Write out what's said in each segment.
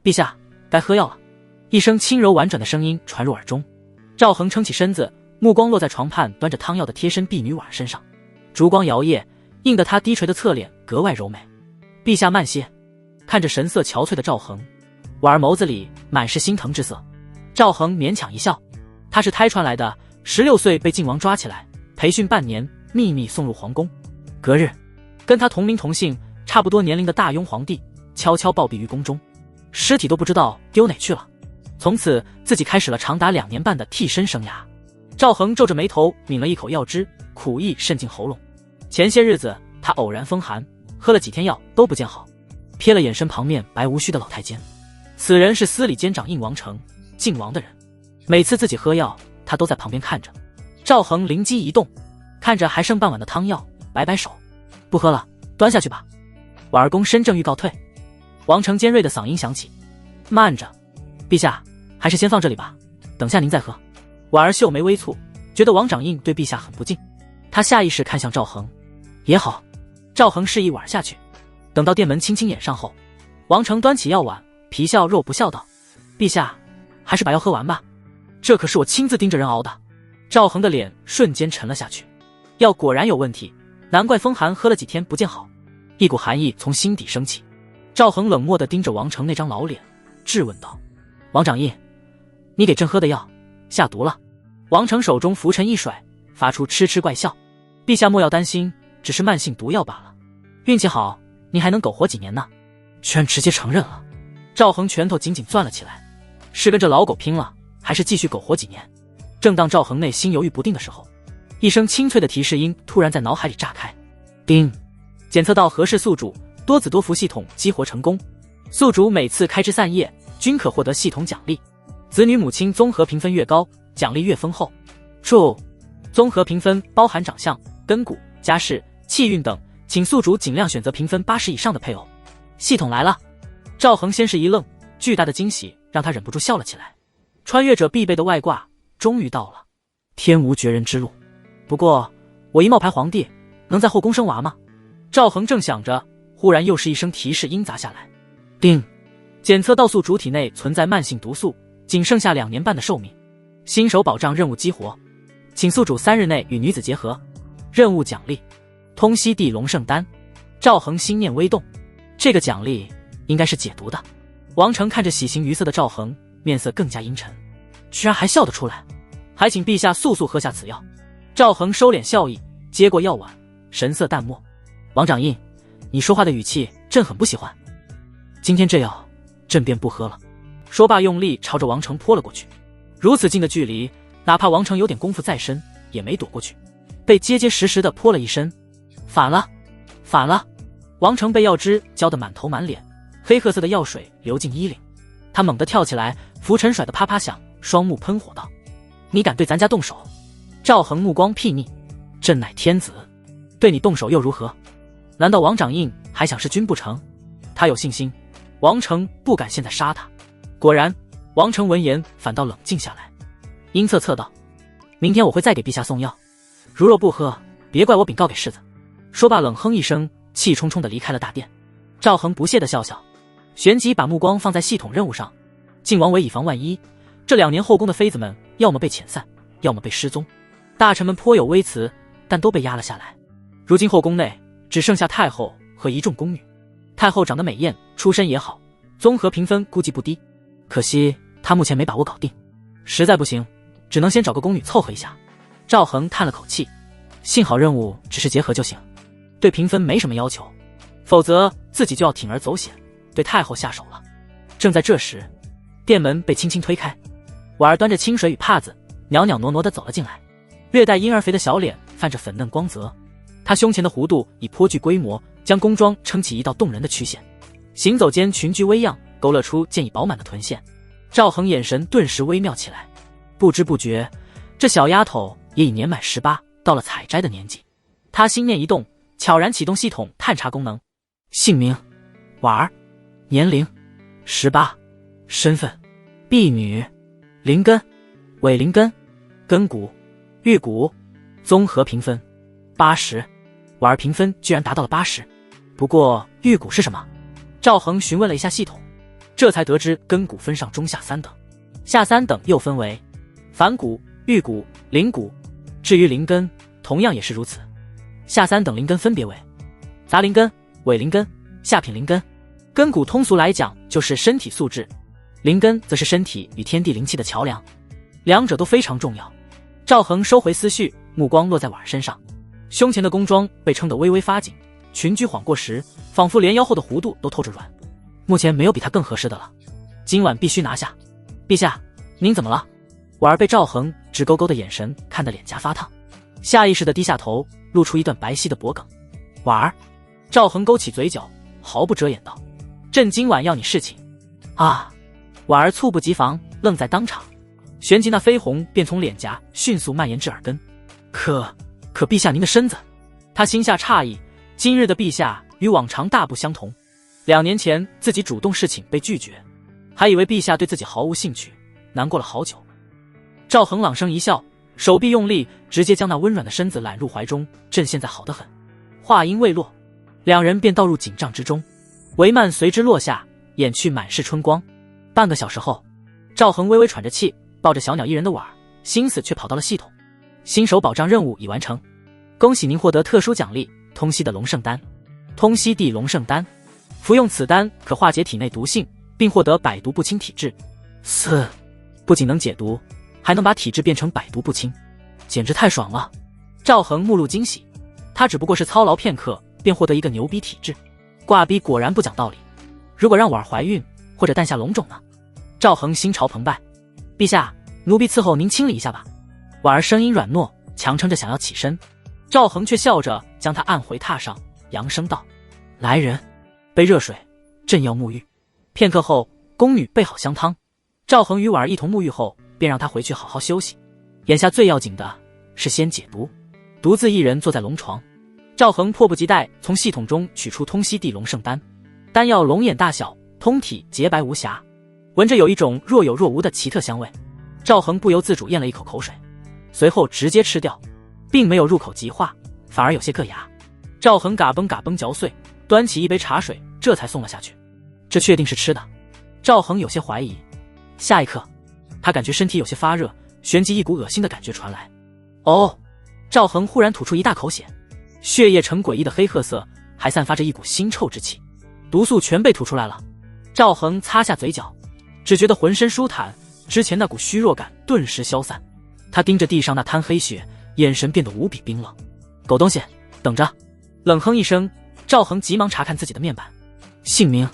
陛下，该喝药了。一声轻柔婉转的声音传入耳中。赵恒撑起身子，目光落在床畔端着汤药的贴身婢女婉儿身上，烛光摇曳，映得她低垂的侧脸格外柔美。陛下慢些。看着神色憔悴的赵恒，婉儿眸子里满是心疼之色。赵恒勉强一笑，他是胎传来的，16岁被晋王抓起来，培训半年，秘密送入皇宫。隔日，跟他同名同姓差不多年龄的大雍皇帝悄悄暴毙于宫中，尸体都不知道丢哪去了。从此自己开始了长达2年半的替身生涯。赵恒皱着眉头抿了一口药汁，苦意渗进喉咙。前些日子他偶然风寒，喝了几天药都不见好，瞥了眼身旁面白无须的老太监，此人是司礼监掌印王成，晋王的人。每次自己喝药，他都在旁边看着。赵恒灵机一动，看着还剩半碗的汤药，摆摆手，不喝了，端下去吧。婉儿躬身正欲告退，王成尖锐的嗓音响起，慢着，陛下，还是先放这里吧，等下您再喝。婉儿秀眉微蹙，觉得王掌印对陛下很不敬，他下意识看向赵恒。也好。赵恒示意婉儿下去。等到殿门轻轻掩上后，王成端起药碗，皮笑肉不笑道，陛下，还是把药喝完吧，这可是我亲自盯着人熬的。赵恒的脸瞬间沉了下去，药果然有问题，难怪风寒喝了几天不见好。一股寒意从心底升起。赵恒冷漠地盯着王成那张老脸，质问道，王掌印，你给朕喝的药下毒了？王成手中拂尘一甩，发出痴痴怪笑，陛下莫要担心，只是慢性毒药罢了，运气好你还能苟活几年呢？居然直接承认了。赵恒拳头紧紧攥了起来，是跟这老狗拼了，还是继续苟活几年？正当赵恒内心犹豫不定的时候，一声清脆的提示音突然在脑海里炸开。叮！检测到合适宿主多子多福系统激活成功，宿主每次开枝散叶均可获得系统奖励，子女母亲综合评分越高，奖励越丰厚。注：综合评分包含长相、根骨、家世、气运等，请宿主尽量选择评分80以上的配偶。系统来了。赵恒先是一愣，巨大的惊喜让他忍不住笑了起来。穿越者必备的外挂终于到了，天无绝人之路。不过我一冒牌皇帝能在后宫生娃吗？赵恒正想着，忽然又是一声提示音砸下来。叮！检测到宿主体内存在慢性毒素，仅剩下2年半的寿命，新手保障任务激活，请宿主3日内与女子结合，任务奖励通西地龙圣丹。赵恒心念微动，这个奖励应该是解毒的。王成看着喜形于色的赵恒，面色更加阴沉，居然还笑得出来，还请陛下速速喝下此药。赵恒收敛笑意，接过药碗，神色淡漠。王掌印，你说话的语气朕很不喜欢，今天这药朕便不喝了。说罢用力朝着王成泼了过去。如此近的距离，哪怕王成有点功夫在身也没躲过去，被结结实实的泼了一身。反了，反了！王成被药汁浇得满头满脸，黑褐色的药水流进衣领，他猛地跳起来，拂尘甩得啪啪响，双目喷火道，你敢对咱家动手？赵恒目光睥睨，朕乃天子，对你动手又如何？难道王掌印还想弑君不成？他有信心王成不敢现在杀他。果然，王成闻言反倒冷静下来，阴恻恻道，明天我会再给陛下送药，如若不喝，别怪我禀告给世子。说罢冷哼一声，气冲冲地离开了大殿。赵恒不屑地笑笑，旋即把目光放在系统任务上。晋王为以防万一，这2年后宫的妃子们要么被遣散，要么被失踪。大臣们颇有微词，但都被压了下来。如今后宫内只剩下太后和一众宫女。太后长得美艳，出身也好，综合评分估计不低，可惜她目前没把握搞定，实在不行只能先找个宫女凑合一下。赵恒叹了口气，幸好任务只是结合就行，对评分没什么要求，否则自己就要铤而走险对太后下手了。正在这时，殿门被轻轻推开，婉儿端着清水与帕子袅袅挪挪地走了进来，略带婴儿肥的小脸泛着粉嫩光泽，她胸前的弧度以颇具规模，将宫装撑起一道动人的曲线，行走间裙裾微漾，勾勒出渐已饱满的臀线。赵恒眼神顿时微妙起来，不知不觉这小丫头也已年满18，到了采摘的年纪。他心念一动，悄然启动系统探查功能。姓名婉儿，年龄18，身份婢女，灵根伪灵根，根骨玉骨，综合评分80。婉儿评分居然达到了80。不过玉骨是什么？赵恒询问了一下系统，这才得知根骨分上中下三等，下三等又分为反骨、玉骨、灵骨。至于灵根，同样也是如此。下三等灵根分别为杂灵根、伪灵根、下品灵根。根骨通俗来讲就是身体素质，灵根则是身体与天地灵气的桥梁，两者都非常重要。赵恒收回思绪，目光落在婉儿身上，胸前的宫装被撑得微微发紧，裙裾晃过时，仿佛连腰后的弧度都透着软。目前没有比他更合适的了，今晚必须拿下。陛下，您怎么了？婉儿被赵恒直勾勾的眼神看得脸颊发烫，下意识地低下头，露出一段白皙的脖颈。婉儿，赵恒勾起嘴角，毫不遮掩道：“朕今晚要你侍寝。”啊！婉儿猝不及防，愣在当场，旋即那绯红便从脸颊迅速蔓延至耳根。可陛下您的身子……他心下诧异，今日的陛下与往常大不相同。2年前自己主动侍寝被拒绝，还以为陛下对自己毫无兴趣，难过了好久。赵恒朗声一笑，手臂用力，直接将那温软的身子揽入怀中。朕现在好得很。话音未落，两人便倒入紧张之中，帷幔随之落下，掩去满是春光。半个小时后，赵恒微微喘着气，抱着小鸟依人的婉儿，心思却跑到了系统。新手保障任务已完成，恭喜您获得特殊奖励——通析的龙圣丹。通析地龙圣丹，服用此丹可化解体内毒性，并获得百毒不侵体质。不仅能解毒，还能把体质变成百毒不侵，简直太爽了！赵恒目露惊喜，他只不过是操劳片刻，便获得一个牛逼体质，挂逼果然不讲道理。如果让婉儿怀孕或者诞下龙种呢？赵恒心潮澎湃。陛下，奴婢伺候您清理一下吧。婉儿声音软糯，强撑着想要起身，赵恒却笑着将她按回榻上，扬声道：“来人，杯热水，朕要沐浴。”片刻后，宫女备好香汤。赵恒与婉儿一同沐浴后，便让她回去好好休息。眼下最要紧的是先解毒。独自一人坐在龙床，赵恒迫不及待从系统中取出通析地龙圣丹。丹药龙眼大小，通体洁白无瑕，闻着有一种若有若无的奇特香味。赵恒不由自主咽了一口口水，随后直接吃掉，并没有入口即化，反而有些硌牙。赵恒嘎嘣嘎嘣嚼碎，端起一杯茶水，这才送了下去。这确定是吃的？赵恒有些怀疑。下一刻，他感觉身体有些发热，旋即一股恶心的感觉传来。哦！赵恒忽然吐出一大口血，血液呈诡异的黑褐色，还散发着一股腥臭之气，毒素全被吐出来了。赵恒擦下嘴角，只觉得浑身舒坦，之前那股虚弱感顿时消散。他盯着地上那滩黑血，眼神变得无比冰冷。狗东西，等着！冷哼一声，赵恒急忙查看自己的面板，姓名：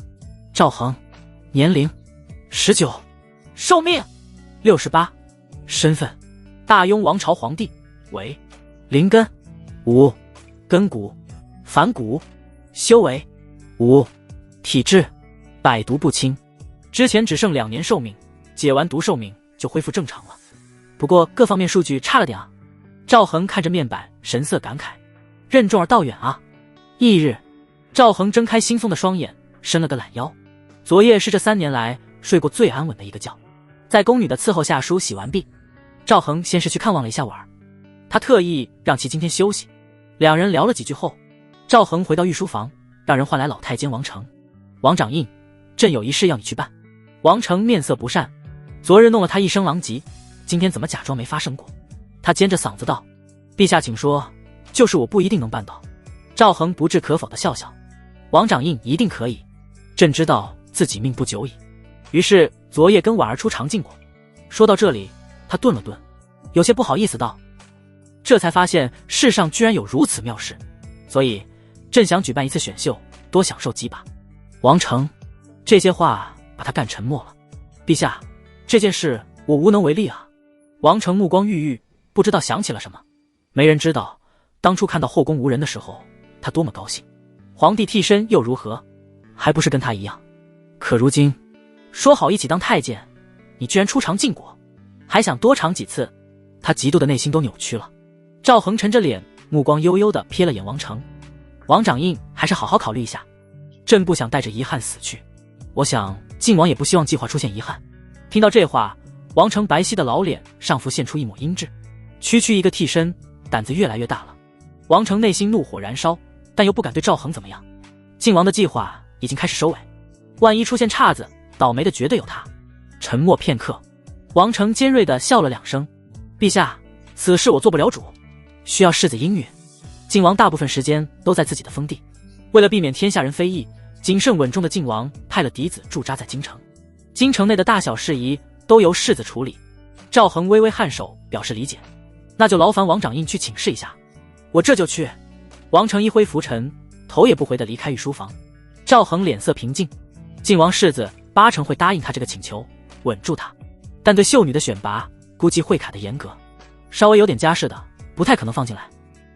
赵恒，年龄19，寿命68，身份：大雍王朝皇帝，为灵根5，根骨反骨，修为5，体质百毒不侵。之前只剩2年寿命，解完毒寿命就恢复正常了。不过各方面数据差了点啊。赵恒看着面板，神色感慨，任重而道远啊。翌日，赵恒睁开惺忪的双眼，伸了个懒腰。昨夜是这3年来睡过最安稳的一个觉。在宫女的伺候下梳洗完毕，赵恒先是去看望了一下婉儿，他特意让其今天休息。两人聊了几句后，赵恒回到御书房，让人唤来老太监王成。王掌印，朕有一事要你去办。王成面色不善，昨日弄了他一身狼藉，今天怎么假装没发生过？他尖着嗓子道：“陛下请说，就是我不一定能办到。”赵恒不置可否的笑笑：“王掌印一定可以，朕知道自己命不久矣。”于是昨夜跟婉儿出尝禁果。说到这里，他顿了顿，有些不好意思道：“这才发现世上居然有如此妙事，所以朕想举办一次选秀，多享受几把。”王成这些话把他干沉默了。陛下，这件事我无能为力啊。王成目光郁郁，不知道想起了什么。没人知道当初看到后宫无人的时候他多么高兴，皇帝替身又如何，还不是跟他一样。可如今说好一起当太监，你居然出尝禁果，还想多尝几次，他嫉妒的内心都扭曲了。赵恒沉着脸，目光悠悠地瞥了眼王成。王掌印还是好好考虑一下，朕不想带着遗憾死去，我想晋王也不希望计划出现遗憾。听到这话，王成白皙的老脸上浮现出一抹阴鸷，区区一个替身，胆子越来越大了。王成内心怒火燃烧，但又不敢对赵恒怎么样。晋王的计划已经开始收尾，万一出现岔子，倒霉的绝对有他。沉默片刻，王成尖锐地笑了2声：“陛下，此事我做不了主，需要世子应允。”晋王大部分时间都在自己的封地，为了避免天下人非议，谨慎稳重的晋王派了嫡子驻扎在京城，京城内的大小事宜都由世子处理。赵恒微微颔首表示理解：“那就劳烦王掌印去请示一下。”“我这就去。”王成一挥拂尘，头也不回地离开御书房。赵恒脸色平静，晋王世子8成会答应他这个请求，稳住他，但对秀女的选拔估计会卡得严格，稍微有点家世的不太可能放进来。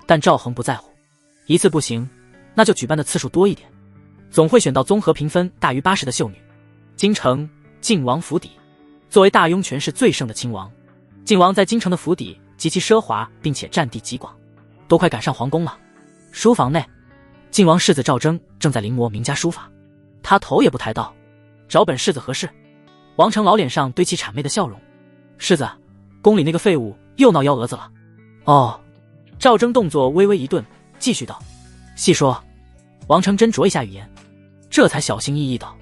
但赵恒不在乎，一次不行，那就举办的次数多一点，总会选到综合评分大于80的秀女。京城晋王府邸，作为大雍权势最盛的亲王，晋王在京城的府邸极其奢华，并且占地极广，都快赶上皇宫了。书房内，晋王世子赵征正在临摹名家书法，他头也不抬道：“找本世子何事？”王成老脸上堆起谄媚的笑容：“世子，宫里那个废物又闹幺蛾子了。”“哦。”赵征动作微微一顿，继续道：“细说。”王成斟酌一下语言，这才小心翼翼道：“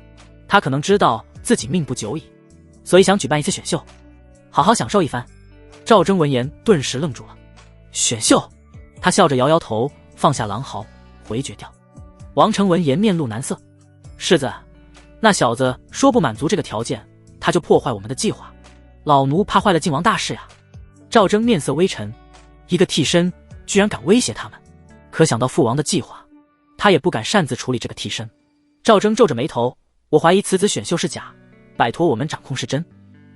他可能知道自己命不久矣，所以想举办一次选秀，好好享受一番。”赵征闻言顿时愣住了。“选秀？”他笑着摇摇头，放下狼嚎，回绝掉。王成闻言面露难色：“世子，那小子说不满足这个条件，他就破坏我们的计划，老奴怕坏了晋王大事呀。”赵征面色微沉，一个替身居然敢威胁他们，可想到父王的计划，他也不敢擅自处理这个替身。赵征皱着眉头：“我怀疑此子选秀是假，摆脱我们掌控是真。”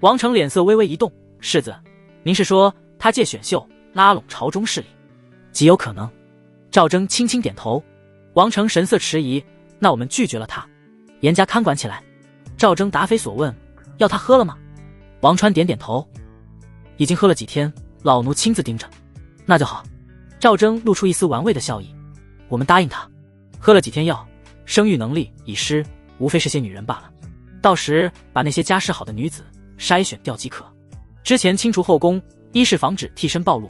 王成脸色微微一动：“世子，您是说他借选秀拉拢朝中势力？”“极有可能。”赵征轻轻点头。王成神色迟疑：“那我们拒绝了他，严加看管起来。”赵征答非所问：“要他喝了吗？”王川点点头：“已经喝了几天，老奴亲自盯着。”“那就好。”赵征露出一丝玩味的笑意：“我们答应他，喝了几天药，生育能力已失，无非是些女人罢了。到时把那些家世好的女子筛选掉即可。之前清除后宫，一是防止替身暴露，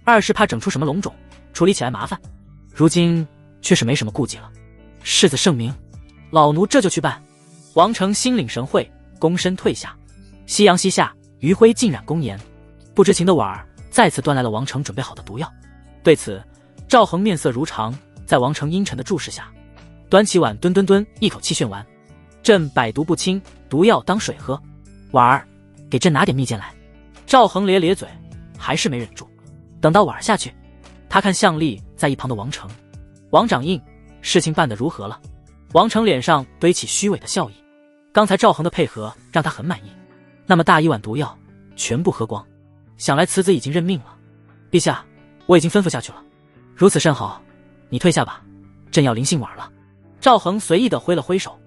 二是怕整出什么龙种，处理起来麻烦。如今却是没什么顾忌了。世子圣明，老奴这就去办。”王成心领神会，躬身退下。夕阳西下，余晖浸染宫檐，不知情的婉儿再次端来了王成准备好的毒药。对此，赵恒面色如常，在王成阴沉的注视下，端起碗吨吨吨一口气炫完：“朕百毒不侵，毒药当水喝。婉儿，给朕拿点蜜饯来。”赵恒咧咧嘴，还是没忍住。等到婉儿下去，他看向立在一旁的王成：“王掌印，事情办得如何了？”王成脸上堆起虚伪的笑意：“刚才赵恒的配合让他很满意，那么大一碗毒药全部喝光，想来此子已经认命了。陛下，我已经吩咐下去了。如此甚好，你退下吧，朕要临幸婉了。”赵恒随意地挥了挥手，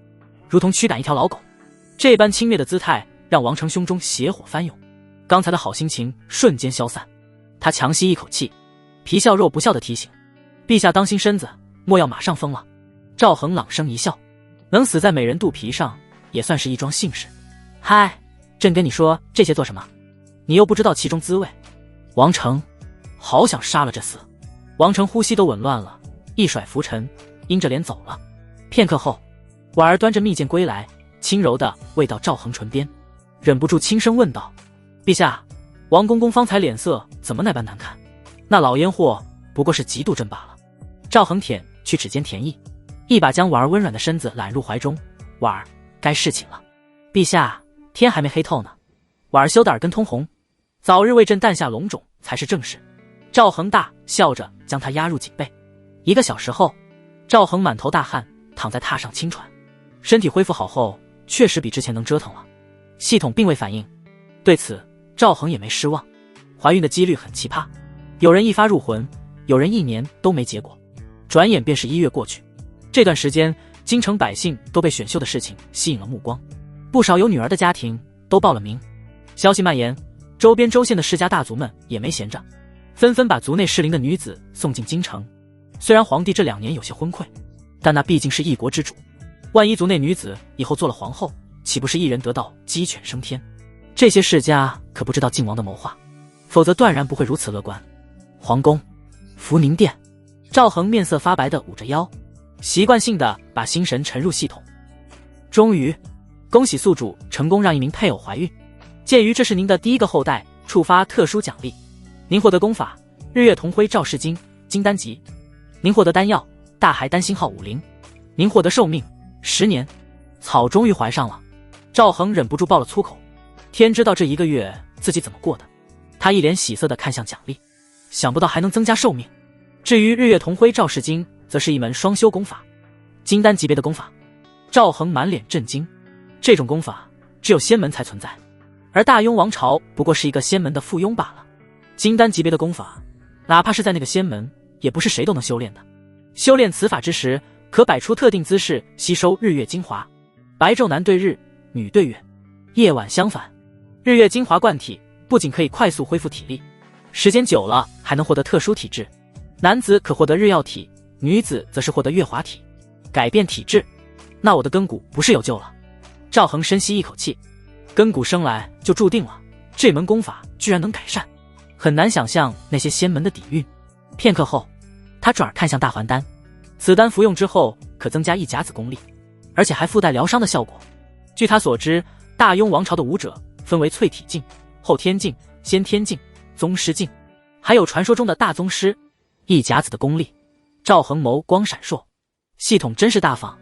如同驱赶一条老狗。这般轻蔑的姿态让王成胸中邪火翻涌，刚才的好心情瞬间消散。他强吸一口气，皮笑肉不笑地提醒：“陛下当心身子，莫要马上疯了。”赵恒朗声一笑：“能死在美人肚皮上，也算是一桩幸事。嗨，朕跟你说这些做什么？你又不知道其中滋味。”王成好想杀了这厮。王成呼吸都紊乱了，一甩拂尘，阴着脸走了。片刻后，婉儿端着蜜饯归来，轻柔地喂到赵恒唇边，忍不住轻声问道：“陛下，王公公方才脸色怎么那般难看？那老烟货不过是嫉妒朕罢了。”赵恒舔去指尖甜意，一把将婉儿温软的身子揽入怀中：“婉儿，该侍寝了。陛下，天还没黑透呢。”婉儿羞得耳根通红：“早日为朕诞下龙种才是正事。”赵恒大笑着将他压入颈背。1个小时后，赵恒满头大汗，躺在榻上轻喘，身体恢复好后，确实比之前能折腾了。系统并未反应，对此赵恒也没失望。怀孕的几率很奇葩，有人一发入魂，有人1年都没结果。转眼便是1月过去，这段时间京城百姓都被选秀的事情吸引了目光，不少有女儿的家庭都报了名。消息蔓延，周边州县的世家大族们也没闲着，纷纷把族内适龄的女子送进京城。虽然皇帝这2年有些昏聩，但那毕竟是一国之主，万一族内女子以后做了皇后，岂不是一人得道鸡犬升天？这些世家可不知道晋王的谋划，否则断然不会如此乐观。皇宫福宁殿，赵恒面色发白地捂着腰，习惯性地把心神沉入系统。终于，恭喜宿主成功让一名配偶怀孕。鉴于这是您的第一个后代，触发特殊奖励，您获得功法日月同辉赵氏经金丹级，您获得丹药大海丹星号50，您获得寿命10年。草终于怀上了，赵恒忍不住爆了粗口，天知道这1个月自己怎么过的。他一脸喜色地看向奖励，想不到还能增加寿命。至于日月同辉赵氏经，则是一门双修功法，金丹级别的功法。赵恒满脸震惊，这种功法只有仙门才存在，而大雍王朝不过是一个仙门的附庸罢了。金丹级别的功法，哪怕是在那个仙门，也不是谁都能修炼的。修炼此法之时，可摆出特定姿势，吸收日月精华。白昼男对日，女对月，夜晚相反。日月精华灌体，不仅可以快速恢复体力，时间久了还能获得特殊体质。男子可获得日曜体，女子则是获得月华体，改变体质。那我的根骨不是有救了？赵恒深吸一口气，根骨生来就注定了，这门功法居然能改善，很难想象那些仙门的底蕴。片刻后，他转而看向大还丹，此丹服用之后可增加1甲子功力，而且还附带疗伤的效果。据他所知，大雍王朝的武者分为淬体境、后天境、先天境、宗师境，还有传说中的大宗师。1甲子的功力，赵恒眸光闪烁，系统真是大方，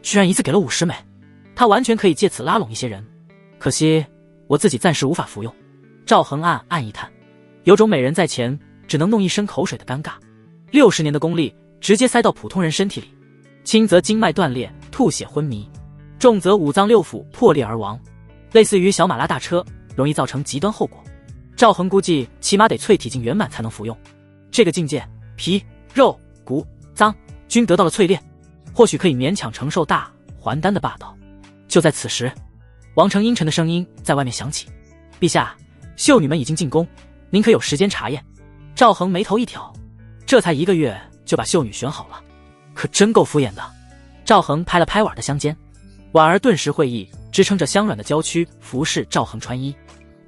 居然一次给了50枚，他完全可以借此拉拢一些人。可惜我自己暂时无法服用。赵恒暗暗一叹，有种美人在前只能弄一身口水的尴尬。60年的功力直接塞到普通人身体里，轻则经脉断裂、吐血昏迷，重则5脏6腑破裂而亡，类似于小马拉大车，容易造成极端后果。赵恒估计起码得淬体境圆满才能服用。这个境界，皮、肉、骨、脏均得到了淬炼，或许可以勉强承受大还丹的霸道。就在此时，王承阴沉的声音在外面响起：“陛下，秀女们已经进宫，您可有时间查验？”赵恒眉头一挑，这才1个月就把秀女选好了，可真够敷衍的。赵恒拍了拍婉儿的香肩，婉儿顿时会意，支撑着香软的娇躯服侍赵恒穿衣。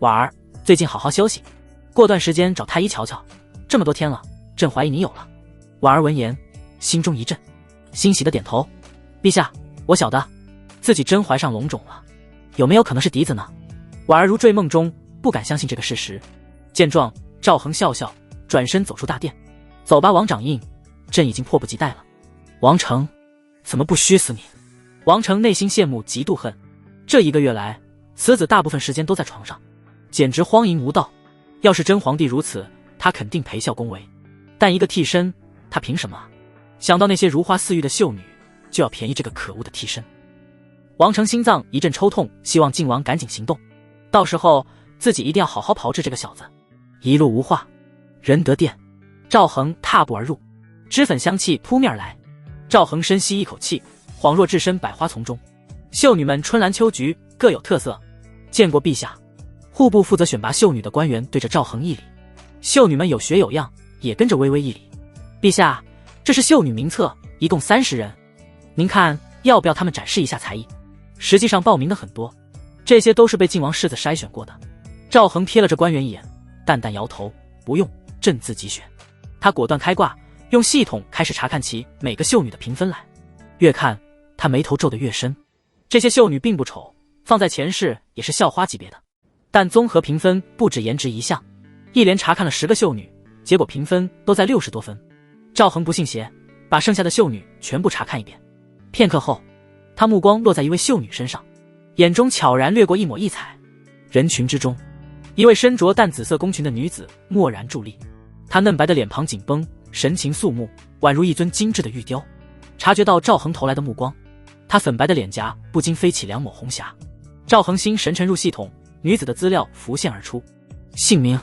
婉儿，最近好好休息，过段时间找太医瞧瞧，这么多天了，朕怀疑你有了。婉儿闻言，心中一震，欣喜的点头：“陛下，我晓得，自己真怀上龙种了，有没有可能是嫡子呢？”婉儿如坠梦中，不敢相信这个事实。见状，赵恒笑笑，转身走出大殿：“走吧，王掌印，朕已经迫不及待了。”王成，怎么不虚死你？王成内心羡慕嫉妒恨，这1个月来，此子大部分时间都在床上，简直荒淫无道。要是真皇帝如此，他肯定陪笑恭维，但一个替身，他凭什么？想到那些如花似玉的秀女，就要便宜这个可恶的替身。王成心脏一阵抽痛，希望靖王赶紧行动，到时候自己一定要好好炮制这个小子。一路无话，仁德殿，赵恒踏步而入，脂粉香气扑面而来。赵恒深吸一口气，恍若置身百花丛中。秀女们春兰秋菊，各有特色。见过陛下。户部负责选拔秀女的官员对着赵恒一礼，秀女们有学有样，也跟着微微一礼。陛下，这是秀女名册，一共30人，您看要不要他们展示一下才艺？实际上报名的很多，这些都是被靖王世子筛选过的。赵恒瞥了这官员一眼，淡淡摇头：“不用，朕自己选。”他果断开挂，用系统开始查看起每个秀女的评分来。越看他眉头皱得越深。这些秀女并不丑，放在前世也是校花级别的，但综合评分不止颜值一项。一连查看了10个秀女，结果评分都在60多分。赵恒不信邪，把剩下的秀女全部查看一遍。片刻后，他目光落在一位秀女身上，眼中悄然掠过一抹异彩。人群之中，一位身着淡紫色宫裙的女子默然伫立，她嫩白的脸庞紧绷，神情肃穆，宛如一尊精致的玉雕。察觉到赵恒投来的目光，她粉白的脸颊不禁飞起2抹红霞。赵恒心神沉入系统，女子的资料浮现而出：姓名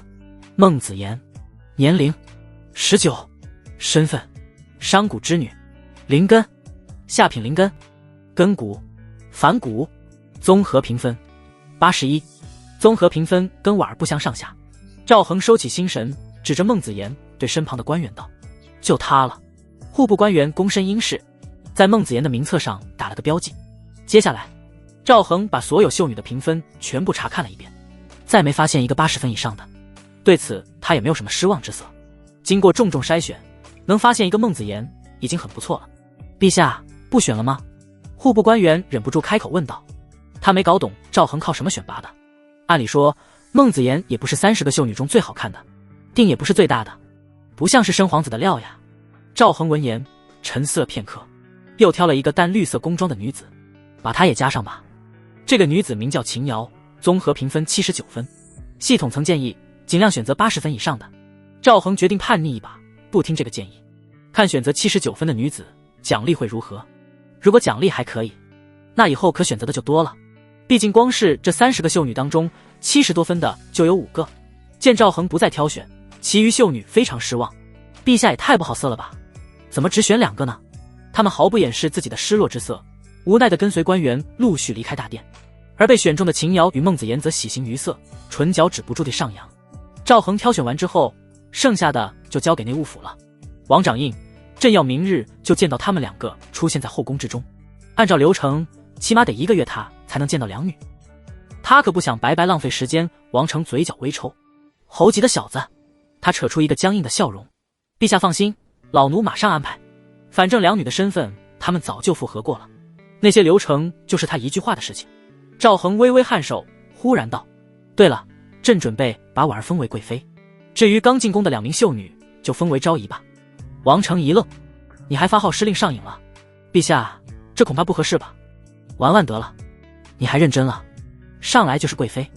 孟子言，年龄19，身份商贾之女，灵根下品灵根，根骨反骨，综合评分81，综合评分跟婉儿不相上下。赵恒收起心神，指着孟子言对身旁的官员道：就他了。户部官员躬身应是，在孟子言的名册上打了个标记。接下来赵恒把所有秀女的评分全部查看了一遍，再没发现一个80分以上的。对此他也没有什么失望之色，经过重重筛选，能发现一个孟子言已经很不错了。陛下不选了吗？户部官员忍不住开口问道。他没搞懂赵恒靠什么选拔的。按理说，孟子言也不是30个秀女中最好看的，定也不是最大的，不像是生皇子的料呀。赵恒闻言沉思了片刻，又挑了一个淡绿色宫装的女子，把她也加上吧。这个女子名叫秦瑶，综合评分79分，系统曾建议尽量选择80分以上的。赵恒决定叛逆一把，不听这个建议，看选择79分的女子奖励会如何。如果奖励还可以，那以后可选择的就多了。毕竟光是这30个秀女当中，70多分的就有5个。见赵恒不再挑选，其余秀女非常失望。陛下也太不好色了吧，怎么只选2个呢？他们毫不掩饰自己的失落之色，无奈地跟随官员陆续离开大殿。而被选中的秦瑶与孟子言则喜形于色，唇角止不住地上扬。赵恒挑选完之后，剩下的就交给内务府了。王掌印、朕要明日就见到他们2个出现在后宫之中，按照流程起码得1个月他才能见到2女，他可不想白白浪费时间。王成嘴角微抽，猴急的小子，他扯出一个僵硬的笑容。陛下放心，老奴马上安排，反正2女的身份他们早就复核过了，那些流程就是他一句话的事情。赵恒微微颔首，忽然道，对了，朕准备把婉儿封为贵妃，至于刚进宫的2名秀女就封为昭仪吧。王成一愣，你还发号施令上瘾了？陛下，这恐怕不合适吧？玩玩得了，你还认真了，上来就是贵妃。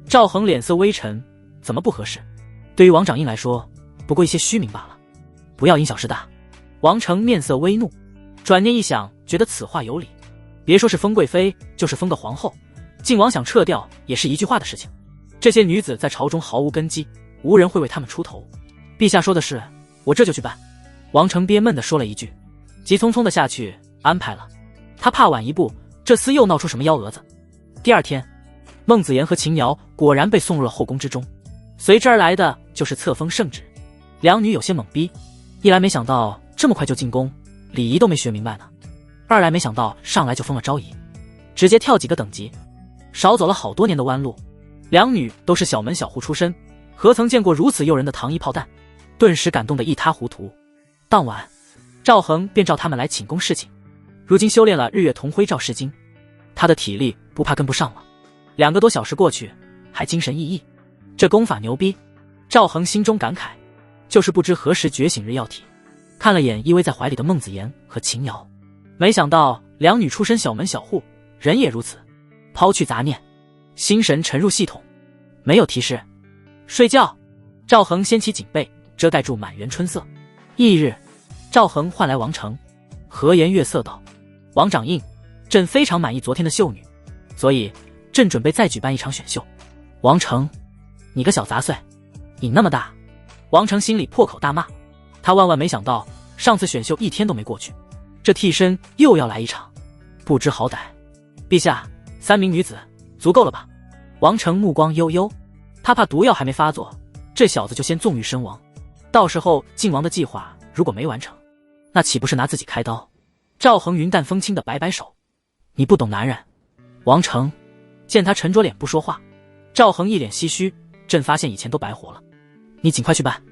赵恒脸色微沉，怎么不合适？对于王掌印来说，不过一些虚名罢了，不要因小失大。王成面色微怒，转念一想，觉得此话有理，别说是封贵妃，就是封个皇后，晋王想撤掉也是一句话的事情。这些女子在朝中毫无根基，无人会为她们出头。陛下说的是，我这就去办。王成憋闷地说了一句，急匆匆地下去安排了。他怕晚一步，这厮又闹出什么幺蛾子。第2天，孟子言和秦瑶果然被送入了后宫之中，随之而来的就是册封圣旨。2女有些懵逼，一来没想到这么快就进宫，礼仪都没学明白呢；二来没想到上来就封了昭仪，直接跳几个等级，少走了好多年的弯路。2女都是小门小户出身，何曾见过如此诱人的糖衣炮弹，顿时感动得一塌糊涂。当晚，赵恒便召他们来寝宫侍寝。如今修炼了日月同辉照世经，他的体力不怕跟不上了。2个多小时过去，还精神奕奕，这功法牛逼。赵恒心中感慨，就是不知何时觉醒日曜体。看了眼依偎在怀里的孟子言和秦瑶，没想到2女出身小门小户，人也如此。抛去杂念，心神沉入系统，没有提示，睡觉。赵恒掀起锦被，遮盖住满园春色。翌日，赵恒唤来王成，和颜悦色道，王掌印，朕非常满意昨天的秀女，所以朕准备再举办一场选秀。王成，你个小杂碎，瘾那么大。王成心里破口大骂，他万万没想到上次选秀1天都没过去，这替身又要来一场，不知好歹。陛下，3名女子足够了吧？王成目光悠悠，他怕毒药还没发作，这小子就先纵欲身亡，到时候晋王的计划如果没完成，那岂不是拿自己开刀？赵恒云淡风轻的摆摆手，你不懂男人。王成见他沉着脸不说话，赵恒一脸唏嘘，朕发现以前都白活了，你尽快去办。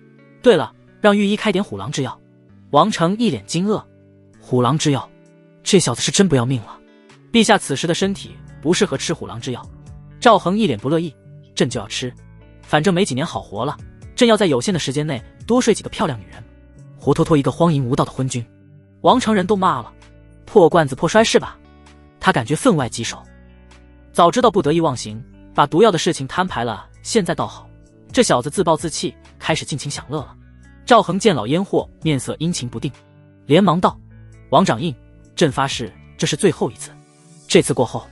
对了，让御医开点虎狼之药。王成一脸惊愕，虎狼之药，这小子是真不要命了。陛下此时的身体不适合吃虎狼之药。赵恒一脸不乐意，朕就要吃，反正没几年好活了，朕要在有限的时间内多睡几个漂亮女人，活脱脱一个荒淫无道的昏君。王成人都骂了，破罐子破摔是吧？他感觉分外棘手，早知道不得意忘形，把毒药的事情摊牌了，现在倒好，这小子自暴自弃，开始尽情享乐了。赵恒见老烟货面色阴晴不定，连忙道，王掌印，朕发誓这是最后一次，这次过后，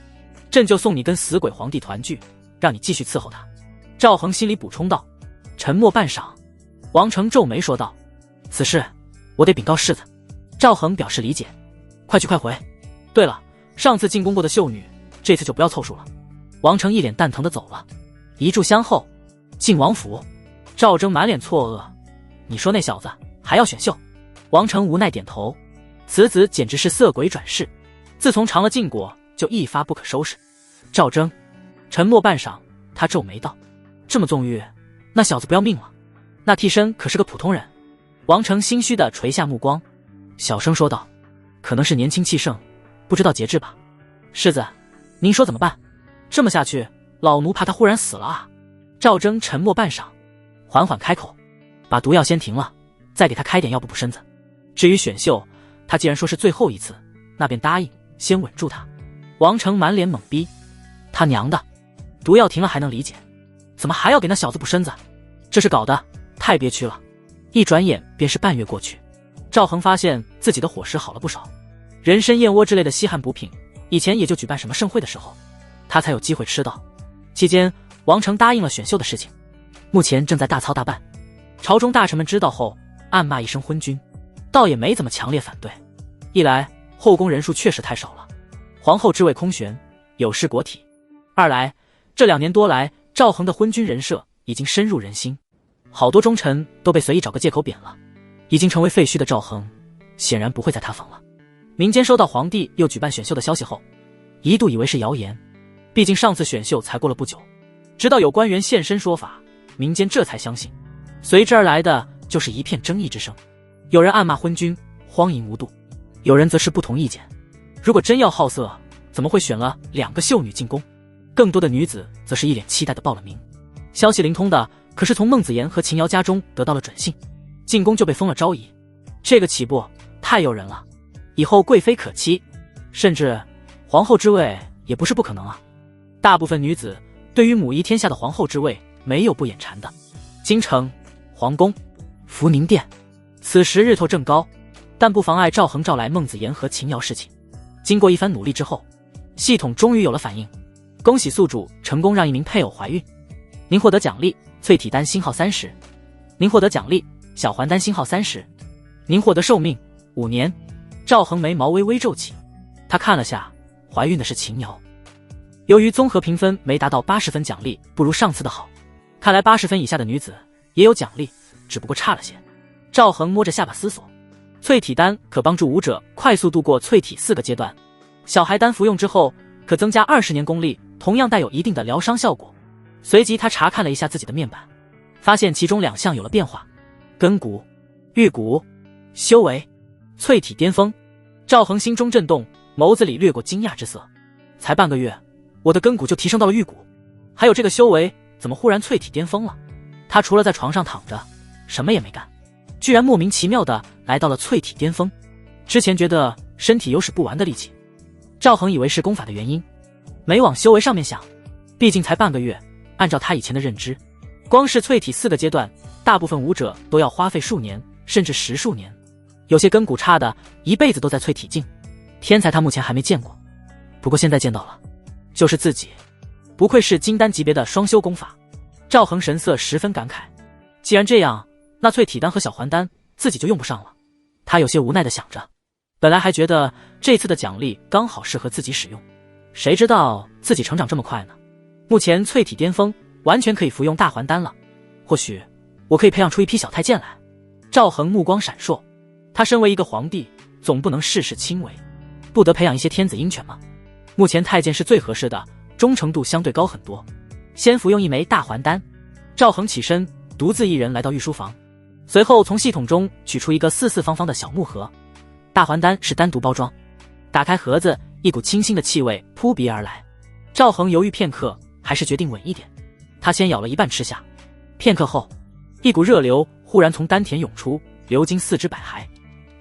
朕就送你跟死鬼皇帝团聚，让你继续伺候他。赵恒心里补充道。沉默半晌，王成皱眉说道，此事我得禀告世子。赵恒表示理解，快去快回。对了，上次进宫过的秀女，这次就不要凑数了。王成一脸蛋疼地走了。一炷香后，晋王府，赵征满脸错愕，你说那小子还要选秀？王成无奈点头，此子简直是色鬼转世，自从尝了禁果就一发不可收拾。赵征沉默半晌，他皱眉道，这么纵欲，那小子不要命了？那替身可是个普通人。王成心虚地垂下目光，小声说道，可能是年轻气盛，不知道节制吧。世子，您说怎么办？这么下去，老奴怕他忽然死了啊。赵征沉默半晌，缓缓开口，把毒药先停了，再给他开点药补补身子。至于选秀，他既然说是最后一次，那便答应，先稳住他。王成满脸懵逼，他娘的，毒药停了还能理解，怎么还要给那小子补身子？这是搞的太憋屈了。一转眼便是半月过去，赵恒发现自己的伙食好了不少，人参燕窝之类的稀罕补品，以前也就举办什么盛会的时候，他才有机会吃到。期间，王成答应了选秀的事情，目前正在大操大办。朝中大臣们知道后，暗骂一声昏君，倒也没怎么强烈反对。一来，后宫人数确实太少了，皇后之位空悬，有失国体；二来，这2年多来，赵恒的昏君人设已经深入人心，好多忠臣都被随意找个借口贬了，已经成为废墟的赵恒，显然不会再塌房了。民间收到皇帝又举办选秀的消息后，一度以为是谣言，毕竟上次选秀才过了不久，直到有官员现身说法，民间这才相信。随之而来的就是一片争议之声，有人暗骂昏君荒淫无度，有人则是不同意见。如果真要好色，怎么会选了2个秀女进宫？更多的女子则是一脸期待的报了名。消息灵通的可是从孟子言和秦瑶家中得到了准信，进宫就被封了昭仪。这个起步太诱人了，以后贵妃可期，甚至皇后之位也不是不可能啊。大部分女子对于母仪天下的皇后之位没有不眼馋的。京城、皇宫、福宁殿，此时日头正高，但不妨碍赵恒召来孟子言和秦瑶侍寝。经过一番努力之后，系统终于有了反应，恭喜宿主成功让一名配偶怀孕，您获得奖励淬体丹星号30，您获得奖励小还丹星号30，您获得寿命5年。赵恒眉毛微微皱起，他看了下，怀孕的是秦瑶。由于综合评分没达到80分，奖励不如上次的好，看来80分以下的女子也有奖励，只不过差了些。赵恒摸着下巴思索，淬体丹可帮助武者快速度过淬体4个阶段，小孩丹服用之后可增加20年功力，同样带有一定的疗伤效果。随即他查看了一下自己的面板，发现其中2项有了变化：根骨、玉骨、修为、淬体巅峰。赵恒心中震动，眸子里掠过惊讶之色。才半个月，我的根骨就提升到了玉骨，还有这个修为怎么忽然淬体巅峰了？他除了在床上躺着什么也没干，居然莫名其妙的来到了淬体巅峰。之前觉得身体有使不完的力气，赵恒以为是功法的原因，没往修为上面想，毕竟才半个月，按照他以前的认知，光是淬体4个阶段，大部分武者都要花费数年甚至10数年，有些根骨差的一辈子都在淬体境，天才他目前还没见过，不过现在见到了，就是自己，不愧是金丹级别的双修功法。赵恒神色十分感慨，既然这样，那淬体丹和小还丹自己就用不上了。他有些无奈地想着，本来还觉得这次的奖励刚好适合自己使用，谁知道自己成长这么快呢？目前淬体巅峰完全可以服用大还丹了，或许我可以培养出一批小太监来。赵恒目光闪烁，他身为一个皇帝，总不能事事亲为，不得培养一些天子鹰犬吗？目前太监是最合适的，忠诚度相对高很多。先服用一枚大还丹。赵恒起身，独自一人来到御书房，随后从系统中取出一个四四方方的小木盒，大还丹是单独包装。打开盒子，一股清新的气味扑鼻而来。赵恒犹豫片刻，还是决定稳一点。他先咬了一半吃下，片刻后，一股热流忽然从丹田涌出，流经四肢百骸。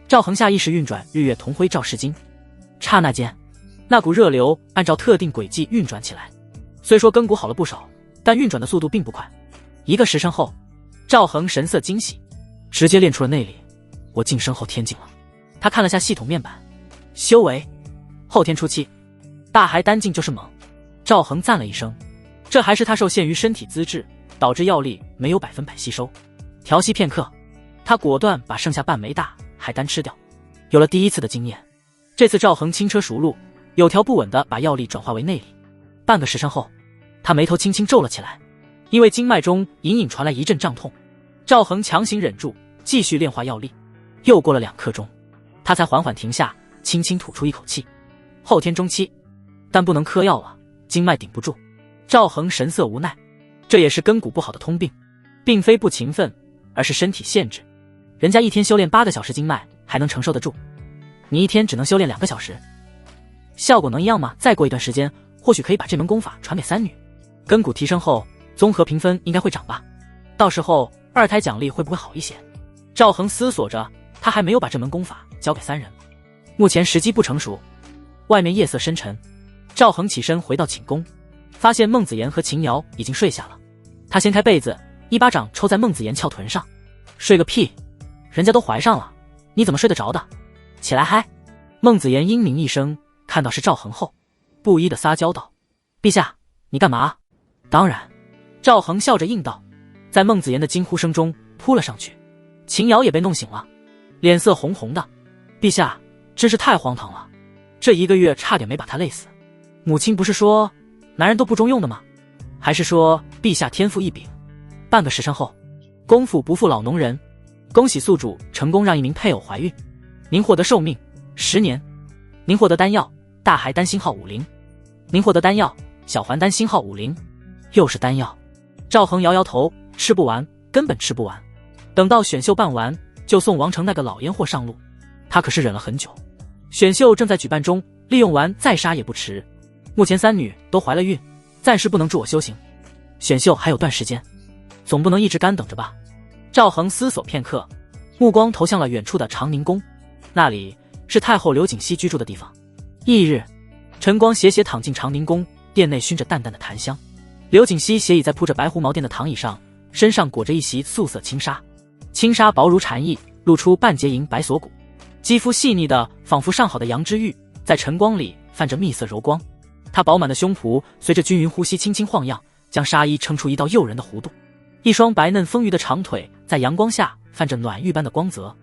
赵恒下意识运转日月同辉照世经，刹那间，那股热流按照特定轨迹运转起来。虽说根骨好了不少，但运转的速度并不快。1个时辰后，赵恒神色惊喜，直接练出了内力。我晋升后天境了。他看了下系统面板，修为后天初期，大骸丹境就是猛。赵恒赞了一声，这还是他受限于身体资质，导致药力没有100%吸收。调息片刻，他果断把剩下半枚大骸丹吃掉。有了第一次的经验，这次赵恒轻车熟路，有条不紊地把药力转化为内力。半个时辰后，他眉头轻轻皱了起来，因为经脉中隐隐传来一阵胀痛。赵恒强行忍住，继续炼化药力。又过了2刻钟，他才缓缓停下，轻轻吐出一口气。后天中期，但不能嗑药了，经脉顶不住。赵恒神色无奈，这也是根骨不好的通病，并非不勤奋，而是身体限制。人家一天修炼8个小时经脉还能承受得住，你一天只能修炼2个小时，效果能一样吗？再过一段时间，或许可以把这门功法传给三女。根骨提升后，综合评分应该会涨吧？到时候二胎奖励会不会好一些？赵恒思索着，他还没有把这门功法交给三人，目前时机不成熟。外面夜色深沉，赵恒起身回到寝宫，发现孟子言和秦瑶已经睡下了。他掀开被子，一巴掌抽在孟子言翘臀上：“睡个屁！人家都怀上了，你怎么睡得着的？起来嗨！”孟子言嘤鸣一声，看到是赵恒后，不依地撒娇道：“陛下，你干嘛？”“当然。”赵恒笑着应道，在孟子言的惊呼声中扑了上去。秦瑶也被弄醒了，脸色红红的：“陛下，真是太荒唐了，这1个月差点没把他累死。母亲不是说男人都不中用的吗？还是说陛下天赋异禀？”半个时辰后，功夫不负老农人，恭喜宿主成功让一名配偶怀孕，您获得寿命10年，您获得丹药大孩丹星号50，您获得丹药小环丹星号50，又是丹药。赵恒摇摇头，吃不完，根本吃不完。等到选秀办完，就送王成那个老烟货上路。他可是忍了很久，选秀正在举办中，利用完再杀也不迟。目前三女都怀了孕，暂时不能助我修行。选秀还有段时间，总不能一直干等着吧？赵恒思索片刻，目光投向了远处的长宁宫，那里是太后刘景熙居住的地方。翌日，晨光斜斜躺进长宁宫，殿内熏着淡淡的檀香。刘景熙斜倚在铺着白狐毛垫的躺椅上，身上裹着一袭素色轻纱，轻纱薄如蝉翼，露出半截银白锁骨，肌肤细腻的仿佛上好的羊脂玉，在晨光里泛着蜜色柔光。他饱满的胸脯随着均匀呼吸轻轻晃漾，将纱衣撑出一道诱人的弧度。一双白嫩丰腴的长腿在阳光下泛着暖玉般的光泽，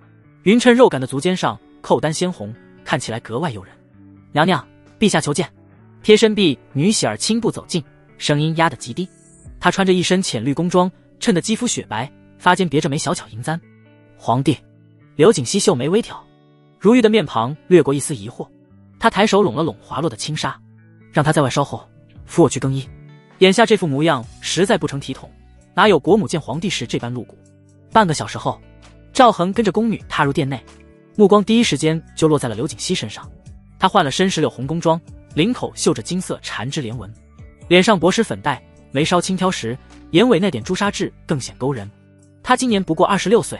匀称肉感的足尖上扣丹鲜红，看起来格外诱人。娘娘，陛下求见。贴身婢女喜儿轻步走近，声音压得极低。她穿着一身浅绿宫装，衬得肌肤雪白，发间别着枚小巧银簪。皇帝。刘景熙秀眉微挑，如玉的面庞掠过一丝疑惑。他抬手拢了拢滑落的轻纱，让他在外稍后，扶我去更衣。眼下这副模样实在不成体统，哪有国母见皇帝时这般露骨。半个小时后，赵恒跟着宫女踏入殿内，目光第一时间就落在了刘景熙身上。他换了深石榴红宫装，领口绣着金色缠枝莲纹，脸上薄施粉黛，眉梢轻挑时，眼尾那点朱砂痣更显勾人。他今年不过26岁，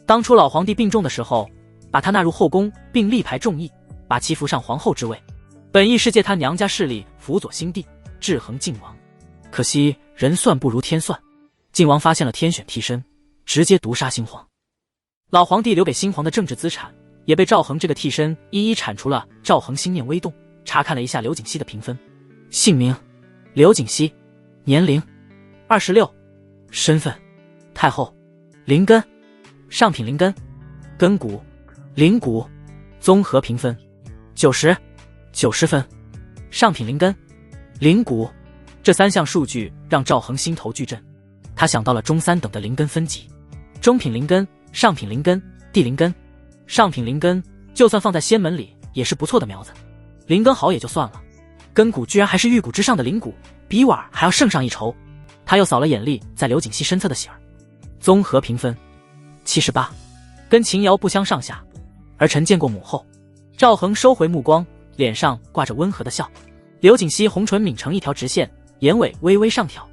当初老皇帝病重的时候，把他纳入后宫，并力排众议，把其扶上皇后之位。本意是借他娘家势力辅佐新帝，制衡靖王。可惜人算不如天算，靖王发现了天选替身，直接毒杀新皇。老皇帝留给新皇的政治资产也被赵恒这个替身一一铲除了。赵恒心念微动，查看了一下刘景熙的评分：姓名刘景熙，年龄26，身份太后，灵根上品灵根，根骨灵骨，综合评分90分，上品灵根灵骨。这3项数据让赵恒心头巨震，他想到了中3等的灵根分级：中品灵根、上品灵根、地灵根。上品灵根就算放在仙门里也是不错的苗子，灵根好也就算了，根骨居然还是玉骨之上的灵骨，比碗还要胜上一筹。他又扫了眼力在刘景熙身侧的喜儿，综合评分78，跟秦瑶不相上下。儿臣见过母后。赵恒收回目光，脸上挂着温和的笑。刘景熙红唇抿成一条直线，眼尾微微上挑，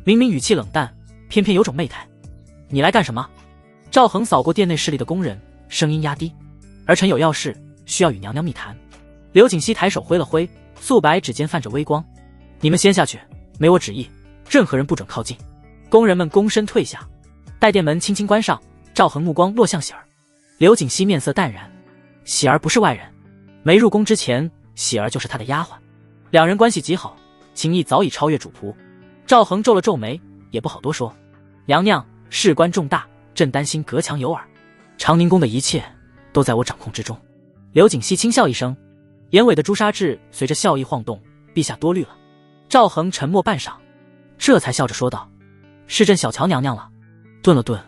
明明语气冷淡，偏偏有种媚态。你来干什么？赵恒扫过殿内势力的宫人，声音压低：儿臣有要事需要与娘娘密谈。刘景熙抬手挥了挥，素白指尖泛着微光：你们先下去，没我旨意，任何人不准靠近。宫人们躬身退下，待殿门轻轻关上，赵恒目光落向喜儿。刘景熙面色淡然，喜儿不是外人，没入宫之前，喜儿就是他的丫鬟，两人关系极好，情谊早已超越主仆。赵恒皱了皱眉，也不好多说。娘娘事关重大，朕担心隔墙有耳，长宁宫的一切都在我掌控之中。刘景熙轻笑一声，眼尾的朱砂痣随着笑意晃动：陛下多虑了。赵恒沉默半晌，这才笑着说道：是朕小瞧娘娘了。顿了顿，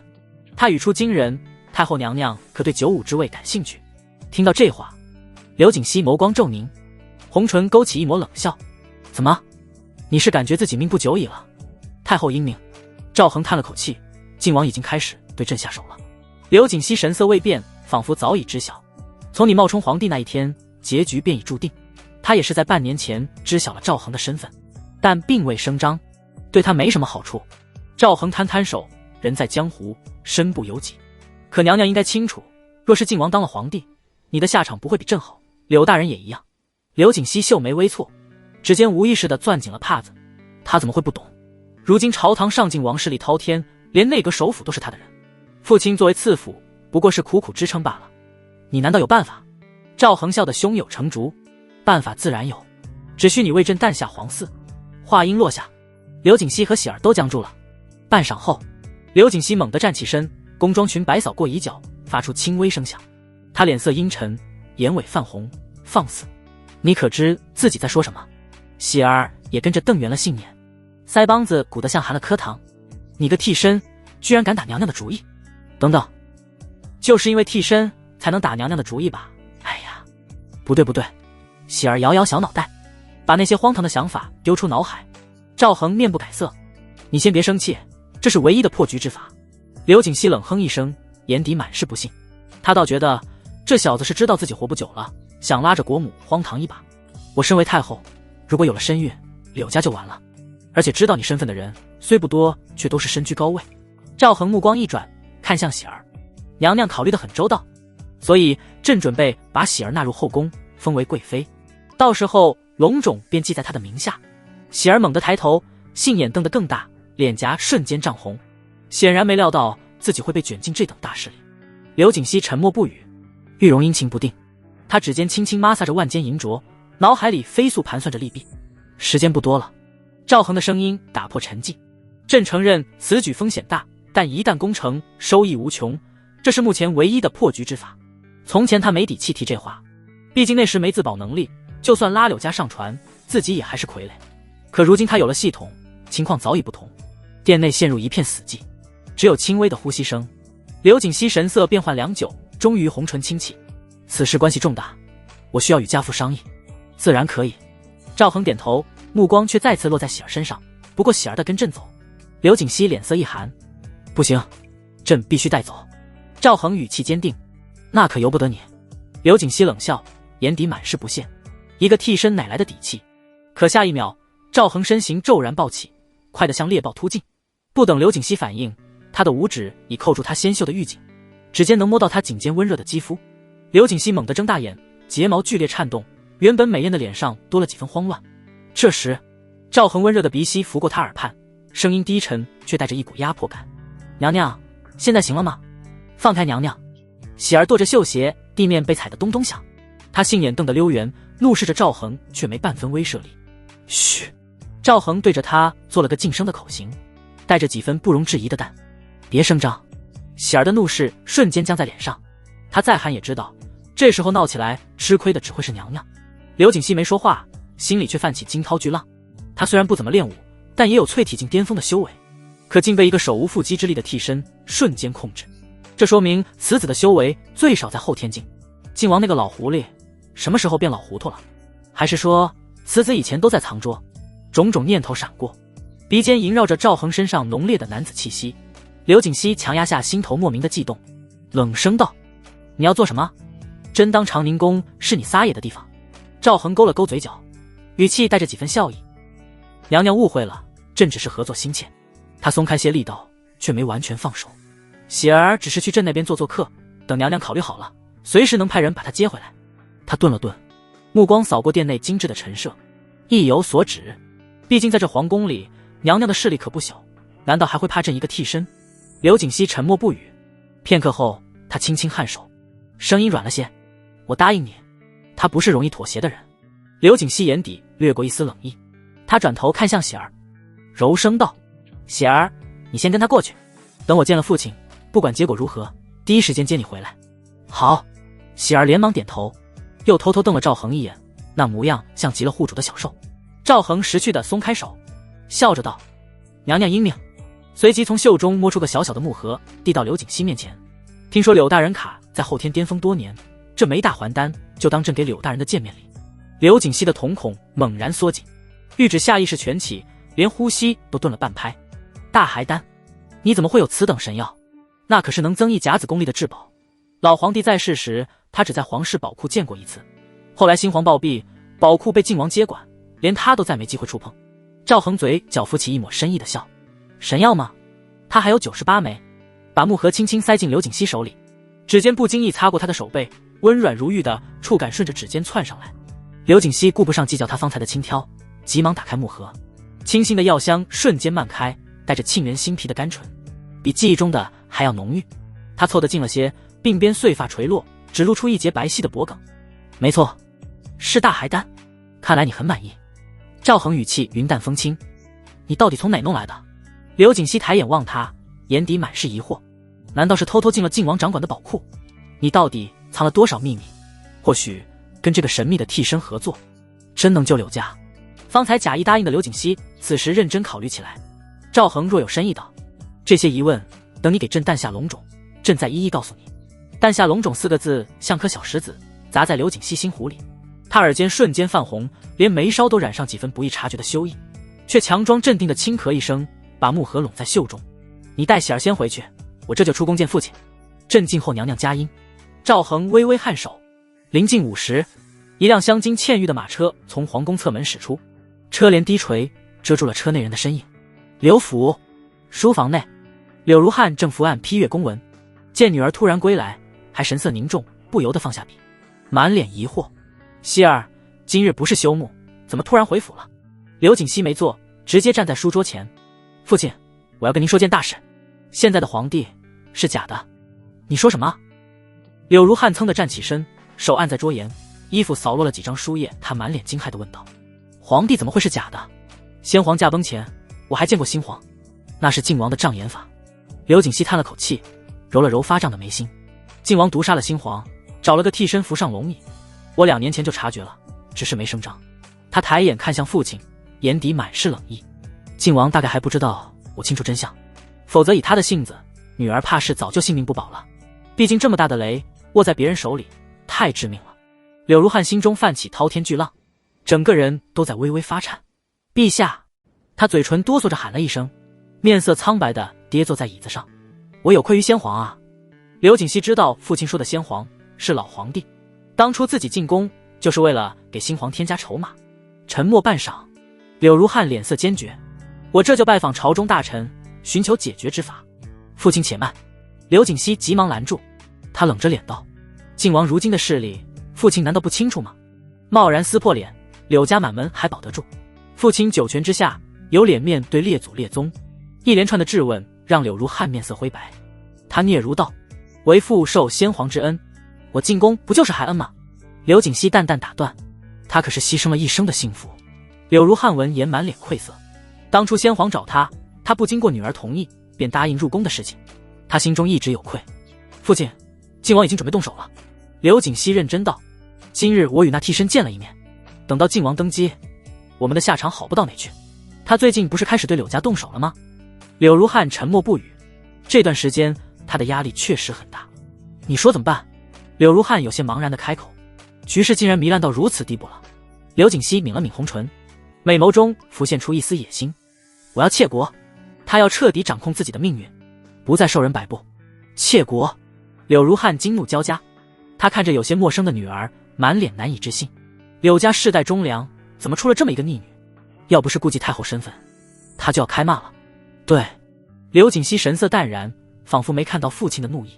他语出惊人：太后娘娘可对95之位感兴趣？听到这话，刘景熙眸光骤凝，红唇勾起一抹冷笑：怎么，你是感觉自己命不久矣了？太后英明。赵恒叹了口气：靖王已经开始对朕下手了。刘景熙神色未变，仿佛早已知晓，从你冒充皇帝那一天，结局便已注定。他也是在半年前知晓了赵恒的身份，但并未声张，对他没什么好处。赵恒摊摊手，人在江湖，身不由己。可娘娘应该清楚，若是晋王当了皇帝，你的下场不会比朕好，柳大人也一样。刘景熙秀眉微蹙，指尖无意识地攥紧了帕子。他怎么会不懂？如今朝堂上晋王势力滔天，连内阁首辅都是他的人。父亲作为次辅，不过是苦苦支撑罢了。你难道有办法？赵恒笑得胸有成竹。办法自然有，只需你为朕诞下皇嗣。话音落下，刘景熙和喜儿都僵住了。半晌后，刘景熙猛地站起身，宫装裙摆扫过衣角，发出轻微声响。他脸色阴沉，眼尾泛红，放肆！你可知自己在说什么？喜儿也跟着瞪圆了杏眼，腮帮子鼓得像含了颗糖。你个替身，居然敢打娘娘的主意！等等，就是因为替身才能打娘娘的主意吧？哎呀，不对不对！喜儿摇摇小脑袋，把那些荒唐的想法丢出脑海。赵恒面不改色，你先别生气，这是唯一的破局之法。刘景熙冷哼一声，眼底满是不信。他倒觉得这小子是知道自己活不久了，想拉着国母荒唐一把。我身为太后，如果有了身孕，柳家就完了。而且知道你身份的人虽不多，却都是身居高位。赵恒目光一转，看向喜儿，娘娘考虑得很周到，所以朕准备把喜儿纳入后宫，封为贵妃，到时候龙种便记在她的名下。喜儿猛地抬头，杏眼瞪得更大，脸颊瞬间涨红，显然没料到自己会被卷进这等大事里。刘景熙沉默不语，玉容阴晴不定，他指尖轻轻摩挲着万间银镯，脑海里飞速盘算着利弊。时间不多了。赵恒的声音打破沉寂，朕承认此举风险大，但一旦攻成，收益无穷，这是目前唯一的破局之法。从前他没底气提这话，毕竟那时没自保能力，就算拉柳家上船，自己也还是傀儡。可如今他有了系统，情况早已不同。殿内陷入一片死寂，只有轻微的呼吸声。刘景熙神色变幻良久，终于红唇轻启。此事关系重大，我需要与家父商议。自然可以。赵恒点头，目光却再次落在喜儿身上。不过喜儿的跟朕走。刘景熙脸色一寒，不行，朕必须带走。赵恒语气坚定，那可由不得你。刘景熙冷笑，眼底满是不屑。一个替身哪来的底气？可下一秒，赵恒身形骤然暴起，快得像猎豹突进。不等刘景熙反应，他的五指已扣住他纤秀的玉颈，指尖能摸到他颈间温热的肌肤。刘景熙猛地睁大眼，睫毛剧烈颤动，原本美艳的脸上多了几分慌乱。这时，赵恒温热的鼻息拂过他耳畔，声音低沉却带着一股压迫感：娘娘，现在行了吗？放开娘娘！喜儿跺着绣鞋，地面被踩得咚咚响。他杏眼瞪得溜圆，怒视着赵恒，却没半分威慑力。嘘！赵恒对着他做了个噤声的口型，带着几分不容置疑的淡。别声张！喜儿的怒视瞬间僵在脸上。他再喊也知道，这时候闹起来，吃亏的只会是娘娘。刘景熙没说话，心里却泛起惊涛巨浪。他虽然不怎么练武，但也有淬体境巅峰的修为，可竟被一个手无缚鸡之力的替身瞬间控制。这说明此子的修为最少在后天境。晋王那个老狐狸什么时候变老糊涂了？还是说此子以前都在藏拙？种种念头闪过，鼻尖萦绕着赵恒身上浓烈的男子气息。刘景熙强压下心头莫名的悸动，冷声道：你要做什么？真当长宁宫是你撒野的地方？赵恒勾了勾嘴角，语气带着几分笑意：娘娘误会了，朕只是合作心切。他松开些力道，却没完全放手。喜儿只是去朕那边做客，等娘娘考虑好了，随时能派人把她接回来。他顿了顿，目光扫过殿内精致的陈设，意有所指。毕竟在这皇宫里，娘娘的势力可不小，难道还会怕朕一个替身？刘景熙沉默不语，片刻后，他轻轻颔首，声音软了些：我答应你。他不是容易妥协的人。刘景熙眼底掠过一丝冷意，他转头看向喜儿，柔声道：喜儿，你先跟他过去，等我见了父亲，不管结果如何，第一时间接你回来。好。喜儿连忙点头，又偷偷瞪了赵恒一眼，那模样像极了护主的小兽。赵恒识趣地松开手，笑着道：娘娘英明。随即从袖中摸出个小小的木盒，递到刘景熙面前。听说柳大人卡在后天巅峰多年，这枚大还丹就当朕给柳大人的见面礼。刘景熙的瞳孔猛然缩紧，玉指下意识蜷起，连呼吸都顿了半拍。大还丹，你怎么会有此等神药？那可是能增益甲子功力的至宝。老皇帝在世时，他只在皇室宝库见过一次，后来新皇暴毙，宝库被靖王接管，连他都再没机会触碰。赵恒嘴角浮起一抹深意的笑，神药吗？他还有98枚。把木盒轻轻塞进刘景熙手里，指尖不经意擦过他的手背，温软如玉的触感顺着指尖窜上来。刘景熙顾不上计较他方才的轻佻，急忙打开木盒，清新的药香瞬间漫开，带着沁人心脾的甘醇，比记忆中的还要浓郁。他凑得近了些，鬓边碎发垂落，只露出一截白皙的脖颈。没错，是大海丹，看来你很满意。赵恒语气云淡风轻，你到底从哪弄来的？刘景熙抬眼望他，眼底满是疑惑。难道是偷偷进了靖王掌管的宝库？你到底藏了多少秘密？或许跟这个神秘的替身合作，真能救柳家？方才假意答应的刘景熙，此时认真考虑起来。赵恒若有深意道：这些疑问，等你给朕诞下龙种，朕再一一告诉你。诞下龙种4个字像颗小石子，砸在刘景熙心湖里。他耳尖瞬间泛红，连眉梢都染上几分不易察觉的羞意，却强装镇定的轻咳一声，把木盒拢在袖中。你带喜儿先回去，我这就出宫见父亲，朕静候娘娘佳音。赵恒微微颔首。临近午时，一辆镶金嵌玉的马车从皇宫侧门驶出，车帘低垂，遮住了车内人的身影。刘府书房内，柳如汉正伏案批阅公文，见女儿突然归来，还神色凝重，不由得放下笔，满脸疑惑：熙儿，今日不是休沐，怎么突然回府了？刘景熙没坐，直接站在书桌前。父亲，我要跟您说件大事。现在的皇帝是假的。你说什么？柳如汉噌地站起身，手按在桌沿，衣服扫落了几张书页，他满脸惊骇地问道：皇帝怎么会是假的？先皇驾崩前，我还见过新皇，那是靖王的障眼法。刘景熙叹了口气，揉了揉发胀的眉心。靖王毒杀了新皇，找了个替身扶上龙椅，我2年前就察觉了，只是没声张。他抬眼看向父亲，眼底满是冷意。靖王大概还不知道我清楚真相，否则以他的性子，女儿怕是早就性命不保了。毕竟这么大的雷握在别人手里，太致命了。柳如汉心中泛起滔天巨浪，整个人都在微微发颤。陛下，他嘴唇哆嗦着喊了一声，面色苍白的跌坐在椅子上。我有愧于先皇啊。刘景熙知道父亲说的先皇是老皇帝，当初自己进宫就是为了给新皇添加筹码。沉默半晌，柳如汉脸色坚决：我这就拜访朝中大臣，寻求解决之法。父亲且慢。刘景熙急忙拦住，他冷着脸道：靖王如今的势力，父亲难道不清楚吗？贸然撕破脸，柳家满门还保得住？父亲九泉之下，有脸面对列祖列宗？一连串的质问让柳如汉面色灰白。他嗫嚅道：为父受先皇之恩，我进宫不就是还恩吗？刘景熙淡淡打断：他可是牺牲了一生的幸福。柳如汉闻言满脸愧色，当初先皇找他，他不经过女儿同意便答应入宫的事情，他心中一直有愧。父亲，靖王已经准备动手了。刘景熙认真道：今日我与那替身见了一面，等到靖王登基，我们的下场好不到哪去。他最近不是开始对柳家动手了吗？柳如汉沉默不语，这段时间他的压力确实很大。你说怎么办？柳如汉有些茫然地开口。局势竟然糜烂到如此地步了。刘景熙抿了抿红唇，美眸中浮现出一丝野心。我要窃国，他要彻底掌控自己的命运，不再受人摆布。窃国？柳如汉惊怒交加，他看着有些陌生的女儿，满脸难以置信。柳家世代忠良，怎么出了这么一个逆女？要不是顾忌太后身份，他就要开骂了。对，刘景熙神色淡然，仿佛没看到父亲的怒意。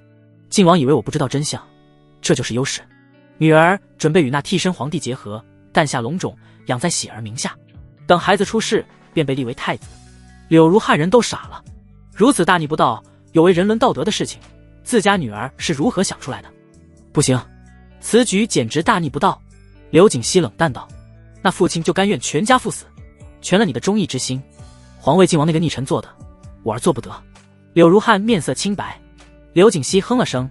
靖王以为我不知道真相，这就是优势。女儿准备与那替身皇帝结合，诞下龙种，养在喜儿名下，等孩子出世便被立为太子。柳如汉人都傻了，如此大逆不道、有违人伦道德的事情，自家女儿是如何想出来的？不行，此举简直大逆不道。刘景熙冷淡道：那父亲就甘愿全家赴死，全了你的忠义之心。皇位靖王那个逆臣做的，我儿做不得。柳如汉面色清白。刘景熙哼了声：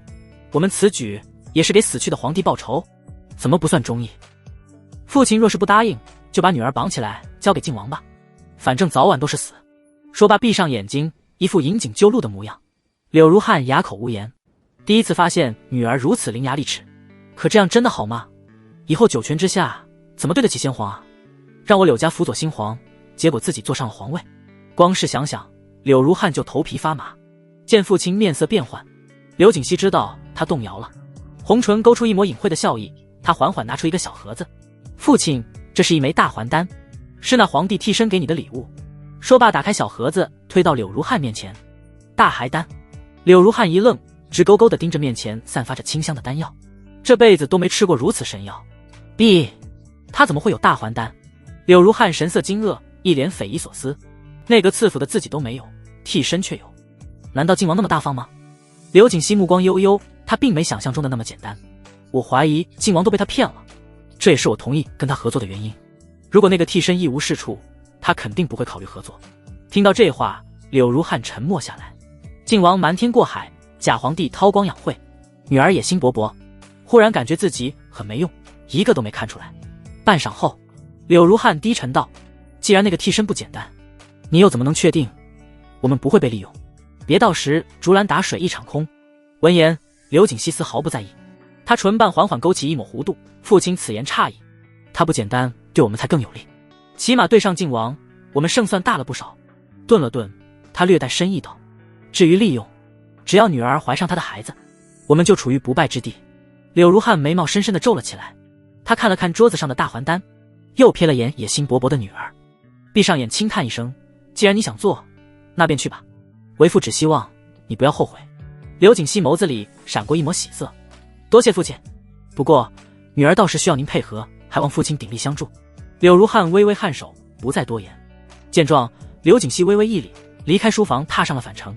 我们此举也是给死去的皇帝报仇，怎么不算忠义？父亲若是不答应，就把女儿绑起来交给靖王吧，反正早晚都是死。说罢闭上眼睛，一副引颈就戮的模样。柳如汉哑口无言，第一次发现女儿如此伶牙俐齿。可这样真的好吗？以后九泉之下怎么对得起先皇啊？让我柳家辅佐新皇，结果自己坐上了皇位。光是想想，柳如汉就头皮发麻。见父亲面色变幻，刘景熙知道他动摇了，红唇勾出一抹隐晦的笑意。他缓缓拿出一个小盒子，父亲，这是一枚大还丹，是那皇帝替身给你的礼物。说罢，打开小盒子，推到柳如汉面前。大还丹。柳如汉一愣，直勾勾地盯着面前散发着清香的丹药，这辈子都没吃过如此神药。他怎么会有大还丹？柳如汉神色惊愕，一脸匪夷所思。那个赐福的自己都没有，替身却有，难道靖王那么大方吗？刘景熙目光悠悠，他并没想象中的那么简单。我怀疑靖王都被他骗了，这也是我同意跟他合作的原因。如果那个替身一无是处，他肯定不会考虑合作。听到这话，柳如汉沉默下来。靖王瞒天过海，假皇帝韬光养晦，女儿野心勃勃，忽然感觉自己很没用，一个都没看出来。半晌后，柳如汉低沉道：既然那个替身不简单，你又怎么能确定我们不会被利用？别到时竹篮打水一场空。闻言，刘景熙丝毫不在意，他唇瓣缓缓勾起一抹弧度。父亲此言差矣，他不简单，对我们才更有利。起码对上靖王，我们胜算大了不少。顿了顿，他略带深意道：至于利用，只要女儿怀上他的孩子，我们就处于不败之地。柳如汉眉毛深深地皱了起来，他看了看桌子上的大还丹，又瞥了眼野心勃勃的女儿，闭上眼轻叹一声：既然你想做，那便去吧。为父只希望你不要后悔。刘景熙眸子里闪过一抹喜色：多谢父亲，不过女儿到时需要您配合，还望父亲鼎力相助。柳如汉微微颔首，不再多言。见状，刘景熙微微一礼，离开书房，踏上了返程。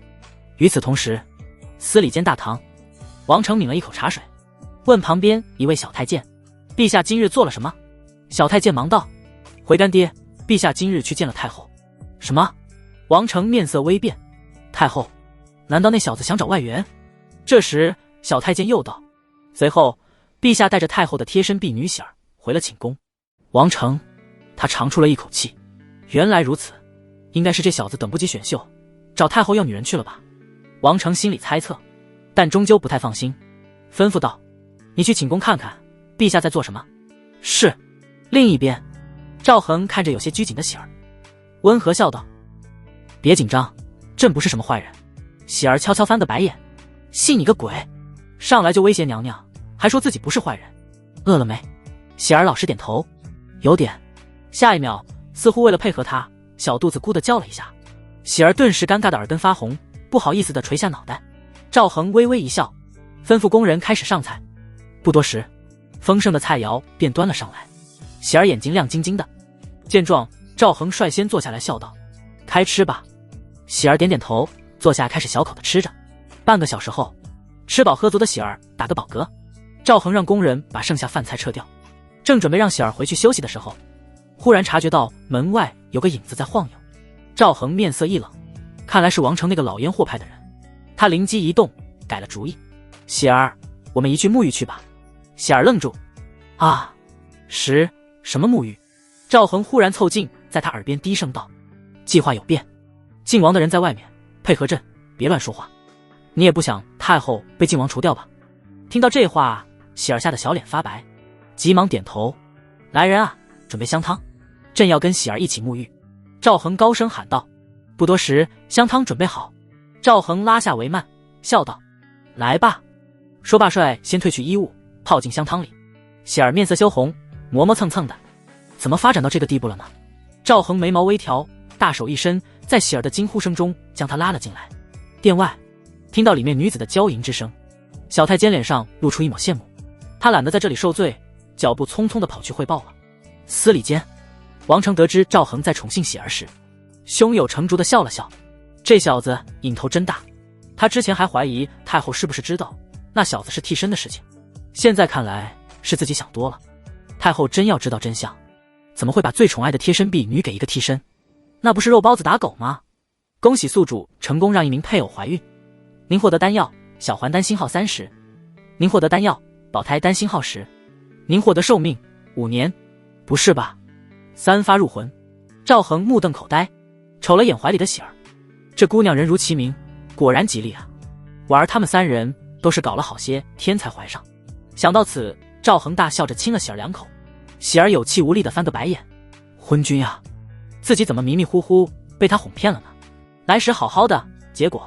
与此同时，司礼监大堂，王成抿了一口茶水，问旁边一位小太监：陛下今日做了什么？小太监忙道：回干爹，陛下今日去见了太后。什么？王成面色微变。太后？难道那小子想找外援？这时小太监又道：随后陛下带着太后的贴身婢女喜儿回了寝宫。王成他长出了一口气，原来如此，应该是这小子等不及选秀，找太后要女人去了吧。王成心里猜测，但终究不太放心，吩咐道：你去寝宫看看陛下在做什么。是。另一边，赵恒看着有些拘谨的喜儿，温和笑道：别紧张，朕不是什么坏人。喜儿悄悄翻个白眼：信你个鬼，上来就威胁娘娘，还说自己不是坏人。饿了没？喜儿老实点头：有点。下一秒，似乎为了配合他，小肚子咕地叫了一下。喜儿顿时尴尬的耳根发红，不好意思地垂下脑袋。赵恒微微一笑，吩咐工人开始上菜。不多时，丰盛的菜肴便端了上来。喜儿眼睛亮晶晶的，见状，赵恒率先坐下来笑道：开吃吧。喜儿点点头，坐下开始小口的吃着。半个小时后，吃饱喝足的喜儿打个饱嗝。赵恒让工人把剩下饭菜撤掉，正准备让喜儿回去休息的时候，忽然察觉到门外有个影子在晃悠。赵恒面色一冷，看来是王成那个老烟货派的人。他灵机一动，改了主意：喜儿，我们一去沐浴去吧。喜儿愣住：啊，什么沐浴？赵恒忽然凑近，在他耳边低声道：计划有变，靖王的人在外面，配合朕，别乱说话。你也不想太后被靖王除掉吧？听到这话，喜儿吓得小脸发白，急忙点头：来人啊，准备香汤，朕要跟喜儿一起沐浴。赵恒高声喊道。不多时，香汤准备好。赵恒拉下帷幔，笑道：来吧。说罢，帅先褪去衣物，泡进香汤里。喜儿面色羞红，磨磨蹭蹭的，怎么发展到这个地步了呢？赵恒眉毛微挑，大手一伸，在喜儿的惊呼声中将她拉了进来。殿外，听到里面女子的娇吟之声，小太监脸上露出一抹羡慕。他懒得在这里受罪，脚步匆匆地跑去汇报了。司礼监，王成得知赵恒在宠幸喜儿时，胸有成竹地笑了笑。这小子瘾头真大，他之前还怀疑太后是不是知道那小子是替身的事情，现在看来是自己想多了。太后真要知道真相，怎么会把最宠爱的贴身婢女给一个替身？那不是肉包子打狗吗？恭喜宿主成功让一名配偶怀孕，您获得丹药小还丹星号30，您获得丹药保胎丹星号10，您获得寿命5年。不是吧？3发入魂。赵恒目瞪口呆，瞅了眼怀里的喜儿，这姑娘人如其名，果然吉利啊。婉儿他们3人都是搞了好些天才怀上。想到此，赵恒大笑着亲了喜儿2口。喜儿有气无力地翻个白眼：昏君啊，自己怎么迷迷糊糊被他哄骗了呢？来时好好的，结果……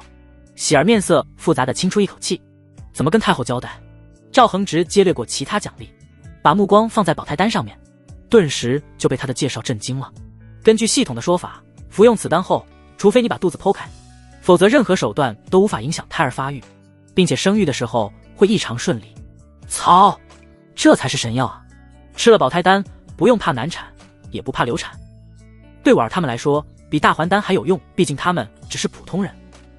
喜儿面色复杂地轻出一口气，怎么跟太后交代？赵恒直接略过其他奖励，把目光放在保胎丹上面。顿时就被他的介绍震惊了。根据系统的说法，服用此丹后，除非你把肚子剖开，否则任何手段都无法影响胎儿发育，并且生育的时候会异常顺利。操，这才是神药啊！吃了保胎丹，不用怕难产，也不怕流产。对婉儿他们来说，比大还丹还有用，毕竟他们只是普通人。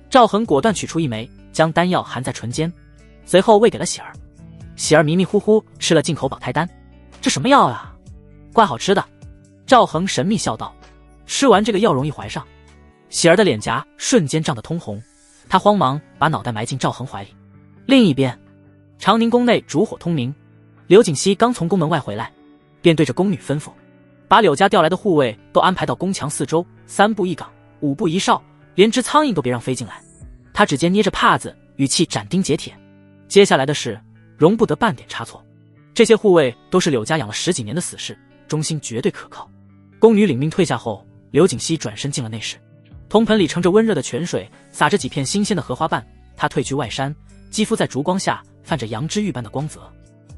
赵恒果断取出一枚，将丹药含在唇间，随后喂给了喜儿。喜儿迷迷糊糊吃了进口保胎丹，这什么药啊？怪好吃的。赵恒神秘笑道。吃完这个药容易怀上。喜儿的脸颊瞬间涨得通红，她慌忙把脑袋埋进赵恒怀里。另一边，长宁宫内烛火通明，刘景熙刚从宫门外回来，便对着宫女吩咐，把柳家调来的护卫都安排到宫墙四周，3步一岗，5步一哨，连只苍蝇都别让飞进来。他指尖捏着帕子，语气斩钉截铁，接下来的事容不得半点差错。这些护卫都是柳家养了10几年的死士，忠心绝对可靠。宫女领命退下后，刘景熙转身进了内室，铜盆里盛着温热的泉水，撒着几片新鲜的荷花瓣。他褪去外衫，肌肤在烛光下泛着羊脂玉般的光泽，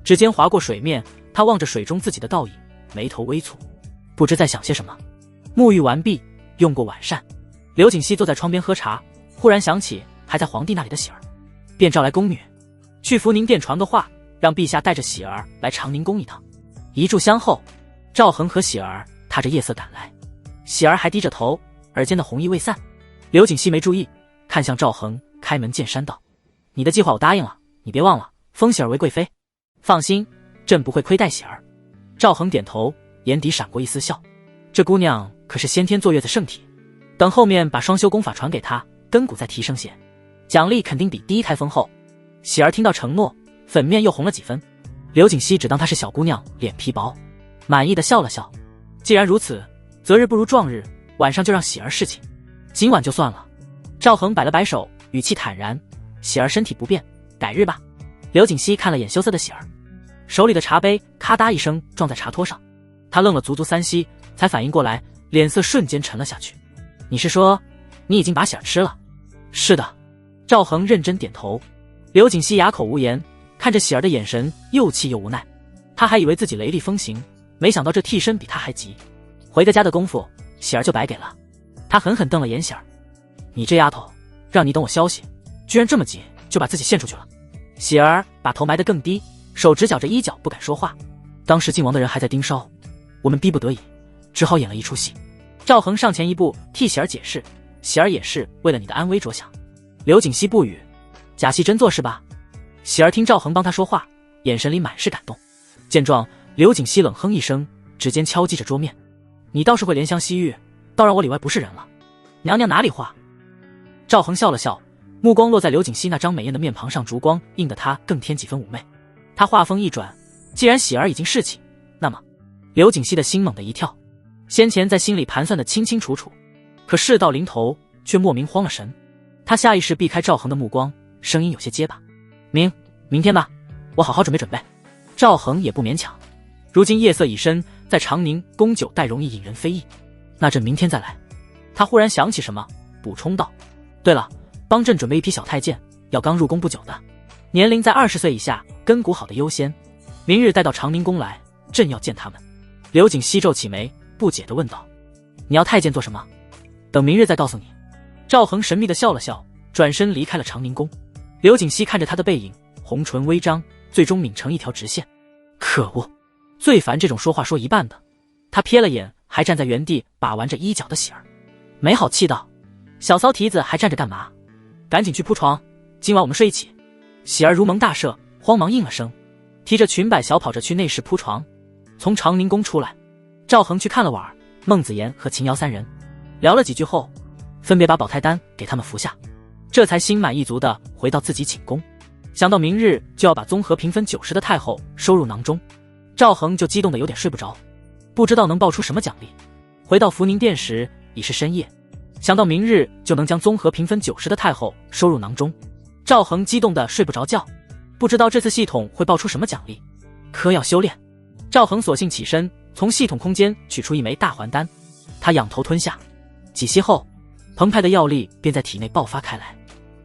指尖划过水面，他望着水中自己的倒影，眉头微蹙，不知在想些什么。沐浴完毕，用过晚膳，刘景熙坐在窗边喝茶，忽然想起还在皇帝那里的喜儿，便召来宫女去福宁殿传个话，让陛下带着喜儿来长宁宫一趟。一炷香后，赵恒和喜儿踏着夜色赶来，喜儿还低着头，耳间的红意未散。刘景熙没注意，看向赵恒，开门见山道：你的计划我答应了，你别忘了封喜儿为贵妃。放心，朕不会亏待喜儿。赵恒点头，眼底闪过一丝笑，这姑娘可是先天坐月子圣体，等后面把双修功法传给她，根骨再提升些，奖励肯定比第一胎丰厚。喜儿听到承诺，粉面又红了几分。刘景熙只当她是小姑娘，脸皮薄，满意的笑了笑。既然如此，择日不如撞日，晚上就让喜儿侍寝，今晚就算了。赵恒摆了摆手，语气坦然：喜儿身体不便，改日吧。刘景熙看了眼羞涩的喜儿，手里的茶杯咔嗒一声撞在茶托上，他愣了足足3息，才反应过来，脸色瞬间沉了下去。你是说你已经把喜儿吃了？是的。赵恒认真点头。刘景熙哑口无言，看着喜儿的眼神又气又无奈。他还以为自己雷厉风行，没想到这替身比他还急。回个家的功夫，喜儿就白给了。他狠狠瞪了眼喜儿，你这丫头，让你等我消息，居然这么急就把自己献出去了。喜儿把头埋得更低，手直绞着衣角不敢说话。当时靖王的人还在盯梢，我们逼不得已只好演了一出戏。赵恒上前一步替喜儿解释，喜儿也是为了你的安危着想。刘景熙不语，假戏真做是吧？喜儿听赵恒帮他说话，眼神里满是感动。见状，刘景熙冷哼一声，指尖敲击着桌面，你倒是会怜香惜玉，倒让我里外不是人了。娘娘哪里话？赵恒笑了笑，目光落在刘景熙那张美艳的面庞上，烛光映得她更添几分妩媚。他话锋一转，既然喜儿已经侍寝，那么……刘景熙的心猛地一跳，先前在心里盘算的清清楚楚，可事到临头却莫名慌了神。他下意识避开赵恒的目光，声音有些结巴：明天吧，我好好准备准备。赵恒也不勉强，如今夜色已深，在长宁宫久待容易引人非议，那朕明天再来。他忽然想起什么，补充道：对了，帮朕准备一批小太监，要刚入宫不久的，年龄在20岁以下，根骨好的优先，明日带到长宁宫来，朕要见他们。刘景熙皱起眉，不解地问道：你要太监做什么？等明日再告诉你。赵恒神秘地笑了笑，转身离开了长宁宫。刘景熙看着他的背影，红唇微张，最终抿成一条直线。可恶，最烦这种说话说一半的。他瞥了眼还站在原地把玩着衣角的喜儿，没好气道：小骚蹄子还站着干嘛？赶紧去铺床，今晚我们睡一起。喜儿如蒙大赦，慌忙应了声，提着裙摆小跑着去内室铺床。从长宁宫出来，赵恒去看了婉儿、孟子言和秦瑶3人，聊了几句后，分别把保胎丹给他们服下，这才心满意足地回到自己寝宫。想到明日就要把综合评分90的太后收入囊中，赵恒就激动得有点睡不着，不知道能爆出什么奖励。回到福宁殿时已是深夜，想到明日就能将综合评分90的太后收入囊中，赵恒激动得睡不着觉，不知道这次系统会爆出什么奖励。可要修炼，赵恒索性起身，从系统空间取出一枚大还丹，他仰头吞下，几息后，澎湃的药力便在体内爆发开来，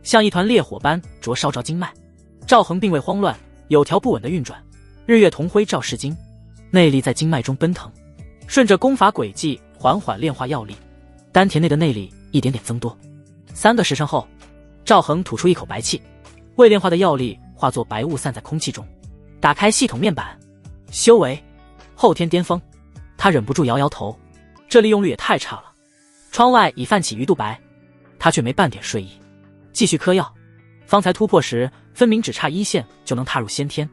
像一团烈火般灼烧着经脉。赵恒并未慌乱，有条不紊地运转，日月同辉照世经。内力在经脉中奔腾，顺着功法轨迹缓缓炼化药力，丹田内的内力一点点增多。3个时辰后，赵恒吐出一口白气，未炼化的药力化作白雾散在空气中。打开系统面板，修为后天巅峰。他忍不住摇摇头，这利用率也太差了。窗外已泛起鱼肚白，他却没半点睡意，继续嗑药。方才突破时分明只差1线就能踏入先天，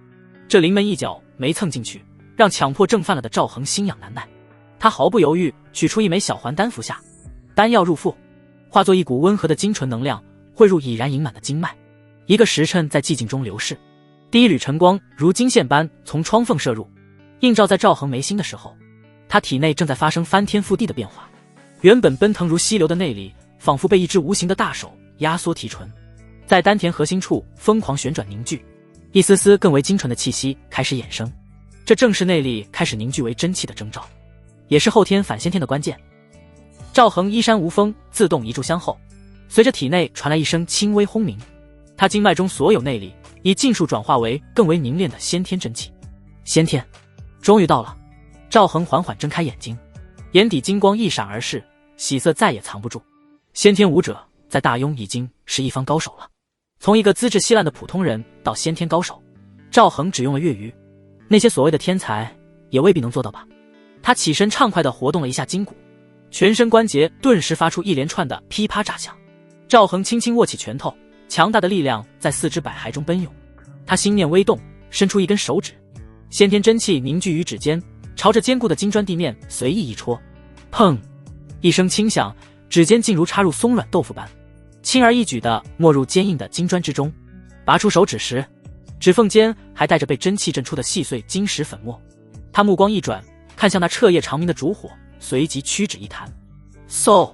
这临门一脚没蹭进去，让强迫症犯了的赵恒心痒难耐。他毫不犹豫取出一枚小还丹服下，丹药入腹，化作一股温和的精纯能量汇入已然盈满的经脉。1个时辰在寂静中流逝，第一缕晨光如金线般从窗缝射入，映照在赵恒眉心的时候，他体内正在发生翻天覆地的变化。原本奔腾如溪流的内力仿佛被一只无形的大手压缩提纯，在丹田核心处疯狂旋转凝聚，一丝丝更为精纯的气息开始衍生。这正是内力开始凝聚为真气的征兆，也是后天反先天的关键。赵恒衣衫无风，自动移炷香后，随着体内传来一声轻微轰鸣，他经脉中所有内力已尽数转化为更为凝练的先天真气。先天终于到了。赵恒缓缓睁开眼睛，眼底金光一闪而逝，喜色再也藏不住。先天武者在大庸已经是一方高手了，从一个资质稀烂的普通人到先天高手，赵恒只用了月余，那些所谓的天才也未必能做到吧。他起身畅快地活动了一下筋骨，全身关节顿时发出一连串的噼啪炸响。赵恒轻轻握起拳头，强大的力量在四肢百骸中奔涌。他心念微动，伸出一根手指，先天真气凝聚于指尖，朝着坚固的金砖地面随意一戳，砰！一声轻响，指尖竟如插入松软豆腐般，轻而易举地没入坚硬的金砖之中。拔出手指时，指缝间还带着被真气震出的细碎金石粉末。他目光一转，看向那彻夜长明的烛火，随即屈指一弹，嗖！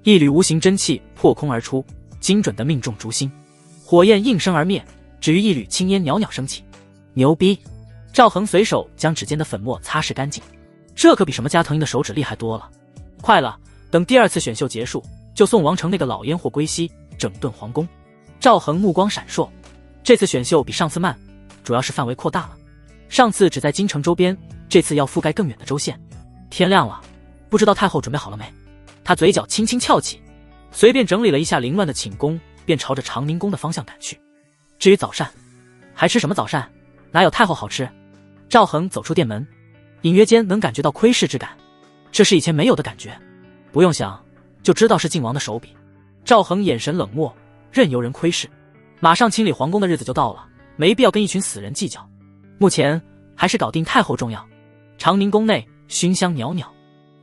一缕无形真气破空而出，精准地命中烛心，火焰应声而灭，只余一缕青烟袅袅升起。牛逼！赵恒随手将指尖的粉末擦拭干净，这可比什么加藤鹰的手指厉害多了。快了，等第2次选秀结束，就送王城那个老烟货归西，整顿皇宫。赵恒目光闪烁，这次选秀比上次慢，主要是范围扩大了。上次只在京城周边，这次要覆盖更远的州县。天亮了，不知道太后准备好了没？他嘴角轻轻翘起，随便整理了一下凌乱的寝宫，便朝着长宁宫的方向赶去。至于早膳，还吃什么早膳？哪有太后好吃？赵恒走出店门，隐约间能感觉到窥视之感，这是以前没有的感觉，不用想就知道是靖王的手笔。赵恒眼神冷漠，任由人窥视，马上清理皇宫的日子就到了，没必要跟一群死人计较。目前还是搞定太后重要。长宁宫内熏香袅袅，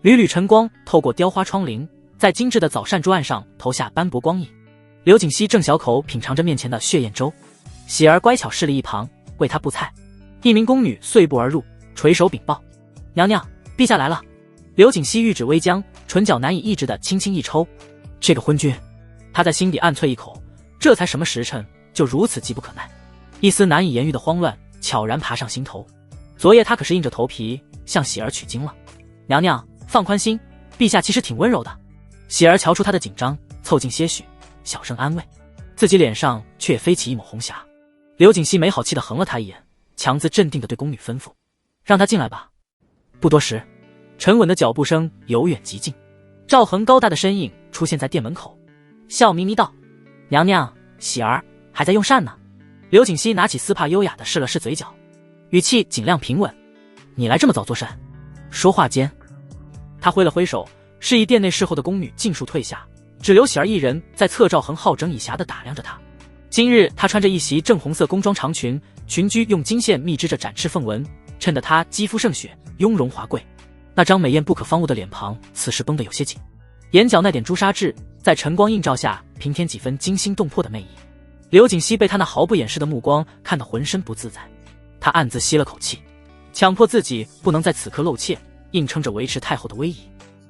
缕缕晨光透过雕花窗棂，在精致的早膳桌案上投下斑驳光影。刘景熙正小口品尝着面前的血燕粥，喜儿乖巧侍立一旁为他布菜。一名宫女碎步而入，垂手禀报：娘娘，陛下来了。刘景熙玉指微僵，唇角难以抑制的轻轻一抽，这个昏君，他在心底暗啐一口，这才什么时辰就如此急不可耐。一丝难以言喻的慌乱悄然爬上心头。昨夜他可是硬着头皮向喜儿取经了。娘娘放宽心，陛下其实挺温柔的。喜儿瞧出他的紧张，凑近些许，小声安慰，自己脸上却也飞起一抹红霞。刘景熙没好气地横了他一眼，强自镇定地对宫女吩咐：让他进来吧。不多时，沉稳的脚步声由远及近，赵恒高大的身影出现在店门口，笑眯眯道：娘娘，喜儿还在用膳呢。刘景熙拿起丝帕优雅地试了试嘴角，语气尽量平稳：你来这么早做膳？说话间，他挥了挥手，示意店内侍候的宫女尽数退下，只留喜儿一人在侧赵恒好整以暇地打量着他。今日他穿着一袭正红色宫装长裙，裙裾用金线密织着展翅凤纹，衬得他肌肤胜雪，雍容华贵。那张美艳不可方物的脸庞此时绷得有些紧，眼角那点朱砂痣在晨光映照下平添几分惊心动魄的魅意。刘景熙被他那毫不掩饰的目光看得浑身不自在，他暗自吸了口气，强迫自己不能在此刻露怯，硬撑着维持太后的威仪。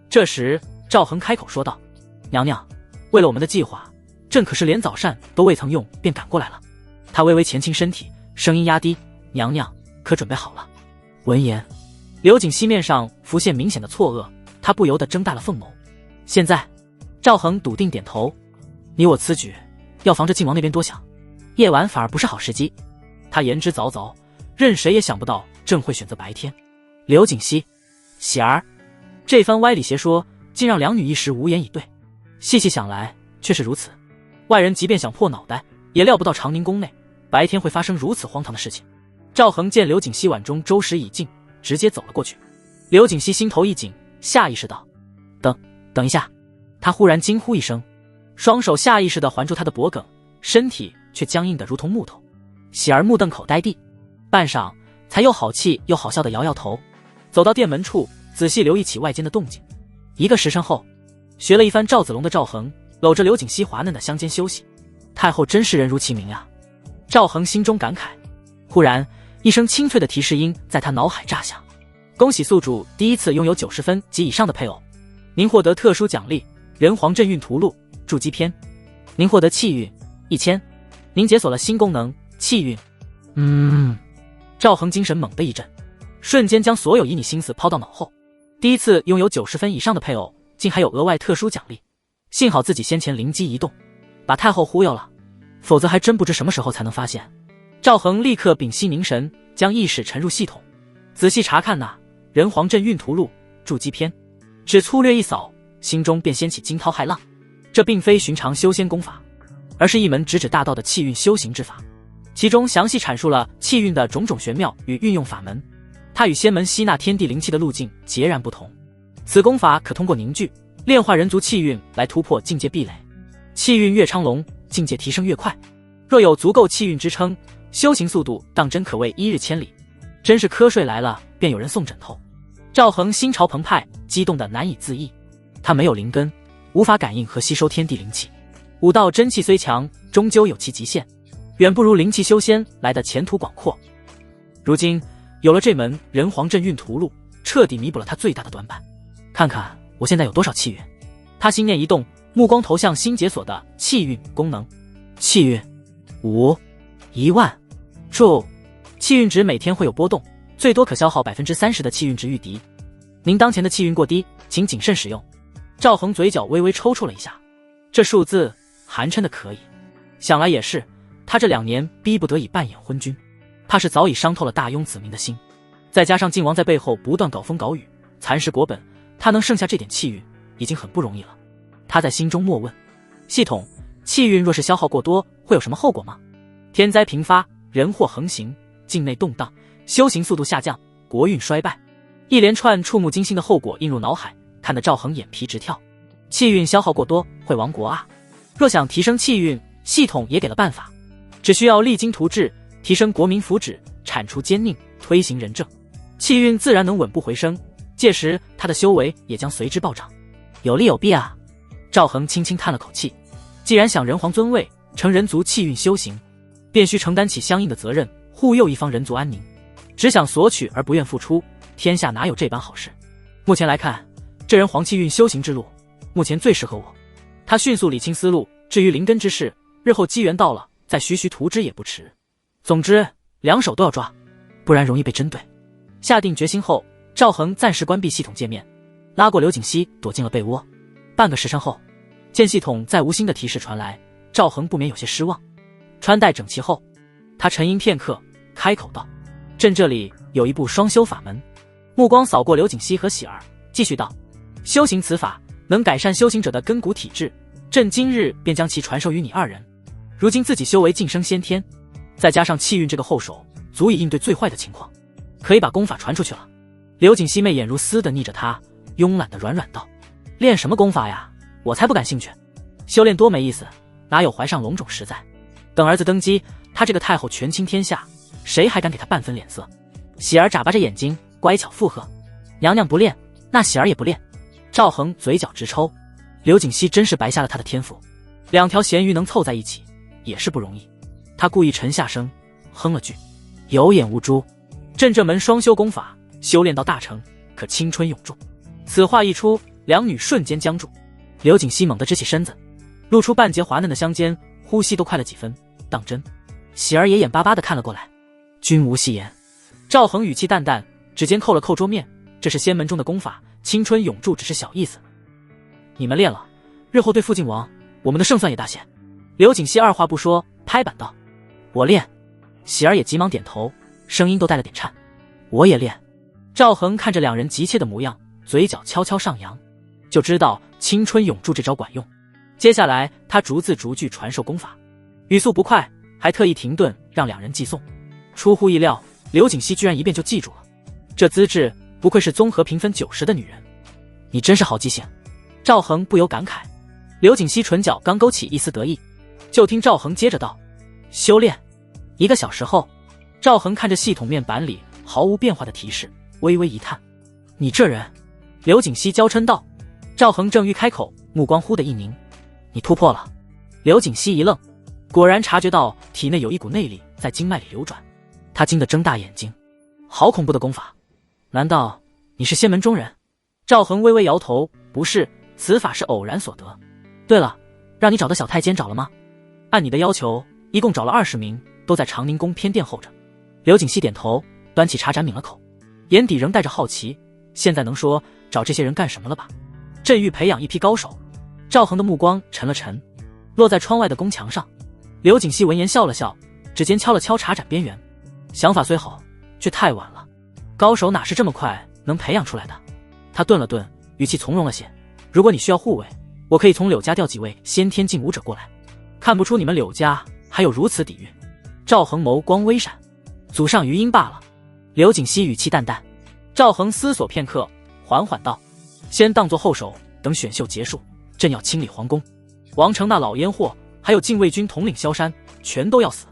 这时赵恒开口说道：娘娘，为了我们的计划，朕可是连早膳都未曾用便赶过来了。他微微前倾身体，声音压低：娘娘可准备好了？闻言，刘景熙面上浮现明显的错愕，他不由得睁大了凤眸。现在，赵恒笃定点头：你我此举要防着靖王那边多想，夜晚反而不是好时机。他言之凿凿，任谁也想不到朕会选择白天。刘景熙、喜儿，这番歪理邪说竟让两女一时无言以对。细细想来，却是如此。外人即便想破脑袋，也料不到长宁宫内白天会发生如此荒唐的事情。赵恒见刘景熙碗中粥食已尽，直接走了过去。刘景熙心头一紧，下意识道：“等一下！”他忽然惊呼一声，双手下意识地环住他的脖颈，身体却僵硬得如同木头。喜儿目瞪口呆地，半晌才又好气又好笑地摇摇头，走到店门处，仔细留意起外间的动静。1个时辰后，学了一番赵子龙的赵恒搂着刘景熙滑嫩的香肩休息。太后真是人如其名啊！赵恒心中感慨。忽然一声清脆的提示音在他脑海炸响：“恭喜宿主第一次拥有90分及以上的配偶，您获得特殊奖励人皇镇运图录筑基篇，您获得气运1000，您解锁了新功能气运。”赵恒精神猛地一震，瞬间将所有旖旎心思抛到脑后。第一次拥有90分以上的配偶，竟还有额外特殊奖励。幸好自己先前灵机一动，把太后忽悠了，否则还真不知什么时候才能发现。赵恒立刻屏息凝神，将意识沉入系统，仔细查看那人皇镇运图录筑基篇，只粗略一扫，心中便掀起惊涛骇浪。这并非寻常修仙功法，而是一门直指大道的气运修行之法，其中详细阐述了气运的种种玄妙与运用法门。它与仙门吸纳天地灵气的路径截然不同。此功法可通过凝聚、炼化人族气运来突破境界壁垒，气运越昌隆，境界提升越快。若有足够气运支撑，修行速度当真可谓1日千里。真是瞌睡来了便有人送枕头。赵恒心潮澎湃，激动得难以自抑。他没有灵根，无法感应和吸收天地灵气，武道真气虽强，终究有其极限，远不如灵气修仙来的前途广阔。如今有了这门人皇镇运图录，彻底弥补了他最大的短板。看看我现在有多少气运。他心念一动，目光投向新解锁的气运功能。气运5，10000。注：气运值每天会有波动，最多可消耗 30% 的气运值御敌。您当前的气运过低，请谨慎使用。赵恒嘴角微微抽搐了一下，这数字寒碜的可以。想来也是，他这2年逼不得已扮演昏君，怕是早已伤透了大庸子民的心。再加上靖王在背后不断搞风搞雨，蚕食国本，他能剩下这点气运已经很不容易了。他在心中默问：系统，气运若是消耗过多，会有什么后果吗？天灾频发，人祸横行，境内动荡，修行速度下降，国运衰败，一连串触目惊心的后果映入脑海，看得赵恒眼皮直跳。气运消耗过多会亡国啊！若想提升气运，系统也给了办法，只需要励精图治，提升国民福祉，铲除奸佞，推行仁政，气运自然能稳步回升，届时他的修为也将随之暴涨，有利有弊啊！赵恒轻轻叹了口气，既然想人皇尊位，成人族气运修行，便需承担起相应的责任，护佑一方人族安宁。只想索取而不愿付出，天下哪有这般好事？目前来看，这人皇气运修行之路，目前最适合我。他迅速理清思路，至于灵根之事，日后机缘到了，再徐徐图之也不迟。总之2手都要抓，不然容易被针对。下定决心后，赵恒暂时关闭系统界面，拉过刘景熙躲进了被窝。半个时辰后，见系统再无新的提示传来，赵恒不免有些失望。穿戴整齐后，他沉吟片刻，开口道：朕这里有一部双修法门。目光扫过刘景熙和喜儿，继续道：修行此法能改善修行者的根骨体质，朕今日便将其传授于你2人。如今自己修为晋升先天，再加上气运这个后手，足以应对最坏的情况，可以把功法传出去了。刘景熙媚眼如丝地睨着他，慵懒地软软道：练什么功法呀？我才不感兴趣，修炼多没意思，哪有怀上龙种实在。等儿子登基，他这个太后权倾天下，谁还敢给他半分脸色？喜儿眨巴着眼睛，乖巧附和：娘娘不练，那喜儿也不练。赵恒嘴角直抽，刘景熙真是白瞎了他的天赋，2条咸鱼能凑在一起也是不容易。他故意沉下声，哼了句：有眼无珠。朕这门双修功法，修炼到大成，可青春永驻。此话一出，2女瞬间僵住。刘景熙猛地直起身子，露出半截滑嫩的香肩，呼吸都快了几分。当真？喜儿也眼巴巴地看了过来。君无戏言。赵恒语气淡淡，指尖扣了扣桌面，这是仙门中的功法，青春永驻只是小意思。你们练了，日后对付靖王，我们的胜算也大显。刘景熙二话不说，拍板道：我练。喜儿也急忙点头，声音都带了点颤。我也练。赵恒看着两人急切的模样，嘴角悄悄上扬，就知道青春永驻这招管用。接下来他逐字逐句传授功法，语速不快，还特意停顿让两人记诵。出乎意料，刘锦熙居然一遍就记住了，这资质不愧是综合评分90的女人，你真是好记性。赵恒不由感慨。刘锦熙唇角刚勾起一丝得意，就听赵恒接着道：修炼1个小时后。赵恒看着系统面板里毫无变化的提示，微微一叹：你这人。刘锦熙娇嗔道。赵恒正欲开口，目光忽的一凝：你突破了。刘锦熙一愣，果然察觉到体内有一股内力在经脉里流转，他惊得睁大眼睛，好恐怖的功法，难道你是仙门中人？赵恒微微摇头，不是，此法是偶然所得。对了，让你找的小太监找了吗？按你的要求，一共找了20名，都在长宁宫偏殿候着。刘锦熙点头，端起茶盏抿了口，眼底仍带着好奇，现在能说找这些人干什么了吧？朕欲培养一批高手。赵恒的目光沉了沉，落在窗外的宫墙上。刘锦熙闻言笑了笑，指尖敲了敲茶盏边缘，想法虽好，却太晚了，高手哪是这么快能培养出来的？他顿了顿，语气从容了些，如果你需要护卫，我可以从柳家调几位先天劲武者过来，看不出你们柳家还有如此底蕴。赵恒眸光微闪，祖上余荫罢了。刘锦熙语气淡淡。赵恒思索片刻，缓缓道：先当作后手，等选秀结束，朕要清理皇宫，王城那老烟货还有禁卫军统领萧山全都要死。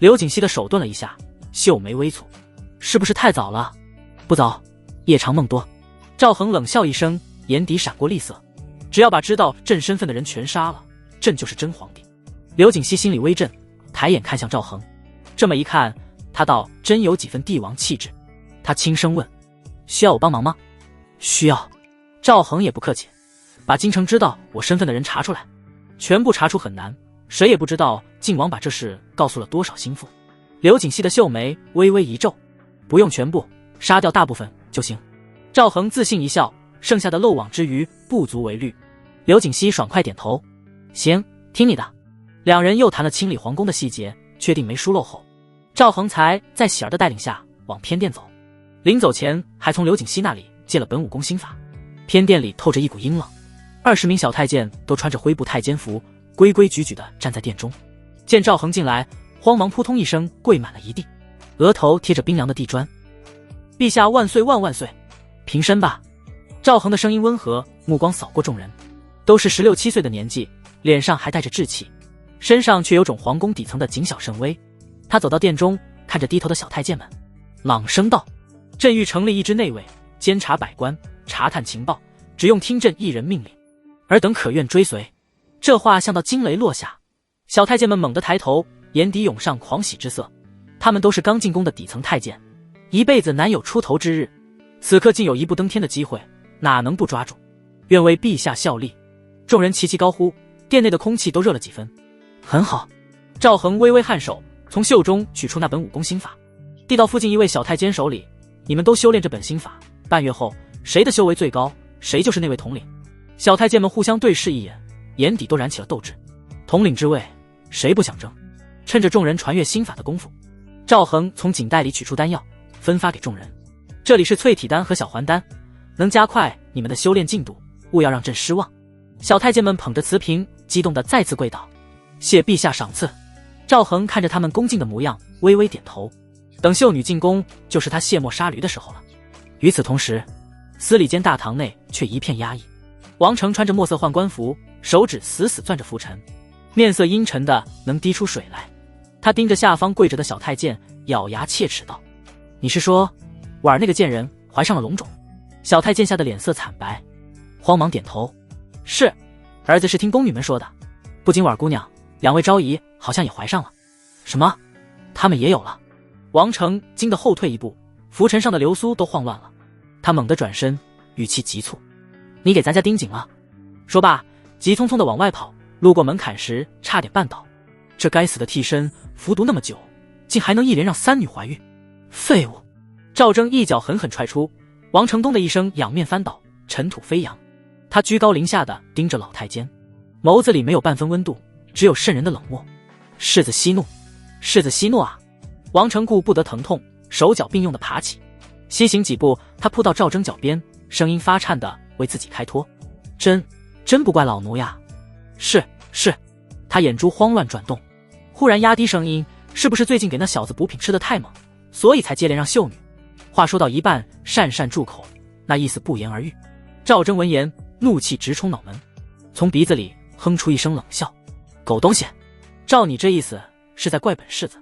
刘锦熙的手顿了一下，秀眉微蹙，是不是太早了？不早，夜长梦多。赵恒冷笑一声，眼底闪过厉色，只要把知道朕身份的人全杀了，朕就是真皇帝。刘锦熙心里微震，抬眼看向赵恒，这么一看，他倒真有几分帝王气质。他轻声问：需要我帮忙吗？需要。赵恒也不客气，把京城知道我身份的人查出来。全部查出很难，谁也不知道靖王把这事告诉了多少心腹。刘锦熙的秀眉微微一皱：不用全部，杀掉大部分就行。赵恒自信一笑，剩下的漏网之鱼不足为虑。刘锦熙爽快点头：行，听你的。两人又谈了清理皇宫的细节，确定没疏漏后，赵恒才在喜儿的带领下往偏殿走。临走前还从刘锦熙那里借了本武功心法。偏殿里透着一股阴冷，20名小太监都穿着灰布太监服，规规矩矩地站在殿中。见赵恒进来，慌忙扑通一声跪满了一地，额头贴着冰凉的地砖。陛下万岁万万岁！平身吧。赵恒的声音温和，目光扫过众人，都是16、17岁的年纪，脸上还带着稚气，身上却有种皇宫底层的谨小慎微。他走到殿中，看着低头的小太监们，朗声道：朕欲成立一支内卫，监察百官，查探情报，只用听朕一人命令，尔等可愿追随？这话像道惊雷落下，小太监们猛地抬头，眼底涌上狂喜之色。他们都是刚进宫的底层太监，一辈子难有出头之日，此刻竟有一步登天的机会，哪能不抓住？愿为陛下效力！众人齐齐高呼，殿内的空气都热了几分。很好。赵恒微微颔首，从袖中取出那本武功心法，递到附近一位小太监手里：你们都修炼这本心法，半月后谁的修为最高，谁就是那位统领。小太监们互相对视一眼，眼底都燃起了斗志。统领之位，谁不想争？趁着众人传阅心法的功夫，赵恒从锦袋里取出丹药，分发给众人。这里是淬体丹和小还丹，能加快你们的修炼进度，勿要让朕失望。小太监们捧着瓷瓶，激动地再次跪倒：谢陛下赏赐。赵恒看着他们恭敬的模样，微微点头。等秀女进宫，就是他卸磨杀驴的时候了。与此同时，司礼监大堂内却一片压抑。王成穿着墨色宦官服，手指死死攥着拂尘，面色阴沉的能滴出水来。他盯着下方跪着的小太监，咬牙切齿道：你是说婉儿那个贱人怀上了龙种？小太监吓得脸色惨白，慌忙点头：是，儿子是听宫女们说的。不仅婉儿姑娘，2位昭仪好像也怀上了。什么？他们也有了？王成惊得后退一步，拂尘上的流苏都慌乱了。他猛地转身，语气急促：你给咱家盯紧了。说罢，急匆匆地往外跑，路过门槛时差点绊倒。这该死的替身服毒那么久，竟还能一连让3女怀孕，废物！赵征一脚狠狠踹出，王成东的一声仰面翻倒，尘土飞扬。他居高临下地盯着老太监，眸子里没有半分温度，只有渗人的冷漠。世子息怒，世子息怒啊！王成顾不得疼痛，手脚并用地爬起，西行几步，他扑到赵征脚边，声音发颤的为自己开脱：“真不怪老奴呀。”“是。”他眼珠慌乱转动，忽然压低声音：“是不是最近给那小子补品吃得太猛，所以才接连让秀女？”话说到一半，讪讪住口，那意思不言而喻。赵征闻言，怒气直冲脑门，从鼻子里哼出一声冷笑：“狗东西，照你这意思是在怪本世子？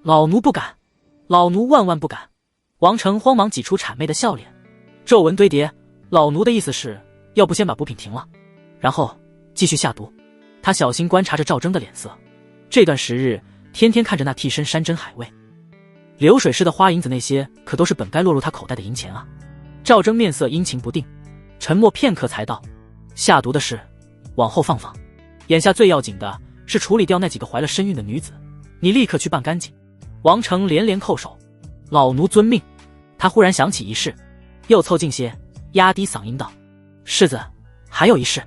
老奴不敢，老奴万万不敢。”王成慌忙挤出谄媚的笑脸，皱纹堆叠：“老奴的意思是，要不先把补品停了，然后继续下毒。”他小心观察着赵征的脸色，这段时日天天看着那替身山珍海味，流水式的花银子，那些可都是本该落入他口袋的银钱啊。赵征面色阴晴不定，沉默片刻才道：“下毒的事往后放放，眼下最要紧的是处理掉那几个怀了身孕的女子，你立刻去办干净。”王成连连叩首：“老奴遵命。”他忽然想起一事，又凑近些，压低嗓音道：“世子，还有一事，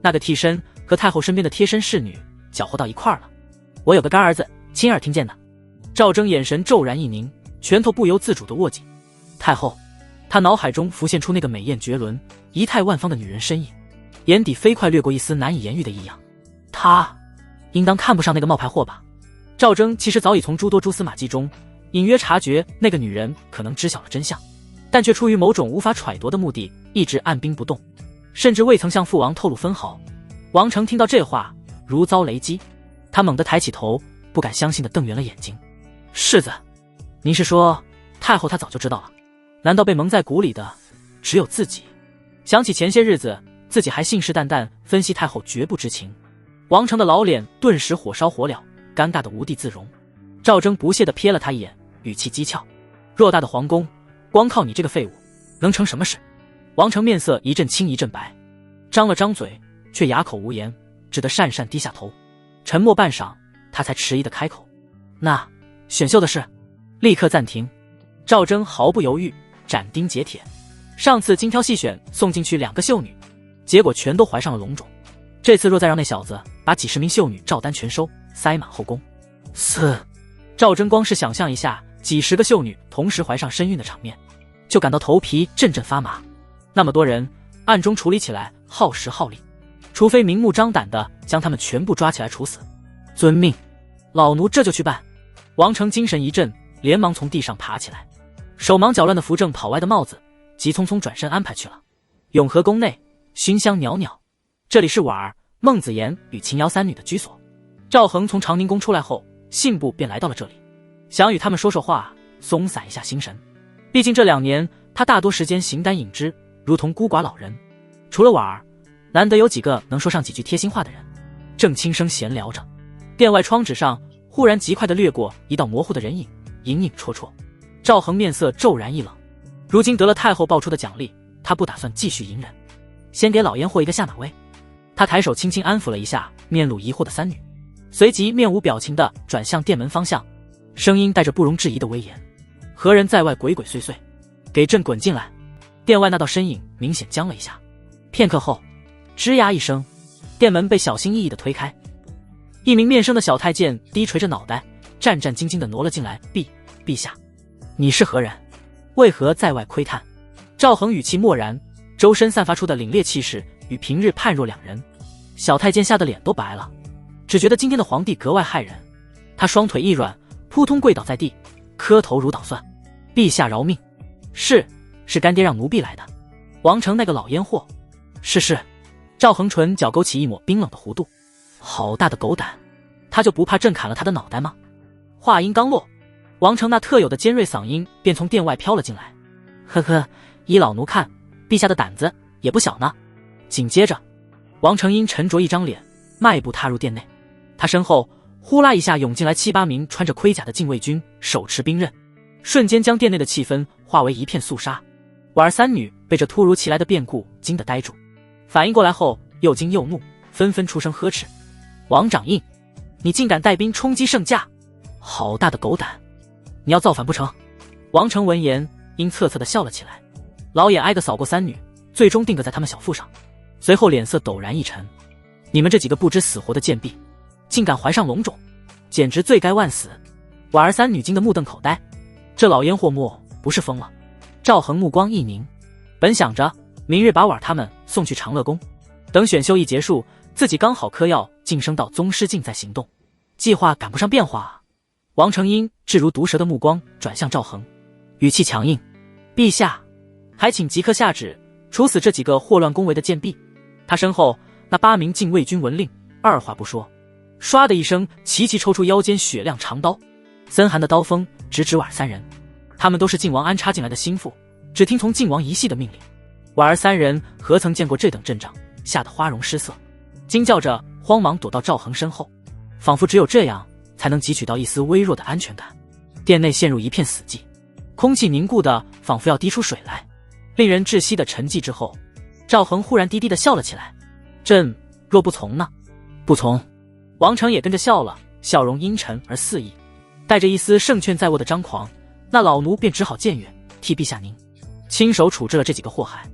那个替身和太后身边的贴身侍女搅和到一块儿了，我有个干儿子亲耳听见的。”赵征眼神骤然一凝，拳头不由自主地握紧。太后，他脑海中浮现出那个美艳绝伦、仪态万方的女人身影，眼底飞快掠过一丝难以言喻的异样。他应当看不上那个冒牌货吧？赵征其实早已从诸多蛛丝马迹中隐约察觉那个女人可能知晓了真相，但却出于某种无法揣度的目的，一直按兵不动，甚至未曾向父王透露分毫。王成听到这话如遭雷击，他猛地抬起头，不敢相信地瞪圆了眼睛：“世子，您是说太后她早就知道了？难道被蒙在鼓里的只有自己？”想起前些日子自己还信誓旦旦分析太后绝不知情，王成的老脸顿时火烧火燎，尴尬得无地自容。赵征不屑地瞥了他一眼，语气讥诮：“偌大的皇宫，光靠你这个废物能成什么事？”王成面色一阵青一阵白，张了张嘴却哑口无言，只得讪讪低下头。沉默半晌，他才迟疑地开口：“那选秀的事立刻暂停。”赵征毫不犹豫，斩钉截铁：“上次精挑细选送进去2个秀女，结果全都怀上了龙种，这次若再让那小子把几10名秀女照单全收，塞满后宫，4……”赵征光是想象一下几10个秀女同时怀上身孕的场面，就感到头皮阵阵发麻。那么多人暗中处理起来耗时耗力，除非明目张胆地将他们全部抓起来处死。“遵命，老奴这就去办。”王成精神一振，连忙从地上爬起来，手忙脚乱地扶正跑歪的帽子，急匆匆转身安排去了。永和宫内熏香袅袅，这里是婉儿、孟子言与秦瑶3女的居所。赵恒从长宁宫出来后，信步便来到了这里，想与他们说说话，松散一下心神。毕竟这2年他大多时间形单影只，如同孤寡老人，除了婉儿，难得有几个能说上几句贴心话的人。正轻声闲聊着，殿外窗纸上忽然极快地掠过一道模糊的人影，影影绰绰。赵恒面色骤然一冷，如今得了太后报出的奖励，他不打算继续隐忍，先给老烟货一个下马威。他抬手轻轻安抚了一下面露疑惑的3女，随即面无表情地转向殿门方向，声音带着不容置疑的威严：“何人在外鬼鬼祟祟？给朕滚进来！”殿外那道身影明显僵了一下，片刻后，吱呀一声，殿门被小心翼翼地推开，一名面生的小太监低垂着脑袋，战战兢兢地挪了进来：“陛下，你是何人？为何在外窥探？”赵恒语气漠然，周身散发出的凛冽气势与平日判若两人。小太监吓得脸都白了，只觉得今天的皇帝格外骇人。他双腿一软，扑通跪倒在地，磕头如捣蒜：“陛下饶命！是干爹让奴婢来的。王成那个老烟货。”“是。”赵恒唇角勾起一抹冰冷的弧度：“好大的狗胆，他就不怕朕砍了他的脑袋吗？”话音刚落，王成那特有的尖锐嗓音便从殿外飘了进来：“呵呵，依老奴看，陛下的胆子也不小呢。”紧接着，王成因沉着一张脸，迈步踏入殿内。他身后呼啦一下涌进来7、8名穿着盔甲的禁卫军，手持兵刃，瞬间将殿内的气氛化为一片肃杀。婉儿3女被这突如其来的变故惊得呆住，反应过来后又惊又怒，纷纷出声呵斥：“王掌印，你竟敢带兵冲击圣驾，好大的狗胆！你要造反不成？”王成闻言阴恻恻地笑了起来，老眼挨个扫过3女，最终定格在他们小腹上，随后脸色陡然一沉：“你们这几个不知死活的贱婢，竟敢怀上龙种，简直罪该万死！”婉儿3女惊得目瞪口呆，这老烟货莫不是疯了？赵恒目光一凝，本想着明日把婉儿他们送去长乐宫，等选秀一结束，自己刚好嗑药晋升到宗师境再行动，计划赶不上变化啊。王承英置如毒蛇的目光转向赵恒，语气强硬：陛下，还请即刻下旨处死这几个祸乱宫闱的贱婢。他身后那8名禁卫军闻令，二话不说，唰的一声齐齐抽出腰间雪亮长刀，森寒的刀锋直指婉儿3人。他们都是晋王安插进来的心腹，只听从晋王一系的命令。婉儿3人何曾见过这等阵仗，吓得花容失色，惊叫着慌忙躲到赵恒身后，仿佛只有这样才能汲取到一丝微弱的安全感。殿内陷入一片死寂，空气凝固的仿佛要滴出水来，令人窒息的沉寂之后，赵恒忽然低低的笑了起来：朕若不从呢？不从。王成也跟着笑了，笑容阴沉而肆意，带着一丝胜券在握的张狂。那老奴便只好僭越，替陛下您亲手处置了这几个祸害。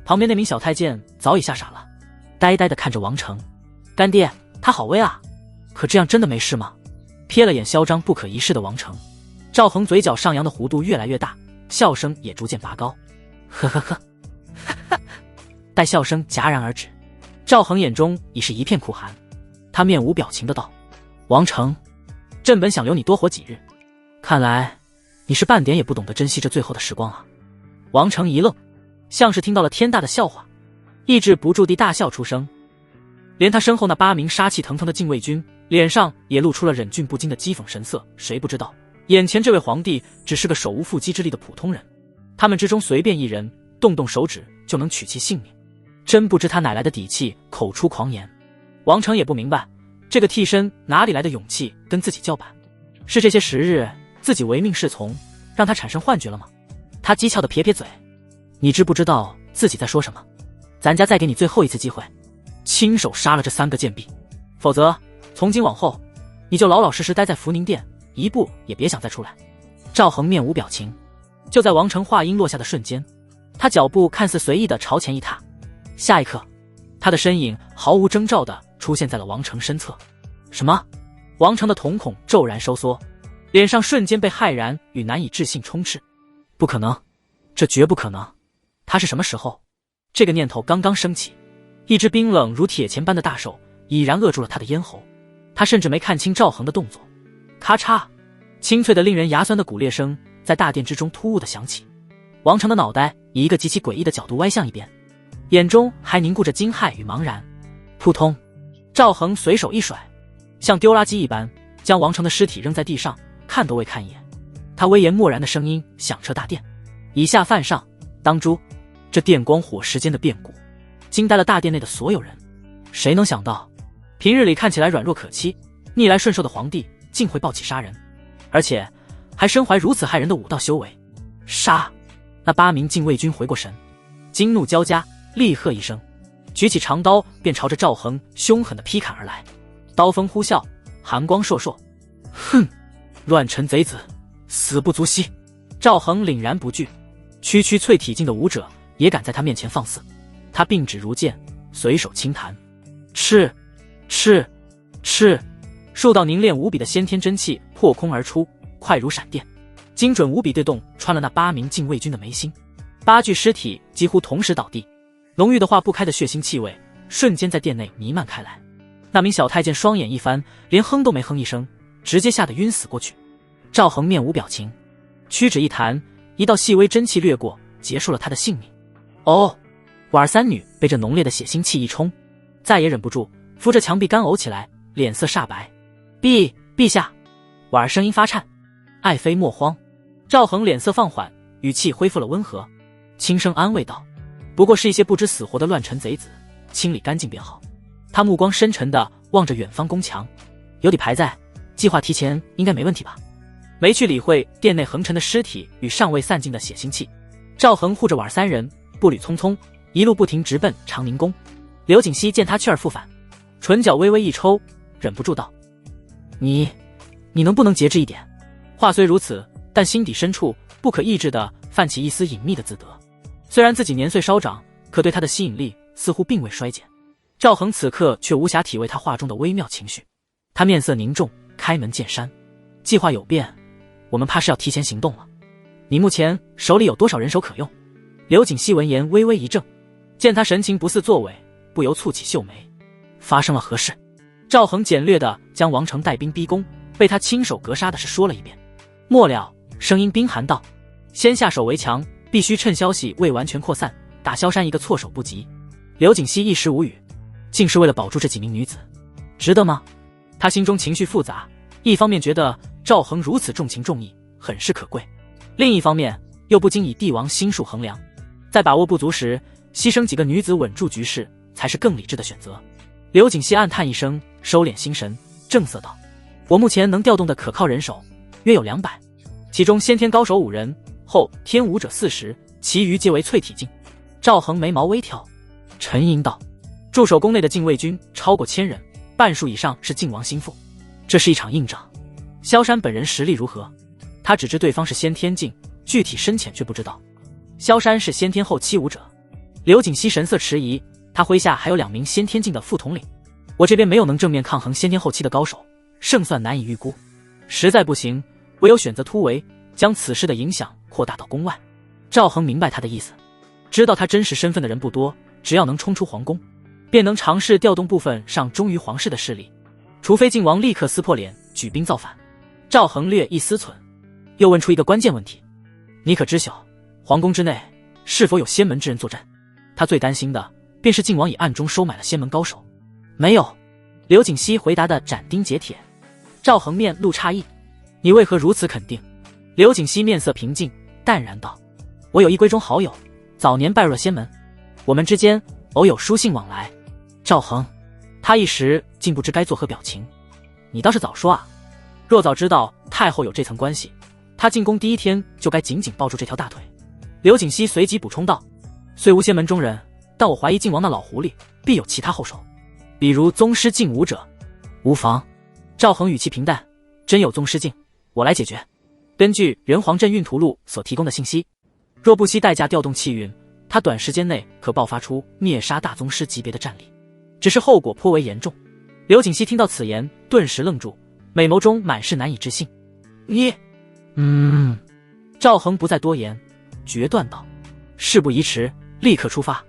旁边那名小太监早已吓傻了，呆呆地看着王成。干爹，他好威啊，可这样真的没事吗？瞥了眼嚣张不可一世的王成，赵恒嘴角上扬的弧度越来越大，笑声也逐渐拔高。呵呵呵，待笑声戛然而止，赵恒眼中已是一片苦寒，他面无表情的道：王成，朕本想留你多活几日，看来你是半点也不懂得珍惜这最后的时光啊。王成一愣，像是听到了天大的笑话，抑制不住地大笑出声。连他身后那8名杀气腾腾的禁卫军脸上也露出了忍俊不禁的讥讽神色。谁不知道眼前这位皇帝只是个手无缚鸡之力的普通人，他们之中随便一人动动手指就能取其性命，真不知他哪来的底气口出狂言。王成也不明白这个替身哪里来的勇气跟自己叫板，是这些时日自己唯命是从让他产生幻觉了吗？他讥诮地撇撇嘴：你知不知道自己在说什么？咱家再给你最后一次机会，亲手杀了这3个贱婢，否则从今往后你就老老实实待在福宁殿，一步也别想再出来。赵恒面无表情，就在王成话音落下的瞬间，他脚步看似随意地朝前一踏，下一刻他的身影毫无征兆地出现在了王成身侧。什么？王成的瞳孔骤然收缩，脸上瞬间被骇然与难以置信充斥。不可能，这绝不可能！他是什么时候？这个念头刚刚升起，一只冰冷如铁钳般的大手已然扼住了他的咽喉。他甚至没看清赵恒的动作。咔嚓，清脆的令人牙酸的骨裂声在大殿之中突兀地响起。王成的脑袋以一个极其诡异的角度歪向一边，眼中还凝固着惊骇与茫然。扑通，赵恒随手一甩，像丢垃圾一般将王成的尸体扔在地上，看都未看一眼。他威严漠然的声音响彻大殿：以下犯上，当诛！这电光火石间的变故惊呆了大殿内的所有人。谁能想到平日里看起来软弱可欺、逆来顺受的皇帝竟会暴起杀人，而且还身怀如此骇人的武道修为。杀！那8名禁卫军回过神，惊怒交加，厉喝一声，举起长刀便朝着赵恒凶狠地劈砍而来。刀锋呼啸，寒光烁烁。哼，乱臣贼子，死不足惜！赵恒凛然不惧，区区淬体境的武者也敢在他面前放肆。他并指如剑，随手轻弹，赤赤赤，数道凝练无比的先天真气破空而出，快如闪电，精准无比对洞穿了那8名禁卫军的眉心。8具尸体几乎同时倒地，浓郁的化不开的血腥气味瞬间在殿内弥漫开来。那名小太监双眼一翻，连哼都没哼一声，直接吓得晕死过去。赵恒面无表情，屈指一弹，一道细微真气掠过，结束了他的性命。哦，婉儿3女被这浓烈的血腥气一冲，再也忍不住扶着墙壁干呕起来，脸色煞白。陛下！婉儿声音发颤：爱妃莫慌。赵恒脸色放缓，语气恢复了温和，轻声安慰道：不过是一些不知死活的乱臣贼子，清理干净便好。他目光深沉地望着远方宫墙，有底牌在，计划提前应该没问题吧？没去理会殿内横陈的尸体与尚未散尽的血腥气，赵恒护着婉儿3人，步履匆匆，一路不停直奔长宁宫。刘景熙见他去而复返，唇角微微一抽，忍不住道：你能不能节制一点？话虽如此，但心底深处不可抑制地泛起一丝隐秘的自得。虽然自己年岁稍长，可对他的吸引力似乎并未衰减。赵恒此刻却无暇体味他话中的微妙情绪，他面色凝重，开门见山：计划有变，我们怕是要提前行动了。你目前手里有多少人手可用？刘景熙闻言微微一怔，见他神情不似作伪，不由蹙起秀眉。发生了何事？赵恒简略地将王成带兵逼宫，被他亲手格杀的事说了一遍。末了，声音冰寒道：先下手为强，必须趁消息未完全扩散，打萧山一个措手不及。刘景熙一时无语，竟是为了保住这几名女子，值得吗？他心中情绪复杂，一方面觉得赵恒如此重情重义，很是可贵，另一方面又不禁以帝王心术衡量，在把握不足时，牺牲几个女子稳住局势，才是更理智的选择。刘景熙暗叹一声，收敛心神，正色道：我目前能调动的可靠人手约有200，其中先天高手5人，后天武者40，其余皆为淬体境。赵恒眉毛微挑，沉吟道：驻守宫内的禁卫军超过1000人，半数以上是靖王心腹，这是一场硬仗。萧山本人实力如何？他只知对方是先天境，具体深浅却不知道。萧山是先天后期武者。刘景熙神色迟疑，他麾下还有2名先天境的副统领，我这边没有能正面抗衡先天后期的高手，胜算难以预估。实在不行，唯有选择突围，将此事的影响扩大到宫外。赵恒明白他的意思，知道他真实身份的人不多，只要能冲出皇宫，便能尝试调动部分上忠于皇室的势力，除非靖王立刻撕破脸举兵造反。赵恒略一思忖，又问出一个关键问题：你可知晓皇宫之内是否有仙门之人作战？他最担心的便是靖王已暗中收买了仙门高手。没有，刘景熙回答的斩钉截铁。赵恒面露诧异，你为何如此肯定？刘景熙面色平静，淡然道：我有一闺中好友，早年拜入了仙门，我们之间偶有书信往来。赵恒，他一时竟不知该作何表情。你倒是早说啊！若早知道太后有这层关系，他进宫第一天就该紧紧抱住这条大腿。刘景熙随即补充道：虽无仙门中人，但我怀疑靖王那老狐狸必有其他后手，比如宗师境武者。无妨。赵恒语气平淡，真有宗师境，我来解决。根据人皇镇运图录所提供的信息，若不惜代价调动气运，他短时间内可爆发出灭杀大宗师级别的战力，只是后果颇为严重。刘景熙听到此言，顿时愣住，美眸中满是难以置信。你……赵恒不再多言，决断道：事不宜迟，立刻出发，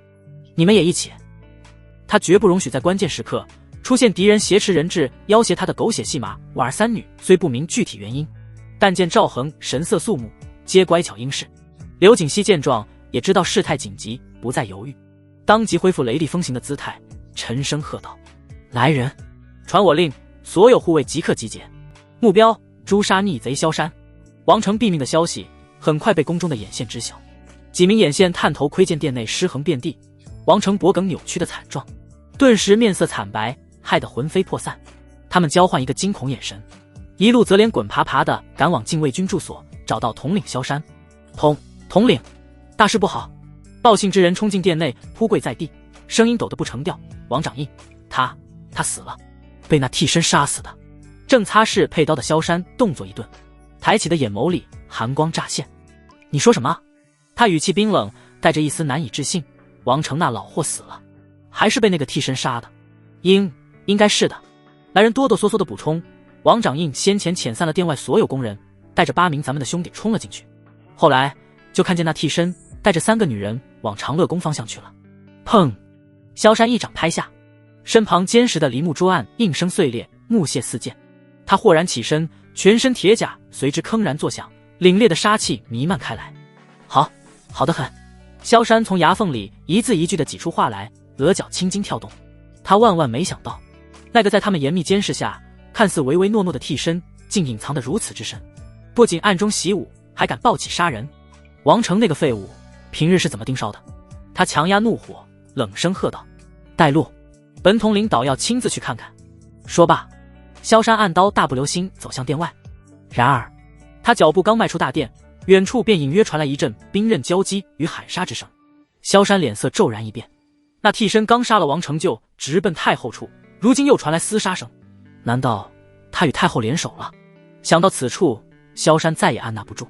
你们也一起。他绝不容许在关键时刻出现敌人挟持人质要挟他的狗血戏码。五儿三女虽不明具体原因，但见赵恒神色肃穆，皆乖巧应是。刘景熙见状也知道事态紧急，不再犹豫，当即恢复雷厉风行的姿态，沉声喝道：来人，传我令，所有护卫即刻集结，目标诛杀逆贼萧山。王成毙命的消息很快被宫中的眼线知晓，几名眼线探头窥见殿内尸横遍地，王成脖梗扭曲的惨状，顿时面色惨白，害得魂飞魄散。他们交换一个惊恐眼神，一路则连滚爬爬的赶往禁卫军住所，找到统领萧山。统领，大事不好！报信之人冲进殿内，扑跪在地，声音抖得不成调。王掌印，他死了，被那替身杀死的。正擦拭佩刀的萧山动作一顿，抬起的眼眸里寒光乍现。你说什么？他语气冰冷，带着一丝难以置信。王成那老货死了，还是被那个替身杀的？应该是的。来人哆哆嗦嗦的补充。王掌印先前遣散了殿外所有工人，带着8名咱们的兄弟冲了进去，后来就看见那替身带着3个女人往长乐宫方向去了。砰！萧山一掌拍下，身旁坚实的梨木桌案应声碎裂，木屑四溅。他豁然起身，全身铁甲随之铿然作响，凛冽的杀气弥漫开来。好得很。萧山从牙缝里一字一句地挤出话来，额角青筋跳动。他万没想到，那个在他们严密监视下看似唯唯诺诺的替身，竟隐藏得如此之深，不仅暗中习武，还敢暴起杀人。王成那个废物平日是怎么盯梢的？他强压怒火，冷声喝道：带路，本统领倒要亲自去看看。说罢，萧山按刀大步流星走向殿外。然而他脚步刚迈出大殿，远处便隐约传来一阵兵刃交击与喊杀之声。萧山脸色骤然一变，那替身刚杀了王成就直奔太后处，如今又传来厮杀声，难道他与太后联手了？想到此处，萧山再也按捺不住，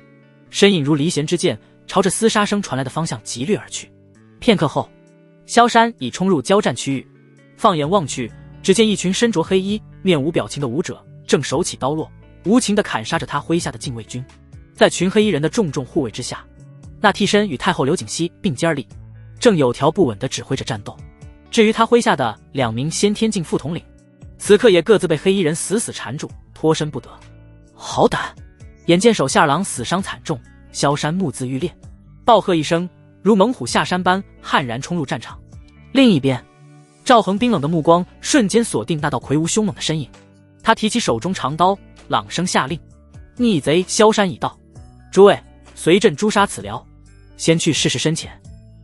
身影如离弦之箭，朝着厮杀声传来的方向急掠而去。片刻后，萧山已冲入交战区域，放眼望去，只见一群身着黑衣、面无表情的武者正手起刀落，无情地砍杀着他麾下的禁卫军。在群黑衣人的重重护卫之下，那替身与太后刘景熙并肩而立，正有条不紊地指挥着战斗。至于他麾下的2名先天境副统领，此刻也各自被黑衣人死死缠住，脱身不得。好胆！眼见手下二郎死伤惨重，萧山目眦欲裂，暴喝一声，如猛虎下山般悍然冲入战场。另一边，赵恒冰冷的目光瞬间锁定那道魁梧凶猛的身影，他提起手中长刀，朗声下令：逆贼萧山已到，诸位随朕诛杀此僚，先去试试深浅。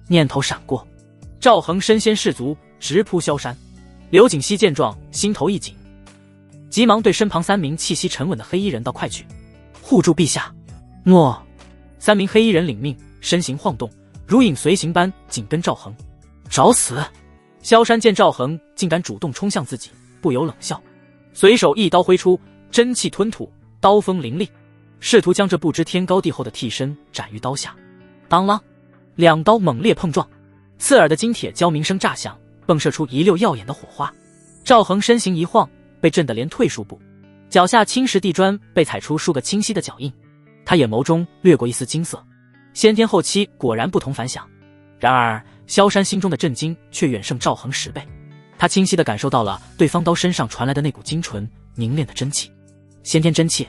念头闪过，赵恒身先士卒，直扑萧山。刘景熙见状，心头一紧，急忙对身旁3名气息沉稳的黑衣人道：快去护住陛下。诺。3名黑衣人领命，身形晃动，如影随形般紧跟赵恒。找死！萧山见赵恒竟敢主动冲向自己，不由冷笑，随手一刀挥出，真气吞吐，刀锋凌厉，试图将这不知天高地厚的替身斩于刀下。当啷，2刀猛烈碰撞，刺耳的金铁交鸣声炸响，迸射出一溜耀眼的火花。赵恒身形一晃，被震得连退数步，脚下青石地砖被踩出数个清晰的脚印。他眼眸中掠过一丝金色，先天后期果然不同凡响。然而萧山心中的震惊却远胜赵恒10倍，他清晰地感受到了对方刀身上传来的那股精纯凝练的真气。先天真气？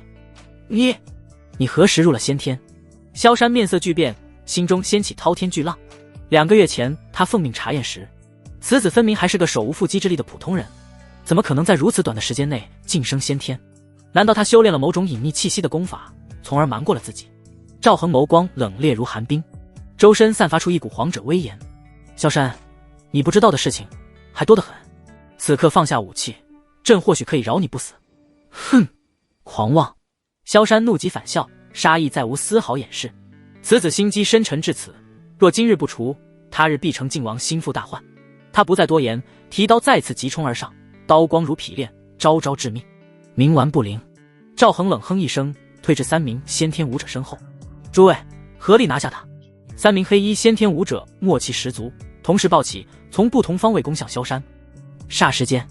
你何时入了先天？萧山面色巨变，心中掀起滔天巨浪。2个月前他奉命查验时，此子分明还是个手无缚鸡之力的普通人，怎么可能在如此短的时间内晋升先天？难道他修炼了某种隐匿气息的功法，从而瞒过了自己？赵恒眸光冷冽如寒冰，周身散发出一股皇者威严。萧山，你不知道的事情还多得很，此刻放下武器，朕或许可以饶你不死。哼，狂妄！萧山怒极反笑，杀意再无丝毫掩饰。此子心机深沉至此，若今日不除，他日必成靖王心腹大患。他不再多言，提刀再次急冲而上，刀光如匹练，招招致命。冥顽不灵！赵恒冷哼一声，退至3名先天武者身后。诸位，合力拿下他！3名黑衣先天武者默契十足，同时抱起，从不同方位攻向萧山。霎时间，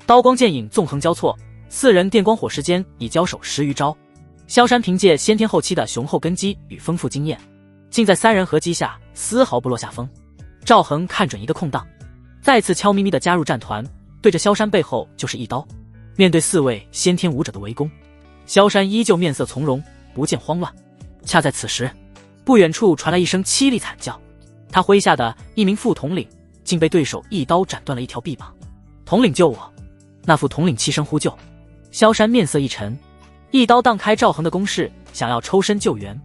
刀光剑影纵横交错，4人电光火石间已交手10余招。萧山凭借先天后期的雄厚根基与丰富经验，竟在3人合击下丝毫不落下风。赵恒看准一个空档，再次悄咪咪地加入战团，对着萧山背后就是一刀。面对4位先天武者的围攻，萧山依旧面色从容，不见慌乱。恰在此时，不远处传来一声凄厉惨叫，他麾下的1名副统领竟被对手一刀斩断了一条臂膀。统领救我！那副统领齐声呼救。萧山面色一沉，一刀荡开赵恒的攻势，想要抽身救援。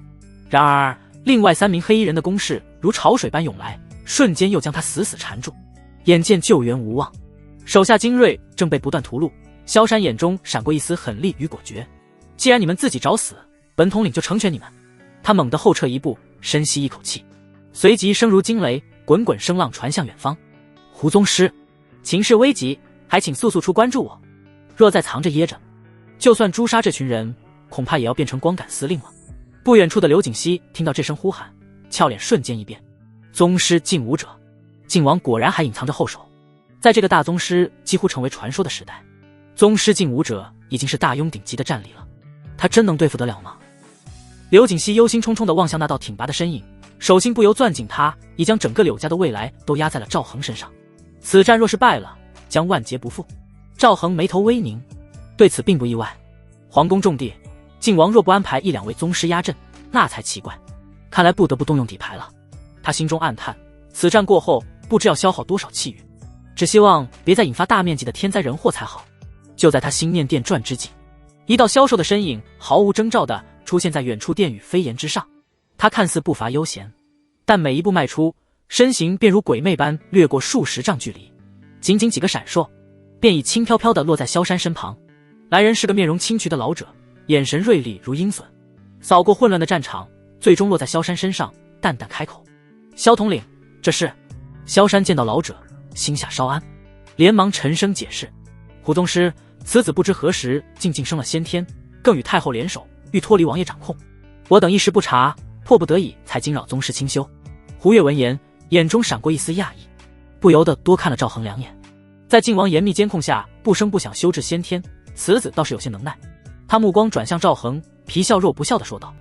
然而另外3名黑衣人的攻势如潮水般涌来，瞬间又将他死死缠住。眼见救援无望，手下精锐正被不断屠戮，萧山眼中闪过一丝狠厉与果决。既然你们自己找死，本统领就成全你们。他猛地后撤一步，深吸一口气，随即声如惊雷，滚滚声浪传向远方。胡宗师，情势危急，还请速速出关助我。若再藏着掖着，就算诛杀这群人，恐怕也要变成光杆司令了。不远处的刘景熙听到这声呼喊，俏脸瞬间一变。宗师劲武者，靖王果然还隐藏着后手。在这个大宗师几乎成为传说的时代，宗师劲武者已经是大庸顶级的战力了，他真能对付得了吗？刘景熙忧心忡忡地望向那道挺拔的身影，手心不由攥紧，他已将整个柳家的未来都压在了赵恒身上。此战若是败了，将万劫不复。赵恒眉头微凝，对此并不意外。皇宫重地，靖王若不安排1、2位宗师压阵，那才奇怪。看来不得不动用底牌了。他心中暗叹，此战过后不知要消耗多少气运，只希望别再引发大面积的天灾人祸才好。就在他心念电转之际，一道消瘦的身影毫无征兆地出现在远处殿宇飞檐之上。他看似步伐悠闲，但每一步迈出，身形便如鬼魅般掠过数十丈距离，仅仅几个闪烁，便已轻飘飘地落在萧山身旁。来人是个面容清癯的老者，眼神锐利如鹰隼，扫过混乱的战场，最终落在萧山身上，淡淡开口：萧统领，这是……萧山见到老者，心下稍安，连忙沉声解释：胡宗师，此子不知何时竟晋升了先天，更与太后联手，欲脱离王爷掌控。我等一时不察，迫不得已才惊扰宗师清修。胡越闻言，眼中闪过一丝讶异，不由得多看了赵恒2眼。在靖王严密监控下不声不响修至先天，此子倒是有些能耐。他目光转向赵恒，皮笑肉不笑地说道：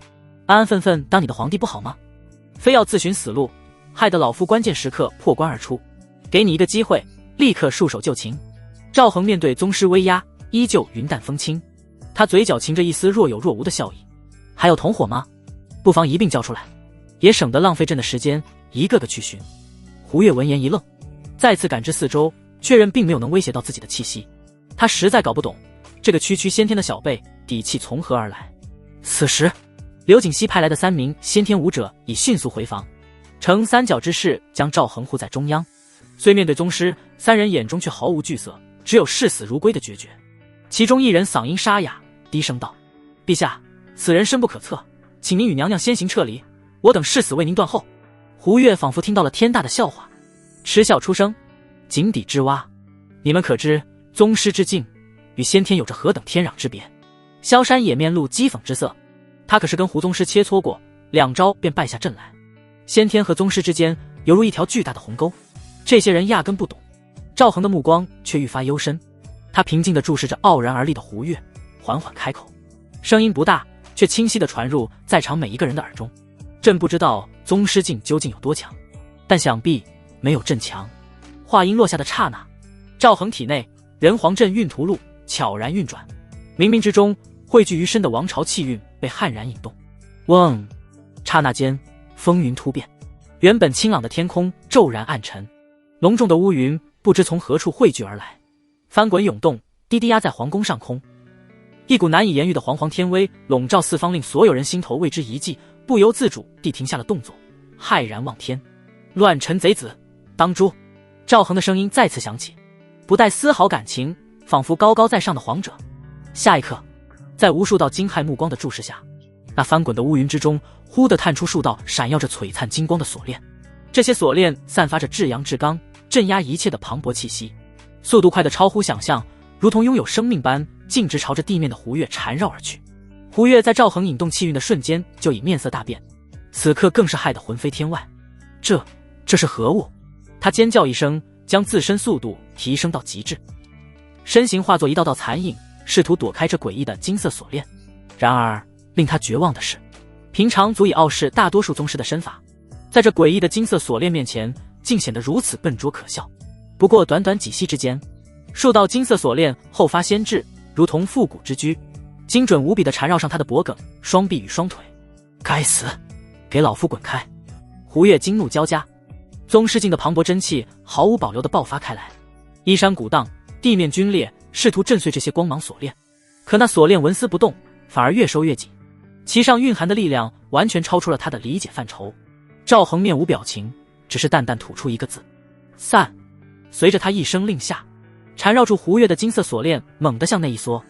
安安分分当你的皇帝不好吗？非要自寻死路，害得老夫关键时刻破关而出，给你一个机会，立刻束手就擒。赵恒面对宗师威压，依旧云淡风轻，他嘴角噙着一丝若有若无的笑意。还有同伙吗？不妨一并交出来，也省得浪费朕的时间一个个去寻。胡越闻言一愣，再次感知四周，确认并没有能威胁到自己的气息。他实在搞不懂这个区区先天的小辈底气从何而来。此时刘景熙派来的3名先天武者已迅速回防，呈三角之势将赵恒护在中央。虽面对宗师，3人眼中却毫无惧色，只有视死如归的决绝。其中一人嗓音沙哑，低声道：陛下，此人深不可测，请您与娘娘先行撤离，我等誓死为您断后。胡越仿佛听到了天大的笑话，嗤笑出声：井底之蛙，你们可知宗师之境与先天有着何等天壤之别？萧山也面露讥讽之色，他可是跟胡宗师切磋过，2招便败下阵来。先天和宗师之间犹如一条巨大的鸿沟，这些人压根不懂。赵恒的目光却愈发幽深，他平静地注视着傲然而立的胡越，缓缓开口，声音不大，却清晰地传入在场每一个人的耳中。朕不知道宗师境究竟有多强，但想必没有朕强。话音落下的刹那，赵恒体内人皇阵运图录悄然运转，冥冥之中汇聚于身的王朝气运被悍然引动。嗡！刹那间风云突变，原本清朗的天空骤然暗沉，浓重的乌云不知从何处汇聚而来，翻滚涌动，低低压在皇宫上空。一股难以言喻的煌煌天威笼罩四方，令所有人心头为之一悸，不由自主地停下了动作，骇然望天。乱臣贼子，当诛！赵恒的声音再次响起，不带丝毫感情，仿佛高高在上的皇者。下一刻，在无数道惊骇目光的注视下，那翻滚的乌云之中忽地探出数道闪耀着璀璨金光的锁链。这些锁链散发着至阳至刚，镇压一切的磅礴气息，速度快得超乎想象，如同拥有生命般径直朝着地面的胡越缠绕而去。胡越在赵恒引动气运的瞬间就已面色大变，此刻更是害得魂飞天外。这是何物？他尖叫一声，将自身速度提升到极致，身形化作一道道残影，试图躲开这诡异的金色锁链。然而令他绝望的是，平常足以傲视大多数宗师的身法，在这诡异的金色锁链面前竟显得如此笨拙可笑。不过短短几息之间，数道金色锁链后发先至，如同复古之驹，精准无比地缠绕上他的脖颈、双臂与双腿。该死，给老夫滚开！胡越惊怒交加，宗师境的磅礴真气毫无保留地爆发开来，衣衫鼓荡，地面皲裂，试图震碎这些光芒锁链。可那锁链纹丝不动，反而越收越紧，其上蕴含的力量完全超出了他的理解范畴。赵恒面无表情，只是淡淡吐出一个字：散。随着他一声令下，缠绕住胡越的金色锁链猛地向内一缩，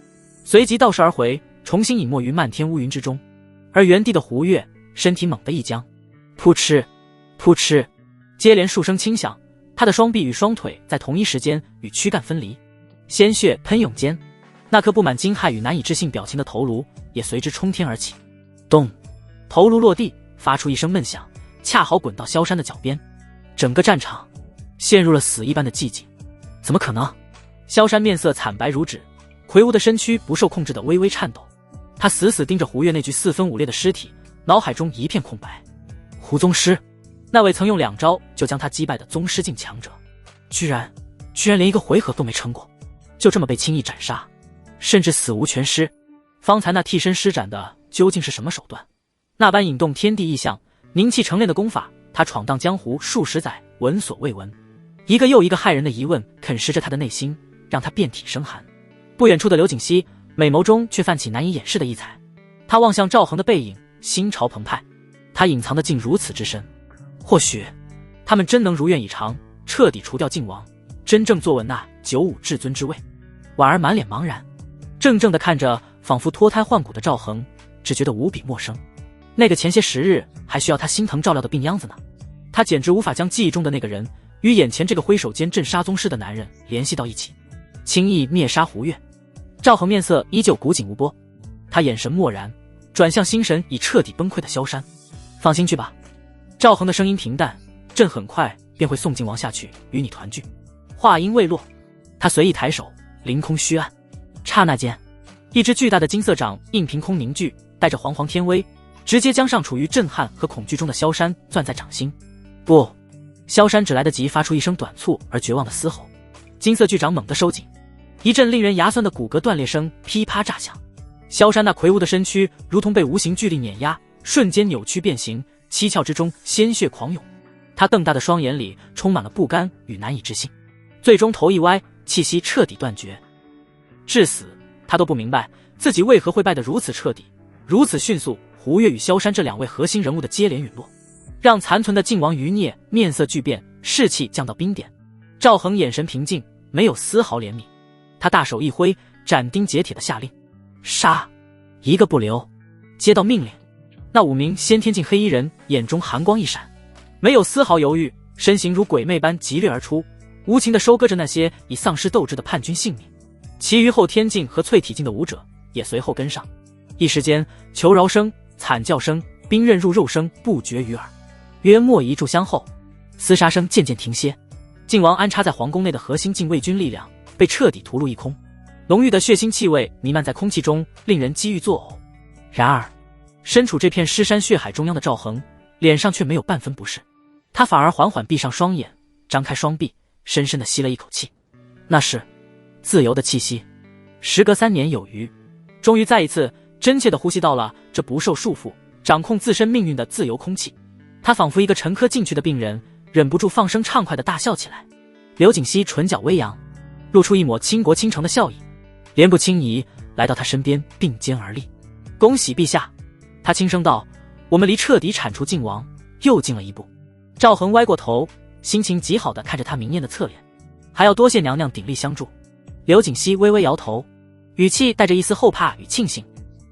随即倒射而回，重新隐没于漫天乌云之中。而原地的胡越身体猛地一僵，扑哧扑哧，接连数声轻响，他的双臂与双腿在同一时间与躯干分离，鲜血喷涌间，那颗布满惊骇与难以置信表情的头颅也随之冲天而起。咚！头颅落地，发出一声闷响，恰好滚到萧山的脚边。整个战场陷入了死一般的寂静。怎么可能？萧山面色惨白如纸，魁梧的身躯不受控制的微微颤抖。他死死盯着胡越那具4分5裂的尸体，脑海中一片空白。胡宗师，那位曾用2招就将他击败的宗师境强者，居然连一个回合都没撑过，就这么被轻易斩杀，甚至死无全尸。方才那替身施展的究竟是什么手段？那般引动天地异象、凝气成炼的功法，他闯荡江湖数十载，闻所未闻。一个又一个骇人的疑问啃食着他的内心，让他遍体生寒。不远处的刘景熙美眸中却泛起难以掩饰的异彩，他望向赵恒的背影，心潮澎湃。他隐藏的竟如此之深，或许他们真能如愿以偿，彻底除掉靖王，真正坐稳那95至尊之位。婉儿满脸茫然，怔怔地看着仿佛脱胎换骨的赵恒，只觉得无比陌生。那个前些时日还需要他心疼照料的病秧子呢？他简直无法将记忆中的那个人与眼前这个挥手间震杀宗师的男人联系到一起，轻易灭杀胡越。赵恒面色依旧古井无波，他眼神漠然，转向心神已彻底崩溃的萧山。放心去吧。赵恒的声音平淡，朕很快便会送靖王下去与你团聚。话音未落，他随意抬手，凌空虚按，刹那间，一只巨大的金色掌印凭空凝聚，带着煌煌天威，直接将尚处于震撼和恐惧中的萧山攥在掌心。不！萧山只来得及发出一声短促而绝望的嘶吼，金色巨掌猛地收紧，一阵令人牙酸的骨骼断裂声噼啪炸响。萧山那魁梧的身躯如同被无形巨力碾压，瞬间扭曲变形，七窍之中鲜血狂涌。他瞪大的双眼里充满了不甘与难以置信，最终头一歪，气息彻底断绝。至死他都不明白自己为何会败得如此彻底，如此迅速。胡越与萧山这两位核心人物的接连陨落，让残存的靖王余孽面色巨变，士气降到冰点。赵恒眼神平静，没有丝毫怜悯，他大手一挥，斩钉截铁的下令：杀，一个不留。接到命令，那5名先天境黑衣人眼中寒光一闪，没有丝毫犹豫，身形如鬼魅般急掠而出，无情地收割着那些已丧失斗志的叛军性命。其余后天境和淬体境的武者也随后跟上，一时间求饶声、惨叫声、兵刃入肉声不绝于耳。约莫一炷香后，厮杀声渐渐停歇，靖王安插在皇宫内的核心禁卫军力量被彻底屠戮一空，浓郁的血腥气味弥漫在空气中，令人几欲作呕。然而身处这片尸山血海中央的赵恒脸上却没有半分不适，他反而缓缓闭上双眼，张开双臂，深深地吸了一口气，那是自由的气息。时隔3年有余，终于再一次真切地呼吸到了这不受束缚、掌控自身命运的自由空气。他仿佛一个沉疴进去的病人，忍不住放声畅快地大笑起来。刘景熙唇角微扬，露出一抹倾国倾城的笑意，莲步轻移来到他身边，并肩而立。恭喜陛下，他轻声道，我们离彻底铲除靖王又近了一步。赵恒歪过头，心情极好地看着他明艳的侧脸，还要多谢娘娘鼎力相助。刘景熙微微摇头，语气带着一丝后怕与庆幸，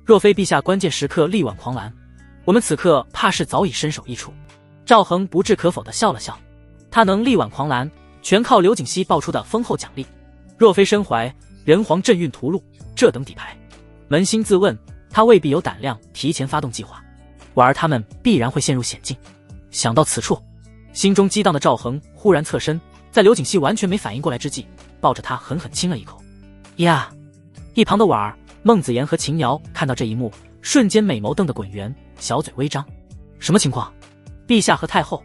若非陛下关键时刻力挽狂澜，我们此刻怕是早已身首异处。赵恒不置可否地笑了笑，他能力挽狂澜，全靠刘景熙报出的丰厚奖励，若非身怀人皇镇运屠戮这等底牌，扪心自问，他未必有胆量提前发动计划，婉儿他们必然会陷入险境。想到此处，心中激荡的赵恒忽然侧身，在刘景熙完全没反应过来之际，抱着他狠狠亲了一口。呀！一旁的婉儿、孟子言和秦瑶看到这一幕，瞬间美眸瞪得滚圆，小嘴微张。什么情况？陛下和太后？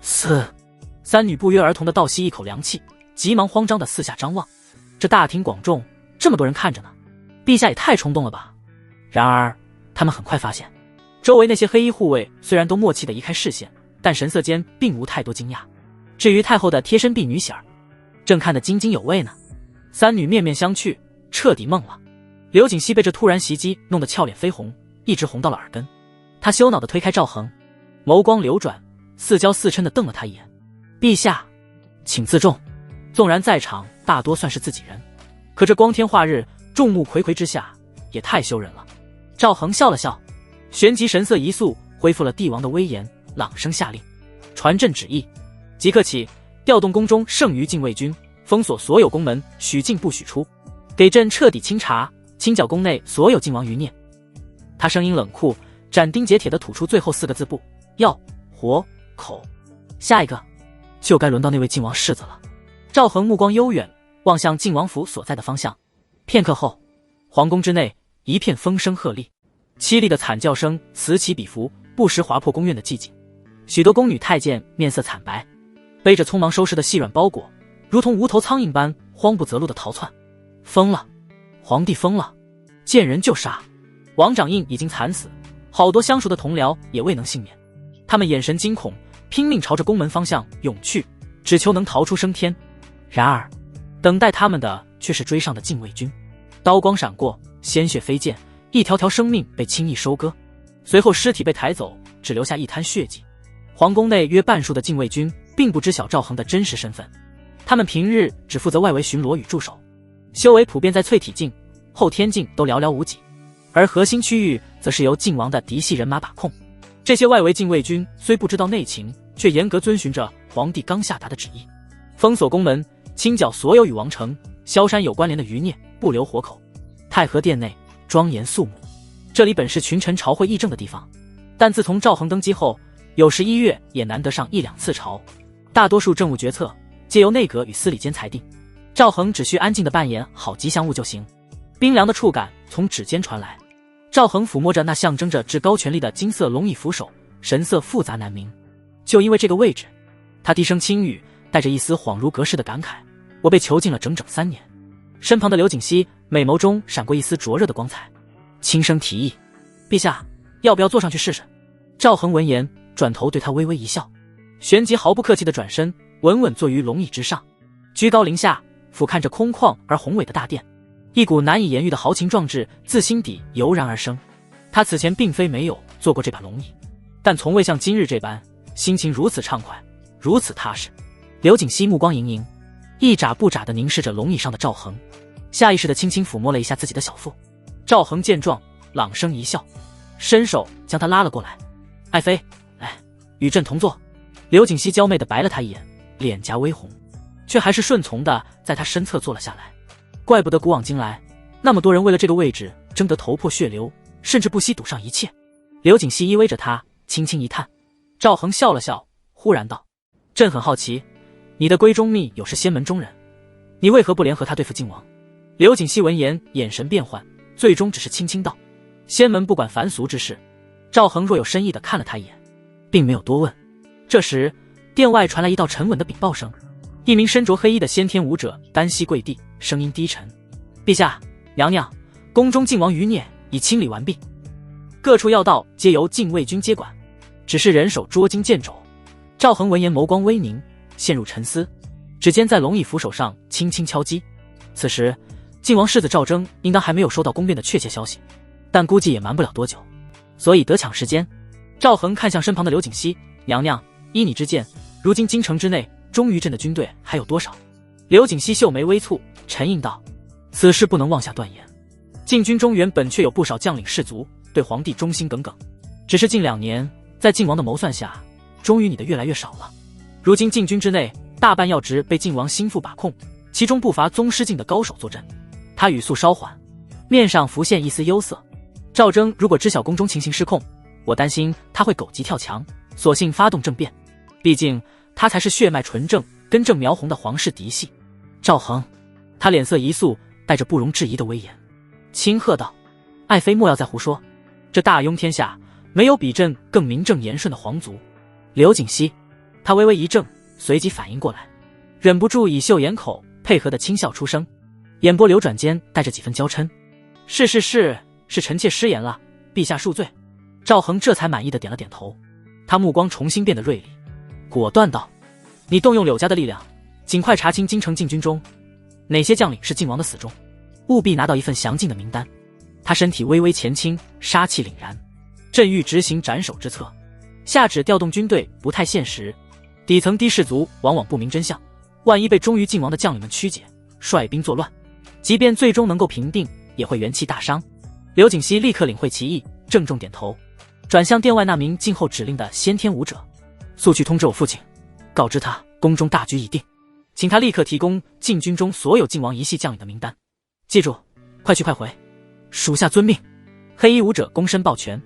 三女不约而同地倒吸一口凉气，急忙慌张地四下张望。这大庭广众，这么多人看着呢，陛下也太冲动了吧。然而他们很快发现，周围那些黑衣护卫虽然都默契地移开视线，但神色间并无太多惊讶。至于太后的贴身婢女喜儿，正看得津津有味呢。三女面面相觑，彻底懵了。刘景熙被这突然袭击弄得俏脸绯红，一直红到了耳根。他羞恼地推开赵恒，眸光流转，似骄似嗔地瞪了他一眼。陛下，请自重。纵然在场大多算是自己人，可这光天化日、众目睽睽之下，也太羞人了。赵恒笑了笑，旋即神色一肃，恢复了帝王的威严，朗声下令：传朕旨意，即刻起调动宫中剩余禁卫军，封锁所有宫门，许进不许出，给朕彻底清查，清剿宫内所有靖王余孽。他声音冷酷，斩钉截铁地吐出最后4个字：不要活口。下一个就该轮到那位靖王世子了。赵恒目光悠远，望向靖王府所在的方向。片刻后，皇宫之内一片风声鹤唳，凄厉的惨叫声此起彼伏，不时划破宫院的寂静。许多宫女太监面色惨白，背着匆忙收拾的细软包裹，如同无头苍蝇般慌不择路的逃窜。疯了！皇帝疯了！见人就杀！王掌印已经惨死，好多相熟的同僚也未能幸免。他们眼神惊恐，拼命朝着宫门方向涌去，只求能逃出升天。然而等待他们的却是追上的禁卫军。刀光闪过，鲜血飞溅，一条条生命被轻易收割，随后尸体被抬走，只留下一滩血迹。皇宫内约半数的禁卫军并不知晓赵恒的真实身份，他们平日只负责外围巡逻与驻守，修为普遍在淬体境、后天境都寥寥无几，而核心区域则是由靖王的嫡系人马把控。这些外围禁卫军虽不知道内情，却严格遵循着皇帝刚下达的旨意，封锁宫门，清剿所有与王城、萧山有关联的余孽，不留活口。太和殿内庄严肃穆，这里本是群臣朝会议政的地方，但自从赵恒登基后，有时1月也难得上1-2次朝，大多数政务决策皆由内阁与司礼监裁定，赵恒只需安静地扮演好吉祥物就行。冰凉的触感从指尖传来，赵恒抚摸着那象征着至高权力的金色龙椅扶手，神色复杂难明。就因为这个位置，他低声轻语，带着一丝恍如隔世的感慨：我被囚禁了整整3年。身旁的刘景熙美眸中闪过一丝灼热的光彩，轻声提议：陛下，要不要坐上去试试？赵恒闻言转头对他微微一笑，旋即毫不客气地转身，稳稳坐于龙椅之上，居高临下俯瞰着空旷而宏伟的大殿，一股难以言喻的豪情壮志自心底油然而生。他此前并非没有坐过这把龙椅，但从未像今日这般心情如此畅快，如此踏实。刘景熙目光盈盈，一眨不眨地凝视着龙椅上的赵恒，下意识地轻轻抚摸了一下自己的小腹。赵恒见状朗声一笑，伸手将他拉了过来：爱妃，来，与朕同坐。刘景熙娇媚地白了他一眼，脸颊微红，却还是顺从地在他身侧坐了下来。怪不得古往今来，那么多人为了这个位置争得头破血流，甚至不惜赌上一切。刘景熙依偎着他，轻轻一叹。赵恒笑了笑，忽然道：朕很好奇，你的闺中密友是仙门中人，你为何不联合他对付靖王？刘景熙闻言眼神变幻，最终只是轻轻道：仙门不管凡俗之事。赵恒若有深意地看了他一眼，并没有多问。这时殿外传来一道沉稳的禀报声，一名身着黑衣的先天武者单膝跪地，声音低沉：陛下，娘娘，宫中靖王余孽已清理完毕，各处要道皆由禁卫军接管，只是人手捉襟见肘。赵恒闻言眸光微凝，陷入沉思，指尖在龙椅扶手上轻轻敲击。此时靖王世子赵征应当还没有收到宫变的确切消息，但估计也瞒不了多久，所以得抢时间。赵恒看向身旁的刘景熙：娘娘，依你之见，如今京城之内忠于朕的军队还有多少？刘景熙秀眉微蹙，沉吟道：此事不能妄下断言。禁军中原本确有不少将领士卒对皇帝忠心耿耿，只是近2年在靖王的谋算下，忠于你的越来越少了。如今禁军之内大半要职被靖王心腹把控，其中不乏宗师境的高手坐镇。他语速稍缓，面上浮现一丝忧色。赵征如果知晓宫中情形失控，我担心他会狗急跳墙，索性发动政变。毕竟他才是血脉纯正、根正苗红的皇室嫡系。赵恒，他脸色一肃，带着不容置疑的威严，轻喝道：爱妃莫要再胡说，这大雍天下没有比朕更名正言顺的皇族。刘景熙，他微微一怔，随即反应过来，忍不住以袖掩口，配合的轻笑出声，眼波流转间带着几分娇嗔：是臣妾失言了，陛下恕罪。赵恒这才满意的点了点头，他目光重新变得锐利，果断道：你动用柳家的力量，尽快查清京城禁军中哪些将领是靖王的死忠，务必拿到一份详尽的名单。他身体微微前倾，杀气凛然：朕欲执行斩首之策，下旨调动军队不太现实，底层低士族往往不明真相，万一被忠于靖王的将领们曲解，率兵作乱，即便最终能够平定，也会元气大伤。刘景熙立刻领会其意，郑重点头，转向殿外那名静候指令的先天武者：速去通知我父亲，告知他宫中大局已定，请他立刻提供禁军中所有靖王一系将领的名单，记住，快去快回，属下遵命。黑衣武者躬身抱拳，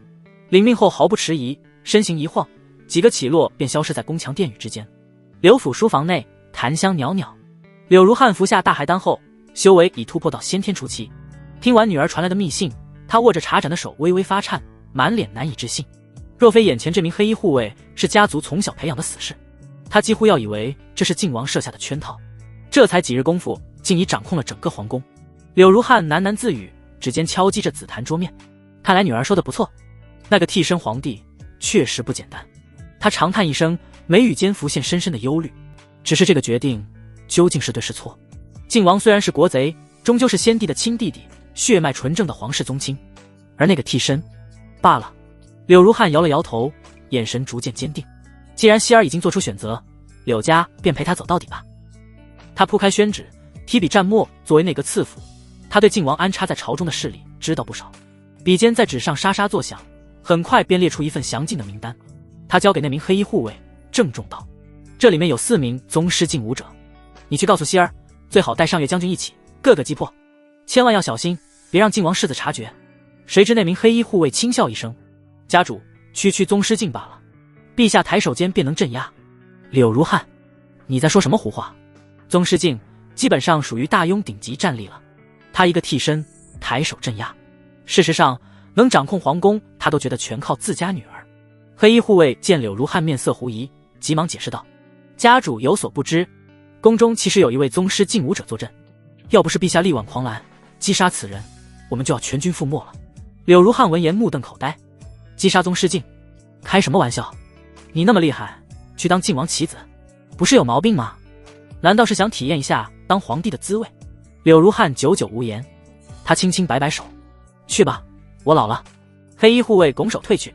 领命后毫不迟疑，身形一晃，几个起落便消失在宫墙殿宇之间。刘府书房内檀香袅袅，柳如汉服下大骸丹后，修为已突破到先天初期。听完女儿传来的密信，他握着茶盏的手微微发颤，满脸难以置信。若非眼前这名黑衣护卫是家族从小培养的死士，他几乎要以为这是靖王设下的圈套。这才几日功夫，竟已掌控了整个皇宫。柳如汉喃喃自语，指尖敲击着紫檀桌面。看来女儿说的不错，那个替身皇帝确实不简单。他长叹一声，眉宇间浮现深深的忧虑。只是这个决定究竟是对是错？靖王虽然是国贼，终究是先帝的亲弟弟，血脉纯正的皇室宗亲，而那个替身罢了。柳如汉摇了摇头，眼神逐渐坚定。既然希儿已经做出选择，柳家便陪他走到底吧。他铺开宣纸，提笔蘸墨，作为内阁赐辅，他对靖王安插在朝中的势力知道不少。笔尖在纸上沙沙作响，很快便列出一份详尽的名单。他交给那名黑衣护卫，郑重道：这里面有4名宗师境武者，你去告诉希儿，最好带上岳将军一起，个个击破，千万要小心，别让靖王世子察觉。谁知那名黑衣护卫轻笑一声：家主，区宗师境罢了，陛下抬手间便能镇压。柳如汉，你在说什么胡话？宗师境基本上属于大雍顶级战力了，他一个替身抬手镇压。事实上，能掌控皇宫，他都觉得全靠自家女儿。黑衣护卫见柳如汉面色狐疑，急忙解释道：“家主有所不知，宫中其实有一位宗师劲武者坐镇，要不是陛下力挽狂澜，击杀此人，我们就要全军覆没了。”柳如汉闻言目瞪口呆，击杀宗师境，开什么玩笑？你那么厉害，去当晋王棋子，不是有毛病吗？难道是想体验一下当皇帝的滋味？柳如汉久久无言，他轻轻摆摆手：“去吧，我老了。”黑衣护卫拱手退去。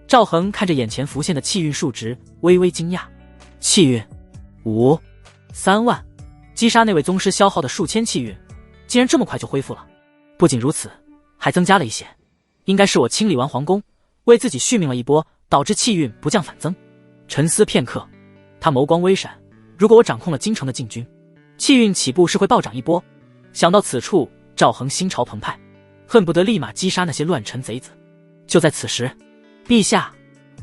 赵恒看着眼前浮现的气运数值，微微惊讶：气运3万，击杀那位宗师消耗的数千气运，竟然这么快就恢复了。不仅如此，还增加了一些，应该是我清理完皇宫，为自己续命了一波，导致气运不降反增。沉思片刻，他眸光微闪，如果我掌控了京城的禁军，气运起步是会暴涨一波。想到此处，赵恒心潮澎湃，恨不得立马击杀那些乱臣贼子。就在此时，陛下，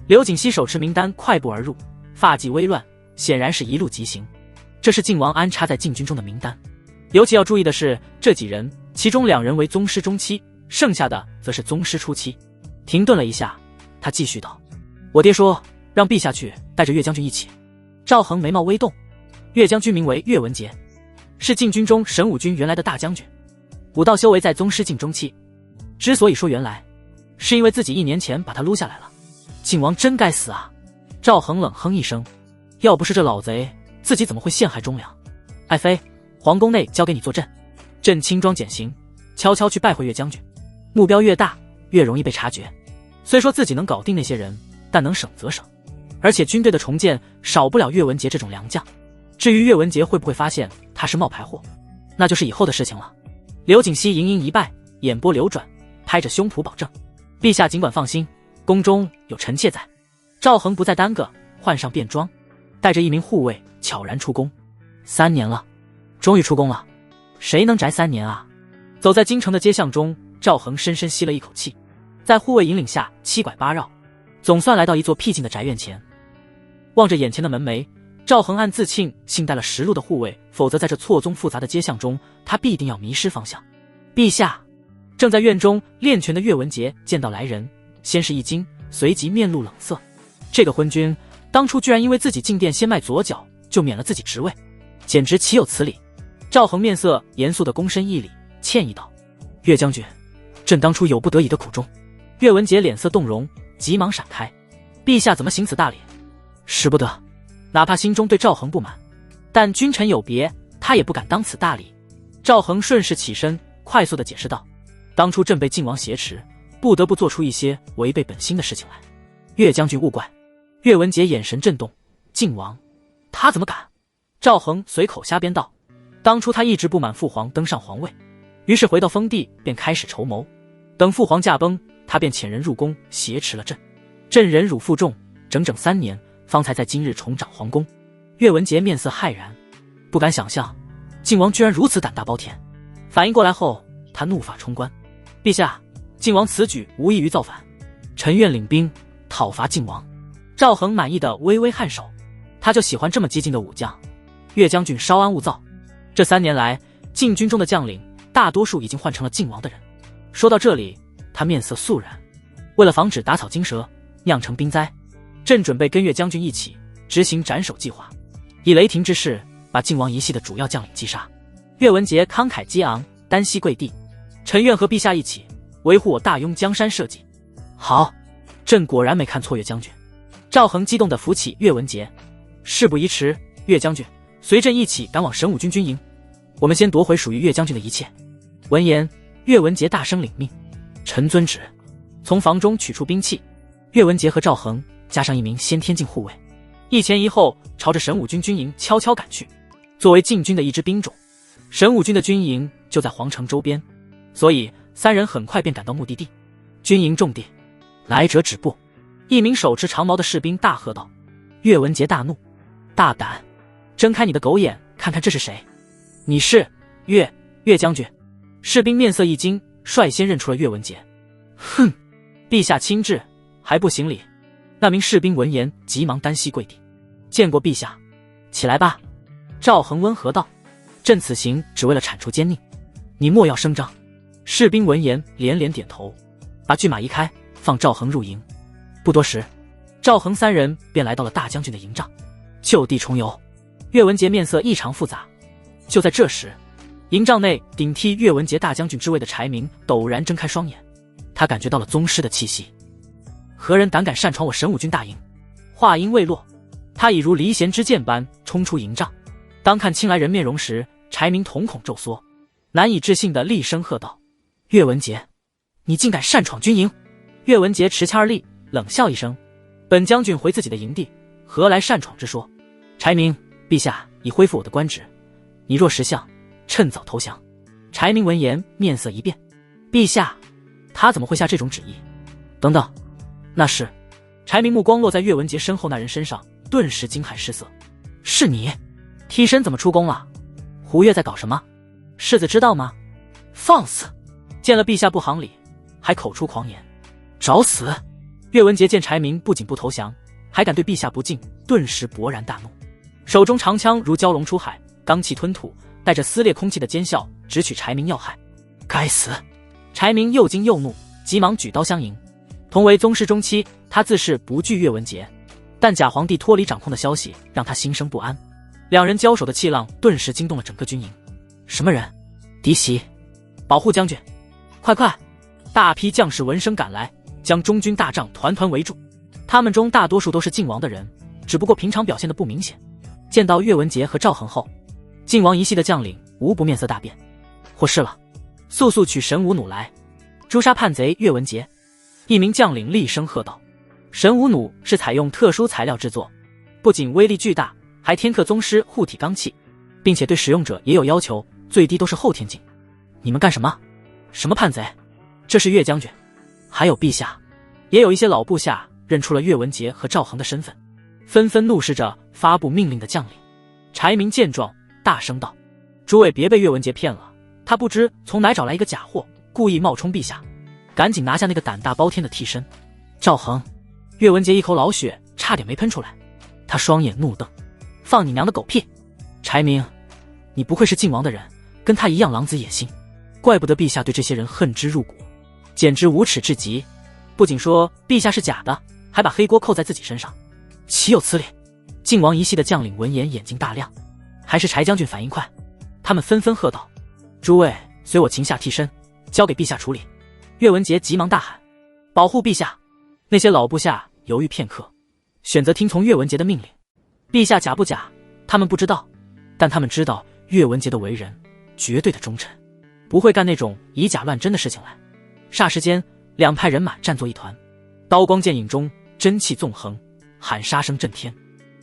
刘景熙手持名单快步而入，发髻微乱，显然是一路疾行。这是晋王安插在禁军中的名单。尤其要注意的是，这几人其中2人为宗师中期，剩下的则是宗师初期。停顿了一下，他继续道：“我爹说让陛下去带着岳将军一起。”赵恒眉毛微动，岳将军名为岳文杰，是禁军中神武军原来的大将军，武道修为在宗师境中期。之所以说原来，是因为自己1年前把他撸下来了。晋王真该死啊！赵恒冷哼一声，要不是这老贼，自己怎么会陷害忠良？爱妃，皇宫内交给你坐镇，朕轻装简行，悄悄去拜会岳将军。目标越大，越容易被察觉。虽说自己能搞定那些人，但能省则省。而且军队的重建少不了岳文杰这种良将。至于岳文杰会不会发现他是冒牌货，那就是以后的事情了。刘景熙盈盈一拜，眼波流转，拍着胸脯保证：“陛下尽管放心，宫中有臣妾在。”赵恒不再耽搁，换上便装，带着1名护卫悄然出宫。3年了，终于出宫了。谁能宅3年啊？走在京城的街巷中，赵恒深深吸了一口气，在护卫引领下7拐8绕，总算来到一座僻静的宅院前。望着眼前的门楣，赵恒暗自庆幸带了10路的护卫，否则在这错综复杂的街巷中，他必定要迷失方向。陛下！正在院中练拳的岳文杰见到来人，先是一惊，随即面露冷色。这个昏君当初居然因为自己进殿先迈左脚，就免了自己职位，简直岂有此理！赵恒面色严肃地躬身一礼，歉意道：“岳将军，朕当初有不得已的苦衷。”岳文杰脸色动容，急忙闪开：“陛下怎么行此大礼？使不得！”哪怕心中对赵恒不满，但君臣有别，他也不敢当此大礼。赵恒顺势起身，快速地解释道：“当初朕被晋王挟持，不得不做出一些违背本心的事情来，岳将军勿怪。”岳文杰眼神震动：“晋王，他怎么敢？”赵恒随口瞎编道：“当初他一直不满父皇登上皇位，于是回到封地便开始筹谋，等父皇驾崩，他便遣人入宫挟持了朕，朕忍辱负重，整整3年，方才在今日重掌皇宫。”岳文杰面色骇然，不敢想象晋王居然如此胆大包天。反应过来后，他怒发冲冠：“陛下，晋王此举无异于造反，臣愿领兵讨伐晋王。”赵恒满意的微微颔首，他就喜欢这么激进的武将。岳将军稍安勿躁，这3年来，禁军中的将领大多数已经换成了晋王的人。说到这里，他面色肃然。为了防止打草惊蛇，酿成兵灾，朕准备跟岳将军一起执行斩首计划，以雷霆之势把晋王一系的主要将领击杀。岳文杰慷慨激昂，单膝跪地：“臣愿和陛下一起维护我大雍江山社稷。”好，朕果然没看错岳将军。赵恒激动地扶起岳文杰：“事不宜迟，岳将军，随朕一起赶往神武军军营，我们先夺回属于岳将军的一切。”闻言，岳文杰大声领命：“臣遵旨。”从房中取出兵器，岳文杰和赵恒加上1名先天境护卫，一前一后朝着神武军军营悄悄赶去。作为禁军的一支兵种，神武军的军营就在皇城周边，所以3人很快便赶到目的地。军营重地，来者止步！1名手持长矛的士兵大喝道。岳文杰大怒：“大胆！睁开你的狗眼，看看这是谁！”“你是岳将军。”士兵面色一惊，率先认出了岳文杰。“哼，陛下亲至，还不行礼？”那名士兵闻言急忙单膝跪地：“见过陛下，起来吧。”赵恒温和道：“朕此行只为了铲除奸佞，你莫要声张。”士兵闻言连连点头。把骏马移开，放赵恒入营。不多时，赵恒三人便来到了大将军的营帐，就地重游。岳文杰面色异常复杂。就在这时，营帐内顶替岳文杰大将军之位的柴明陡然睁开双眼，他感觉到了宗师的气息。何人胆敢擅闯我神武军大营？话音未落，他已如离弦之箭般冲出营帐。当看清来人面容时，柴明瞳孔骤缩，难以置信地厉声喝道：岳文杰，你竟敢擅闯军营！岳文杰持枪而立，冷笑一声：本将军回自己的营地，何来擅闯之说？柴明，陛下已恢复我的官职，你若识相，趁早投降。柴明闻言面色一变，陛下，他怎么会下这种旨意？等等，那是……柴明目光落在岳文杰身后那人身上，顿时惊骇失色。是你？替身怎么出宫了？胡越在搞什么？世子知道吗？放肆！见了陛下不行礼，还口出狂言，找死！岳文杰见柴明不仅不投降，还敢对陛下不敬，顿时勃然大怒，手中长枪如蛟龙出海，罡气吞吐，带着撕裂空气的尖啸直取柴明要害。该死！柴明又惊又怒，急忙举刀相迎。同为宗室中期，他自是不惧岳文杰，但假皇帝脱离掌控的消息让他心生不安。两人交手的气浪顿时惊动了整个军营。什么人？嫡袭！保护将军！快快！大批将士闻声赶来，将中军大帐团团围住。他们中大多数都是晋王的人，只不过平常表现得不明显。见到岳文杰和赵恒后，晋王一系的将领无不面色大变。获释了，速速取神武弩来，诛杀叛贼岳文杰！一名将领厉声喝道。神武弩是采用特殊材料制作，不仅威力巨大，还天克宗师护体罡气，并且对使用者也有要求，最低都是后天境。你们干什么？什么叛贼？这是岳将军，还有陛下。也有一些老部下认出了岳文杰和赵恒的身份，纷纷怒视着发布命令的将领。柴明见状，大声道：诸位别被岳文杰骗了，他不知从哪找来一个假货，故意冒充陛下，赶紧拿下那个胆大包天的替身。赵恒！岳文杰一口老血差点没喷出来，他双眼怒瞪：放你娘的狗屁！柴明，你不愧是晋王的人，跟他一样狼子野心，怪不得陛下对这些人恨之入骨，简直无耻至极。不仅说陛下是假的，还把黑锅扣在自己身上，岂有此理！晋王一系的将领闻言眼睛大亮，还是柴将军反应快，他们纷纷喝道：诸位随我擒下替身，交给陛下处理。岳文杰急忙大喊：保护陛下！那些老部下犹豫片刻，选择听从岳文杰的命令。陛下假不假，他们不知道，但他们知道岳文杰的为人绝对的忠诚，不会干那种以假乱真的事情来。霎时间，两派人马战作一团，刀光剑影中真气纵横，喊杀声震天。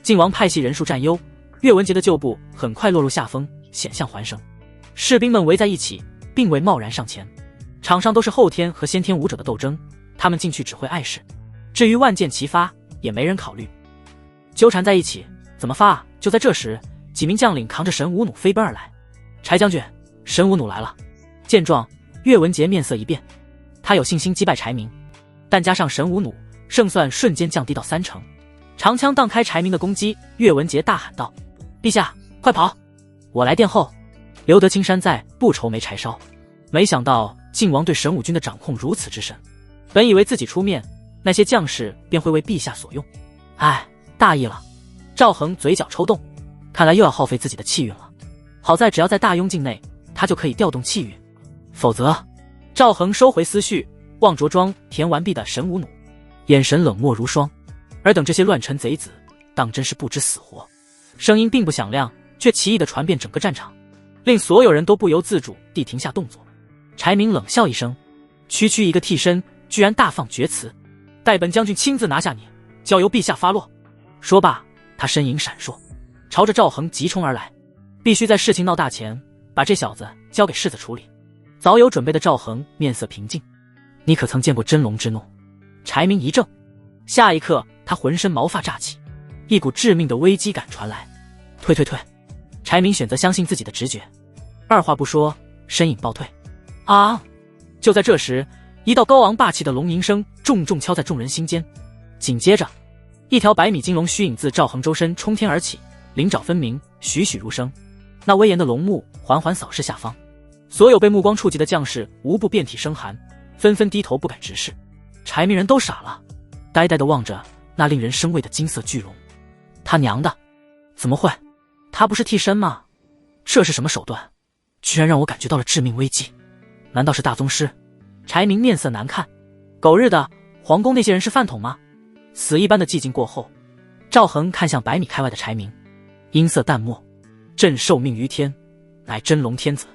晋王派系人数占优，岳文杰的旧部很快落入下风，险象环生。士兵们围在一起，并未贸然上前。场上都是后天和先天武者的斗争，他们进去只会碍事，至于万箭齐发也没人考虑。纠缠在一起怎么发啊？就在这时，几名将领扛着神武弩飞奔而来。柴将军，神武弩来了！见状，岳文杰面色一变，他有信心击败柴明，但加上神武弩，胜算瞬间降低到30%。长枪荡开柴明的攻击，岳文杰大喊道：陛下快跑，我来殿后，留得青山在，不愁没柴烧。没想到晋王对神武军的掌控如此之深，本以为自己出面，那些将士便会为陛下所用，唉，大意了。赵恒嘴角抽动，看来又要耗费自己的气运了。好在只要在大雍境内，他就可以调动气运，否则……赵恒收回思绪，望着装填完毕的神武弩，眼神冷漠如霜。而等这些乱臣贼子，当真是不知死活。声音并不响亮，却奇异地传遍整个战场，令所有人都不由自主地停下动作。柴明冷笑一声，区区一个替身，居然大放厥词，待本将军亲自拿下你，交由陛下发落。说罢，他身影闪烁，朝着赵恒急冲而来。必须在事情闹大前，把这小子交给世子处理。早有准备的赵恒面色平静，你可曾见过真龙之怒？柴明一怔，下一刻他浑身毛发炸起，一股致命的危机感传来。退！柴明选择相信自己的直觉，二话不说，身影暴退。啊！就在这时，一道高昂霸气的龙吟声重重敲在众人心间，紧接着，一条100米金龙虚影自赵恒周身冲天而起，鳞爪分明，栩栩如生。那威严的龙目缓缓扫视下方，所有被目光触及的将士无不遍体生寒，纷纷低头不敢直视。柴明人都傻了，呆呆地望着那令人生畏的金色巨龙。他娘的，怎么会？他不是替身吗？这是什么手段？居然让我感觉到了致命危机。难道是大宗师？柴明面色难看。狗日的，皇宫那些人是饭桶吗？死一般的寂静过后，赵恒看向100米开外的柴明，音色淡漠：朕受命于天，乃真龙天子，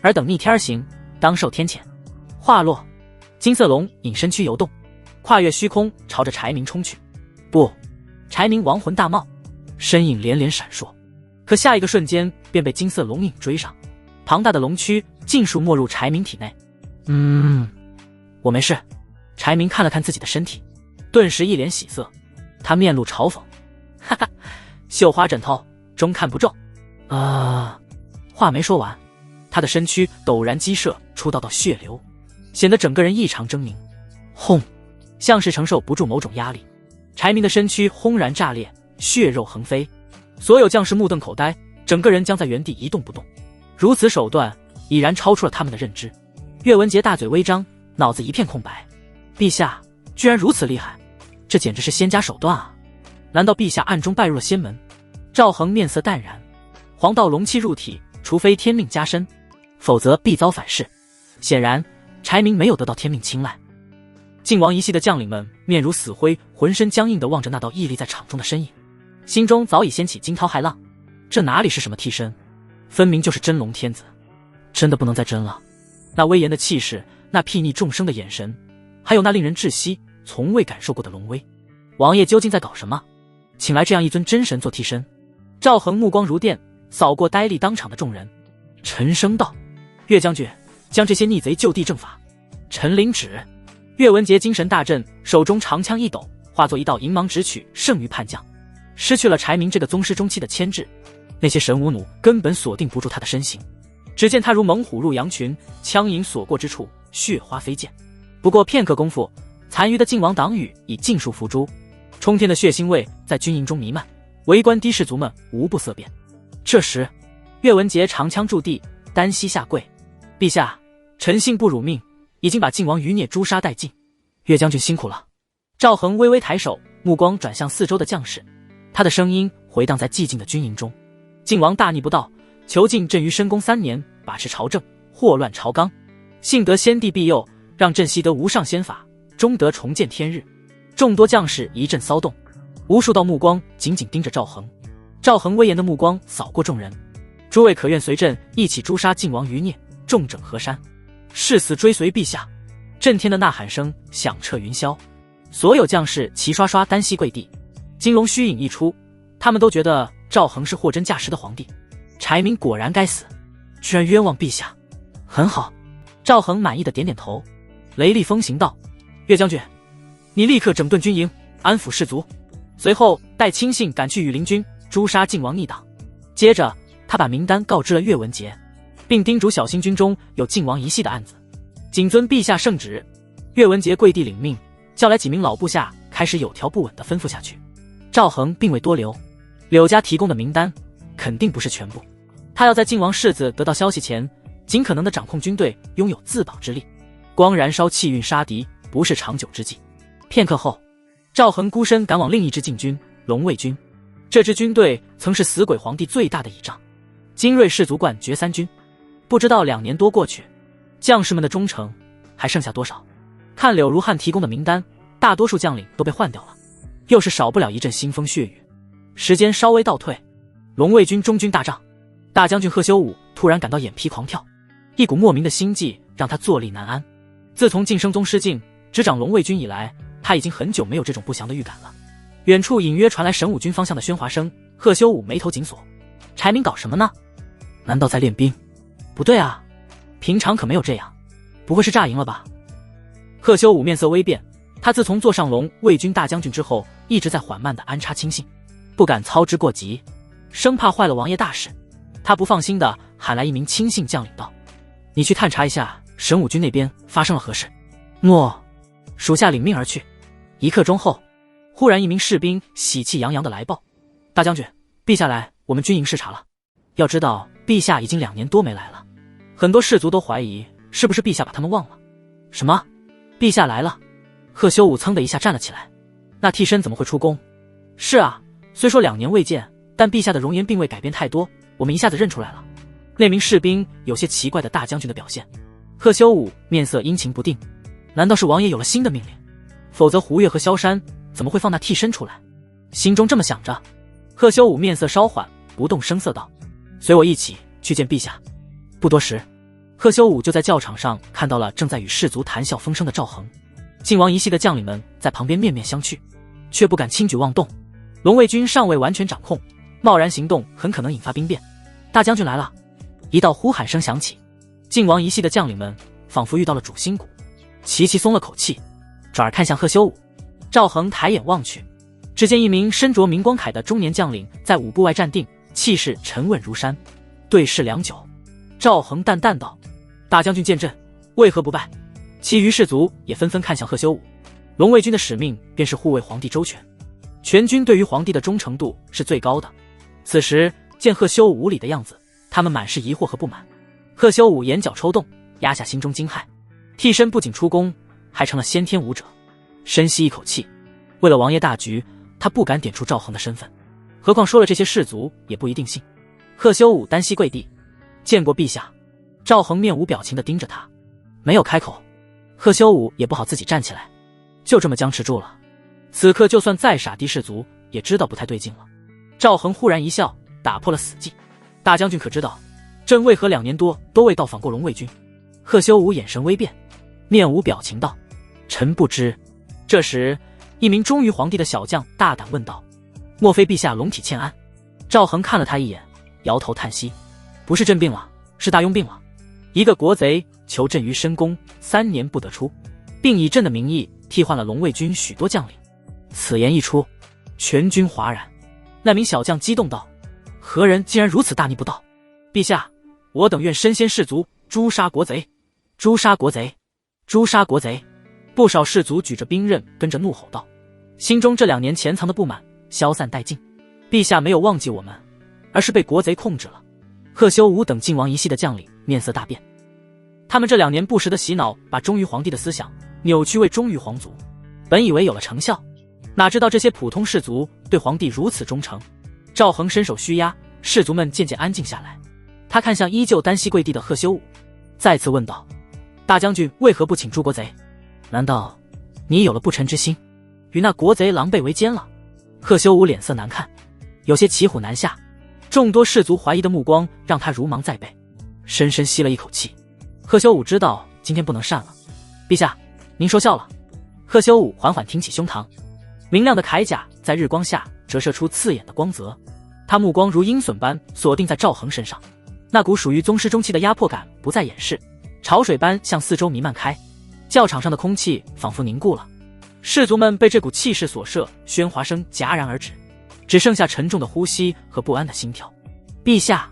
尔等逆天而行，当受天谴。话落，金色龙隐身躯游动，跨越虚空，朝着柴明冲去。不！柴明亡魂大冒，身影连连闪烁，可下一个瞬间便被金色龙影追上，庞大的龙躯尽数没入柴明体内。我没事。柴明看了看自己的身体，顿时一脸喜色，他面露嘲讽：哈哈，绣花枕头，中看不中。话没说完，他的身躯陡然激射出道血流，显得整个人异常狰狞。轰！像是承受不住某种压力，柴明的身躯轰然炸裂，血肉横飞。所有将士目瞪口呆，整个人僵在原地一动不动。如此手段已然超出了他们的认知。岳文杰大嘴微张，脑子一片空白。陛下居然如此厉害，这简直是仙家手段啊！难道陛下暗中拜入了仙门？赵恒面色淡然，黄道龙气入体，除非天命加身，否则必遭反噬。显然柴明没有得到天命青睐。晋王一系的将领们面如死灰，浑身僵硬地望着那道屹立在场中的身影，心中早已掀起惊涛骇浪。这哪里是什么替身，分明就是真龙天子，真的不能再真了。那威严的气势，那睥睨众生的眼神，还有那令人窒息从未感受过的龙威，王爷究竟在搞什么？请来这样一尊真神做替身。赵恒目光如电，扫过呆立当场的众人，沉声道：岳将军，将这些逆贼就地正法。臣领旨。岳文杰精神大振，手中长枪一抖，化作一道银芒直取，胜于叛将。失去了柴明这个宗师中期的牵制，那些神武弩根本锁定不住他的身形。只见他如猛虎入羊群，枪影所过之处，血花飞溅。不过片刻功夫，残余的晋王党羽已尽数伏诛，冲天的血腥味在军营中弥漫，围观的士卒们无不色变。这时，岳文杰长枪驻地，单膝下跪：陛下，臣幸不辱命，已经把晋王余孽诛杀殆尽。岳将军辛苦了。赵恒微微抬手，目光转向四周的将士，他的声音回荡在寂静的军营中：晋王大逆不道，囚禁朕于深宫3年，把持朝政，祸乱朝纲，幸得先帝庇佑，让朕习得无上仙法，终得重见天日。众多将士一阵骚动，无数道目光紧紧盯着赵恒。赵恒威严的目光扫过众人：诸位可愿随朕一起诛杀晋王余孽，重整河山，誓死追随陛下。震天的呐喊声响彻云霄，所有将士齐刷刷单膝跪地。金龙虚影一出，他们都觉得赵恒是货真价实的皇帝。柴明果然该死，居然冤枉陛下。很好。赵恒满意的点点头，雷厉风行道：岳将军，你立刻整顿军营，安抚士卒，随后带亲信赶去羽林军诛杀晋王逆党。接着他把名单告知了岳文杰，并叮嘱小心军中有晋王一系的案子，谨遵陛下圣旨。岳文杰跪地领命，叫来几名老部下，开始有条不紊地吩咐下去。赵恒并未多留，柳家提供的名单肯定不是全部，他要在晋王世子得到消息前，尽可能地掌控军队，拥有自保之力。光燃烧气运杀敌不是长久之计。片刻后，赵恒孤身赶往另一支禁军龙卫军。这支军队曾是死鬼皇帝最大的倚仗，精锐士卒冠绝3军。不知道2年多过去，将士们的忠诚还剩下多少？看柳如汉提供的名单，大多数将领都被换掉了，又是少不了一阵腥风血雨。时间稍微倒退，龙卫军中军大帐，大将军贺修武突然感到眼皮狂跳，一股莫名的心悸让他坐立难安。自从晋升宗失敬执掌龙卫军以来，他已经很久没有这种不祥的预感了。远处隐约传来神武军方向的喧哗声，贺修武眉头紧锁：柴明搞什么呢？难道在练兵？不对啊，平常可没有这样，不会是炸营了吧？贺修武面色微变，他自从坐上龙卫军大将军之后，一直在缓慢地安插亲信，不敢操之过急，生怕坏了王爷大事。他不放心地喊来一名亲信将领道：你去探查一下神武军那边发生了何事。诺，属下领命而去。1刻钟后，忽然一名士兵喜气洋洋地来报：大将军，陛下来我们军营视察了。要知道陛下已经2年多没来了，很多士卒都怀疑是不是陛下把他们忘了。什么？陛下来了。贺修武噌的一下站了起来。那替身怎么会出宫？是啊，虽说2年未见，但陛下的容颜并未改变太多，我们一下子认出来了。那名士兵有些奇怪的大将军的表现。贺修武面色阴晴不定，难道是王爷有了新的命令？否则胡越和萧山怎么会放那替身出来？心中这么想着，贺修武面色稍缓，不动声色道：随我一起去见陛下。不多时，贺修武就在教场上看到了正在与士卒谈笑风生的赵恒。晋王一系的将领们在旁边面面相觑，却不敢轻举妄动。龙卫军尚未完全掌控，贸然行动很可能引发兵变。大将军来了！一道呼喊声响起，晋王一系的将领们仿佛遇到了主心骨，齐齐松了口气，转而看向贺修武。赵恒抬眼望去，只见一名身着明光铠的中年将领在五步外站定，气势沉稳如山。对视良久，赵恒淡淡道：大将军见朕，为何不拜？其余士卒也纷纷看向贺修武。龙卫军的使命便是护卫皇帝周全，全军对于皇帝的忠诚度是最高的。此时见贺修武无礼的样子，他们满是疑惑和不满。贺修武眼角抽动，压下心中惊骇。替身不仅出宫，还成了先天武者。深吸一口气，为了王爷大局，他不敢点出赵恒的身份，何况说了这些士卒也不一定信。贺修武单膝跪地：见过陛下。赵恒面无表情地盯着他，没有开口。贺修武也不好自己站起来，就这么僵持住了。此刻就算再傻逼士卒也知道不太对劲了。赵恒忽然一笑，打破了死寂：大将军可知道朕为何2年多都未到访过龙卫军？贺修武眼神微变，面无表情道：臣不知。这时一名忠于皇帝的小将大胆问道：莫非陛下龙体欠安？赵恒看了他一眼，摇头叹息：不是朕病了，是大庸病了。一个国贼求朕于深宫3年不得出，并以朕的名义替换了龙卫军许多将领。此言一出，全军哗然。那名小将激动道：何人竟然如此大逆不道？陛下，我等愿身先士卒，诛杀国贼！诛杀国贼！诛杀国贼！不少士卒举着兵刃跟着怒吼道，心中这2年潜藏的不满消散殆尽。陛下没有忘记我们，而是被国贼控制了。贺修武等晋王一系的将领面色大变，他们这2年不时的洗脑，把忠于皇帝的思想扭曲为忠于皇族，本以为有了成效，哪知道这些普通士卒对皇帝如此忠诚。赵恒伸手虚压，士卒们渐渐安静下来。他看向依旧单膝跪地的贺修武，再次问道：大将军为何不请诛国贼？难道你有了不臣之心，与那国贼狼狈为奸了？贺修武脸色难看，有些骑虎难下。众多士卒怀疑的目光让他如芒在背，深深吸了一口气。贺修武知道今天不能善了。陛下，您说笑了。贺修武缓缓挺起胸膛，明亮的铠甲在日光下折射出刺眼的光泽，他目光如鹰隼般锁定在赵恒身上，那股属于宗师中期的压迫感不再掩饰，潮水般向四周弥漫开。教场上的空气仿佛凝固了，士卒们被这股气势所摄，喧哗声戛然而止，只剩下沉重的呼吸和不安的心跳。陛下，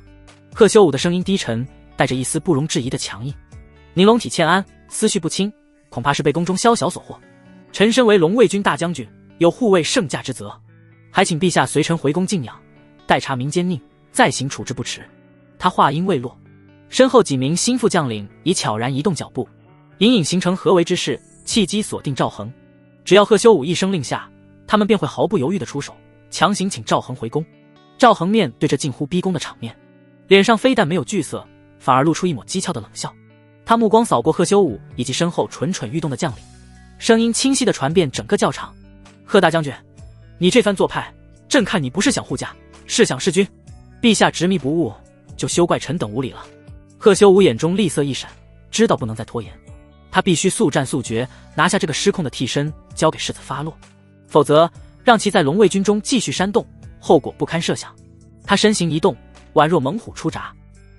贺修武的声音低沉，带着一丝不容置疑的强硬。您龙体欠安，思绪不清，恐怕是被宫中宵小所惑。臣身为龙卫军大将军，有护卫圣驾之责，还请陛下随臣回宫静养，待查明奸佞，再行处置不迟。他话音未落，身后几名心腹将领已悄然移动脚步，隐隐形成合围之势，契机锁定赵恒。只要贺修武一声令下，他们便会毫不犹豫地出手，强行请赵恒回宫。赵恒面对着近乎逼宫的场面，脸上非但没有惧色，反而露出一抹讥诮的冷笑。他目光扫过贺修武以及身后蠢蠢欲动的将领，声音清晰地传遍整个教场：贺大将军，你这番做派，朕看你不是想护驾，是想弑君。陛下执迷不悟，就休怪臣等无礼了。贺修武眼中厉色一闪，知道不能再拖延，他必须速战速决，拿下这个失控的替身，交给世子发落，否则让其在龙卫军中继续煽动，后果不堪设想。他身形一动，宛若猛虎出闸，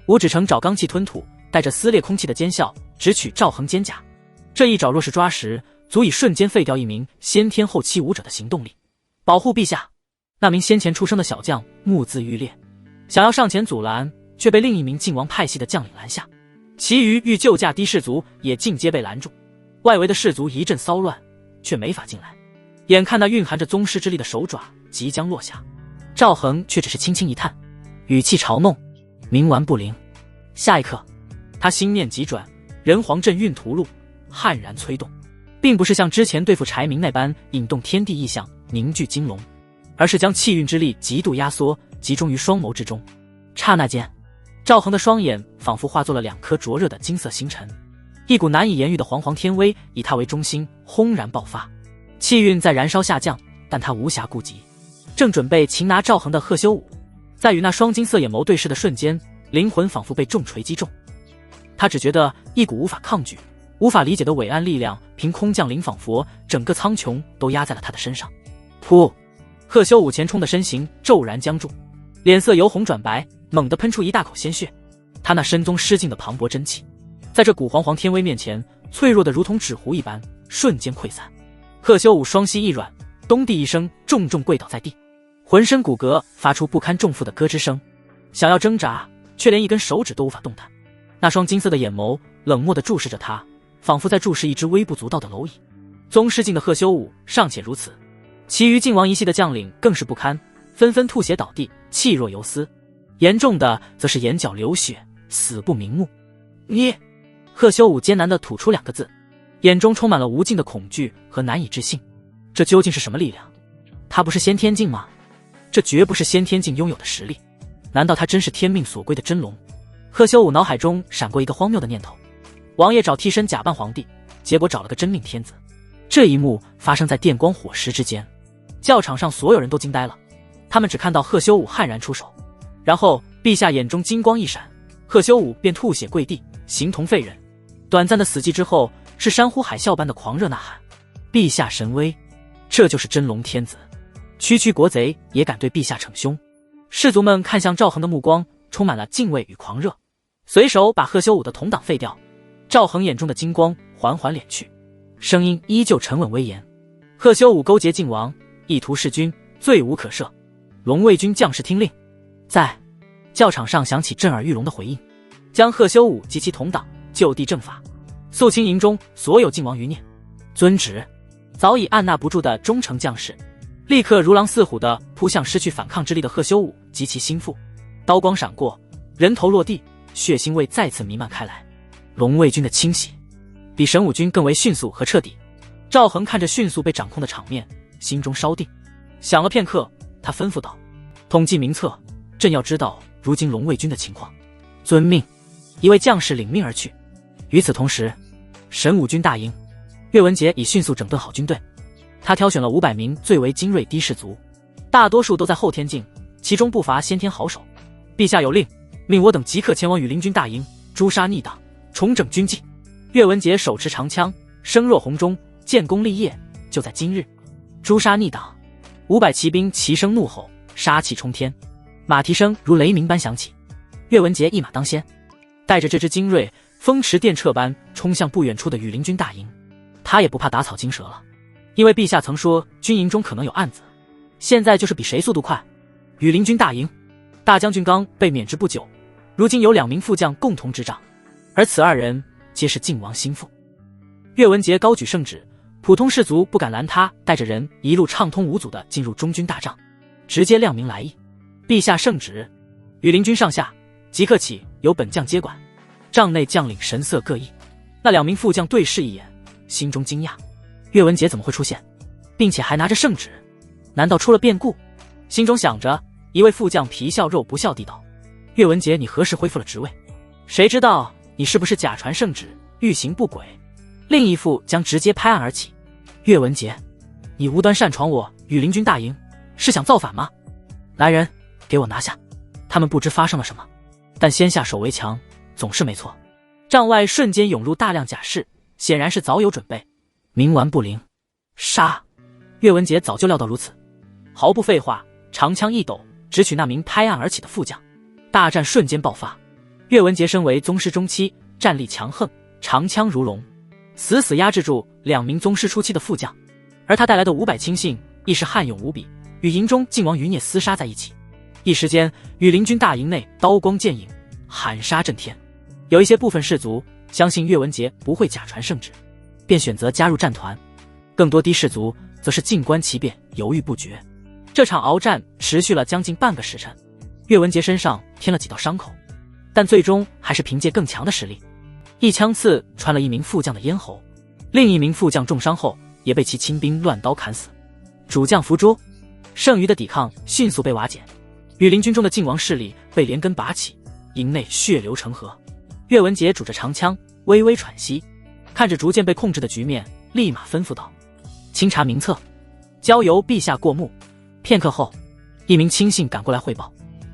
五指成爪罡气吞吐，带着撕裂空气的尖啸，直取赵恒肩胛。这一爪若是抓实，足以瞬间废掉一名先天后期武者的行动力。保护陛下！那名先前出生的小将目眦欲裂，想要上前阻拦，却被另一名晋王派系的将领拦下。其余欲救驾的士卒也尽皆被拦住，外围的士卒一阵骚乱，却没法进来。眼看那蕴含着宗师之力的手爪即将落下，赵恒却只是轻轻一叹，语气嘲弄：冥顽不灵。下一刻，他心念急转，人皇阵运屠戮，悍然催动，并不是像之前对付柴明那般引动天地异象凝聚金龙，而是将气运之力极度压缩，集中于双眸之中。刹那间，赵恒的双眼仿佛化作了2颗灼热的金色星辰，一股难以言喻的煌煌天威以他为中心轰然爆发，气运在燃烧下降，但他无暇顾及，正准备擒拿赵恒的贺修武，在与那双金色眼眸对视的瞬间，灵魂仿佛被重锤击中，他只觉得一股无法抗拒、无法理解的伟岸力量凭空降临，仿佛整个苍穹都压在了他的身上。噗！贺修武前冲的身形骤然僵住，脸色由红转白，猛地喷出一大口鲜血。他那身宗失尽的磅礴真气，在这股煌煌天威面前，脆弱的如同纸糊一般，瞬间溃散。贺修武双膝一软，咚地一声重重跪倒在地，浑身骨骼发出不堪重负的咯吱声，想要挣扎，却连一根手指都无法动弹。那双金色的眼眸冷漠地注视着他，仿佛在注视一只微不足道的蝼蚁。宗师境的贺修武尚且如此，其余晋王一系的将领更是不堪，纷纷吐血倒地，气若游丝。严重的则是眼角流血，死不瞑目。你……贺修武艰难地吐出2个字，眼中充满了无尽的恐惧和难以置信。这究竟是什么力量？他不是先天境吗？这绝不是先天境拥有的实力。难道他真是天命所归的真龙？贺修武脑海中闪过一个荒谬的念头：王爷找替身假扮皇帝，结果找了个真命天子。这一幕发生在电光火石之间，教场上所有人都惊呆了。他们只看到贺修武悍然出手，然后陛下眼中金光一闪，贺修武便吐血跪地，形同废人。短暂的死寂之后，是山呼海啸般的狂热呐喊：陛下神威！这就是真龙天子！区区国贼也敢对陛下逞凶！士族们看向赵恒的目光充满了敬畏与狂热，随手把贺修武的同党废掉。赵恒眼中的金光缓缓敛去，声音依旧沉稳威严：贺修武勾结晋王，意图弑君，罪无可赦。龙卫军将士听令！在教场上响起震耳欲聋的回应，将贺修武及其同党就地正法，肃清营中所有晋王余孽。遵旨！早已按捺不住的忠诚将士立刻如狼似虎地扑向失去反抗之力的贺修武及其心腹，刀光闪过，人头落地，血腥味再次弥漫开来。龙卫军的清洗比神武军更为迅速和彻底。赵恒看着迅速被掌控的场面，心中稍定，想了片刻，他吩咐道：统计名册，朕要知道如今龙卫军的情况。遵命！一位将士领命而去。与此同时，神武军大营，岳文杰已迅速整顿好军队，他挑选了500名最为精锐的士卒，大多数都在后天境，其中不乏先天好手。陛下有令，命我等即刻前往羽林军大营，诛杀逆党，重整军纪。岳文杰手持长枪，声若洪钟，建功立业，就在今日。诛杀逆党！500骑兵齐声怒吼，杀气冲天，马蹄声如雷鸣般响起。岳文杰一马当先，带着这支精锐，风驰电掣般冲向不远处的羽林军大营。他也不怕打草惊蛇了，因为陛下曾说军营中可能有案子，现在就是比谁速度快。羽林军大营，大将军刚被免职不久，如今有2名副将共同执掌，而此2人皆是晋王心腹。岳文杰高举圣旨，普通士卒不敢拦他带着人一路畅通无阻地进入中军大帐，直接亮明来意：陛下圣旨，羽林军上下即刻起由本将接管。帐内将领神色各异，那2名副将对视一眼，心中惊讶：岳文杰怎么会出现，并且还拿着圣旨？难道出了变故？心中想着，一位副将皮笑肉不笑地道：岳文杰，你何时恢复了职位？谁知道你是不是假传圣旨，欲行不轨？另一副将直接拍案而起：岳文杰，你无端擅闯我羽林军大营，是想造反吗？来人，给我拿下！他们不知发生了什么，但先下手为强总是没错。帐外瞬间涌入大量甲士，显然是早有准备。冥顽不灵，杀！岳文杰早就料到如此，毫不废话，长枪一抖，直取那名拍案而起的副将。大战瞬间爆发。岳文杰身为宗师中期，战力强横，长枪如龙，死死压制住2名宗师初期的副将，而他带来的500亲信亦是悍勇无比，与营中晋王余孽厮杀在一起。一时间，羽林军大营内刀光剑影，喊杀震天。有一些部分士卒相信岳文杰不会假传圣旨，便选择加入战团；更多的士卒则是静观其变，犹豫不决。这场鏖战持续了将近半个时辰，岳文杰身上添了几道伤口，但最终还是凭借更强的实力，一枪刺穿了一名副将的咽喉。另一名副将重伤后也被其亲兵乱刀砍死。主将伏诛，剩余的抵抗迅速被瓦解。羽林军中的晋王势力被连根拔起，营内血流成河。岳文杰拄着长枪微微喘息，看着逐渐被控制的局面，立马吩咐道：清查名册，交由陛下过目。片刻后，一名亲信赶过来汇报：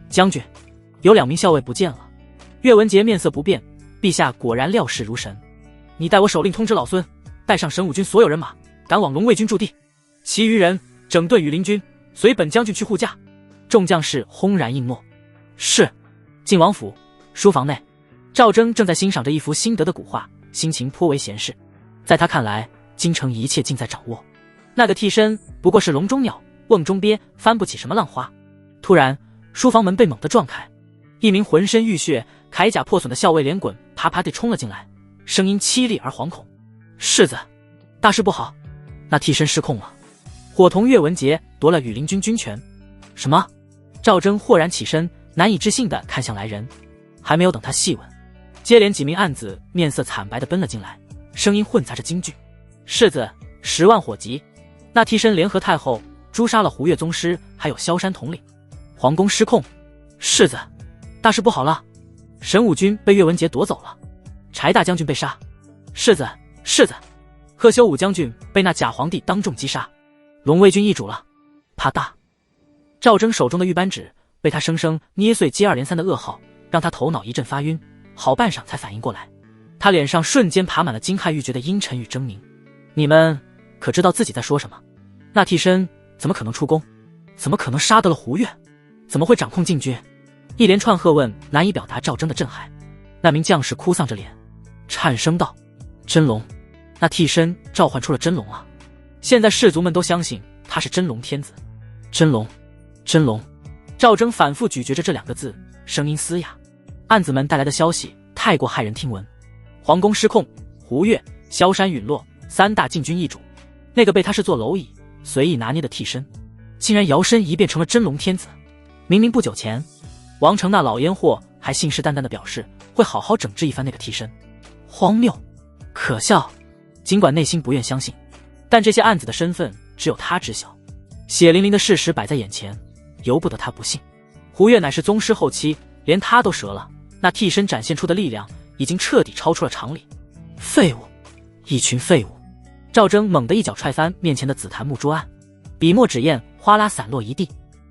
将军，有2名校尉不见了。岳文杰面色不变，陛下果然料事如神。你带我手令通知老孙，带上神武军所有人马，赶往龙卫军驻地，其余人整顿羽林军，随本将军去护驾。众将士轰然应诺。是。晋王府书房内，赵祯正在欣赏着一幅新得的古画，心情颇为闲适。在他看来，京城一切尽在掌握。那个替身不过是笼中鸟，瓮中鳖，翻不起什么浪花。突然，书房门被猛地撞开，一名浑身浴血、铠甲破损的校尉连滚啪啪地冲了进来，声音凄厉而惶恐：世子，大事不好！那替身失控了，伙同岳文杰夺了羽林军军权。什么？赵祯豁然起身，难以置信地看向来人。还没有等他细问，接连几名暗子面色惨白地奔了进来，声音混杂着惊惧：世子，10万火急！那替身联合太后诛杀了胡越宗师，还有萧山统领，皇宫失控。世子，大事不好了！神武军被岳文杰夺走了，柴大将军被杀。世子，贺修武将军被那假皇帝当众击杀，龙卫军易主了。啪嗒，赵祯手中的玉扳指被他生生捏碎，接二连三的噩耗让他头脑一阵发晕，好半晌才反应过来。他脸上瞬间爬满了惊骇欲绝的阴沉与狰狞。你们可知道自己在说什么？那替身怎么可能出宫？怎么可能杀得了胡越？怎么会掌控禁军？一连串喝问难以表达赵祯的震撼。那名将士哭丧着脸，颤声道：真龙！那替身召唤出了真龙啊！现在士卒们都相信他是真龙天子。真龙，真龙！赵祯反复咀嚼着这2个字，声音嘶哑。暗子们带来的消息太过骇人听闻，皇宫失控，胡越、萧山陨落，3大禁军易主。那个被他视作蝼蚁随意拿捏的替身，竟然摇身一变成了真龙天子。明明不久前，王成那老烟货还信誓旦旦地表示会好好整治一番那个替身。荒谬，可笑。尽管内心不愿相信，但这些暗子的身份只有他知晓。血淋淋的事实摆在眼前，由不得他不信。胡越乃是宗师后期，连他都折了，那替身展现出的力量已经彻底超出了常理。废物，一群废物！赵祯猛地一脚踹翻面前的紫檀木桌案，笔墨纸砚哗啦散落一地。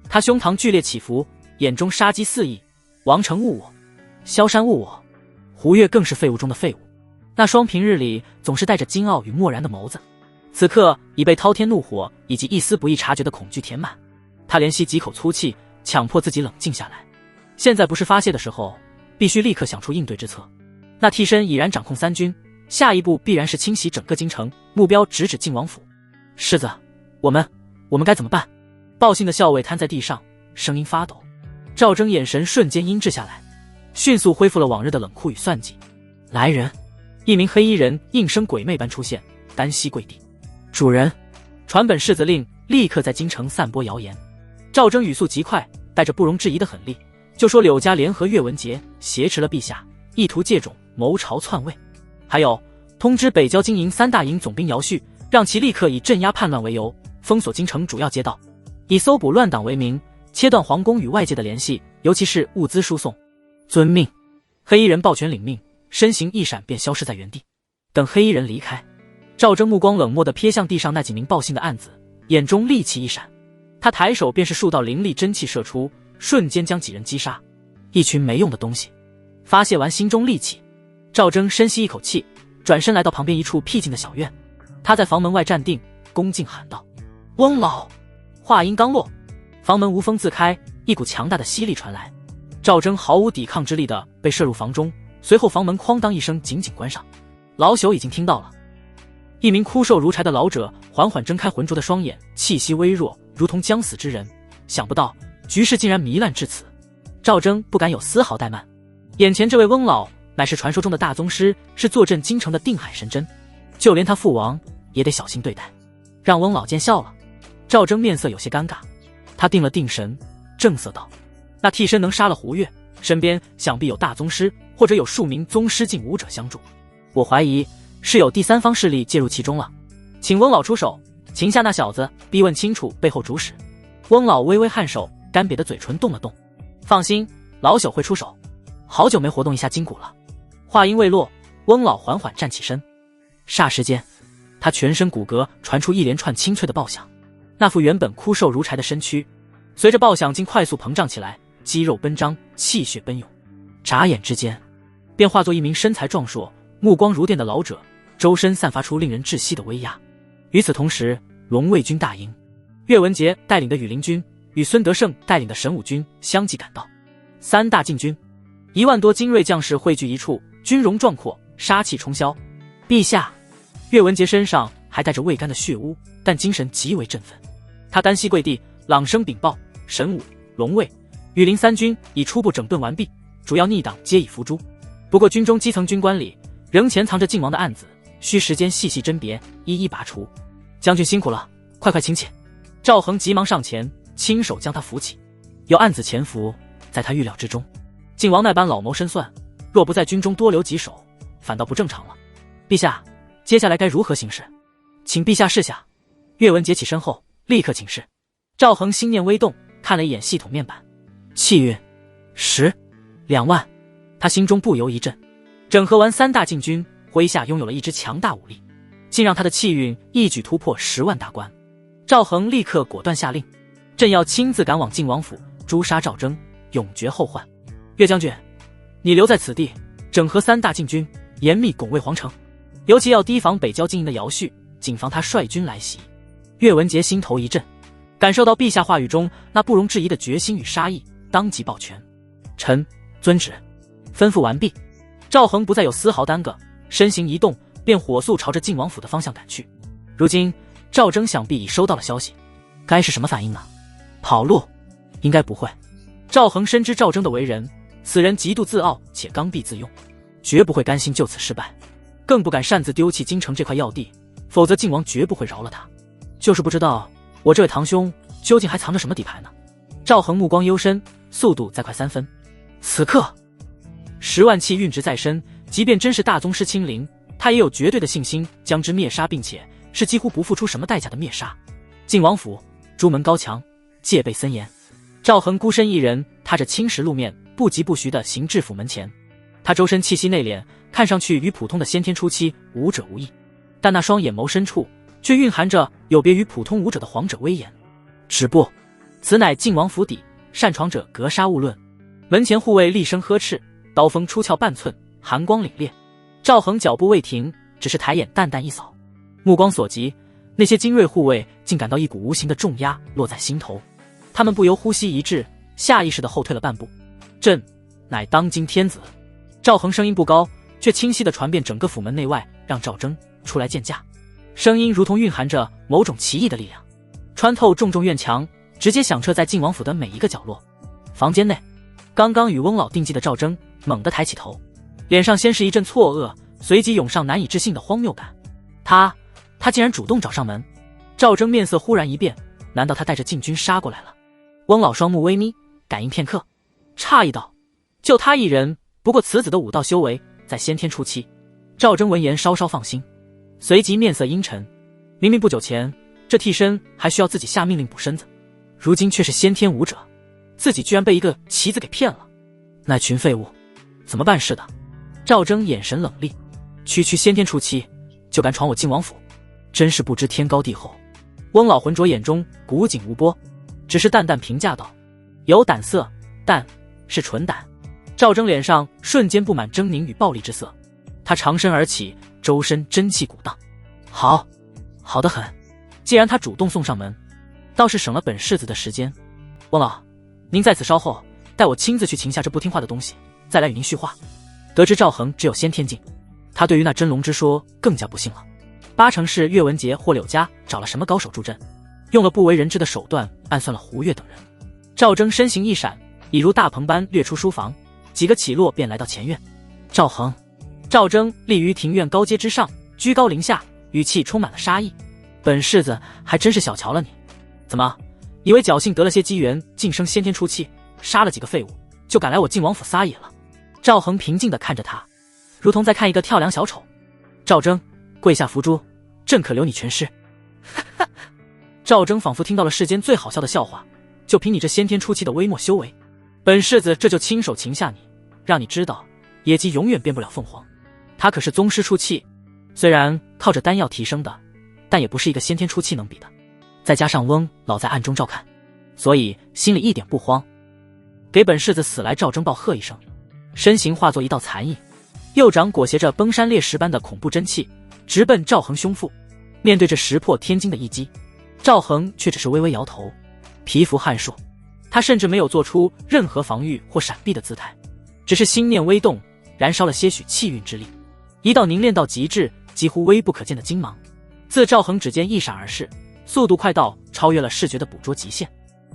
他胸膛剧烈起伏，眼中杀机四溢。王成误我，萧山误我，胡越更是废物中的废物。那双平日里总是带着惊傲与漠然的眸子，此刻已被滔天怒火以及一丝不易察觉的恐惧填满。他连吸几口粗气，强迫自己冷静下来。现在不是发泄的时候，必须立刻想出应对之策。那替身已然掌控3军，下一步必然是清洗整个京城，目标直指晋王府。世子，我们该怎么办？报信的校尉瘫在地上，声音发抖。赵祯眼神瞬间阴鸷下来，迅速恢复了往日的冷酷与算计。来人！一名黑衣人应声鬼魅般出现，单膝跪地。主人，传本世子令，立刻在京城散播谣言。赵祯语速极快，带着不容置疑的狠厉，就说柳家联合岳文杰挟持了陛下，意图借种谋朝篡位。还有，通知北郊经营3大营总兵姚绪，让其立刻以镇压叛乱为由，封锁京城主要街道，以搜捕乱党为名，切断皇宫与外界的联系，尤其是物资输送。遵命。黑衣人抱拳领命，身形一闪便消失在原地。等黑衣人离开，赵祯目光冷漠地瞥向地上那几名报信的暗子，眼中戾气一闪，他抬手便是数道凌厉真气射出，瞬间将几人击杀。一群没用的东西！发泄完心中戾气，赵祯深吸一口气，转身来到旁边一处僻静的小院。他在房门外站定，恭敬喊道：翁老！话音刚落，房门无风自开，一股强大的吸力传来，赵祯毫无抵抗之力地被射入房中，随后房门哐当一声紧紧关上。老朽已经听到了。一名枯瘦如柴的老者缓缓睁开浑浊的双眼，气息微弱，如同将死之人。想不到局势竟然糜烂至此，赵祯不敢有丝毫怠慢。眼前这位翁老乃是传说中的大宗师，是坐镇京城的定海神针，就连他父王也得小心对待。让翁老见笑了。赵祯面色有些尴尬，他定了定神，正色道：那替身能杀了胡越，身边想必有大宗师，或者有数名宗师境武者相助。我怀疑是有第三方势力介入其中了，请翁老出手，擒下那小子，逼问清楚背后主使。翁老微微颔首，干瘪的嘴唇动了动。放心，老朽会出手。好久没活动一下筋骨了。话音未落，翁老缓缓站起身，霎时间，他全身骨骼传出一连串清脆的爆响。那副原本枯瘦如柴的身躯，随着爆响竟快速膨胀起来，肌肉奔张，气血奔涌。眨眼之间，便化作一名身材壮硕、目光如电的老者，周身散发出令人窒息的威压。与此同时，龙卫军大营，岳文杰带领的羽林军与孙德胜带领的神武军相继赶到。三大禁军，1万多精锐将士汇聚一处，军容壮阔，杀气冲霄。陛下，岳文杰身上还带着未干的血污，但精神极为振奋。他单膝跪地，朗声禀报：神武、龙卫、羽林三军已初步整顿完毕，主要逆党皆已伏诛。不过军中基层军官里仍潜藏着靖王的案子，需时间细细甄别，一一拔除。将军辛苦了，快快请起。赵恒急忙上前，亲手将他扶起。有案子潜伏，在他预料之中。靖王那般老谋深算，若不在军中多留几手，反倒不正常了。陛下，接下来该如何行事？请陛下示下。岳文杰起身后立刻请示。赵恒心念微动，看了一眼系统面板，气运10-2万，他心中不由一震。整合完三大禁军，麾下拥有了一支强大武力，竟让他的气运一举突破10万大关。赵恒立刻果断下令，朕要亲自赶往靖王府，诛杀赵征，永绝后患。岳将军，你留在此地，整合三大禁军，严密拱卫皇城，尤其要提防北郊经营的姚绪，谨防他率军来袭。岳文杰心头一震，感受到陛下话语中那不容置疑的决心与杀意，当即抱拳：臣遵旨。吩咐完毕，赵恒不再有丝毫耽搁，身形一动，便火速朝着靖王府的方向赶去。如今赵征想必已收到了消息，该是什么反应呢？跑路？应该不会。赵恒深知赵征的为人，此人极度自傲且刚愎自用，绝不会甘心就此失败，更不敢擅自丢弃京城这块要地，否则靖王绝不会饶了他。就是不知道我这位堂兄究竟还藏着什么底牌呢？赵恒目光幽深，速度再快3分。此刻10万气运值在身，即便真是大宗师亲临，他也有绝对的信心将之灭杀，并且是几乎不付出什么代价的灭杀。靖王府朱门高墙，戒备森严。赵恒孤身一人，踏着青石路面，不疾不徐地行至府门前。他周身气息内敛，看上去与普通的先天初期武者无异，但那双眼眸深处却蕴含着有别于普通武者的皇者威严。止步！此乃靖王府邸，擅闯者格杀勿论。门前护卫厉声呵斥，刀锋出鞘半寸，寒光凛冽。赵恒脚步未停，只是抬眼淡淡一扫，目光所及，那些精锐护卫竟感到一股无形的重压落在心头，他们不由呼吸一滞，下意识地后退了半步。朕乃当今天子。赵恒声音不高，却清晰地传遍整个府门内外，让赵征出来见驾。声音如同蕴含着某种奇异的力量，穿透重重院墙，直接响彻在靖王府的每一个角落。房间内，刚刚与翁老定计的赵征猛地抬起头，脸上先是一阵错愕，随即涌上难以置信的荒谬感。他竟然主动找上门。赵征面色忽然一变，难道他带着禁军杀过来了？翁老双目微眯，感应片刻，诧异道：就他一人，不过此子的武道修为在先天初期。赵征闻言稍稍放心，随即面色阴沉，明明不久前这替身还需要自己下命令补身子，如今却是先天武者，自己居然被一个棋子给骗了。那群废物怎么办事的？赵征眼神冷厉，区先天初期就敢闯我靖王府，真是不知天高地厚。翁老浑浊眼中古井无波，只是淡淡评价道：有胆色，但是纯胆。赵征脸上瞬间布满狰狞与暴戾之色，他长身而起，周身真气鼓荡。好得很，既然他主动送上门，倒是省了本世子的时间。翁老，您在此稍后，待我亲自去擒下这不听话的东西，再来与您叙话。得知赵恒只有先天境，他对于那真龙之说更加不信了，8成是岳文杰或柳家找了什么高手助阵，用了不为人知的手段暗算了胡越等人。赵征身形一闪，已如大鹏般掠出书房，几个起落便来到前院。赵恒，赵征立于庭院高阶之上，居高临下，语气充满了杀意。本世子还真是小瞧了你，怎么以为侥幸得了些机缘，晋升先天初期，杀了几个废物，就敢来我靖王府撒野了？赵恒平静地看着他，如同在看一个跳梁小丑。赵征，跪下伏诛，朕可留你全尸。哈哈！赵征仿佛听到了世间最好笑的笑话，就凭你这先天初期的微末修为，本世子这就亲手擒下你，让你知道野鸡永远变不了凤凰。他可是宗师初期，虽然靠着丹药提升的，但也不是一个先天初期能比的。再加上翁老在暗中照看，所以心里一点不慌。给本世子死来！赵征暴喝一声，身形化作一道残影，右掌裹挟着崩山裂石般的恐怖真气，直奔赵恒胸腹。面对着石破天惊的一击，赵恒却只是微微摇头，蚍蜉撼树。他甚至没有做出任何防御或闪避的姿态，只是心念微动，燃烧了些许气运之力，一道凝练到极致、几乎微不可见的金芒自赵恒指尖一闪而逝，速度快到超越了视觉的捕捉极限。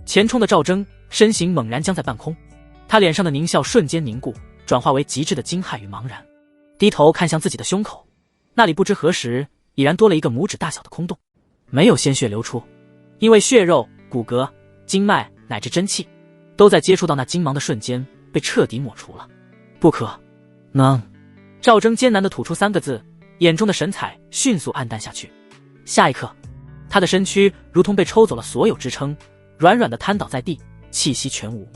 前冲的赵征身形猛然僵在半空，他脸上的狞笑瞬间凝固，转化为极致的惊骇与茫然。低头看向自己的胸口，那里不知何时已然多了一个拇指大小的空洞，没有鲜血流出，因为血肉、骨骼、经脉乃至真气都在接触到那金芒的瞬间被彻底抹除了。不可能！赵征艰难地吐出3个字，眼中的神采迅速暗淡下去。下一刻，他的身躯如同被抽走了所有支撑，软软地瘫倒在地，气息全无。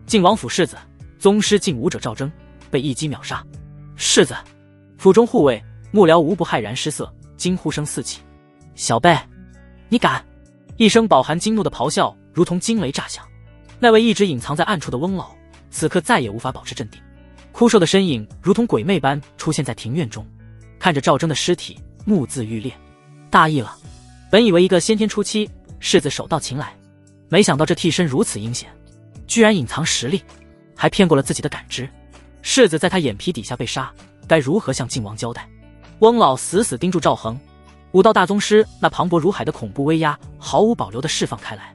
晋王府世子宗师劲武者赵征被一击秒杀。世子！府中护卫幕僚无不骇然失色，惊呼声四起。小辈，你敢！一声饱含惊怒的咆哮如同惊雷炸响。那位一直隐藏在暗处的翁老此刻再也无法保持镇定，枯瘦的身影如同鬼魅般出现在庭院中，看着赵征的尸体，目眦欲裂。大意了，本以为一个先天初期世子手到擒来，没想到这替身如此阴险，居然隐藏实力，还骗过了自己的感知。世子在他眼皮底下被杀，该如何向晋王交代？翁老死死盯住赵恒，武道大宗师那磅礴如海的恐怖威压毫无保留地释放开来，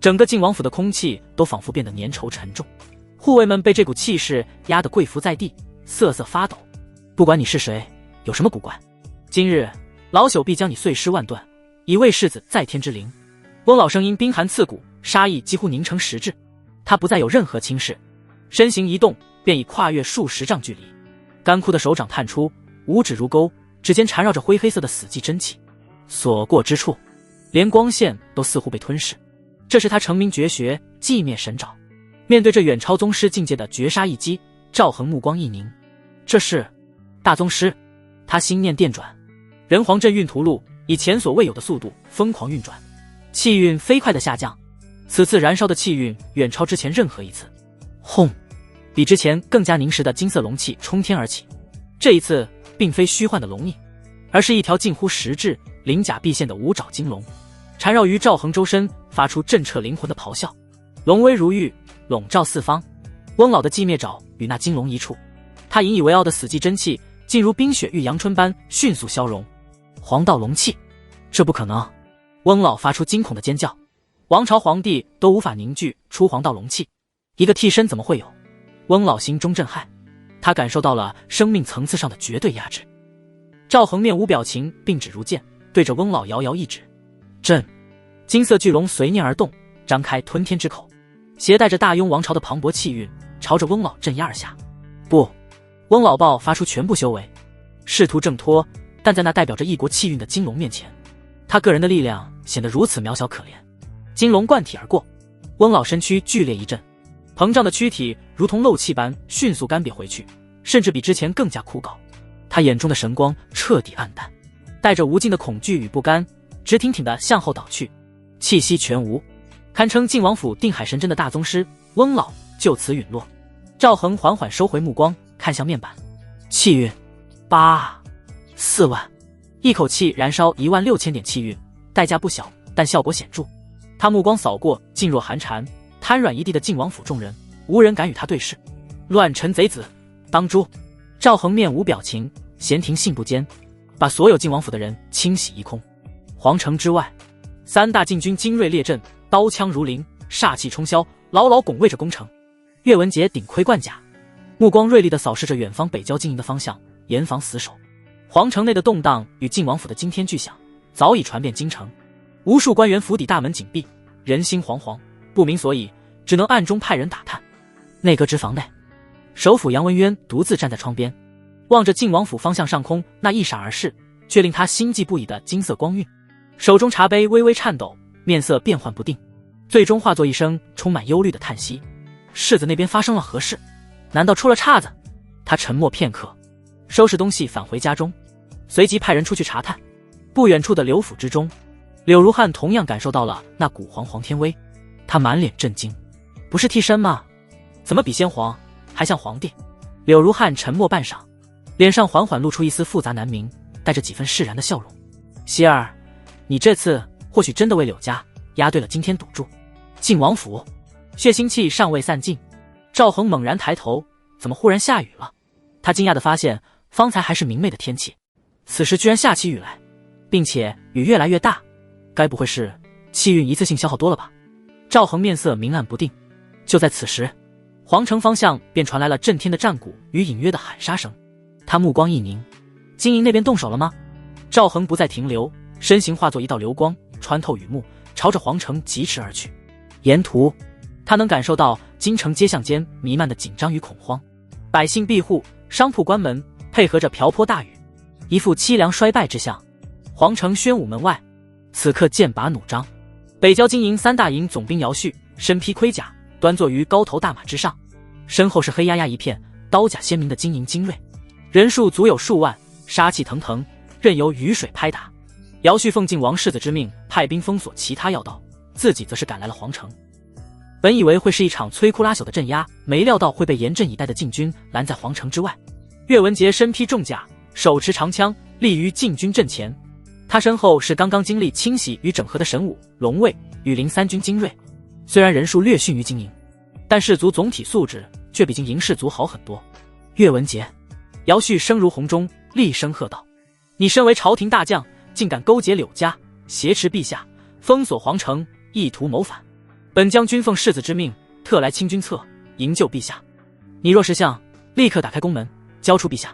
整个晋王府的空气都仿佛变得粘稠沉重，护卫们被这股气势压得跪伏在地，瑟瑟发抖。不管你是谁，有什么古怪，今日老朽必将你碎尸万段，以为世子在天之灵。翁老声音冰寒刺骨，杀意几乎凝成实质。他不再有任何轻视，身形一动便已跨越数十丈距离，干枯的手掌探出，五指如钩，指尖缠绕着灰黑色的死寂真气，所过之处连光线都似乎被吞噬。这是他成名绝学寂灭神爪。面对这远超宗师境界的绝杀一击，赵恒目光一凝，这是大宗师。他心念电转，人皇镇运图录以前所未有的速度疯狂运转，气运飞快的下降，此次燃烧的气运远超之前任何一次。轰！比之前更加凝实的金色龙气冲天而起，这一次并非虚幻的龙影，而是一条近乎实质、鳞甲毕现的五爪金龙，缠绕于赵恒周身，发出震彻灵魂的咆哮。龙威如玉，笼罩四方。翁老的寂灭爪与那金龙一触，他引以为傲的死寂真气竟如冰雪遇阳春般迅速消融。黄道龙气，这不可能！翁老发出惊恐的尖叫。王朝皇帝都无法凝聚出黄道龙气，一个替身怎么会有？翁老心中震撼，他感受到了生命层次上的绝对压制。赵恒面无表情，并指如剑，对着翁老遥遥一指。震！金色巨龙随念而动，张开吞天之口，携带着大雍王朝的磅礴气运，朝着翁老镇压而下。不！翁老爆发出全部修为，试图挣脱，但在那代表着一国气运的金龙面前，他个人的力量显得如此渺小可怜。金龙贯体而过，翁老身躯剧烈一震，膨胀的躯体如同漏气般迅速干瘪回去，甚至比之前更加枯槁。他眼中的神光彻底暗淡，带着无尽的恐惧与不甘，直挺挺地向后倒去，气息全无。堪称晋王府定海神针的大宗师翁老就此陨落。赵恒缓缓收回目光，看向面板，气运4万，一口气燃烧16000点气运，代价不小，但效果显著。他目光扫过噤若寒蝉、瘫软一地的晋王府众人，无人敢与他对视。乱臣贼子，当诛！赵恒面无表情，闲庭信步间，把所有晋王府的人清洗一空。皇城之外，3大禁军精锐列阵，刀枪如林，煞气冲霄，牢牢拱卫着宫城。岳文杰顶盔贯甲，目光锐利地扫视着远方北郊经营的方向，严防死守。皇城内的动荡与晋王府的惊天巨响早已传遍京城，无数官员府邸大门紧闭，人心惶惶，不明所以，只能暗中派人打探。内阁之房内，首辅杨文渊独自站在窗边，望着晋王府方向上空那一闪而逝、却令他心悸不已的金色光晕。手中茶杯微微颤抖，面色变幻不定，最终化作一声充满忧虑的叹息。世子那边发生了何事？难道出了岔子？他沉默片刻，收拾东西返回家中，随即派人出去查探。不远处的刘府之中，柳如汉同样感受到了那古黄黄天威，他满脸震惊，不是替身吗？怎么比先皇还像皇帝？柳如汉沉默半晌，脸上缓缓露出一丝复杂难明，带着几分释然的笑容。希儿，你这次或许真的为柳家押对了今天赌注。晋王府，血腥气尚未散尽，赵恒猛然抬头，怎么忽然下雨了？他惊讶地发现，方才还是明媚的天气，此时居然下起雨来，并且雨越来越大，该不会是气运一次性消耗多了吧？赵恒面色明暗不定。就在此时，皇城方向便传来了震天的战鼓与隐约的喊杀声。他目光一凝，金营那边动手了吗？赵恒不再停留，身形化作一道流光，穿透雨幕，朝着皇城疾驰而去。沿途他能感受到京城街巷间弥漫的紧张与恐慌，百姓闭户，商铺关门，配合着瓢泼大雨，一副凄凉衰败之象。皇城宣武门外，此刻剑拔弩张，北郊金营3大营总兵姚旭身披盔甲，端坐于高头大马之上，身后是黑压压一片，刀甲鲜明的金营精锐，人数足有数万，杀气腾腾，任由雨水拍打。姚旭奉晋王世子之命，派兵封锁其他要道，自己则是赶来了皇城。本以为会是一场摧枯拉朽的镇压，没料到会被严阵以待的禁军拦在皇城之外。岳文杰身披重甲，手持长枪，立于禁军阵前。他身后是刚刚经历清洗与整合的神武、龙卫、羽林3军精锐，虽然人数略逊于金营，但士卒总体素质却比金营士卒好很多。岳文杰，姚旭声如洪钟，厉声喝道：“你身为朝廷大将，竟敢勾结柳家，挟持陛下，封锁皇城，意图谋反！本将军奉世子之命，特来清君侧，营救陛下。你若识相，立刻打开宫门，交出陛下，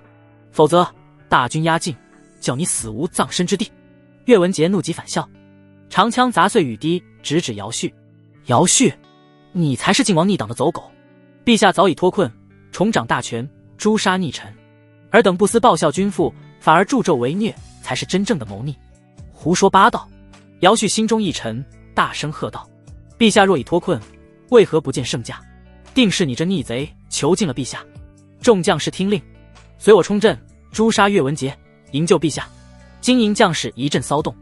否则大军压境，叫你死无葬身之地！”岳文杰怒极反笑，长枪砸碎雨滴，直指姚旭。姚旭，你才是晋王逆党的走狗！陛下早已脱困，重掌大权，诛杀逆臣，尔等不思报效君父，反而助纣为虐，才是真正的谋逆！胡说八道！姚旭心中一沉，大声喝道：“陛下若已脱困，为何不见圣驾？定是你这逆贼囚禁了陛下！众将士听令，随我冲阵，诛杀岳文杰，营救陛下！”金营将士一阵骚动，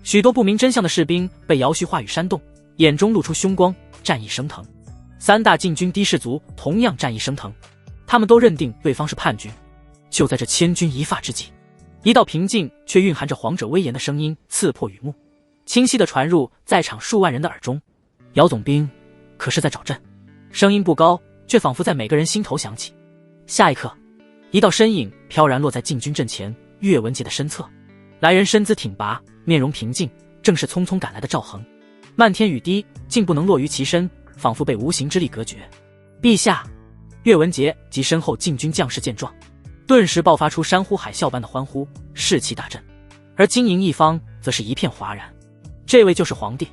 许多不明真相的士兵被姚旭话语煽动，眼中露出凶光，战意升腾。3大禁军的士卒同样战意升腾，他们都认定对方是叛军。就在这千钧一发之际，一道平静却蕴含着皇者威严的声音刺破雨幕，清晰地传入在场数万人的耳中：“姚总兵，可是在找朕？”声音不高，却仿佛在每个人心头响起。下一刻，一道身影飘然落在禁军阵前岳文杰的身侧。来人身姿挺拔，面容平静，正是匆匆赶来的赵恒。漫天雨滴竟不能落于其身，仿佛被无形之力隔绝。陛下！岳文杰及身后禁军将士见状，顿时爆发出山呼海啸般的欢呼，士气大振。而金营一方则是一片哗然，这位就是皇帝，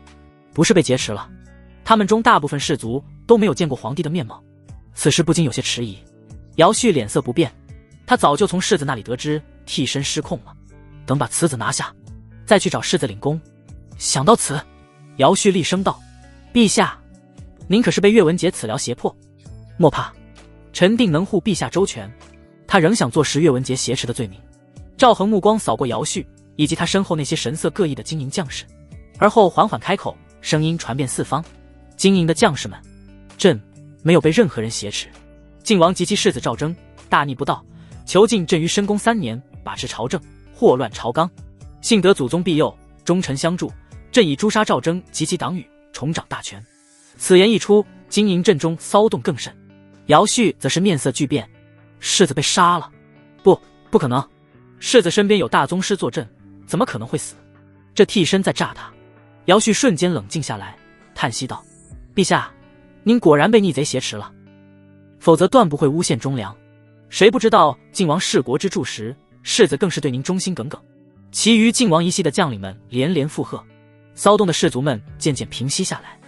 不是被劫持了？他们中大部分士卒都没有见过皇帝的面貌，此时不禁有些迟疑。姚旭脸色不变，他早就从世子那里得知替身失控了，等把此子拿下，再去找世子领功。想到此，姚旭厉声道：“陛下，您可是被岳文杰此僚胁迫？莫怕，臣定能护陛下周全。”他仍想坐实岳文杰挟持的罪名。赵恒目光扫过姚旭以及他身后那些神色各异的金营将士，而后缓缓开口，声音传遍四方：“金营的将士们，朕没有被任何人挟持。晋王及其世子赵祯大逆不道，囚禁朕于深宫3年，把持朝政，祸乱朝纲，幸得祖宗庇佑，忠臣相助，朕已诛杀赵祯及其党羽，重掌大权。”此言一出，金营阵中骚动更甚。姚旭则是面色巨变：“世子被杀了？不可能！世子身边有大宗师坐镇，怎么可能会死？这替身在诈他！”姚旭瞬间冷静下来，叹息道：“陛下，您果然被逆贼挟持了，否则断不会诬陷忠良。谁不知道晋王弑国之柱时，世子更是对您忠心耿耿。”其余晋王一系的将领们连连附和，骚动的士卒们渐渐平息下来。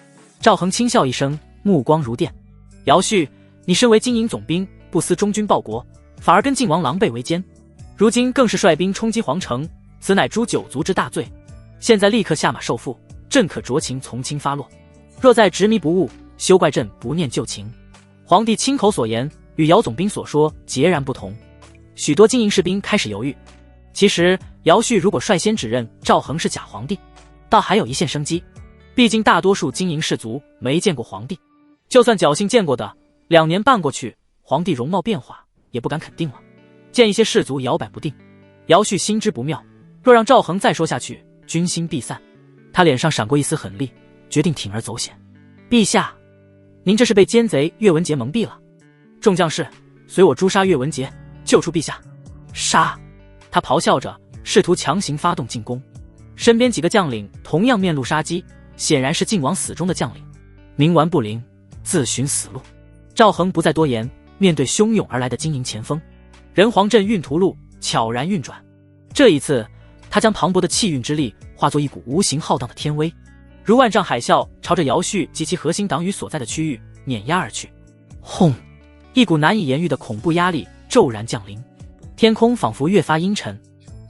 赵恒轻笑一声，目光如电：“姚旭，你身为金营总兵，不思忠君报国，反而跟晋王狼狈为奸，如今更是率兵冲击皇城，此乃诛九族之大罪。现在立刻下马受缚，朕可酌情从轻发落。若再执迷不悟，休怪朕不念旧情。皇帝亲口所言与姚总兵所说截然不同。许多经营士兵开始犹豫，其实姚绪如果率先指认赵恒是假皇帝，倒还有一线生机。毕竟大多数经营士族没见过皇帝，就算侥幸见过的，2年半过去，皇帝容貌变化也不敢肯定了。见一些士族摇摆不定，姚绪心知不妙，若让赵恒再说下去，军心必散。他脸上闪过一丝狠厉，决定铤而走险。陛下，您这是被奸贼岳文杰蒙蔽了。众将士，随我诛杀岳文杰，救出陛下。杀！他咆哮着，试图强行发动进攻。身边几个将领同样面露杀机，显然是晋王死忠的将领。冥顽不灵，自寻死路。赵恒不再多言，面对汹涌而来的金营前锋，人皇阵运图路悄然运转。这一次，他将磅礴的气运之力化作一股无形浩荡的天威，如万丈海啸朝着姚绪及其核心党羽所在的区域碾压而去。轰！一股难以言喻的恐怖压力骤然降临，天空仿佛越发阴沉，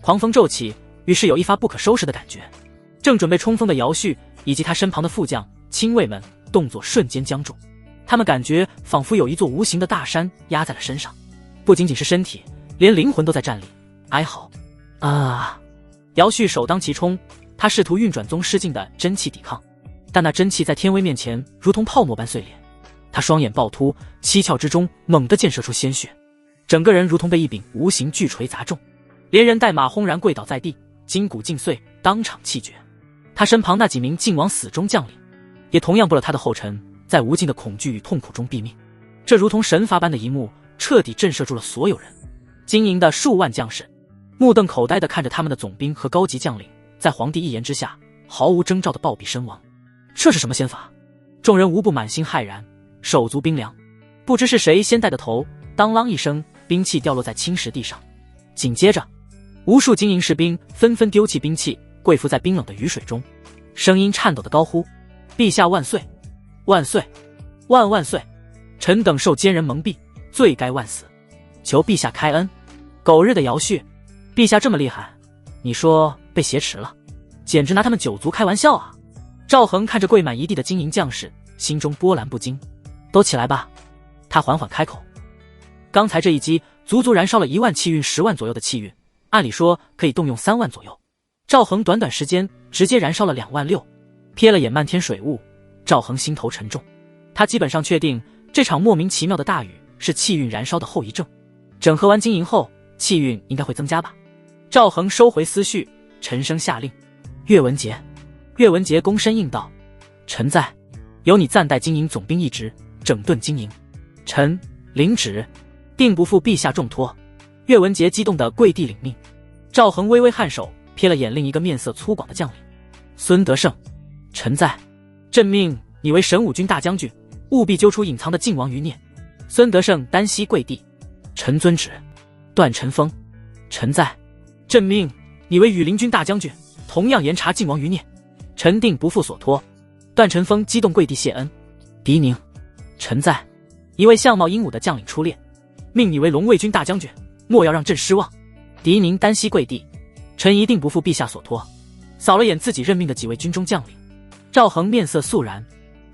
狂风骤起，于是有一发不可收拾的感觉。正准备冲锋的姚绪以及他身旁的副将、亲卫们动作瞬间僵住，他们感觉仿佛有一座无形的大山压在了身上，不仅仅是身体，连灵魂都在战栗哀嚎。啊！姚绪首当其冲，他试图运转宗师境的真气抵抗，但那真气在天威面前如同泡沫般碎裂。他双眼暴突，七窍之中猛地溅射出鲜血，整个人如同被一柄无形巨锤砸中，连人带马轰然跪倒在地，筋骨尽碎，当场气绝。他身旁那几名晋王死忠将领也同样步了他的后尘，在无尽的恐惧与痛苦中毙命。这如同神罚般的一幕彻底震慑住了所有人。经营的数万将士目瞪口呆地看着他们的总兵和高级将领在皇帝一言之下毫无征兆的暴毙身亡。这是什么仙法？众人无不满心骇然，手足冰凉。不知是谁先带的头，当啷一声，兵器掉落在青石地上。紧接着，无数精营士兵纷纷丢弃兵器，跪伏在冰冷的雨水中，声音颤抖地高呼：陛下万岁！万岁！万万岁！臣等受奸人蒙蔽，罪该万死，求陛下开恩！狗日的姚绪，陛下这么厉害，你说被挟持了，简直拿他们九族开玩笑啊！赵恒看着跪满一地的精营将士，心中波澜不惊。都起来吧，他缓缓开口。刚才这一击足足燃烧了1万气运10万左右的气运，按理说可以动用3万左右。赵恒短短时间直接燃烧了2万6，瞥了眼漫天水雾，赵恒心头沉重。他基本上确定这场莫名其妙的大雨是气运燃烧的后遗症，整合完经营后气运应该会增加吧。赵恒收回思绪，沉声下令：岳文杰。岳文杰躬身应道：臣在，由你暂代经营总兵一职，整顿经营。臣领旨，定不负陛下重托。岳文杰激动地跪地领命。赵恒微微颔首，瞥了眼另一个面色粗犷的将领孙德胜。臣在，朕命你为神武军大将军，务必揪出隐藏的晋王余孽。孙德胜单膝跪地。臣遵旨。段晨风。臣在，朕命你为羽林军大将军，同样严查晋王余孽。臣定不负所托。段晨风激动跪地谢恩。狄宁。臣在，一位相貌英武的将领出列，命你为龙卫军大将军，莫要让朕失望。狄宁单膝跪地。臣一定不负陛下所托。扫了眼自己任命的几位军中将领，赵恒面色肃然，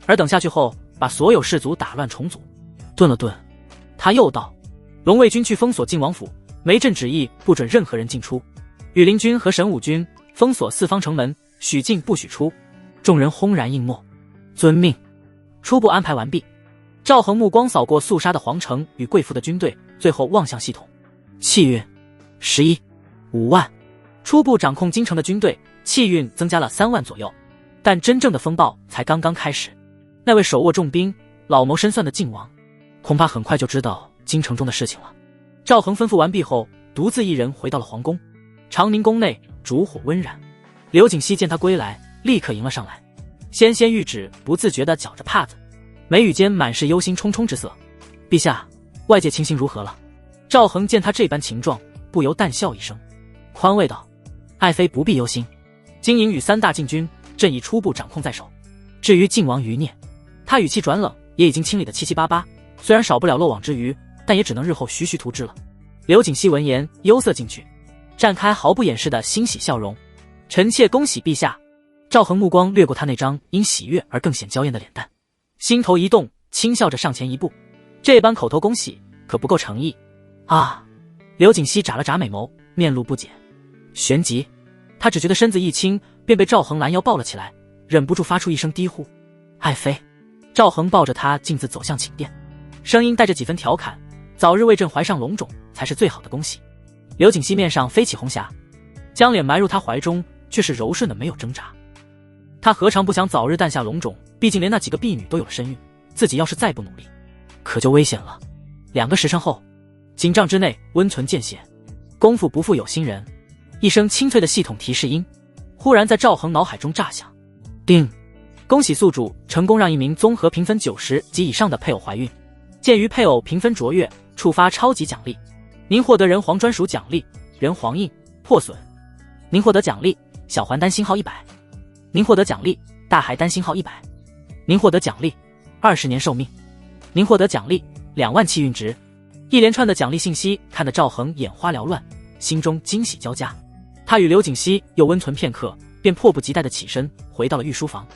而等下去后把所有士卒打乱重组。顿了顿，他又道：龙卫军去封锁晋王府，没朕旨意不准任何人进出。羽林军和神武军封锁4方城门，许进不许出。众人轰然应默。遵命。初步安排完毕。赵恒目光扫过肃杀的皇城与贵妇的军队，最后望向系统。气运11.5万。初步掌控京城的军队气运增加了3万左右，但真正的风暴才刚刚开始。那位手握重兵、老谋深算的晋王，恐怕很快就知道京城中的事情了。赵恒吩咐完毕后，独自一人回到了皇宫。长宁宫内烛火温然，刘景熙见他归来，立刻迎了上来，纤纤玉指不自觉地绞着帕子，眉宇间满是忧心忡忡之色。陛下，外界情形如何了？赵恒见他这般情状，不由淡笑一声，宽慰道：爱妃不必忧心，经营与3大禁军，朕已初步掌控在手。至于晋王余孽，他语气转冷，也已经清理得七七八八，虽然少不了漏网之鱼，但也只能日后徐徐图之了。刘景熙闻言忧色进去，绽开毫不掩饰的欣喜笑容。臣妾恭喜陛下。赵恒目光掠过他那张因喜悦而更显娇艳的脸蛋，心头一动，轻笑着上前一步。这般口头恭喜可不够诚意啊！刘瑾熙眨了眨美眸，面露不解。旋即，他只觉得身子一轻，便被赵恒拦腰抱了起来，忍不住发出一声低呼：“爱妃！”赵恒抱着她径自走向寝殿，声音带着几分调侃：“早日为朕怀上龙种，才是最好的恭喜。”刘瑾熙面上飞起红霞，将脸埋入他怀中，却是柔顺的没有挣扎。他何尝不想早日诞下龙种，毕竟连那几个婢女都有了身孕，自己要是再不努力，可就危险了。2个时辰后，锦帐之内温存见血，功夫不负有心人。一声清脆的系统提示音忽然在赵恒脑海中炸响，叮！恭喜宿主成功让一名综合评分90及以上的配偶怀孕。鉴于配偶评分卓越，触发超级奖励，您获得人皇专属奖励人皇印破损，您获得奖励小还丹星号100，您获得奖励大海丹星号100，您获得奖励20年寿命，您获得奖励2万气运值。一连串的奖励信息看得赵恒眼花缭乱，心中惊喜交加。他与刘瑾熙又温存片刻，便迫不及待地起身回到了御书房。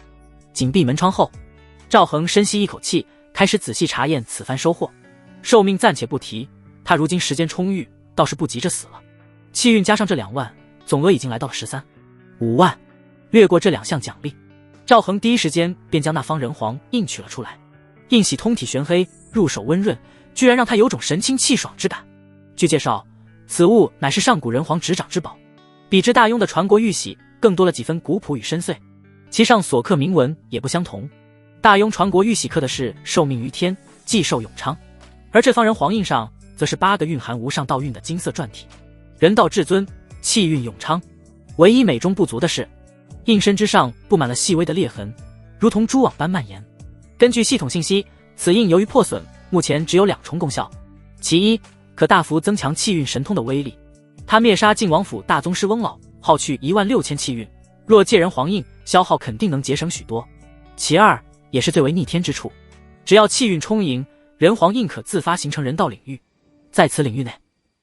紧闭门窗后，赵恒深吸一口气，开始仔细查验此番收获。寿命暂且不提，他如今时间充裕，倒是不急着死了。气运加上这2万，总额已经来到了13.5万。略过这2项奖励，赵恒第一时间便将那方人皇印取了出来。印玺通体玄黑，入手温润，居然让他有种神清气爽之感。据介绍，此物乃是上古人皇执掌之宝，比之大雍的传国玉玺更多了几分古朴与深邃，其上所刻铭文也不相同。大雍传国玉玺刻的是受命于天，既寿永昌，而这方人皇印上则是8个蕴含无上道运的金色篆体，人道至尊，气运永昌。唯一美中不足的是，印身之上布满了细微的裂痕，如同蛛网般蔓延。根据系统信息，此印由于破损，目前只有2重功效。其一，可大幅增强气运神通的威力，他灭杀晋王府大宗师翁老，耗去16000气运，若借人皇印，消耗肯定能节省许多。其二，也是最为逆天之处，只要气运充盈，人皇印可自发形成人道领域，在此领域内，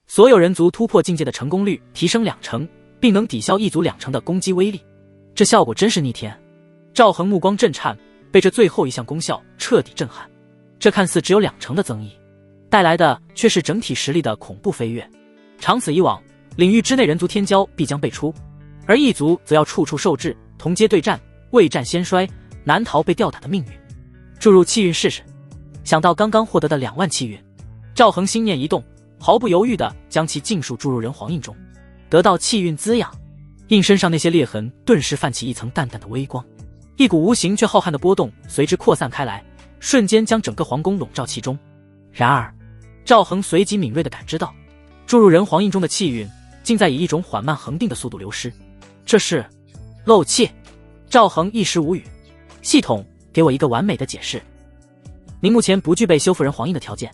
所有人族突破境界的成功率提升2成，并能抵消一族2成的攻击威力。这效果真是逆天。赵恒目光震颤，被这最后一项功效彻底震撼。这看似只有2成的增益，带来的却是整体实力的恐怖飞跃。长此以往，领域之内人族天骄必将辈出，而异族则要处处受制，同阶对战，未战先衰，难逃被吊打的命运。注入气运试试。想到刚刚获得的2万气运，赵恒心念一动，毫不犹豫地将其尽数注入人皇印中，得到气运滋养，印身上那些裂痕顿时泛起一层淡淡的微光，一股无形却浩瀚的波动随之扩散开来，瞬间将整个皇宫笼罩其中。然而赵恒随即敏锐地感知到，注入人皇印中的气运竟在以一种缓慢恒定的速度流失。这是漏气。赵恒一时无语。系统，给我一个完美的解释。您目前不具备修复人皇印的条件，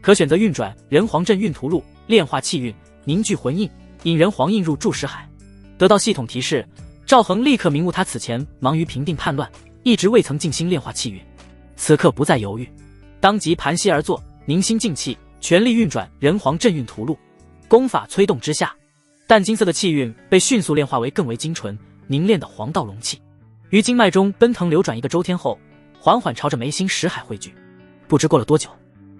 可选择运转人皇阵运图录，炼化气运，凝聚魂印，引人皇印入注石海。得到系统提示，赵恒立刻明悟他此前忙于平定叛乱，一直未曾静心炼化气运，此刻不再犹豫，当即盘膝而坐，凝心静气，全力运转人皇阵运图录。功法催动之下，淡金色的气运被迅速炼化为更为精纯凝练的黄道龙气，于经脉中奔腾流转1个周天后，缓缓朝着眉心石海汇聚。不知过了多久，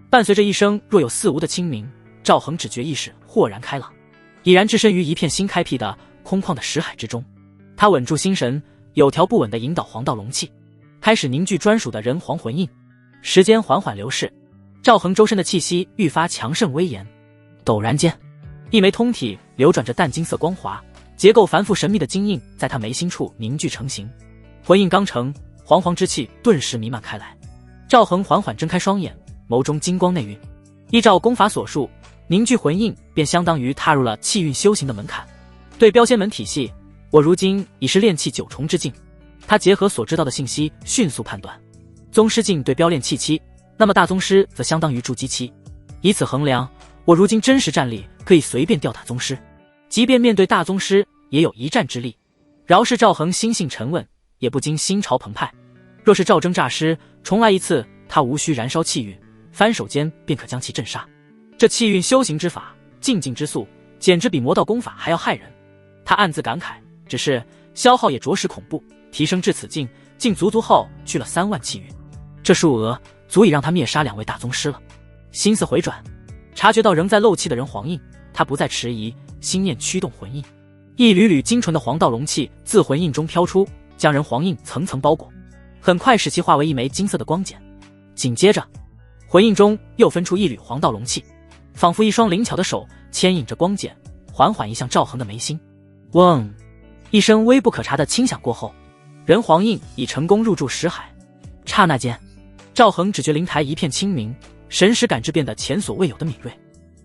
伴随着一声若有似无的清明，赵恒只觉意识豁然开朗，已然置身于一片新开辟的空旷的石海之中。他稳住心神，有条不紊地引导黄道龙气，开始凝聚专属的人皇魂印。时间缓缓流逝，赵恒周身的气息愈发强盛威严。陡然间，一枚通体流转着淡金色光华，结构繁复神秘的金印在他眉心处凝聚成型。魂印刚成，煌煌之气顿时弥漫开来。赵恒缓缓睁开双眼，眸中金光内蕴。依照功法所述，凝聚魂印便相当于踏入了气运修行的门槛。对标仙门体系，我如今已是炼气9重之境。他结合所知道的信息，迅速判断，宗师境对标炼气期，那么大宗师则相当于筑基期。以此衡量，我如今真实战力可以随便吊打宗师，即便面对大宗师也有一战之力。饶是赵恒心性沉稳，也不禁心潮澎湃。若是赵征诈尸，重来一次，他无需燃烧气运，翻手间便可将其震杀。这气运修行之法，静静之速，简直比魔道功法还要害人。他暗自感慨，只是消耗也着实恐怖，提升至此境，竟足耗去了3万气运，这数额足以让他灭杀2位大宗师了。心思回转，察觉到仍在漏气的人黄印，他不再迟疑，心念驱动魂印，一缕缕精纯的黄道龙气自魂印中飘出，将人黄印层层包裹，很快使其化为一枚金色的光茧。紧接着，魂印中又分出一缕黄道龙气，仿佛一双灵巧的手牵引着光茧，缓缓移向赵恒的眉心。嗡，一声微不可察的轻响过后，人黄印已成功入住识海。刹那间，赵恒只觉灵台一片清明，神识感知变得前所未有的敏锐，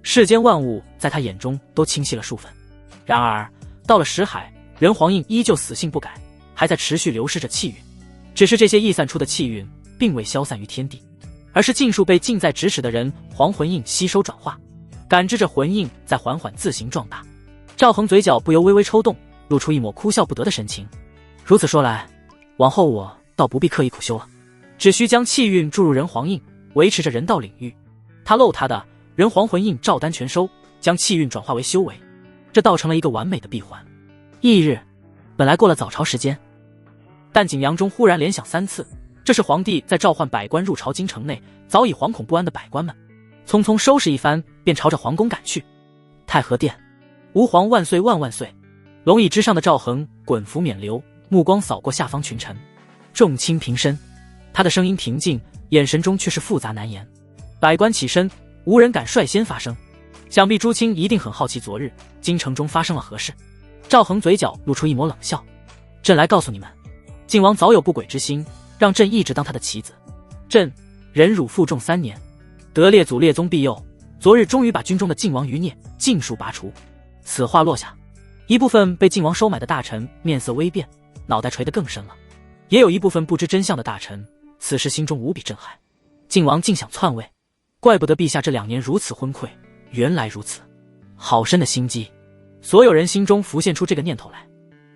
世间万物在他眼中都清晰了数分。然而到了识海，人黄印依旧死性不改，还在持续流失着气运，只是这些溢散出的气运并未消散于天地，而是尽数被近在咫尺的人黄魂印吸收转化，感知着魂印在缓缓自行壮大。赵恒嘴角不由微微抽动，露出一抹哭笑不得的神情。如此说来，往后我倒不必刻意苦修了，只需将气运注入人黄印，维持着人道领域。他漏他的人黄魂印照单全收，将气运转化为修为，这倒成了一个完美的闭环。翌日，本来过了早朝时间，但景阳中忽然连响3次，这是皇帝在召唤百官入朝京城内早已惶恐不安的百官们，匆匆收拾一番，便朝着皇宫赶去。太和殿，吾皇万岁万万岁！龙椅之上的赵恒滚拂冕旒，目光扫过下方群臣，众卿平身。他的声音平静，眼神中却是复杂难言。百官起身，无人敢率先发声。想必诸卿一定很好奇昨日京城中发生了何事。赵恒嘴角露出一抹冷笑，朕来告诉你们，靖王早有不轨之心，让朕一直当他的棋子。朕忍辱负重3年，得列祖列宗庇佑，昨日终于把军中的靖王余孽尽数拔除。此话落下，一部分被靖王收买的大臣面色微变，脑袋垂得更深了，也有一部分不知真相的大臣此时心中无比震撼。靖王竟想篡位，怪不得陛下这2年如此昏聩，原来如此，好深的心机。所有人心中浮现出这个念头来。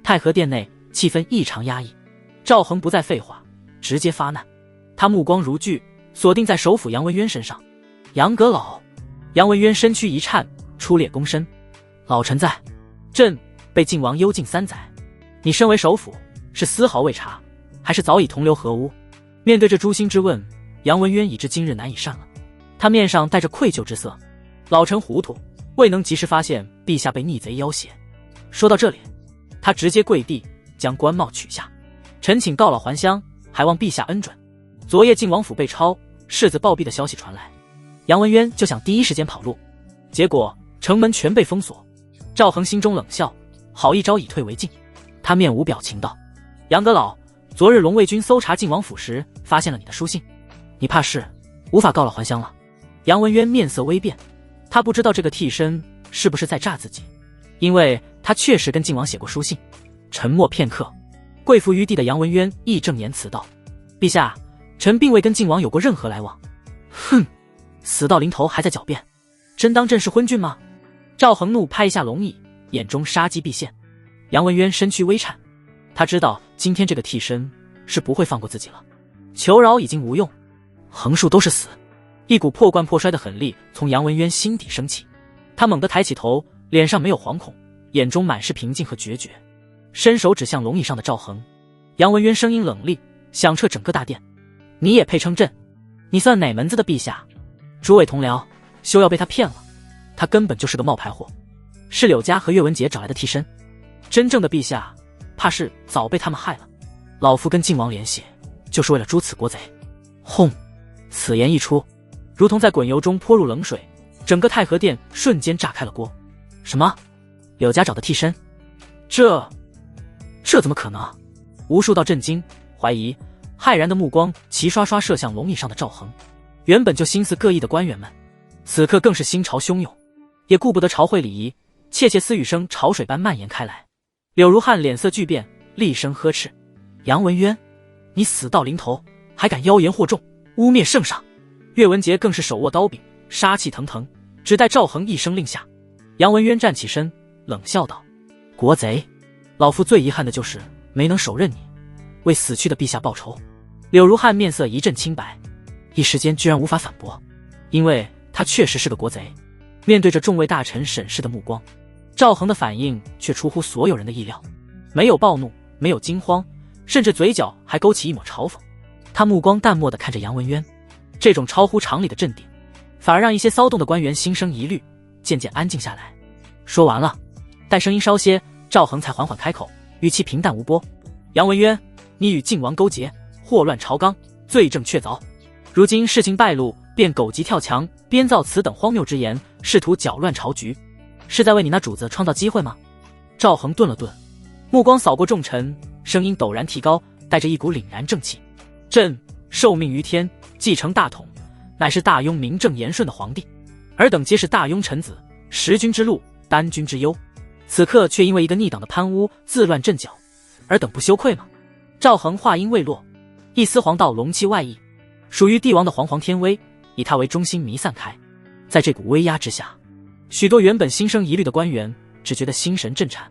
太和殿内气氛异常压抑，赵恒不再废话，直接发难。他目光如炬，锁定在首辅杨文渊身上。杨阁老，杨文渊身躯一颤，出列躬身。老臣在。朕被靖王幽禁3载，你身为首辅，是丝毫未察，还是早已同流合污？面对这诛心之问，杨文渊已至今日难以善了。他面上带着愧疚之色。老臣糊涂，未能及时发现陛下被逆贼要挟。说到这里，他直接跪地将官帽取下，臣请告老还乡，还望陛下恩准。昨夜靖王府被抄，世子暴毙的消息传来，杨文渊就想第一时间跑路，结果城门全被封锁。赵恒心中冷笑，好一招以退为进。他面无表情道：杨阁老，昨日龙卫军搜查靖王府时发现了你的书信，你怕是无法告老还乡了。杨文渊面色微变，他不知道这个替身是不是在诈自己，因为他确实跟靖王写过书信。沉默片刻，跪伏于地的杨文渊义正言辞道：陛下，臣并未跟靖王有过任何来往。哼，死到临头还在狡辩，真当朕是昏君吗？赵恒怒拍一下龙椅，眼中杀机毕现。杨文渊身躯微颤，他知道今天这个替身是不会放过自己了，求饶已经无用，横竖都是死。一股破罐破摔的狠力从杨文渊心底升起，他猛地抬起头，脸上没有惶恐，眼中满是平静和决绝，伸手指向龙椅上的赵恒。杨文渊声音冷厉，响彻整个大殿：你也配称朕？你算哪门子的陛下？诸位同僚，休要被他骗了，他根本就是个冒牌货，是柳家和岳文杰找来的替身，真正的陛下怕是早被他们害了。老夫跟靖王联系，就是为了诛此国贼。轰！此言一出，如同在滚油中泼入冷水，整个太和殿瞬间炸开了锅。什么？柳家找的替身？这怎么可能？无数道震惊、怀疑、骇然的目光齐刷刷射向龙椅上的赵恒。原本就心思各异的官员们，此刻更是心潮汹涌，也顾不得朝会礼仪，窃窃私语声潮水般蔓延开来。柳如汉脸色巨变，厉声呵斥：杨文渊，你死到临头还敢妖言惑众，污蔑圣上！岳文杰更是手握刀柄，杀气腾腾，只待赵恒一声令下。杨文渊站起身，冷笑道：国贼，老夫最遗憾的就是没能手刃你，为死去的陛下报仇。柳如汉面色一阵清白，一时间居然无法反驳，因为他确实是个国贼。面对着众位大臣审视的目光，赵恒的反应却出乎所有人的意料，没有暴怒，没有惊慌，甚至嘴角还勾起一抹嘲讽。他目光淡漠地看着杨文渊，这种超乎常理的镇定，反而让一些骚动的官员心生疑虑，渐渐安静下来。说完了，待声音稍歇，赵恒才缓缓开口，语气平淡无波：杨文渊，你与晋王勾结，祸乱朝纲，罪证确凿。如今事情败露，便狗急跳墙，编造此等荒谬之言，试图搅乱朝局，是在为你那主子创造机会吗？赵恒顿了顿，目光扫过众臣，声音陡然提高，带着一股凛然正气：朕受命于天，继承大统，乃是大雍名正言顺的皇帝，尔等皆是大雍臣子，识君之路，担君之忧，此刻却因为一个逆党的贪污自乱阵脚，尔等不羞愧吗？赵恒话音未落，一丝黄道龙气外溢，属于帝王的煌煌天威以他为中心弥散开。在这股威压之下，许多原本心生疑虑的官员只觉得心神震颤，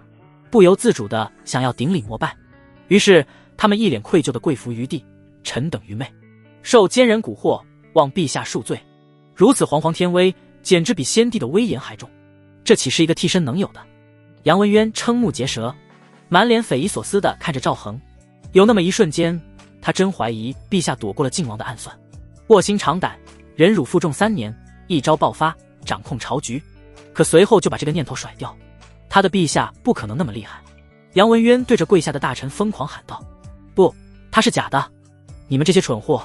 不由自主地想要顶礼膜拜，于是他们一脸愧疚地跪伏于地，臣等愚昧，受奸人蛊惑，望陛下恕罪。如此煌煌天威，简直比先帝的威严还重，这岂是一个替身能有的？杨文渊瞠目结舌，满脸匪夷所思地看着赵恒。有那么一瞬间，他真怀疑陛下躲过了晋王的暗算，卧薪尝胆，忍辱负重3年，一朝爆发，掌控朝局。可随后就把这个念头甩掉，他的陛下不可能那么厉害。杨文渊对着跪下的大臣疯狂喊道：不，他是假的，你们这些蠢货，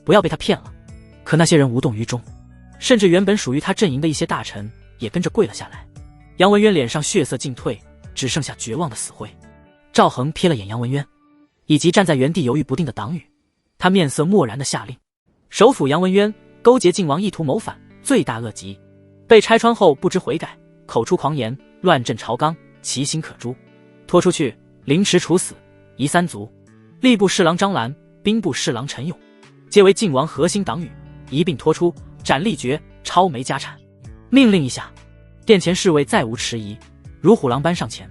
不要被他骗了。可那些人无动于衷，甚至原本属于他阵营的一些大臣也跟着跪了下来。杨文渊脸上血色尽退，只剩下绝望的死灰。赵恒瞥了眼杨文渊以及站在原地犹豫不定的党羽，他面色漠然地下令：首辅杨文渊勾结晋王，意图谋反，罪大恶极，被拆穿后不知悔改，口出狂言，乱阵朝纲，其心可诛，拖出去凌迟处死，夷3族。吏部侍郎张兰，兵部侍郎陈勇，皆为晋王核心党羽，一并拖出，斩立决，抄没家产。命令一下，殿前侍卫再无迟疑，如虎狼般上前。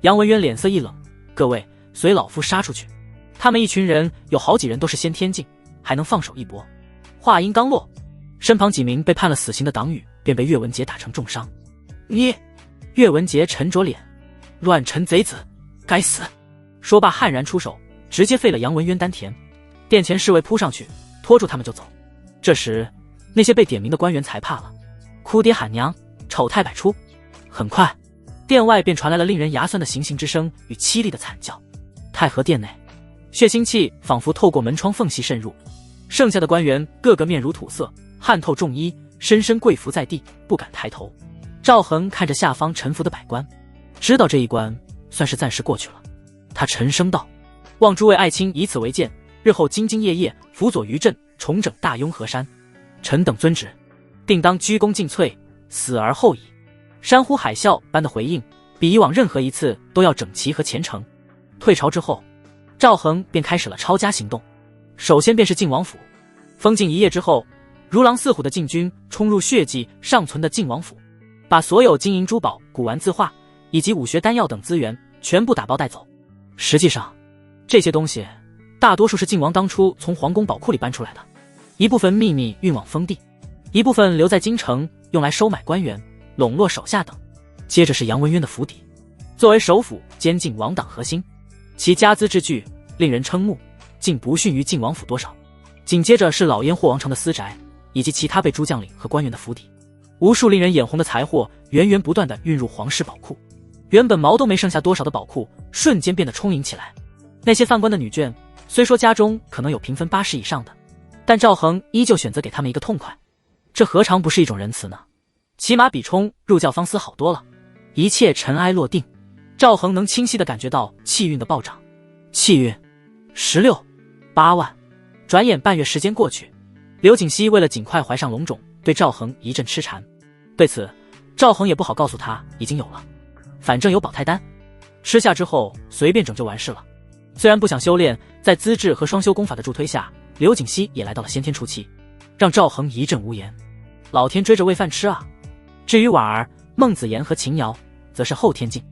杨文渊脸色一冷：各位，随老夫杀出去。他们一群人有好几人都是先天境，还能放手一搏。话音刚落，身旁几名被判了死刑的党羽便被岳文杰打成重伤。你！岳文杰沉着脸：乱臣贼子，该死！说罢悍然出手，直接废了杨文渊丹田。殿前侍卫扑上去拖住他们就走。这时那些被点名的官员才怕了，哭爹喊娘，丑态百出。很快殿外便传来了令人牙酸的行刑之声与凄厉的惨叫。太和殿内，血腥气仿佛透过门窗缝隙渗入，剩下的官员个个面如土色，汗透重衣，深深跪伏在地，不敢抬头。赵恒看着下方臣服的百官，知道这一关算是暂时过去了。他沉声道：望诸位爱卿以此为鉴，日后兢兢业业，辅佐于朕，重整大雍河山。臣等遵旨，定当鞠躬尽瘁，死而后已。山呼海啸般的回应，比以往任何一次都要整齐和虔诚。退朝之后，赵恒便开始了抄家行动。首先便是晋王府，封禁一夜之后，如狼似虎的晋军冲入血迹尚存的晋王府，把所有金银珠宝、古玩字画以及武学丹药等资源全部打包带走。实际上，这些东西大多数是晋王当初从皇宫宝库里搬出来的，一部分秘密运往封地，一部分留在京城用来收买官员、笼络手下等。接着是杨文渊的府邸，作为首府兼晋王党核心，其家资之巨令人瞠目，竟不逊于晋王府多少。紧接着是老燕霍王城的私宅，以及其他被诸将领和官员的府邸，无数令人眼红的财货源源不断地运入皇室宝库。原本毛都没剩下多少的宝库，瞬间变得充盈起来。那些犯官的女眷，虽说家中可能有平分80以上的，但赵恒依旧选择给他们一个痛快，这何尝不是一种仁慈呢？起码比冲入教方思好多了。一切尘埃落定，赵恒能清晰地感觉到气运的暴涨。气运16、8万。转眼半月时间过去，刘景熙为了尽快怀上龙种，对赵恒一阵痴缠。对此，赵恒也不好告诉他已经有了，反正有保胎丹，吃下之后随便整就完事了。虽然不想修炼，在资质和双修功法的助推下，刘景熙也来到了先天初期，让赵恒一阵无言。老天追着喂饭吃啊！至于婉儿、孟子言和秦瑶，则是后天境。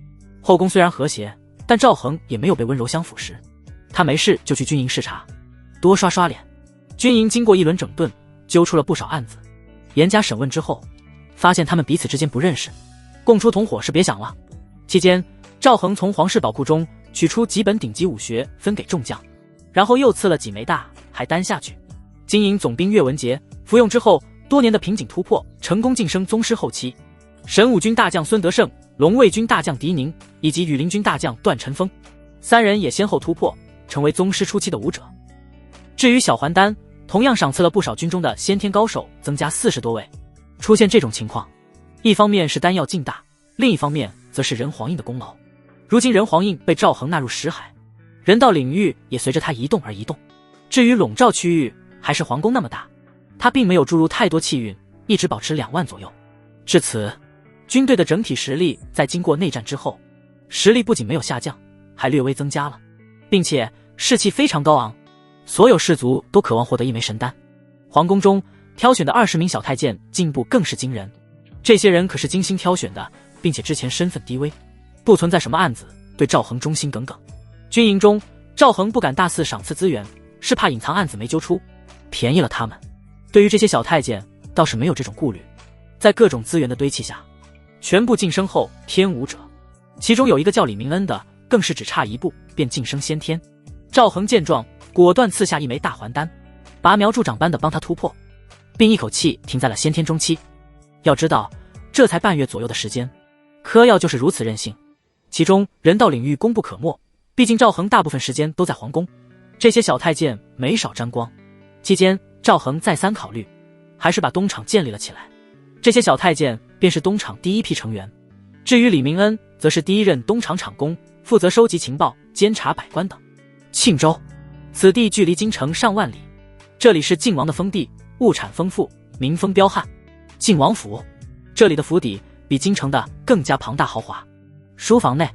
后宫虽然和谐，但赵恒也没有被温柔相腐蚀。他没事就去军营视察，多刷刷脸。军营经过一轮整顿，揪出了不少案子。严加审问之后，发现他们彼此之间不认识，供出同伙是别想了。期间，赵恒从皇室宝库中取出几本顶级武学分给众将，然后又赐了几枚大还丹下去。金营总兵岳文杰服用之后，多年的瓶颈突破，成功晋升宗师后期。神武军大将孙德胜、龙卫军大将狄宁以及羽林军大将段晨风三人也先后突破，成为宗师初期的武者。至于小还丹，同样赏赐了不少军中的先天高手，增加40多位。出现这种情况，一方面是丹药劲大，另一方面则是人皇印的功劳。如今人皇印被赵恒纳入识海，人道领域也随着他移动而移动。至于笼罩区域还是皇宫那么大，他并没有注入太多气运，一直保持2万左右。至此，军队的整体实力在经过内战之后，实力不仅没有下降，还略微增加了，并且士气非常高昂，所有士族都渴望获得一枚神丹。皇宫中挑选的20名小太监进步更是惊人，这些人可是精心挑选的，并且之前身份低微，不存在什么案子，对赵恒忠心耿耿。军营中，赵恒不敢大肆赏赐资源，是怕隐藏案子没揪出，便宜了他们。对于这些小太监倒是没有这种顾虑，在各种资源的堆砌下，全部晋升后天武者，其中有一个叫李明恩的，更是只差一步便晋升先天。赵恒见状，果断赐下一枚大还丹，拔苗助长般的帮他突破，并一口气停在了先天中期。要知道，这才半月左右的时间，嗑药就是如此任性。其中人道领域功不可没，毕竟赵恒大部分时间都在皇宫，这些小太监没少沾光。期间，赵恒再三考虑，还是把东厂建立了起来。这些小太监便是东厂第一批成员。至于李明恩，则是第一任东厂厂工，负责收集情报、监察百官等。庆州，此地距离京城上万里，这里是晋王的封地，物产丰富，民风彪悍。晋王府，这里的府邸比京城的更加庞大豪华。书房内，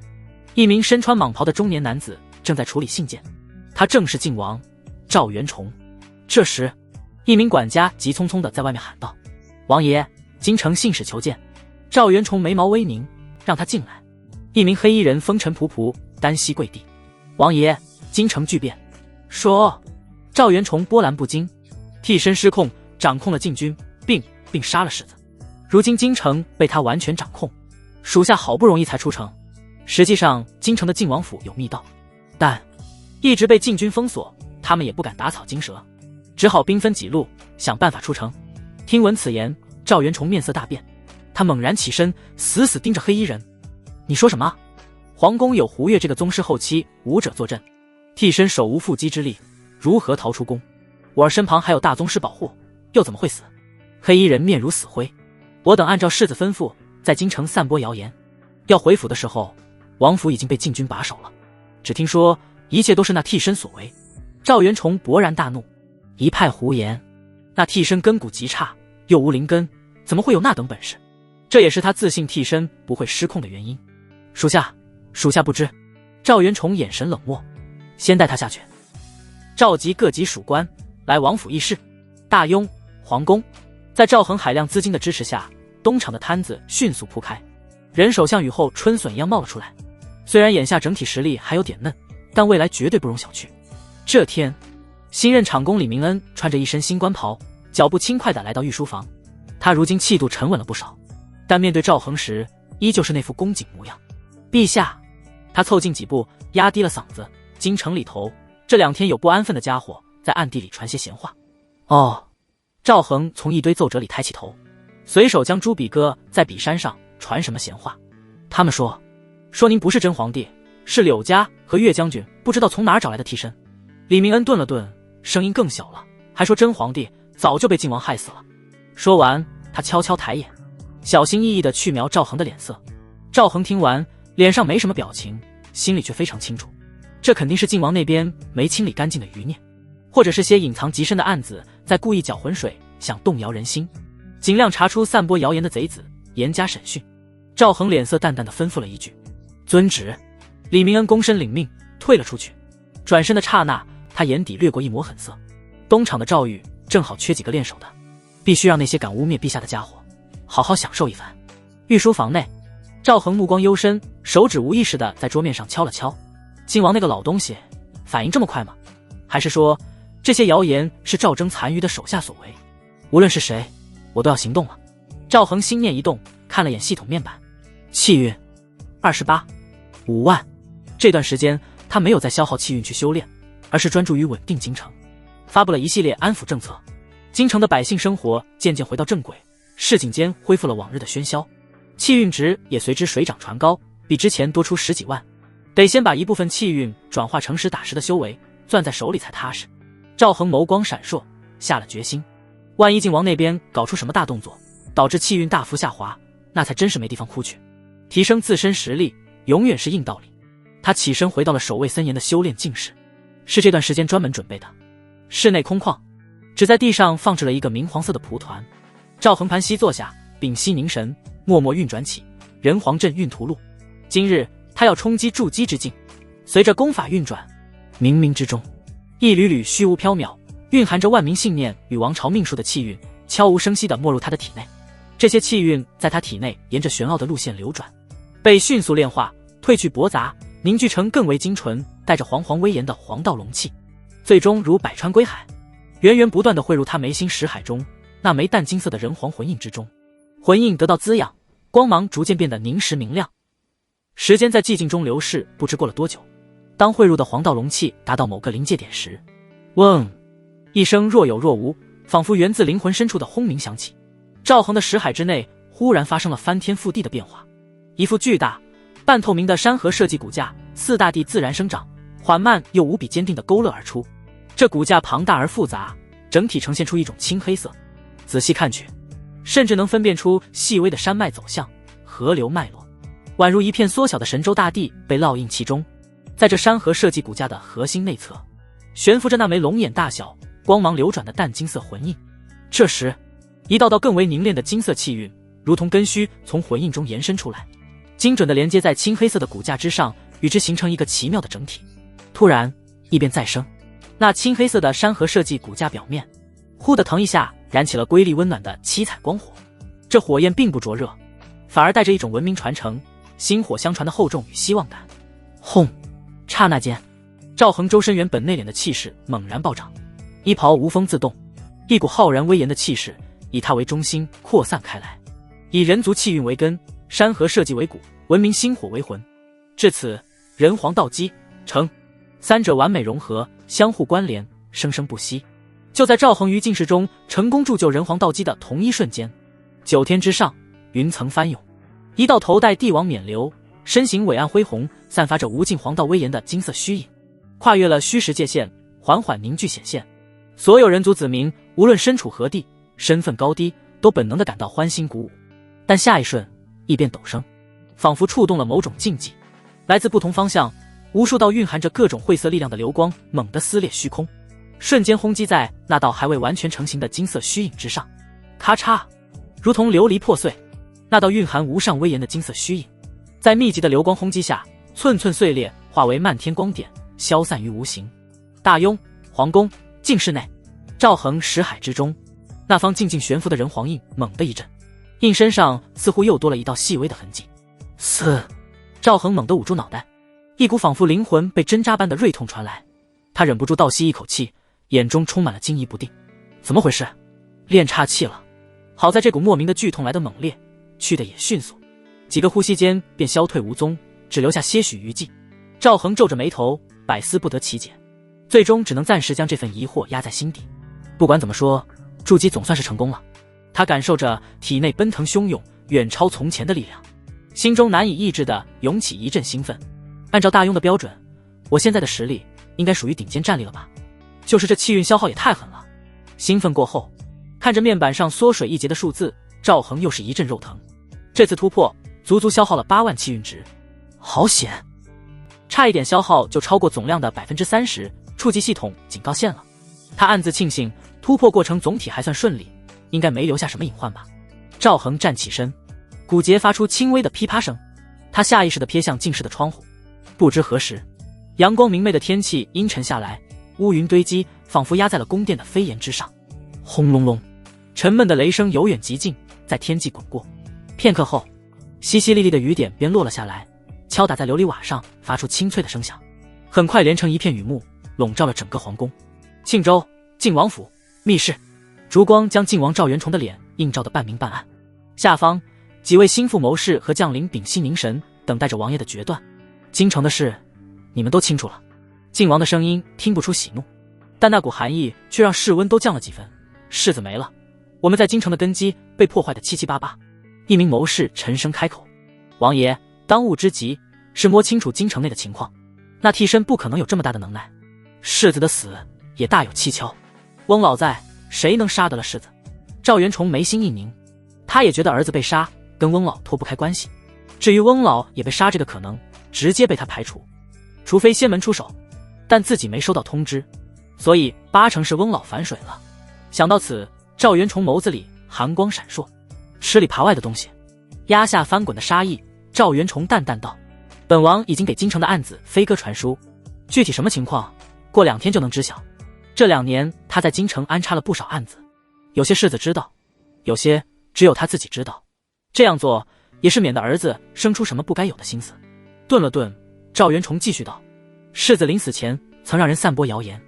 一名身穿蟒袍的中年男子正在处理信件，他正是晋王赵元崇。这时，一名管家急匆匆地在外面喊道：“王爷，京城信使求见。”赵元崇眉毛微凝，让他进来。一名黑衣人风尘仆仆，单膝跪地：“王爷，京城巨变。”说。赵元崇波澜不惊，替身失控，掌控了禁军，并杀了世子。如今京城被他完全掌控，属下好不容易才出城。实际上，京城的晋王府有密道，但一直被禁军封锁，他们也不敢打草惊蛇，只好兵分几路，想办法出城。听闻此言，赵元崇面色大变，他猛然起身，死死盯着黑衣人：“你说什么？皇宫有胡越这个宗师后期武者坐镇，替身手无缚鸡之力，如何逃出宫？我儿身旁还有大宗师保护，又怎么会死？”黑衣人面如死灰：“我等按照世子吩咐，在京城散播谣言。要回府的时候，王府已经被禁军把守了。只听说一切都是那替身所为。”赵元崇勃然大怒：“一派胡言！那替身根骨极差，又无灵根，怎么会有那等本事？这也是他自信替身不会失控的原因。属下不知。”赵元崇眼神冷漠：“先带他下去。”召集各级属官来王府议事。大雍、皇宫，在赵恒海量资金的支持下，东厂的摊子迅速铺开，人手像雨后春笋一样冒了出来。虽然眼下整体实力还有点嫩，但未来绝对不容小觑。这天，新任厂工李明恩穿着一身新官袍，脚步轻快地来到御书房。他如今气度沉稳了不少，但面对赵恒时，依旧是那副恭谨模样。陛下，他凑近几步，压低了嗓子：“京城里头这2天有不安分的家伙在暗地里传些闲话。”哦。赵恒从一堆奏折里抬起头，随手将朱笔搁在笔山上，传什么闲话？他们说您不是真皇帝，是柳家和岳将军不知道从哪儿找来的替身。李明恩顿了顿，声音更小了，还说真皇帝早就被晋王害死了。说完，他悄悄抬眼，小心翼翼地去瞄赵恒的脸色。赵恒听完，脸上没什么表情，心里却非常清楚，这肯定是晋王那边没清理干净的余孽，或者是些隐藏极深的案子在故意搅浑水，想动摇人心，尽量查出散播谣言的贼子，严加审讯。赵恒脸色淡淡的吩咐了一句：“遵旨。”李明恩躬身领命，退了出去。转身的刹那，他眼底掠过一抹狠色。东厂的赵玉正好缺几个练手的，必须让那些敢污蔑陛下的家伙好好享受一番。御书房内，赵恒目光幽深，手指无意识的在桌面上敲了敲。晋王那个老东西反应这么快吗？还是说这些谣言是赵征残余的手下所为？无论是谁，我都要行动了。赵恒心念一动，看了眼系统面板，气运28.5万。这段时间他没有再消耗气运去修炼，而是专注于稳定京城，发布了一系列安抚政策。京城的百姓生活渐渐回到正轨，市井间恢复了往日的喧嚣，气运值也随之水涨船高，比之前多出10几万。得先把一部分气运转化成实打实的修为，攥在手里才踏实。赵恒眸光闪烁，下了决心，万一靖王那边搞出什么大动作，导致气运大幅下滑，那才真是没地方哭去。提升自身实力永远是硬道理。他起身回到了守卫森严的修炼境室，是这段时间专门准备的。室内空旷，只在地上放置了一个明黄色的蒲团。赵恒盘膝坐下，屏息凝神，默默运转起人皇阵运图录。今日他要冲击筑基之境。随着功法运转，冥冥之中，一缕缕虚无缥缈、蕴含着万民信念与王朝命数的气运，悄无声息地没入他的体内。这些气运在他体内沿着玄奥的路线流转，被迅速炼化，褪去驳杂，凝聚成更为精纯、带着煌煌威严的黄道龙气，最终如百川归海，源源不断地汇入他眉心识海中那枚淡金色的人皇魂印之中。魂印得到滋养，光芒逐渐变得凝实明亮。时间在寂静中流逝，不知过了多久。当汇入的黄道龙气达到某个临界点时，嗡，一声若有若无，仿佛源自灵魂深处的轰鸣响起。赵恒的识海之内忽然发生了翻天覆地的变化，一副巨大半透明的山河设计骨架四大地自然生长，缓慢又无比坚定地勾勒而出。这骨架庞大而复杂，整体呈现出一种青黑色，仔细看去，甚至能分辨出细微的山脉走向、河流脉络，宛如一片缩小的神州大地被烙印其中。在这山河设计骨架的核心内侧，悬浮着那枚龙眼大小、光芒流转的淡金色魂印。这时，一道道更为凝练的金色气运，如同根须从魂印中延伸出来，精准地连接在青黑色的骨架之上，与之形成一个奇妙的整体。突然，异变再生，那青黑色的山河设计骨架表面，忽地腾一下，燃起了瑰丽温暖的七彩光火。这火焰并不灼热，反而带着一种文明传承、薪火相传的厚重与希望感。轰！刹那间，赵恒周身原本内敛的气势猛然暴涨，衣袍无风自动，一股浩然威严的气势以他为中心扩散开来，以人族气运为根，山河设计为骨，文明星火为魂。至此，人皇道基成三者完美融合，相互关联，生生不息。就在赵恒于境世中成功铸就人皇道基的同一瞬间，9天之上，云层翻涌，一道头戴帝王冕旒、身形伟岸恢宏、散发着无尽黄道威严的金色虚影，跨越了虚实界限，缓缓凝聚显现。所有人族子民，无论身处何地，身份高低，都本能地感到欢欣鼓舞。但下一瞬，异变陡生，仿佛触动了某种禁忌。来自不同方向，无数道蕴含着各种晦涩力量的流光猛地撕裂虚空，瞬间轰击在那道还未完全成型的金色虚影之上。咔嚓，如同琉璃破碎，那道蕴含无上威严的金色虚影，在密集的流光轰击下，寸寸碎裂，化为漫天光点，消散于无形。大雍皇宫境室内，赵恒识海之中，那方静静悬浮的人皇印猛地一震，印身上似乎又多了一道细微的痕迹。嘶！赵恒猛地捂住脑袋，一股仿佛灵魂被针扎般的锐痛传来，他忍不住倒吸一口气，眼中充满了惊疑不定。怎么回事？练岔气了。好在这股莫名的剧痛来得猛烈，去的也迅速，几个呼吸间便消退无踪，只留下些许余悸。赵恒皱着眉头，百思不得其解，最终只能暂时将这份疑惑压在心底。不管怎么说，筑基总算是成功了。他感受着体内奔腾汹涌、远超从前的力量，心中难以抑制地涌起一阵兴奋。按照大雍的标准，我现在的实力应该属于顶尖战力了吧？就是这气运消耗也太狠了。兴奋过后，看着面板上缩水一截的数字，赵恒又是一阵肉疼。这次突破足足消耗了8万气运值，好险！差一点消耗就超过总量的 30%， 触及系统警告线了。他暗自庆幸，突破过程总体还算顺利，应该没留下什么隐患吧。赵恒站起身，骨节发出轻微的噼啪声，他下意识地瞥向静室的窗户。不知何时，阳光明媚的天气阴沉下来，乌云堆积，仿佛压在了宫殿的飞檐之上。轰隆隆，沉闷的雷声由远及近，在天际滚过。片刻后，淅淅沥沥的雨点便落了下来，敲打在琉璃瓦上，发出清脆的声响。很快连成一片雨幕，笼罩了整个皇宫。庆州靖王府密室，烛光将靖王赵元崇的脸映照得半明半暗。下方，几位心腹谋士和将领屏息凝神，等待着王爷的决断。京城的事，你们都清楚了。靖王的声音听不出喜怒，但那股寒意却让室温都降了几分。世子没了，我们在京城的根基被破坏得七七八八。一名谋士沉声开口：王爷，当务之急是摸清楚京城内的情况，那替身不可能有这么大的能耐。世子的死也大有蹊跷，翁老在，谁能杀得了世子？赵元崇眉心一拧，他也觉得儿子被杀跟翁老脱不开关系。至于翁老也被杀这个可能，直接被他排除，除非仙门出手，但自己没收到通知，所以八成是翁老反水了。想到此，赵元崇眸子里寒光闪烁，吃里扒外的东西，压下翻滚的杀意。赵元崇淡淡道：本王已经给京城的案子飞鸽传书，具体什么情况，过2天就能知晓。这2年他在京城安插了不少案子，有些世子知道，有些只有他自己知道。这样做也是免得儿子生出什么不该有的心思。顿了顿，赵元崇继续道：世子临死前曾让人散播谣言，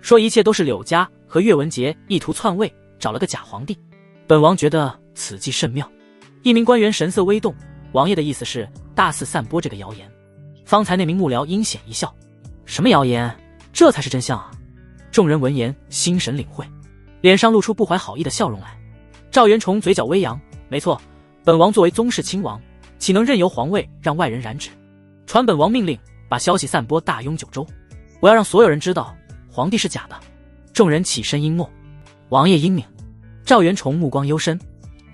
说一切都是柳家和岳文杰意图篡位，找了个假皇帝。本王觉得此计甚妙。一名官员神色微动，王爷的意思是大肆散播这个谣言。方才那名幕僚阴险一笑：什么谣言？这才是真相啊！众人闻言心神领会，脸上露出不怀好意的笑容来。赵元崇嘴角微扬：没错，本王作为宗室亲王，岂能任由皇位让外人染指？传本王命令，把消息散播大雍九州，我要让所有人知道皇帝是假的。众人起身应默。王爷英明。赵元崇目光幽深，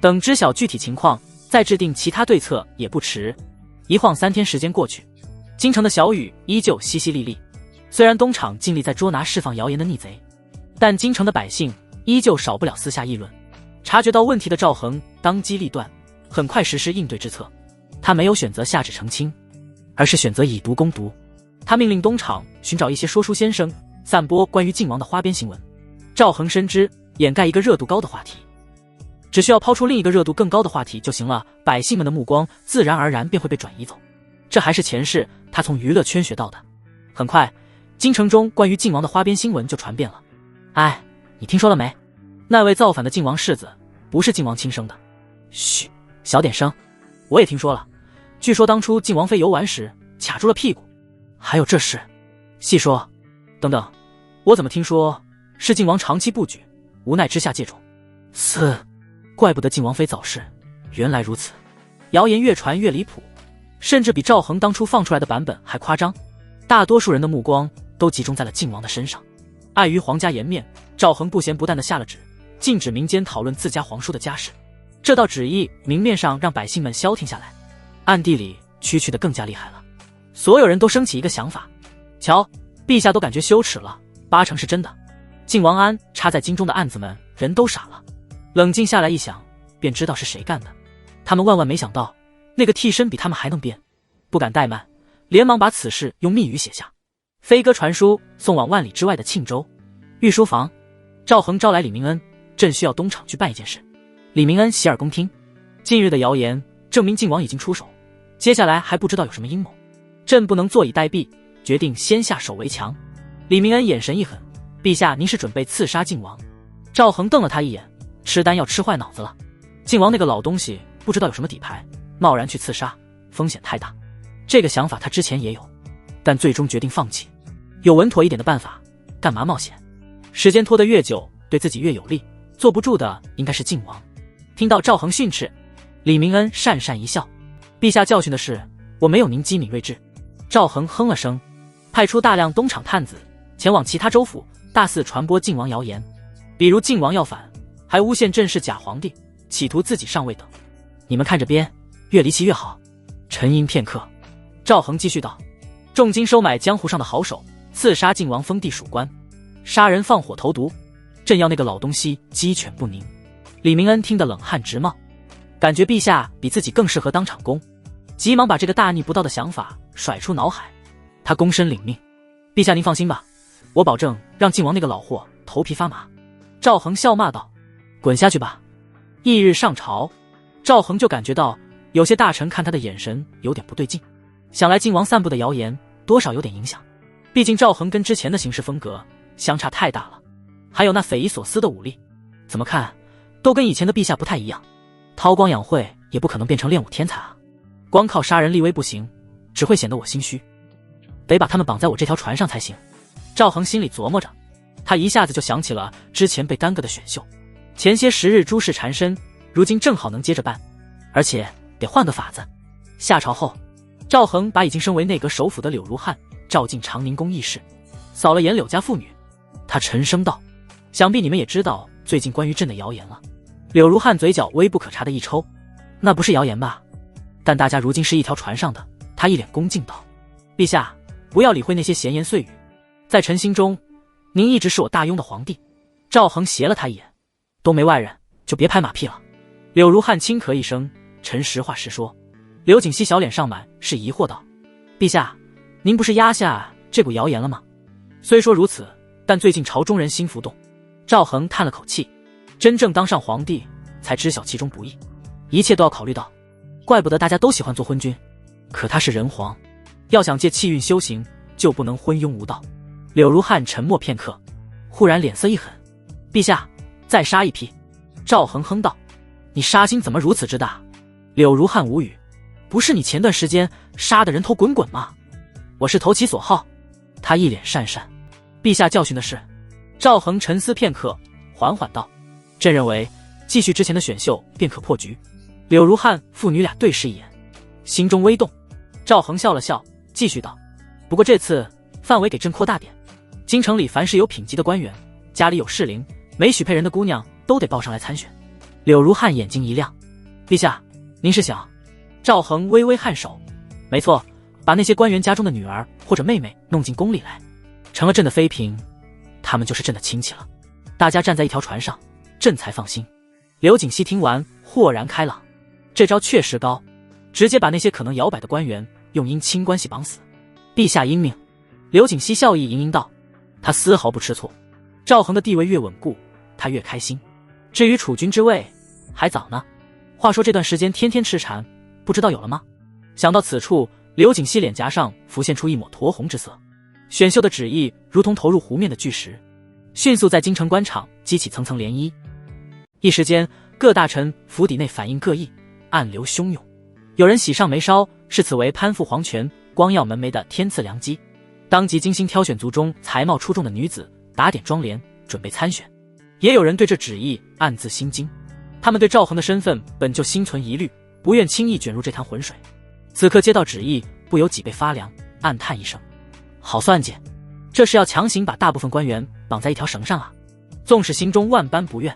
等知晓具体情况，再制定其他对策也不迟。一晃3天时间过去，京城的小雨依旧淅淅沥沥。虽然东厂尽力在捉拿释放谣言的逆贼，但京城的百姓依旧少不了私下议论。察觉到问题的赵恒当机立断，很快实施应对之策。他没有选择下旨澄清，而是选择以毒攻毒。他命令东厂寻找一些说书先生，散播关于靖王的花边新闻。赵恒深知掩盖一个热度高的话题，只需要抛出另一个热度更高的话题就行了，百姓们的目光自然而然便会被转移走。这还是前世他从娱乐圈学到的。很快，京城中关于靖王的花边新闻就传遍了。哎，你听说了没？那位造反的靖王世子不是靖王亲生的。嘘，小点声。我也听说了，据说当初靖王妃游玩时卡住了屁股。还有这事？细说。等等，我怎么听说是靖王长期不举，无奈之下借种。怪不得靖王妃早逝，原来如此。谣言越传越离谱，甚至比赵恒当初放出来的版本还夸张。大多数人的目光都集中在了靖王的身上。碍于皇家颜面，赵恒不咸不淡地下了旨，禁止民间讨论自家皇叔的家事。这道旨意明面上让百姓们消停下来，暗地里区区的更加厉害了。所有人都升起一个想法：瞧，陛下都感觉羞耻了，八成是真的。靖王安插在京中的案子们人都傻了，冷静下来一想，便知道是谁干的。他们万万没想到，那个替身比他们还能编，不敢怠慢，连忙把此事用密语写下，飞鸽传书送往万里之外的庆州御书房。赵恒招来李明恩，朕需要东厂去办一件事。李明恩洗耳恭听。近日的谣言证明靖王已经出手，接下来还不知道有什么阴谋，朕不能坐以待毙，决定先下手为强。李明恩眼神一狠：陛下，您是准备刺杀靖王？赵恒瞪了他一眼：吃丹药吃坏脑子了？靖王那个老东西不知道有什么底牌，贸然去刺杀，风险太大。这个想法他之前也有，但最终决定放弃。有稳妥一点的办法，干嘛冒险？时间拖得越久，对自己越有利，坐不住的应该是靖王。听到赵恒训斥，李明恩讪讪一笑：陛下教训的是我没有您机敏睿智。赵恒哼了声，派出大量东厂探子前往其他州府，大肆传播靖王谣言，比如靖王要反，还诬陷朕是假皇帝，企图自己上位等。你们看着编，越离奇越好。沉吟片刻，赵恒继续道：重金收买江湖上的好手，刺杀靖王封地属官，杀人放火投毒，朕要那个老东西鸡犬不宁。李明恩听得冷汗直冒，感觉陛下比自己更适合当场攻，急忙把这个大逆不道的想法甩出脑海。他躬身领命：陛下您放心吧，我保证让靖王那个老货头皮发麻。赵恒笑骂道：滚下去吧。翌日上朝，赵恒就感觉到有些大臣看他的眼神有点不对劲，想来靖王散布的谣言多少有点影响，毕竟赵恒跟之前的行事风格相差太大了，还有那匪夷所思的武力，怎么看都跟以前的陛下不太一样。韬光养晦也不可能变成练武天才啊！光靠杀人立威不行，只会显得我心虚，得把他们绑在我这条船上才行。赵恒心里琢磨着，他一下子就想起了之前被耽搁的选秀，前些时日诸事缠身，如今正好能接着办，而且得换个法子。下朝后，赵恒把已经升为内阁首辅的柳如汉召进长宁宫议事，扫了眼柳家妇女，他沉声道：“想必你们也知道最近关于朕的谣言了。”柳如汉嘴角微不可察的一抽：“那不是谣言吧？但大家如今是一条船上的。”他一脸恭敬道：“陛下，不要理会那些闲言碎语，在臣心中，您一直是我大雍的皇帝。”赵恒斜了他一眼：“都没外人，就别拍马屁了。”柳如汉轻咳一声：“臣实话实说。”刘景熙小脸上满是疑惑道：“陛下，您不是压下这股谣言了吗？”虽说如此，但最近朝中人心浮动。赵恒叹了口气：“真正当上皇帝，才知晓其中不易，一切都要考虑到。怪不得大家都喜欢做昏君，可他是人皇，要想借气运修行，就不能昏庸无道。”柳如汉沉默片刻，忽然脸色一狠：“陛下，再杀一批。”赵恒哼道：“你杀心怎么如此之大？”柳如汉无语：“不是你前段时间杀的人头滚滚吗？我是投其所好。”他一脸讪讪：“陛下教训的是？”赵恒沉思片刻，缓缓道：“朕认为继续之前的选秀便可破局。”柳如汉父女俩对视一眼，心中微动。赵恒笑了笑，继续道：“不过这次范围给朕扩大点，京城里凡是有品级的官员，家里有适龄没许配人的姑娘，都得报上来参选。”柳如汉眼睛一亮：“陛下，您是想？”赵恒微微颔首：“没错，把那些官员家中的女儿或者妹妹弄进宫里来，成了朕的妃嫔，他们就是朕的亲戚了。大家站在一条船上，朕才放心。”刘景熙听完豁然开朗，这招确实高，直接把那些可能摇摆的官员用姻亲关系绑死。陛下英明。刘景熙笑意盈盈道，他丝毫不吃醋。赵恒的地位越稳固，他越开心。至于储君之位，还早呢。话说这段时间天天吃蝉，不知道有了吗？想到此处，刘景熙脸颊上浮现出一抹酡红之色。选秀的旨意如同投入湖面的巨石，迅速在京城官场激起层层涟漪。一时间，各大臣府邸内反应各异，暗流汹涌。有人喜上眉梢，视此为攀附皇权、光耀门楣的天赐良机，当即精心挑选族中才貌出众的女子，打点妆奁，准备参选。也有人对这旨意暗自心惊，他们对赵恒的身份本就心存疑虑，不愿轻易卷入这滩浑水。此刻接到旨意，不由脊背发凉，暗叹一声：好算计，这是要强行把大部分官员绑在一条绳上啊！纵使心中万般不愿，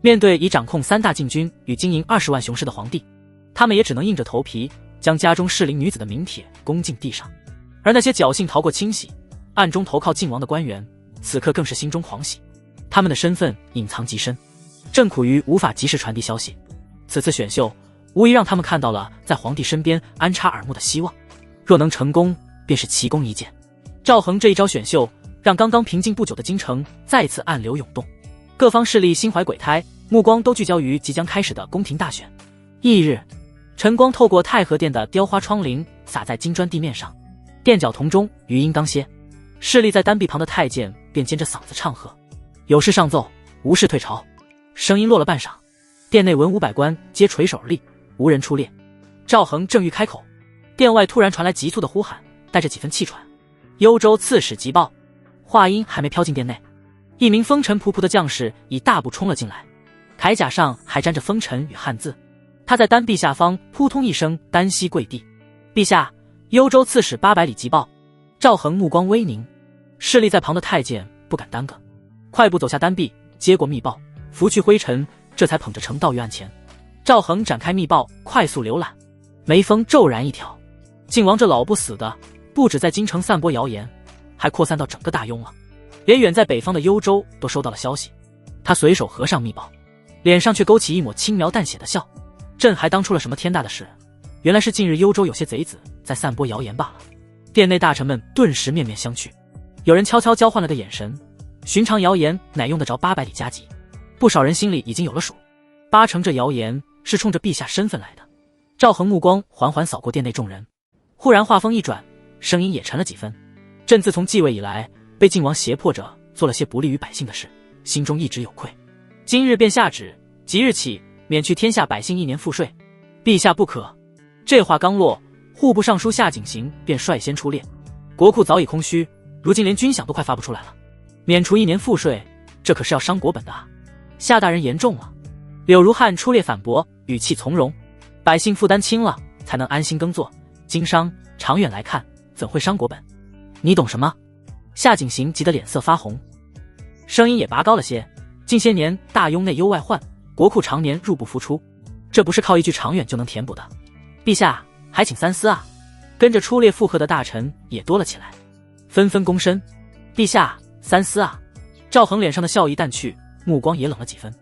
面对已掌控3大禁军与经营20万雄师的皇帝，他们也只能硬着头皮将家中适龄女子的名帖供进地上。而那些侥幸逃过清洗，暗中投靠靖王的官员，此刻更是心中狂喜。他们的身份隐藏极深，正苦于无法及时传递消息。此次选秀无疑让他们看到了在皇帝身边安插耳目的希望，若能成功，便是奇功一件。赵恒这一招选秀，让刚刚平静不久的京城再次暗流涌动，各方势力心怀鬼胎，目光都聚焦于即将开始的宫廷大选。翌日，晨光透过太和殿的雕花窗棂洒在金砖地面上，殿角铜钟余音刚歇，侍立在单壁旁的太监便尖着嗓子唱和：“有事上奏，无事退朝。”声音落了半晌，殿内文武百官皆垂手而立，无人出列。赵恒正欲开口，殿外突然传来急促的呼喊，带着几分气喘：“幽州刺史急报！”话音还没飘进殿内，一名风尘仆仆的将士已大步冲了进来，铠甲上还沾着风尘与汉字。他在单臂下方扑通一声单膝跪地：“陛下，幽州刺史800里急报！”赵恒目光微凝，侍立在旁的太监不敢耽搁，快步走下单臂，接过密报，拂去灰尘，这才捧着呈到御案前。赵恒展开密报，快速浏览，眉峰骤然一挑：靖王这老不死的，不止在京城散播谣言，还扩散到整个大雍了，连远在北方的幽州都收到了消息。他随手合上密报，脸上却勾起一抹轻描淡写的笑：“朕还当出了什么天大的事，原来是近日幽州有些贼子在散播谣言罢了。”殿内大臣们顿时面面相觑，有人悄悄交换了个眼神。寻常谣言哪用得着800里加急？不少人心里已经有了数，8成这谣言是冲着陛下身份来的。赵恒目光缓缓扫过殿内众人，忽然话锋一转，声音也沉了几分：“朕自从继位以来，被靖王胁迫着做了些不利于百姓的事，心中一直有愧。今日便下旨，即日起免去天下百姓1年赋税，陛下不可。这话刚落，户部尚书夏景行便率先出列。国库早已空虚，如今连军饷都快发不出来了，免除1年赋税，这可是要伤国本的啊！夏大人言重了。柳如汉出列反驳，语气从容：百姓负担轻了，才能安心耕作经商，长远来看，怎会伤国本？你懂什么？夏景行急得脸色发红，声音也拔高了些。近些年大庸内忧外患，国库常年入不敷出，这不是靠一句长远就能填补的。陛下还请三思啊！跟着出列附和的大臣也多了起来，纷纷躬身。陛下三思啊！赵恒脸上的笑意淡去，目光也冷了几分，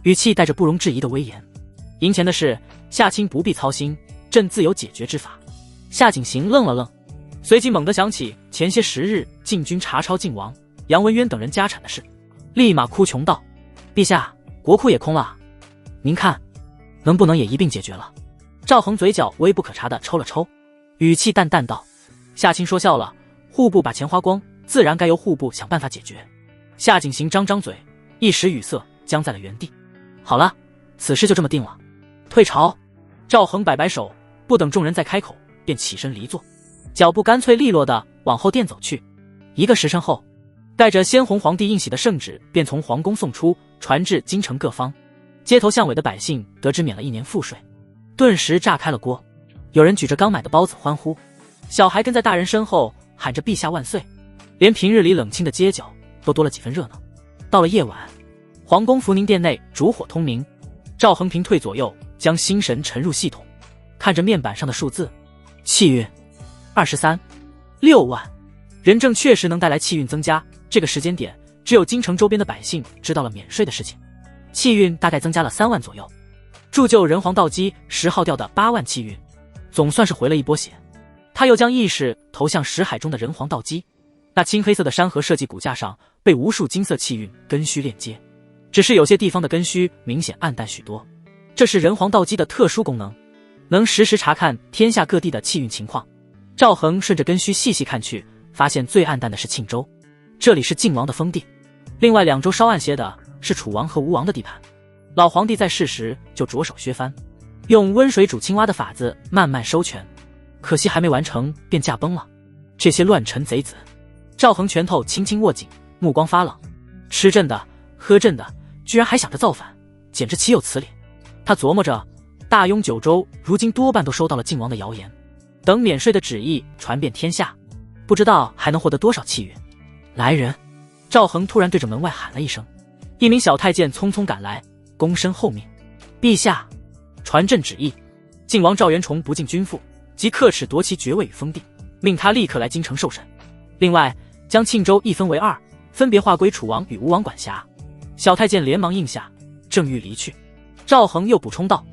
语气带着不容置疑的威严。营前的事，夏卿不必操心，朕自有解决之法。夏景行愣了愣，随即猛地想起前些时日禁军查抄靖王、杨文渊等人家产的事，立马哭穷道：陛下，国库也空了，您看能不能也一并解决了？赵恒嘴角微不可察地抽了抽，语气淡淡道：夏卿说笑了，户部把钱花光，自然该由户部想办法解决。夏景行张张嘴，一时语塞，僵在了原地。好了，此事就这么定了，退朝。赵恒摆摆手，不等众人再开口，便起身离座，脚步干脆利落地往后殿走去。1个时辰后，带着先弘皇帝印玺的圣旨便从皇宫送出，传至京城各方。街头巷尾的百姓得知免了1年赋税，顿时炸开了锅。有人举着刚买的包子欢呼，小孩跟在大人身后喊着陛下万岁，连平日里冷清的街角都多了几分热闹。到了夜晚，皇宫福宁殿内烛火通明，赵恒平退左右，将心神沉入系统，看着面板上的数字，气运23.6万，人证确实能带来气运增加。这个时间点，只有京城周边的百姓知道了免税的事情，气运大概增加了3万左右。铸就人皇道基10号调的8万气运，总算是回了一波血。他又将意识投向识海中的人皇道基，那青黑色的山河设计骨架上被无数金色气运根须链接，只是有些地方的根须明显暗淡许多，这是人皇道基的特殊功能，能实时查看天下各地的气运情况。赵恒顺着根须细细看去，发现最暗淡的是庆州，这里是靖王的封地，另外2州稍暗些的是楚王和吴王的地盘。老皇帝在世时就着手削藩，用温水煮青蛙的法子慢慢收权，可惜还没完成便驾崩了。这些乱臣贼子！赵恒拳头轻轻握紧，目光发冷，吃朕的喝朕的，居然还想着造反，简直岂有此理！他琢磨着，大庸9州如今多半都收到了靖王的谣言，等免税的旨意传遍天下，不知道还能获得多少气运。来人！赵恒突然对着门外喊了一声，一名小太监匆匆赶来，躬身候命。陛下，传朕旨意，靖王赵元崇不敬君父，即克齿夺其爵位与封地，命他立刻来京城受审。另外，将庆州一分为2，分别划归楚王与吴王管辖。小太监连忙应下，正欲离去，赵恒又补充道：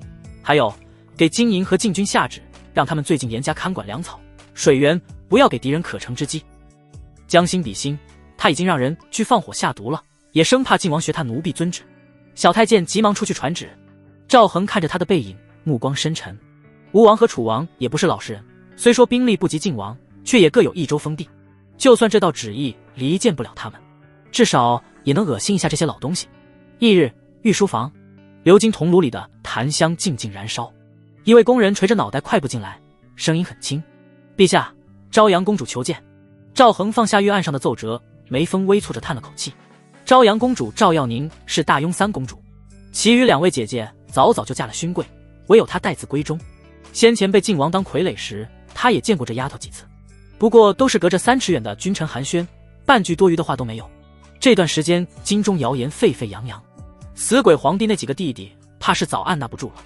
还有，给金营和禁军下旨，让他们最近严加看管粮草、水源，不要给敌人可乘之机。将心比心，他已经让人去放火下毒了，也生怕靖王学他奴婢遵旨。小太监急忙出去传旨。赵恒看着他的背影，目光深沉。吴王和楚王也不是老实人，虽说兵力不及靖王，却也各有1州封地，就算这道旨意离间不了他们，至少也能恶心一下这些老东西。翌日，御书房，鎏金铜炉里的檀香静静燃烧，一位工人垂着脑袋快步进来，声音很轻：陛下，昭阳公主求见。赵恒放下御案上的奏折，眉峰微蹙着叹了口气。昭阳公主赵耀宁是大庸3公主，其余2位姐姐早早就嫁了勋贵，唯有她待字闺中。先前被靖王当傀儡时，她也见过这丫头几次，不过都是隔着3尺远的君臣寒暄，半句多余的话都没有。这段时间京中谣言沸沸扬扬，死鬼皇帝那几个弟弟怕是早按捺不住了。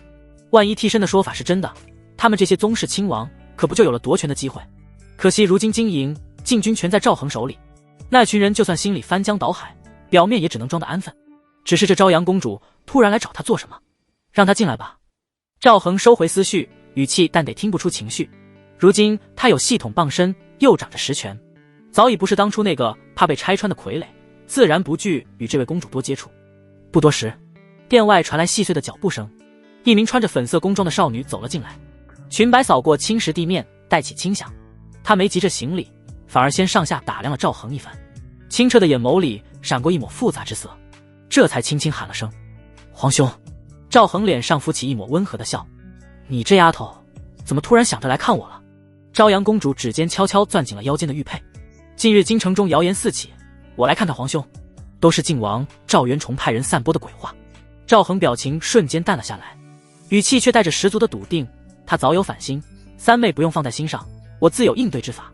万一替身的说法是真的，他们这些宗室亲王可不就有了夺权的机会。可惜如今金营、禁军全在赵恒手里，那群人就算心里翻江倒海，表面也只能装得安分。只是这昭阳公主突然来找他做什么？让他进来吧。赵恒收回思绪，语气但得听不出情绪。如今他有系统傍身，又掌着实权，早已不是当初那个怕被拆穿的傀儡，自然不惧与这位公主多接触。不多时，殿外传来细碎的脚步声，一名穿着粉色宫装的少女走了进来，裙摆扫过青石地面，带起清响。她没急着行礼，反而先上下打量了赵恒一番，清澈的眼眸里闪过一抹复杂之色，这才轻轻喊了声：皇兄。赵恒脸上浮起一抹温和的笑：你这丫头怎么突然想着来看我了？朝阳公主指尖悄悄攥紧了腰间的玉佩。近日京城中谣言四起，我来看看皇兄，都是晋王赵元崇派人散播的鬼话。赵恒表情瞬间淡了下来，语气却带着十足的笃定。他早有反心，三妹不用放在心上，我自有应对之法。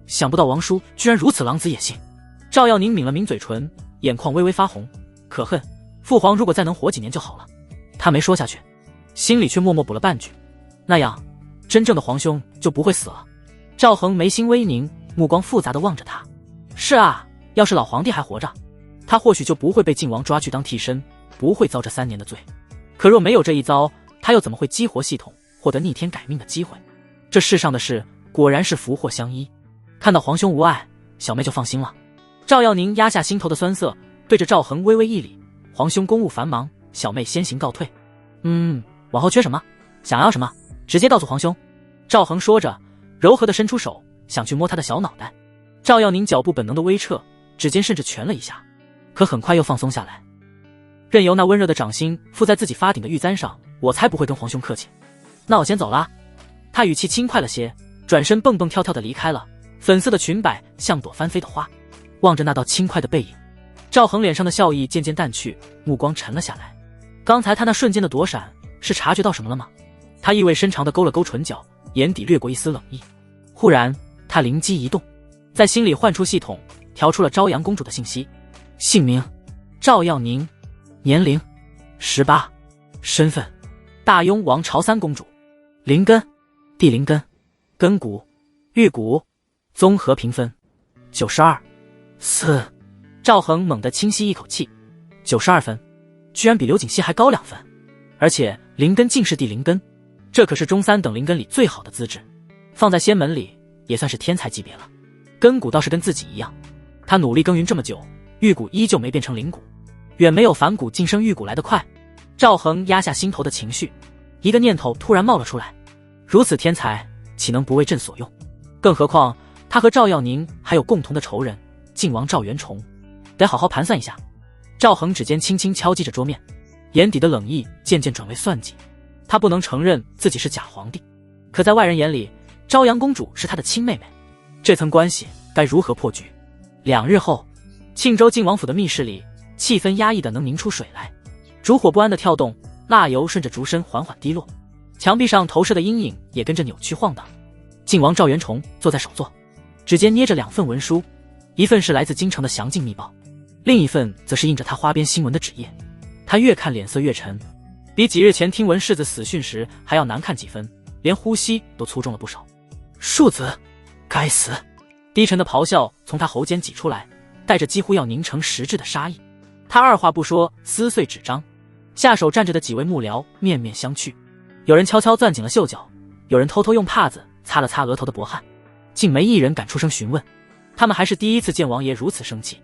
想不到王叔居然如此狼子野心。赵耀宁抿了抿嘴唇，眼眶微微发红，可恨父皇如果再能活几年就好了。他没说下去，心里却默默补了半句，那样真正的皇兄就不会死了。赵恒眉心微凝，目光复杂地望着他。是啊，要是老皇帝还活着，他或许就不会被晋王抓去当替身，不会遭这3年的罪。可若没有这一遭，他又怎么会激活系统，获得逆天改命的机会？这世上的事果然是福祸相依。看到皇兄无碍，小妹就放心了。赵耀宁压下心头的酸涩，对着赵恒微微一礼，皇兄公务繁忙，小妹先行告退。往后缺什么，想要什么，直接告诉皇兄。赵恒说着，柔和地伸出手，想去摸他的小脑袋。赵耀宁脚步本能的微撤，指尖甚至拳了一下，可很快又放松下来，任由那温热的掌心附在自己发顶的玉簪上。我才不会跟皇兄客气，那我先走了。他语气轻快了些，转身蹦蹦跳跳地离开了。粉色的裙摆像朵翻飞的花，望着那道轻快的背影，赵恒脸上的笑意渐渐淡去，目光沉了下来。刚才他那瞬间的躲闪，是察觉到什么了吗？他意味深长地勾了勾唇角，眼底掠过一丝冷意。忽然他灵机一动，在心里唤出系统，调出了朝阳公主的信息。姓名赵耀宁，年龄18，身份大雍王朝3公主，灵根地灵根，根骨玉骨，综合评分92。赵恒猛地轻吸一口气，92分，居然比刘景熙还高2分，而且灵根竟是地灵根，这可是中3等灵根里最好的资质，放在仙门里也算是天才级别了。根骨倒是跟自己一样，他努力耕耘这么久，玉骨依旧没变成灵骨，远没有反骨晋升玉骨来得快。赵恒压下心头的情绪，一个念头突然冒了出来，如此天才岂能不为朕所用？更何况他和赵耀宁还有共同的仇人晋王赵元崇，得好好盘算一下。赵恒指尖轻轻敲击着桌面，眼底的冷意渐渐转为算计。他不能承认自己是假皇帝，可在外人眼里，朝阳公主是他的亲妹妹，这层关系该如何破局？2日后，庆州晋王府的密室里，气氛压抑的能凝出水来，烛火不安的跳动，蜡油顺着烛身缓缓滴落，墙壁上投射的阴影也跟着扭曲晃荡。晋王赵元崇坐在首座，指尖捏着2份文书，一份是来自京城的详尽密报，另一份则是印着他花边新闻的纸页。他越看脸色越沉，比几日前听闻世子死讯时还要难看几分，连呼吸都粗重了不少。庶子，该死！低沉的咆哮从他喉间挤出来，带着几乎要凝成实质的杀意。他二话不说，撕碎纸张。下手站着的几位幕僚面面相觑，有人悄悄攥紧了袖角，有人偷偷用帕子擦了擦额头的薄汗，竟没一人敢出声询问。他们还是第一次见王爷如此生气。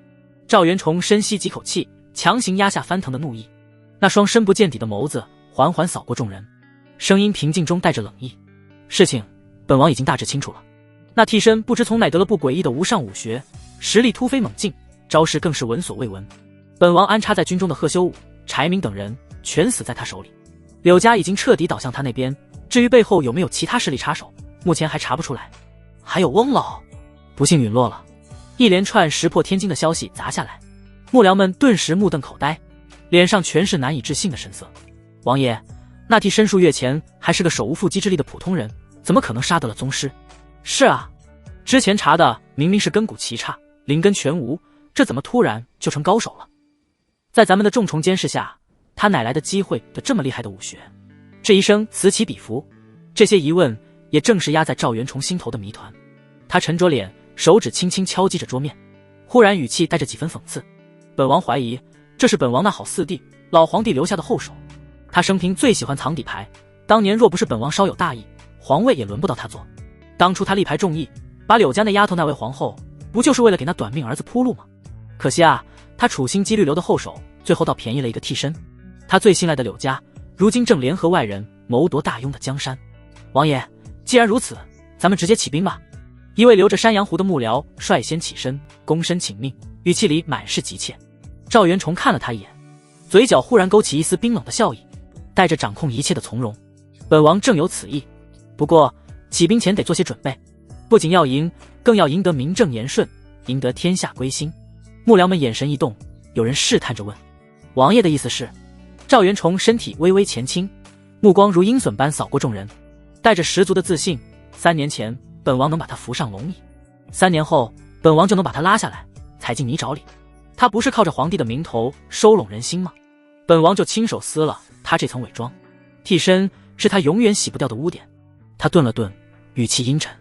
赵元崇深吸几口气，强行压下翻腾的怒意，那双深不见底的眸子缓缓扫过众人，声音平静中带着冷意。事情本王已经大致清楚了，那替身不知从哪得了部诡异的无上武学，实力突飞猛进，招式更是闻所未闻。本王安插在军中的贺修武、柴明等人全死在他手里，柳家已经彻底倒向他那边，至于背后有没有其他势力插手，目前还查不出来。还有翁老不幸陨落了。一连串石破天惊的消息砸下来，幕僚们顿时目瞪口呆，脸上全是难以置信的神色。王爷，那替身数月前还是个手无缚鸡之力的普通人，怎么可能杀得了宗师？是啊，之前查的明明是根骨奇差，灵根全无，这怎么突然就成高手了？在咱们的重重监视下，他哪来的机会的这么厉害的武学？这一生此起彼伏，这些疑问也正是压在赵元崇心头的谜团。他沉着脸，手指轻轻敲击着桌面，忽然语气带着几分讽刺：本王怀疑这是本王那好四弟老皇帝留下的后手，他生平最喜欢藏底牌，当年若不是本王稍有大意，皇位也轮不到他做。当初他力排众议，把柳家那丫头那位皇后，不就是为了给那短命儿子铺路吗？可惜啊，他处心积虑留的后手，最后倒便宜了一个替身。他最信赖的柳家，如今正联合外人谋夺大雍的江山。王爷，既然如此，咱们直接起兵吧。一位留着山羊胡的幕僚率先起身，躬身请命，语气里满是急切。赵元崇看了他一眼，嘴角忽然勾起一丝冰冷的笑意，带着掌控一切的从容。本王正有此意，不过起兵前得做些准备，不仅要赢，更要赢得名正言顺，赢得天下归心。幕僚们眼神一动，有人试探着问：王爷的意思是？赵元崇身体微微前倾，目光如鹰隼般扫过众人，带着十足的自信：3年前本王能把他扶上龙椅，3年后本王就能把他拉下来，踩进泥沼里。他不是靠着皇帝的名头收拢人心吗？本王就亲手撕了他这层伪装。替身是他永远洗不掉的污点。他顿了顿，语气阴沉。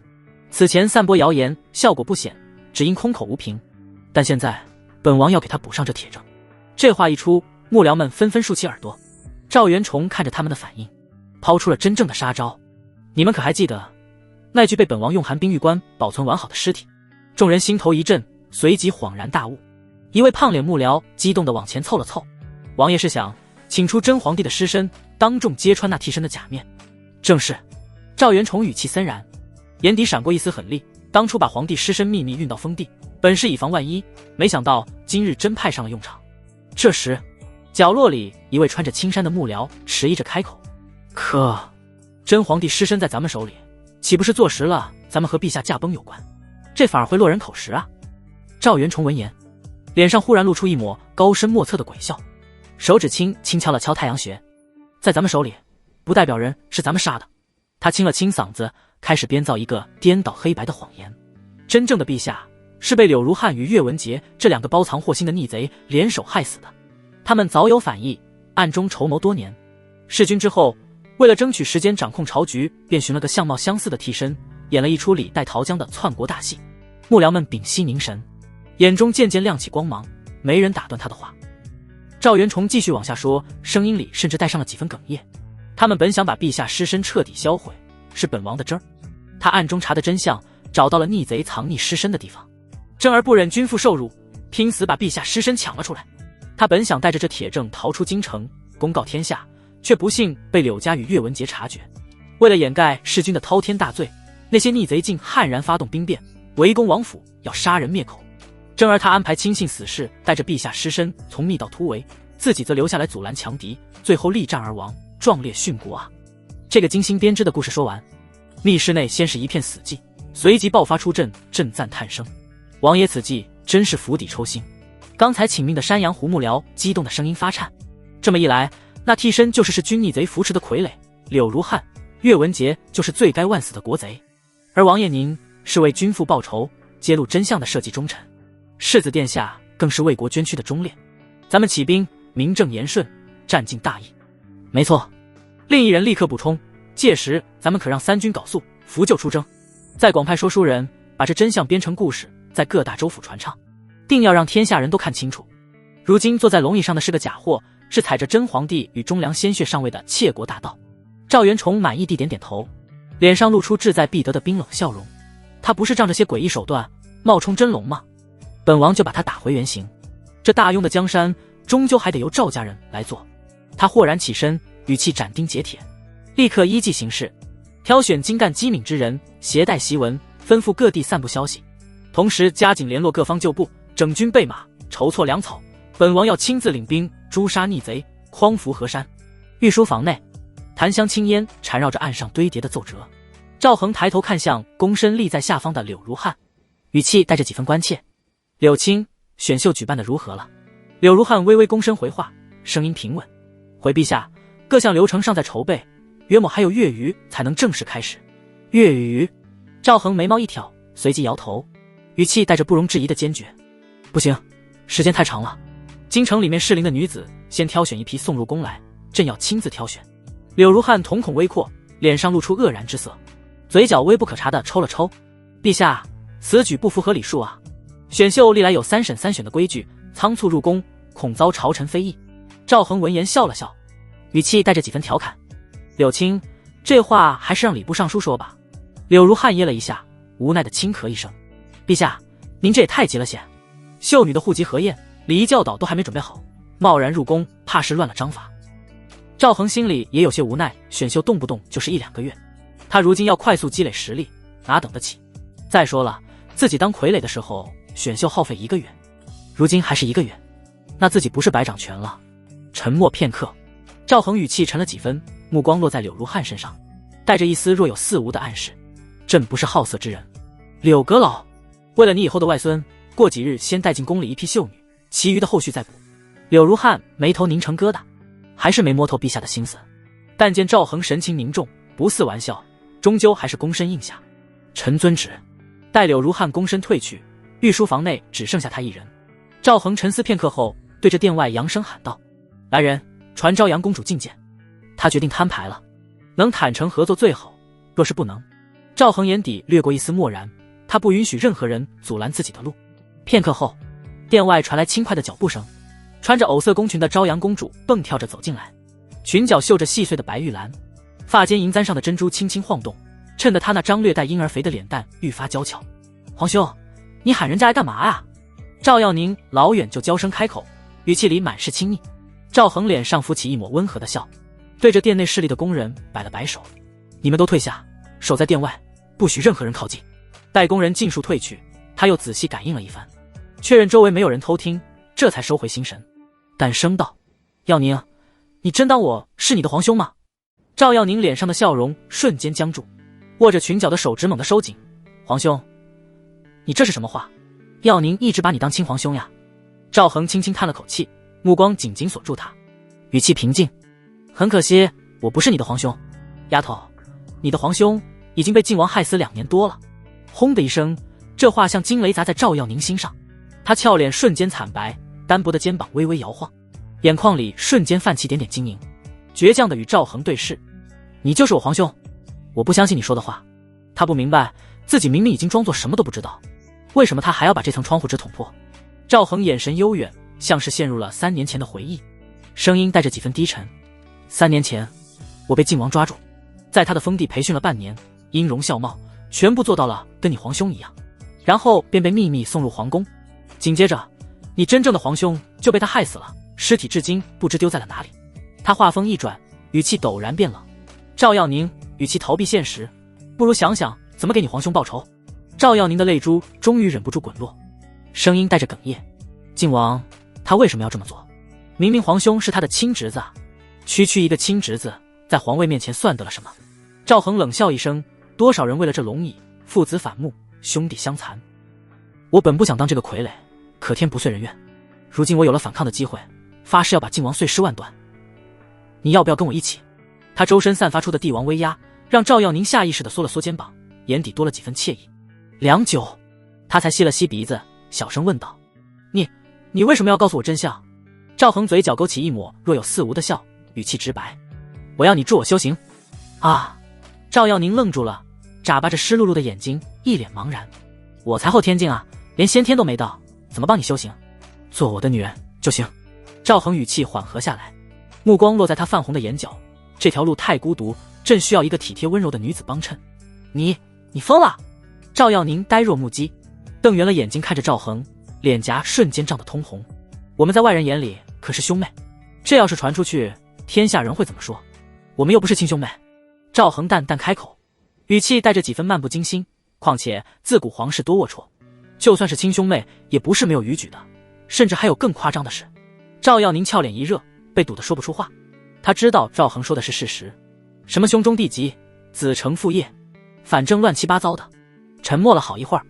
此前散播谣言，效果不显，只因空口无凭。但现在，本王要给他补上这铁证。这话一出，幕僚们纷纷竖起耳朵。赵元崇看着他们的反应，抛出了真正的杀招。你们可还记得那具被本王用寒冰玉棺保存完好的尸体？众人心头一震，随即恍然大悟。一位胖脸幕僚激动地往前凑了凑。王爷是想请出真皇帝的尸身，当众揭穿那替身的假面？正是。赵元崇语气森然，眼底闪过一丝狠戾。当初把皇帝尸身秘密运到封地，本是以防万一，没想到今日真派上了用场。这时，角落里一位穿着青衫的幕僚迟疑着开口：可真皇帝尸身在咱们手里，岂不是坐实了咱们和陛下驾崩有关？这反而会落人口实啊！赵元崇闻言，脸上忽然露出一抹高深莫测的鬼笑，手指轻敲了敲太阳穴。在咱们手里，不代表人是咱们杀的。他清了清嗓子，开始编造一个颠倒黑白的谎言。真正的陛下是被柳如汉与岳文杰这2个包藏祸心的逆贼联手害死的。他们早有反意，暗中筹谋多年。弑君之后，为了争取时间掌控朝局，便寻了个相貌相似的替身，演了一出李代桃僵的篡国大戏。幕僚们屏息凝神，眼中渐渐亮起光芒，没人打断他的话。赵元崇继续往下说，声音里甚至带上了几分哽咽。他们本想把陛下尸身彻底销毁，是本王的真儿。他暗中查的真相，找到了逆贼藏匿尸身的地方。真儿不忍君父受辱，拼死把陛下尸身抢了出来。他本想带着这铁证逃出京城，公告天下，却不幸被柳家与岳文杰察觉。为了掩盖弑君的滔天大罪，那些逆贼竟悍然发动兵变，围攻王府，要杀人灭口。真儿他安排亲信死士带着陛下尸身从密道突围，自己则留下来阻拦强敌，最后力战而亡，壮烈殉国啊！这个精心编织的故事说完，密室内先是一片死寂，随即爆发出阵赞叹声。王爷此计真是釜底抽薪。刚才请命的山阳胡幕僚激动的声音发颤。这么一来，那替身就是弑君逆贼扶持的傀儡，柳如汉、岳文杰就是罪该万死的国贼，而王爷您是为君父报仇、揭露真相的社稷忠臣，世子殿下更是为国捐躯的忠烈。咱们起兵名正言顺，占尽大义。没错。另一人立刻补充，届时咱们可让3军缟素，扶柩出征，再广派说书人把这真相编成故事，在各大州府传唱，定要让天下人都看清楚。如今坐在龙椅上的是个假货，是踩着真皇帝与忠良鲜血上位的窃国大盗。赵元崇满意地点点头，脸上露出志在必得的冰冷笑容。他不是仗着些诡异手段冒充真龙吗？本王就把他打回原形。这大雍的江山终究还得由赵家人来做。他豁然起身，语气斩钉截铁，立刻依计行事，挑选精干机敏之人，携带檄文，吩咐各地散布消息，同时加紧联络各方旧部，整军备马，筹措粮草。本王要亲自领兵诛杀逆贼，匡扶河山。御书房内，檀香青烟缠绕着案上堆叠的奏折。赵恒抬头看向躬身立在下方的柳如汉，语气带着几分关切：柳卿，选秀举办的如何了？柳如汉微微躬身回话，声音平稳：回陛下，各项流程尚在筹备，约莫还有月余才能正式开始。月余？赵恒眉毛一挑，随即摇头，语气带着不容置疑的坚决：不行，时间太长了。京城里面适龄的女子，先挑选一批送入宫来，朕要亲自挑选。柳如汉瞳孔微扩，脸上露出愕然之色，嘴角微不可察地抽了抽：陛下，此举不符合礼数啊！选秀历来有3审3选的规矩，仓促入宫，恐遭朝臣非议。赵恒闻言笑了笑，语气带着几分调侃：柳卿，这话还是让礼部尚书说吧。柳如汉噎了一下，无奈的轻咳一声：陛下，您这也太急了些。秀女的户籍核验、礼仪教导都还没准备好，贸然入宫，怕是乱了章法。赵恒心里也有些无奈，选秀动不动就是1-2个月，他如今要快速积累实力，哪等得起？再说了，自己当傀儡的时候，选秀耗费1个月，如今还是1个月，那自己不是白掌权了？沉默片刻，赵恒语气沉了几分，目光落在柳如汉身上，带着一丝若有似无的暗示。朕不是好色之人，柳阁老，为了你以后的外孙，过几日先带进宫里一批秀女，其余的后续再补。柳如汉眉头拧成疙瘩，还是没摸透陛下的心思。但见赵恒神情凝重，不似玩笑，终究还是躬身应下。臣遵旨。待柳如汉躬身退去，御书房内只剩下他一人。赵恒沉思片刻后，对着殿外扬声喊道：“来人，传昭阳公主觐见。”他决定摊牌了，能坦诚合作最好，若是不能……赵恒眼底掠过一丝漠然，他不允许任何人阻拦自己的路。片刻后，殿外传来轻快的脚步声，穿着藕色宫裙的昭阳公主蹦跳着走进来，裙角绣着细碎的白玉兰，发间银簪上的珍珠轻轻晃动，衬得她那张略带婴儿肥的脸蛋愈发娇俏。皇兄，你喊人家来干嘛呀？赵耀宁老远就娇声开口，语气里满是亲昵。赵恒脸上浮起一抹温和的笑，对着殿内势力的宫人摆了摆手：“你们都退下，守在殿外，不许任何人靠近。”待宫人尽数退去，他又仔细感应了一番，确认周围没有人偷听，这才收回心神，淡声道：“耀宁，你真当我是你的皇兄吗？”赵耀宁脸上的笑容瞬间僵住，握着裙角的手指猛地收紧：“皇兄，你这是什么话？耀宁一直把你当亲皇兄呀？”赵恒轻轻叹了口气，目光紧紧锁住他，语气平静：“很可惜，我不是你的皇兄。丫头，你的皇兄已经被晋王害死2年多了。”轰的一声，这话像惊雷砸在赵耀宁心上，他俏脸瞬间惨白，单薄的肩膀微微摇晃，眼眶里瞬间泛起点点晶莹，倔强的与赵恒对视：“你就是我皇兄？我不相信你说的话。”他不明白，自己明明已经装作什么都不知道，为什么他还要把这层窗户纸捅破？赵恒眼神悠远，像是陷入了3年前的回忆，声音带着几分低沉：“3年前，我被晋王抓住，在他的封地培训了半年，音容笑貌全部做到了跟你皇兄一样，然后便被秘密送入皇宫。紧接着，你真正的皇兄就被他害死了，尸体至今不知丢在了哪里。”他话锋一转，语气陡然变冷：“赵耀宁，与其逃避现实，不如想想怎么给你皇兄报仇。”赵耀宁的泪珠终于忍不住滚落，声音带着哽咽：“晋王，他为什么要这么做？明明皇兄是他的亲侄子啊！区区一个亲侄子，在皇位面前算得了什么？”赵恒冷笑一声：“多少人为了这龙椅，父子反目，兄弟相残。我本不想当这个傀儡，可天不遂人愿。如今我有了反抗的机会，发誓要把晋王碎尸万段。你要不要跟我一起？”他周身散发出的帝王威压，让赵耀宁下意识地缩了缩肩膀，眼底多了几分惬意。良久，他才吸了吸鼻子，小声问道：“你为什么要告诉我真相？”赵恒嘴角勾起一抹若有似无的笑，语气直白：“我要你助我修行。”啊！赵耀宁愣住了，眨巴着湿漉漉的眼睛，一脸茫然：“我才后天境啊，连先天都没到，怎么帮你修行？做我的女人就行。”赵恒语气缓和下来，目光落在他泛红的眼角：“这条路太孤独，朕需要一个体贴温柔的女子帮衬。”你疯了！赵耀宁呆若木鸡，瞪圆了眼睛看着赵恒，脸颊瞬间涨得通红。“我们在外人眼里可是兄妹，这要是传出去，天下人会怎么说？我们又不是亲兄妹。”赵恒淡淡开口，语气带着几分漫不经心。况且自古皇室多龌龊，就算是亲兄妹，也不是没有逾矩的，甚至还有更夸张的事。赵耀宁俏脸一热，被堵得说不出话。他知道赵恒说的是事实，什么兄终弟及、子承父业，反正乱七八糟的。沉默了好一会儿，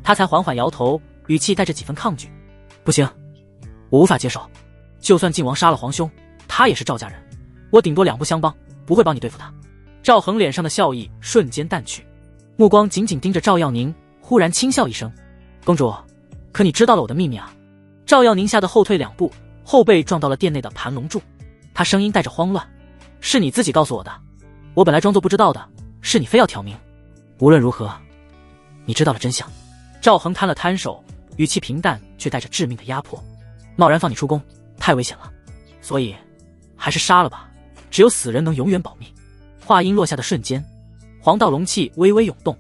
他才缓缓摇头，语气带着几分抗拒：“不行，我无法接受。就算晋王杀了皇兄，他也是赵家人，我顶多两不相帮，不会帮你对付他。”赵恒脸上的笑意瞬间淡去，目光紧紧盯着赵耀宁，忽然轻笑一声：“公主，可你知道了我的秘密啊？”赵耀宁吓得后退2步，后背撞到了殿内的盘龙柱，他声音带着慌乱：“是你自己告诉我的，我本来装作不知道的，是你非要挑明。无论如何，你知道了真相。”赵恒摊了摊手，语气平淡却带着致命的压迫：“贸然放你出宫，太危险了，所以还是杀了吧，只有死人能永远保密。”话音落下的瞬间，黄道龙气微微涌动，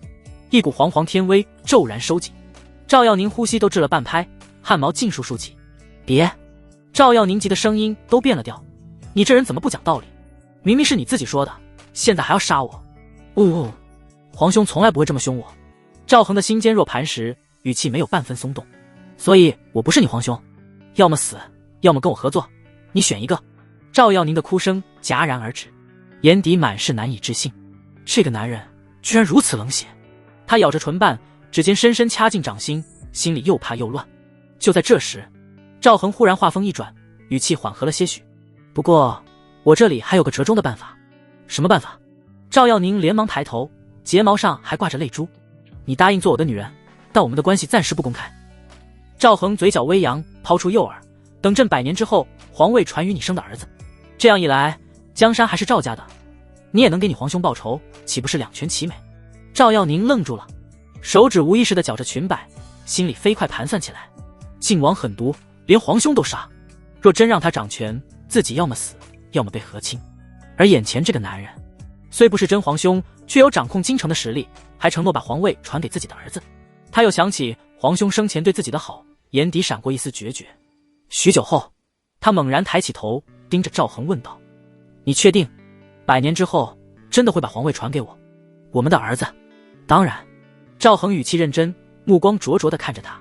一股煌煌天威骤然收紧。赵耀宁呼吸都滞了半拍，汗毛尽数竖起。“别！”赵耀宁急的声音都变了调：“你这人怎么不讲道理？明明是你自己说的，现在还要杀我！”“皇兄从来不会这么凶我。”赵恒的心坚若磐石，语气没有半分松动：“所以我不是你皇兄，要么死，要么跟我合作，你选一个。”赵耀宁的哭声戛然而止。眼底满是难以置信，这个男人居然如此冷血。他咬着唇瓣，指尖深深掐进掌心，心里又怕又乱。就在这时，赵恒忽然话锋一转，语气缓和了些许。不过我这里还有个折中的办法。什么办法？赵耀宁连忙抬头，睫毛上还挂着泪珠。你答应做我的女人，但我们的关系暂时不公开。赵恒嘴角微扬，抛出诱饵，等朕100年之后，皇位传于你生的儿子。这样一来，江山还是赵家的，你也能给你皇兄报仇，岂不是两全其美？赵耀宁愣住了，手指无意识地绞着裙摆，心里飞快盘算起来。靖王狠毒，连皇兄都杀，若真让他掌权，自己要么死，要么被和亲。而眼前这个男人，虽不是真皇兄，却有掌控京城的实力，还承诺把皇位传给自己的儿子。他又想起皇兄生前对自己的好，眼底闪过一丝决绝。许久后，他猛然抬起头，盯着赵恒问道：你确定100年之后真的会把皇位传给我，我们的儿子？当然。赵恒语气认真，目光灼灼地看着他。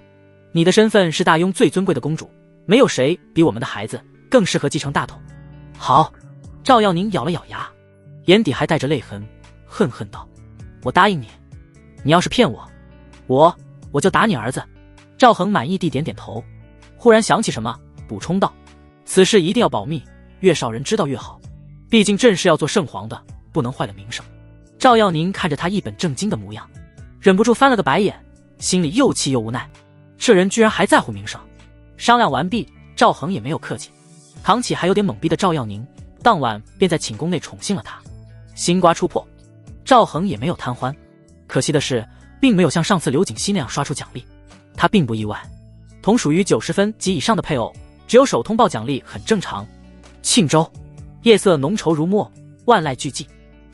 你的身份是大雍最尊贵的公主，没有谁比我们的孩子更适合继承大统。好。赵耀宁咬了咬牙，眼底还带着泪痕，恨恨道：我答应你，你要是骗我就打你儿子。赵恒满意地点点头，忽然想起什么，补充道：此事一定要保密，越少人知道越好，毕竟朕是要做圣皇的，不能坏了名声。赵耀宁看着他一本正经的模样，忍不住翻了个白眼，心里又气又无奈，这人居然还在乎名声。商量完毕，赵恒也没有客气，扛起还有点懵逼的赵耀宁，当晚便在寝宫内宠幸了他。新瓜出破，赵恒也没有贪欢，可惜的是并没有像上次刘景熙那样刷出奖励。他并不意外，同属于90分及以上的配偶，只有首通报奖励很正常。庆州夜色浓稠如墨，万籁俱寂。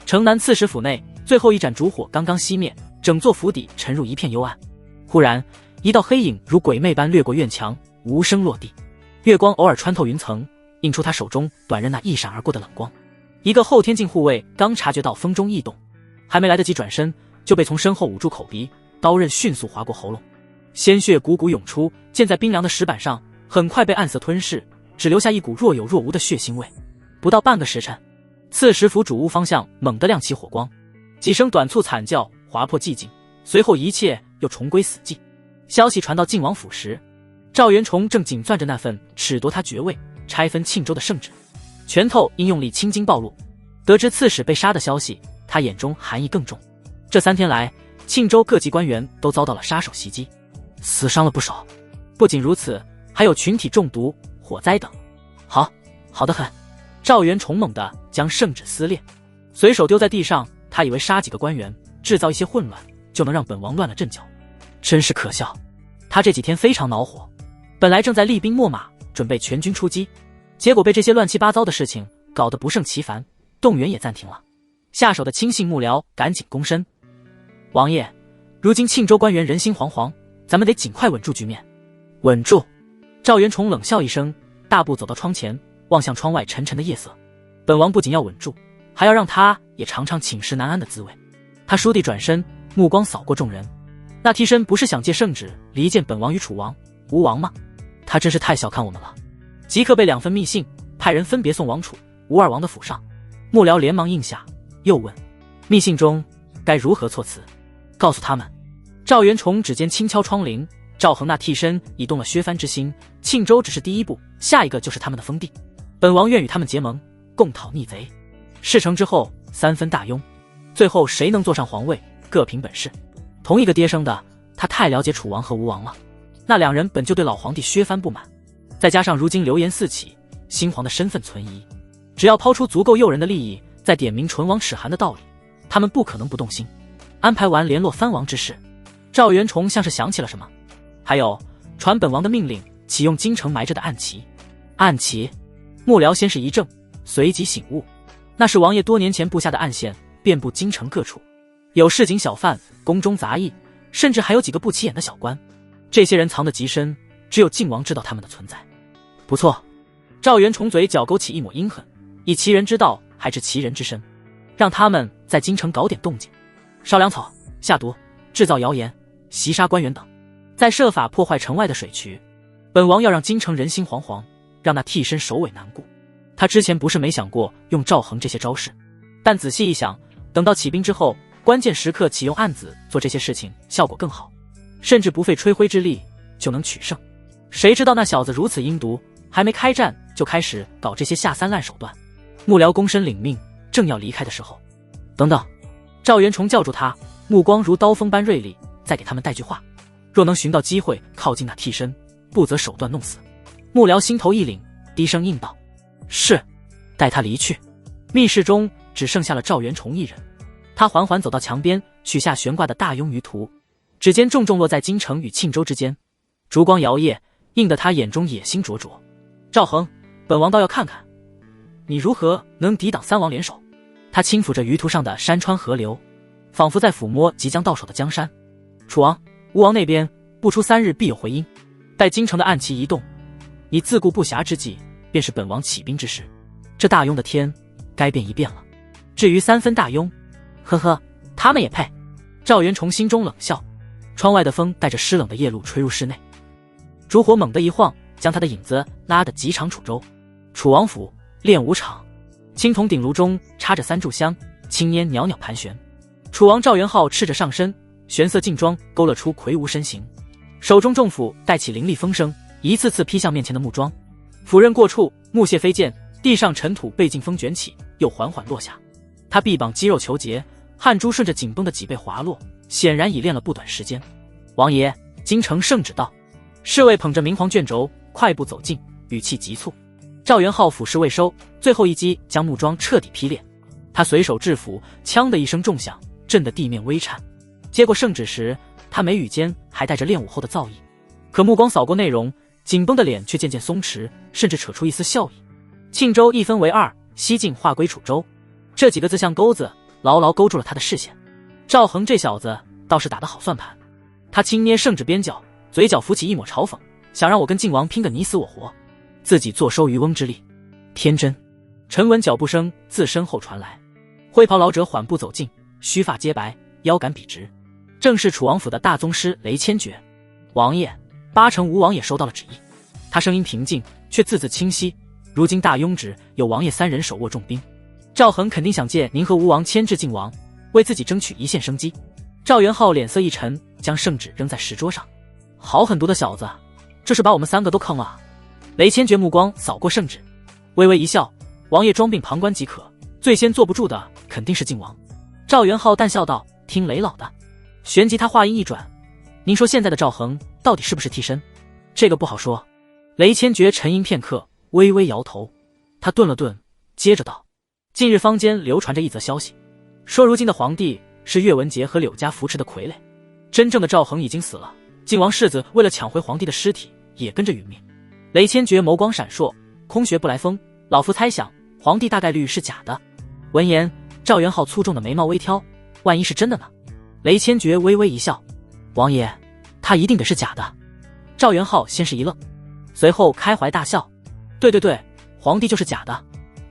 城南刺史府内最后一盏烛火刚刚熄灭，整座府邸沉入一片幽暗。忽然一道黑影如鬼魅般掠过院墙，无声落地。月光偶尔穿透云层，映出他手中短刃那一闪而过的冷光。一个后天境护卫刚察觉到风中异动，还没来得及转身，就被从身后捂住口鼻，刀刃迅速划过喉咙，鲜血汩汩涌出，溅在冰凉的石板上，很快被暗色吞噬，只留下一股若有若无的血腥味。不到半个时辰，刺史府主屋方向猛地亮起火光，几声短促惨叫划破寂静，随后一切又重归死寂。消息传到晋王府时，赵元崇正紧攥着那份褫夺他爵位、拆分庆州的圣旨，拳头因用力青筋暴露。得知刺史被杀的消息，他眼中寒意更重。这3天来，庆州各级官员都遭到了杀手袭击，死伤了不少。不仅如此，还有群体中毒、火灾等。好得很。赵元崇猛地将圣旨撕裂，随手丢在地上。他以为杀几个官员，制造一些混乱，就能让本王乱了阵脚，真是可笑。他这几天非常恼火，本来正在厉兵秣马，准备全军出击，结果被这些乱七八糟的事情搞得不胜其烦，动员也暂停了。下手的亲信幕僚赶紧躬身：王爷，如今庆州官员人心惶惶，咱们得尽快稳住局面。稳住。赵元崇冷笑一声，大步走到窗前，望向窗外沉沉的夜色。本王不仅要稳住，还要让他也尝尝寝食难安的滋味。他倏地转身，目光扫过众人。那替身不是想借圣旨离间本王与楚王、吴王吗？他真是太小看我们了。即刻被2份密信，派人分别送王楚、吴二王的府上。幕僚连忙应下，又问：密信中该如何措辞？告诉他们。赵元崇指尖轻敲窗棂，赵恒那替身已动了削藩之心，庆州只是第一步，下一个就是他们的封地。本王愿与他们结盟，共讨逆贼。事成之后3分大雍，最后谁能坐上皇位，各凭本事。同一个爹生的，他太了解楚王和吴王了。那2人本就对老皇帝削藩不满，再加上如今流言四起，新皇的身份存疑，只要抛出足够诱人的利益，再点明唇亡齿寒的道理，他们不可能不动心。安排完联络藩王之事，赵元崇像是想起了什么，还有传本王的命令，启用京城埋着的暗棋。暗棋？幕僚先是一怔，随即醒悟，那是王爷多年前布下的暗线，遍布京城各处，有市井小贩、宫中杂役，甚至还有几个不起眼的小官。这些人藏得极深，只有晋王知道他们的存在。不错，赵元崇嘴角勾起一抹阴狠，以其人之道还治其人之身，让他们在京城搞点动静，烧粮草、下毒、制造谣言、袭杀官员等，再设法破坏城外的水渠。本王要让京城人心惶惶，让那替身首尾难顾。他之前不是没想过用赵恒这些招式，但仔细一想，等到起兵之后，关键时刻启用暗子做这些事情效果更好，甚至不费吹灰之力就能取胜。谁知道那小子如此阴毒，还没开战就开始搞这些下三滥手段。幕僚躬身领命，正要离开的时候，等等！赵元崇叫住他，目光如刀锋般锐利，再给他们带句话：若能寻到机会靠近那替身，不择手段弄死。幕僚心头一凛，低声应道：是。待他离去，密室中只剩下了赵元崇一人。他缓缓走到墙边，取下悬挂的大庸鱼图，指尖重重落在京城与庆州之间，烛光摇曳，映得他眼中野心灼灼。赵恒，本王倒要看看你如何能抵挡三王联手。他轻抚着鱼图上的山川河流，仿佛在抚摸即将到手的江山。楚王、吴王那边不出3日必有回音，待京城的暗旗一动，你自顾不暇之际，便是本王起兵之时。这大庸的天该变一变了。至于3分大庸，呵呵，他们也配。赵元崇心中冷笑。窗外的风带着湿冷的夜露吹入室内，烛火猛地一晃，将他的影子拉得极长。楚州楚王府练武场，青铜鼎炉中插着3炷香，青烟袅袅盘旋。楚王赵元昊赤着上身，玄色劲装勾勒出魁梧身形，手中重斧带起凌厉风声，一次次劈向面前的木桩。斧刃过处，木屑飞溅，地上尘土被劲风卷起，又缓缓落下。他臂膀肌肉虬结，汗珠顺着紧绷的脊背滑落，显然已练了不短时间。王爷，京城圣旨到。侍卫捧着明黄卷轴快步走近，语气急促。赵元昊俯视未收，最后一击将木桩彻底劈裂。他随手制斧，锵的一声重响，震得地面微颤。接过圣旨时，他眉宇间还带着练武后的造诣，可目光扫过内容，紧绷的脸却渐渐松弛，甚至扯出一丝笑意。庆州一分为2，西晋划归楚州。这几个字像钩子，牢牢勾住了他的视线。赵恒这小子倒是打得好算盘。他轻捏圣旨边角，嘴角浮起一抹嘲讽，想让我跟晋王拼个你死我活，自己坐收渔翁之利，天真。沉稳脚步声自身后传来，灰袍老者缓步走近，须发皆白，腰杆笔直，正是楚王府的大宗师雷千珏。王爷，8成吴王也收到了旨意。他声音平静，却字字清晰。如今大庸旨有王爷3人手握重兵，赵恒肯定想借您和吴王牵制晋王，为自己争取一线生机。赵元昊脸色一沉，将圣旨扔在石桌上。好狠毒的小子，这是把我们3个都坑了。雷千珏目光扫过圣旨，微微一笑：王爷装病旁观即可，最先坐不住的肯定是晋王。赵元昊淡笑道：听雷老的。旋即他话音一转：您说现在的赵恒到底是不是替身？这个不好说。雷千珏沉吟片刻，微微摇头。他顿了顿，接着道：近日坊间流传着一则消息，说如今的皇帝是岳文杰和柳家扶持的傀儡，真正的赵恒已经死了，晋王世子为了抢回皇帝的尸体也跟着殒命。雷千珏眸光闪烁，空穴不来风，老夫猜想皇帝大概率是假的。闻言，赵元昊粗重的眉毛微挑，万一是真的呢？雷千珏微微一笑：王爷，他一定得是假的。赵元昊先是一愣，随后开怀大笑：对，皇帝就是假的。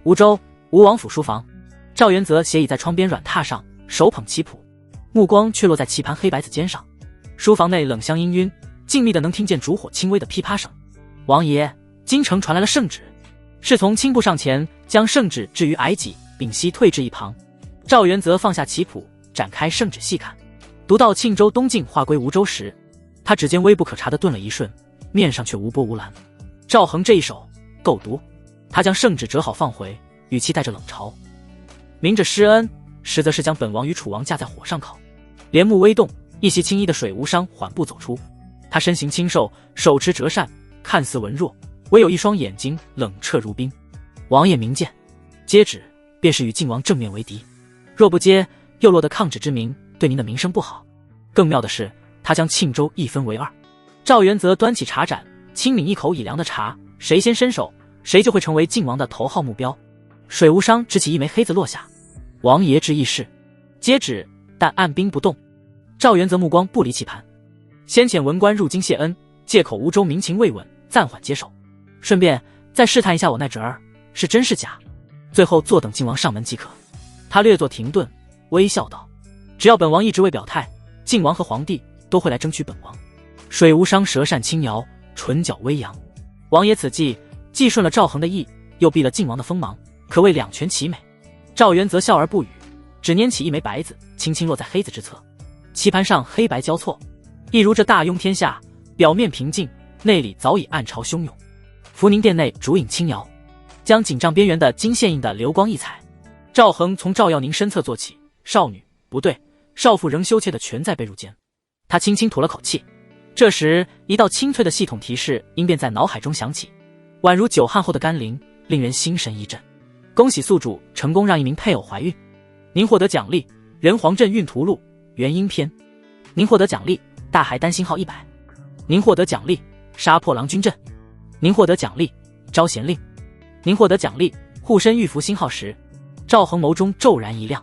吴州吴王府书房，赵元泽斜倚在窗边软榻上，手捧棋谱，目光却落在棋盘黑白子尖上。书房内冷香氤氲，静谧的能听见烛火轻微的噼啪声。王爷，京城传来了圣旨。侍从轻步上前，将圣旨置于矮几，屏息退至一旁。赵元泽放下棋谱，展开圣旨细看。读到庆州东晋划归吴州时，他指尖微不可察的顿了一瞬，面上却无波无澜。赵恒这一手够毒。他将圣旨折好放回，语气带着冷嘲：明着施恩，实则是将本王与楚王架在火上烤。帘幕微动，一袭青衣的水无伤缓步走出。他身形清瘦，手持折扇，看似文弱，唯有一双眼睛冷彻如冰。王爷明鉴，接旨便是与晋王正面为敌，若不接，又落得抗旨之名，对您的名声不好。更妙的是，他将庆州一分为2。赵元泽端起茶盏，轻抿一口已凉的茶，谁先伸手，谁就会成为晋王的头号目标。水无伤执起一枚黑子落下：王爷之意是接旨，但按兵不动。赵元泽目光不离棋盘，先遣文官入京谢恩，借口吴州民情未稳，暂缓接手，顺便再试探一下我那侄儿是真是假，最后坐等晋王上门即可。他略作停顿，微笑道：只要本王一直未表态，晋王和皇帝都会来争取本王。水无伤舌扇轻摇，唇角微扬：王爷此计既顺了赵恒的意，又避了晋王的锋芒，可谓两全其美。赵元则笑而不语，只拈起一枚白子，轻轻落在黑子之侧，棋盘上黑白交错，一如这大庸天下，表面平静，内里早已暗潮汹涌。福宁殿内烛影轻摇，将锦帐边缘的金线映得流光溢彩。赵恒从赵耀宁身侧坐起，少女不对，少妇仍羞怯地蜷在被褥间。他轻轻吐了口气，这时一道清脆的系统提示音便在脑海中响起，宛如久旱后的甘霖，令人心神一震。恭喜宿主成功让一名配偶怀孕，您获得奖励人皇镇运图录元婴篇，您获得奖励大海丹星号100，您获得奖励杀破狼军阵，您获得奖励招贤令，您获得奖励护身玉符星号10。赵恒眸中骤然一亮，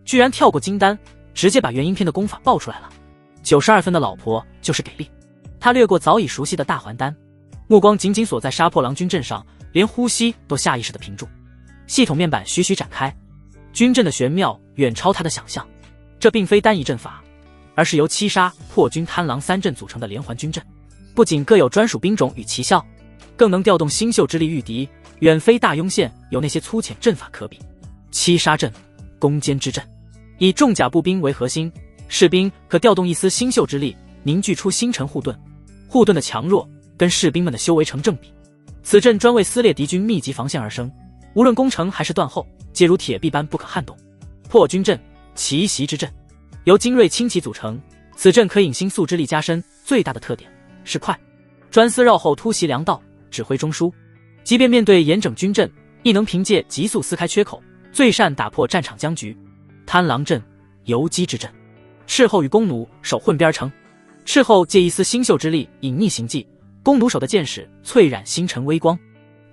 居然跳过金丹，直接把元婴篇的功法爆出来了。92分的老婆就是给力。他掠过早已熟悉的大还丹，目光紧紧锁在杀破狼军阵上，连呼吸都下意识地屏住。系统面板徐徐展开，军阵的玄妙远超他的想象。这并非单一阵法，而是由七杀、破军、贪狼3阵组成的连环军阵，不仅各有专属兵种与奇效，更能调动星宿之力御敌，远非大庸县有那些粗浅阵法可比。七杀阵，攻坚之阵，以重甲步兵为核心，士兵可调动一丝星宿之力，凝聚出星辰护盾。护盾的强弱跟士兵们的修为成正比。此阵专为撕裂敌军密集防线而生，无论攻城还是断后，皆如铁壁般不可撼动。破军阵，奇袭之阵，由精锐轻骑组成，此阵可引星宿之力加深，最大的特点是快，专司绕后突袭粮道，指挥中枢。即便面对严整军阵，亦能凭借急速撕开缺口，最善打破战场僵局。贪狼阵，游击之阵，斥候与弓弩手混边成，斥候借一丝星宿之力隐匿行迹，弓弩手的箭矢淬染星辰微光，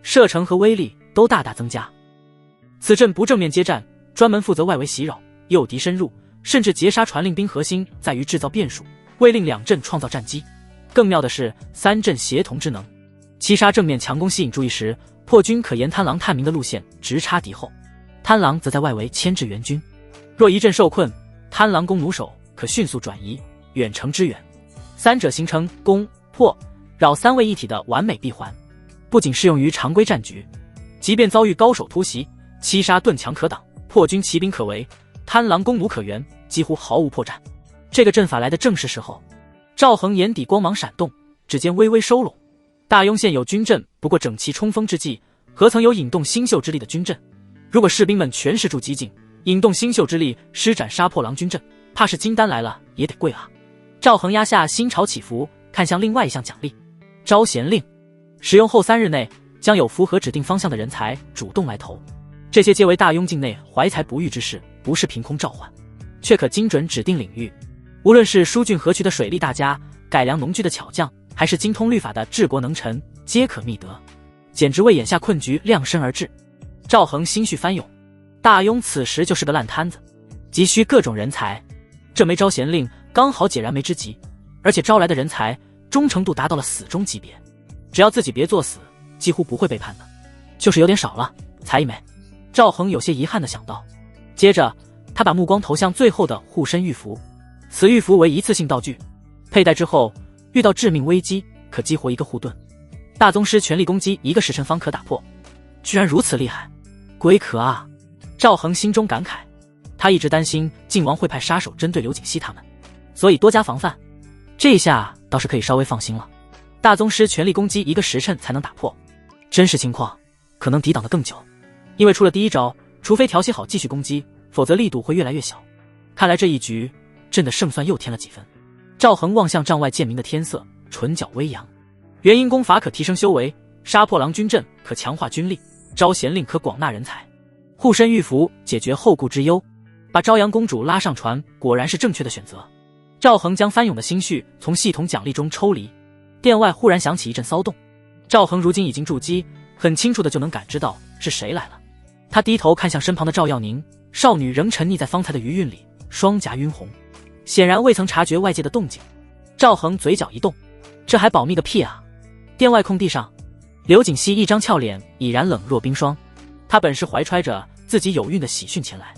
射程和威力都大大增加。此阵不正面接战，专门负责外围袭扰，诱敌深入，甚至截杀传令兵，核心在于制造变数，为令两阵创造战机。更妙的是3阵协同之能。七杀正面强攻吸引注意时，破军可沿贪狼探明的路线直插敌后，贪狼则在外围牵制援军。若一阵受困，贪狼弓弩手可迅速转移，远程支援，三者形成攻、破、扰3位一体的完美闭环。不仅适用于常规战局，即便遭遇高手突袭，七杀盾墙可挡，破军骑兵可围，贪狼弓弩可援，几乎毫无破绽。这个阵法来的正是时候。赵恒眼底光芒闪动，指尖微微收拢。大庸县有军阵，不过整齐冲锋之计，何曾有引动星宿之力的军阵？如果士兵们全是筑激进，引动星宿之力施展杀破狼军阵，怕是金丹来了也得跪啊！赵恒压下心潮起伏，看向另外一项奖励招贤令，使用后3日内将有符合指定方向的人才主动来投，这些皆为大庸境内怀才不遇之士，不是凭空召唤，却可精准指定领域。无论是疏浚河渠的水利大家，改良农具的巧匠，还是精通律法的治国能臣，皆可觅得，简直为眼下困局量身而至。赵恒心绪翻涌，大庸此时就是个烂摊子，急需各种人才。这枚招贤令刚好解燃眉之急，而且招来的人才忠诚度达到了死忠级别，只要自己别作死，几乎不会背叛的。就是有点少了，才一枚。赵恒有些遗憾地想到。接着他把目光投向最后的护身玉符，此玉符为一次性道具，佩戴之后遇到致命危机可激活一个护盾，大宗师全力攻击1个时辰方可打破。居然如此厉害，龟壳啊！赵恒心中感慨，他一直担心晋王会派杀手针对刘景熙他们，所以多加防范。这下倒是可以稍微放心了。大宗师全力攻击1个时辰才能打破，真实情况可能抵挡得更久，因为出了第一招，除非调息好继续攻击，否则力度会越来越小。看来这一局朕的胜算又添了几分。赵恒望向帐外渐明的天色，唇角微扬。元婴功法可提升修为，杀破狼军阵可强化军力，招贤令可广纳人才，护身玉符解决后顾之忧，把朝阳公主拉上船果然是正确的选择。赵恒将翻涌的心绪从系统奖励中抽离，殿外忽然响起一阵骚动。赵恒如今已经筑基，很清楚的就能感知到是谁来了。他低头看向身旁的赵耀宁，少女仍沉溺在方才的余韵里，双颊晕红，显然未曾察觉外界的动静。赵恒嘴角一动，这还保密个屁啊！殿外空地上，刘景熙一张俏脸已然冷若冰霜。他本是怀揣着自己有孕的喜讯前来，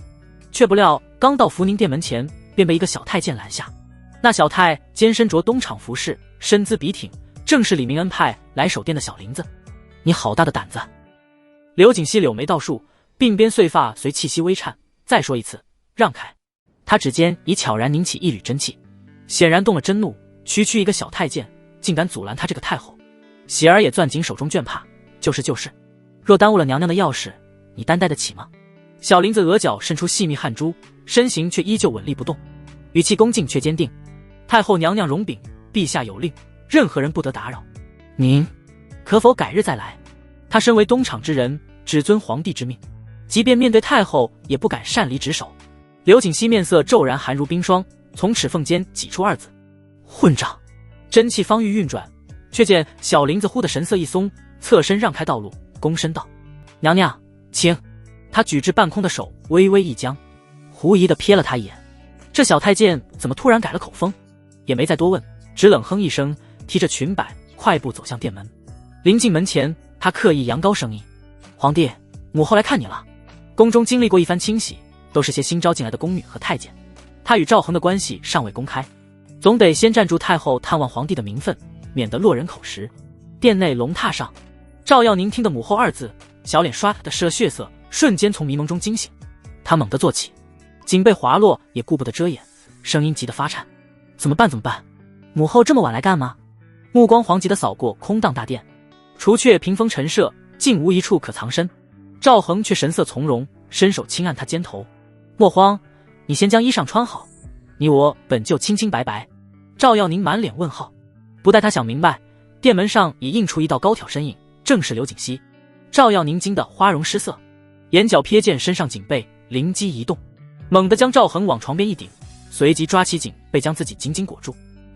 却不料刚到福宁殿门前，便被一个小太监拦下。那小太监身着东厂服饰，身姿笔挺，正是李明恩派来守殿的小林子。你好大的胆子！刘景熙柳眉倒竖，鬓边碎发随气息微颤。再说一次，让开！他指尖已悄然拧起一缕真气，显然动了真怒。区区一个小太监，竟敢阻拦他这个太后！喜儿也攥紧手中绢帕，就是，若耽误了娘娘的要事，你担待得起吗？小林子额角渗出细密汗珠，身形却依旧稳立不动，语气恭敬却坚定：太后娘娘容禀，陛下有令，任何人不得打扰。您可否改日再来？他身为东厂之人，只遵皇帝之命，即便面对太后也不敢擅离职守。刘瑾熙面色骤然寒如冰霜，从齿缝间挤出二字：混账！真气方欲运转，却见小林子忽的神色一松，侧身让开道路，躬身道：娘娘请。他举至半空的手微微一僵，狐疑地瞥了他一眼，这小太监怎么突然改了口风？也没再多问，只冷哼一声，提着裙摆快步走向殿门。临近门前，他刻意扬高声音：皇帝，母后来看你了。宫中经历过一番清洗，都是些新招进来的宫女和太监，他与赵恒的关系尚未公开，总得先暂住太后探望皇帝的名分，免得落人口实。殿内龙榻上，赵耀宁听得母后二字，小脸刷的失了血色，瞬间从迷蒙中惊醒。他猛地坐起，颈背滑落也顾不得遮掩，声音急得发颤：怎么办？母后这么晚来干嘛？目光惶急地扫过空荡大殿，除却屏风陈设，竟无一处可藏身。赵恒却神色从容，伸手轻按他肩头：莫慌，你先将衣裳穿好，你我本就清清白白。赵耀宁满脸问号，不待他想明白，殿门上已映出一道高挑身影，正是刘瑾熙。赵耀宁惊得花容失色，眼角瞥见身上警备，灵机一动，猛地将赵恒往床边一顶，随即抓起警备将自己紧紧裹住，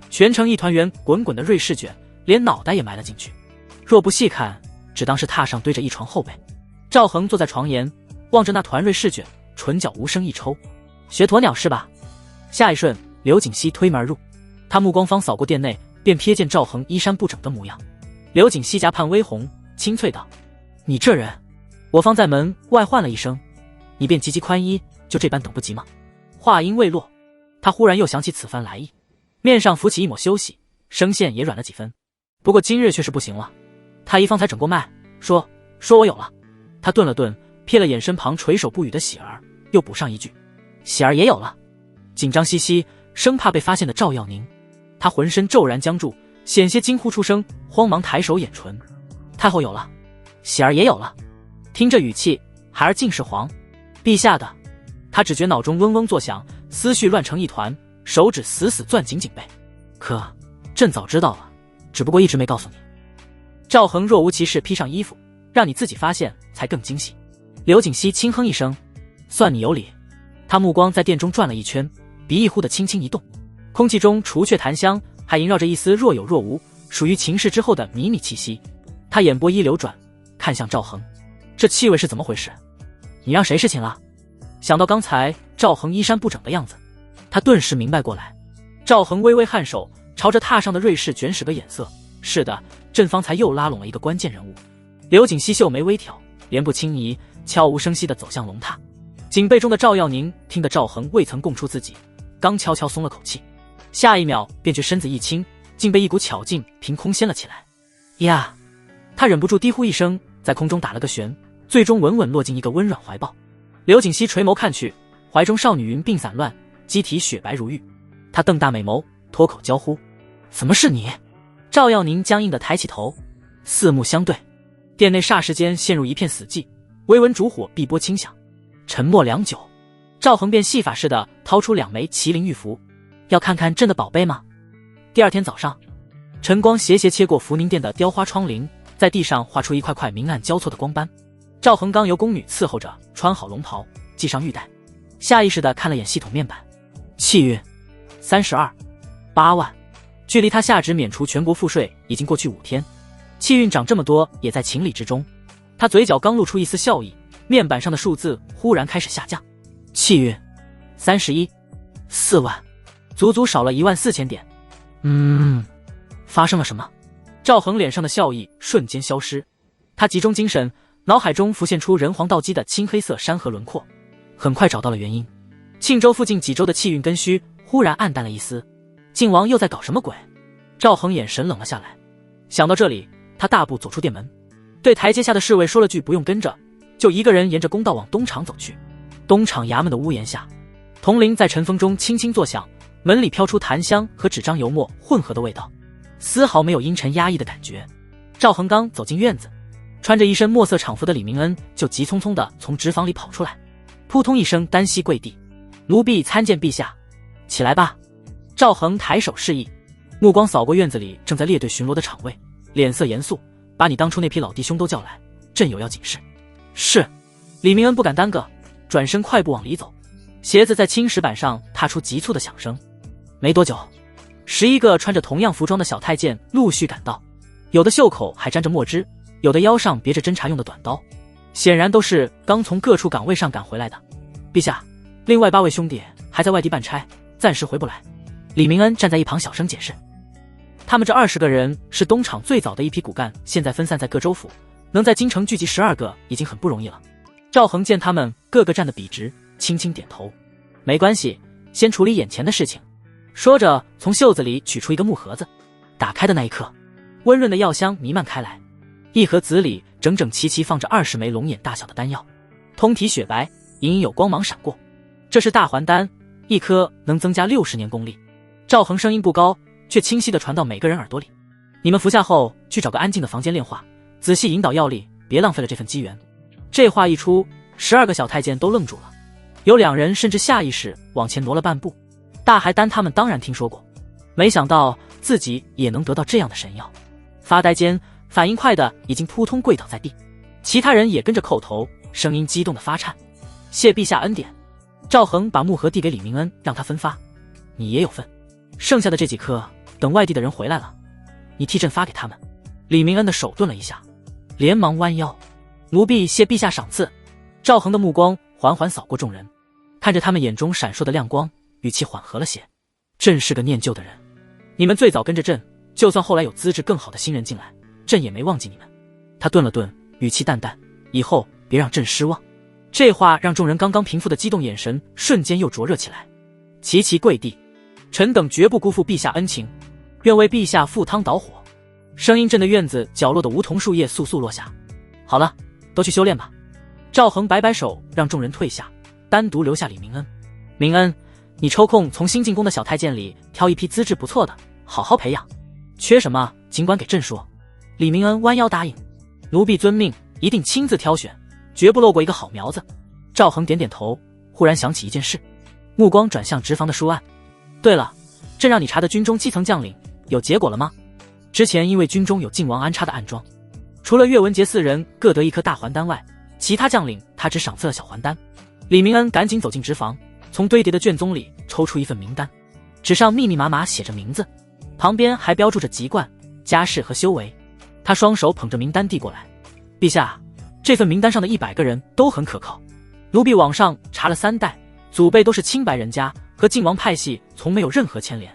全成一团圆滚滚的瑞士卷，连脑袋也埋了进去。若不细看，只当是榻上堆着一床厚被。赵恒坐在床沿，望着那团瑞士卷，唇角无声一抽：学鸵鸟是吧？下一瞬，刘瑾熙推门而入，他目光方扫过殿内，便瞥见赵恒衣衫不整的模样。刘瑾熙颊畔微红，清脆道：你这人，我方在门外唤了一声，你便急急宽衣，就这般等不及吗？话音未落，他忽然又想起此番来意，面上浮起一抹羞喜，声线也软了几分。不过今日却是不行了，太医方才诊过脉，说我有了。他顿了顿，瞥了眼身旁垂手不语的喜儿，又补上一句：喜儿也有了。紧张兮兮，生怕被发现的赵耀宁，他浑身骤然僵住，险些惊呼出声，慌忙抬手掩唇：太后有了，喜儿也有了。听这语气，孩儿竟是皇陛下的。他只觉脑中嗡嗡作响，思绪乱成一团，手指死死攥紧警备。可朕早知道了，只不过一直没告诉你。赵恒若无其事披上衣服，让你自己发现才更惊喜。刘瑾熙轻哼一声：算你有理。他目光在殿中转了一圈，鼻翼忽地轻轻一动，空气中除却檀香，还萦绕着一丝若有若无，属于情事之后的迷你气息。他眼波一流转，看向赵恒：这气味是怎么回事？你让谁侍寝了？想到刚才赵恒衣衫不整的样子，他顿时明白过来。赵恒微微颔首，朝着榻上的瑞士卷使个眼色：是的，朕方才又拉拢了一个关键人物。刘瑾熙秀眉微挑，莲步轻移，悄无声息地走向龙榻。警备中的赵耀宁听得赵恒未曾供出自己，刚悄悄松了口气，下一秒便觉身子一轻，竟被一股巧劲凭空掀了起来。呀！他忍不住低呼一声，在空中打了个旋，最终稳稳落进一个温软怀抱。刘瑾熙垂眸看去，怀中少女云鬓散乱，机体雪白如玉。他瞪大美眸，脱口娇呼：怎么是你？赵耀宁僵硬地抬起头，四目相对，殿内霎时间陷入一片死寂，微闻烛火碧波轻响。沉默良久，赵恒便戏法似的掏出2枚麒麟玉符：要看看朕的宝贝吗？第二天早上，晨光斜斜切过福宁殿的雕花窗棂，在地上画出一块块明暗交错的光斑。赵恒刚由宫女伺候着穿好龙袍，系上玉带，下意识地看了眼系统面板，气运32.8万，距离他下旨免除全国赋税已经过去5天，气运涨这么多也在情理之中。他嘴角刚露出一丝笑意，面板上的数字忽然开始下降，气运31.4万，足足少了14000点。发生了什么？赵恒脸上的笑意瞬间消失，他集中精神，脑海中浮现出人皇道基的青黑色山河轮廓，很快找到了原因。庆州附近几州的气运根须忽然暗淡了一丝，靖王又在搞什么鬼？赵恒眼神冷了下来。想到这里，他大步走出殿门，对台阶下的侍卫说了句不用跟着，就一个人沿着公道往东厂走去。东厂衙门的屋檐下，铜铃在晨风中轻轻作响，门里飘出檀香和纸张油墨混合的味道，丝毫没有阴沉压抑的感觉。赵恒刚走进院子，穿着一身墨色厂服的李明恩就急匆匆地从纸坊里跑出来，扑通一声单膝跪地：“奴婢参见陛下。”“起来吧。”赵恒抬手示意，目光扫过院子里正在列队巡逻的厂卫，脸色严肃：“把你当初那批老弟兄都叫来，朕有要紧事。”“是。”李明恩不敢耽搁，转身快步往里走，鞋子在青石板上踏出急促的响声。没多久，11个穿着同样服装的小太监陆续赶到，有的袖口还沾着墨汁，有的腰上别着侦察用的短刀，显然都是刚从各处岗位上赶回来的。“陛下，另外8位兄弟还在外地办差，暂时回不来。”李明恩站在一旁小声解释。他们这20个人是东厂最早的一批骨干，现在分散在各州府，能在京城聚集12个已经很不容易了。赵恒见他们个个站得笔直，轻轻点头：“没关系，先处理眼前的事情。”说着从袖子里取出一个木盒子，打开的那一刻，温润的药香弥漫开来，一盒子里整整齐齐放着20枚龙眼大小的丹药，通体雪白，隐隐有光芒闪过。这是大还丹，一颗能增加60年功力。赵恒声音不高，却清晰地传到每个人耳朵里：“你们服下后去找个安静的房间炼化，仔细引导药力，别浪费了这份机缘。”这话一出，12个小太监都愣住了，有2人甚至下意识往前挪了半步。大还丹他们当然听说过，没想到自己也能得到这样的神药。发呆间，反应快的已经扑通跪倒在地，其他人也跟着叩头，声音激动的发颤：“谢陛下恩典。”赵恒把木盒递给李明恩，让他分发：“你也有份，剩下的这几颗等外地的人回来了，你替朕发给他们。”李明恩的手顿了一下，连忙弯腰：“奴婢谢陛下赏赐。”赵恒的目光缓缓扫过众人，看着他们眼中闪烁的亮光，语气缓和了些：“朕是个念旧的人，你们最早跟着朕，就算后来有资质更好的新人进来，朕也没忘记你们。”他顿了顿，语气淡淡：“以后别让朕失望。”这话让众人刚刚平复的激动眼神瞬间又灼热起来，齐齐跪地：“臣等绝不辜负陛下恩情，愿为陛下赴汤蹈火。”声音震得院子角落的梧桐树叶簌簌落下。“好了，都去修炼吧。”赵恒摆摆手让众人退下，单独留下李明恩：“明恩，你抽空从新进宫的小太监里挑一批资质不错的，好好培养，缺什么尽管给朕说。”李明恩弯腰答应：“奴婢遵命，一定亲自挑选，绝不漏过一个好苗子。”赵恒点点头，忽然想起一件事，目光转向直房的书案：“对了，朕让你查的军中基层将领有结果了吗？”之前因为军中有靖王安插的暗桩，除了岳文杰4人各得1颗大还丹外，其他将领他只赏赐了小还丹。李明恩赶紧走进直房，从堆叠的卷宗里抽出一份名单，纸上密密麻麻写着名字，旁边还标注着籍贯、家世和修为。他双手捧着名单递过来：“陛下，这份名单上的100个人都很可靠，奴婢网上查了3代，祖辈都是清白人家，和靖王派系从没有任何牵连。”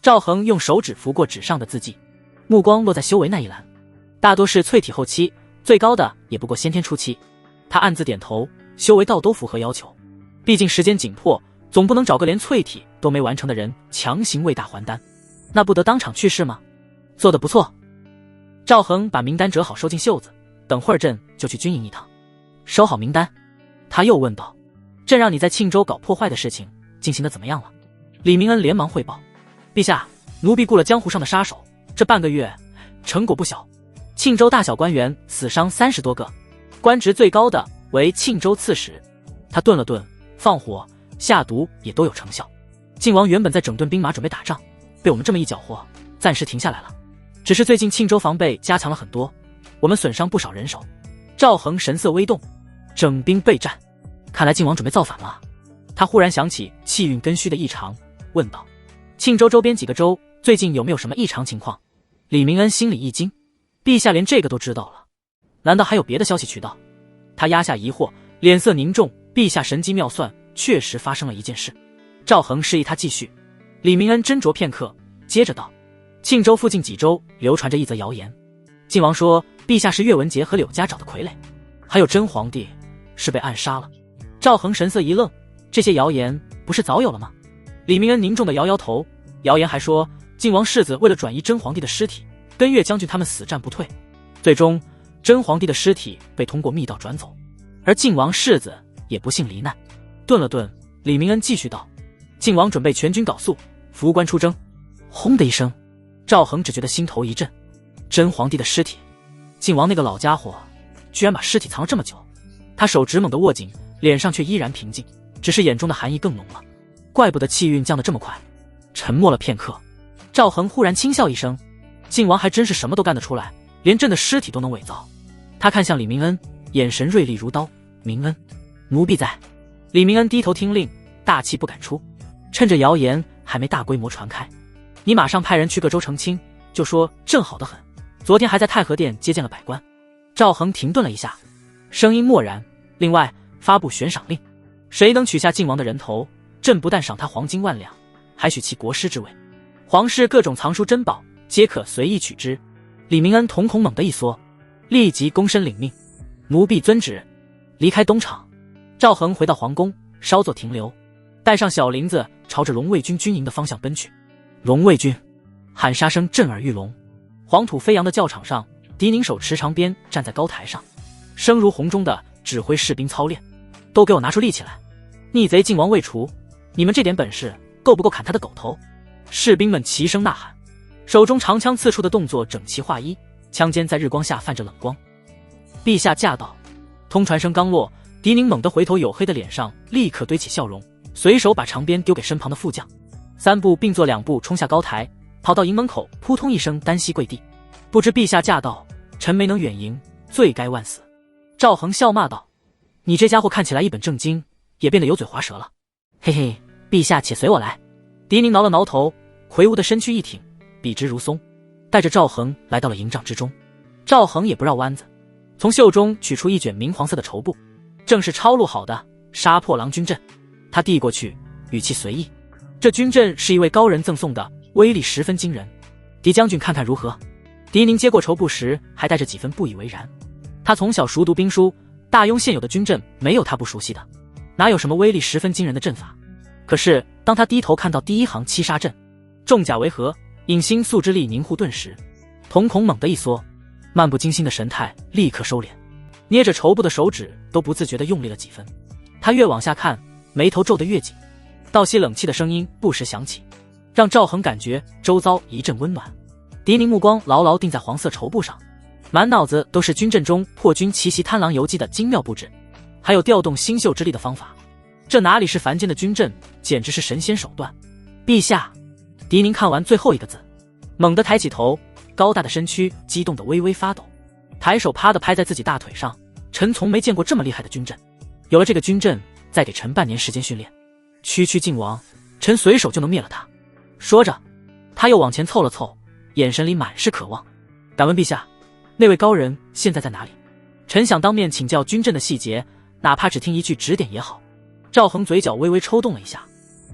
赵恒用手指拂过纸上的字迹，目光落在修为那一栏，大多是淬体后期，最高的也不过先天初期。他暗自点头，修为倒都符合要求，毕竟时间紧迫，总不能找个连淬体都没完成的人强行为大还丹，那不得当场去世吗？做得不错。赵恒把名单折好收进袖子，等会儿朕就去军营一趟。收好名单，他又问道：“朕让你在庆州搞破坏的事情进行得怎么样了？”李明恩连忙汇报：“陛下，奴婢雇了江湖上的杀手，这半个月成果不小，庆州大小官员死伤30多个，官职最高的为庆州刺史。”他顿了顿，放火下毒也都有成效。靖王原本在整顿兵马准备打仗，被我们这么一搅和，暂时停下来了。只是最近庆州防备加强了很多，我们损伤不少人手。赵恒神色微动：“整兵备战，看来靖王准备造反了。”他忽然想起气运根虚的异常，问道：“庆州周边几个州最近有没有什么异常情况？”李明恩心里一惊，陛下连这个都知道了，难道还有别的消息渠道？他压下疑惑，脸色凝重：“陛下神机妙算，确实发生了一件事。”赵恒示意他继续。李明恩斟酌片刻，接着道：“庆州附近几州流传着一则谣言，靖王说陛下是岳文杰和柳家找的傀儡，还有真皇帝是被暗杀了。”赵恒神色一愣：“这些谣言不是早有了吗？”李明恩凝重地摇摇头：“谣言还说靖王世子为了转移真皇帝的尸体，跟岳将军他们死战不退，最终真皇帝的尸体被通过密道转走，而晋王世子也不幸罹难。顿了顿，李明恩继续道：“晋王准备全军缟素，扶官出征。”轰的一声，赵恒只觉得心头一震，真皇帝的尸体，晋王那个老家伙居然把尸体藏了这么久。他手指猛地握紧，脸上却依然平静，只是眼中的寒意更浓了。怪不得气运降得这么快。沉默了片刻，赵恒忽然轻笑一声：“晋王还真是什么都干得出来，连朕的尸体都能伪造。”他看向李明恩，眼神锐利如刀：“明恩，奴婢在。”李明恩低头听令，大气不敢出。趁着谣言还没大规模传开，你马上派人去各州澄清，就说朕好得很，昨天还在太和殿接见了百官。赵恒停顿了一下，声音漠然：“另外发布悬赏令，谁能取下晋王的人头，朕不但赏他黄金万两，还许其国师之位。皇室各种藏书珍宝皆可随意取之。”李明恩瞳孔猛地一缩，立即躬身领命：“奴婢遵旨。”离开东厂，赵恒回到皇宫，稍作停留，带上小林子朝着龙卫军军营的方向奔去。龙卫军喊杀声震耳欲聋，黄土飞扬的教场上，狄宁手持长鞭站在高台上，声如洪钟的指挥士兵操练：“都给我拿出力气来！逆贼晋王未除，你们这点本事够不够砍他的狗头？”士兵们齐声呐喊，手中长枪刺出的动作整齐划一，枪尖在日光下泛着冷光。陛下驾到！通传声刚落，狄宁猛地回头，黝黑的脸上立刻堆起笑容，随手把长鞭丢给身旁的副将，3步并作2步冲下高台，跑到营门口，扑通一声单膝跪地：“不知陛下驾到，臣没能远迎，罪该万死。”赵恒笑骂道：“你这家伙看起来一本正经，也变得油嘴滑舌了。嘿嘿，陛下且随我来。”狄宁挠了挠头，魁梧的身躯一挺，笔直如松，带着赵恒来到了营帐之中。赵恒也不绕弯子，从袖中取出一卷明黄色的绸布，正是抄录好的杀破狼军阵。他递过去，语气随意：“这军阵是一位高人赠送的，威力十分惊人，狄将军看看如何？”狄宁接过绸布时还带着几分不以为然，他从小熟读兵书，大雍现有的军阵没有他不熟悉的，哪有什么威力十分惊人的阵法？可是当他低头看到第一行七杀阵，重甲为合，引星宿之力凝护顿时，瞳孔猛地一缩，漫不经心的神态立刻收敛，捏着绸布的手指都不自觉地用力了几分。他越往下看，眉头皱得越紧，倒吸冷气的声音不时响起，让赵恒感觉周遭一阵温暖。狄宁目光牢牢定在黄色绸布上，满脑子都是军阵中破军奇袭贪狼游击的精妙布置，还有调动星宿之力的方法。这哪里是凡间的军阵，简直是神仙手段。陛下！狄宁看完最后一个字，猛地抬起头，高大的身躯激动得微微发抖，抬手啪地拍在自己大腿上：“臣从没见过这么厉害的军阵，有了这个军阵，再给臣半年时间训练，区区晋王，臣随手就能灭了他。”说着，他又往前凑了凑，眼神里满是渴望：“敢问陛下，那位高人现在在哪里？臣想当面请教军阵的细节，哪怕只听一句指点也好。”赵恒嘴角微微抽动了一下，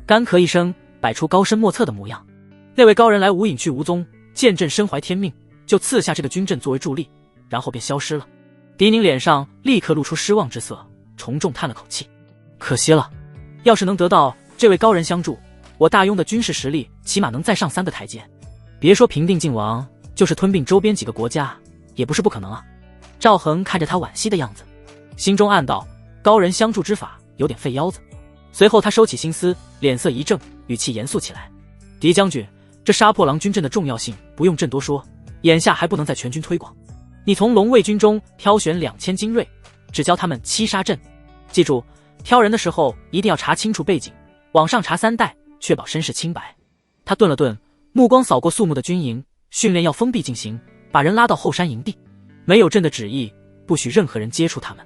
干咳一声，摆出高深莫测的模样：“那位高人来无影去无踪，见朕身怀天命，就赐下这个军阵作为助力，然后便消失了。”狄宁脸上立刻露出失望之色，重重叹了口气：“可惜了，要是能得到这位高人相助，我大雍的军事实力起码能再上3个台阶，别说平定晋王，就是吞并周边几个国家也不是不可能啊。”赵恒看着他惋惜的样子，心中暗道：高人相助之法有点费腰子。随后他收起心思，脸色一正，语气严肃起来：“狄将军，这杀破狼军阵的重要性不用朕多说，眼下还不能在全军推广。你从龙卫军中挑选2000精锐，只教他们7杀阵。记住，挑人的时候一定要查清楚背景，往上查3代，确保身世清白。”他顿了顿，目光扫过肃穆的军营，训练要封闭进行，把人拉到后山营地，没有朕的旨意，不许任何人接触他们。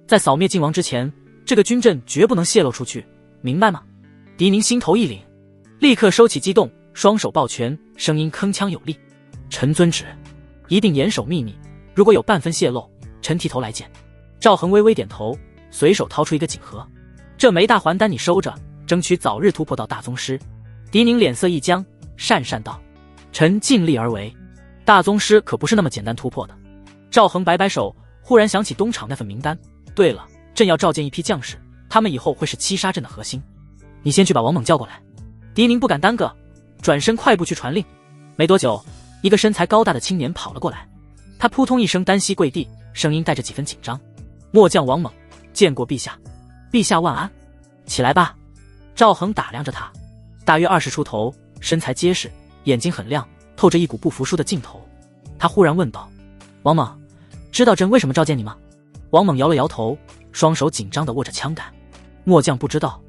在扫灭晋王之前，这个军阵绝不能泄露出去，明白吗？狄宁心头一凛，立刻收起激动，双手抱拳，声音铿锵有力：“臣遵旨，一定严守秘密，如果有半分泄露，臣提头来见。”赵恒微微点头，随手掏出一个锦盒：“这枚大还丹你收着，争取早日突破到大宗师。”狄宁脸色一僵，讪讪道：“臣尽力而为，大宗师可不是那么简单突破的。”赵恒摆摆手，忽然想起东厂那份名单：“对了，朕要召见一批将士，他们以后会是7杀阵的核心。你先去把王猛叫过来。”狄宁不敢耽搁，转身快步去传令。没多久，一个身材高大的青年跑了过来，他扑通一声单膝跪地，声音带着几分紧张：“末将王猛见过陛下。陛下万安。起来吧。赵恒打量着他，大约20出头，身材结实，眼睛很亮，透着一股不服输的劲头。他忽然问道：王猛，知道朕为什么召见你吗？王猛摇了摇头，双手紧张地握着枪杆。末将不知道。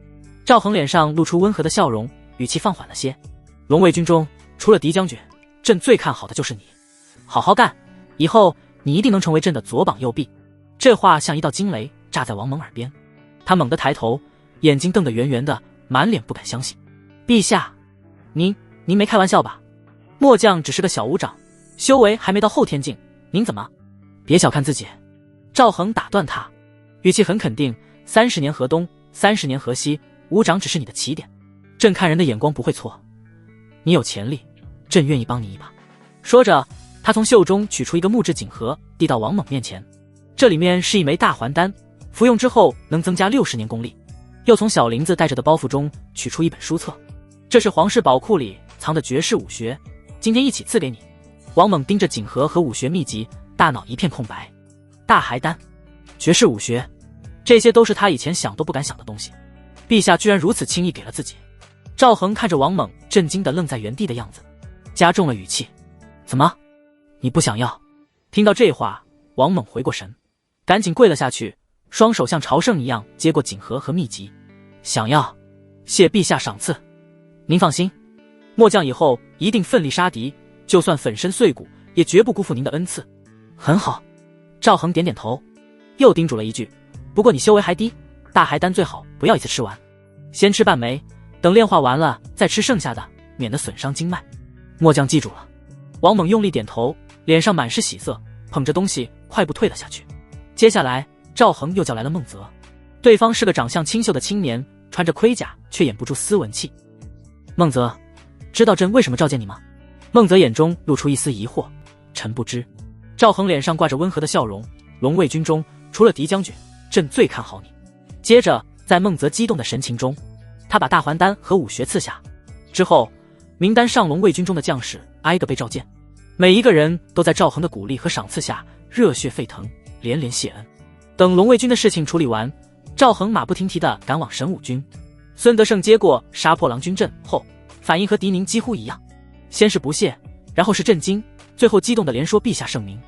赵恒脸上露出温和的笑容，语气放缓了些。龙卫军中除了狄将军，朕最看好的就是你，好好干，以后你一定能成为朕的左膀右臂。这话像一道惊雷炸在王猛耳边，他猛地抬头，眼睛瞪得圆圆的，满脸不敢相信。陛下，您没开玩笑吧？末将只是个小武长，修为还没到后天境，您怎么？别小看自己。赵恒打断他，语气很肯定，30年河东，30年河西，武长只是你的起点。朕看人的眼光不会错，你有潜力，朕愿意帮你一把。说着，他从袖中取出一个木质锦盒，递到王猛面前。这里面是一枚大还丹，服用之后能增加60年功力。又从小林子带着的包袱中取出一本书册，这是皇室宝库里藏的绝世武学，今天一起赐给你。王猛盯着锦盒和武学秘籍，大脑一片空白。大还丹，绝世武学，这些都是他以前想都不敢想的东西。陛下居然如此轻易给了自己。赵恒看着王猛震惊的愣在原地的样子，加重了语气：怎么，你不想要？听到这话，王猛回过神，赶紧跪了下去，双手像朝圣一样接过锦盒和秘籍。想要，谢陛下赏赐。您放心，末将以后一定奋力杀敌，就算粉身碎骨也绝不辜负您的恩赐。很好。赵恒点点头，又叮嘱了一句：不过你修为还低，大还丹最好不要一次吃完，先吃半枚，等炼化完了再吃剩下的，免得损伤经脉。末将记住了。王猛用力点头，脸上满是喜色，捧着东西快步退了下去。接下来赵恒又叫来了孟泽，对方是个长相清秀的青年，穿着盔甲却掩不住斯文气。孟泽，知道朕为什么召见你吗？孟泽眼中露出一丝疑惑。臣不知。赵恒脸上挂着温和的笑容，龙卫军中除了狄将军，朕最看好你。接着在孟泽激动的神情中，他把大还丹和武学赐下。之后名单上龙卫军中的将士挨个被召见，每一个人都在赵恒的鼓励和赏赐下热血沸腾，连连谢恩。等龙卫军的事情处理完，赵恒马不停蹄地赶往神武军。孙德胜接过杀破狼军阵后，反应和狄宁几乎一样，先是不屑，然后是震惊，最后激动地连说陛下圣明。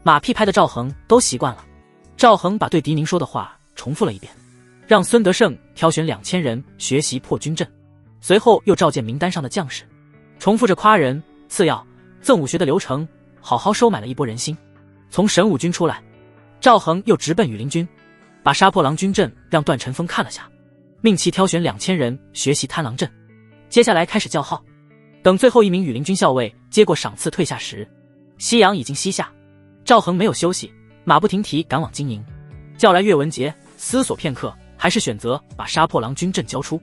马屁拍的赵恒都习惯了。赵恒把对狄宁说的话重复了一遍，让孙德胜挑选2000人学习破军阵，随后又召见名单上的将士，重复着夸人次要赠武学的流程，好好收买了一波人心。从神武军出来，赵恒又直奔羽林军，把杀破狼军阵让段晨风看了下，命其挑选2000人学习贪狼阵。接下来开始叫号，等最后一名羽林军校尉接过赏赐退下时，夕阳已经西下。赵恒没有休息，马不停蹄赶往金营，叫来岳文杰，思索片刻，还是选择把杀破狼军阵交出。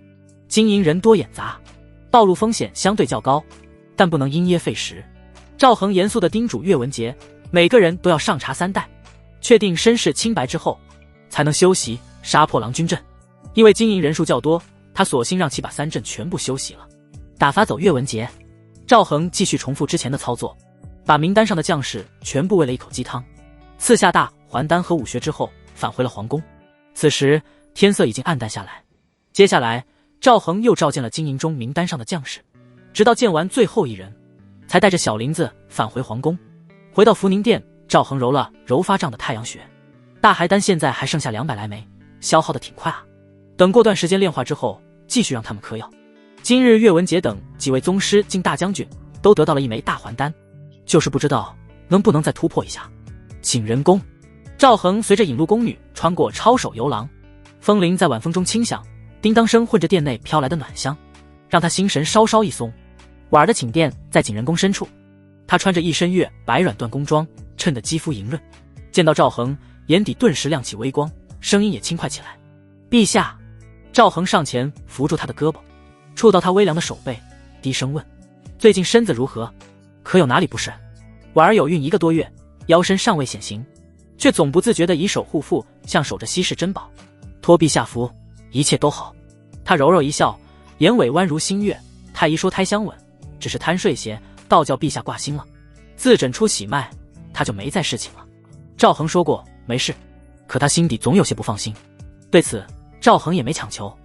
金营人多眼杂，暴露风险相对较高，但不能因噎废食。赵恒严肃地叮嘱岳文杰，每个人都要上查3代，确定身世清白之后，才能修习杀破狼军阵。因为金营人数较多，他索性让其把3阵全部修习了。打发走岳文杰，赵恒继续重复之前的操作，把名单上的将士全部喂了一口鸡汤，赐下大还丹和武学之后，返回了皇宫。此时天色已经暗淡下来，接下来赵恒又召见了金营中名单上的将士，直到见完最后一人，才带着小林子返回皇宫。回到福宁殿，赵恒揉了揉发胀的太阳穴，大还丹现在还剩下200来枚，消耗的挺快啊。等过段时间炼化之后，继续让他们嗑药。今日岳文杰等几位宗师进大将军都得到了1枚大还丹，就是不知道能不能再突破一下。景仁宫，赵恒随着引路宫女穿过抄手游廊，风铃在晚风中轻响，叮当声混着殿内飘来的暖香，让他心神稍稍一松。婉儿的寝殿在景仁宫深处，他穿着一身月白软缎宫装，衬得肌肤莹润。见到赵恒，眼底顿时亮起微光，声音也轻快起来。陛下。赵恒上前扶住他的胳膊，触到他微凉的手背，低声问：最近身子如何？可有哪里不适？婉儿有孕1个多月，腰身尚未显形，却总不自觉地以手护腹，像守着稀世珍宝。托陛下福，一切都好。他柔柔一笑，眼尾弯如新月。太医说胎相稳，只是贪睡些，倒叫陛下挂心了。自诊出喜脉，他就没再侍寝了。赵恒说过没事。可他心底总有些不放心。对此，赵恒也没强求，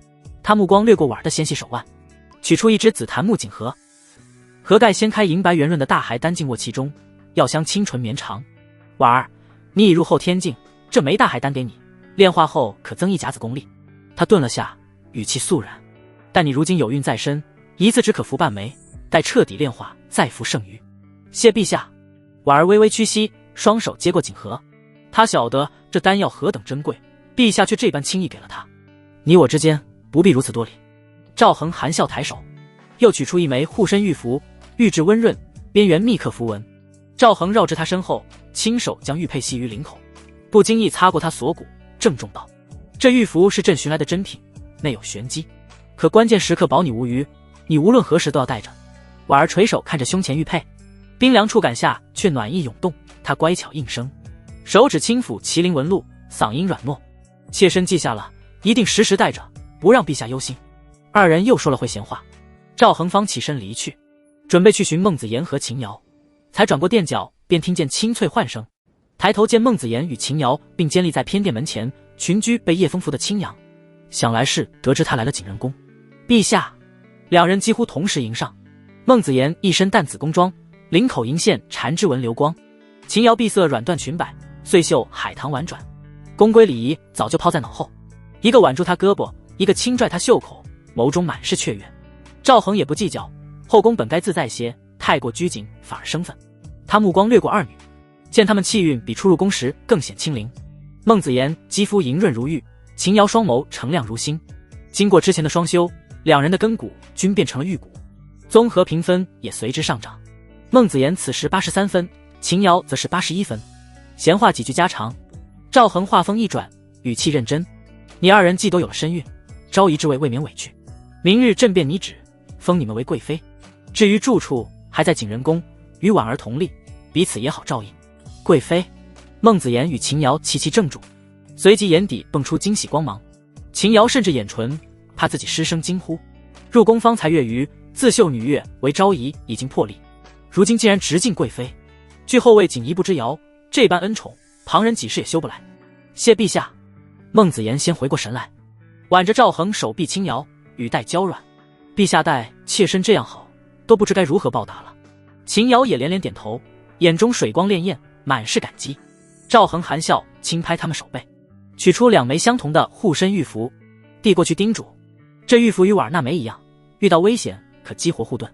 他目光掠过婉儿的纤细手腕，取出一只紫檀木锦盒，盒盖掀开，银白圆润的大海丹静卧其中，药香清纯绵长。婉儿，你已入后天境，这枚大海丹给你，炼化后可增一甲子功力。他顿了下，语气肃然。但你如今有孕在身，一次只可服半枚，待彻底炼化再服剩余。谢陛下。婉儿微微屈膝，双手接过锦盒。他晓得这丹药何等珍贵，陛下却这般轻易给了他。你我之间不必如此多礼。赵恒含笑抬手，又取出一枚护身玉符，玉质温润，边缘密刻符文。赵恒绕至他身后，亲手将玉佩系于领口，不经意擦过他锁骨，郑重道：这玉符是朕寻来的珍品，内有玄机，可关键时刻保你无虞，你无论何时都要带着。婉儿垂手看着胸前玉佩，冰凉触感下却暖意涌动，她乖巧应声，手指轻抚麒麟纹路，嗓音软糯：妾身记下了，一定时时带着，不让陛下忧心。二人又说了会闲话，赵恒方起身离去，准备去寻孟子言和秦瑶，才转过垫脚，便听见清脆唤声。抬头见孟子言与秦瑶并肩立在偏殿门前，群居被夜风拂得清扬，想来是得知他来了景仁宫。陛下，两人几乎同时迎上。孟子言一身淡紫宫装，领口银线缠枝纹流光，秦瑶碧色软缎裙摆，碎袖海棠婉转，宫规礼仪早就抛在脑后，一个挽住他胳膊，一个轻拽他袖口，眸中满是雀跃。赵恒也不计较，后宫本该自在些，太过拘谨反而生分。他目光掠过二女，见他们气韵比初入宫时更显清灵。孟子言肌肤莹润如玉，秦瑶双眸澄亮如星。经过之前的双修，两人的根骨均变成了玉骨，综合评分也随之上涨。孟子言此时83分，秦瑶则是81分。闲话几句家常，赵恒话锋一转，语气认真：你二人既都有了身孕，昭仪之位未免委屈，明日朕便拟旨封你们为贵妃。至于住处，还在景仁宫，与婉儿同立，彼此也好照应。贵妃？孟子言与秦瑶齐齐怔住，随即眼底迸出惊喜光芒。秦瑶甚至掩唇，怕自己失声惊呼。入宫方才月余，自绣女月为昭仪已经破例，如今竟然直进贵妃，距后位仅一步之遥，这般恩宠，旁人几时也修不来。谢陛下。孟子言先回过神来，挽着赵恒手臂轻摇，语带娇软：陛下待妾身这样好，都不知该如何报答了。秦瑶也连连点头，眼中水光潋滟，满是感激。赵恒含笑轻拍他们手背，取出2枚相同的护身玉符，递过去叮嘱：这玉符与婉儿那枚一样，遇到危险可激活护盾。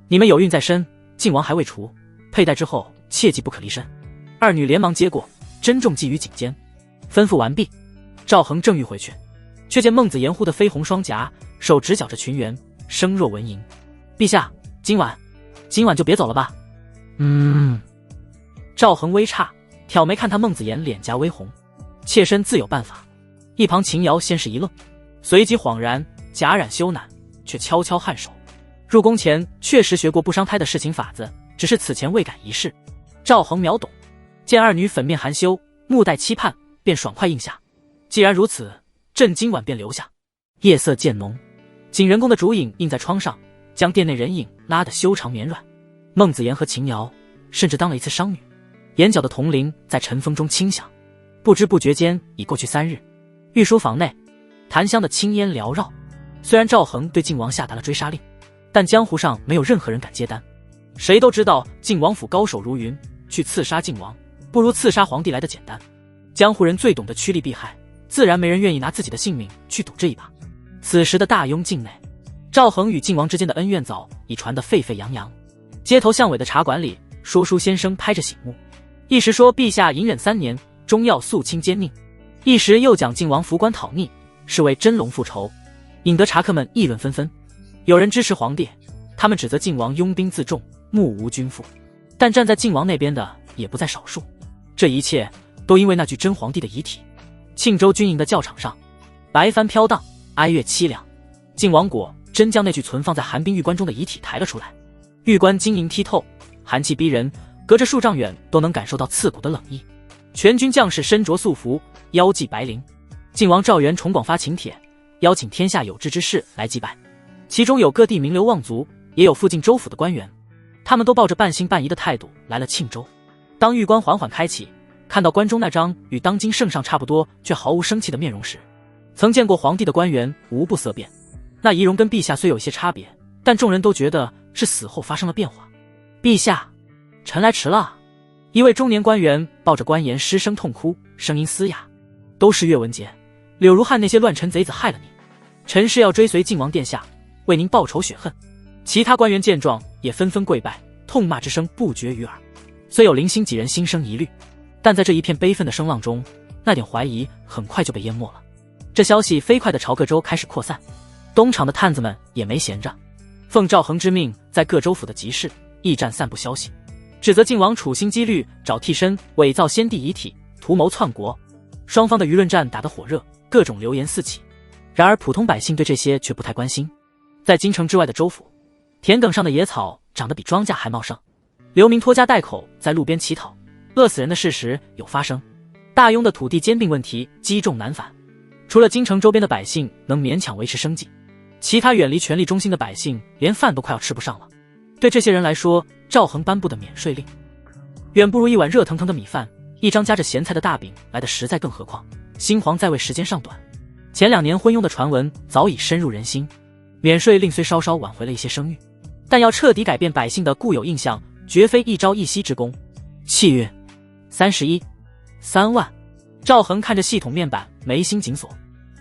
你们有孕在身，靖王还未除，佩戴之后切记不可离身。二女连忙接过，珍重系于颈间。吩咐完毕，赵恒正欲回去，却见孟子言护的绯红双颊，手指绞着裙缘，声若蚊蝇：陛下，今晚就别走了吧。赵恒微诧，挑眉看他孟子言脸颊微红，妾身自有办法。一旁秦瑶先是一愣，随即恍然，戛然羞赧，却悄悄颔首。入宫前确实学过不伤胎的侍寝法子，只是此前未敢一试。赵恒秒懂，见二女粉面含羞，目带期盼，便爽快应下：既然如此，朕今晚便留下。夜色渐浓，景仁宫的烛影映在窗上，将殿内人影拉得修长绵软。孟子言和秦瑶甚至当了一次商女，眼角的铜铃在晨风中轻响。不知不觉间已过去3日。御书房内，檀香的青烟缭绕。虽然赵恒对靖王下达了追杀令，但江湖上没有任何人敢接单。谁都知道靖王府高手如云，去刺杀靖王不如刺杀皇帝来的简单。江湖人最懂得趋利避害，自然没人愿意拿自己的性命去赌这一把。此时的大雍境内，赵恒与靖王之间的恩怨早已传得沸沸扬扬。街头巷尾的茶馆里，说书先生拍着醒目，一时说陛下隐忍3年，终要肃清奸佞；一时又讲靖王服官讨逆，是为真龙复仇，引得茶客们议论纷纷。有人支持皇帝，他们指责靖王拥兵自重，目无君父，但站在靖王那边的也不在少数。这一切都因为那具真皇帝的遗体。庆州军营的教场上，白帆飘荡，哀乐凄凉。靖王果真将那具存放在寒冰玉棺中的遗体抬了出来。玉棺晶莹剔透，寒气逼人，隔着数丈远都能感受到刺骨的冷意。全军将士身着素服，腰系白绫。靖王赵元崇广发请帖，邀请天下有志之士来祭拜，其中有各地名流望族，也有附近州府的官员。他们都抱着半信半疑的态度来了庆州。当玉棺缓缓开启，看到关中那张与当今圣上差不多却毫无生气的面容时，曾见过皇帝的官员无不色变。那仪容跟陛下虽有些差别，但众人都觉得是死后发生了变化。陛下，臣来迟了。一位中年官员抱着官沿失声痛哭，声音嘶哑：都是岳文杰、柳如汉那些乱臣贼子害了你，臣是要追随晋王殿下，为您报仇雪恨。其他官员见状也纷纷跪拜，痛骂之声不绝于耳。虽有零星几人心生疑虑，但在这一片悲愤的声浪中，那点怀疑很快就被淹没了。这消息飞快地朝各州开始扩散，东厂的探子们也没闲着，奉赵恒之命，在各州府的集市、驿站散布消息，指责晋王处心积虑找替身，伪造先帝遗体，图谋篡国。双方的舆论战打得火热，各种流言四起。然而普通百姓对这些却不太关心。在京城之外的州府，田埂上的野草长得比庄稼还茂盛，流民拖家带口在路边乞讨，饿死人的事实有发生。大庸的土地兼并问题积重难返，除了京城周边的百姓能勉强维持生计，其他远离权力中心的百姓连饭都快要吃不上了。对这些人来说，赵恒颁布的免税令远不如一碗热腾腾的米饭、一张夹着咸菜的大饼来得实在，更何况新皇在位时间尚短，前2年昏庸的传闻早已深入人心。免税令虽稍稍挽回了一些声誉，但要彻底改变百姓的固有印象，绝非一朝一夕之功。气运31.3万。赵恒看着系统面板，眉心紧锁。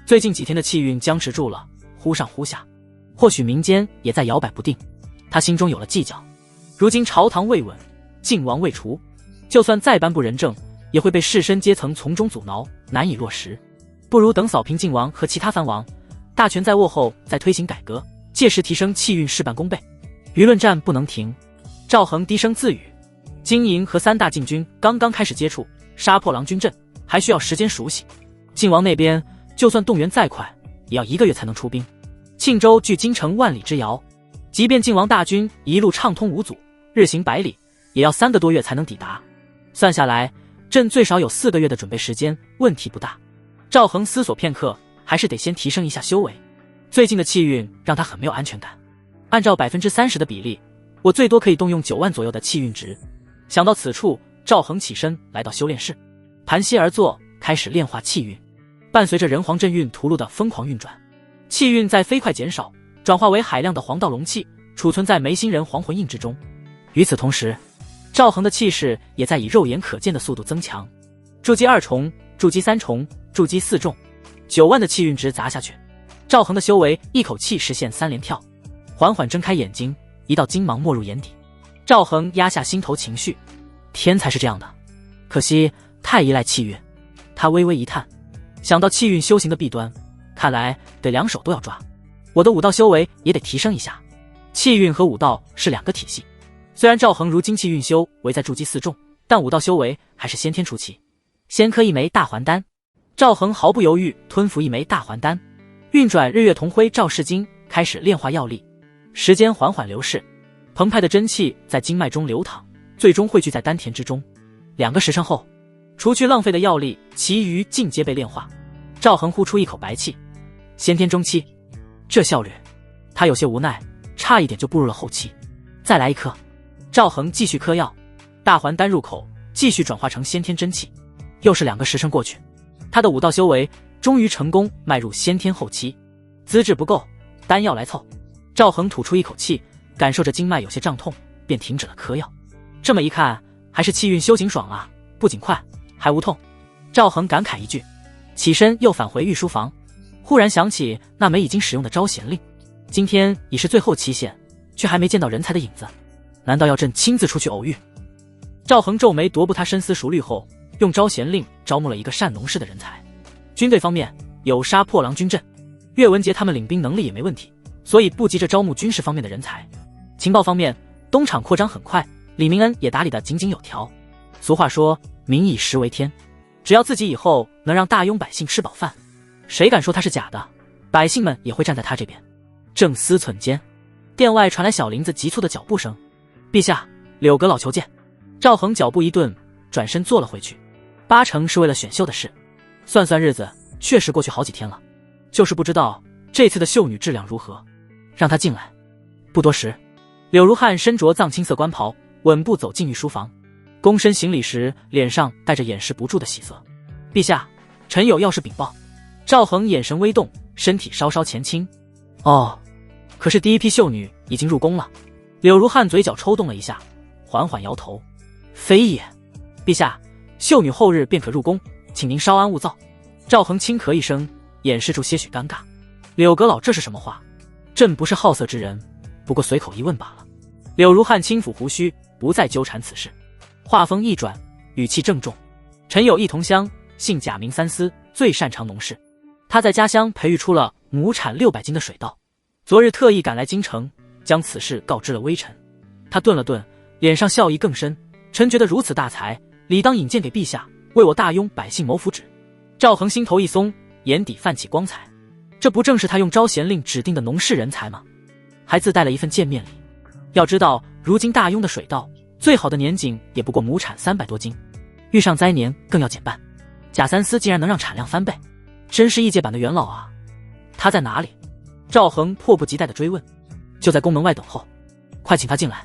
最近几天的气运僵持住了，忽上忽下，或许民间也在摇摆不定。他心中有了计较，如今朝堂未稳，晋王未除，就算再颁布仁政，也会被士绅阶层从中阻挠，难以落实。不如等扫平晋王和其他藩王，大权在握后再推行改革，届时提升气运事半功倍。舆论战不能停。赵恒低声自语，金营和3大禁军刚刚开始接触，杀破狼军阵还需要时间熟悉。晋王那边就算动员再快，也要1个月才能出兵。庆州距京城万里之遥，即便晋王大军一路畅通无阻，日行100里，也要3个多月才能抵达。算下来，朕最少有4个月的准备时间，问题不大。赵恒思索片刻，还是得先提升一下修为。最近的气运让他很没有安全感。按照30%的比例，我最多可以动用9万左右的气运值。想到此处，赵恒起身来到修炼室，盘膝而坐，开始炼化气运。伴随着人皇阵运屠戮的疯狂运转，气运在飞快减少，转化为海量的黄道龙气，储存在眉心人皇魂印之中。与此同时，赵恒的气势也在以肉眼可见的速度增强。筑基2重，筑基3重，筑基4重，9万的气运值砸下去，赵恒的修为一口气实现3连跳。缓缓睁开眼睛，一道金芒没入眼底。赵恒压下心头情绪，天才是这样的，可惜太依赖气运。他微微一叹，想到气运修行的弊端，看来得2手都要抓。我的武道修为也得提升一下。气运和武道是2个体系，虽然赵恒如今气运修为在筑基4重，但武道修为还是先天初期。先磕一枚大还丹。赵恒毫不犹豫吞服一枚大还丹，运转日月同辉赵氏经，开始炼化药力。时间缓缓流逝，澎湃的真气在经脉中流淌，最终汇聚在丹田之中。2个时辰后，除去浪费的药力，其余尽皆被炼化。赵恒呼出一口白气，先天中期，这效率，他有些无奈，差一点就步入了后期。再来1颗。赵恒继续嗑药，大还丹入口，继续转化成先天真气。又是2个时辰过去，他的武道修为终于成功迈入先天后期。资质不够，丹药来凑。赵恒吐出一口气，感受着经脉有些胀痛，便停止了嗑药。这么一看，还是气运修行爽啊，不仅快，还无痛。赵恒感慨一句，起身又返回御书房，忽然想起那枚已经使用的招贤令，今天已是最后期限，却还没见到人才的影子，难道要朕亲自出去偶遇？赵恒皱眉踱步，他深思熟虑后，用招贤令招募了一个善农氏的人才。军队方面有杀破狼军阵，岳文杰他们领兵能力也没问题，所以不急着招募军事方面的人才。情报方面，东厂扩张很快，李明恩也打理得井井有条。俗话说，民以食为天，只要自己以后能让大庸百姓吃饱饭，谁敢说他是假的，百姓们也会站在他这边。正思忖间，殿外传来小林子急促的脚步声。陛下，柳阁老求见。赵恒脚步一顿，转身坐了回去。8成是为了选秀的事，算算日子，确实过去好几天了，就是不知道这次的秀女质量如何。让她进来。不多时，柳如汉身着藏青色官袍，稳步走进御书房。躬身行礼时，脸上带着掩饰不住的喜色。陛下，臣有要事禀报。赵恒眼神微动，身体稍稍前倾。哦，可是第一批秀女已经入宫了。柳如汉嘴角抽动了一下，缓缓摇头。非也，陛下，秀女后日便可入宫，请您稍安勿躁。赵恒轻咳一声，掩饰住些许尴尬。柳阁老这是什么话？朕不是好色之人，不过随口一问罢了。柳如汉轻抚胡须，不再纠缠此事，话锋一转，语气郑重。臣有一同乡，姓贾名三思，最擅长农事。他在家乡培育出了亩产600斤的水稻，昨日特意赶来京城，将此事告知了微臣。他顿了顿，脸上笑意更深。臣觉得如此大才，理当引荐给陛下，为我大庸百姓谋福祉。赵恒心头一松，眼底泛起光彩。这不正是他用招贤令指定的农事人才吗？还自带了一份见面礼。要知道，如今大庸的水稻，最好的年景也不过亩产300多斤，遇上灾年更要减半。贾三思竟然能让产量翻倍，真是异界版的元老啊！他在哪里？赵恒迫不及待地追问。就在宫门外等候，快请他进来。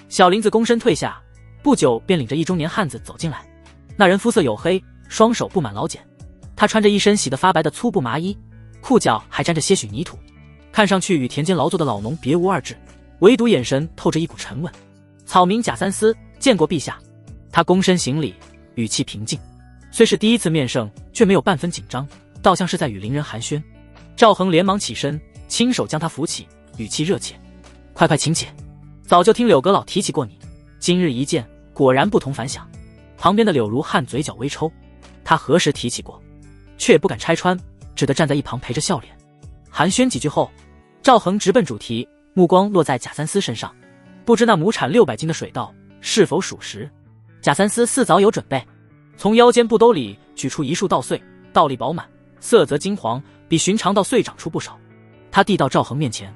小林子躬身退下，不久便领着一中年汉子走进来。那人肤色黝黑，双手布满老茧，他穿着一身洗得发白的粗布麻衣，裤脚还沾着些许泥土，看上去与田间劳作的老农别无二致，唯独眼神透着一股沉稳。草民贾三思，见过陛下。他躬身行礼，语气平静，虽是第一次面圣，却没有半分紧张，倒像是在与邻人寒暄。赵恒连忙起身，亲手将他扶起，语气热切：快快请起。早就听柳阁老提起过你，今日一见，果然不同凡响。旁边的柳如汉嘴角微抽，他何时提起过，却也不敢拆穿，只得站在一旁陪着笑脸。寒暄几句后，赵恒直奔主题，目光落在贾三思身上，不知那亩产600斤的水稻是否属实。贾三思似早有准备，从腰间布兜里取出一束稻穗，稻粒饱满，色泽金黄，比寻常稻穗长出不少。他递到赵恒面前：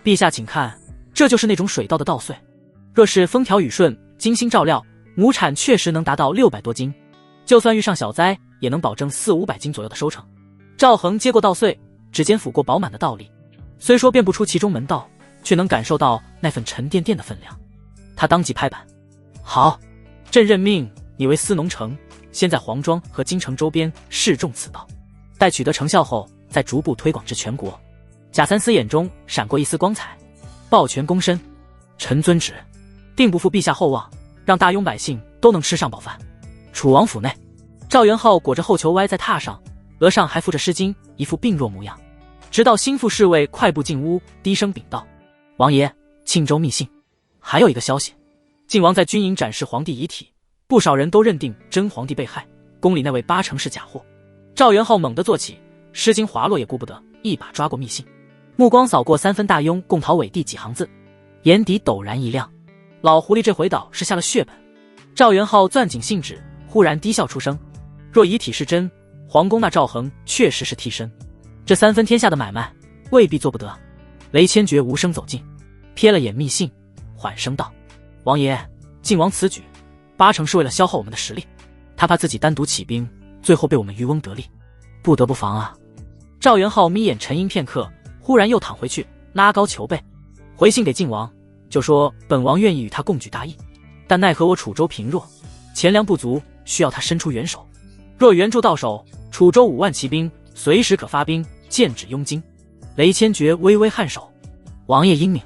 陛下请看，这就是那种水稻的稻穗，若是风调雨顺，精心照料，亩产确实能达到600多斤，就算遇上小灾，也能保证400-500斤左右的收成。赵恒接过稻穗，指尖抚过饱满的稻粒，虽说辨不出其中门道，却能感受到那份沉甸甸的分量。他当即拍板：好，朕任命你为司农丞，先在黄庄和京城周边试种此稻，待取得成效后，再逐步推广至全国。贾三思眼中闪过一丝光彩，抱拳躬身：臣遵旨，定不负陛下厚望，让大庸百姓都能吃上饱饭。楚王府内，赵元昊裹着后裘歪在榻上，额上还附着湿巾，一副病弱模样。直到心腹侍卫快步进屋，低声禀道：王爷，庆州密信，还有一个消息，晋王在军营展示皇帝遗体，不少人都认定真皇帝被害，宫里那位80%是假货。赵元昊猛地坐起，湿巾滑落也顾不得，一把抓过密信，目光扫过3分大庸共讨伪帝几行字，眼底陡然一亮。老狐狸这回倒是下了血本。赵元昊攥紧信纸，忽然低笑出声：若遗体是真，皇宫那赵恒确实是替身，这3分天下的买卖未必做不得。雷千珏无声走近，瞥了眼密信，缓声道：王爷，晋王此举80%是为了消耗我们的实力，他怕自己单独起兵，最后被我们渔翁得利，不得不防啊。赵元昊眯眼沉吟片刻，忽然又躺回去，拉高裘背，回信给晋王，就说本王愿意与他共举大义，但奈何我楚州贫弱，钱粮不足，需要他伸出援手。若援助到手，楚州5万骑兵随时可发兵，剑指雍京。雷千珏微微颔首：王爷英明。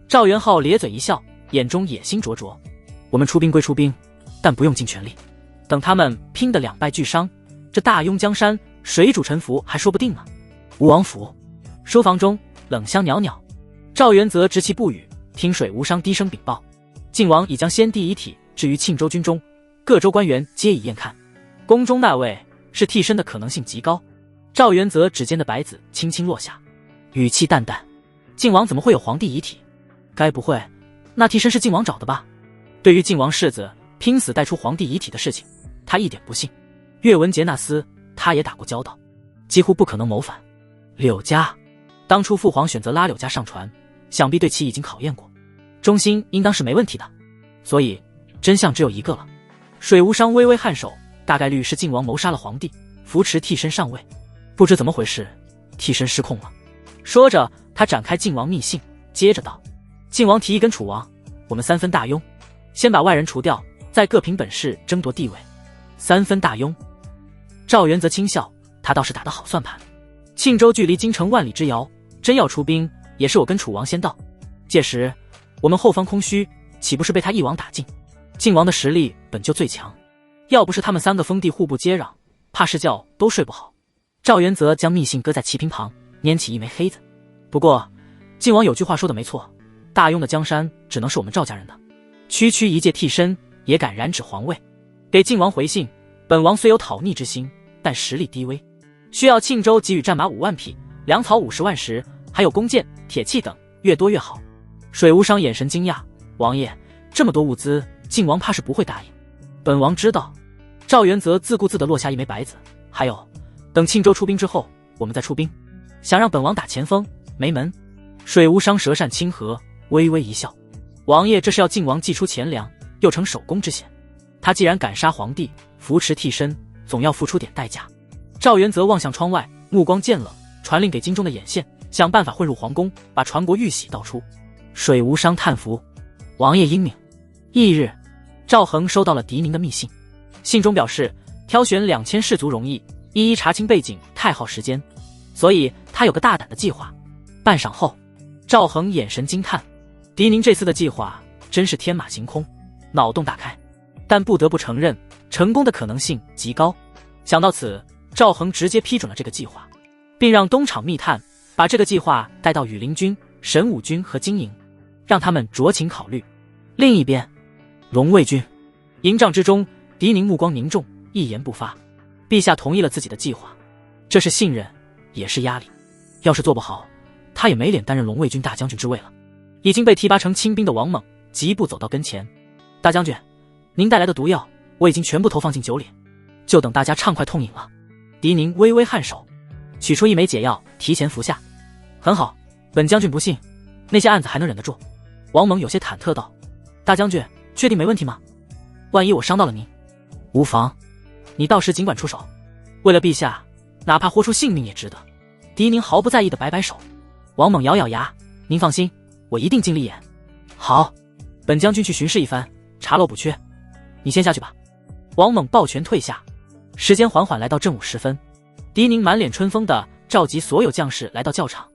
赵元昊咧嘴一笑，眼中野心灼灼：我们出兵归出兵，但不用尽全力，等他们拼得两败俱伤，这大庸江山谁主臣服还说不定呢。吴王府书房中冷香袅袅，赵元泽执其不语，听水无伤低声禀报：晋王已将先帝遗体置于庆州军中，各州官员皆已验看，宫中那位是替身的可能性极高。赵元泽指尖的白子轻轻落下，语气淡淡：晋王怎么会有皇帝遗体？该不会那替身是晋王找的吧？对于晋王世子拼死带出皇帝遗体的事情，他一点不信。岳文杰那厮他也打过交道，几乎不可能谋反。柳家当初父皇选择拉柳家上船，想必对其已经考验过，忠心应当是没问题的，所以真相只有一个了。水无伤微微颔首，大概率是晋王谋杀了皇帝，扶持替身上位，不知怎么回事，替身失控了。说着他展开晋王密信，接着道：晋王提议跟楚王，我们3分大庸，先把外人除掉，再各凭本事争夺地位，3分大庸。赵元则轻笑，他倒是打得好算盘。庆州距离京城万里之遥，真要出兵，也是我跟楚王先到。届时我们后方空虚，岂不是被他一网打尽？晋王的实力本就最强，要不是他们3个封地互不接壤，怕是觉都睡不好。赵元则将密信搁在旗屏旁，拈起一枚黑子。不过晋王有句话说的没错，大庸的江山只能是我们赵家人的，区区一介替身也敢染指皇位。给晋王回信，本王虽有讨逆之心，但实力低微，需要庆州给予战马5万匹，粮草50万石，还有弓箭、铁器等，越多越好。水无伤眼神惊讶，王爷，这么多物资，晋王怕是不会答应。本王知道。赵元则自顾自地落下一枚白子，还有，等庆州出兵之后，我们再出兵。想让本王打前锋，没门。水无伤舌善清和，微微一笑，王爷这是要晋王祭出钱粮，又成首功之嫌。他既然敢杀皇帝，扶持替身，总要付出点代价。赵元则望向窗外，目光渐冷，传令给京中的眼线，想办法混入皇宫，把传国玉玺道出。水无伤叹服，王爷英明。翌日，赵恒收到了狄宁的密信，信中表示挑选2000士卒容易，一一查清背景太耗时间，所以他有个大胆的计划。半晌后，赵恒眼神惊叹，狄宁这次的计划真是天马行空，脑洞大开，但不得不承认，成功的可能性极高。想到此，赵恒直接批准了这个计划，并让东厂密探把这个计划带到羽林军、神武军和金营，让他们酌情考虑。另一边，龙卫军营帐之中，狄宁目光凝重，一言不发。陛下同意了自己的计划，这是信任，也是压力。要是做不好，他也没脸担任龙卫军大将军之位了。已经被提拔成亲兵的王猛疾步走到跟前，大将军，您带来的毒药我已经全部投放进酒里，就等大家畅快痛饮了。狄宁微微颔首，取出一枚解药，提前服下。很好，本将军不信，那些案子还能忍得住。王猛有些忐忑道，大将军确定没问题吗？万一我伤到了您？无妨，你到时尽管出手，为了陛下，哪怕豁出性命也值得。狄宁毫不在意的摆摆手。王猛咬咬牙，您放心，我一定尽力演。好，本将军去巡视一番，查漏补缺，你先下去吧。王猛抱拳退下。时间缓缓来到正午时分，狄宁满脸春风地召集所有将士来到教场。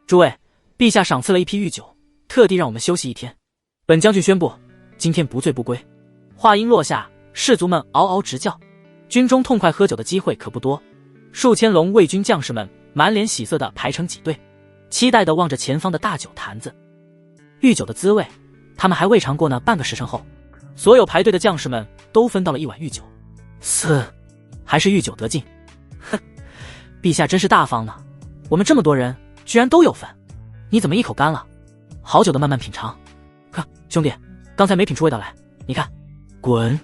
诸位，陛下赏赐了一批御酒，特地让我们休息一天。本将军宣布，今天不醉不归。话音落下，士卒们嗷嗷直叫。军中痛快喝酒的机会可不多，数千龙卫军将士们满脸喜色地排成几队，期待地望着前方的大酒坛子。御酒的滋味，他们还未尝过呢。半个时辰后，所有排队的将士们都分到了一碗御酒。还是御酒得尽。哼，陛下真是大方呢，我们这么多人居然都有份，你怎么一口干了？好酒的慢慢品尝。呵，兄弟，刚才没品出味道来，你看。滚！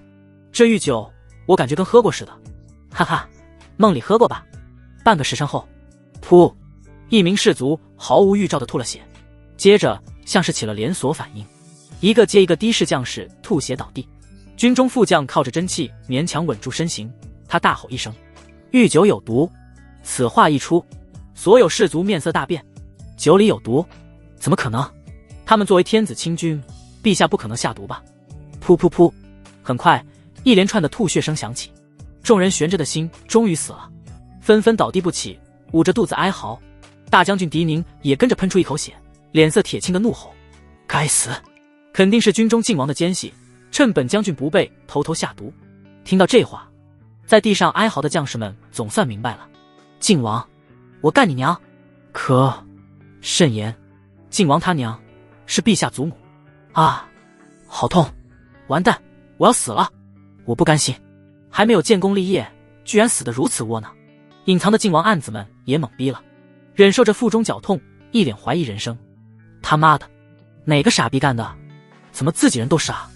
这御酒我感觉跟喝过似的。哈哈，梦里喝过吧。半个时辰后，噗，一名士卒毫无预兆地吐了血，接着像是起了连锁反应，一个接一个的士将士吐血倒地。军中副将靠着真气勉强稳住身形，他大吼一声，御酒有毒。此话一出，所有士卒面色大变，酒里有毒？怎么可能？他们作为天子亲军，陛下不可能下毒吧？噗噗噗！很快，一连串的吐血声响起，众人悬着的心终于死了，纷纷倒地不起，捂着肚子哀嚎。大将军狄宁也跟着喷出一口血，脸色铁青的怒吼：“该死！肯定是军中靖王的奸细，趁本将军不备，偷偷下毒。”听到这话，在地上哀嚎的将士们总算明白了，靖王，我干你娘！可慎言，靖王他娘是陛下祖母啊！好痛！完蛋，我要死了！我不甘心，还没有建功立业，居然死得如此窝囊。隐藏的靖王暗子们也懵逼了，忍受着腹中绞痛，一脸怀疑人生。他妈的，哪个傻逼干的？怎么自己人都傻？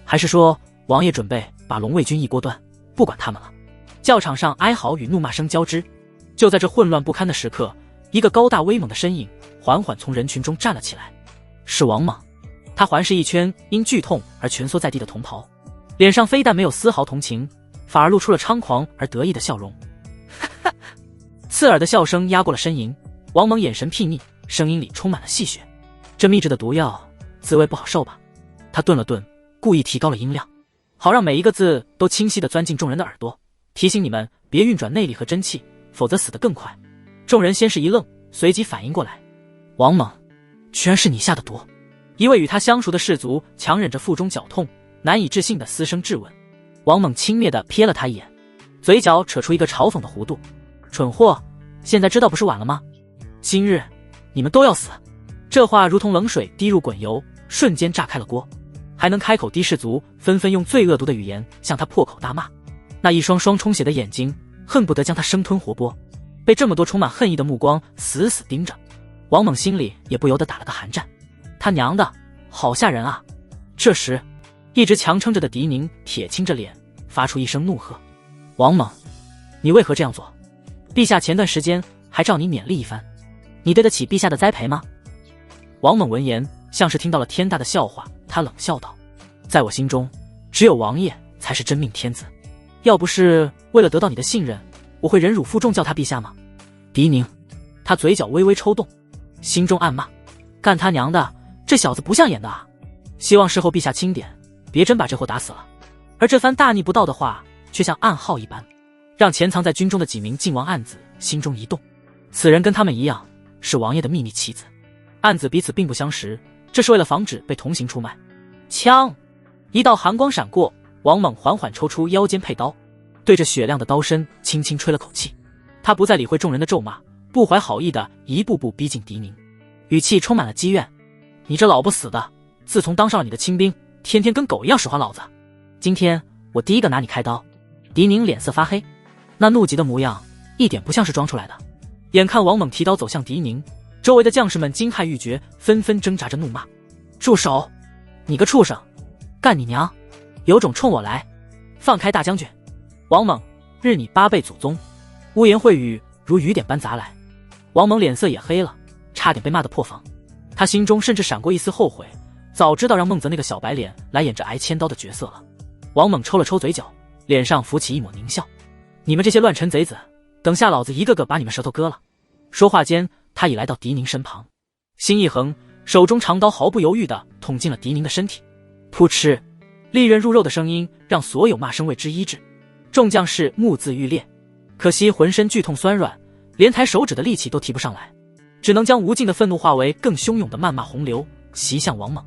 还是说王爷准备把龙卫军一锅端，不管他们了？教场上哀嚎与怒骂声交织。就在这混乱不堪的时刻，一个高大威猛的身影缓缓从人群中站了起来，是王莽。他环视一圈因剧痛而蜷缩在地的同袍，脸上非但没有丝毫同情，反而露出了猖狂而得意的笑容。刺耳的笑声压过了呻吟，王猛眼神睥睨，声音里充满了戏谑。这秘制的毒药滋味不好受吧？他顿了顿，故意提高了音量。好让每一个字都清晰地钻进众人的耳朵，提醒你们别运转内力和真气，否则死得更快。众人先是一愣，随即反应过来，王猛，居然是你下的毒！一位与他相熟的士卒强忍着腹中绞痛，难以置信地嘶声质问。王猛轻蔑地瞥了他一眼，嘴角扯出一个嘲讽的弧度：蠢货，现在知道不是晚了吗？今日你们都要死！这话如同冷水滴入滚油，瞬间炸开了锅。还能开口的士卒纷纷用最恶毒的语言向他破口大骂，那一双双充血的眼睛恨不得将他生吞活剥。被这么多充满恨意的目光死死盯着，王猛心里也不由得打了个寒战。他娘的，好吓人啊！这时一直强撑着的狄宁铁青着脸发出一声怒喝：王猛，你为何这样做？陛下前段时间还照你勉励一番，你对得起陛下的栽培吗？王猛闻言像是听到了天大的笑话，他冷笑道：在我心中，只有王爷才是真命天子，要不是为了得到你的信任，我会忍辱负重叫他陛下吗？狄宁，他嘴角微微抽动，心中暗骂：干他娘的，这小子不像演的啊！希望事后陛下钦点，别真把这货打死了。而这番大逆不道的话却像暗号一般，让潜藏在军中的几名晋王暗子心中一动。此人跟他们一样，是王爷的秘密棋子。暗子彼此并不相识，这是为了防止被同行出卖。枪！一道寒光闪过，王猛缓缓抽出腰间佩刀，对着雪亮的刀身轻轻吹了口气。他不再理会众人的咒骂，不怀好意的一步步逼近狄宁，语气充满了积怨：你这老不死的，自从当上了你的亲兵，天天跟狗一样使唤老子，今天我第一个拿你开刀。狄宁脸色发黑，那怒极的模样一点不像是装出来的。眼看王猛提刀走向狄宁，周围的将士们惊骇欲绝，纷纷挣扎着怒骂：住手！你个畜生，干你娘！有种冲我来！放开大将军！王猛，日你8辈祖宗！污言秽语如雨点般砸来，王猛脸色也黑了，差点被骂得破防。他心中甚至闪过一丝后悔，早知道让孟泽那个小白脸来演这挨千刀的角色了。王猛抽了抽嘴角，脸上浮起一抹狞笑：你们这些乱臣贼子，等下老子一个个把你们舌头割了！说话间，他已来到狄宁身旁，心一横，手中长刀毫不犹豫地捅进了狄宁的身体。噗嗤，利刃入肉的声音让所有骂声为之一滞，众将士目眦欲裂，可惜浑身剧痛酸软，连抬手指的力气都提不上来，只能将无尽的愤怒化为更汹涌的谩骂洪流，袭向王猛。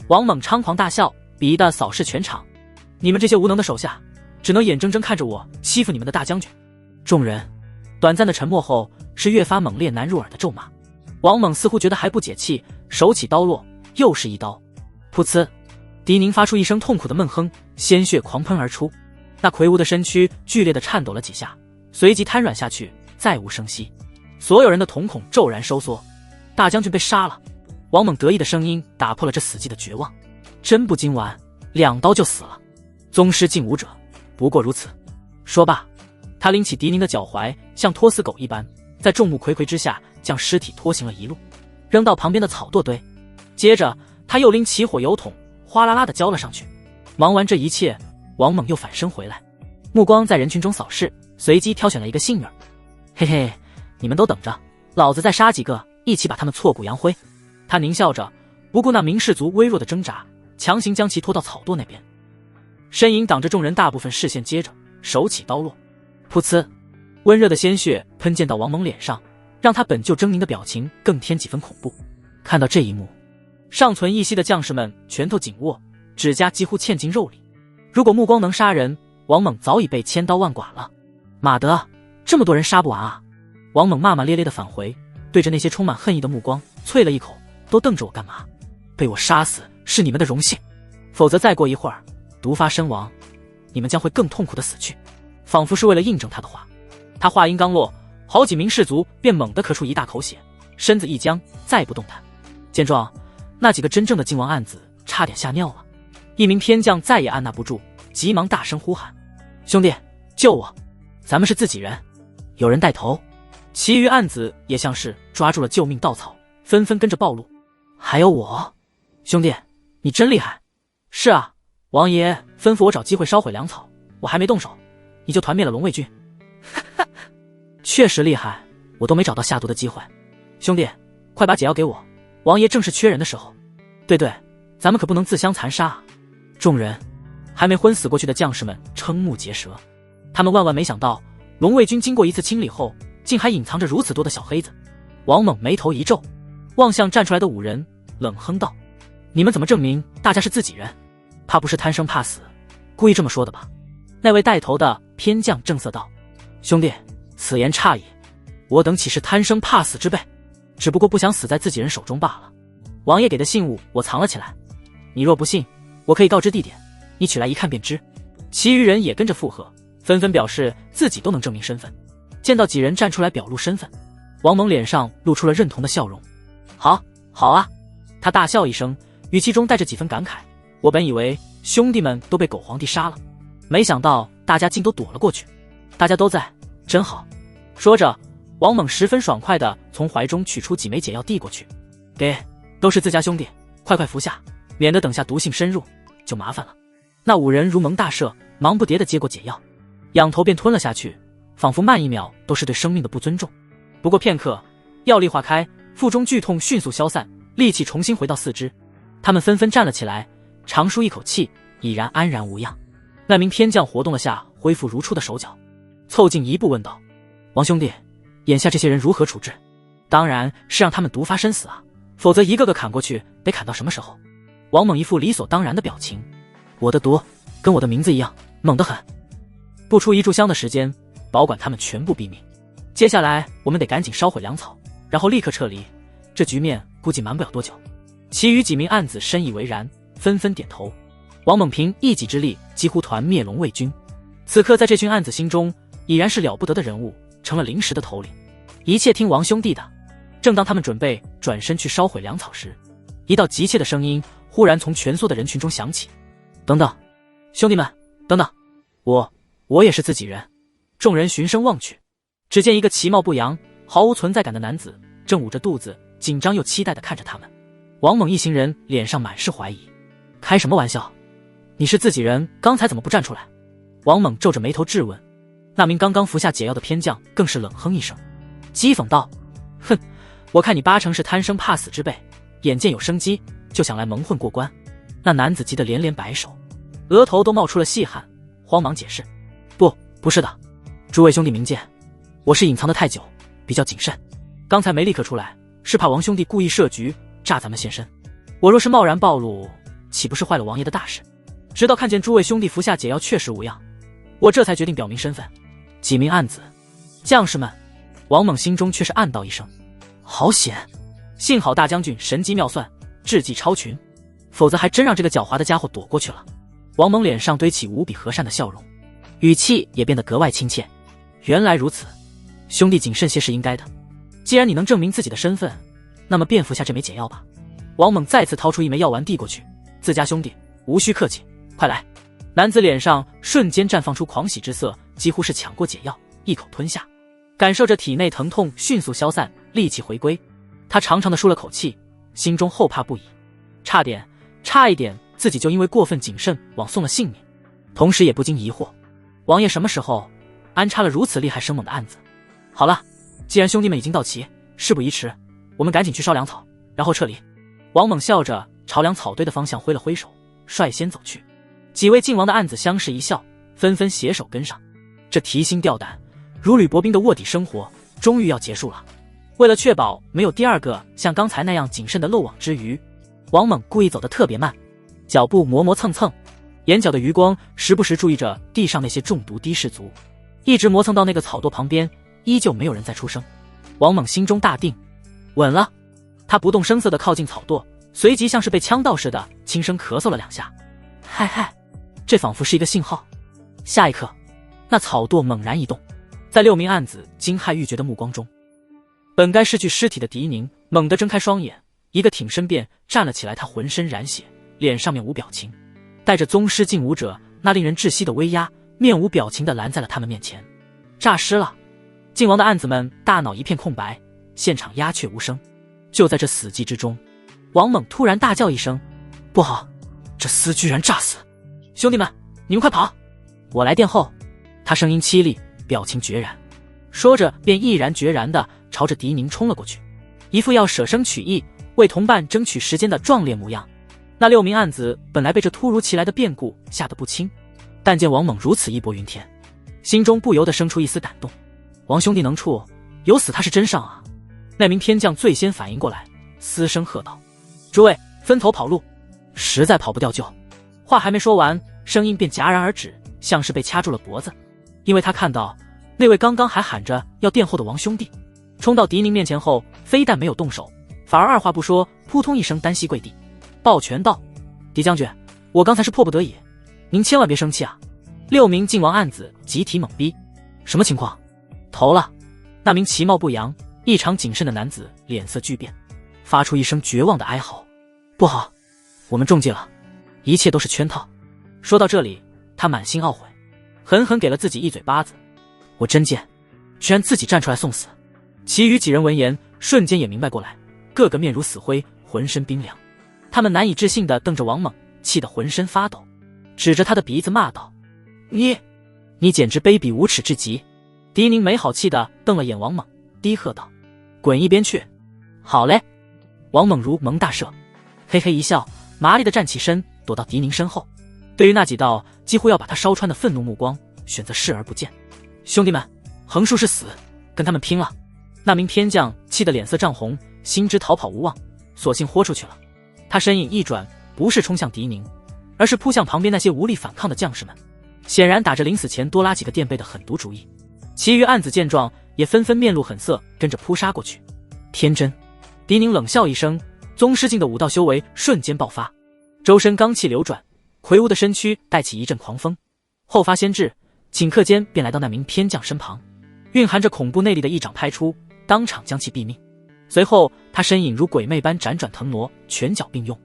王猛猖狂大笑，鄙夷地扫视全场：你们这些无能的手下，只能眼睁睁看着我欺负你们的大将军。众人短暂的沉默后，是越发猛烈难入耳的咒骂。王猛似乎觉得还不解气，手起刀落，又是一刀。噗呲，狄宁发出一声痛苦的闷哼，鲜血狂喷而出，那魁梧的身躯剧烈的颤抖了几下，随即瘫软下去，再无声息。所有人的瞳孔骤然收缩，大将军被杀了！王猛得意的声音打破了这死寂的绝望：真不经玩，2刀就死了！宗师境武者，不过如此。说罢，他拎起狄宁的脚踝，像拖死狗一般，在众目睽睽之下将尸体拖行了一路，扔到旁边的草垛堆。接着他又拎起火油桶，哗啦啦地浇了上去。忙完这一切，王猛又返身回来，目光在人群中扫视，随机挑选了一个幸运儿。嘿嘿，你们都等着，老子再杀几个，一起把他们挫骨扬灰。他狞笑着，不顾那名士族微弱的挣扎，强行将其拖到草垛那边，身影挡着众人大部分视线。接着手起刀落，噗呲，温热的鲜血喷溅到王猛脸上，让他本就狰狞的表情更添几分恐怖。看到这一幕，尚存一息的将士们拳头紧握，指甲几乎嵌进肉里。如果目光能杀人，王猛早已被千刀万剐了。马德，这么多人杀不完啊！王猛骂骂咧咧地返回，对着那些充满恨意的目光啐了一口：都瞪着我干嘛？被我杀死是你们的荣幸，否则再过一会儿毒发身亡，你们将会更痛苦的死去。仿佛是为了印证他的话，他话音刚落，好几名士卒便猛地咳出一大口血，身子一僵，再不动弹。见状，那几个真正的晋王暗子差点吓尿了。一名偏将再也按捺不住，急忙大声呼喊：兄弟，救我！咱们是自己人，有人带头。其余暗子也像是抓住了救命稻草，纷纷跟着暴露。还有我，兄弟，你真厉害！是啊，王爷吩咐我找机会烧毁粮草，我还没动手，你就团灭了龙卫军。确实厉害，我都没找到下毒的机会。兄弟，快把解药给我，王爷正是缺人的时候。对，咱们可不能自相残杀啊！众人还没昏死过去的将士们瞠目结舌，他们万万没想到，龙卫军经过一次清理后，竟还隐藏着如此多的小黑子。王猛眉头一皱，望向站出来的5人，冷哼道：“你们怎么证明大家是自己人？怕不是贪生怕死，故意这么说的吧？”那位带头的偏将正色道：“兄弟，此言差矣，我等岂是贪生怕死之辈？只不过不想死在自己人手中罢了。王爷给的信物我藏了起来，你若不信，我可以告知地点，你取来一看便知。”其余人也跟着附和，纷纷表示自己都能证明身份。见到几人站出来表露身份，王猛脸上露出了认同的笑容。好，好啊！他大笑一声，语气中带着几分感慨。我本以为兄弟们都被狗皇帝杀了，没想到大家竟都躲了过去。大家都在，真好。说着，王猛十分爽快地从怀中取出几枚解药递过去，给，都是自家兄弟，快快服下，免得等下毒性深入就麻烦了。那5人如蒙大赦，忙不迭地接过解药，仰头便吞了下去，仿佛慢一秒都是对生命的不尊重。不过片刻，药力化开，腹中剧痛迅速消散，力气重新回到四肢。他们纷纷站了起来，长舒一口气，已然安然无恙。那名偏将活动了下恢复如初的手脚，凑近一步问道：“王兄弟，眼下这些人如何处置？当然是让他们毒发身死啊，否则一个个砍过去，得砍到什么时候？”王猛一副理所当然的表情：“我的毒跟我的名字一样，猛得很。不出1炷香的时间，保管他们全部毙命。接下来我们得赶紧烧毁粮草，然后立刻撤离，这局面估计瞒不了多久。”其余几名暗子深以为然，纷纷点头。王猛凭一己之力几乎团灭龙卫军，此刻在这群暗子心中已然是了不得的人物，成了临时的头领。一切听王兄弟的。正当他们准备转身去烧毁粮草时，一道急切的声音忽然从蜷缩的人群中响起：“等等，兄弟们，等等，我也是自己人。”众人循声望去，只见一个其貌不扬、毫无存在感的男子正捂着肚子，紧张又期待地看着他们。王猛一行人脸上满是怀疑：“开什么玩笑？你是自己人，刚才怎么不站出来？”王猛皱着眉头质问。那名刚刚服下解药的偏将更是冷哼一声，讥讽道：“哼，我看你8成是贪生怕死之辈，眼见有生机就想来蒙混过关。”那男子急得连连摆手，额头都冒出了细汗，慌忙解释：“不是的，诸位兄弟明鉴，我是隐藏得太久，比较谨慎，刚才没立刻出来，是怕王兄弟故意设局诈咱们现身。我若是贸然暴露，岂不是坏了王爷的大事？直到看见诸位兄弟服下解药确实无恙，我这才决定表明身份。”几名暗子将士们，王猛心中却是暗道一声：好险！幸好大将军神机妙算，智计超群，否则还真让这个狡猾的家伙躲过去了。王猛脸上堆起无比和善的笑容，语气也变得格外亲切。原来如此，兄弟谨慎些是应该的。既然你能证明自己的身份，那么便服下这枚解药吧。王猛再次掏出一枚药丸递过去：自家兄弟，无需客气，快来！男子脸上瞬间绽放出狂喜之色，几乎是抢过解药，一口吞下，感受着体内疼痛迅速消散，力气回归。他长长的舒了口气，心中后怕不已，差一点自己就因为过分谨慎枉送了性命。同时也不禁疑惑，王爷什么时候安插了如此厉害生猛的案子？好了，既然兄弟们已经到齐，事不宜迟，我们赶紧去烧粮草，然后撤离。王猛笑着朝粮草堆的方向挥了挥手，率先走去。几位晋王的暗子相视一笑，纷纷携手跟上。这提心吊胆、如履薄冰的卧底生活终于要结束了。为了确保没有第二个像刚才那样谨慎的漏网之鱼，王猛故意走得特别慢，脚步磨磨蹭蹭，眼角的余光时不时注意着地上那些中毒的士卒，一直磨蹭到那个草垛旁边，依旧没有人再出声。王猛心中大定，稳了。他不动声色地靠近草垛，随即像是被呛到似的轻声咳嗽了2下。嗨，这仿佛是一个信号。下一刻，那草垛猛然一动，在6名暗子惊骇欲绝的目光中，本该失去尸体的狄宁猛地睁开双眼，一个挺身便站了起来。他浑身染血，脸上面无表情，带着宗师劲武者那令人窒息的威压，面无表情地拦在了他们面前。诈尸了！晋王的暗子们大脑一片空白，现场鸦雀无声。就在这死寂之中，王猛突然大叫一声：不好，这厮居然诈死！兄弟们，你们快跑，我来殿后！他声音凄厉，表情决然，说着便毅然决然地朝着狄宁冲了过去，一副要舍生取义，为同伴争取时间的壮烈模样。那6名暗子本来被这突如其来的变故吓得不轻，但见王猛如此义薄云天，心中不由得生出一丝胆动。王兄弟能处，有死他是真上啊！那名偏将最先反应过来，嘶声喝道：“诸位，分头跑路！实在跑不掉就……”话还没说完，声音便戛然而止，像是被掐住了脖子。因为他看到那位刚刚还喊着要殿后的王兄弟，冲到狄宁面前后，非但没有动手，反而二话不说，扑通一声单膝跪地，抱拳道：“狄将军，我刚才是迫不得已，您千万别生气啊！”6名晋王暗子集体懵逼，什么情况？投了！那名其貌不扬、异常谨慎的男子脸色巨变，发出一声绝望的哀嚎：“不好，我们中计了，一切都是圈套。”说到这里，他满心懊悔，狠狠给了自己一嘴巴子。我真贱，居然自己站出来送死！其余几人闻言，瞬间也明白过来，个个面如死灰，浑身冰凉。他们难以置信地瞪着王猛，气得浑身发抖，指着他的鼻子骂道：“你简直卑鄙无耻至极！”狄宁没好气地瞪了眼王猛，低喝道：“滚一边去！”好嘞！王猛如蒙大赦，嘿嘿一笑，麻利地站起身，躲到狄宁身后。对于那几道几乎要把他烧穿的愤怒目光，选择视而不见。兄弟们，横竖是死，跟他们拼了！那名偏将气得脸色涨红，心知逃跑无望，索性豁出去了。他身影一转，不是冲向狄宁，而是扑向旁边那些无力反抗的将士们，显然打着临死前多拉几个垫背的狠毒主意。其余暗子见状，也纷纷面露狠色，跟着扑杀过去。天真！狄宁冷笑一声，宗师境的武道修为瞬间爆发，周身罡气流转，魁梧的身躯带起一阵狂风，后发先至，顷刻间便来到那名偏将身旁，蕴含着恐怖内力的一掌拍出，当场将其毙命。随后他身影如鬼魅般辗转腾挪，拳脚并用，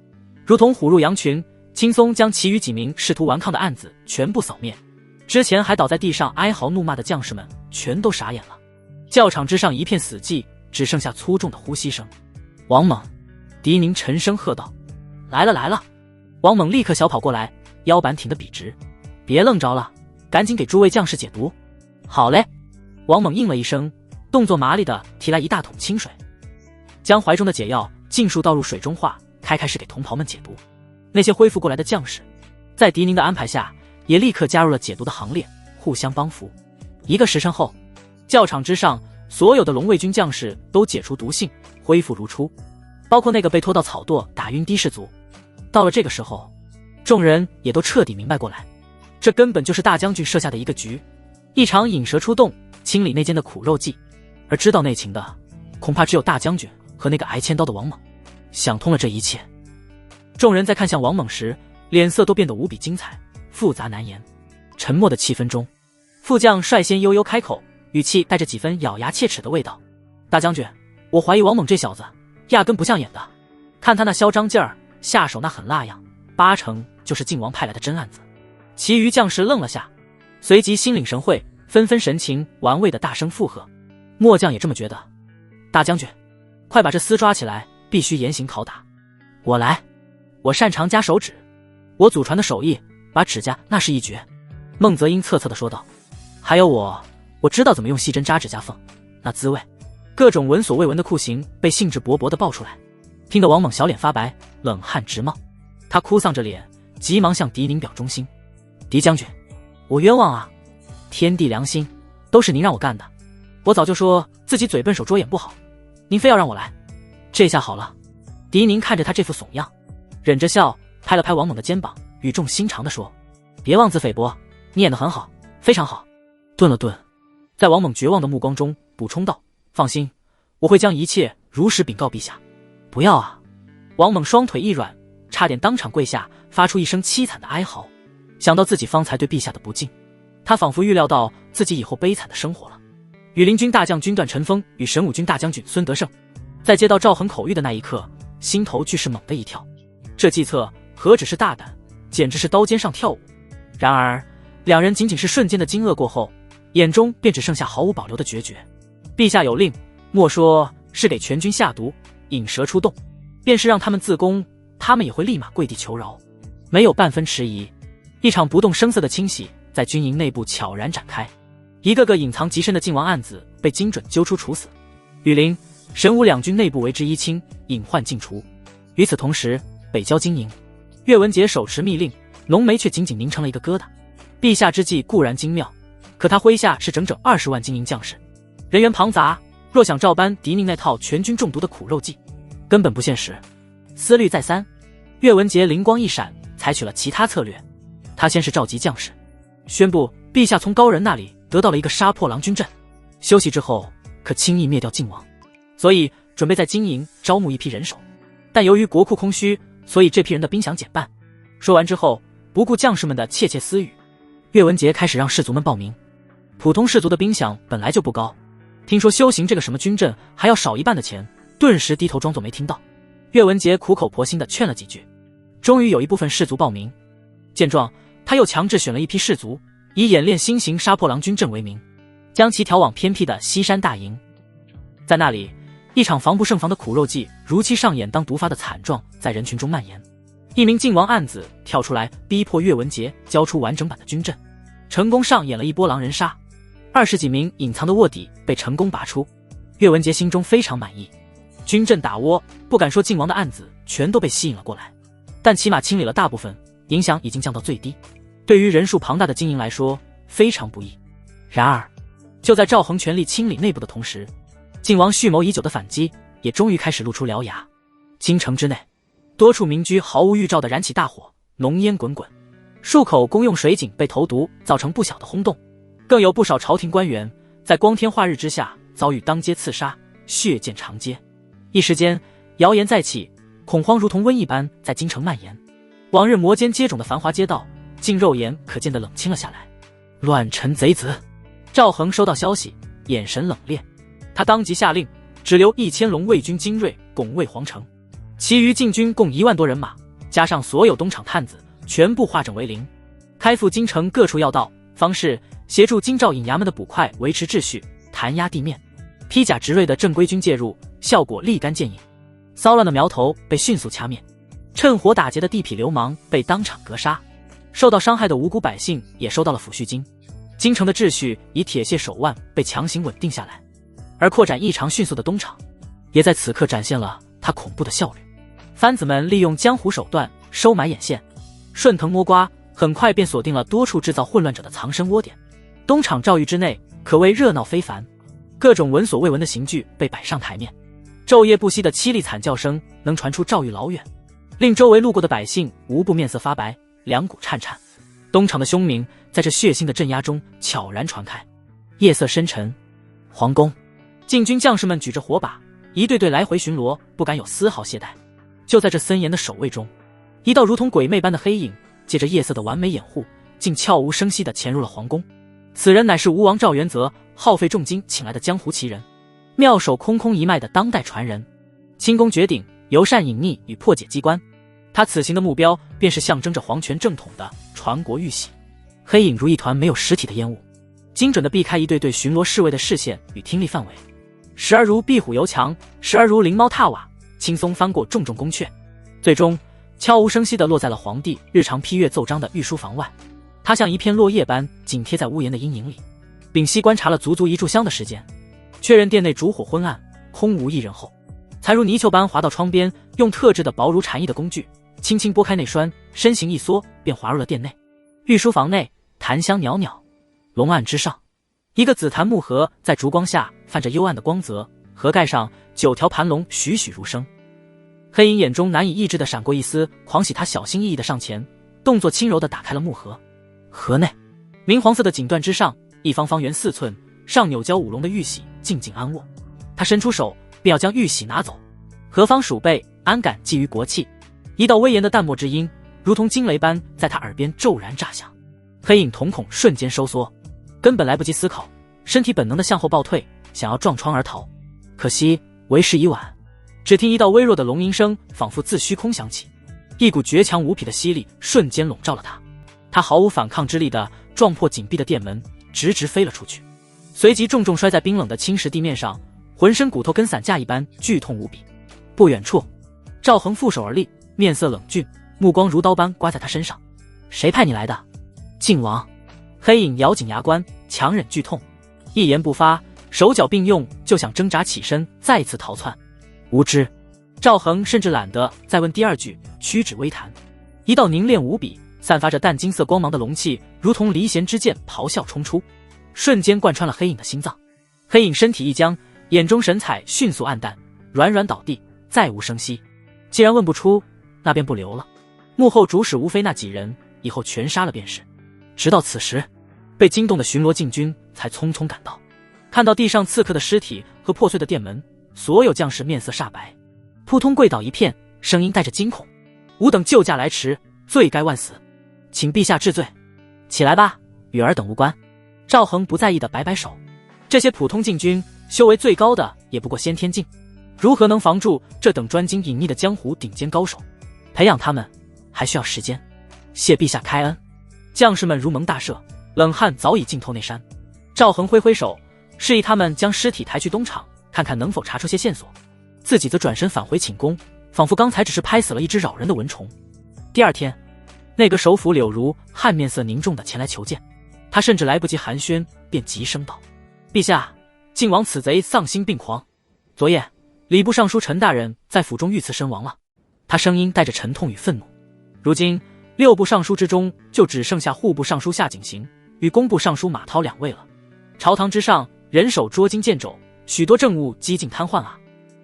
如同虎入羊群，轻松将其余几名试图顽抗的暗子全部扫灭。之前还倒在地上哀嚎怒骂的将士们全都傻眼了，教场之上一片死寂，只剩下粗重的呼吸声。王猛！狄宁沉声喝道：“来了来了！”王猛立刻小跑过来，腰板挺得笔直：“别愣着了，赶紧给诸位将士解毒。”好嘞！王猛应了一声，动作麻利地提来一大桶清水，将怀中的解药尽数倒入水中化，开始给同袍们解毒。那些恢复过来的将士，在狄宁的安排下，也立刻加入了解毒的行列，互相帮扶。1个时辰后，教场之上所有的龙卫军将士都解除毒性，恢复如初，包括那个被拖到草垛打晕的士卒。到了这个时候，众人也都彻底明白过来，这根本就是大将军设下的一个局，一场引蛇出洞、清理内奸的苦肉计。而知道内情的，恐怕只有大将军和那个挨千刀的王猛。想通了这一切，众人在看向王猛时，脸色都变得无比精彩，复杂难言。沉默的气氛中，副将率先悠悠开口，语气带着几分咬牙切齿的味道：“大将军，我怀疑王猛这小子压根不像演的，看他那嚣张劲儿，下手那狠辣样，8成就是晋王派来的真案子。”其余将士愣了下，随即心领神会，纷纷神情玩味的大声附和。末将也这么觉得。大将军，快把这厮抓起来，必须严刑拷打。我来，我擅长夹手指，我祖传的手艺，把指甲那是一绝。孟泽英恻恻地说道。还有我知道怎么用细针扎指甲缝，那滋味。各种闻所未闻的酷刑被兴致勃勃地爆出来，听得王猛小脸发白，冷汗直冒。他哭丧着脸，急忙向狄宁表忠心：“狄将军，我冤枉啊！天地良心，都是您让我干的。我早就说自己嘴笨手拙眼不好，您非要让我来，这下好了。”狄宁看着他这副怂样，忍着笑拍了拍王猛的肩膀，语重心长地说：“别妄自菲薄，你演得很好，非常好。”顿了顿，在王猛绝望的目光中补充道：“放心，我会将一切如实禀告陛下。”不要啊！王猛双腿一软，差点当场跪下，发出一声凄惨的哀嚎。想到自己方才对陛下的不敬，他仿佛预料到自己以后悲惨的生活了。羽林军大将军段晨风与神武军大将军孙德胜，在接到赵恒口谕的那一刻，心头俱是猛地一跳。这计策何止是大胆，简直是刀尖上跳舞。然而两人仅仅是瞬间的惊愕过后，眼中便只剩下毫无保留的决绝。陛下有令，莫说是给全军下毒引蛇出洞，便是让他们自宫，他们也会立马跪地求饶。没有半分迟疑，一场不动声色的清洗在军营内部悄然展开。一个个隐藏极深的晋王暗子被精准揪出处死，羽林、神武两军内部为之一清，隐患尽除。与此同时，北郊经营岳文杰手持密令，浓眉却紧紧拧成了一个疙瘩。陛下之计固然精妙，可他麾下是整整20万精营将士，人员庞杂，若想照搬狄宁那套全军中毒的苦肉计，根本不现实。思虑再三，岳文杰灵光一闪，采取了其他策略。他先是召集将士，宣布陛下从高人那里得到了一个杀破狼军阵，休息之后可轻易灭掉靖王，所以准备在金营招募一批人手。但由于国库空虚，所以这批人的兵饷减半。说完之后，不顾将士们的窃窃私语，岳文杰开始让士卒们报名。普通士卒的兵饷本来就不高，听说修行这个什么军阵还要少一半的钱，顿时低头装作没听到。岳文杰苦口婆心地劝了几句，终于有一部分士卒报名。见状，他又强制选了一批士卒，以演练新型杀破狼军阵为名，将其调往偏僻的西山大营。在那里，一场防不胜防的苦肉计如期上演，当毒发的惨状在人群中蔓延。一名靖王暗子跳出来逼迫岳文杰交出完整版的军阵，成功上演了一波狼人杀。20几名隐藏的卧底被成功拔出，岳文杰心中非常满意。军阵打窝，不敢说靖王的案子全都被吸引了过来，但起码清理了大部分，影响已经降到最低。对于人数庞大的精营来说，非常不易。然而，就在赵恒全力清理内部的同时，靖王蓄谋已久的反击也终于开始露出獠牙。京城之内，多处民居毫无预兆地燃起大火，浓烟滚滚，数口公用水井被投毒，造成不小的轰动。更有不少朝廷官员在光天化日之下遭遇当街刺杀，血溅长街。一时间，谣言再起，恐慌如同瘟疫般在京城蔓延。往日摩肩接踵的繁华街道，竟肉眼可见地冷清了下来。乱臣贼子！赵恒收到消息，眼神冷冽，他当即下令，只留1000龙卫军精锐拱卫皇城，其余禁军共1万多人马，加上所有东厂探子，全部化整为零，开赴京城各处要道，方士协助京兆尹衙门的捕快维持秩序，弹压地面。披甲执锐的正规军介入，效果立竿见影，骚乱的苗头被迅速掐灭，趁火打劫的地痞流氓被当场格杀，受到伤害的无辜百姓也收到了抚恤金。京城的秩序以铁械手腕被强行稳定下来，而扩展异常迅速的东厂也在此刻展现了它恐怖的效率。番子们利用江湖手段收买眼线，顺藤摸瓜，很快便锁定了多处制造混乱者的藏身窝点。东厂赵狱之内可谓热闹非凡，各种闻所未闻的刑具被摆上台面，昼夜不息的凄厉惨叫声能传出赵狱老远，令周围路过的百姓无不面色发白，两股颤颤。东厂的凶名在这血腥的镇压中悄然传开。夜色深沉，皇宫，禁军将士们举着火把，一队队来回巡逻，不敢有丝毫懈怠。就在这森严的守卫中，一道如同鬼魅般的黑影，借着夜色的完美掩护，竟悄无声息地潜入了皇宫。此人乃是吴王赵元泽耗费重金请来的江湖奇人，妙手空空一脉的当代传人，轻功绝顶，尤善隐匿与破解机关。他此行的目标便是象征着皇权正统的传国玉玺。黑影如一团没有实体的烟雾，精准地避开一对对巡逻侍卫的视线与听力范围，时而如壁虎游墙，时而如灵猫踏瓦，轻松翻过重重宫阙，最终悄无声息地落在了皇帝日常批阅奏章的御书房外。他像一片落叶般紧贴在屋檐的阴影里，屏息观察了足足1炷香的时间，确认殿内烛火昏暗，空无一人后，才如泥鳅般滑到窗边，用特制的薄如蝉翼的工具轻轻拨开内栓，身形一缩，便滑入了殿内。御书房内檀香袅袅，龙案之上，一个紫檀木盒在烛光下泛着幽暗的光泽，盒盖上9条盘龙栩栩如生。黑影眼中难以抑制地闪过一丝狂喜，他小心翼翼地上前，动作轻柔地打开了木盒。盒内明黄色的锦缎之上，一方方圆4寸，上扭胶5龙的玉玺静静安卧。他伸出手便要将玉玺拿走，何方鼠辈，安敢觊觎国器？一道威严的淡漠之音如同惊雷般在他耳边骤然炸响。黑影瞳孔瞬间收缩，根本来不及思考，身体本能地向后暴退，想要撞窗而逃。可惜为时已晚，只听一道微弱的龙吟声仿佛自虚空响起，一股绝强无匹的吸力瞬间笼罩了他。他毫无反抗之力地撞破紧闭的殿门，直直飞了出去，随即重重摔在冰冷的青石地面上，浑身骨头跟散架一般剧痛无比。不远处，赵恒负手而立，面色冷峻，目光如刀般刮在他身上。谁派你来的？靖王。黑影咬紧牙关，强忍剧痛，一言不发，手脚并用，就想挣扎起身再次逃窜。无知。赵恒甚至懒得再问第2句，屈指微弹，一道凝练无比、散发着淡金色光芒的龙气，如同离弦之箭咆哮冲出，瞬间贯穿了黑影的心脏。黑影身体一僵，眼中神采迅速暗淡，软软倒地，再无声息。既然问不出，那便不留了。幕后主使无非那几人，以后全杀了便是。直到此时，被惊动的巡逻禁军才匆匆赶到，看到地上刺客的尸体和破碎的殿门，所有将士面色煞白，扑通跪倒一片，声音带着惊恐：“吾等救驾来迟，罪该万死，请陛下治罪。起来吧，与尔等无关。”赵恒不在意的摆摆手，这些普通禁军修为最高的也不过先天境，如何能防住这等专精隐匿的江湖顶尖高手？培养他们还需要时间。谢陛下开恩。将士们如蒙大赦，冷汗早已浸透内衫。赵恒挥挥手，示意他们将尸体抬去东厂，看看能否查出些线索。自己则转身返回寝宫，仿佛刚才只是拍死了一只扰人的蚊虫。第二天，内阁首辅柳如汗面色凝重地前来求见，他甚至来不及寒暄，便急声道：“陛下，晋王此贼丧心病狂，昨夜礼部尚书陈大人在府中遇刺身亡了。”他声音带着沉痛与愤怒。如今6部尚书之中，就只剩下户部尚书夏景行与工部尚书马涛2位了。朝堂之上，人手捉襟见肘，许多政务几近瘫痪啊！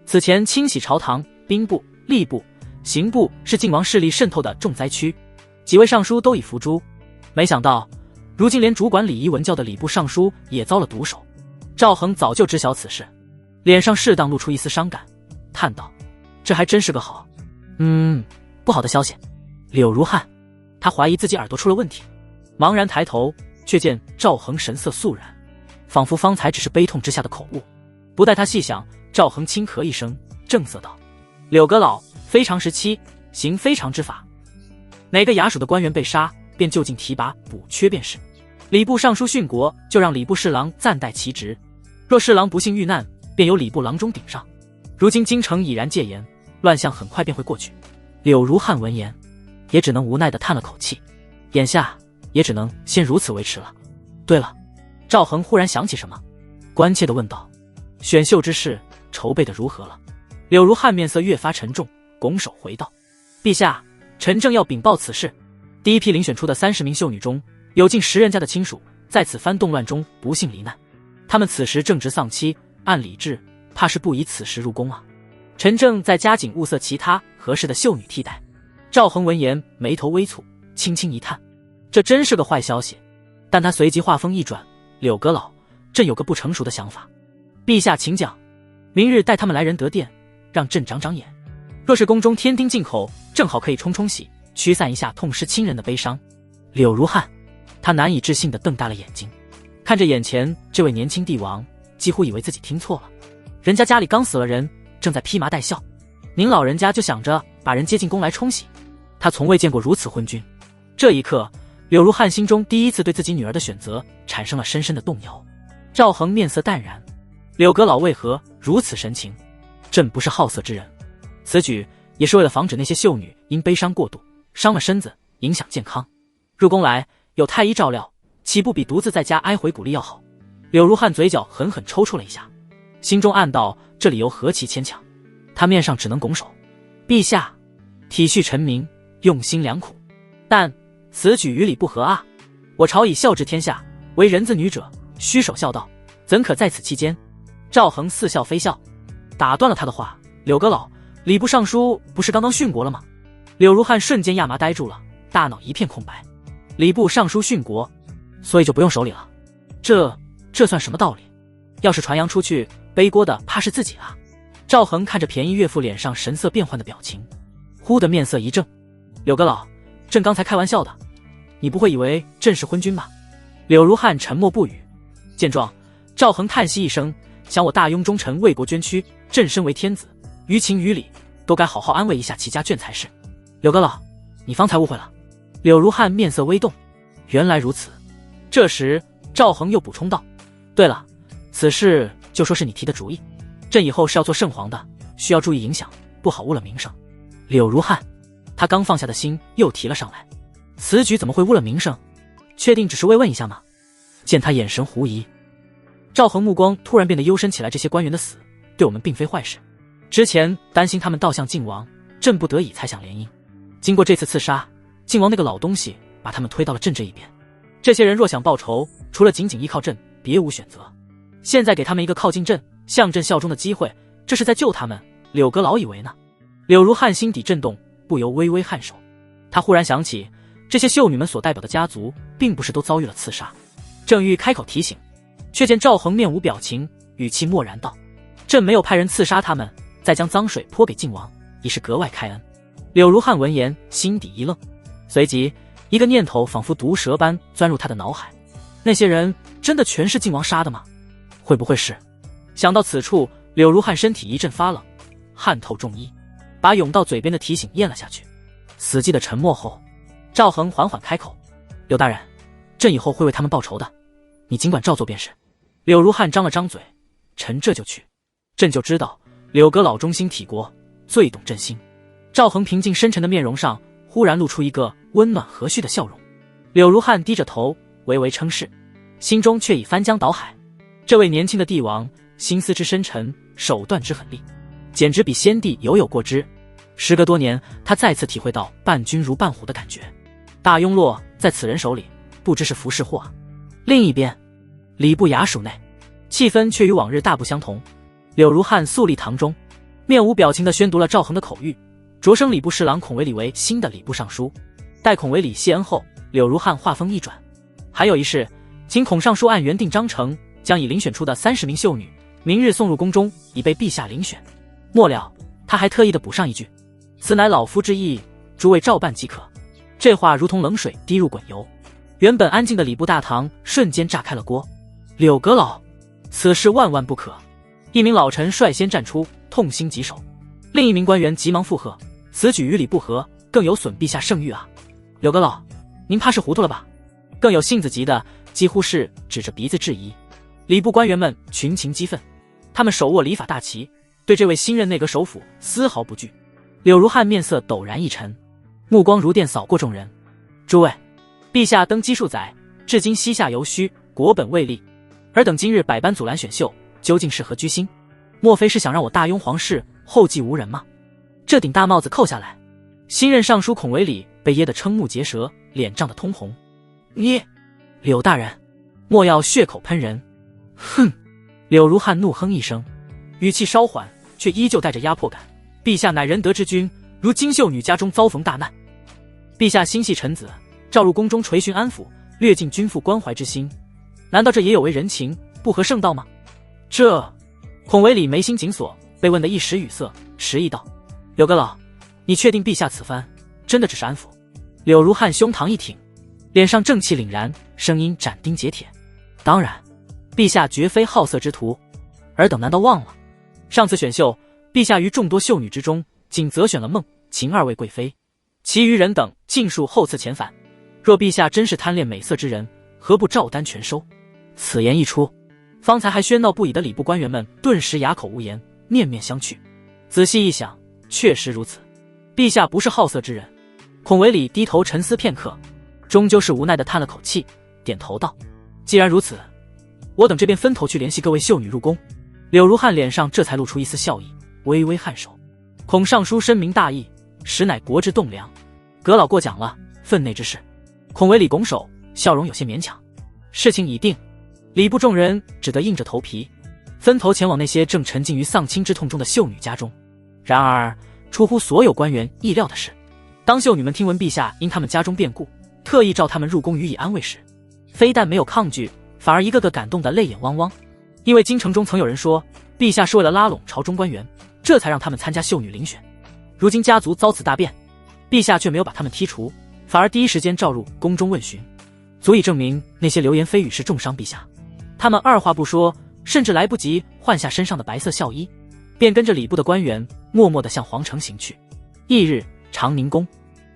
此前清洗朝堂，兵部、吏部、刑部是晋王势力渗透的重灾区，几位尚书都已伏诛。没想到，如今连主管礼仪文教的礼部尚书也遭了毒手。赵恒早就知晓此事，脸上适当露出一丝伤感，叹道：“这还真是个好……不好的消息。”柳如汗，他怀疑自己耳朵出了问题，茫然抬头，却见赵恒神色肃然，仿佛方才只是悲痛之下的口误。不待他细想，赵恒轻咳一声，正色道：“柳阁老，非常时期，行非常之法。哪个衙署的官员被杀，便就近提拔补缺便是。礼部尚书殉国，就让礼部侍郎暂代其职，若侍郎不幸遇难，便由礼部郎中顶上。如今京城已然戒严，乱象很快便会过去。”柳如汗闻言，也只能无奈地叹了口气，眼下也只能先如此维持了。对了，赵恒忽然想起什么，关切地问道：“选秀之事筹备得如何了？”柳如汗面色越发沉重，拱手回道：“陛下，臣正要禀报此事。第一批遴选出的30名秀女中，有近10人家的亲属在此番动乱中不幸罹难，他们此时正值丧期，按礼制，怕是不宜此时入宫啊。臣正在加紧物色其他合适的秀女替代。”赵恒闻言，眉头微蹙，轻轻一叹，这真是个坏消息。但他随即话锋一转：“柳阁老，朕有个不成熟的想法。陛下请讲。明日带他们来仁德殿，让朕长长眼。若是宫中添丁进口，正好可以冲冲喜，驱散一下痛失亲人的悲伤。”柳如汗，他难以置信地瞪大了眼睛，看着眼前这位年轻帝王，几乎以为自己听错了。人家家里刚死了人，正在披麻戴孝，您老人家就想着把人接进宫来冲喜？他从未见过如此昏君。这一刻，柳如汗心中第一次对自己女儿的选择产生了深深的动摇。赵恒面色淡然：“柳阁老为何如此神情？朕不是好色之人，此举也是为了防止那些秀女因悲伤过度伤了身子，影响健康。入宫来有太医照料，岂不比独自在家哀回鼓励要好？”柳如汗嘴角狠狠抽搐了一下，心中暗道这理由何其牵强。他面上只能拱手：“陛下体恤臣民，用心良苦，但此举与理不合啊！我朝以孝治天下，为人子女者，须守孝道，怎可在此期间？”赵恒似笑非笑，打断了他的话：“柳阁老，礼部尚书不是刚刚殉国了吗？”柳如汗瞬间亚麻呆住了，大脑一片空白。礼部尚书殉国，所以就不用守礼了？这算什么道理？要是传扬出去，背锅的怕是自己啊！赵恒看着便宜岳父脸上神色变幻的表情，忽的面色一正：“柳阁老，朕刚才开玩笑的，你不会以为朕是昏君吧？”柳如汗沉默不语。见状，赵恒叹息一声，想我大雍忠臣为国捐躯，朕身为天子，于情于理都该好好安慰一下齐家眷才是。柳阁老，你方才误会了。柳如汗面色微动，原来如此。这时赵恒又补充道：“对了，此事就说是你提的主意，朕以后是要做圣皇的，需要注意影响，不好误了名声。”柳如汗，他刚放下的心又提了上来，此举怎么会误了名声？确定只是慰问一下吗？见他眼神狐疑，赵恒目光突然变得幽深起来。这些官员的死对我们并非坏事，之前担心他们倒向晋王，朕不得已才想联姻。经过这次刺杀，靖王那个老东西把他们推到了朕这一边。这些人若想报仇，除了紧紧依靠朕，别无选择。现在给他们一个靠近朕、向朕效忠的机会，这是在救他们。柳阁老以为呢？柳如汉心底震动，不由微微颔首。他忽然想起，这些秀女们所代表的家族，并不是都遭遇了刺杀。正欲开口提醒，却见赵恒面无表情，语气漠然道：“朕没有派人刺杀他们，再将脏水泼给靖王，已是格外开恩。”柳如汉闻言，心底一愣，随即一个念头仿佛毒蛇般钻入他的脑海：那些人真的全是靖王杀的吗？会不会是？想到此处，柳如汉身体一阵发冷，汗透重衣，把涌到嘴边的提醒咽了下去。死寂的沉默后，赵恒缓缓开口：“柳大人，朕以后会为他们报仇的，你尽管照做便是。”柳如汉张了张嘴：“臣这就去。”朕就知道柳阁老忠心体国，最懂朕心。赵恒平静深沉的面容上忽然露出一个温暖和煦的笑容。柳如汉低着头微微称是，心中却已翻江倒海。这位年轻的帝王，心思之深沉，手段之狠厉，简直比先帝有过之。时隔多年，他再次体会到伴君如伴虎的感觉。大庸落在此人手里，不知是福是祸啊。另一边，礼部衙署内，气氛却与往日大不相同。柳如汉肃立堂中，面无表情地宣读了赵恒的口谕，擢升礼部侍郎孔维礼为新的礼部尚书。待孔维礼谢恩后，柳如汉话锋一转：“还有一事，请孔尚书按原定章程，将已遴选出的30名秀女，明日送入宫中，以备陛下遴选。”末了，他还特意地补上一句：“此乃老夫之意，诸位照办即可。”这话如同冷水滴入滚油，原本安静的礼部大堂瞬间炸开了锅。柳阁老，此事万万不可！一名老臣率先站出，痛心疾首。另一名官员急忙附和：“此举与礼不合，更有损陛下圣誉啊！”柳阁老，您怕是糊涂了吧？更有性子急的，几乎是指着鼻子质疑。礼部官员们群情激愤，他们手握礼法大旗，对这位新任内阁首辅丝毫不惧。柳如汉面色陡然一沉，目光如电扫过众人：“诸位，陛下登基数载，至今膝下犹虚，国本未立，尔等今日百般阻拦选秀，究竟是何居心？莫非是想让我大庸皇室后继无人吗？”这顶大帽子扣下来，新任尚书孔维礼被噎得瞠目结舌，脸涨得通红。“你，柳大人，莫要血口喷人！”哼！柳如汉怒哼一声，语气稍缓，却依旧带着压迫感：“陛下乃仁德之君，如今秀女家中遭逢大难，陛下心系臣子，召入宫中垂询安抚，略尽君父关怀之心，难道这也有违人情，不合圣道吗？”这……孔维礼眉心紧锁，被问得一时语塞，迟疑道：“柳阁老，你确定陛下此番真的只是安抚？”柳如汉胸膛一挺，脸上正气凛然，声音斩钉截铁：“当然，陛下绝非好色之徒，尔等难道忘了上次选秀，陛下于众多秀女之中，仅择选了孟、秦2位贵妃，其余人等尽数后赐遣返。若陛下真是贪恋美色之人，何不照单全收？”此言一出，方才还喧闹不已的礼部官员们顿时哑口无言，面面相觑。仔细一想，确实如此，陛下不是好色之人。孔维礼低头沉思片刻，终究是无奈地叹了口气，点头道：“既然如此，我等这边分头去联系各位秀女入宫。”柳如汉脸上这才露出一丝笑意，微微颔首：“孔尚书深明大义，实乃国之栋梁。阁老过奖了，分内之事。”孔维礼拱手，笑容有些勉强：“事情已定。”礼部众人只得硬着头皮，分头前往那些正沉浸于丧亲之痛中的秀女家中。然而，出乎所有官员意料的是，当秀女们听闻陛下因他们家中变故，特意召他们入宫予以安慰时，非但没有抗拒，反而一个个感动得泪眼汪汪。因为京城中曾有人说，陛下是为了拉拢朝中官员，这才让他们参加秀女遴选。如今家族遭此大变，陛下却没有把他们剔除，反而第一时间召入宫中问询，足以证明那些流言蜚语是重伤陛下。他们二话不说，甚至来不及换下身上的白色孝衣，便跟着礼部的官员默默地向皇城行去。翌日，长宁宫，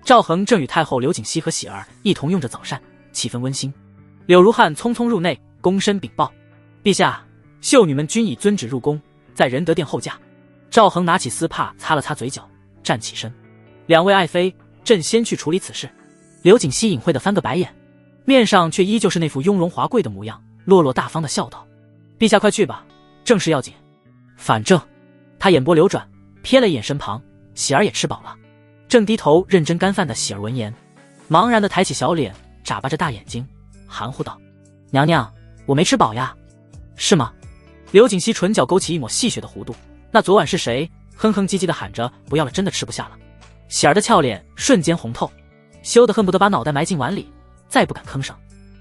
赵恒正与太后刘景熙和喜儿一同用着早膳，气氛温馨。柳如汉匆匆入内，躬身禀报：“陛下，秀女们均已遵旨入宫，在仁德殿候驾。”赵恒拿起丝帕擦了擦嘴角，站起身：“两位爱妃，朕先去处理此事。”刘景熙隐晦地翻个白眼，面上却依旧是那副雍容华贵的模样，落落大方地笑道：“陛下快去吧，正事要紧。反正……”他眼波流转，瞥了一眼身旁，喜儿也吃饱了，正低头认真干饭的喜儿闻言，茫然地抬起小脸，眨巴着大眼睛，含糊道：“娘娘，我没吃饱呀。”“是吗？”刘瑾熙唇角勾起一抹戏谑的弧度。“那昨晚是谁哼哼唧唧地喊着不要了，真的吃不下了？”喜儿的俏脸瞬间红透，羞得恨不得把脑袋埋进碗里，再不敢吭声。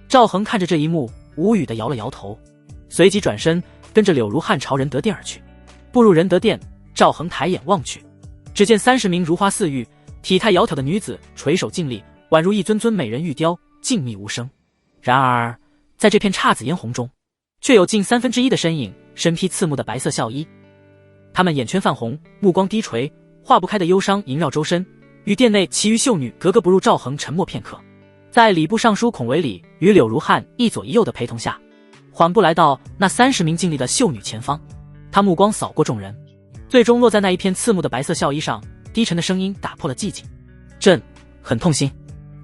赵恒看着这一幕，无语地摇了摇头，随即转身跟着柳如汉朝仁德殿而去。步入仁德殿，赵恒抬眼望去，只见30名如花似玉、体态窈窕的女子垂手敬礼，宛如一尊尊美人玉雕，静谧无声。然而在这片姹紫嫣红中，却有近1/3的身影身披刺目的白色孝衣，她们眼圈泛红，目光低垂，化不开的忧伤萦绕周身，与殿内其余秀女格格不入。赵恒沉默片刻，在礼部尚书孔维礼与柳如汉一左一右的陪同下，缓步来到那30名敬礼的秀女前方。他目光扫过众人，最终落在那一片刺目的白色孝衣上，低沉的声音打破了寂静：“朕很痛心。”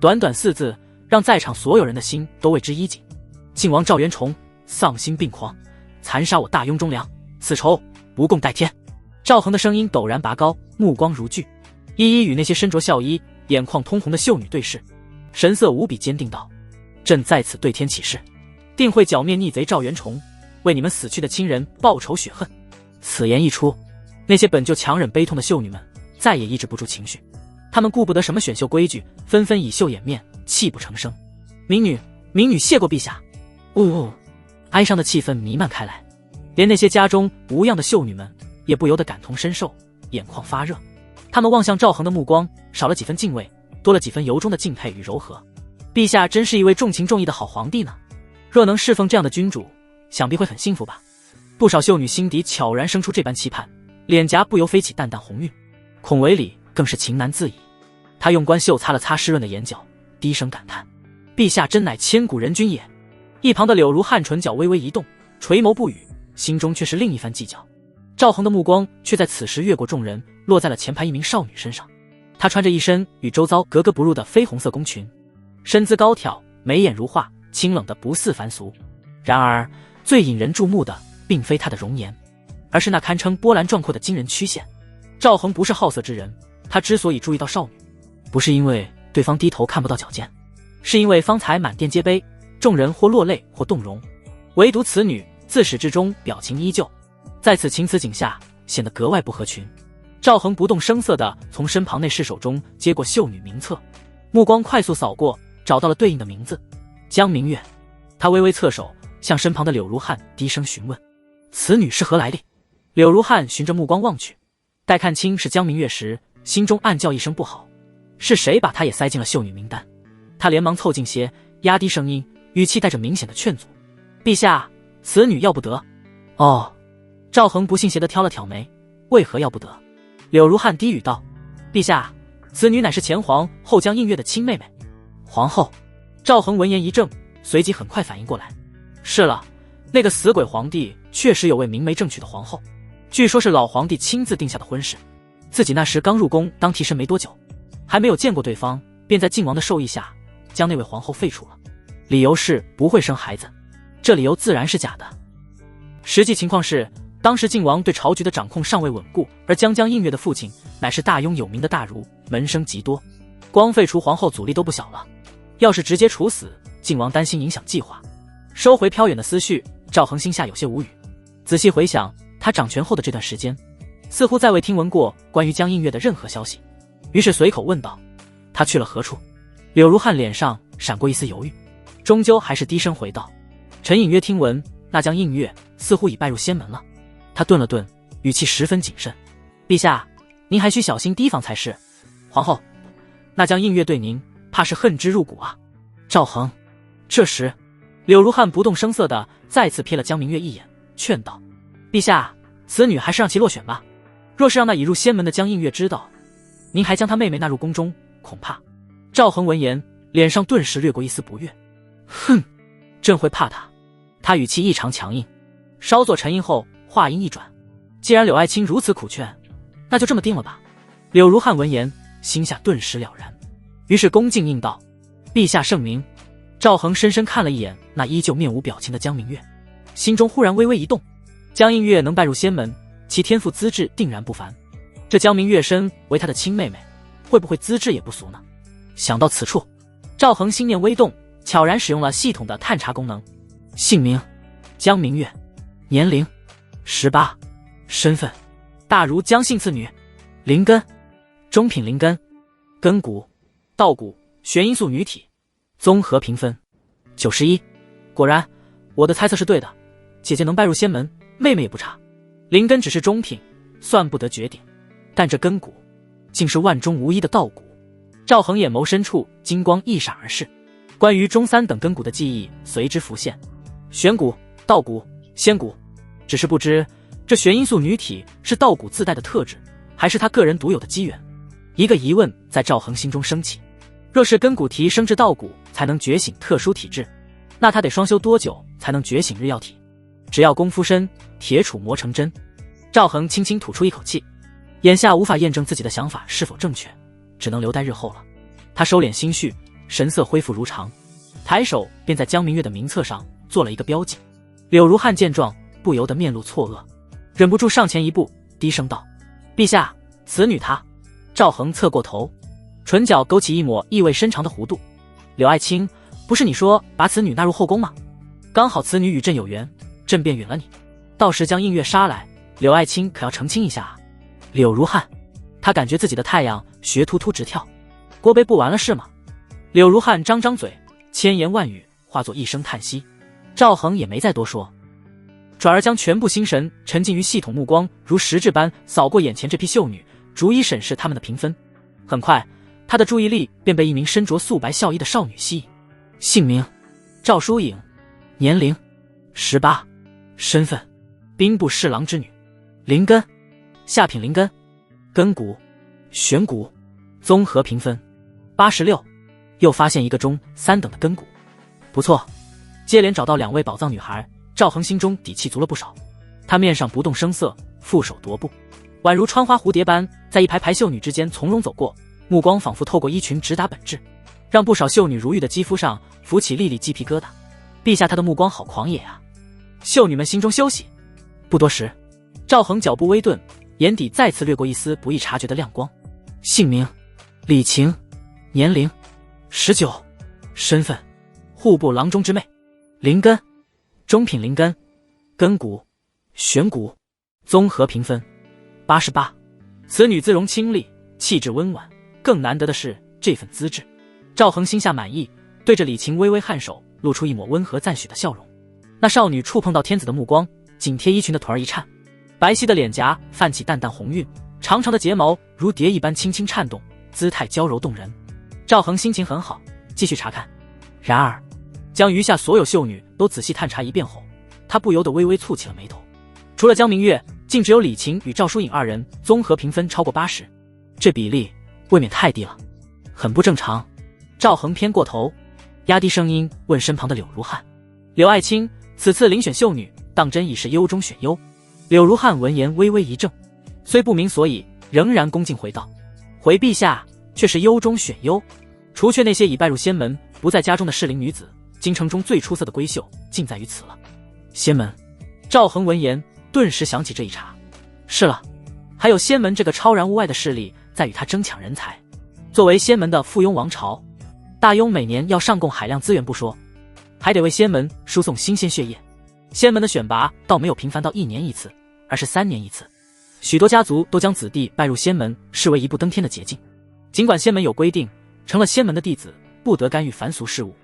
短短4字，让在场所有人的心都为之一紧。靖王赵元崇丧心病狂，残杀我大雍忠良，此仇不共戴天。赵恒的声音陡然拔高，目光如炬，一一与那些身着孝衣、眼眶通红的秀女对视，神色无比坚定道：“朕在此对天起誓，定会剿灭逆贼赵元崇，为你们死去的亲人报仇雪恨。”此言一出，那些本就强忍悲痛的秀女们再也抑制不住情绪，她们顾不得什么选秀规矩，纷纷以袖掩面，泣不成声。“民女谢过陛下。”哀伤的气氛弥漫开来，连那些家中无恙的秀女们也不由得感同身受，眼眶发热。她们望向赵恒的目光少了几分敬畏，多了几分由衷的敬佩与柔和。陛下真是一位重情重义的好皇帝呢，若能侍奉这样的君主，想必会很幸福吧。不少秀女心底悄然生出这般期盼，脸颊不由飞起淡淡红晕。孔维礼更是情难自已，他用冠袖擦了擦湿润的眼角，低声感叹：“陛下真乃千古人君也。”一旁的柳如汉唇角微微一动，垂眸不语，心中却是另一番计较。赵恒的目光却在此时越过众人，落在了前排一名少女身上。她穿着一身与周遭格格不入的绯红色宫裙，身姿高挑，眉眼如画，清冷的不似凡俗。然而最引人注目的并非她的容颜，而是那堪称波澜壮阔的惊人曲线。赵恒不是好色之人，他之所以注意到少女，不是因为对方低头看不到脚尖，是因为方才满殿皆悲，众人或落泪或动容，唯独此女自始至终表情依旧，在此情此景下显得格外不合群。赵恒不动声色地从身旁内侍手中接过秀女名册，目光快速扫过，找到了对应的名字江明月。他微微侧手向身旁的柳如汉低声询问：“此女是何来历？”柳如汉循着目光望去，待看清是江明月时，心中暗叫一声不好，是谁把她也塞进了秀女名单？他连忙凑近些，压低声音，语气带着明显的劝阻：“陛下，此女要不得。”“哦。”赵恒不信邪地挑了挑眉：“为何要不得？”柳如汉低语道：“陛下，此女乃是前皇后江映月的亲妹妹。”“皇后？”赵恒闻言一怔，随即很快反应过来：“是了，那个死鬼皇帝确实有位明媒正娶的皇后，据说是老皇帝亲自定下的婚事。自己那时刚入宫当替身没多久，还没有见过对方，便在靖王的授意下将那位皇后废除了，理由是不会生孩子。这理由自然是假的。实际情况是，当时靖王对朝局的掌控尚未稳固，而江映月的父亲乃是大雍有名的大儒，门生极多，光废除皇后阻力都不小了。要是直接处死，靖王担心影响计划。收回飘远的思绪，赵恒心下有些无语。仔细回想他掌权后的这段时间，似乎再未听闻过关于江映月的任何消息，于是随口问道：“他去了何处？”柳如汉脸上闪过一丝犹豫，终究还是低声回道：“臣隐约听闻，那江映月似乎已拜入仙门了。”他顿了顿，语气十分谨慎：“陛下，您还需小心提防才是。皇后，那江映月对您怕是恨之入骨啊。”赵恒。这时柳如汉不动声色地再次瞥了江明月一眼，劝道：“陛下，此女还是让其落选吧。若是让那已入仙门的江映月知道您还将她妹妹纳入宫中，恐怕……”赵恒闻言，脸上顿时掠过一丝不悦：“哼，朕会怕她？”他语气异常强硬，稍作沉吟后，话音一转：“既然柳爱卿如此苦劝，那就这么定了吧。”柳如汉闻言，心下顿时了然，于是恭敬应道：“陛下圣明。”赵恒深深看了一眼那依旧面无表情的江明月，心中忽然微微一动。江映月能拜入仙门，其天赋资质定然不凡。这江明月身为他的亲妹妹，会不会资质也不俗呢？想到此处，赵恒心念微动，悄然使用了系统的探查功能。姓名：江明月，年龄18，身份大儒姜姓次女，灵根中品灵根，根骨稻谷玄因素女体，综合评分91。果然，我的猜测是对的，姐姐能拜入仙门，妹妹也不差。灵根只是中品，算不得绝顶，但这根骨竟是万中无一的稻谷。赵恒眼眸深处金光一闪而逝，关于中3等根骨的记忆随之浮现：玄骨、稻骨、仙骨。只是不知这玄因素女体是稻骨自带的特质，还是他个人独有的机缘。一个疑问在赵恒心中升起：若是根骨提升至稻骨才能觉醒特殊体质，那他得双修多久才能觉醒日曜体？只要功夫深，铁杵磨成针。赵恒轻轻吐出一口气，眼下无法验证自己的想法是否正确，只能留待日后了。他收敛心绪，神色恢复如常，抬手便在江明月的名册上做了一个标记。柳如汉见状，不由得面露错愕，忍不住上前一步，低声道：陛下，此女她。赵恒侧过头，唇角勾起一抹意味深长的弧度。柳爱卿，不是你说把此女纳入后宫吗？刚好此女与朕有缘，朕便允了你。到时将映月杀来，柳爱卿可要澄清一下啊。柳如汉，他感觉自己的太阳穴突突直跳，锅杯不完了是吗？柳如汉张张嘴，千言万语化作一声叹息。赵恒也没再多说，转而将全部心神沉浸于系统目光如实质般扫过眼前这批秀女，逐一审视她们的评分。很快，他的注意力便被一名身着素白孝衣的少女吸引。姓名：赵淑颖，年龄18，身份兵部侍郎之女，灵根下品灵根，根骨玄骨，综合评分86。又发现一个中3等的根骨，不错。接连找到2位宝藏女孩，赵恒心中底气足了不少。他面上不动声色，负手踱步，宛如穿花蝴蝶般在一排排秀女之间从容走过，目光仿佛透过衣裙直达本质，让不少秀女如玉的肌肤上浮起粒粒鸡皮疙瘩。陛下他的目光好狂野啊！秀女们心中休息。不多时，赵恒脚步微顿，眼底再次掠过一丝不易察觉的亮光。姓名：李晴，年龄19，身份户部郎中之妹，灵根中品灵根，根骨玄骨，综合评分88。此女姿容清丽，气质温婉，更难得的是这份资质。赵恒心下满意，对着李晴微微颔首，露出一抹温和赞许的笑容。那少女触碰到天子的目光，紧贴衣裙的臀儿一颤，白皙的脸颊泛起淡淡红晕，长长的睫毛如蝶一般轻轻颤动，姿态娇柔动人。赵恒心情很好，继续查看。然而将余下所有秀女都仔细探查一遍后，他不由得微微蹙起了眉头。除了江明月，竟只有李晴与赵淑颖2人综合评分超过80，这比例未免太低了，很不正常。赵恒偏过头，压低声音问身旁的柳如汉：柳爱卿，此次遴选秀女当真已是优中选优？柳如汉闻言微微一怔，虽不明所以，仍然恭敬回道：回陛下，却是优中选优。除却那些已拜入仙门不在家中的适龄女子，京城中最出色的闺秀尽在于此了。仙门？赵恒闻言顿时想起这一茬。是了，还有仙门这个超然物外的势力在与他争抢人才。作为仙门的附庸王朝，大庸每年要上供海量资源不说，还得为仙门输送新鲜血液。仙门的选拔倒没有频繁到1年1次，而是3年1次。许多家族都将子弟拜入仙门视为一步登天的捷径。尽管仙门有规定，成了仙门的弟子不得干预凡俗事务，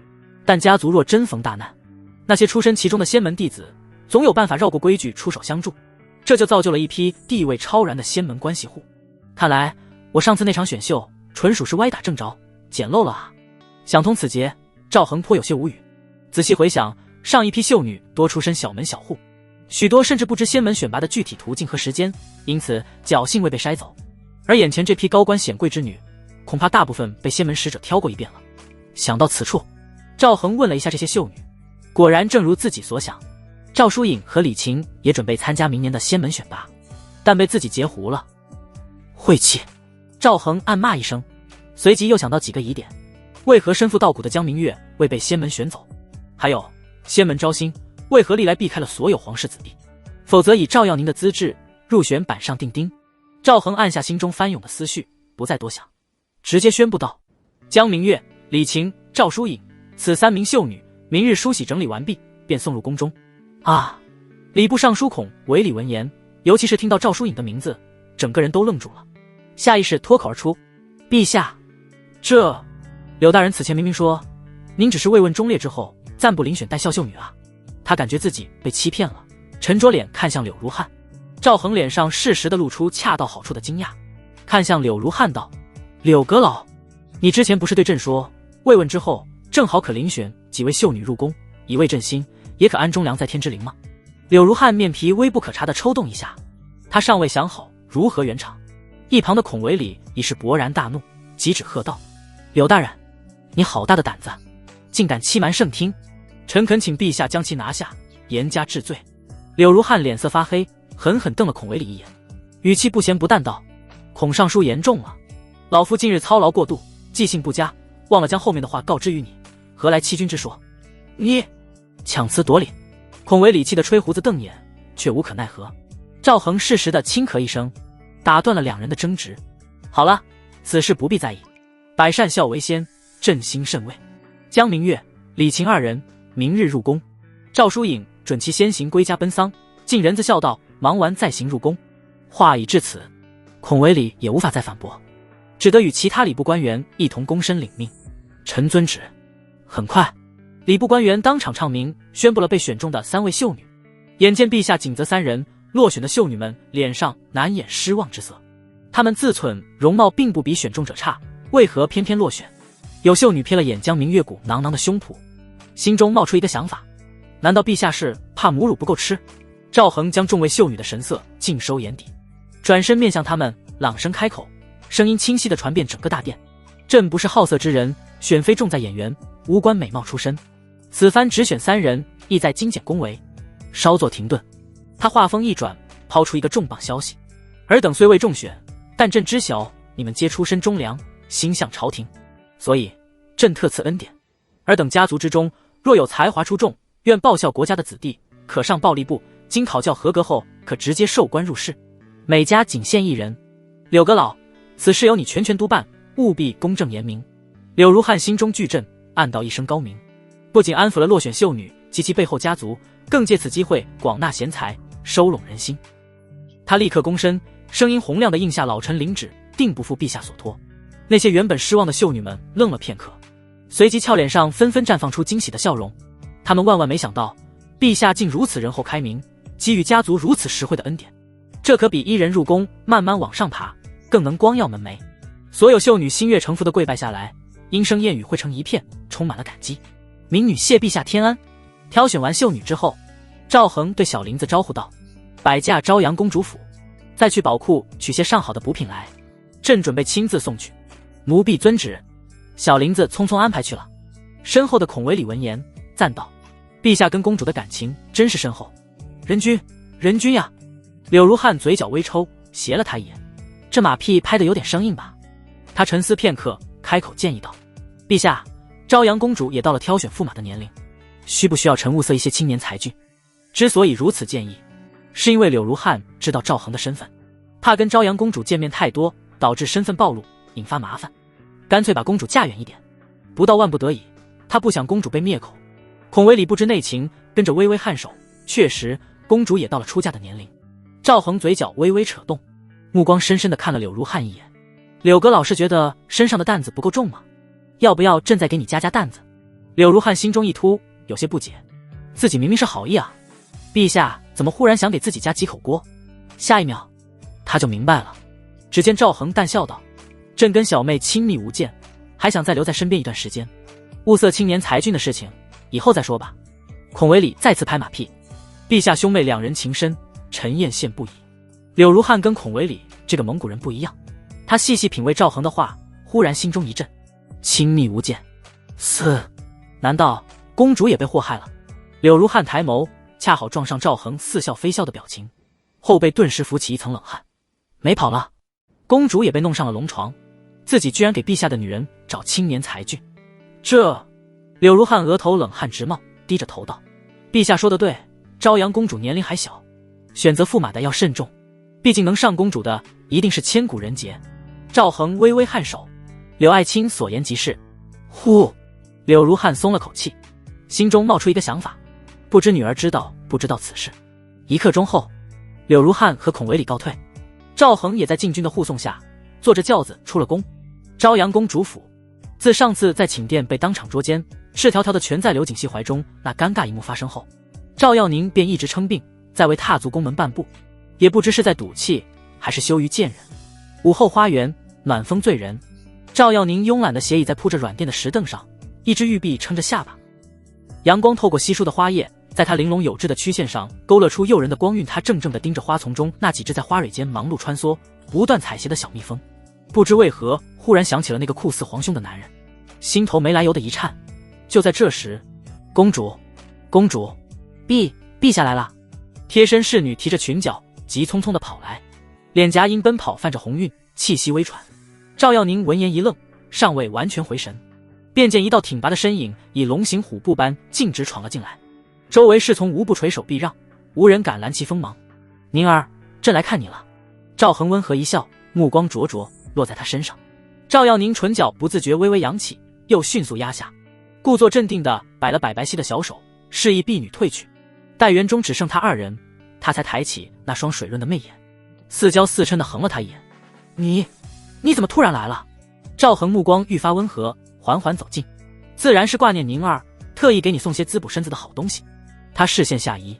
但家族若真逢大难，那些出身其中的仙门弟子总有办法绕过规矩出手相助，这就造就了一批地位超然的仙门关系户。看来我上次那场选秀纯属是歪打正着，捡漏了啊！想通此节，赵恒颇有些无语。仔细回想，上一批秀女多出身小门小户，许多甚至不知仙门选拔的具体途径和时间，因此侥幸未被筛走。而眼前这批高官显贵之女，恐怕大部分被仙门使者挑过一遍了。想到此处，赵恒问了一下这些秀女，果然正如自己所想，赵淑颖和李晴也准备参加明年的仙门选拔，但被自己截胡了。晦气！赵恒暗骂一声，随即又想到几个疑点：为何身负稻谷的江明月未被仙门选走？还有仙门招新为何历来避开了所有皇室子弟？否则以赵耀宁的资质，入选板上钉钉。赵恒按下心中翻涌的思绪，不再多想，直接宣布道：江明月、李晴赵疏影，此3名秀女，明日梳洗整理完毕，便送入宫中。啊！礼部尚书孔维礼闻言，尤其是听到赵疏影的名字，整个人都愣住了，下意识脱口而出：“陛下，这……柳大人此前明明说，您只是慰问忠烈之后，暂不遴选带孝秀女啊。”他感觉自己被欺骗了，沉着脸看向柳如汉。赵恒脸上适时地露出恰到好处的惊讶，看向柳如汉道：“柳阁老，你之前不是对朕说，慰问之后正好可遴选几位秀女入宫，以慰朕心，也可安忠良在天之灵吗？”柳如汉面皮微不可察地抽动一下，他尚未想好如何圆场。一旁的孔维礼已是勃然大怒，急指喝道：“柳大人，你好大的胆子，竟敢欺瞒圣听！臣恳请陛下将其拿下，严加治罪。”柳如汉脸色发黑，狠狠瞪了孔维礼一眼，语气不咸不淡道：“孔尚书言重了，老夫近日操劳过度，记性不佳，忘了将后面的话告知于你，何来欺君之说？你强词夺理！”孔维礼气得吹胡子瞪眼，却无可奈何。赵恒适时的轻咳一声，打断了两人的争执。好了，此事不必在意，百善孝为先，朕心甚慰。江明月、李晴二人明日入宫，赵疏影准其先行归家奔丧，晋人子笑道：“忙完再行入宫。”话已至此，孔维礼也无法再反驳，只得与其他礼部官员一同躬身领命。臣遵旨。很快，礼部官员当场唱名，宣布了被选中的3位秀女。眼见陛下仅择3人，落选的秀女们脸上难掩失望之色。她们自忖容貌并不比选中者差，为何偏偏落选？有秀女瞥了眼江明月骨囊囊的胸脯，心中冒出一个想法：难道陛下是怕母乳不够吃？赵恒将众位秀女的神色尽收眼底，转身面向他们，朗声开口，声音清晰地传遍整个大殿：“朕不是好色之人，选妃重在眼缘，无关美貌出身。此番只选3人，意在精简宫闱。”稍作停顿，他话锋一转，抛出一个重磅消息：“尔等虽未中选，但朕知晓你们皆出身忠良，心向朝廷，所以朕特赐恩典。尔等家族之中，若有才华出众，愿报效国家的子弟，可上暴力部，经考教合格后，可直接授官入仕。每家仅限1人。柳阁老，此事由你全权督办，务必公正严明。”柳如汉心中巨震，暗道一声高明，不仅安抚了落选秀女及其背后家族，更借此机会广纳贤才，收拢人心。他立刻躬身，声音洪亮地应下老臣领旨，定不负陛下所托。那些原本失望的秀女们愣了片刻，随即俏脸上纷纷绽放出惊喜的笑容。他们万万没想到，陛下竟如此仁厚开明，给予家族如此实惠的恩典，这可比1人入宫慢慢往上爬更能光耀门楣。所有秀女心悦诚服地跪拜下来，莺声燕语汇成一片，充满了感激。民女谢陛下天安。挑选完秀女之后，赵恒对小林子招呼道：“摆驾朝阳公主府，再去宝库取些上好的补品来，朕准备亲自送去。”奴婢遵旨。小林子匆匆安排去了。身后的孔维礼闻言赞道：“陛下跟公主的感情真是深厚。仁君呀！”柳如汉嘴角微抽，斜了他一眼：“这马屁拍得有点生硬吧？”他沉思片刻，开口建议道：“陛下，朝阳公主也到了挑选驸马的年龄，需不需要臣物色一些青年才俊？”之所以如此建议，是因为柳如汉知道赵恒的身份，怕跟朝阳公主见面太多，导致身份暴露，引发麻烦，干脆把公主嫁远一点。不到万不得已，他不想公主被灭口。孔维礼不知内情，跟着微微颔首。确实，公主也到了出嫁的年龄。赵恒嘴角微微扯动，目光深深地看了柳如汉一眼：“柳阁老是觉得身上的担子不够重吗？要不要朕再给你加担子？”柳如汉心中一突，有些不解，自己明明是好意啊，陛下怎么忽然想给自己加几口锅？下一秒，他就明白了。只见赵恒淡笑道：“朕跟小妹亲密无间，还想再留在身边一段时间，物色青年才俊的事情以后再说吧。”孔维礼再次拍马屁：“陛下兄妹2人情深，臣艳羡不已。”柳如汉跟孔维礼这个蒙古人不一样，他细细品味赵恒的话，忽然心中一震：亲密无间，难道公主也被祸害了？柳如汉抬眸，恰好撞上赵恒似笑非笑的表情，后背顿时浮起一层冷汗。没跑了，公主也被弄上了龙床，自己居然给陛下的女人找青年才俊，这……柳如汉额头冷汗直冒，低着头道：“陛下说得对，朝阳公主年龄还小，选择驸马的要慎重，毕竟能上公主的一定是千古人杰。”赵恒微微颔首：“柳爱卿所言极是。”呼！柳如汉松了口气，心中冒出一个想法，不知女儿知道不知道此事。1刻钟后，柳如汉和孔维礼告退，赵恒也在禁军的护送下坐着轿子出了宫。朝阳公主府，自上次在寝殿被当场捉奸，赤条条的全在刘景熙怀中那尴尬一幕发生后，赵耀宁便一直称病，再未踏足宫门半步，也不知是在赌气还是羞于见人。午后花园，暖风醉人，赵耀宁慵懒地斜倚在铺着软垫的石凳上，一只玉臂撑着下巴，阳光透过稀疏的花叶，在他玲珑有致的曲线上勾勒出诱人的光晕。他怔怔地盯着花丛中那几只在花蕊间忙碌穿梭不断采撷的小蜜蜂，不知为何忽然想起了那个酷似皇兄的男人，心头没来由的一颤。就在这时，公主陛下来了。贴身侍女提着裙角急匆匆地跑来，脸颊因奔跑泛着红晕，气息微喘。赵耀宁闻言一愣，尚未完全回神，便见一道挺拔的身影以龙行虎步般径直闯了进来，周围侍从无不垂手避让，无人敢拦其锋芒。宁儿，朕来看你了。赵恒温和一笑，目光灼灼落在他身上。赵耀宁唇角不自觉微微扬起，又迅速压下，故作镇定地摆了摆白皙的小手，示意婢女退去。待园中只剩他2人，他才抬起那双水润的媚眼，似娇似嗔地横了他一眼。你怎么突然来了？赵恒目光愈发温和，缓缓走近。自然是挂念宁儿，特意给你送些滋补身子的好东西。他视线下移，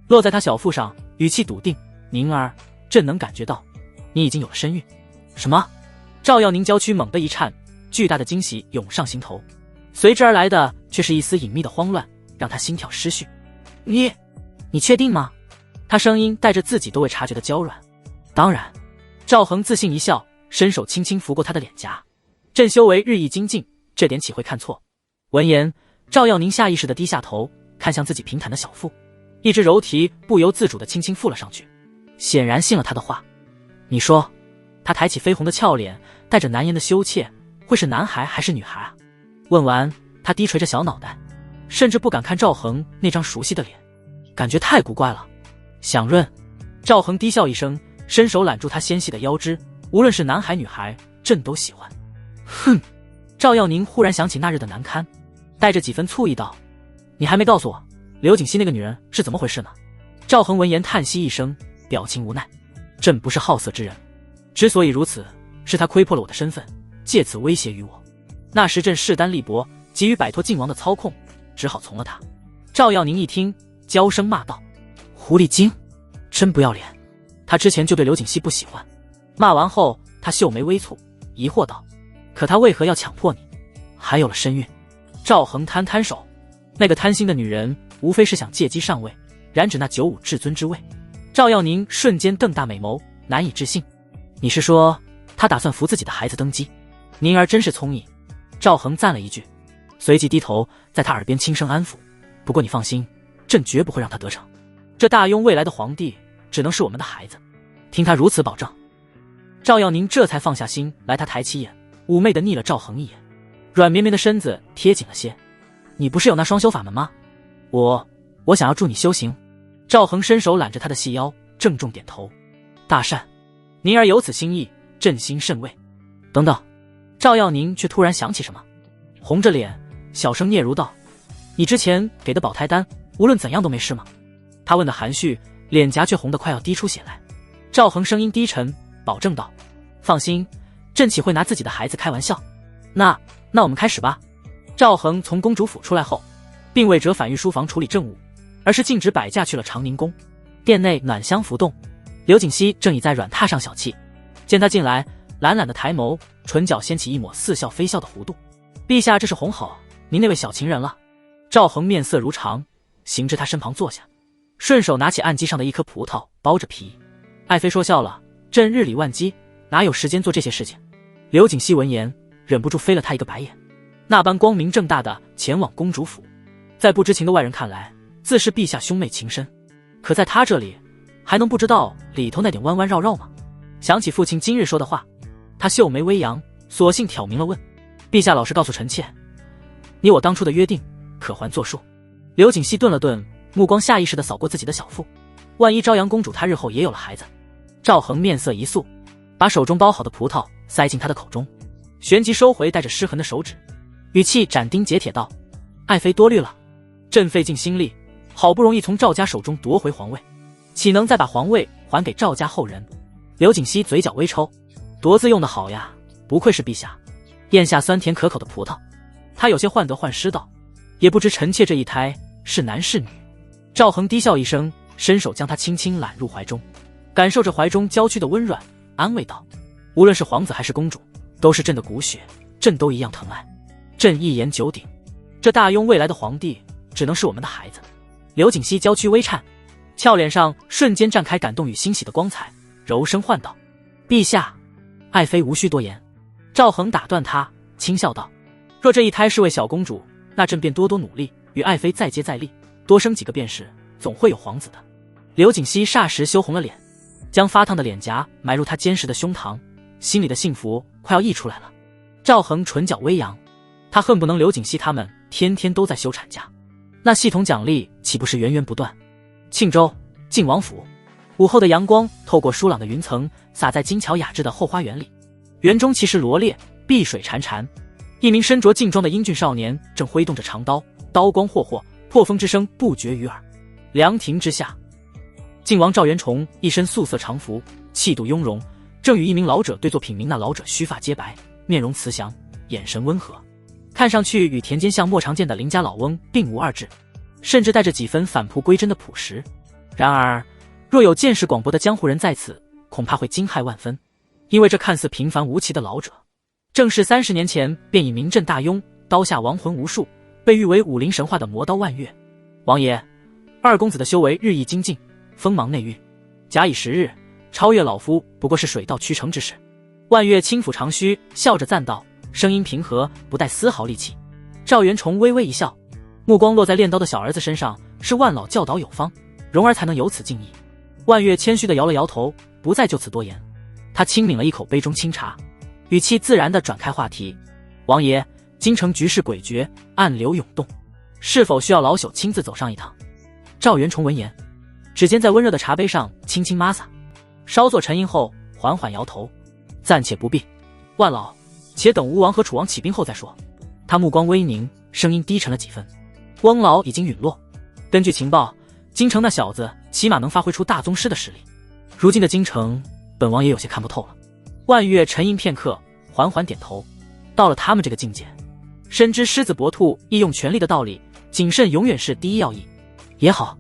落在他小腹上，语气笃定。宁儿，朕能感觉到你已经有了身孕。什么？赵耀宁娇躯猛地一颤，巨大的惊喜涌上心头，随之而来的却是一丝隐秘的慌乱，让他心跳失序。你确定吗？他声音带着自己都未察觉的娇软。当然。赵恒自信一笑，伸手轻轻拂过他的脸颊。朕修为日益精进，这点岂会看错？闻言，赵耀宁下意识地低下头，看向自己平坦的小腹，一只柔蹄不由自主地轻轻附了上去，显然信了他的话。你说，他抬起绯红的俏脸，带着难言的羞怯，会是男孩还是女孩啊？问完，他低垂着小脑袋，甚至不敢看赵恒那张熟悉的脸，感觉太古怪了。想润。赵恒低笑一声，伸手揽住他纤细的腰肢，无论是男孩女孩，朕都喜欢。哼！赵耀宁忽然想起那日的难堪，带着几分醋意道：你还没告诉我，刘景熙那个女人是怎么回事呢？赵恒闻言叹息一声，表情无奈。朕不是好色之人，之所以如此，是他窥破了我的身份，借此威胁于我。那时朕势单力薄，急于摆脱靖王的操控，只好从了他。赵耀宁一听，娇声骂道：狐狸精，真不要脸！他之前就对刘景熙不喜欢。骂完后，他秀眉微蹙，疑惑道：可他为何要强迫你？还有了身孕。赵恒摊摊手，那个贪心的女人无非是想借机上位，染指那95至尊之位。赵耀宁瞬间瞪大美眸，难以置信。你是说他打算扶自己的孩子登基？宁儿真是聪颖。赵恒赞了一句，随即低头在他耳边轻声安抚。不过你放心，朕绝不会让他得逞。这大雍未来的皇帝只能是我们的孩子，听他如此保证。赵耀宁这才放下心来，他抬起眼，妩媚地睨了赵恒一眼，软绵绵的身子贴紧了些。你不是有那双修法门吗？我想要助你修行。赵恒伸手揽着他的细腰，郑重点头。大善，宁儿有此心意，朕心甚慰。等等，赵耀宁却突然想起什么，红着脸小声嗫嚅道：你之前给的保胎丹无论怎样都没事吗？他问的含蓄，脸颊却红得快要滴出血来。赵恒声音低沉，保证道：放心，朕岂会拿自己的孩子开玩笑。那我们开始吧。赵恒从公主府出来后，并未折返御书房处理政务，而是径直摆驾去了长宁宫。殿内暖香浮动，刘景熙正倚在软榻上小憩，见他进来，懒懒的抬眸，唇角掀起一抹似笑非笑的弧度。陛下这是哄好您那位小情人了。赵恒面色如常，行至他身旁坐下，顺手拿起案几上的一颗葡萄，剥着皮。爱妃说笑了，朕日理万机，哪有时间做这些事情？刘景熙闻言，忍不住飞了他一个白眼。那般光明正大的前往公主府，在不知情的外人看来，自是陛下兄妹情深，可在他这里，还能不知道里头那点弯弯绕绕吗？想起父亲今日说的话，他秀眉微扬，索性挑明了问：陛下老实告诉臣妾，你我当初的约定可还作数？刘景熙顿了顿，目光下意识地扫过自己的小腹，万一朝阳公主她日后也有了孩子。赵恒面色一肃，把手中包好的葡萄塞进他的口中，旋即收回带着失痕的手指。语气斩钉截铁道：“爱妃多虑了，朕费尽心力，好不容易从赵家手中夺回皇位，岂能再把皇位还给赵家后人？”刘景熙嘴角微抽，夺字用得好呀，不愧是陛下。咽下酸甜可口的葡萄，他有些患得患失道：“也不知臣妾这一胎是男是女。”赵恒低笑一声，伸手将他轻轻揽入怀中，感受着怀中娇躯的温软，安慰道：“无论是皇子还是公主，都是朕的骨血，朕都一样疼爱。朕一言九鼎，这大雍未来的皇帝只能是我们的孩子。”刘景熙娇躯微颤，俏脸上瞬间绽开感动与欣喜的光彩，柔声唤道：“陛下，爱妃无需多言。”赵恒打断他，轻笑道：“若这一胎是位小公主，那朕便多多努力，与爱妃再接再厉，多生几个便是，总会有皇子的。”刘景熙霎时羞红了脸，将发烫的脸颊埋入他坚实的胸膛，心里的幸福快要溢出来了。赵恒唇角微扬，他恨不能刘景熙他们天天都在休产假，那系统奖励岂不是源源不断？庆州晋王府，午后的阳光透过疏朗的云层，洒在精巧雅致的后花园里。园中气势罗列，碧水潺潺，一名身着劲装的英俊少年正挥动着长刀，刀光霍霍，破风之声不绝于耳。凉亭之下，晋王赵元崇一身素色长服，气度雍容，正与一名老者对坐品茗。那老者须发皆白，面容慈祥，眼神温和，看上去与田间巷莫常见的邻家老翁并无二致，甚至带着几分返璞归真的朴实。然而若有见识广博的江湖人在此，恐怕会惊骇万分，因为这看似平凡无奇的老者，正是30年前便已名震大雍，刀下亡魂无数，被誉为武林神话的魔刀万月。王爷，二公子的修为日益精进，锋芒内蕴，假以时日，超越老夫不过是水到渠成之事。万月轻抚长须，笑着赞道，声音平和，不带丝毫戾气。赵元崇微微一笑，目光落在练刀的小儿子身上，是万老教导有方，蓉儿才能有此敬意。万月谦虚地摇了摇头，不再就此多言。他轻抿了一口杯中清茶，语气自然地转开话题：“王爷，京城局势诡谲，暗流涌动，是否需要老朽亲自走上一趟？”赵元崇闻言，指尖在温热的茶杯上轻轻抹洒，稍作沉吟后缓缓摇头：“暂且不必，万老，且等吴王和楚王起兵后再说。”他目光微凝，声音低沉了几分：“翁老已经陨落，根据情报，京城那小子起码能发挥出大宗师的实力。如今的京城，本王也有些看不透了。”万月沉吟片刻，缓缓点头：“到了他们这个境界，深知狮子搏兔亦用全力的道理，谨慎永远是第一要义。也好，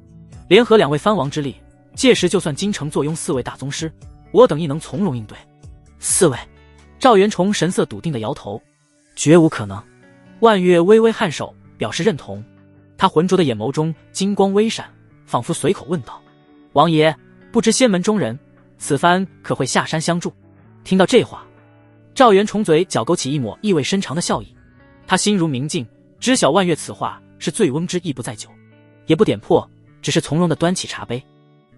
联合2位藩王之力，届时就算京城坐拥4位大宗师，我等亦能从容应对。”4位？赵元崇神色笃定的摇头：“绝无可能。”万月微微颔首，表示认同。他浑浊的眼眸中金光微闪，仿佛随口问道：“王爷，不知仙门中人此番可会下山相助？”听到这话，赵元崇嘴角勾起一抹意味深长的笑意。他心如明镜，知晓万月此话是醉翁之意不在酒，也不点破，只是从容地端起茶杯，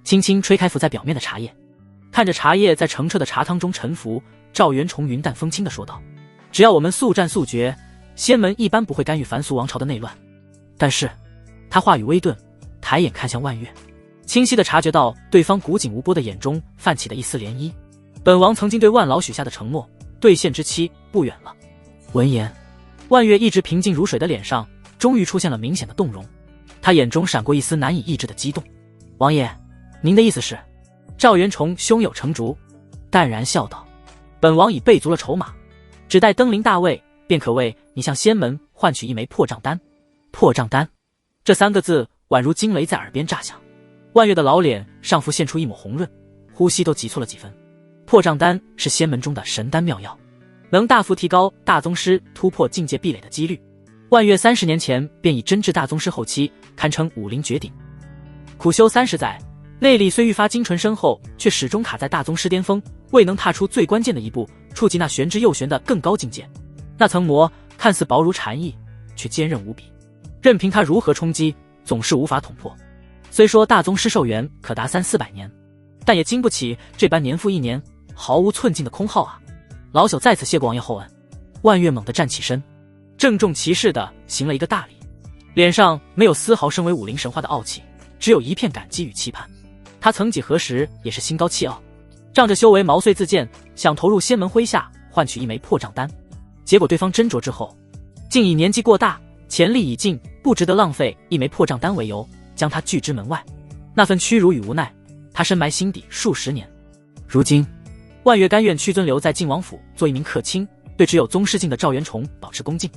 轻轻吹开浮在表面的茶叶。看着茶叶在澄澈的茶汤中沉浮，赵元崇云淡风轻地说道：“只要我们速战速决，仙门一般不会干预凡俗王朝的内乱。”但是他话语微顿，抬眼看向万月，清晰地察觉到对方古井无波的眼中泛起的一丝涟漪。本王曾经对万老许下的承诺，兑现之期不远了。闻言，万月一直平静如水的脸上终于出现了明显的动容，他眼中闪过一丝难以抑制的激动。“王爷，您的意思是？”赵元崇胸有成竹，淡然笑道：“本王已备足了筹码，只待登临大位，便可为你向仙门换取一枚破障丹。”破障丹，这3个字宛如惊雷在耳边炸响。万月的老脸上浮现出一抹红润，呼吸都急促了几分。破障丹是仙门中的神丹妙药，能大幅提高大宗师突破境界壁垒的几率。万月30年前便已真至大宗师后期，堪称武林绝顶。苦修30载，内力虽愈发精纯深厚，却始终卡在大宗师巅峰，未能踏出最关键的一步，触及那玄之又玄的更高境界。那层膜看似薄如蝉翼，却坚韧无比，任凭他如何冲击，总是无法捅破。虽说大宗师寿元可达300-400年，但也经不起这般年复一年毫无寸进的空耗啊！老朽在此谢过王爷厚恩。万月猛地站起身，郑重其事地行了一个大礼，脸上没有丝毫身为武林神话的傲气，只有一片感激与期盼。他曾几何时也是心高气傲，仗着修为毛遂自荐，想投入仙门麾下换取一枚破障丹，结果对方斟酌之后，竟以年纪过大，潜力已尽，不值得浪费一枚破账单为由，将他拒之门外。那份屈辱与无奈，他深埋心底数十年。如今，万越甘愿屈尊留在晋王府做一名客卿，对只有宗室境的赵元崇保持恭敬，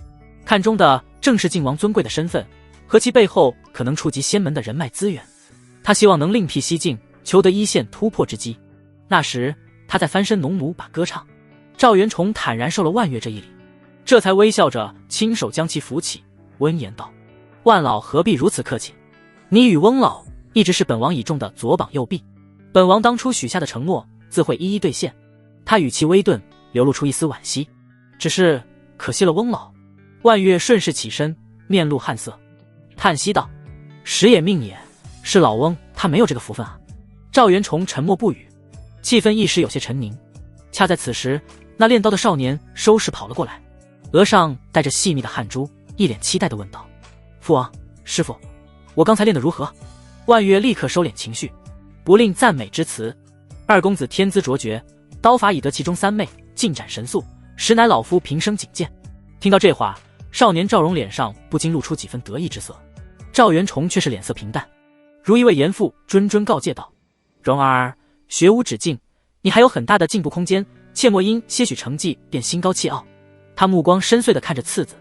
看中的正是晋王尊贵的身份和其背后可能触及仙门的人脉资源。他希望能另辟蹊径，求得一线突破之机。那时他在翻身农奴把歌唱，赵元崇坦然受了万越这一礼，这才微笑着亲手将其扶起，温言道：万老何必如此客气，你与翁老一直是本王倚重的左膀右臂，本王当初许下的承诺自会一一兑现。他语气微顿，流露出一丝惋惜，只是可惜了翁老。万越顺势起身，面露汗色，叹息道：时也命也，是老翁他没有这个福分啊。赵元崇沉默不语，气氛一时有些沉凝。恰在此时，那练刀的少年收拾跑了过来，额上带着细密的汗珠，一脸期待地问道：父王，师父，我刚才练得如何？万越立刻收敛情绪，不吝赞美之词：二公子天资卓绝，刀法已得其中三昧，进展神速，实乃老夫平生仅见。听到这话，少年赵荣脸上不禁露出几分得意之色。赵元崇却是脸色平淡，如一位严父谆谆告诫道：荣儿，学无止境，你还有很大的进步空间，切莫因些许成绩便心高气傲。他目光深邃地看着次子，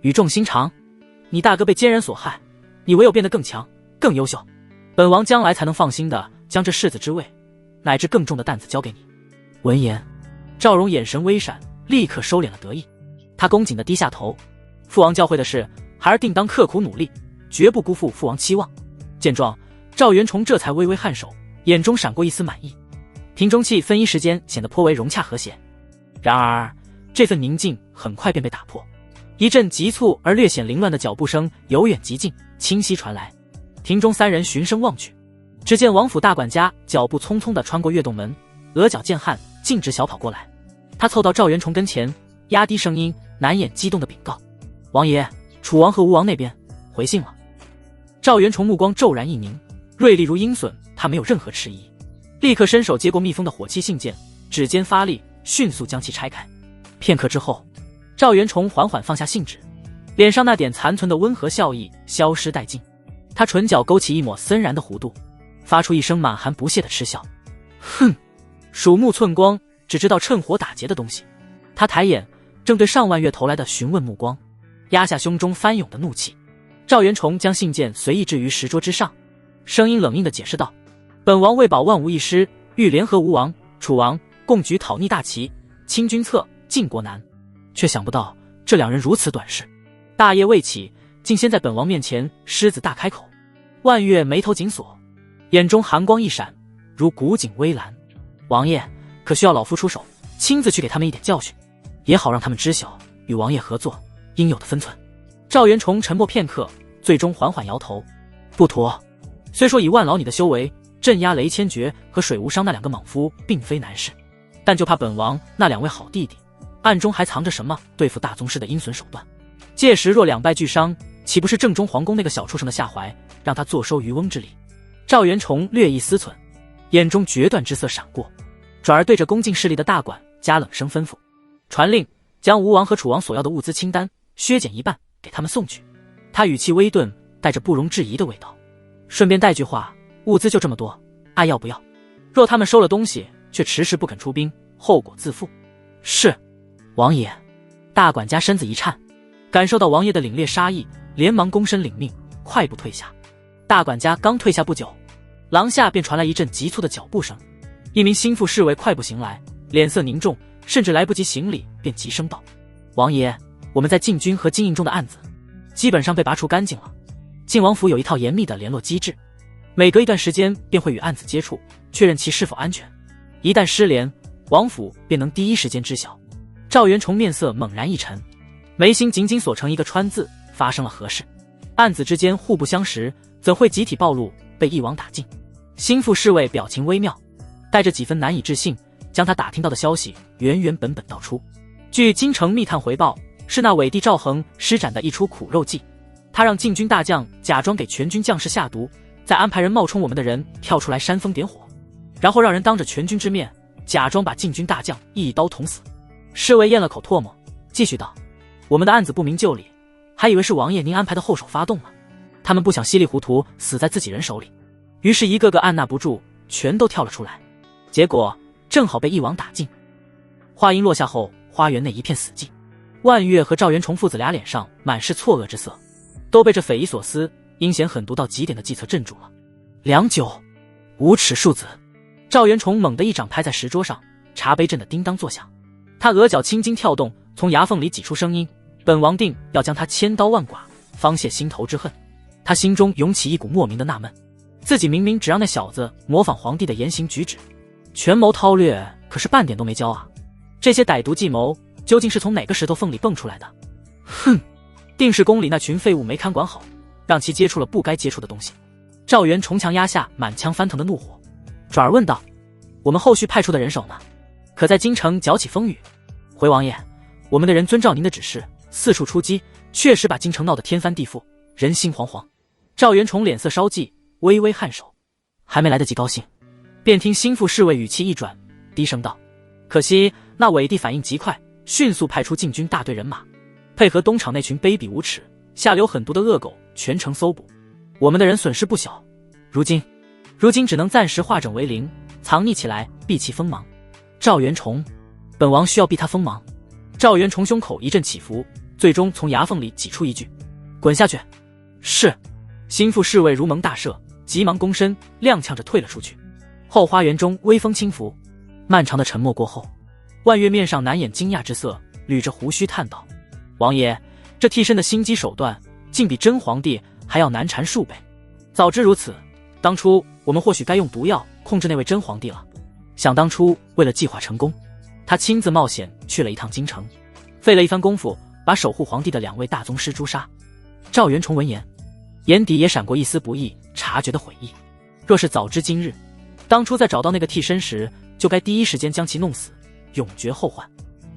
语重心长：你大哥被奸人所害，你唯有变得更强更优秀，本王将来才能放心地将这世子之位乃至更重的担子交给你。闻言，赵荣眼神微闪，立刻收敛了得意，他恭谨地低下头：父王教诲的事，孩儿定当刻苦努力，绝不辜负父王期望。见状，赵元崇这才微微颔首，眼中闪过一丝满意。庭中气氛一时间显得颇为融洽和谐。然而这份宁静很快便被打破，一阵急促而略显凌乱的脚步声由远及近，清晰传来。庭中三人循声望去，只见王府大管家脚步匆匆地穿过月洞门，额角见汗，径直小跑过来。他凑到赵元崇跟前，压低声音，难掩激动的禀告：王爷，楚王和吴王那边回信了。赵元崇目光骤然一凝，锐利如鹰隼，他没有任何迟疑，立刻伸手接过密封的火漆信件，指尖发力，迅速将其拆开。片刻之后，赵元崇缓缓放下信纸，脸上那点残存的温和笑意消失殆尽，他唇角勾起一抹森然的弧度，发出一声满含不屑的嗤笑：哼，鼠目寸光，只知道趁火打劫的东西。他抬眼正对上万月投来的询问目光，压下胸中翻涌的怒气。赵元崇将信件随意置于石桌之上，声音冷硬地解释道：本王为保万无一失，欲联合吴王、楚王共举讨逆大旗，清君侧，晋国难。却想不到这两人如此短视，大业未起，竟先在本王面前狮子大开口。万月眉头紧锁，眼中寒光一闪，如古井微澜。王爷，可需要老夫出手，亲自去给他们一点教训，也好让他们知晓与王爷合作应有的分寸。赵元崇沉默片刻，最终缓缓摇头：不妥。虽说以万老你的修为镇压雷千绝和水无伤那两个莽夫并非难事，但就怕本王那两位好弟弟暗中还藏着什么对付大宗师的阴损手段，届时若两败俱伤，岂不是正中皇宫那个小畜生的下怀，让他坐收渔翁之利？赵元崇略一思忖，眼中决断之色闪过，转而对着恭敬势力的大管家冷声吩咐：传令将吴王和楚王所要的物资清单削减一半给他们送去。他语气微顿，带着不容置疑的味道：顺便带句话，物资就这么多，爱要不要？若他们收了东西却迟迟不肯出兵，后果自负。是，王爷。大管家身子一颤，感受到王爷的凛冽杀意，连忙躬身领命，快步退下。大管家刚退下不久，廊下便传来一阵急促的脚步声，一名心腹侍卫快步行来，脸色凝重，甚至来不及行礼便急声道：王爷，我们在禁军和金营中的案子基本上被拔除干净了。晋王府有一套严密的联络机制，每隔一段时间便会与案子接触，确认其是否安全。一旦失联，王府便能第一时间知晓。赵元崇面色猛然一沉，眉心紧紧锁成一个川字，发生了何事？案子之间互不相识，怎会集体暴露，被一网打尽？心腹侍卫表情微妙，带着几分难以置信，将他打听到的消息原原本本道出。据京城密探回报，是那伪帝赵恒施展的一出苦肉计。他让禁军大将假装给全军将士下毒，再安排人冒充我们的人跳出来煽风点火，然后让人当着全军之面假装把禁军大将一刀捅死。侍卫咽了口唾沫，继续道：我们的案子不明就里，还以为是王爷您安排的后手发动了。他们不想稀里糊涂死在自己人手里，于是一个个按捺不住，全都跳了出来。结果正好被一网打尽。话音落下后，花园内一片死寂。万月和赵元崇父子俩脸上满是错愕之色，都被这匪夷所思、阴险狠毒到极点的计策镇住了。良久，无耻庶子！赵元崇猛地一掌拍在石桌上，茶杯震得叮当作响。他额角青筋跳动，从牙缝里挤出声音：“本王定要将他千刀万剐，方泄心头之恨。”他心中涌起一股莫名的纳闷，自己明明只让那小子模仿皇帝的言行举止，权谋韬略可是半点都没教啊！这些歹毒计谋究竟是从哪个石头缝里蹦出来的？哼，定是宫里那群废物没看管好，让其接触了不该接触的东西。赵元崇强压下满腔翻腾的怒火，转而问道：“我们后续派出的人手呢？可在京城搅起风雨？”回王爷，我们的人遵照您的指示，四处出击，确实把京城闹得天翻地覆，人心惶惶。赵元崇脸色稍霁，微微颔首，还没来得及高兴，便听心腹侍卫语气一转，低声道：“可惜那伪帝反应极快，迅速派出禁军大队人马，配合东厂那群卑鄙无耻、下流狠毒的恶狗，全城搜捕。我们的人损失不小，如今只能暂时化整为零，藏匿起来，避其锋芒。”赵元崇，本王需要避他锋芒。赵元崇胸口一阵起伏，最终从牙缝里挤出一句：“滚下去！”是。心腹侍卫如蒙大赦，急忙躬身，踉跄着退了出去。后花园中微风轻拂，漫长的沉默过后，万月面上难掩惊讶之色，捋着胡须叹道：“王爷，这替身的心机手段，竟比真皇帝还要难缠数倍。早知如此，当初我们或许该用毒药控制那位真皇帝了。想当初，为了计划成功，他亲自冒险去了一趟京城，费了一番功夫，把守护皇帝的2位大宗师诛杀。”赵元崇闻言，眼底也闪过一丝不易察觉的悔意。若是早知今日，当初在找到那个替身时，就该第一时间将其弄死，永绝后患，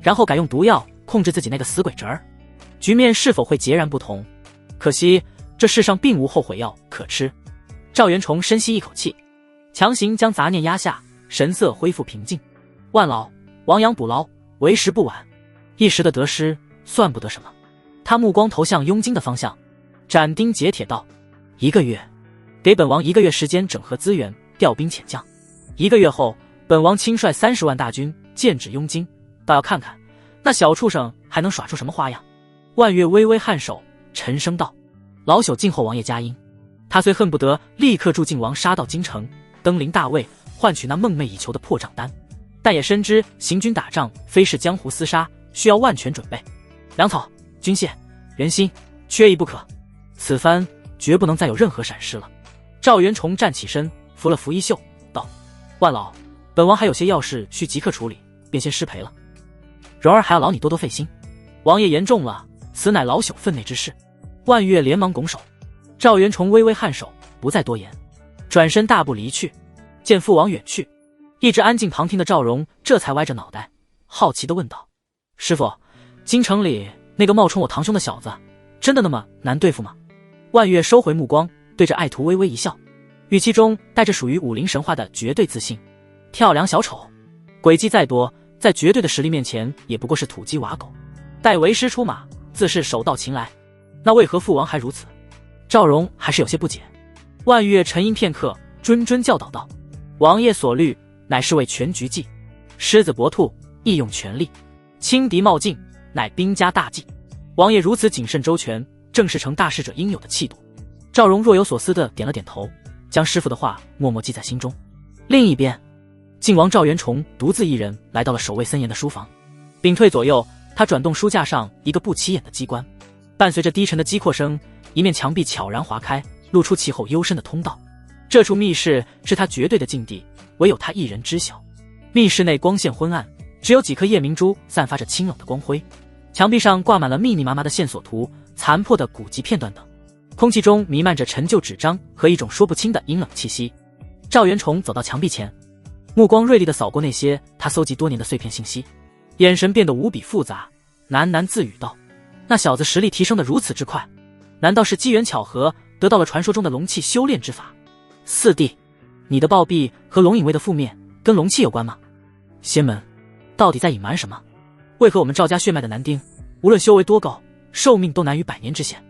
然后改用毒药控制自己那个死鬼侄儿，局面是否会截然不同？可惜这世上并无后悔药可吃。赵元崇深吸一口气，强行将杂念压下，神色恢复平静。万老，亡羊补牢，为时不晚，一时的得失算不得什么。他目光投向雍京的方向，斩钉截铁道：“1个月，给本王1个月时间整合资源，调兵遣将。1个月后，本王亲率30万大军剑指雍京，倒要看看那小畜生还能耍出什么花样。”万月微微颔首，沉声道：“老朽静候王爷佳音。”他虽恨不得立刻助靖王杀到京城，登临大位，换取那梦寐以求的破账单，但也深知行军打仗非是江湖厮杀，需要万全准备，粮草、军械、人心，缺一不可。此番绝不能再有任何闪失了。赵元崇站起身，扶了扶衣袖，道：“万老，本王还有些要事需即刻处理，便先失陪了。柔儿还要劳你多多费心。王爷言重了，此乃老朽分内之事。”万月连忙拱手。赵元崇微微颔首，不再多言，转身大步离去。见父王远去，一直安静旁听的赵荣这才歪着脑袋，好奇地问道：“师父，京城里那个冒充我堂兄的小子，真的那么难对付吗？”万月收回目光，对着爱徒微微一笑，语气中带着属于武林神话的绝对自信：“跳梁小丑，诡计再多，在绝对的实力面前，也不过是土鸡瓦狗。待为师出马，自是手到擒来。那为何父王还如此？”赵荣还是有些不解。万月沉吟片刻，谆谆教导道：“王爷所虑，乃是为全局计，狮子搏兔，亦用全力，轻敌冒进，乃兵家大忌。王爷如此谨慎周全，正是成大事者应有的气度。”赵荣若有所思地点了点头，将师父的话默默记在心中。另一边，靖王赵元崇独自一人来到了守卫森严的书房，屏退左右，他转动书架上一个不起眼的机关，伴随着低沉的击扩声，一面墙壁悄然划开，露出其后幽深的通道。这处密室是他绝对的禁地，唯有他一人知晓。密室内光线昏暗，只有几颗夜明珠散发着清冷的光辉，墙壁上挂满了密密麻麻的线索图、残破的古籍片段等，空气中弥漫着陈旧纸张和一种说不清的阴冷气息。赵元崇走到墙壁前，目光锐利地扫过那些他搜集多年的碎片信息，眼神变得无比复杂，喃喃自语道：“那小子实力提升得如此之快，难道是机缘巧合得到了传说中的龙气修炼之法？四弟，你的暴毙和龙影卫的覆灭跟龙气有关吗？仙门到底在隐瞒什么？为何我们赵家血脉的男丁，无论修为多高，寿命都难于100年之险。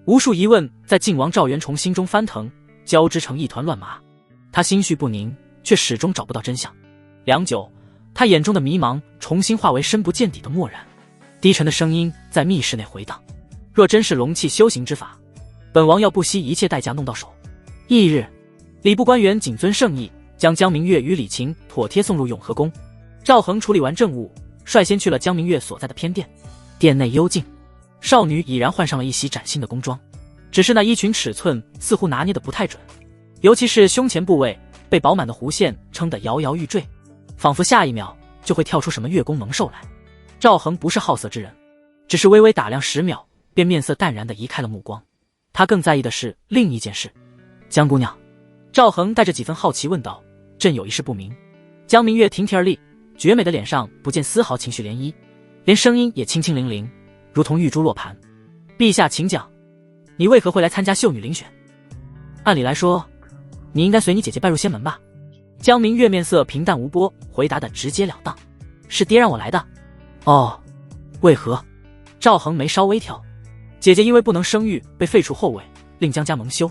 无数疑问在晋王赵元崇心中翻腾，交织成一团乱麻。他心绪不宁，却始终找不到真相。良久，他眼中的迷茫重新化为深不见底的漠然。低沉的声音在密室内回荡：若真是龙气修行之法，本王要不惜一切代价弄到手。翌日，礼部官员谨遵圣意，将江明月与李琴妥帖送入永和宫。赵恒处理完政务，率先去了江明月所在的偏殿。殿内幽静，少女已然换上了一袭崭新的宫装，只是那衣裙尺寸似乎拿捏得不太准，尤其是胸前部位被饱满的弧线撑得摇摇欲坠，仿佛下一秒就会跳出什么月宫猛兽来。赵恒不是好色之人，只是微微打量10秒，便面色淡然地移开了目光。他更在意的是另一件事。江姑娘，赵恒带着几分好奇问道：“朕有一事不明。”江明月挺体而立，绝美的脸上不见丝毫情绪涟漪，连声音也清清灵灵，如同玉珠落盘。陛下请讲，你为何会来参加秀女遴选？按理来说，你应该随你姐姐拜入仙门吧？江明月面色平淡无波，回答得直截了当：是爹让我来的。哦，为何？赵恒眉稍微挑，姐姐因为不能生育被废除后位，令江家蒙羞，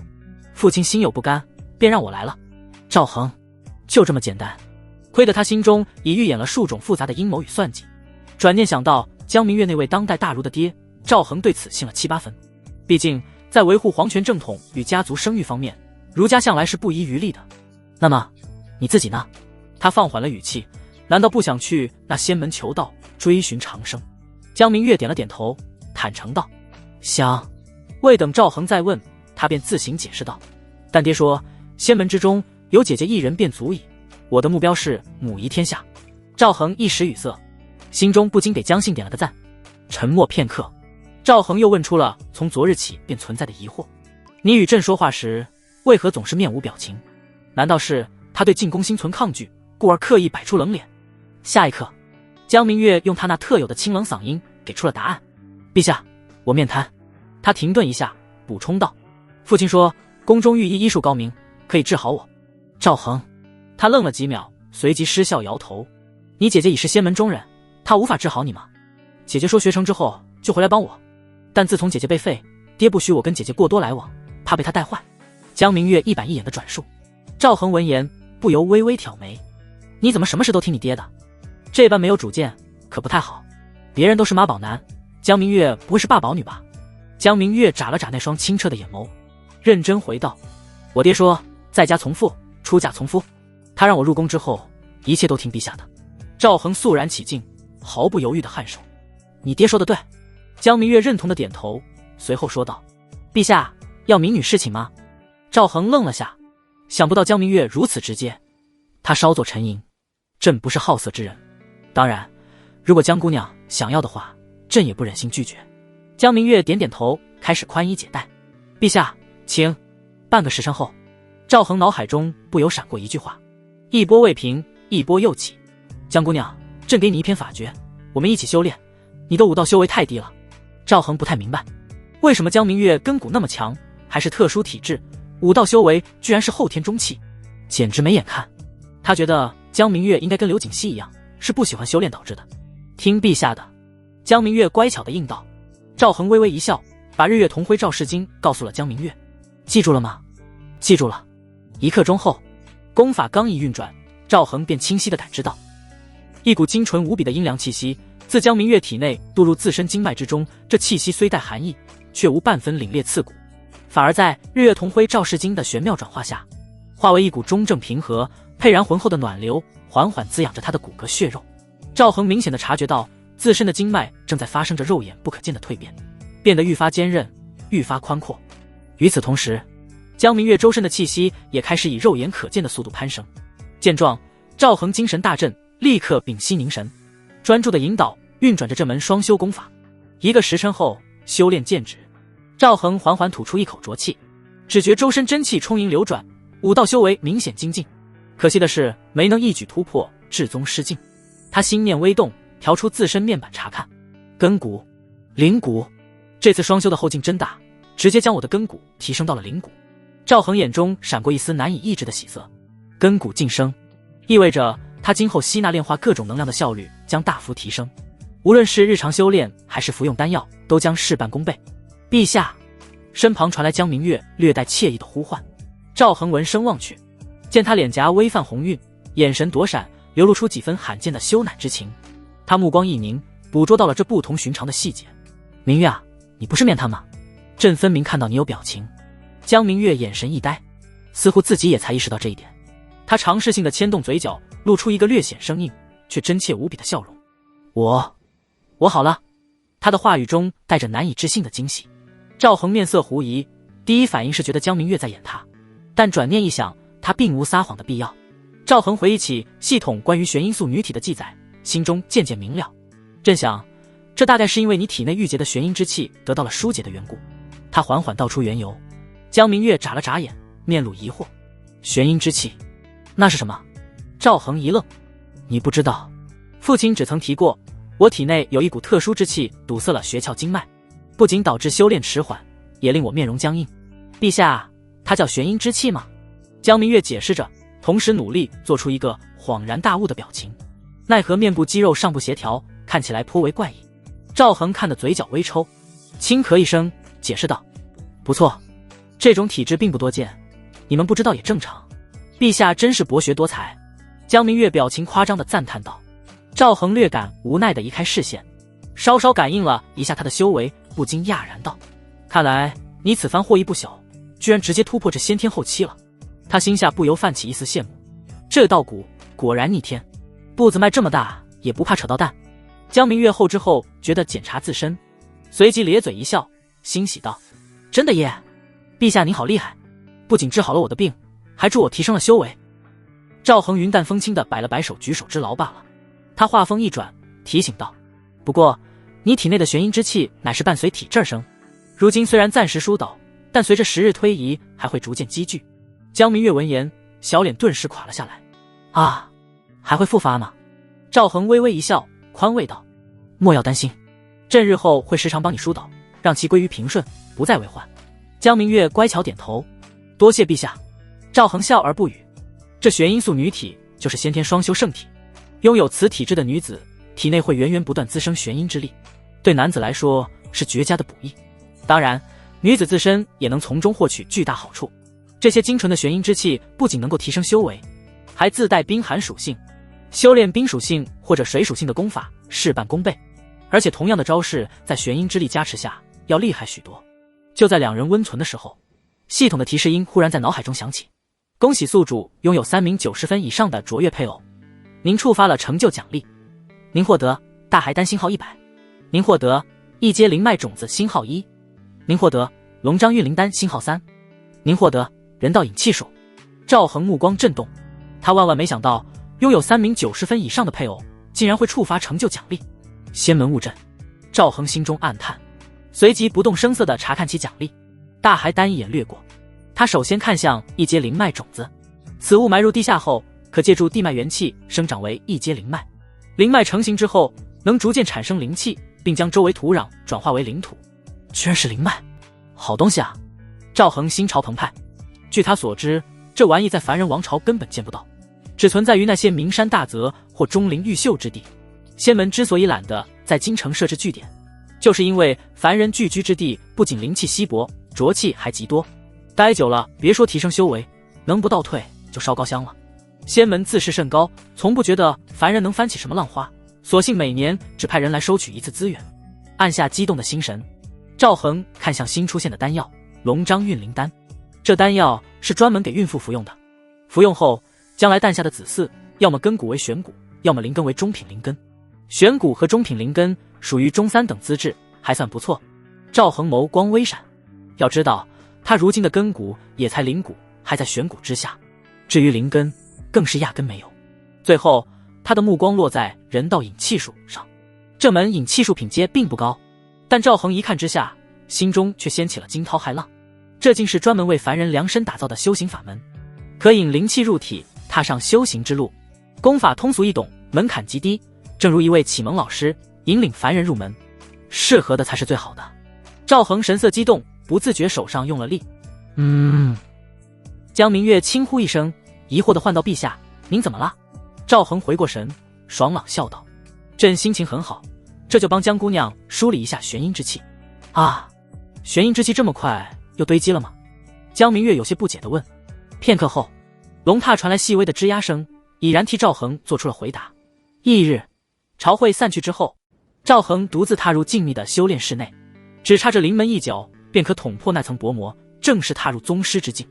父亲心有不甘，便让我来了。赵恒，就这么简单？亏得他心中已预演了数种复杂的阴谋与算计。转念想到江明月那位当代大儒的爹，赵恒对此信了7、8分。毕竟在维护皇权正统与家族声誉方面，儒家向来是不遗余力的。那么你自己呢？他放缓了语气，难道不想去那仙门求道，追寻长生？江明月点了点头，坦诚道：想。未等赵恒再问，他便自行解释道：但爹说仙门之中有姐姐一人便足矣，我的目标是母仪天下。赵恒一时语塞，心中不禁给江信点了个赞。沉默片刻，赵恒又问出了从昨日起便存在的疑惑：你与朕说话时，为何总是面无表情？难道是他对进宫心存抗拒，故而刻意摆出冷脸？下一刻，江明月用他那特有的清冷嗓音给出了答案：陛下，我面瘫。他停顿一下，补充道：父亲说宫中御医医术高明，可以治好我。赵恒，他愣了几秒，随即失笑摇头：你姐姐已是仙门中人，她无法治好你吗？姐姐说学成之后就回来帮我，但自从姐姐被废，爹不许我跟姐姐过多来往，怕被她带坏。江明月一板一眼的转述。赵恒闻言不由微微挑眉：你怎么什么事都听你爹的？这般没有主见可不太好。别人都是妈宝男，江明月不会是爸宝女吧？江明月眨了眨那双清澈的眼眸，认真回道：我爹说在家从父，出嫁从夫，他让我入宫之后一切都听陛下的。赵恒肃然起敬，毫不犹豫的颔首：你爹说的对。江明月认同的点头，随后说道：陛下要民女侍寝吗？赵恒愣了下，想不到江明月如此直接。他稍作沉吟：朕不是好色之人，当然如果江姑娘想要的话，朕也不忍心拒绝。江明月点点头，开始宽衣解带。陛下请。半个时辰后，赵恒脑海中不由闪过一句话，一波未平，一波又起。江姑娘，朕给你一篇法诀，我们一起修炼。你的武道修为太低了。赵恒不太明白，为什么江明月根骨那么强，还是特殊体质，武道修为居然是后天中气，简直没眼看。他觉得江明月应该跟刘景熙一样，是不喜欢修炼导致的。听陛下的。江明月乖巧的应道。赵恒微微一笑，把日月同辉赵氏经告诉了江明月。记住了吗？记住了。1刻钟后，功法刚一运转，赵恒便清晰地感知到一股精纯无比的阴凉气息自江明月体内渡入自身经脉之中。这气息虽带寒意，却无半分凛冽刺骨，反而在日月同辉赵氏经的玄妙转化下，化为一股中正平和、沛然浑厚的暖流，缓缓滋养着他的骨骼血肉。赵恒明显地察觉到自身的经脉正在发生着肉眼不可见的蜕变，变得愈发坚韧，愈发宽阔。与此同时，江明月周身的气息也开始以肉眼可见的速度攀升。见状，赵恒精神大振，立刻屏息凝神，专注的引导运转着这门双修功法。1个时辰后，修炼渐止，赵恒缓缓吐出一口浊气，只觉周身真气充盈流转，武道修为明显精进。可惜的是没能一举突破至宗师境。他心念微动，调出自身面板查看，根骨、灵骨，这次双修的后劲真大，直接将我的根骨提升到了灵骨。赵恒眼中闪过一丝难以抑制的喜色，根骨晋升，意味着他今后吸纳炼化各种能量的效率将大幅提升。无论是日常修炼还是服用丹药，都将事半功倍。陛下！身旁传来江明月略带惬意的呼唤。赵恒闻声望去，见他脸颊微泛红晕，眼神躲闪，流露出几分罕见的羞赧之情。他目光一凝，捕捉到了这不同寻常的细节。明月啊，你不是面瘫吗？朕分明看到你有表情。江明月眼神一呆，似乎自己也才意识到这一点。他尝试性的牵动嘴角，露出一个略显生硬却真切无比的笑容。我好了。他的话语中带着难以置信的惊喜。赵恒面色狐疑，第一反应是觉得江明月在演他，但转念一想，他并无撒谎的必要。赵恒回忆起系统关于玄阴素女体的记载，心中渐渐明了。朕想，这大概是因为你体内郁结的玄阴之气得到了疏解的缘故。他缓缓道出缘由。江明月眨了眨眼，面露疑惑。玄阴之气，那是什么？赵恒一愣。你不知道，父亲只曾提过，我体内有一股特殊之气堵塞了穴窍经脉，不仅导致修炼迟缓，也令我面容僵硬。陛下，它叫玄阴之气吗？江明月解释着，同时努力做出一个恍然大悟的表情，奈何面部肌肉尚不协调，看起来颇为怪异。赵恒看得嘴角微抽，轻咳一声，解释道：不错，这种体质并不多见，你们不知道也正常。陛下真是博学多才。江明月表情夸张地赞叹道。赵恒略感无奈地移开视线，稍稍感应了一下他的修为，不禁讶然道：看来你此番获益不小，居然直接突破这先天后期了。他心下不由泛起一丝羡慕，这道骨果然逆天，步子迈这么大也不怕扯到蛋。江明月后知后觉得检查自身，随即咧嘴一笑，欣喜道：真的耶，陛下您好厉害，不仅治好了我的病，还助我提升了修为。赵恒云淡风轻地摆了摆手，举手之劳罢了。他话锋一转，提醒道：不过你体内的玄阴之气乃是伴随体质而生，如今虽然暂时疏导，但随着时日推移还会逐渐积聚。江明月闻言，小脸顿时垮了下来。啊，还会复发吗？赵恒微微一笑，宽慰道：莫要担心，朕日后会时常帮你疏导，让其归于平顺，不再为患。江明月乖巧点头，多谢陛下。赵恒笑而不语。这玄阴素女体就是先天双修圣体，拥有此体质的女子体内会源源不断滋生玄阴之力，对男子来说是绝佳的补益。当然，女子自身也能从中获取巨大好处。这些精纯的玄阴之气不仅能够提升修为，还自带冰寒属性，修炼冰属性或者水属性的功法事半功倍。而且同样的招式在玄阴之力加持下要厉害许多。就在两人温存的时候，系统的提示音忽然在脑海中响起：恭喜宿主拥有3名90分以上的卓越配偶，您触发了成就奖励，您获得大海丹星号100，您获得一阶灵脉种子星号1，您获得龙章运灵丹星号3，您获得人道引气术。赵恒目光震动，他万万没想到拥有3名90分以上的配偶竟然会触发成就奖励。仙门误阵，赵恒心中暗叹，随即不动声色地查看起奖励。大海丹一眼掠过，他首先看向一阶灵脉种子，此物埋入地下后可借助地脉元气生长为一阶灵脉，灵脉成型之后能逐渐产生灵气，并将周围土壤转化为灵土。居然是灵脉，好东西啊！赵恒心潮澎湃。据他所知，这玩意在凡人王朝根本见不到，只存在于那些名山大泽或钟灵毓秀之地。仙门之所以懒得在京城设置据点，就是因为凡人聚居之地不仅灵气稀薄，浊气还极多，待久了别说提升修为，能不倒退就烧高香了。仙门自视甚高，从不觉得凡人能翻起什么浪花，索性每年只派人来收取一次资源。按下激动的心神，赵恒看向新出现的丹药龙章运灵丹。这丹药是专门给孕妇服用的，服用后将来诞下的子嗣要么根骨为玄骨，要么灵根为中品灵根。玄骨和中品灵根属于中3等资质，还算不错。赵恒眸光微闪，要知道他如今的根骨也才灵骨，还在玄骨之下，至于灵根更是压根没有。最后他的目光落在人道引气术上，这门引气术品阶并不高，但赵恒一看之下，心中却掀起了惊涛骇浪。这竟是专门为凡人量身打造的修行法门，可引灵气入体，踏上修行之路。功法通俗易懂，门槛极低，正如一位启蒙老师引领凡人入门，适合的才是最好的。赵恒神色激动，不自觉手上用了力。江明月轻呼一声，疑惑地唤道：陛下，您怎么了？赵恒回过神，爽朗笑道：朕心情很好，这就帮江姑娘梳理一下玄阴之气。啊，玄阴之气这么快又堆积了吗？江明月有些不解地问。片刻后，龙榻传来细微的吱呀声，已然替赵恒做出了回答。翌日，朝会散去之后，赵恒独自踏入静谧的修炼室内，只差这临门一脚便可捅破那层薄膜，正式踏入宗师之境。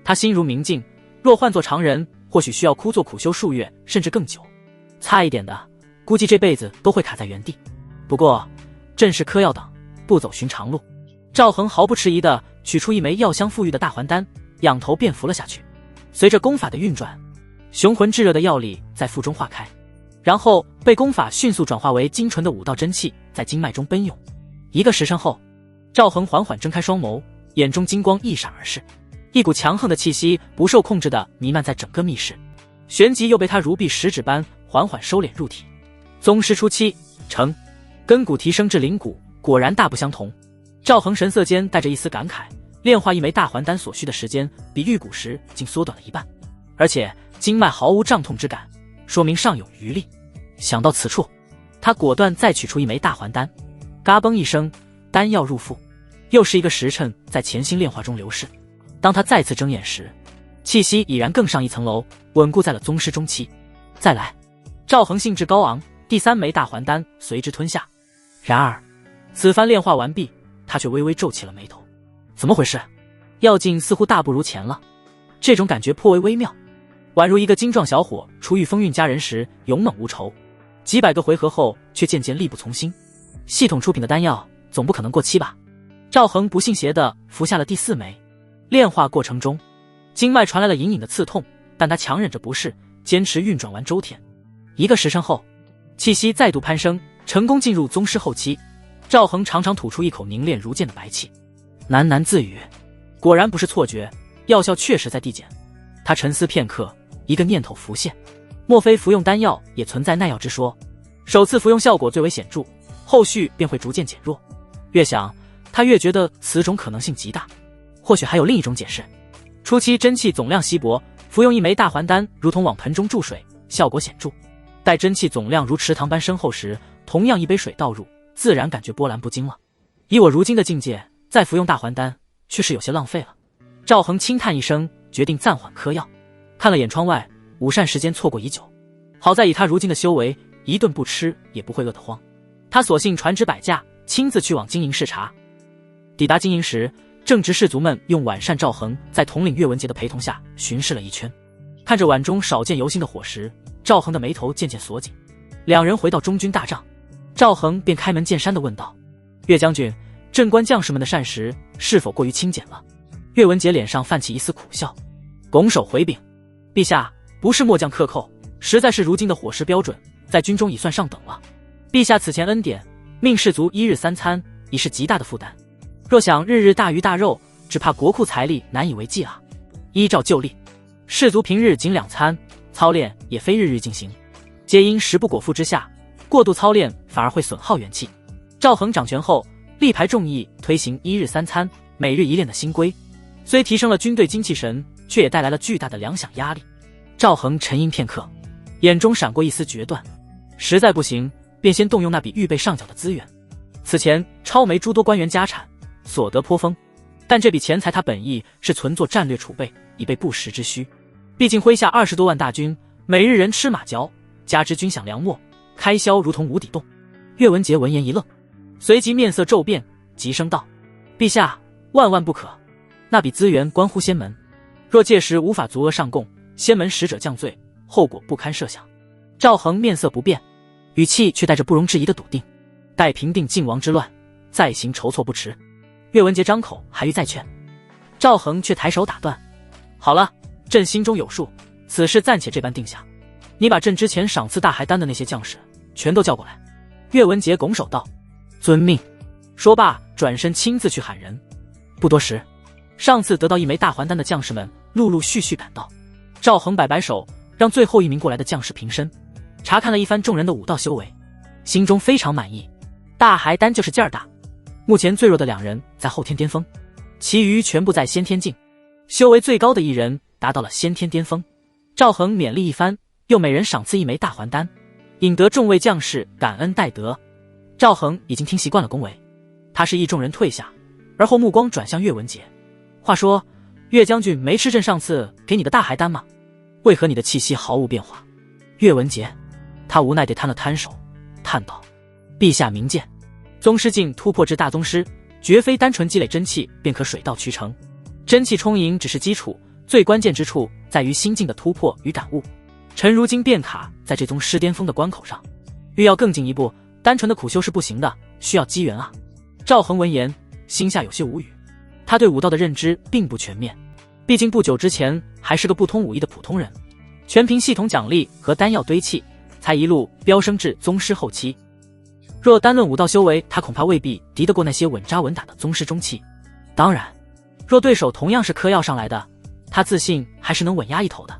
他心如明镜，若换作常人，或许需要枯坐苦修数月，甚至更久。差一点的，估计这辈子都会卡在原地。不过，正是嗑药党，不走寻常路。赵恒毫不迟疑地取出一枚药香馥郁的大还丹，仰头便服了下去。随着功法的运转，雄浑炙热的药力在腹中化开，然后被功法迅速转化为精纯的武道真气，在经脉中奔涌。1个时辰后，赵恒缓缓睁开双眸，眼中金光一闪而逝，一股强横的气息不受控制地弥漫在整个密室，旋即又被他如臂食指般缓缓收敛入体。宗师初期，成根骨提升至灵骨，果然大不相同。赵恒神色间带着一丝感慨，炼化一枚大还丹所需的时间比玉骨时竟缩短了1半，而且经脉毫无胀痛之感，说明尚有余力。想到此处，他果断再取出一枚大还丹，嘎嘣一声，丹药入腹。又是1个时辰在潜心炼化中流逝。当他再次睁眼时，气息已然更上一层楼，稳固在了宗师中期。再来，赵恒兴致高昂，第3枚大还丹随之吞下。然而此番炼化完毕，他却微微皱起了眉头。怎么回事？药劲似乎大不如前了。这种感觉颇为微妙，宛如一个精壮小伙初遇风韵佳人时勇猛无愁，几百个回合后却渐渐力不从心。系统出品的丹药总不可能过期吧？赵恒不信邪地服下了第4枚。炼化过程中，经脉传来了隐隐的刺痛，但他强忍着不适，坚持运转完周天。1个时辰后，气息再度攀升，成功进入宗师后期。赵恒长长吐出一口凝练如剑的白气，喃喃自语，果然不是错觉，药效确实在递减。他沉思片刻，一个念头浮现，莫非服用丹药也存在耐药之说？首次服用效果最为显著，后续便会逐渐减弱。越想，他越觉得此种可能性极大。或许还有另一种解释，初期真气总量稀薄，服用一枚大还丹如同往盆中注水，效果显著。待真气总量如池塘般深厚时，同样一杯水倒入，自然感觉波澜不惊了。以我如今的境界，再服用大还丹却是有些浪费了。赵恒轻叹一声，决定暂缓嗑药。看了眼窗外，午膳时间错过已久，好在以他如今的修为，一顿不吃也不会饿得慌。他索性传旨摆驾，亲自去往经营视察。抵达经营时，正值士族们用晚膳，赵恒在统领岳文杰的陪同下巡视了一圈，看着碗中少见犹新的伙食，赵恒的眉头渐渐锁紧。2人回到中军大帐，赵恒便开门见山地问道：“岳将军，镇关将士们的膳食是否过于清简了？”岳文杰脸上泛起一丝苦笑，拱手回禀：“陛下，不是末将克扣，实在是如今的伙食标准，在军中已算上等了。陛下此前恩典，命士卒1日3餐，已是极大的负担。若想日日大鱼大肉，只怕国库财力难以为继啊。依照旧例，士卒平日仅2餐，操练也非日日进行，皆因食不果腹之下，过度操练反而会损耗元气。赵恒掌权后，力排众议，推行1日3餐，每日1练的新规，虽提升了军队精气神，却也带来了巨大的粮饷压力。赵恒沉吟片刻，眼中闪过一丝决断，实在不行，便先动用那笔预备上缴的资源。此前超没诸多官员家产，所得颇丰，但这笔钱财他本意是存作战略储备，以备不时之需。毕竟麾下20多万大军，每日人吃马嚼，加之军饷粮秣，开销如同无底洞。岳文杰闻言一愣，随即面色骤变，急声道：“陛下，万万不可！那笔资源关乎仙门，若届时无法足额上供，仙门使者降罪，后果不堪设想。”赵恒面色不变，语气却带着不容置疑的笃定：“待平定靖王之乱，再行筹措不迟。”岳文杰张口还欲再劝，赵恒却抬手打断：“好了，朕心中有数，此事暂且这般定下。你把朕之前赏赐大还丹的那些将士全都叫过来。”岳文杰拱手道：“遵命。”说罢转身亲自去喊人。不多时，上次得到1枚大还丹的将士们陆陆续续赶到。赵恒摆摆手，让最后1名过来的将士平身，查看了一番众人的武道修为，心中非常满意。大还丹就是劲儿大，目前最弱的2人在后天巅峰，其余全部在先天境，修为最高的1人达到了先天巅峰。赵恒勉励一番，又每人赏赐1枚大还丹，引得众位将士感恩戴德。赵恒已经听习惯了恭维，他示意众人退下，而后目光转向岳文杰。话说，岳将军没吃朕上次给你的大海丹吗？为何你的气息毫无变化？岳文杰，他无奈地摊了摊手，叹道：陛下明鉴，宗师境突破至大宗师，绝非单纯积累真气便可水到渠成，真气充盈只是基础，最关键之处在于心境的突破与感悟。臣如今便卡在这宗师巅峰的关口上，欲要更进一步，单纯的苦修是不行的，需要机缘啊。赵恒闻言，心下有些无语，他对武道的认知并不全面，毕竟不久之前还是个不通武艺的普通人，全凭系统奖励和丹药堆砌，才一路飙升至宗师后期。若单论武道修为，他恐怕未必敌得过那些稳扎稳打的宗师中期。当然，若对手同样是嗑药上来的，他自信还是能稳压一头的。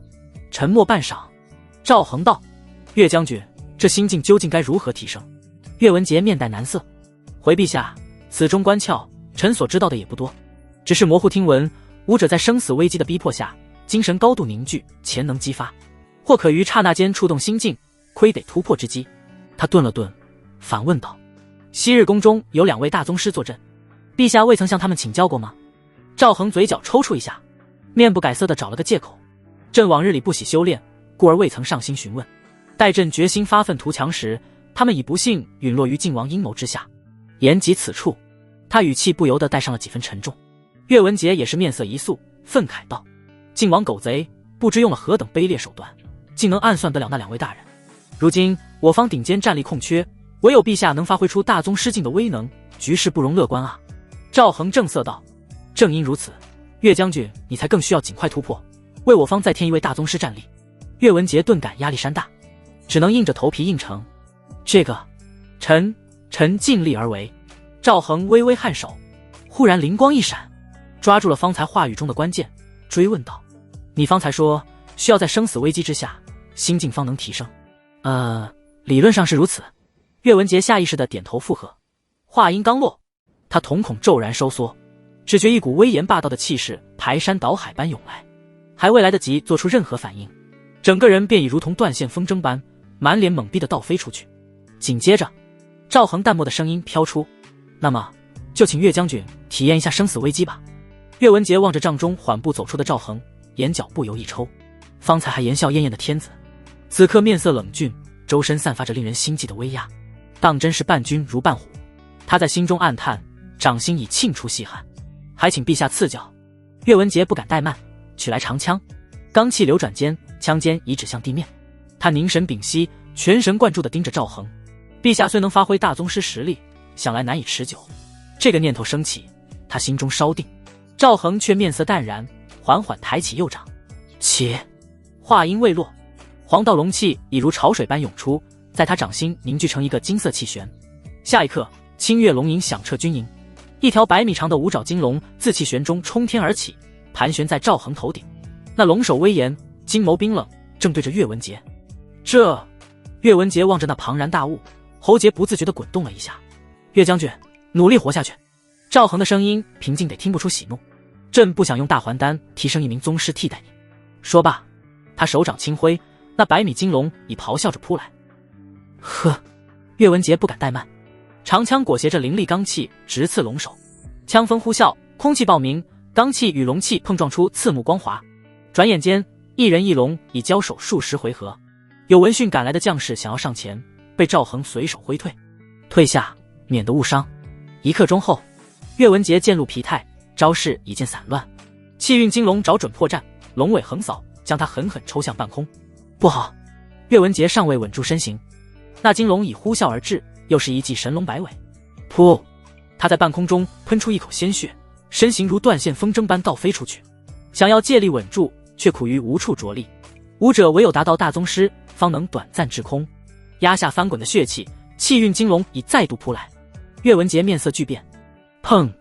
沉默半晌，赵恒道：岳将军，这心境究竟该如何提升？岳文杰面带难色，回陛下，此中关窍，臣所知道的也不多，只是模糊听闻，武者在生死危机的逼迫下，精神高度凝聚，潜能激发，或可于刹那间触动心境，窥得突破之机。他顿了顿，反问道：昔日宫中有2位大宗师坐镇，陛下未曾向他们请教过吗？赵恒嘴角抽搐一下，面不改色地找了个借口：朕往日里不喜修炼，故而未曾上心询问，待朕决心发愤图强时，他们已不幸陨落于靖王阴谋之下。言及此处，他语气不由得带上了几分沉重。岳文杰也是面色一肃，愤慨道：靖王狗贼不知用了何等卑劣手段，竟能暗算得了那2位大人。如今我方顶尖战力空缺，唯有陛下能发挥出大宗师境的威能，局势不容乐观啊。赵恒正色道：正因如此，岳将军你才更需要尽快突破，为我方再添1位大宗师战力。岳文杰顿感压力山大，只能硬着头皮应承：这个臣尽力而为。赵恒微微颔首，忽然灵光一闪，抓住了方才话语中的关键，追问道：你方才说需要在生死危机之下，心境方能提升？理论上是如此。岳文杰下意识地点头附和。话音刚落，他瞳孔骤然收缩，只觉一股威严霸道的气势排山倒海般涌来，还未来得及做出任何反应，整个人便已如同断线风筝般满脸懵逼地倒飞出去。紧接着，赵恒淡漠的声音飘出：那么就请岳将军体验一下生死危机吧。岳文杰望着帐中缓步走出的赵恒，眼角不由一抽。方才还言笑晏晏的天子，此刻面色冷峻，周身散发着令人心悸的威压，当真是伴君如伴虎。他在心中暗叹，掌心已沁出细汗，还请陛下赐教。岳文杰不敢怠慢，取来长枪，罡气流转间，枪尖已指向地面。他凝神屏息，全神贯注地盯着赵恒。陛下虽能发挥大宗师实力，想来难以持久。这个念头升起，他心中稍定。赵恒却面色淡然，缓缓抬起右掌。且话音未落，黄道龙气已如潮水般涌出，在他掌心凝聚成一个金色气旋。下一刻，清月龙吟响彻军营，一条100米长的五爪金龙自气旋中冲天而起，盘旋在赵恒头顶。那龙首威严，金眸冰冷，正对着岳文杰。岳文杰望着那庞然大物，喉结不自觉地滚动了一下。岳将军，努力活下去。赵恒的声音平静得听不出喜怒。朕不想用大还丹提升1名宗师替代你。说罢，他手掌轻挥，那100米金龙已咆哮着扑来。呵，岳文杰不敢怠慢，长枪裹挟着凌厉罡气直刺龙首，枪锋呼啸，空气爆鸣，罡气与龙气碰撞出刺目光华。转眼间，一人一龙已交手数十回合。有闻讯赶来的将士想要上前，被赵恒随手挥退，退下，免得误伤。1刻钟后，岳文杰渐露疲态，招式已见散乱。气运金龙找准破绽，龙尾横扫，将他狠狠抽向半空。不好！岳文杰尚未稳住身形，那金龙已呼啸而至，又是一记神龙摆尾。噗！他在半空中喷出一口鲜血，身形如断线风筝般倒飞出去，想要借力稳住，却苦于无处着力。武者唯有达到大宗师，方能短暂滞空。压下翻滚的血气，气运金龙已再度扑来。岳文杰面色巨变，砰！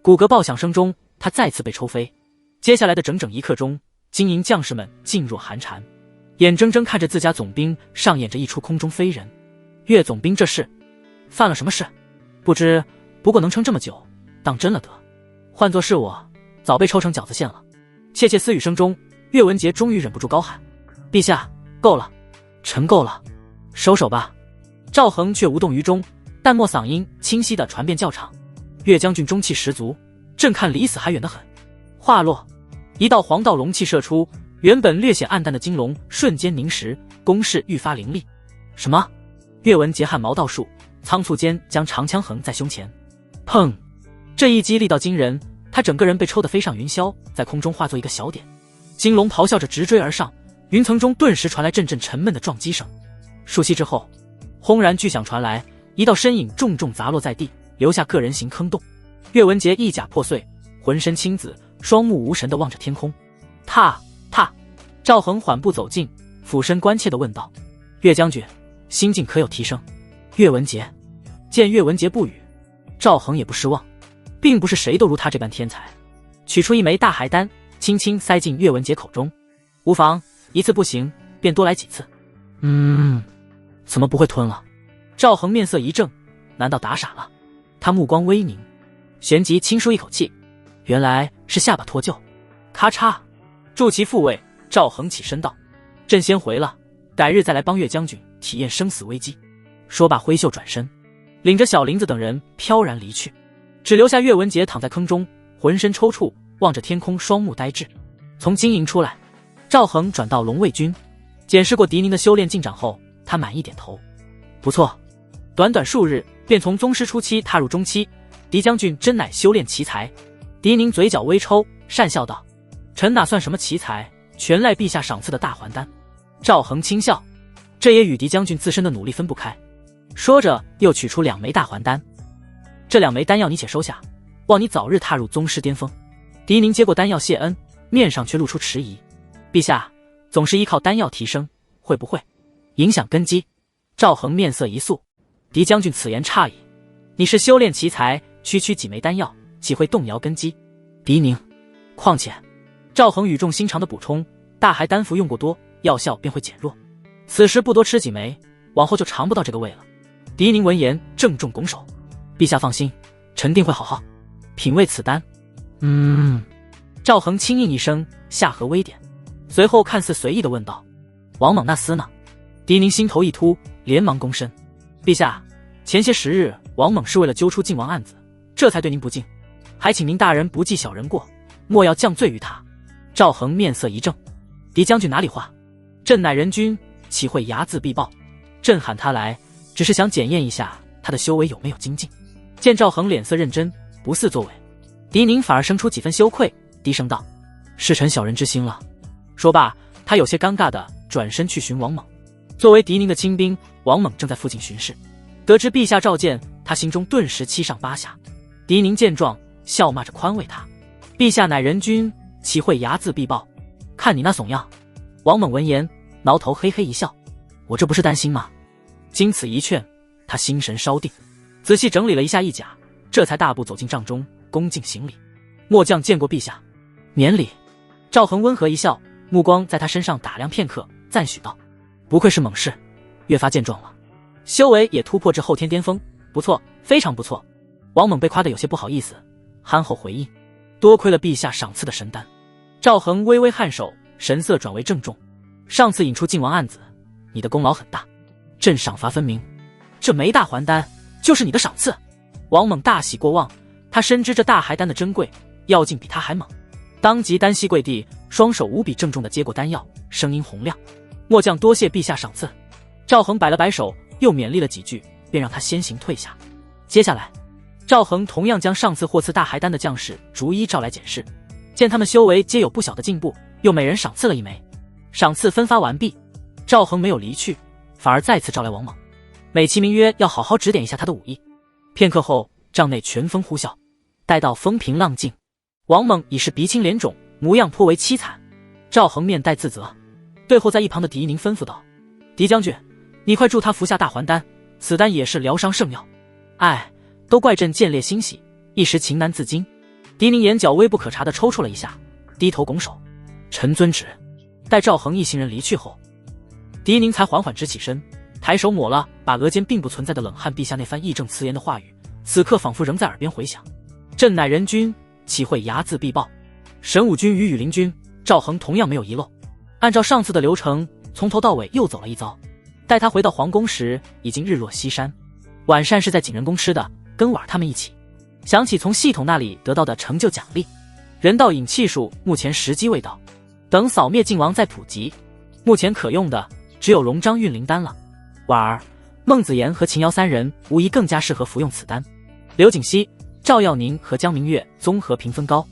骨骼爆响声中，他再次被抽飞。接下来的整整1刻钟，金营将士们噤若寒蝉，眼睁睁看着自家总兵上演着一出空中飞人。岳总兵这是犯了什么事？不知，不过能撑这么久，当真了得。换作是我，早被抽成饺子馅了。窃窃私语声中，岳文杰终于忍不住高喊：陛下，够了，臣够了，收手吧。赵恒却无动于衷，淡漠嗓音清晰地传遍教场。岳将军中气十足，朕看离死还远得很。话落，一道黄道龙气射出，原本略显暗淡的金龙瞬间凝实，攻势愈发凌厉。什么？岳文杰汗毛倒竖，仓促间将长枪横在胸前。砰！这一击力道惊人，他整个人被抽得飞上云霄，在空中化作一个小点。金龙咆哮着直追而上，云层中顿时传来阵阵沉闷的撞击声。数息之后，轰然巨响传来，一道身影重重砸落在地，留下个人形坑洞。岳文杰衣甲破碎，浑身青紫，双目无神地望着天空。踏！赵恒缓步走近，俯身关切地问道：岳将军，心境可有提升？岳文杰见岳文杰不语，赵恒也不失望，并不是谁都如他这般天才。取出一枚大海丹，轻轻塞进岳文杰口中。无妨，一次不行，便多来几次。怎么不会吞了？赵恒面色一正，难道打傻了？他目光微凝，旋即轻舒一口气，原来是下巴脱臼。咔嚓，助其复位，赵恒起身道：朕先回了，改日再来帮岳将军体验生死危机。说罢挥袖转身，领着小林子等人飘然离去，只留下岳文杰躺在坑中，浑身抽搐，望着天空，双目呆滞。从金营出来，赵恒转到龙卫军，检视过狄宁的修炼进展后，他满意点头。不错，短短数日便从宗师初期踏入中期，狄将军真乃修炼奇才。狄宁嘴角微抽，讪笑道：臣哪算什么奇才，全赖陛下赏赐的大还丹。赵恒轻笑，这也与狄将军自身的努力分不开。说着又取出2枚大还丹，这2枚丹药你且收下，望你早日踏入宗师巅峰。狄宁接过丹药谢恩，面上却露出迟疑。陛下总是依靠丹药提升，会不会影响根基？赵恒面色一肃，狄将军此言差矣，你是修炼奇才，区几枚丹药，岂会动摇根基？狄宁，况且赵恒语重心长地补充，大海丹服用过多，药效便会减弱，此时不多吃几枚，往后就尝不到这个味了。狄宁闻言郑重拱手，陛下放心，臣定会好好品味此丹。赵恒轻应一声，下颌微点，随后看似随意地问道：王猛那厮呢？狄宁心头一突，连忙躬身：陛下，前些时日王猛是为了揪出靖王案子，这才对您不敬，还请您大人不计小人过，莫要降罪于他。赵恒面色一正：狄将军哪里话？朕乃人君，岂会睚眦必报？朕喊他来，只是想检验一下他的修为有没有精进。见赵恒脸色认真，不似作伪，狄宁反而生出几分羞愧，低声道：是臣小人之心了。说罢，他有些尴尬地转身去寻王猛。作为狄宁的亲兵，王猛正在附近巡视，得知陛下召见，他心中顿时七上八下。狄宁见状，笑骂着宽慰他：陛下乃人君，岂会睚眦必报？看你那怂样。王猛闻言挠头嘿嘿一笑：我这不是担心吗？经此一劝，他心神稍定，仔细整理了一下衣甲，这才大步走进帐中，恭敬行礼：末将见过陛下。免礼。赵恒温和一笑，目光在他身上打量片刻，赞许道：不愧是猛士，越发健壮了，修为也突破至后天巅峰，不错，非常不错。王猛被夸得有些不好意思，憨厚回应：多亏了陛下赏赐的神丹。赵恒微微颔首，神色转为郑重：上次引出靖王案子，你的功劳很大，朕赏罚分明，这枚大还丹就是你的赏赐。王猛大喜过望，他深知这大还丹的珍贵，药劲比他还猛，当即单膝跪地，双手无比郑重地接过丹药，声音洪亮：末将多谢陛下赏赐。赵恒摆了摆手，又勉励了几句，便让他先行退下。接下来，赵恒同样将上次获赐大还丹的将士逐一召来检视，见他们修为皆有不小的进步，又每人赏赐了1枚。赏赐分发完毕，赵恒没有离去，反而再次召来王猛，美其名曰要好好指点一下他的武艺。片刻后，帐内全风呼啸，待到风平浪静，王猛已是鼻青脸肿，模样颇为凄惨。赵恒面带自责，对后在一旁的狄宁吩咐道：狄将军，你快助他服下大还丹，此丹也是疗伤圣药。哎，都怪朕见猎心喜，一时情难自禁。狄宁眼角微不可察地抽搐了一下，低头拱手：臣遵旨。待赵恒一行人离去后，狄宁才缓缓直起身，抬手抹了把额间并不存在的冷汗。陛下那番义正辞严的话语，此刻仿佛仍在耳边回响：朕乃人君，岂会睚眦必报？神武军与羽林军，赵恒同样没有遗漏，按照上次的流程，从头到尾又走了一遭。待他回到皇宫时，已经日落西山。晚膳是在景仁宫吃的，跟婉儿他们一起。想起从系统那里得到的成就奖励，人道引气术目前时机未到，等扫灭靖王再普及。目前可用的只有龙章运灵丹了。婉儿、孟子言和秦瑶三人无疑更加适合服用此丹。刘景熙、赵耀宁和江明月综合评分高，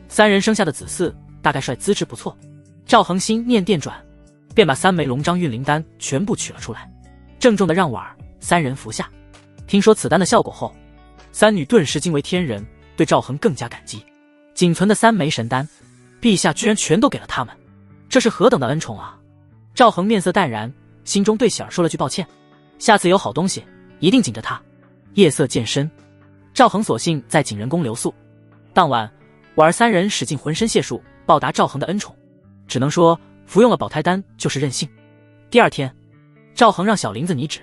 三人生下的子嗣大概率资质不错。赵恒心念电转，便把3枚龙章运灵丹全部取了出来，郑重地让婉儿三人服下。听说此丹的效果后，三女顿时惊为天人，对赵恒更加感激。仅存的3枚神丹，陛下居然全都给了他们，这是何等的恩宠啊！赵恒面色淡然，心中对喜儿说了句抱歉，下次有好东西一定紧着他。夜色渐深，赵恒索性在景仁宫留宿。当晚，婉儿三人使尽浑身解数报答赵恒的恩宠，只能说服用了保胎丹就是任性。第二天，赵恒让小林子拟旨，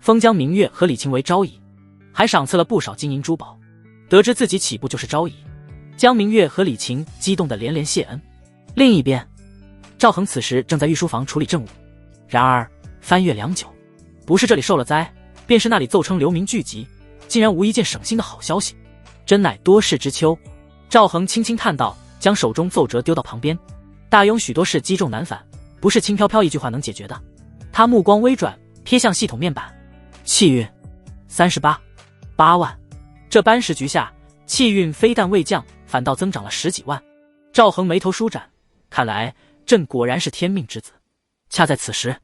封江明月和李晴为昭仪，还赏赐了不少金银珠宝。得知自己起步就是昭仪，江明月和李晴激动得连连谢恩。另一边，赵恒此时正在御书房处理政务，然而翻阅良久，不是这里受了灾，便是那里奏称流民聚集，竟然无一件省心的好消息，真乃多事之秋。赵恒轻轻叹道，将手中奏折丢到旁边。大庸许多事积重难返，不是轻飘飘一句话能解决的。他目光微转，瞥向系统面板，气运38万。这般时局下，气运非但未降，反倒增长了10几万。赵恒眉头舒展，看来朕果然是天命之子。恰在此时，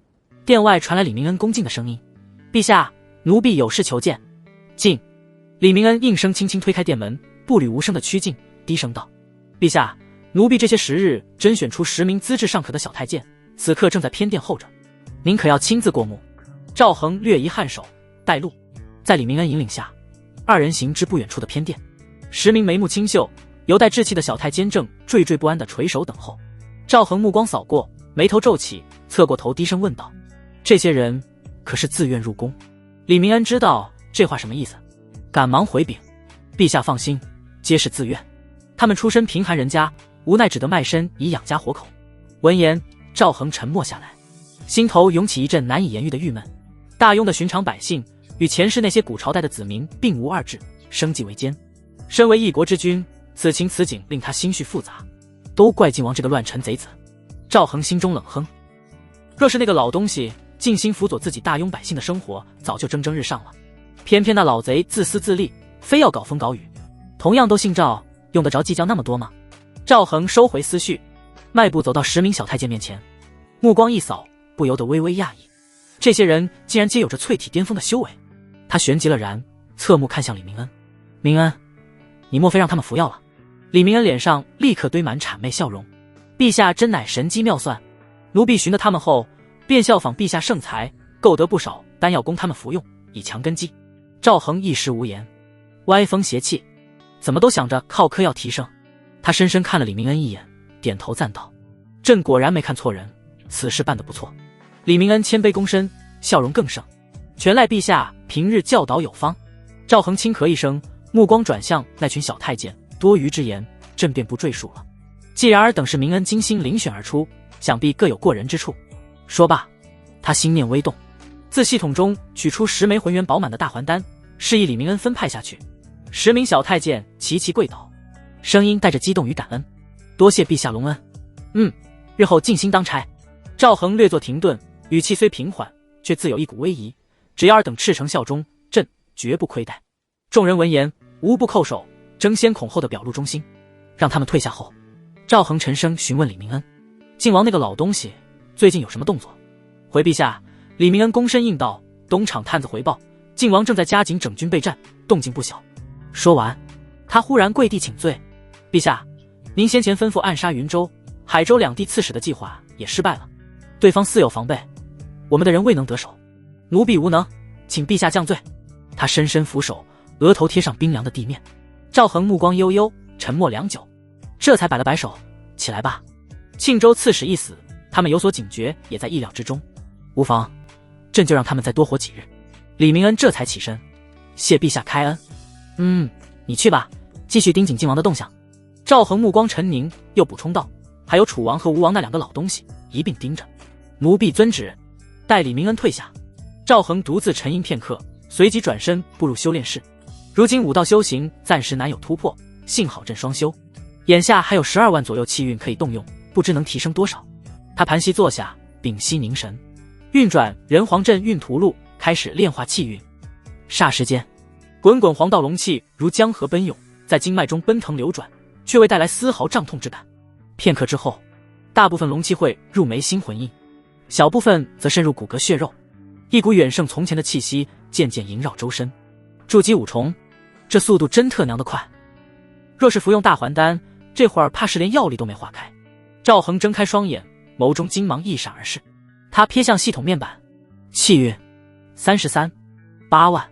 殿外传来李明恩恭敬的声音：“陛下，奴婢有事求见。”进。李明恩应声轻轻推开殿门，步履无声的趋近，低声道：“陛下，奴婢这些时日甄选出10名资质尚可的小太监，此刻正在偏殿候着，您可要亲自过目？”赵恒略一颔首，带路。在李明恩引领下，二人行至不远处的偏殿。10名眉目清秀、犹带稚气的小太监正惴惴不安地垂首等候。赵恒目光扫过，眉头皱起，侧过头低声问道：“这些人可是自愿入宫？”李明恩知道这话什么意思，赶忙回禀：“陛下放心，皆是自愿。他们出身贫寒人家，无奈只得卖身以养家活口。”闻言，赵恒沉默下来，心头涌起一阵难以言喻的郁闷。大庸的寻常百姓与前世那些古朝代的子民并无二致，生计维艰。身为一国之君，此情此景令他心绪复杂，都怪靖王这个乱臣贼子。赵恒心中冷哼，若是那个老东西尽心辅佐自己大庸百姓的生活，早就蒸蒸日上了。偏偏那老贼自私自利，非要搞风搞雨。同样都姓赵，用得着计较那么多吗？赵恒收回思绪，迈步走到10名小太监面前，目光一扫，不由得微微讶异，这些人竟然皆有着淬体巅峰的修为。他旋即了然，侧目看向李明恩：“明恩，你莫非让他们服药了？”李明恩脸上立刻堆满谄媚笑容：“陛下真乃神机妙算，奴婢寻得他们后，便效仿陛下圣才，购得不少丹药供他们服用，以强根基。”赵恒一时无言，歪风邪气，怎么都想着靠嗑药提升。他深深看了李明恩一眼，点头赞道：“朕果然没看错人，此事办得不错。”李明恩谦卑躬身，笑容更盛：“全赖陛下平日教导有方。”赵恒轻咳一声，目光转向那群小太监，多余之言朕便不赘述了。既然尔等是明恩精心遴选而出，想必各有过人之处。说罢，他心念微动，自系统中取出10枚浑圆饱满的大还丹，示意李明恩分派下去。10名小太监齐齐跪倒，声音带着激动与感恩：“多谢陛下隆恩，日后尽心当差。”赵恒略作停顿，语气虽平缓，却自有一股威仪：“只要尔等赤诚效忠，朕绝不亏待。”众人闻言，无不叩首，争先恐后的表露忠心。让他们退下后，赵恒沉声询问李明恩：“靖王那个老东西最近有什么动作？”回陛下，李明恩躬身应道：“东厂探子回报，靖王正在加紧整军备战，动静不小。”说完，他忽然跪地请罪：“陛下，您先前吩咐暗杀云州、海州2地刺史的计划也失败了，对方似有防备，我们的人未能得手，奴婢无能，请陛下降罪。”他深深俯首，额头贴上冰凉的地面。赵恒目光悠悠，沉默良久，这才摆了摆手：“起来吧。庆州刺史一死，他们有所警觉，也在意料之中。无妨，朕就让他们再多活几日。”李明恩这才起身：“谢陛下开恩。你去吧，继续盯紧靖王的动向。”赵恒目光沉凝，又补充道：“还有楚王和吴王那2个老东西，一并盯着。”奴婢遵旨。待李明恩退下，赵恒独自沉吟片刻，随即转身步入修炼室。如今武道修行暂时难有突破，幸好朕双修，眼下还有12万左右气运可以动用，不知能提升多少。他盘膝坐下，屏息凝神，运转人皇阵运图录，开始炼化气运。霎时间，滚滚黄道龙气如江河奔涌，在经脉中奔腾流转，却未带来丝毫胀痛之感。片刻之后，大部分龙气汇入眉心魂印，小部分则渗入骨骼血肉，一股远胜从前的气息渐渐萦绕周身。筑基5重，这速度真特娘的快！若是服用大还丹，这会儿怕是连药力都没化开。赵恒睁开双眼，眸中金芒一闪而逝。他瞥向系统面板，气运33.8万，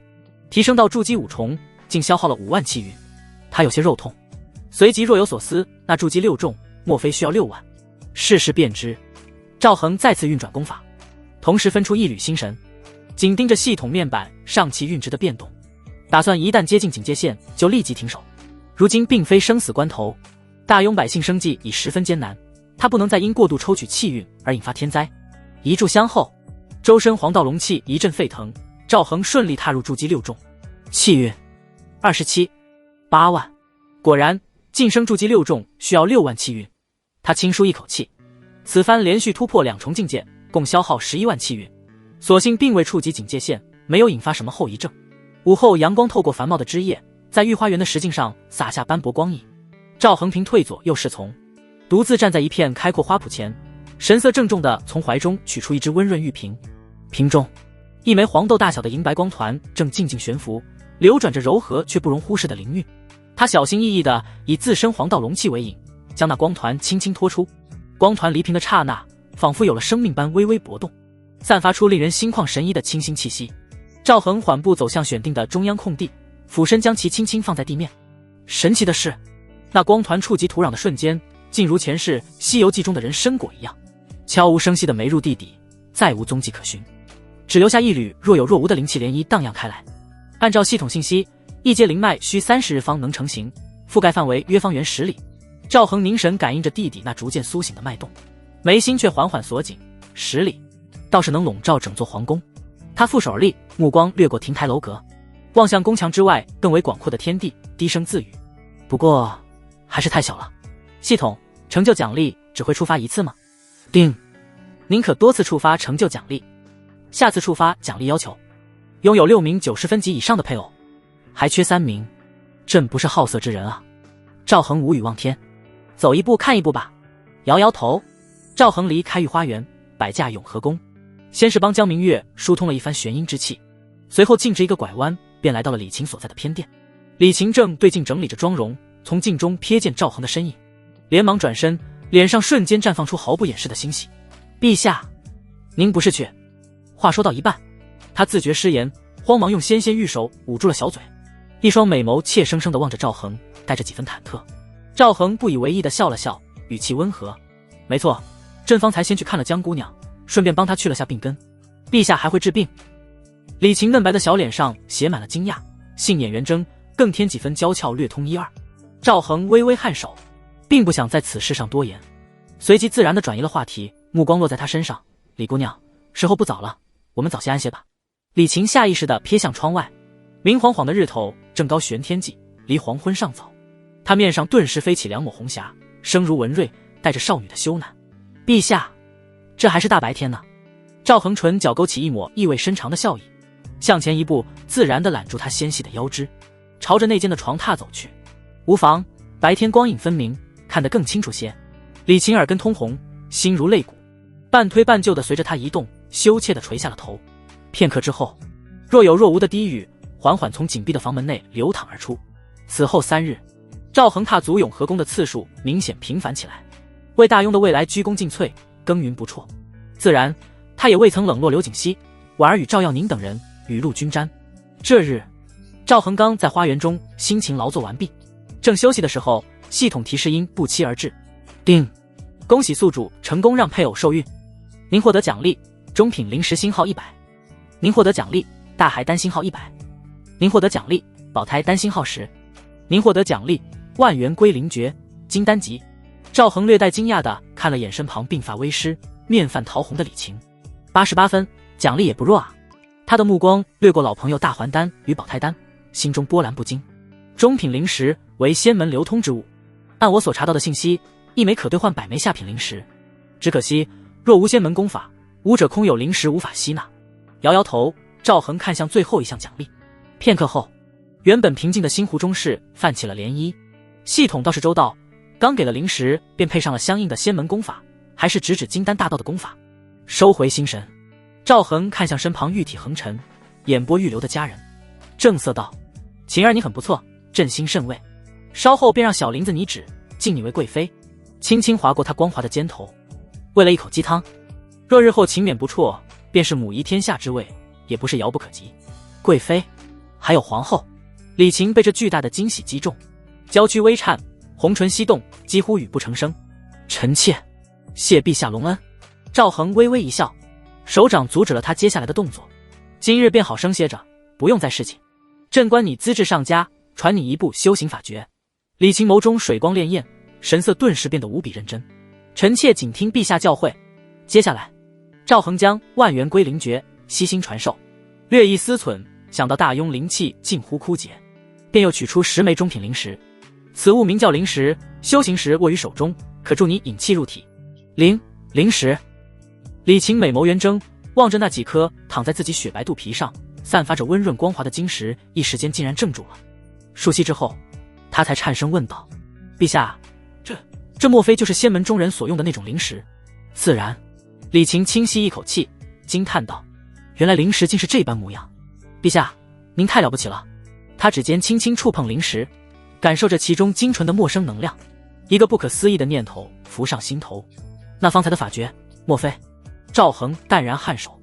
提升到筑基5重，竟消耗了5万气运。他有些肉痛，随即若有所思，那筑基6重莫非需要6万？试试便知。赵恒再次运转功法，同时分出一缕心神，紧盯着系统面板上气运值的变动，打算一旦接近警戒线就立即停手。如今并非生死关头，大庸百姓生计已十分艰难，他不能再因过度抽取气运而引发天灾。一炷香后，周身黄道龙气一阵沸腾，赵恒顺利踏入筑基6重，气运27.8万。果然，晋升筑基6重需要6万气运。他轻舒一口气，此番连续突破2重境界，共消耗11万气运，所幸并未触及警戒线，没有引发什么后遗症。午后阳光透过繁茂的枝叶，在御花园的石径上洒下斑驳光影。赵恒平退左右侍从，独自站在一片开阔花圃前，神色郑重地从怀中取出一只温润玉瓶，瓶中一枚黄豆大小的银白光团正静静悬浮，流转着柔和却不容忽视的灵韵。他小心翼翼地以自身黄道龙气为引，将那光团轻轻拖出。光团离瓶的刹那，仿佛有了生命般微微搏动，散发出令人心旷神怡的清新气息。赵恒缓步走向选定的中央空地，俯身将其轻轻放在地面。神奇的是，那光团触及土壤的瞬间，竟如前世《西游记》中的人参果一样，悄无声息地没入地底，再无踪迹可寻，只留下一缕若有若无的灵气涟漪荡漾开来。按照系统信息，一阶灵脉需30日方能成型，覆盖范围约方圆10里。赵恒凝神感应着地底那逐渐苏醒的脉动，眉心却缓缓锁紧。10里倒是能笼罩整座皇宫。他负手而立，目光掠过亭台楼阁，望向宫墙之外更为广阔的天地，低声自语：不过还是太小了。系统，成就奖励只会触发1次吗？定。您可多次触发成就奖励，下次触发奖励要求拥有6名90分级以上的配偶，还缺3名。朕不是好色之人啊。赵恒无语望天，走一步看一步吧。摇摇头，赵恒离开御花园，摆驾永和宫。先是帮江明月疏通了一番玄阴之气，随后径直一个拐弯，便来到了李晴所在的偏殿。李晴正对镜整理着妆容，从镜中瞥见赵恒的身影，连忙转身，脸上瞬间绽放出毫不掩饰的欣喜。陛下，您不是去……话说到一半，他自觉失言，慌忙用纤纤玉手捂住了小嘴，一双美眸怯生生地望着赵恒，带着几分忐忑。赵恒不以为意地笑了笑，语气温和：没错，朕方才先去看了江姑娘，顺便帮她去了下病根。陛下还会治病？李晴嫩白的小脸上写满了惊讶，杏眼圆睁，更添几分娇俏略通一二。赵恒微微颔首，并不想在此事上多言，随即自然地转移了话题，目光落在她身上。李姑娘，时候不早了，我们早些安歇吧。李晴下意识地瞥向窗外，明晃晃的日头正高悬天际，离黄昏尚早。她面上顿时飞起2抹红霞，声如文瑞，带着少女的羞赧。陛下，这还是大白天呢。赵恒唇角勾起一抹意味深长的笑意，向前一步，自然地揽住她纤细的腰肢，朝着内间的床榻走去。无妨，白天光影分明，看得更清楚些。李晴耳根通红，心如肋骨，半推半就地随着他移动，羞怯地垂下了头。片刻之后，若有若无的低语缓缓从紧闭的房门内流淌而出。此后3日，赵恒踏足永和宫的次数明显频繁起来，为大庸的未来鞠躬尽瘁，耕耘不辍。自然，他也未曾冷落刘景熙、婉儿与赵耀宁等人，雨露均沾。这日，赵恒刚在花园中辛勤劳作完毕，正休息的时候，系统提示音不期而至：叮，恭喜宿主成功让配偶受孕，您获得奖励中品灵石星号100，您获得奖励大海丹星号100，您获得奖励宝胎丹星号10，您获得奖励万元归灵诀金丹级。赵恒略带惊讶地看了眼身旁鬓发微湿、面泛桃红的李晴，88分，奖励也不弱啊。他的目光掠过老朋友大还丹与保胎丹，心中波澜不惊。中品灵石为仙门流通之物，按我所查到的信息，一枚可兑换100枚下品灵石。只可惜若无仙门功法，武者空有灵石无法吸纳。摇摇头，赵恒看向最后一项奖励。片刻后，原本平静的星湖中市泛起了涟漪。系统倒是周到，刚给了灵石，便配上了相应的仙门功法，还是直指金丹大道的功法。收回心神，赵恒看向身旁玉体横陈、眼波欲流的家人，正色道：“晴儿你很不错，朕心甚慰。稍后便让小林子你旨，敬你为贵妃。”轻轻划过他光滑的肩头。为了一口鸡汤，若日后勤勉不辍，便是母仪天下之位，也不是遥不可及。贵妃，还有皇后。李晴被这巨大的惊喜击中，娇躯微颤，红唇翕动，几乎语不成声。臣妾谢陛下隆恩。赵恒微微一笑，手掌阻止了他接下来的动作。今日便好生歇着，不用再侍寝。朕观你资质上佳，传你一部修行法诀。李晴眸中水光潋滟，神色顿时变得无比认真。臣妾谨听陛下教诲。接下来，赵恒将万元归灵诀悉心传授，略一思忖，想到大庸灵气近乎枯竭，便又取出10枚中品灵石。此物名叫灵石，修行时握于手中，可助你引气入体。灵石。李晴美眸圆睁，望着那几颗躺在自己雪白肚皮上散发着温润光滑的晶石，一时间竟然怔住了。数息之后，他才颤声问道：“陛下，这莫非就是仙门中人所用的那种灵石？”自然。李晴轻吸一口气，惊叹道：“原来灵石竟是这般模样。陛下，您太了不起了。”他指尖轻轻触碰灵石，感受着其中精纯的陌生能量，一个不可思议的念头浮上心头。那方才的法诀，莫非？赵恒淡然颔首：“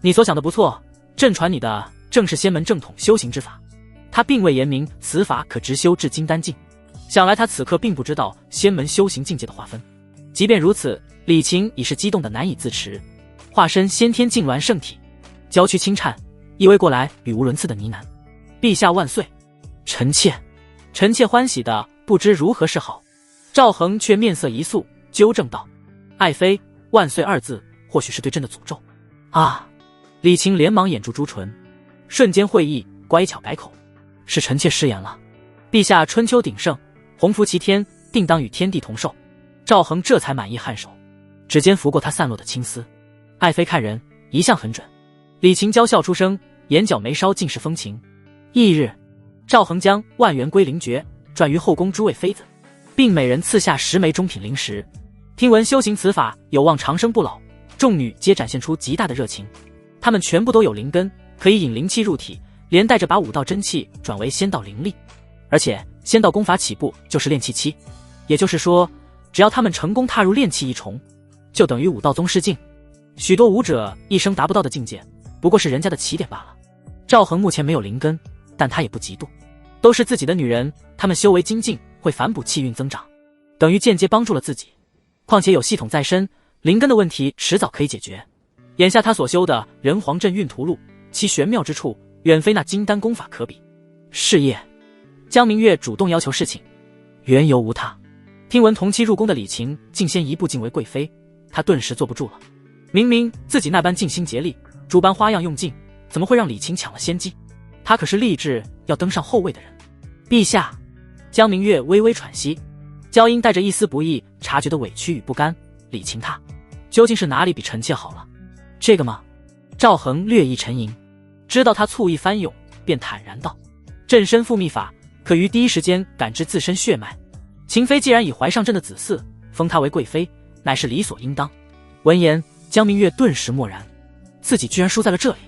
你所想的不错，朕传你的正是仙门正统修行之法。”他并未言明此法可直修至金丹境，想来他此刻并不知道仙门修行境界的划分。即便如此，李晴已是激动的难以自持，化身先天痉挛圣体，娇躯轻颤，依偎过来，语无伦次的呢喃：“陛下万岁！臣妾欢喜的不知如何是好。”赵恒却面色一肃，纠正道：“爱妃，万岁二字或许是对朕的诅咒。”啊！李晴连忙掩住朱唇，瞬间会意，乖巧改口：“是臣妾失言了。陛下春秋鼎盛，鸿福齐天，定当与天地同寿。”赵恒这才满意颔首，指尖拂过他散落的青丝：“爱妃看人一向很准。”李晴娇笑出声，眼角眉梢尽是风情。翌日，赵恒将万元归灵诀转于后宫诸位妃子，并每人赐下10枚中品灵石。听闻修行此法有望长生不老，众女皆展现出极大的热情。她们全部都有灵根，可以引灵气入体，连带着把5道真气转为仙道灵力。而且仙道功法起步就是炼气期，也就是说，只要他们成功踏入炼气一重，就等于5道宗师境。许多武者一生达不到的境界，不过是人家的起点罢了。赵恒目前没有灵根，但他也不嫉妒，都是自己的女人，他们修为精进，会反哺气运增长，等于间接帮助了自己。况且有系统在身，灵根的问题迟早可以解决。眼下他所修的人皇镇运图录，其玄妙之处远非那金丹功法可比。是夜，江明月主动要求侍寝，缘由无他。听闻同期入宫的李晴竟先一步晋为贵妃，他顿时坐不住了。明明自己那般尽心竭力，诸般花样用尽，怎么会让李晴抢了先机？他可是立志要登上后位的人。陛下，江明月微微喘息，娇音带着一丝不易察觉的委屈与不甘。李晴她究竟是哪里比臣妾好了？这个吗？赵恒略一沉吟，知道他醋意翻涌，便坦然道：“朕身负秘法，可于第一时间感知自身血脉。秦妃既然已怀上朕的子嗣，封她为贵妃，乃是理所应当。”闻言，江明月顿时默然，自己居然输在了这里。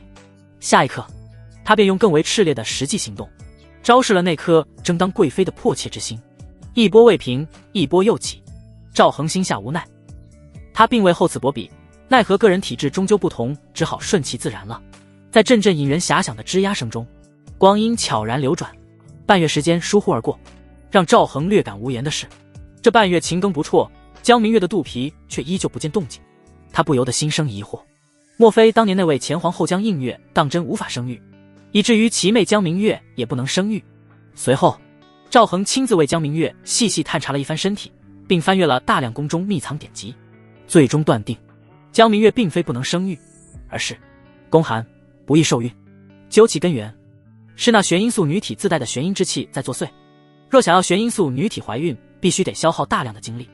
下一刻，他便用更为炽烈的实际行动，昭示了那颗争当贵妃的迫切之心。一波未平，一波又起。赵恒心下无奈，他并未厚此薄彼，奈何个人体质终究不同，只好顺其自然了。在阵阵引人遐想的吱呀声中，光阴悄然流转，半月时间疏忽而过。让赵恒略感无言的是，这半月勤耕不辍，江明月的肚皮却依旧不见动静。他不由得心生疑惑，莫非当年那位前皇后江映月当真无法生育，以至于其妹江明月也不能生育？随后，赵恒亲自为江明月细细探查了一番身体，并翻阅了大量宫中秘藏典籍，最终断定江明月并非不能生育，而是宫寒，不易受孕。究其根源，是那玄阴素女体自带的玄阴之气在作祟。若想要玄阴素女体怀孕，必须得消耗大量的精力。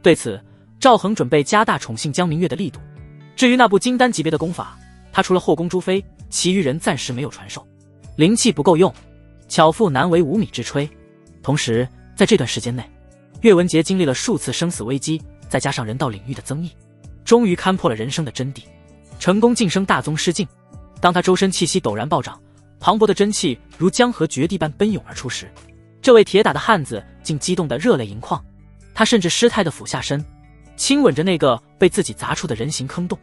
对此，赵恒准备加大宠幸江明月的力度。至于那部金丹级别的功法，他除了后宫朱妃，其余人暂时没有传授，灵气不够用，巧妇难为无米之炊。同时，在这段时间内，岳文杰经历了数次生死危机，再加上人道领域的增益，终于勘破了人生的真谛，成功晋升大宗师境。当他周身气息陡然暴涨，磅礴的真气如江河决堤般奔涌而出时，这位铁打的汉子竟激动得热泪盈眶。他甚至失态地俯下身，亲吻着那个被自己砸出的人形坑洞。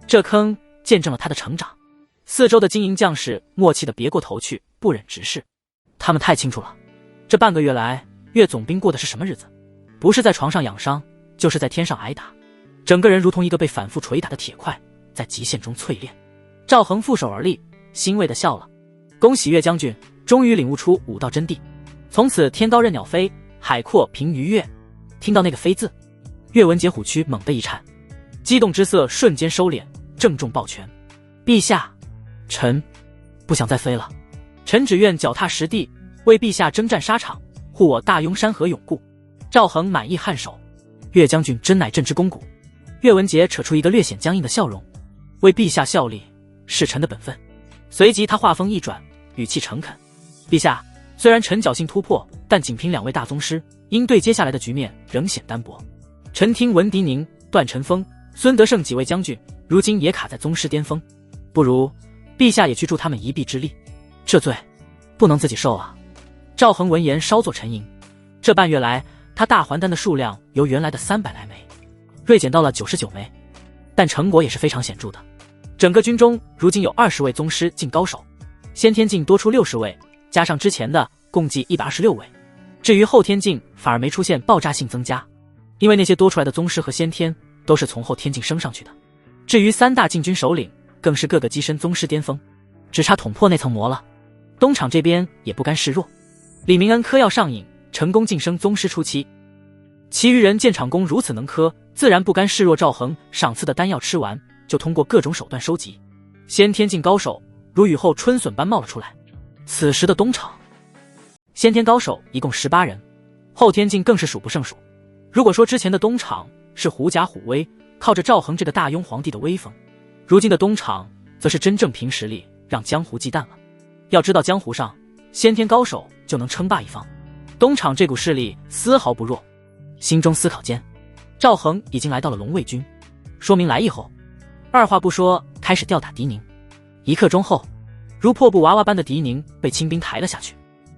这坑见证了他的成长。四周的精营将士默契地别过头去，不忍直视。他们太清楚了，这半个月来，岳总兵过的是什么日子？不是在床上养伤，就是在天上挨打，整个人如同一个被反复捶打的铁块，在极限中淬炼。赵恒负手而立，欣慰地笑了。恭喜岳将军，终于领悟出武道真谛，从此天高任鸟飞，海阔凭鱼跃。听到那个飞字，岳文杰虎躯猛地一颤，激动之色瞬间收敛，郑重抱拳：陛下，臣不想再飞了，臣只愿脚踏实地，为陛下征战沙场，护我大雍山河永固。赵恒满意颔首：岳将军真乃朕之肱骨。岳文杰扯出一个略显僵硬的笑容：为陛下效力是臣的本分。随即他话锋一转，语气诚恳：陛下，虽然臣侥幸突破，但仅凭2位大宗师，应对接下来的局面仍显单薄。臣听闻狄宁、段晨风、孙德胜几位将军如今也卡在宗师巅峰，不如陛下也去助他们一臂之力。这罪不能自己受啊。赵恒闻言稍作沉吟，这半月来他大还丹的数量由原来的300来枚锐减到了99枚，但成果也是非常显著的。整个军中如今有20位宗师境高手，先天境多出60位，加上之前的共计126位。至于后天境反而没出现爆炸性增加，因为那些多出来的宗师和先天都是从后天境升上去的。至于3大禁军首领，更是个个跻身宗师巅峰，只差捅破那层膜了。东厂这边也不甘示弱，李明恩嗑药上瘾，成功晋升宗师初期。其余人见场功如此能嗑，自然不甘示弱。赵恒赏赐的丹药吃完，就通过各种手段收集，先天境高手如雨后春笋般冒了出来。此时的东厂先天高手一共18人，后天境更是数不胜数。如果说之前的东厂是狐假虎威，靠着赵恒这个大雍皇帝的威风，如今的东厂则是真正凭实力让江湖忌惮了。要知道江湖上先天高手就能称霸一方，东厂这股势力丝毫不弱。心中思考间，赵恒已经来到了龙卫军，说明来意后，二话不说开始吊打狄宁。1刻钟后，如破布娃娃般的狄宁被清兵抬了下去，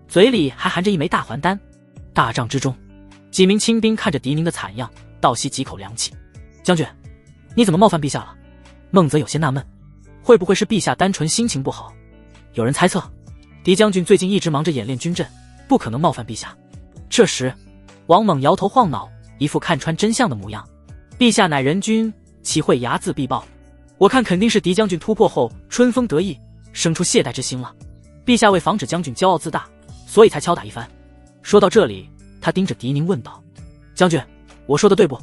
嘴里还含着一枚大还丹。大帐之中，几名清兵看着狄宁的惨样，倒吸几口凉气。将军，你怎么冒犯陛下了？孟泽有些纳闷，会不会是陛下单纯心情不好？有人猜测，狄将军最近一直忙着演练军阵，不可能冒犯陛下。这时王猛摇头晃脑，一副看穿真相的模样。陛下乃人君，岂会睚眦必报？我看肯定是狄将军突破后春风得意，生出懈怠之心了。陛下为防止将军骄傲自大，所以才敲打一番。说到这里，他盯着狄宁问道：将军，我说的对不？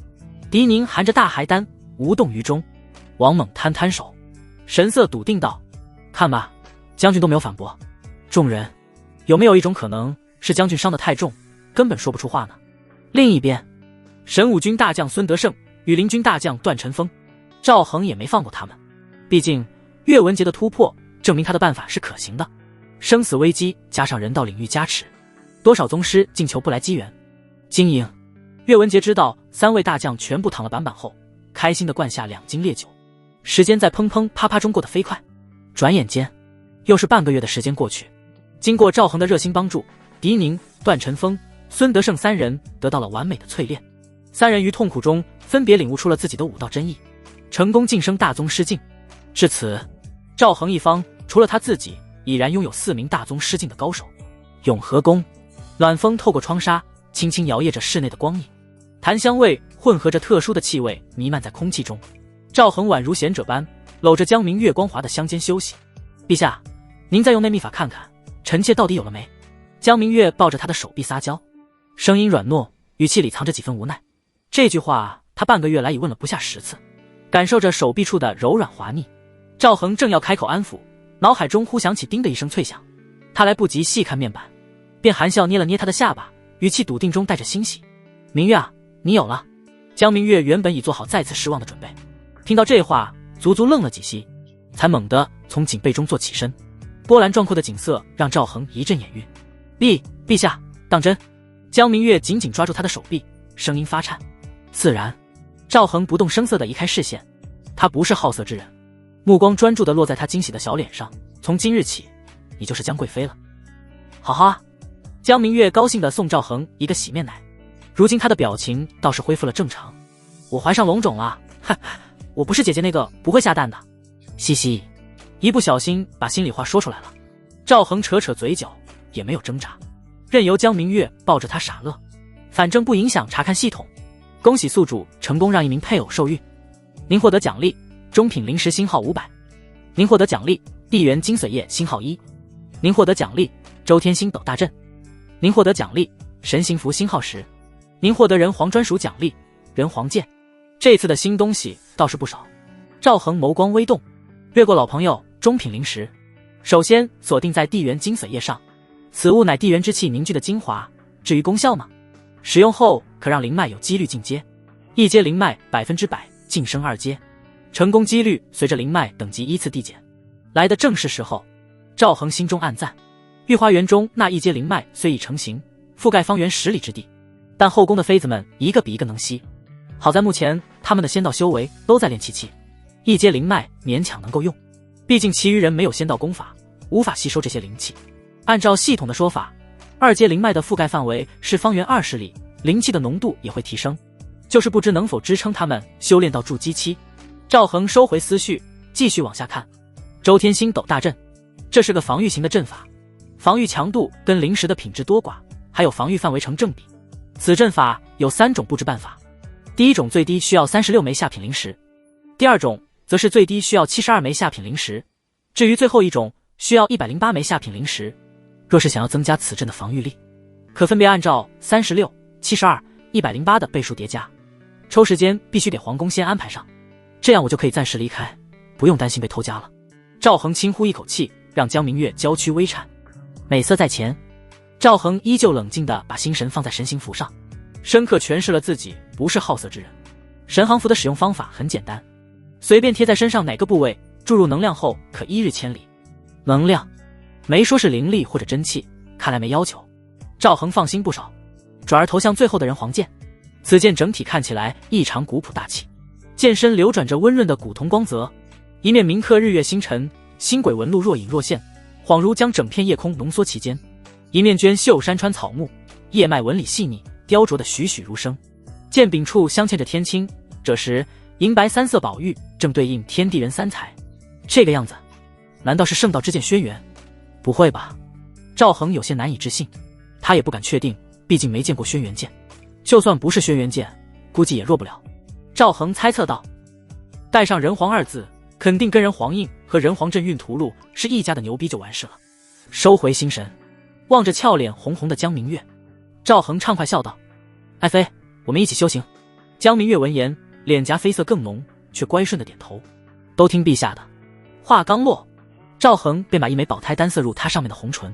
狄宁含着大还丹，无动于衷。王猛摊摊手，神色笃定道：看吧，将军都没有反驳。众人，有没有一种可能是将军伤得太重，根本说不出话呢？另一边，神武军大将孙德胜、羽林军大将段晨风，赵恒也没放过他们。毕竟岳文杰的突破证明他的办法是可行的，生死危机加上人道领域加持，多少宗师竟求不来机缘。经营，岳文杰知道3位大将全部躺了板板后，开心地灌下2斤烈酒。时间在砰砰啪啪中过得飞快，转眼间又是半个月的时间过去。经过赵恒的热心帮助，狄宁、段晨风、孙德胜3人得到了完美的淬炼。3人于痛苦中分别领悟出了自己的武道真意，成功晋升大宗师境。至此，赵恒一方除了他自己，已然拥有4名大宗师境的高手。永和宫，暖风透过窗纱，轻轻摇曳着室内的光影，檀香味混合着特殊的气味弥漫在空气中。赵恒宛如贤者般搂着江明月光滑的香肩休息。陛下，您再用那秘法看看，臣妾到底有了没？江明月抱着他的手臂撒娇，声音软糯，语气里藏着几分无奈。这句话他半个月来已问了不下10次，感受着手臂处的柔软滑腻。赵恒正要开口安抚，脑海中忽响起叮的一声脆响，他来不及细看面板，便含笑捏了捏他的下巴，语气笃定中带着欣喜：“明月啊，你有了。”江明月原本已做好再次失望的准备，听到这话，足足愣了几息，才猛地从锦被中坐起身。波澜壮阔的景色让赵恒一阵眼晕。陛下，当真？江明月紧紧抓住他的手臂，声音发颤。自然。赵恒不动声色地移开视线，他不是好色之人，目光专注地落在他惊喜的小脸上。从今日起，你就是江贵妃了。好好啊！江明月高兴地送赵恒一个洗面奶，如今他的表情倒是恢复了正常。我怀上龙种了，哈，我不是姐姐那个不会下蛋的。嘻嘻，一不小心把心里话说出来了。赵恒扯扯嘴角，也没有挣扎，任由江明月抱着他傻乐，反正不影响查看系统。恭喜宿主成功让一名配偶受孕，您获得奖励中品灵石星号500，您获得奖励地缘金髓液星号1，您获得奖励周天星斗大阵，您获得奖励神行符星号10，您获得人皇专属奖励人皇剑。这次的新东西倒是不少。赵恒眸光微动，越过老朋友中品灵石，首先锁定在地缘金髓液上，此物乃地缘之气凝聚的精华。至于功效嘛，使用后可让灵脉有几率进阶，1阶灵脉100%晋升2阶，成功几率随着灵脉等级依次递减。来的正是时候。赵恒心中暗赞，御花园中那1阶灵脉虽已成型，覆盖方圆10里之地，但后宫的妃子们一个比一个能吸。好在目前他们的仙道修为都在炼气期，1阶灵脉勉强能够用，毕竟其余人没有仙道功法，无法吸收这些灵气。按照系统的说法，2阶灵脉的覆盖范围是方圆20里，灵气的浓度也会提升，就是不知能否支撑他们修炼到筑基期。赵恒收回思绪，继续往下看。周天星斗大阵，这是个防御型的阵法，防御强度跟灵石的品质多寡还有防御范围成正比。此阵法有3种布置办法，第一种最低需要36枚下品灵石，第二种则是最低需要72枚下品灵石，至于最后一种需要108枚下品灵石。若是想要增加此阵的防御力，可分别按照36、72、108的倍数叠加，抽时间必须给皇宫先安排上，这样我就可以暂时离开，不用担心被偷家了。赵恒轻呼一口气，让江明月娇躯微颤。美色在前，赵恒依旧冷静地把心神放在神行符上，深刻诠释了自己不是好色之人。神行符的使用方法很简单，随便贴在身上哪个部位，注入能量后可1日千里。能量没说是灵力或者真气，看来没要求。赵恒放心不少，转而投向最后的人皇剑。此剑整体看起来异常古朴大气，剑身流转着温润的古铜光泽，一面铭刻日月星辰，星轨纹路若隐若现，恍如将整片夜空浓缩其间；一面镌绣山川草木，叶脉纹理细腻，雕琢得栩栩如生。剑柄处镶嵌着天青，这时银白3色宝玉正对应天地人3才。这个样子，难道是圣道之剑轩辕？不会吧？赵恒有些难以置信，他也不敢确定，毕竟没见过轩辕剑。就算不是轩辕剑，估计也弱不了。赵恒猜测道。带上人皇2字，肯定跟人皇印和人皇阵运图录是一家的牛逼就完事了。收回心神，望着俏脸红红的江明月，赵恒畅快笑道：爱妃，我们一起修行。江明月闻言，脸颊绯色更浓，却乖顺的点头：都听陛下的。话刚落，赵恒便把一枚宝胎丹塞入他上面的红唇，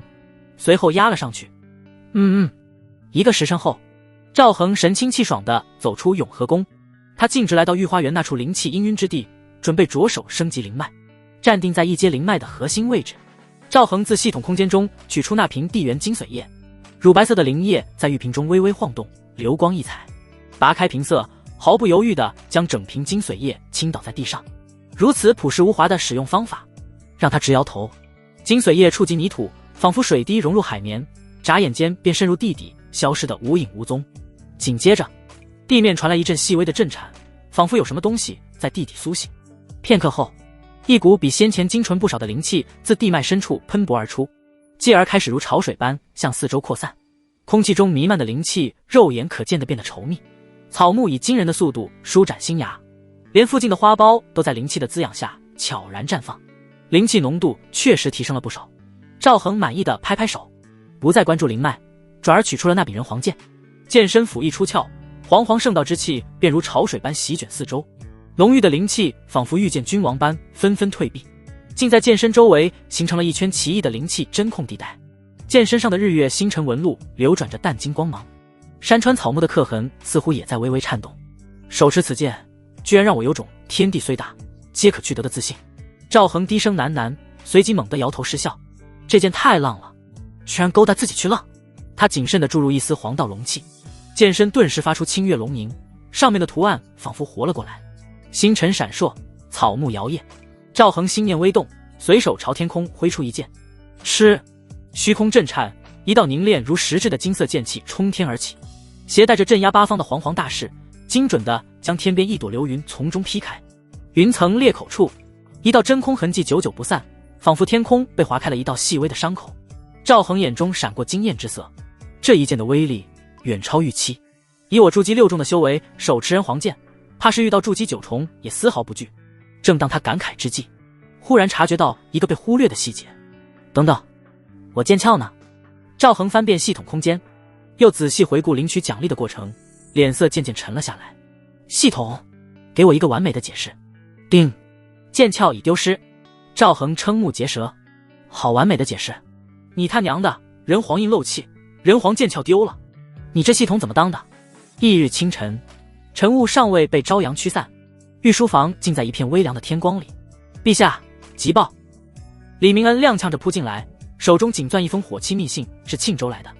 随后压了上去。1个时辰后，赵恒神清气爽地走出永和宫，他径直来到御花园那处灵气氤氲之地，准备着手升级灵脉。站定在1阶灵脉的核心位置，赵恒自系统空间中取出那瓶地缘金髓液，乳白色的灵液在玉瓶中微微晃动，流光溢彩。拔开瓶塞，毫不犹豫地将整瓶金髓液倾倒在地上。如此朴实无华的使用方法，让他直摇头。金髓液触及泥土，仿佛水滴融入海绵，眨眼间便渗入地底，消失得无影无踪。紧接着，地面传来一阵细微的震颤，仿佛有什么东西在地底苏醒。片刻后，一股比先前精纯不少的灵气自地脉深处喷薄而出，继而开始如潮水般向四周扩散。空气中弥漫的灵气肉眼可见地变得稠密，草木以惊人的速度舒展新芽，连附近的花苞都在灵气的滋养下悄然绽放。灵气浓度确实提升了不少。赵恒满意的拍拍手，不再关注灵脉，转而取出了那柄人皇剑。剑身斧一出鞘，煌煌圣道之气便如潮水般席卷四周，浓郁的灵气仿佛遇见君王般纷纷退避。竟在剑身周围形成了一圈奇异的灵气真空地带。剑身上的日月星辰纹路流转着淡金光芒，山川草木的刻痕似乎也在微微颤动。手持此剑，居然让我有种天地虽大，皆可去得的自信。赵恒低声喃喃，随即猛地摇头失笑。这剑太浪了，居然勾搭自己去浪。他谨慎地注入一丝黄道龙气，剑身顿时发出清越龙吟，上面的图案仿佛活了过来。星辰闪烁，草木摇曳。赵恒心念微动，随手朝天空挥出一剑，吃！虚空震颤，一道凝练如实质的金色剑气冲天而起，携带着镇压八方的煌煌大势，精准地将天边一朵流云从中劈开。云层裂口处，一道真空痕迹久久不散，仿佛天空被划开了一道细微的伤口。赵恒眼中闪过惊艳之色，这一剑的威力远超预期。以我筑基6重的修为，手持人皇剑，怕是遇到筑基9重也丝毫不惧。正当他感慨之际，忽然察觉到一个被忽略的细节。等等，我剑鞘呢？赵恒翻遍系统空间，又仔细回顾领取奖励的过程，脸色渐渐沉了下来。系统，给我一个完美的解释。叮，剑鞘已丢失。赵恒瞠目结舌，好完美的解释。你他娘的，人皇印漏气，人皇剑鞘丢了，你这系统怎么当的？翌日清晨，晨雾尚未被朝阳驱散，御书房竟在一片微凉的天光里。陛下，急报！李明恩踉跄着扑进来，手中紧攥一封火漆密信，是庆州来的。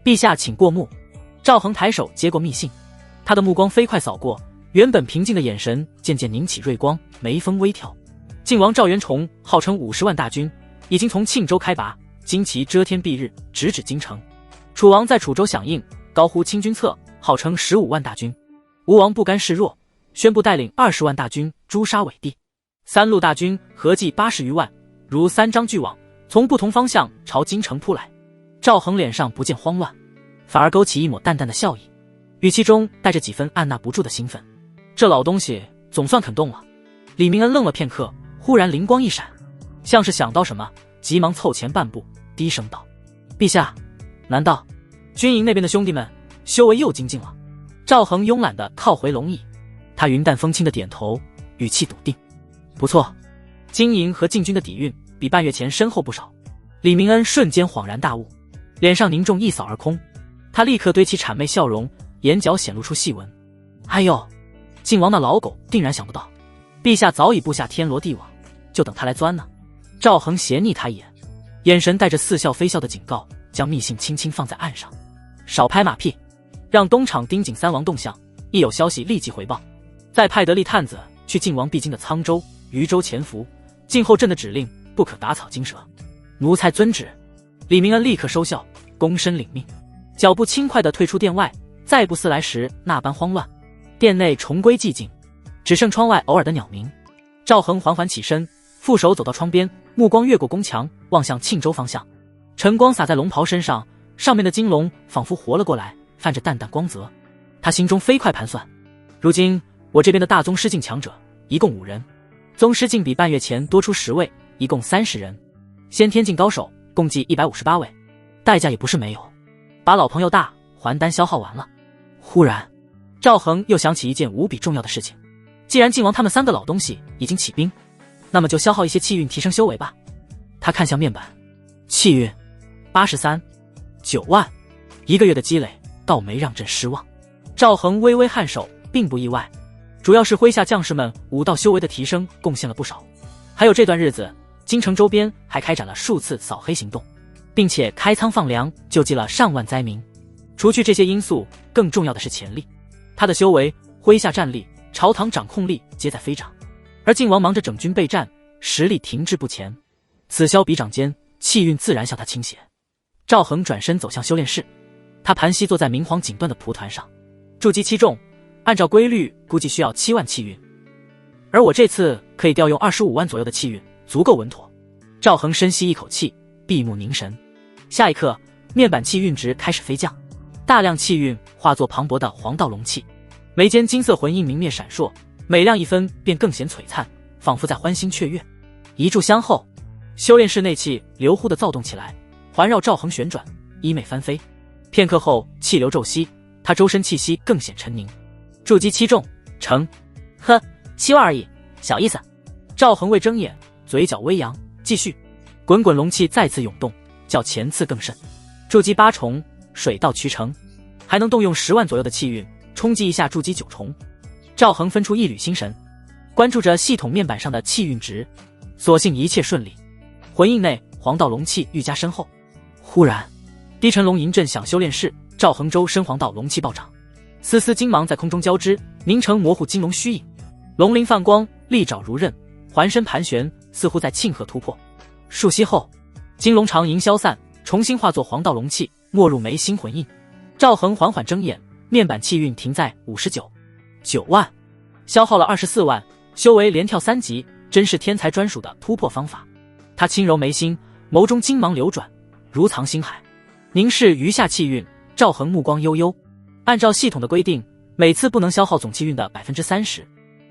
陛下请过目。赵恒抬手接过密信，他的目光飞快扫过，原本平静的眼神渐渐凝起锐光，眉峰微挑。晋王赵元崇号称50万大军，已经从庆州开拔，旌旗遮天蔽日，直指京城。楚王在楚州响应，高呼清君侧，号称15万大军。吴王不甘示弱，宣布带领20万大军诛杀伪帝。三路大军合计80余万，如三张巨网，从不同方向朝京城扑来。赵恒脸上不见慌乱，反而勾起一抹淡淡的笑意，语气中带着几分按捺不住的兴奋。这老东西总算肯动了。李明恩愣了片刻，忽然灵光一闪，像是想到什么，急忙凑前半步，低声道：陛下，难道军营那边的兄弟们修为又精进了？赵恒慵懒地靠回龙椅，他云淡风轻的点头，语气笃定：不错，金营和禁军的底蕴比半月前深厚不少。李明恩瞬间恍然大悟，脸上凝重一扫而空，他立刻堆起谄媚笑容，眼角显露出细纹。哎呦，晋王那老狗定然想不到，陛下早已布下天罗地网，就等他来钻呢。赵恒斜睨他一眼，眼神带着似笑非笑的警告，将密信轻轻放在案上。少拍马屁，让东厂盯紧三王动向，一有消息立即回报。再派得力探子去晋王必经的沧州、渝州潜伏，静候朕的指令，不可打草惊蛇。奴才遵旨。李明恩立刻收效，躬身领命，脚步轻快地退出殿外，再不似来时那般慌乱。殿内重归寂静，只剩窗外偶尔的鸟鸣。赵恒缓缓起身，负手走到窗边，目光越过宫墙，望向庆州方向。晨光洒在龙袍身上，上面的金龙仿佛活了过来，泛着淡淡光泽。他心中飞快盘算，如今我这边的大宗师境强者一共5人，宗师境比半月前多出10位，一共30人。先天境高手共计158位，代价也不是没有。把老朋友大还丹消耗完了。忽然赵恒又想起一件无比重要的事情，既然晋王他们3个老东西已经起兵，那么就消耗一些气运提升修为吧。他看向面板，气运83，9万，1个月的积累倒没让朕失望。赵恒微微颔首，并不意外，主要是麾下将士们武道修为的提升贡献了不少，还有这段日子京城周边还开展了数次扫黑行动，并且开仓放粮，救济了上万灾民。除去这些因素，更重要的是潜力。他的修为、麾下战力、朝堂掌控力皆在飞涨，而晋王忙着整军备战，实力停滞不前。此消彼长间，气运自然向他倾斜。赵恒转身走向修炼室，他盘膝坐在明黄锦缎的蒲团上，筑基7重，按照规律估计需要7万气运，而我这次可以调用25万左右的气运，足够稳妥。赵恒深吸一口气，闭目凝神。下一刻，面板气运值开始飞降，大量气运化作磅礴的黄道龙气，眉间金色魂印明灭闪烁，每亮一分便更显璀璨，仿佛在欢欣雀跃。一炷香后，修炼室内气流忽地躁动起来，环绕赵恒旋转，衣袂翻飞。片刻后，气流骤息，他周身气息更显沉凝。筑基7重，成。呵，7万而已，小意思。赵恒未睁眼，嘴角微扬，继续。滚滚龙气再次涌动，较前次更甚。筑基8重，水到渠成，还能动用10万左右的气运冲击一下筑基9重。赵恒分出一缕心神，关注着系统面板上的气运值，所幸一切顺利。魂印内黄道龙气愈加深厚。忽然，低沉龙吟震响修炼室，赵恒周身黄道龙气暴涨，丝丝金芒在空中交织，凝成模糊金龙虚影。龙鳞泛光，利爪如刃，环身盘旋，似乎在庆贺突破。数息后，金龙长吟消散，重新化作黄道龙气，没入眉心魂印。赵恒缓缓睁眼，面板气运停在59.9万，消耗了24万，修为连跳3级，真是天才专属的突破方法。他轻揉眉心，眸中金芒流转，如藏星海，凝视余下气运。赵恒目光悠悠，按照系统的规定，每次不能消耗总气运的 30%，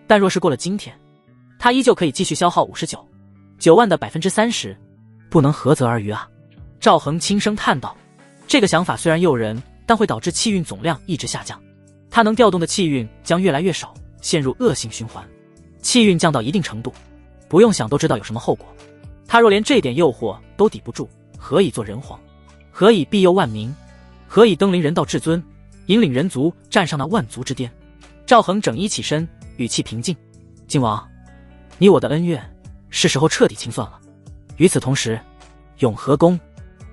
但若是过了今天，他依旧可以继续消耗59.9万的 30%， 不能何泽而渔啊。赵恒轻声叹道，这个想法虽然诱人，但会导致气运总量一直下降，他能调动的气运将越来越少，陷入恶性循环。气运降到一定程度，不用想都知道有什么后果。他若连这点诱惑都抵不住，何以做人皇？何以庇佑万民？何以登临人道至尊，引领人族站上那万族之巅？赵恒整衣起身，语气平静：靖王，你我的恩怨是时候彻底清算了。与此同时，永和宫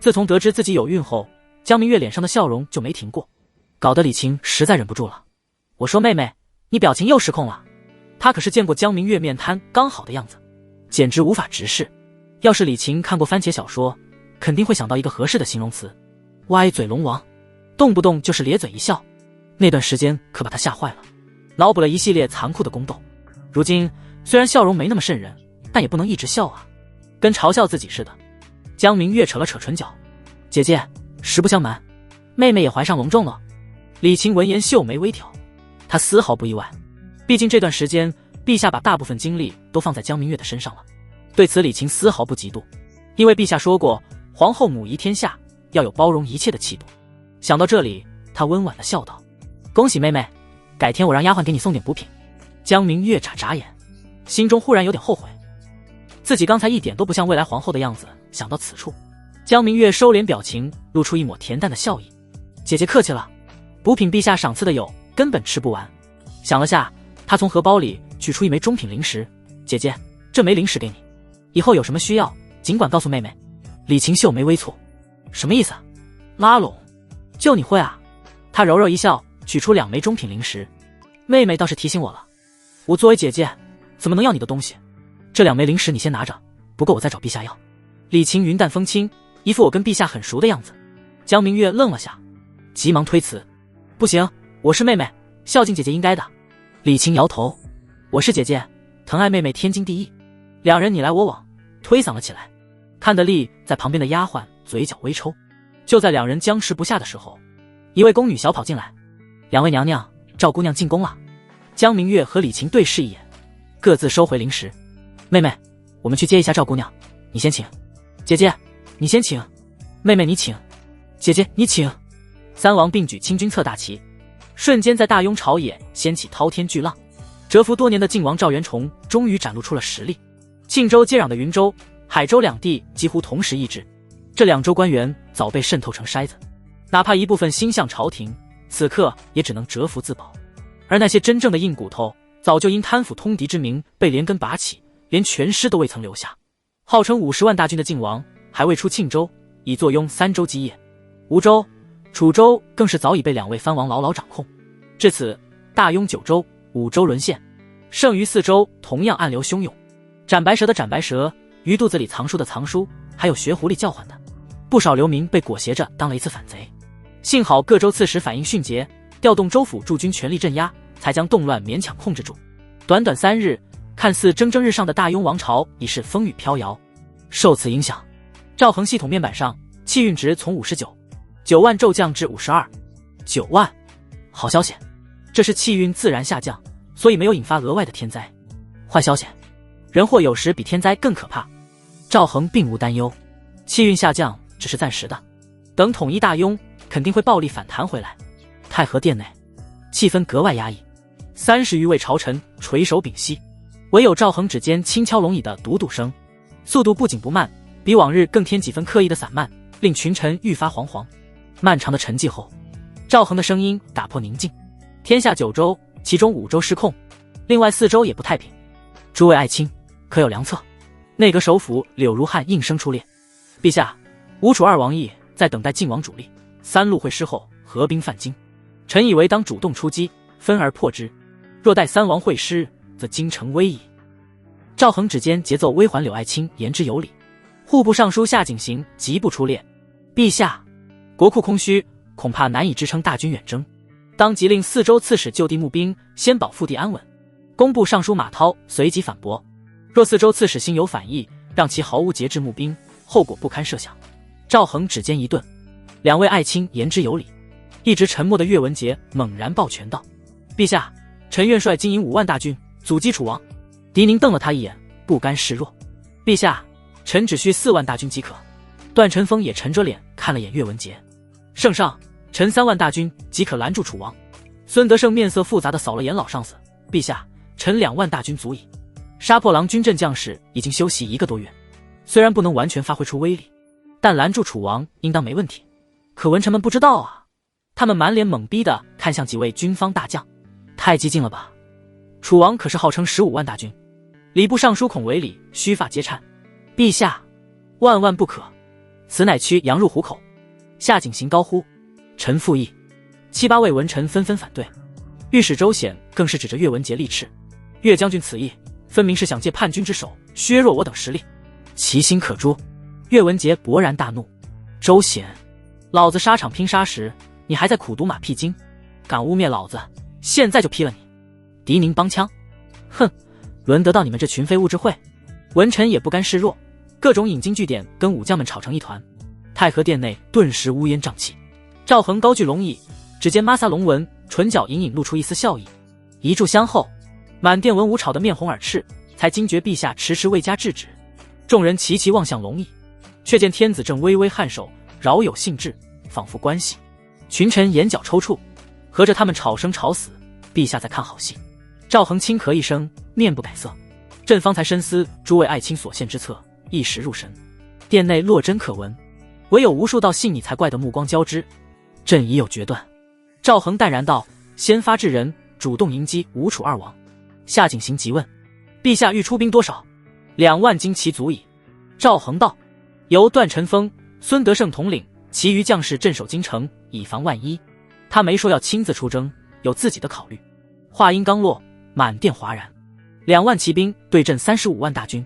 自从得知自己有孕后，江明月脸上的笑容就没停过，搞得李晴实在忍不住了。我说妹妹，你表情又失控了。她可是见过江明月面瘫刚好的样子，简直无法直视。要是李晴看过番茄小说，肯定会想到一个合适的形容词：歪嘴龙王，动不动就是咧嘴一笑。那段时间可把她吓坏了，脑补了一系列残酷的宫斗。如今虽然笑容没那么瘆人，但也不能一直笑啊，跟嘲笑自己似的。江明月扯了扯唇角：姐姐，实不相瞒，妹妹也怀上龙种了。李晴闻言秀眉微挑，她丝毫不意外，毕竟这段时间陛下把大部分精力都放在江明月的身上了。对此李晴丝毫不嫉妒，因为陛下说过，皇后母仪天下，要有包容一切的气度。想到这里，她温婉地笑道：恭喜妹妹，改天我让丫鬟给你送点补品。江明月眨眨眼，心中忽然有点后悔，自己刚才一点都不像未来皇后的样子。想到此处，江明月收敛表情，露出一抹恬淡的笑意：姐姐客气了，补品陛下赏赐的有，根本吃不完。想了下，她从荷包里取出一枚中品灵石：姐姐，这枚灵石给你，以后有什么需要尽管告诉妹妹。李晴秀眉微蹙，什么意思啊？拉拢？就你会啊？她柔柔一笑，取出2枚中品灵石。妹妹倒是提醒我了，我作为姐姐怎么能要你的东西？这2枚灵石你先拿着，不够我再找陛下要。李晴云淡风轻，一副我跟陛下很熟的样子。江明月愣了下，急忙推辞：不行，我是妹妹，孝敬姐姐应该的。李晴摇头：我是姐姐，疼爱妹妹天经地义。两人你来我往，推搡了起来。看得丽在旁边的丫鬟嘴角微抽。就在两人僵持不下的时候，一位宫女小跑进来：两位娘娘，赵姑娘进宫了。江明月和李晴对视一眼，各自收回灵石。妹妹，我们去接一下赵姑娘，你先请。姐姐，你先请。妹妹你请。姐姐你请。三王并举清君侧大旗，瞬间在大雍朝野掀起滔天巨浪。蛰伏多年的靖王赵元崇终于展露出了实力。庆州接壤的云州、海州两地几乎同时易帜，这2州官员早被渗透成筛子，哪怕一部分心向朝廷，此刻也只能蛰伏自保。而那些真正的硬骨头，早就因贪腐通敌之名被连根拔起，连全尸都未曾留下。号称50万大军的靖王还未出庆州，已坐拥3州基业。梧州、楚州更是早已被2位藩王牢牢掌控。至此，大雍9州、5州沦陷，剩余4州同样暗流汹涌。斩白蛇的斩白蛇，鱼肚子里藏书的藏书，还有学狐狸叫唤的，不少流民被裹挟着当了一次反贼。幸好各州刺史反应迅捷，调动州府驻军全力镇压，才将动乱勉强控制住。短短3日，看似蒸蒸日上的大雍王朝已是风雨飘摇。受此影响，赵恒系统面板上气运值从59.9万骤降至52.9万。好消息，这是气运自然下降，所以没有引发额外的天灾。坏消息，人祸有时比天灾更可怕。赵恒并无担忧，气运下降只是暂时的，等统一大雍肯定会暴力反弹回来。太和殿内气氛格外压抑，30余位朝臣垂首屏息，唯有赵恒指尖轻敲龙椅的笃笃声。速度不紧不慢，比往日更添几分刻意的散漫，令群臣愈发惶惶。漫长的沉寂后，赵恒的声音打破宁静：天下9州，其中5州失控，另外4州也不太平。诸位爱卿，可有良策？内阁首辅柳如汉应声出列：陛下，吴楚2王邑在等待晋王主力，3路会师后合兵犯京，臣以为当主动出击，分而破之。若待3王会师，则京城危矣。赵恒指尖节奏微缓，柳爱卿言之有理。户部尚书夏景行急步出列：陛下，国库空虚，恐怕难以支撑大军远征，当即令4州刺史就地募兵，先保腹地安稳。工部尚书马涛随即反驳：若4州刺史心有反意，让其毫无节制募兵，后果不堪设想。赵恒指尖一顿：2位爱卿言之有理。一直沉默的岳文杰猛然抱拳道：陛下，臣愿率金营5万大军阻击楚王。狄宁瞪了他一眼，不甘示弱：陛下，臣只需4万大军即可。段晨风也沉着脸看了眼岳文杰：圣上，臣3万大军即可拦住楚王。孙德胜面色复杂地扫了眼老上司：陛下，臣2万大军足矣。杀破狼军阵将士已经休息1个多月，虽然不能完全发挥出威力，但拦住楚王应当没问题。可文臣们不知道啊，他们满脸懵逼地看向几位军方大将：太激进了吧？楚王可是号称15万大军。礼部尚书孔维礼须发皆颤：陛下，万万不可，此乃驱羊入虎口。夏景行高呼：臣附议。7、8位文臣纷纷反对。御史周显更是指着岳文杰力斥：岳将军此意，分明是想借叛军之手削弱我等实力，其心可诛。岳文杰勃然大怒：周显，老子沙场拼杀时，你还在苦读马屁精，敢污蔑老子，现在就劈了你！狄宁帮腔：哼，轮得到你们这群非物质会？文臣也不甘示弱，各种引经据典跟武将们吵成一团。太和殿内顿时乌烟瘴气。赵恒高踞龙椅，指尖抹挲龙纹，唇角隐隐露出一丝笑意。一炷香后，满殿文武吵得面红耳赤，才惊觉陛下迟迟未加制止。众人齐齐望向龙椅，却见天子正微微颔首，饶有兴致，仿佛关系。群臣眼角抽搐，合着他们吵生吵死，陛下在看好戏。赵恒轻咳一声，面不改色：朕方才深思诸位爱卿所献之策，一时入神。殿内落针可闻，唯有无数道细腻才怪得目光交织。朕已有决断。赵恒淡然道：先发制人，主动迎击吴楚2王。夏景行急问：陛下欲出兵多少？2万精骑足矣。赵恒道：由段晨风、孙德胜统领，其余将士镇守京城，以防万一。他没说要亲自出征，有自己的考虑。话音刚落，满殿哗然。2万骑兵对阵35万大军，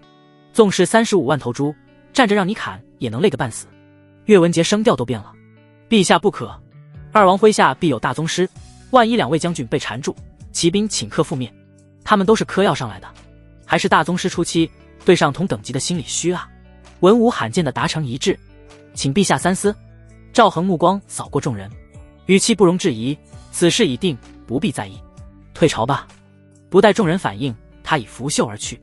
纵是35万头猪，站着让你砍也能累个半死。岳文杰声调都变了：陛下不可，2王麾下必有大宗师，万一2位将军被缠住，骑兵顷刻覆灭。他们都是嗑药上来的，还是大宗师初期，对上同等级的心理虚啊。文武罕见的达成一致：请陛下三思。赵恒目光扫过众人，语气不容置疑：此事已定，不必在意，退朝吧。不待众人反应，他已拂袖而去。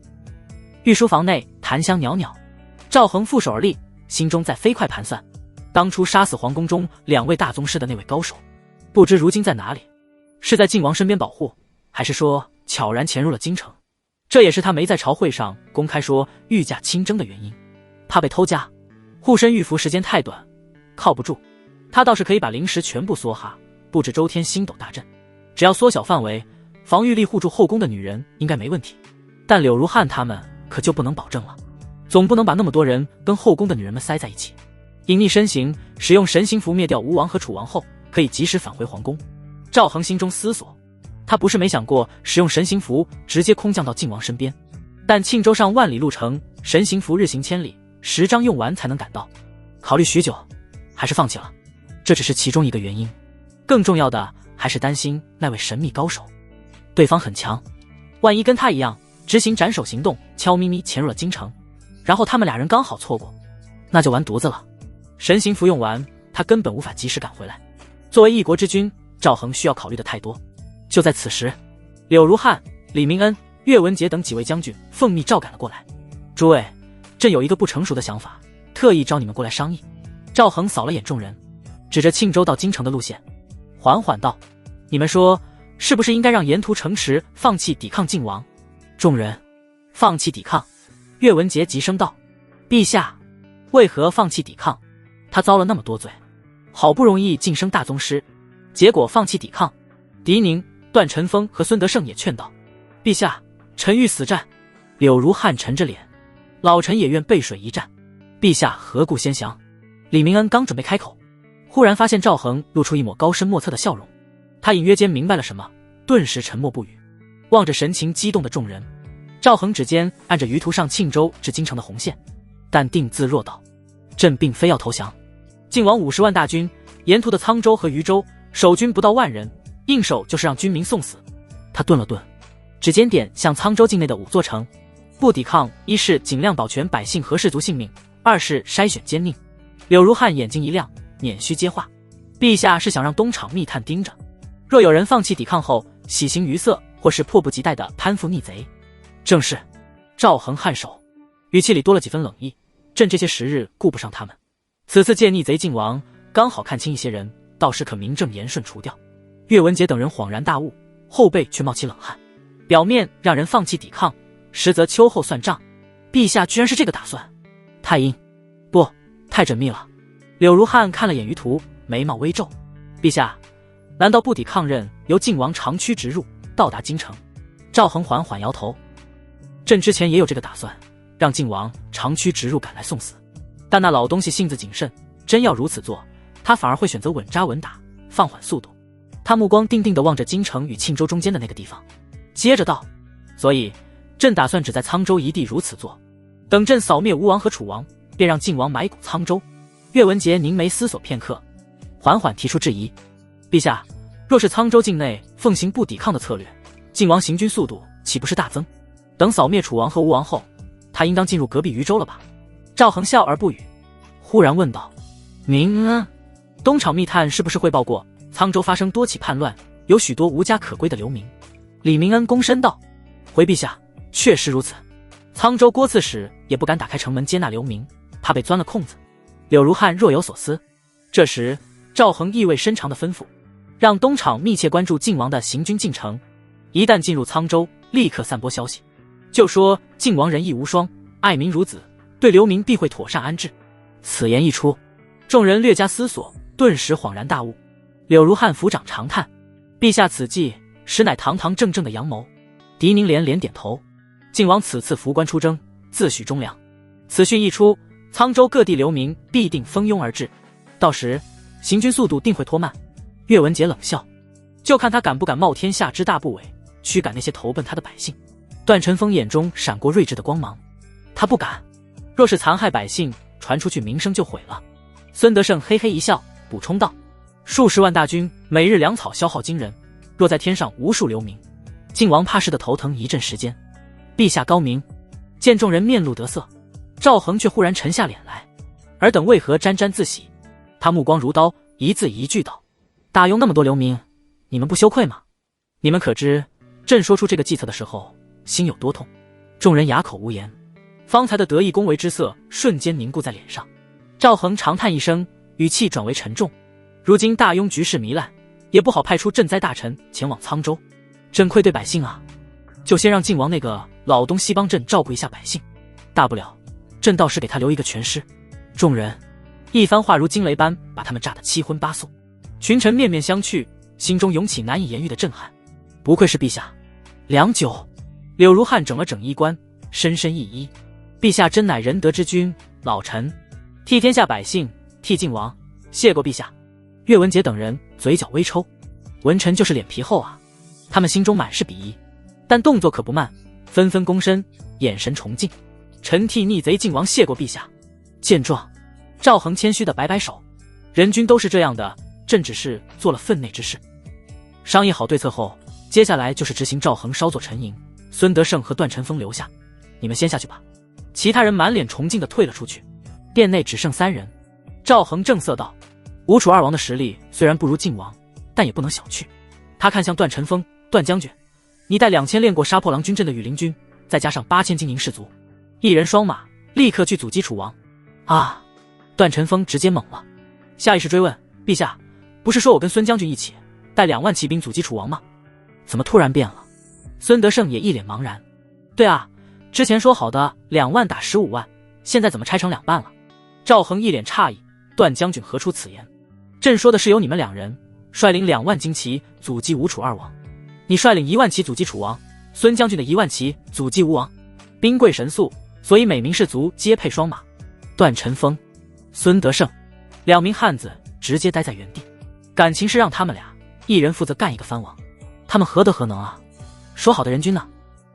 御书房内檀香袅袅，赵恒负手而立，心中在飞快盘算：当初杀死皇宫中2位大宗师的那位高手，不知如今在哪里？是在晋王身边保护，还是说悄然潜入了京城？这也是他没在朝会上公开说御驾亲征的原因，怕被偷家。护身御符时间太短，靠不住。他倒是可以把灵石全部梭哈，布置周天星斗大阵，只要缩小范围，防御力护住后宫的女人应该没问题。但柳如汉他们可就不能保证了，总不能把那么多人跟后宫的女人们塞在一起。隐匿身形，使用神行符灭掉吴王和楚王后，可以及时返回皇宫。赵恒心中思索，他不是没想过使用神行符直接空降到晋王身边，但庆州上万里路程，神行符日行千里，10张用完才能赶到。考虑许久，还是放弃了。这只是其中一个原因，更重要的还是担心那位神秘高手。对方很强，万一跟他一样执行斩首行动，悄咪咪潜入了京城，然后他们2人刚好错过，那就完犊子了。神行符用完，他根本无法及时赶回来。作为一国之君，赵恒需要考虑的太多。就在此时，柳如汉、李明恩、岳文杰等几位将军奉密召赶了过来。诸位，朕有一个不成熟的想法，特意招你们过来商议。赵恒扫了眼众人，指着庆州到京城的路线，缓缓道：你们说，是不是应该让沿途城池放弃抵抗晋王？众人放弃抵抗。岳文杰急声道：陛下，为何放弃抵抗？他遭了那么多罪，好不容易晋升大宗师，结果放弃抵抗。狄宁、段晨风和孙德胜也劝道：陛下，臣欲死战。柳如汉沉着脸：老臣也愿背水一战。陛下何故先降？李明恩刚准备开口，忽然发现赵恒露出一抹高深莫测的笑容，他隐约间明白了什么，顿时沉默不语，望着神情激动的众人。赵恒指尖按着鱼图上庆州至京城的红线，淡定自若道：朕并非要投降。晋王50万大军，沿途的沧州和渝州守军不到10000人，硬守就是让军民送死。他顿了顿，指尖点向沧州境内的5座城，不抵抗，一是尽量保全百姓和士卒性命，二是筛选奸佞。柳如汉眼睛一亮，捻须接话：陛下是想让东厂密探盯着，若有人放弃抵抗后喜形于色，或是迫不及待地攀附逆贼。正是。赵恒颔首，语气里多了几分冷意。朕这些时日顾不上他们，此次见逆贼靖王，刚好看清一些人，到时可名正言顺除掉。岳文杰等人恍然大悟，后背却冒起冷汗。表面让人放弃抵抗，实则秋后算账。陛下居然是这个打算？太阴，不，太缜密了。柳如汉看了眼于途，眉毛微皱：陛下，难道不抵抗任由晋王长驱直入，到达京城？赵恒缓缓摇头：朕之前也有这个打算，让晋王长驱直入赶来送死，但那老东西性子谨慎，真要如此做，他反而会选择稳扎稳打，放缓速度。他目光定定地望着京城与庆州中间的那个地方，接着道：所以朕打算只在沧州一地如此做，等朕扫灭吴王和楚王，便让晋王埋骨沧州。岳文杰凝眉思索片刻，缓缓提出质疑：陛下，若是沧州境内奉行不抵抗的策略，晋王行军速度岂不是大增？等扫灭楚王和吴王后，他应当进入隔壁渝州了吧？赵恒笑而不语，忽然问道：您东厂密探是不是汇报过沧州发生多起叛乱，有许多无家可归的流民？李明恩躬身道：回陛下，确实如此。沧州郭刺史也不敢打开城门接纳流民，怕被钻了空子。柳如汉若有所思，这时赵恒意味深长地吩咐，让东厂密切关注晋王的行军进程，一旦进入沧州，立刻散播消息，就说晋王仁义无双，爱民如子，对流民必会妥善安置。此言一出，众人略加思索，顿时恍然大悟。柳如汉抚掌长叹：陛下此计实乃堂堂正正的阳谋。狄宁连连点头：晋王此次扶棺出征，自诩忠良，此讯一出，沧州各地流民必定蜂拥而至，到时行军速度定会拖慢。岳文杰冷笑：就看他敢不敢冒天下之大不韪，驱赶那些投奔他的百姓。段晨风眼中闪过睿智的光芒：他不敢，若是残害百姓，传出去名声就毁了。孙德胜嘿嘿一笑，补充道：数十万大军，每日粮草消耗惊人，若在天上无数流民，晋王怕是的头疼一阵时间。陛下高明。见众人面露得色，赵恒却忽然沉下脸来，尔等为何沾沾自喜？他目光如刀，一字一句道：大用那么多流民，你们不羞愧吗？你们可知朕说出这个计策的时候心有多痛？众人哑口无言，方才的得意恭维之色瞬间凝固在脸上。赵恒长叹一声，语气转为沉重：如今大庸局势糜烂，也不好派出赈灾大臣前往沧州，朕愧对百姓啊，就先让晋王那个老东西帮朕照顾一下百姓，大不了朕到时给他留一个全尸。众人一番话如惊雷般把他们炸得七荤八素，群臣面面相觑，心中涌起难以言喻的震撼。不愧是陛下。良久，柳如汉整了整衣冠，深深一揖：陛下真乃仁德之君，老臣替天下百姓，替晋王，谢过陛下。岳文杰等人嘴角微抽，文臣就是脸皮厚啊。他们心中满是鄙夷，但动作可不慢，纷纷躬身，眼神崇敬：臣替逆贼晋王谢过陛下。见状，赵恒谦虚地摆摆手：人君都是这样的，朕只是做了分内之事。商议好对策后，接下来就是执行。赵恒稍作沉吟，孙德胜和段晨风留下，你们先下去吧。其他人满脸崇敬地退了出去。殿内只剩3人。赵恒正色道：吴楚二王的实力虽然不如晋王，但也不能小觑。他看向段晨风：段将军，你带2000练过杀破狼军阵的羽林军，再加上8000精宁士卒，一人双马，立刻去阻击楚王。啊！段晨风直接懵了，下意识追问：陛下，不是说我跟孙将军一起带2万骑兵阻击楚王吗？怎么突然变了？孙德胜也一脸茫然。对啊，之前说好的2万打15万，现在怎么拆成两半了？赵恒一脸诧异，段将军何出此言？朕说的是由你们两人率领2万精骑阻击吴楚2王，你率领1万骑阻击楚王，孙将军的1万骑阻击吴王，兵贵神速，所以每名士卒皆配双马。段晨风、孙德胜2名汉子直接待在原地，感情是让他们俩一人负责干一个藩王，他们何德何能啊？说好的人君呢？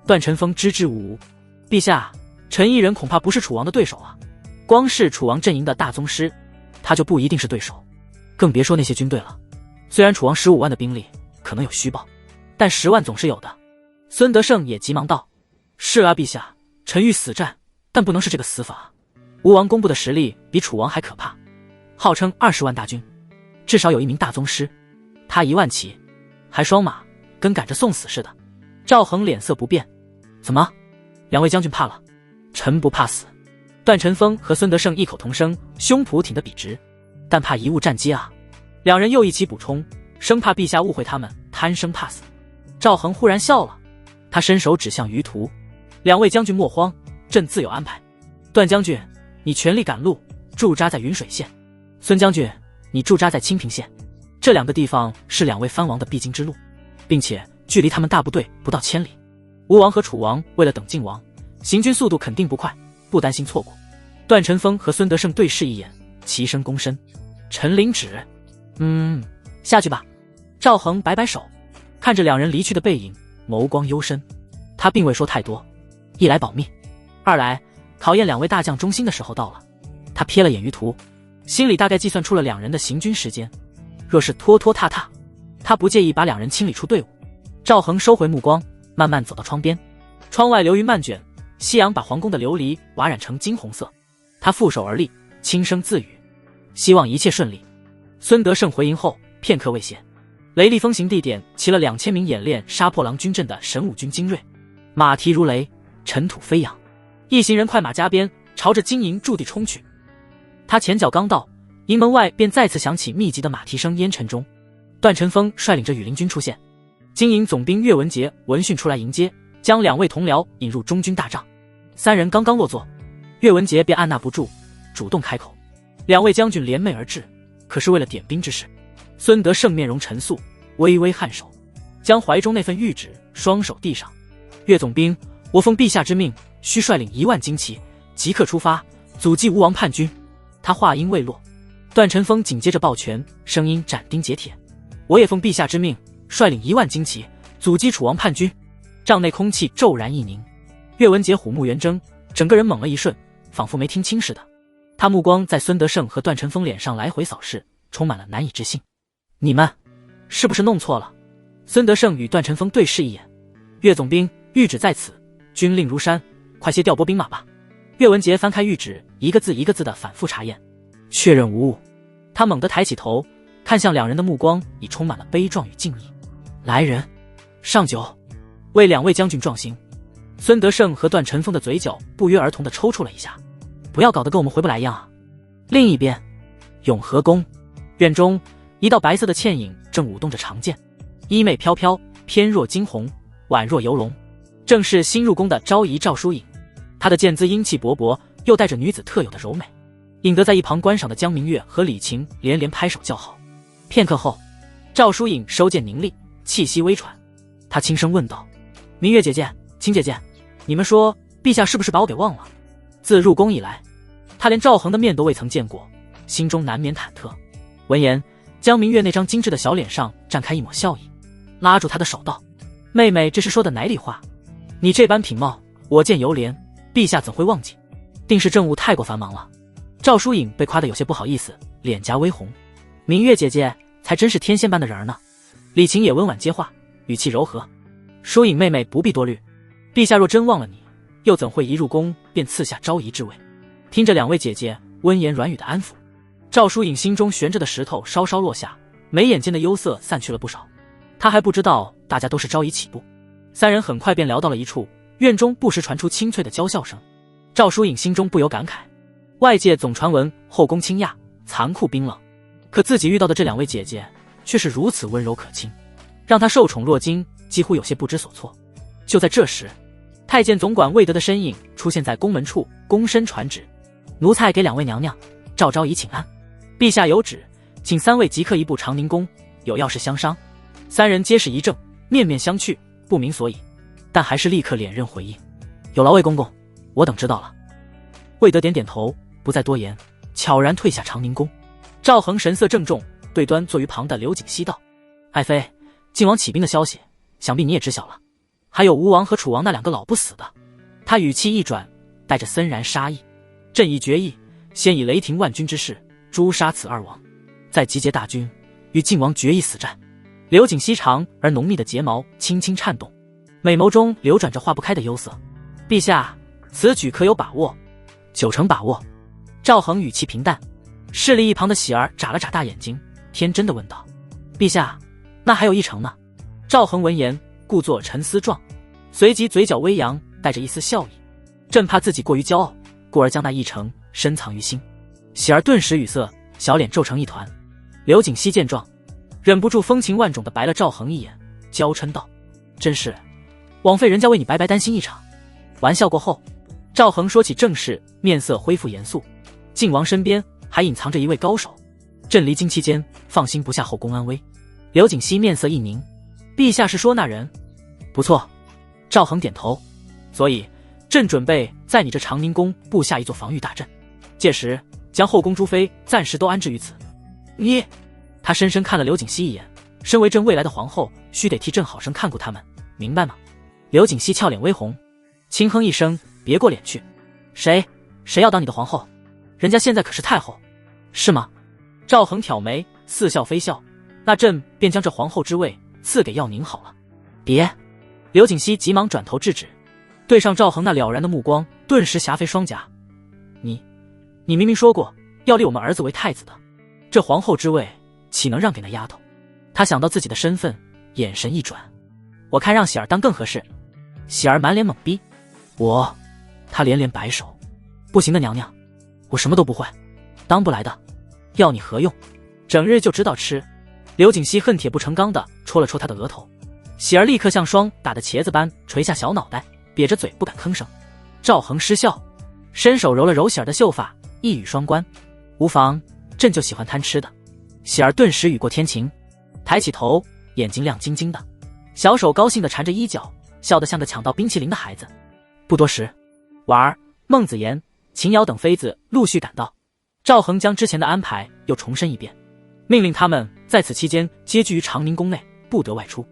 段晨风支支吾吾，陛下，臣一人恐怕不是楚王的对手啊，光是楚王阵营的大宗师，他就不一定是对手，更别说那些军队了。虽然楚王15万的兵力可能有虚报，但10万总是有的。孙德胜也急忙道：是啊，陛下，臣欲死战，但不能是这个死法。吴王公布的实力比楚王还可怕，号称20万大军，至少有1名大宗师，他1万骑，还双马，跟赶着送死似的。赵恒脸色不变，怎么，2位将军怕了？臣不怕死。段晨风和孙德胜异口同声，胸脯挺得笔直，但怕贻误战机啊。2人又一起补充，生怕陛下误会他们贪生怕死。赵恒忽然笑了，他伸手指向于途：2位将军莫慌，朕自有安排。段将军，你全力赶路，驻扎在云水县；孙将军，你驻扎在清平县。这2个地方是2位藩王的必经之路，并且距离他们大部队不到1000里。吴王和楚王为了等晋王，行军速度肯定不快，不担心错过。段晨风和孙德胜对视一眼，齐声躬身：臣领旨。下去吧。赵恒摆摆手，看着2人离去的背影，眸光幽深。他并未说太多，一来保密，二来考验2位大将忠心的时候到了。他瞥了眼于途，心里大概计算出了2人的行军时间。若是拖拖沓沓，他不介意把2人清理出队伍。赵恒收回目光，慢慢走到窗边，窗外流云漫卷，夕阳把皇宫的琉璃瓦染成金红色。他负手而立，轻声自语：希望一切顺利。孙德胜回营后片刻未歇，雷厉风行地点齐了2000名演练杀破狼军阵的神武军精锐，马蹄如雷，尘土飞扬，一行人快马加鞭，朝着金营驻地冲去。他前脚刚到，营门外便再次响起密集的马蹄声烟尘中。段晨风率领着羽林军出现，金营总兵岳文杰闻讯出来迎接，将2位同僚引入中军大帐。3人刚刚落座，岳文杰便按捺不住，主动开口。2位将军联袂而至，可是为了点兵之事。孙德胜面容沉肃，微微颔首，将怀中那份谕旨双手递上。岳总兵，我奉陛下之命，需率领1万精骑，即刻出发，阻击吴王叛军。他话音未落，段晨风紧接着抱拳，声音斩钉截铁：我也奉陛下之命，率领1万精骑，阻击楚王叛军。帐内空气骤然一凝，岳文杰虎目圆睁，整个人懵了一瞬，仿佛没听清似的。他目光在孙德胜和段晨风脸上来回扫视，充满了难以置信。你们是不是弄错了？孙德胜与段晨风对视一眼。岳总兵，谕旨在此，军令如山，快些调拨兵马吧。岳文杰翻开谕旨，一个字一个字的反复查验，确认无误。他猛地抬起头，看向2人的目光已充满了悲壮与敬意。来人，上酒，为2位将军壮行。孙德胜和段晨风的嘴角不约而同地抽搐了一下，不要搞得跟我们回不来一样啊。另一边，永和宫院中，一道白色的倩影正舞动着长剑，衣袂飘飘，翩若惊鸿，宛若游龙，正是新入宫的昭仪赵疏影。她的剑姿英气勃勃，又带着女子特有的柔美，引得在一旁观赏的江明月和李晴连连拍手叫好。片刻后，赵疏影收剑凝厉，气息微喘，她轻声问道：明月姐姐，晴姐姐，你们说陛下是不是把我给忘了？自入宫以来，他连赵恒的面都未曾见过，心中难免忐忑。闻言，江明月那张精致的小脸上绽开一抹笑意，拉住他的手道：妹妹这是说的哪里话？你这般品貌，我见犹怜，陛下怎会忘记？定是政务太过繁忙了。赵疏影被夸得有些不好意思，脸颊微红。明月姐姐才真是天仙般的人呢。李晴也温婉接话，语气柔和：疏影妹妹不必多虑，陛下若真忘了你，又怎会一入宫便赐下昭仪之位？听着2位姐姐温言软语的安抚，赵疏影心中悬着的石头稍稍落下，眉眼间的忧色散去了不少。她还不知道大家都是昭仪起步。3人很快便聊到了一处，院中不时传出清脆的娇笑声。赵疏影心中不由感慨，外界总传闻后宫清雅残酷冰冷，可自己遇到的这2位姐姐却是如此温柔可亲，让她受宠若惊，几乎有些不知所措。就在这时，太监总管魏德的身影出现在宫门处，躬身传旨：奴才给2位娘娘赵昭仪请安。陛下有旨，请3位即刻移步长宁宫，有要事相商。3人皆是一怔，面面相觑，不明所以，但还是立刻连任回应：有劳魏公公，我等知道了。魏德点点头，不再多言，悄然退下长宁宫。赵恒神色郑重，对端坐于旁的刘景熙道：爱妃，晋王起兵的消息，想必你也知晓了。还有吴王和楚王那2个老不死的。他语气一转，带着森然杀意：朕已决意，先以雷霆万钧之势诛杀此2王，再集结大军与晋王决一死战。刘景熙长而浓密的睫毛轻轻颤动，美眸中流转着化不开的忧色。陛下，此举可有把握？9成把握。赵恒语气平淡。侍立一旁的喜儿眨了眨大眼睛，天真的问道：陛下，那还有1成呢？赵恒闻言故作沉思状，随即嘴角微扬，带着一丝笑意：朕怕自己过于骄傲，故而将那1成深藏于心。喜儿顿时语塞，小脸皱成一团。刘景熙见状，忍不住风情万种地白了赵恒一眼，娇嗔道：真是枉费人家为你白白担心一场。玩笑过后，赵恒说起正事，面色恢复严肃：晋王身边还隐藏着一位高手，朕离京期间放心不下后宫安危。刘景熙面色一凝：陛下是说那人？不错。赵恒点头：所以朕准备在你这长宁宫布下一座防御大阵，届时将后宫诸妃暂时都安置于此。你……他深深看了刘景熙一眼，身为朕未来的皇后，须得替朕好生看顾他们，明白吗？刘景熙俏脸微红，轻哼一声：别过脸去。谁要当你的皇后？人家现在可是太后。是吗？赵恒挑眉，似笑非笑：那朕便将这皇后之位赐给耀宁好了。别！刘景熙急忙转头制止，对上赵恒那了然的目光，顿时霞飞双颊：你明明说过要立我们儿子为太子的，这皇后之位岂能让给那丫头？他想到自己的身份，眼神一转：我看让喜儿当更合适。喜儿满脸懵逼：他连连摆手：不行的娘娘，我什么都不会，当不来的，要你何用？整日就知道吃。刘景熙恨铁不成钢地戳了戳他的额头，喜儿立刻像霜打的茄子般垂下小脑袋，瘪着嘴不敢吭声。赵恒失笑，伸手揉了揉喜儿的秀发，一语双关：无妨，朕就喜欢贪吃的。喜儿顿时雨过天晴，抬起头，眼睛亮晶晶的，小手高兴地缠着衣角，笑得像个抢到冰淇淋的孩子。不多时，婉儿、孟子言、秦瑶等妃子陆续赶到。赵恒将之前的安排又重申一遍，命令他们在此期间皆居于长宁宫内，不得外出。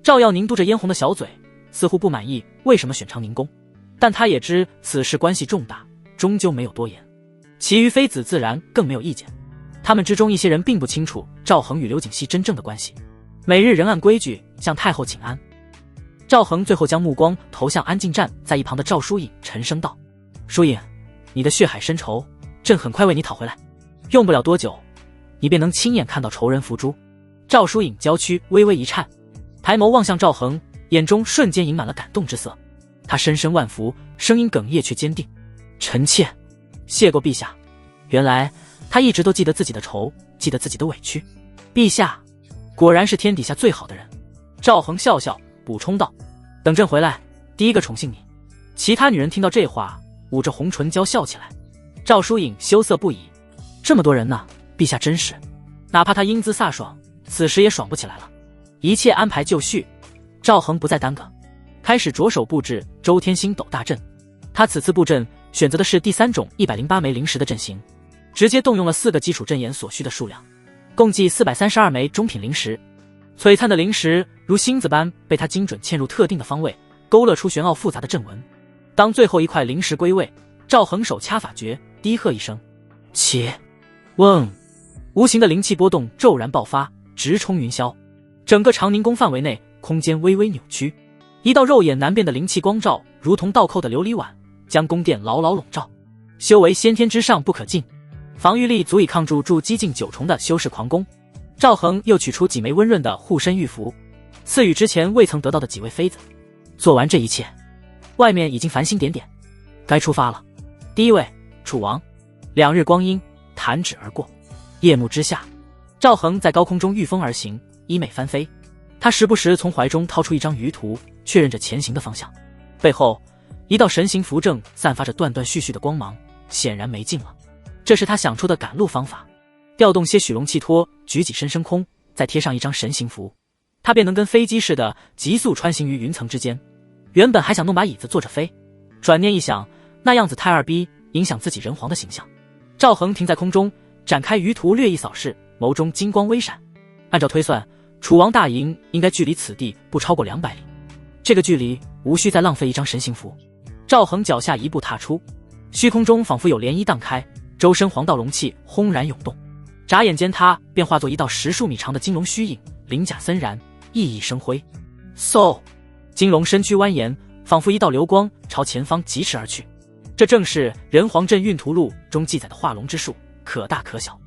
赵耀宁嘟着嫣红的小嘴，似乎不满意为什么选长宁宫，但他也知此事关系重大，终究没有多言。其余妃子自然更没有意见，他们之中一些人并不清楚赵恒与刘景熙真正的关系，每日仍按规矩向太后请安。赵恒最后将目光投向安静站在一旁的赵疏影，沉声道：疏影，你的血海深仇，朕很快为你讨回来，用不了多久，你便能亲眼看到仇人伏诛。赵疏影娇躯微微一颤，抬眸望向赵恒，眼中瞬间盈满了感动之色。他深深万福，声音哽咽却坚定：臣妾谢过陛下。原来他一直都记得自己的仇，记得自己的委屈。陛下果然是天底下最好的人。赵恒笑笑补充道：等朕回来，第一个宠幸你。其他女人听到这话，捂着红唇娇笑起来。赵疏影羞涩不已：这么多人呢，陛下真是……哪怕他英姿飒爽，此时也爽不起来了。一切安排就绪，赵恒不再耽搁，开始着手布置周天星斗大阵。他此次布阵选择的是第3种108枚灵石的阵型，直接动用了4个基础阵眼所需的数量，共计432枚中品灵石。璀璨的灵石如星子般被他精准嵌入特定的方位，勾勒出玄奥复杂的阵纹。当最后一块灵石归位，赵恒手掐法诀，低喝一声：起！嗡！无形的灵气波动骤然爆发，直冲云霄。整个长宁宫范围内空间微微扭曲，一道肉眼难辨的灵气光照，如同倒扣的琉璃碗，将宫殿牢牢笼罩。修为先天之上不可进，防御力足以抗住击境9重的修士狂攻。赵恒又取出几枚温润的护身玉符，赐予之前未曾得到的几位妃子。做完这一切，外面已经繁星点点，该出发了。第一位，楚王。2日光阴弹指而过，夜幕之下，赵恒在高空中御风而行，衣袂翻飞。他时不时从怀中掏出一张鱼图，确认着前行的方向。背后，一道神形符阵散发着断断续续的光芒，显然没劲了。这是他想出的赶路方法，调动些许龙气托，举起身升空，再贴上一张神行符，他便能跟飞机似的急速穿行于云层之间。原本还想弄把椅子坐着飞，转念一想，那样子太二逼，影响自己人皇的形象。赵恒停在空中，展开舆图略一扫视，眸中金光微闪。按照推算，楚王大营应该距离此地不超过200里，这个距离无需再浪费一张神行符。赵恒脚下一步踏出，虚空中仿佛有涟漪荡开，周身黄道龙气轰然涌动，眨眼间他便化作一道10数米长的金龙虚影，鳞甲森然，熠熠生辉。嗖！金龙身躯蜿蜒，仿佛一道流光朝前方疾驰而去。这正是人皇镇运图录中记载的化龙之术，可大可小，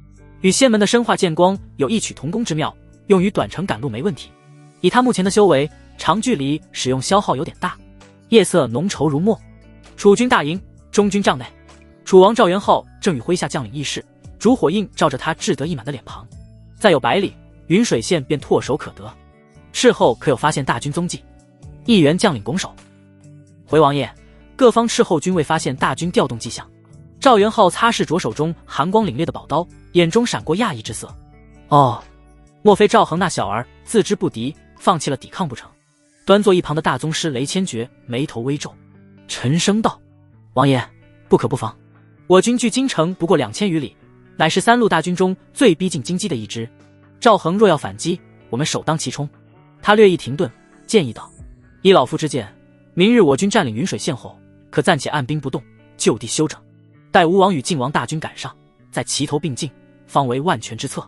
与仙门的生化剑光有异曲同工之妙，用于短程赶路没问题。以他目前的修为，长距离使用消耗有点大。夜色浓稠如墨，楚军大营中军帐内，楚王赵元昊正与麾下将领议事，烛火映照着他志得意满的脸庞。再有100里，云水县便唾手可得。事后可有发现大军踪迹？一员将领拱手，回王爷，各方斥候均未发现大军调动迹象。赵元昊擦拭着手中寒光凛冽的宝刀，眼中闪过讶异之色。哦，莫非赵恒那小儿自知不敌，放弃了抵抗不成？端坐一旁的大宗师雷千珏眉头微皱，沉声道：王爷，不可不防，我军距京城不过2000余里，乃是3路大军中最逼近京畿的一支。赵恒若要反击，我们首当其冲。他略一停顿，建议道：依老夫之见，明日我军占领云水县后，可暂且按兵不动，就地休整，待吴王与晋王大军赶上，再齐头并进，方为万全之策。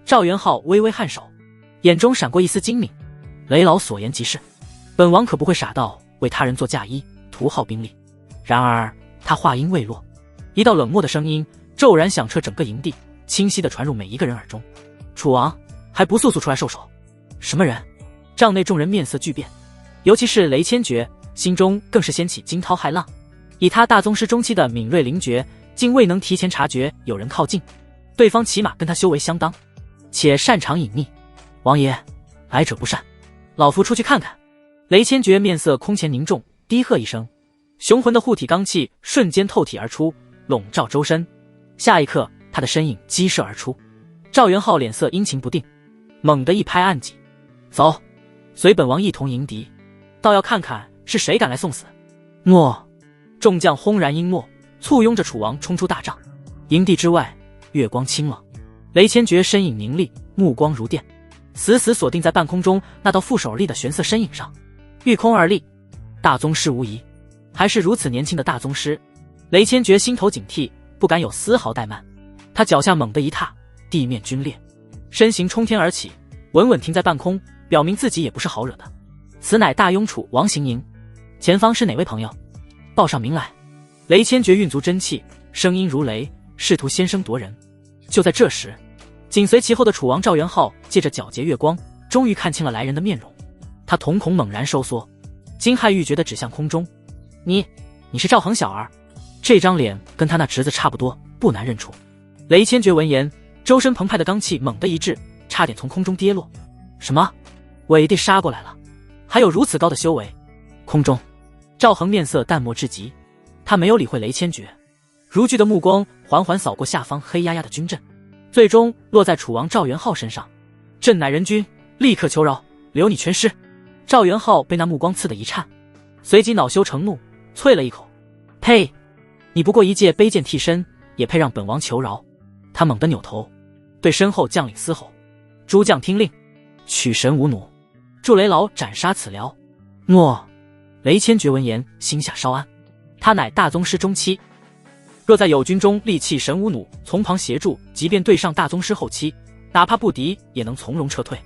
赵元昊微微颔首，眼中闪过一丝精明。雷老所言极是，本王可不会傻到为他人做嫁衣，图耗兵力。然而他话音未落，一道冷漠的声音骤然响彻整个营地，清晰地传入每一个人耳中：楚王还不速速出来受首？什么人？帐内众人面色巨变，尤其是雷千珏，心中更是掀起惊涛骇浪。以他大宗师中期的敏锐灵觉，竟未能提前察觉有人靠近，对方起码跟他修为相当，且擅长隐匿。王爷，来者不善，老夫出去看看。雷千珏面色空前凝重，低喝一声，雄浑的护体罡气瞬间透体而出，笼罩周身。下一刻，他的身影激射而出。赵元昊脸色阴晴不定，猛地一拍暗戟：走，随本王一同迎敌，倒要看看是谁敢来送死。诺！众将轰然应诺，簇拥着楚王冲出大帐。营地之外，月光清冷，雷千珏身影凝厉，目光如电，死死锁定在半空中那道负手而立的玄色身影上。御空而立，大宗师无疑，还是如此年轻的大宗师。雷千珏心头警惕，不敢有丝毫怠慢。他脚下猛地一踏，地面皲裂，身形冲天而起，稳稳停在半空，表明自己也不是好惹的。此乃大雍楚王行营，前方是哪位朋友？报上名来。雷千珏运足真气，声音如雷，试图先声夺人。就在这时，紧随其后的楚王赵元昊借着皎洁月光，终于看清了来人的面容。他瞳孔猛然收缩，惊骇欲绝地指向空中：你是赵恒小儿？这张脸跟他那侄子差不多，不难认出。雷千珏闻言，周身澎湃的罡气猛地一滞，差点从空中跌落。什么？伪帝杀过来了？还有如此高的修为？空中，赵恒面色淡漠至极，他没有理会雷千珏，如炬的目光缓缓扫过下方黑压压的军阵，最终落在楚王赵元昊身上。朕乃人君，立刻求饶，留你全尸。赵元昊被那目光刺得一颤，随即恼羞成怒，啐了一口：呸！你不过一介卑贱替身，也配让本王求饶？他猛地扭头，对身后将领嘶吼：诸将听令，取神无弩，助雷老斩杀此僚。诺！雷千珏闻言，心下稍安，他乃大宗师中期，若在友军中利器神无弩从旁协助，即便对上大宗师后期，哪怕不敌也能从容撤退。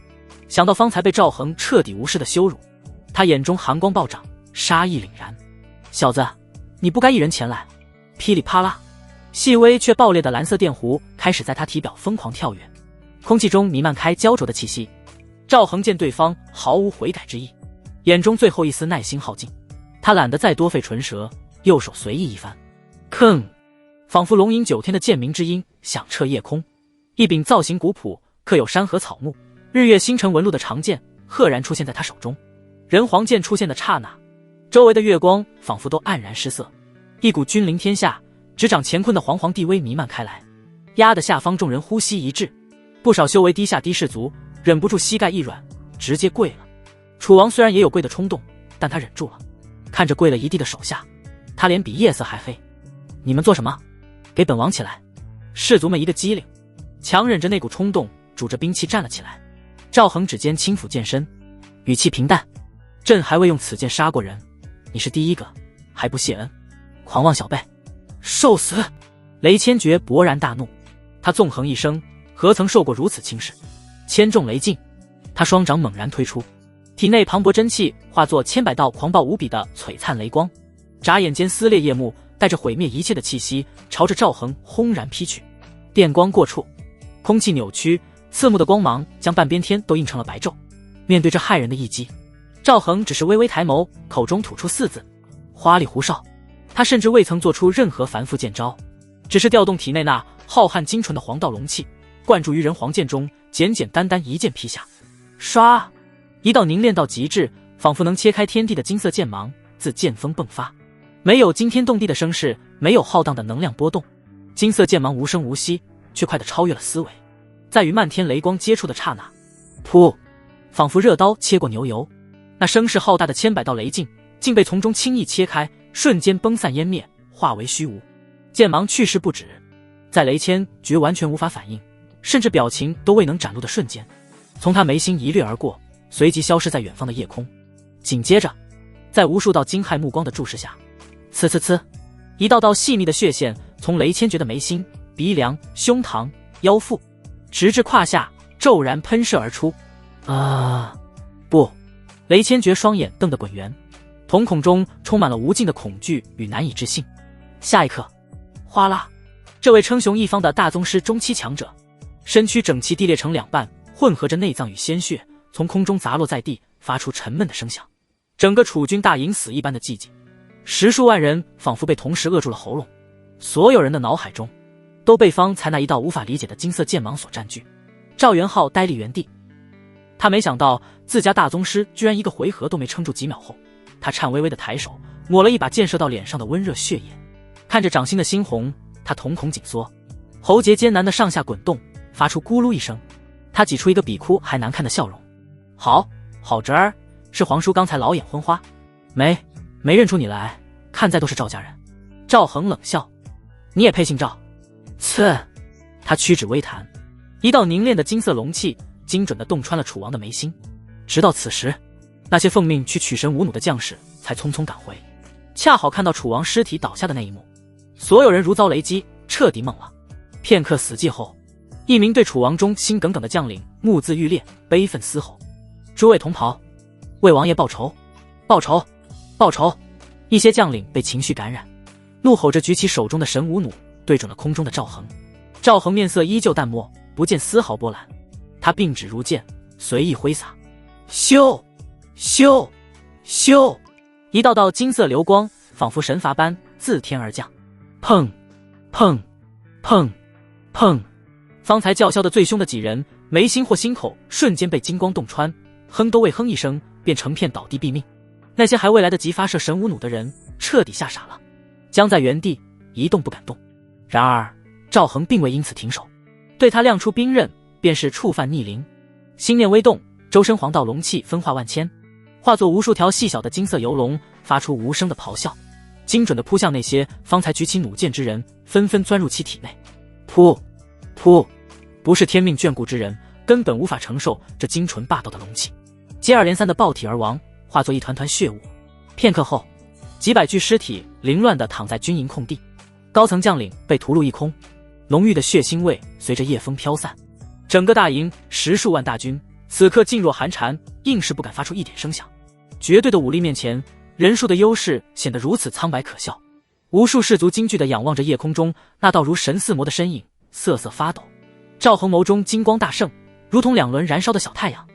想到方才被赵恒彻底无视的羞辱，他眼中寒光暴涨，杀意凛然。小子，你不该一人前来。噼里啪啦，细微却爆裂的蓝色电弧开始在他体表疯狂跳跃，空气中弥漫开焦灼的气息。赵恒见对方毫无悔改之意，眼中最后一丝耐心耗尽，他懒得再多费唇舌，右手随意一翻，吭！仿佛龙吟9天的剑鸣之音响彻夜空，一柄造型古朴、刻有山河草木、日月星辰纹路的长剑赫然出现在他手中。人皇剑出现的刹那，周围的月光仿佛都黯然失色，一股君临天下、执掌乾坤的煌煌地威弥漫开来，压得下方众人呼吸一滞。不少修为低下低士族忍不住膝盖一软，直接跪了。楚王虽然也有跪的冲动，但他忍住了。看着跪了一地的手下，他脸比夜色还黑。你们做什么？给本王起来！士族们一个机灵，强忍着那股冲动，拄着兵器站了起来。赵恒指尖轻抚剑身，语气平淡：朕还未用此剑杀过人，你是第一个，还不谢恩？狂妄小辈，受死！雷千珏勃然大怒，他纵横一生，何曾受过如此轻视？千重雷劲，他双掌猛然推出，体内磅礴真气化作千百道狂暴无比的璀璨雷光，眨眼间撕裂夜幕，带着毁灭一切的气息，朝着赵恒轰然劈去。电光过处，空气扭曲，刺目的光芒将半边天都映成了白昼。面对这骇人的一击，赵恒只是微微抬眸，口中吐出4字：花里胡哨。他甚至未曾做出任何繁复剑招，只是调动体内那浩瀚精纯的黄道龙气，灌注于人皇剑中，简简单单一剑劈下。唰，一道凝练到极致，仿佛能切开天地的金色剑芒自剑锋迸发，没有惊天动地的声势，没有浩荡的能量波动，金色剑芒无声无息，却快得超越了思维。在与漫天雷光接触的刹那，噗，仿佛热刀切过牛油，那声势浩大的千百道雷劲竟被从中轻易切开，瞬间崩散湮灭，化为虚无。剑芒去势不止，在雷千珏完全无法反应，甚至表情都未能展露的瞬间，从他眉心一掠而过，随即消失在远方的夜空。紧接着，在无数道惊骇目光的注视下，呲呲呲，一道道细密的血线从雷千珏的眉心、鼻梁、胸膛、腰腹，直至胯下，骤然喷射而出。不！雷千珏双眼瞪得滚圆，瞳孔中充满了无尽的恐惧与难以置信。下一刻，哗啦，这位称雄一方的大宗师中期强者，身躯整齐地裂成2半，混合着内脏与鲜血，从空中砸落在地，发出沉闷的声响。整个楚军大营死一般的寂静，10数万人仿佛被同时扼住了喉咙，所有人的脑海中都被方才那一道无法理解的金色剑芒所占据。赵元昊呆立原地，他没想到自家大宗师居然一个回合都没撑住，几秒后，他颤巍巍的抬手抹了一把溅射到脸上的温热血液，看着掌心的猩红，他瞳孔紧缩，喉结艰难的上下滚动，发出咕噜一声。他挤出一个比哭还难看的笑容：好侄儿，是皇叔刚才老眼昏花，没认出你来，看在都是赵家人。赵恒冷笑：你也配姓赵？呲！他屈指微弹，一道凝练的金色龙气精准地洞穿了楚王的眉心。直到此时，那些奉命去取神无弩的将士才匆匆赶回，恰好看到楚王尸体倒下的那一幕，所有人如遭雷击，彻底懵了。片刻死寂后，一名对楚王中心耿耿的将领目眦欲裂，悲愤嘶吼：诸位同袍，为王爷报仇！报仇！报仇！一些将领被情绪感染，怒吼着举起手中的神无弩，对准了空中的赵恒。赵恒面色依旧淡漠，不见丝毫波澜，他并指如剑，随意挥洒，咻咻咻，一道道金色流光仿佛神罚般自天而降，砰砰砰砰！方才叫嚣的最凶的几人，眉心或心口瞬间被金光洞穿，哼都未哼一声，便成片倒地毙命。那些还未来得及发射神无弩的人，彻底吓傻了，僵在原地一动不敢动。然而赵恒并未因此停手，对他亮出兵刃，便是触犯逆鳞。心念微动，周身黄道龙气分化万千，化作无数条细小的金色游龙，发出无声的咆哮，精准地扑向那些方才举起弩箭之人，纷纷钻入其体内。噗噗！不是天命眷顾之人，根本无法承受这精纯霸道的龙气，接二连三的爆体而亡，化作一团团血雾。片刻后，几百具尸体凌乱地躺在军营空地，高层将领被屠戮一空，浓郁的血腥味随着夜风飘散。整个大营10数万大军此刻噤若寒蝉，硬是不敢发出一点声响。绝对的武力面前，人数的优势显得如此苍白可笑。无数士族惊惧地仰望着夜空中那道如神似魔的身影，瑟瑟发抖。赵恒眸中金光大盛，如同2轮燃烧的小太阳。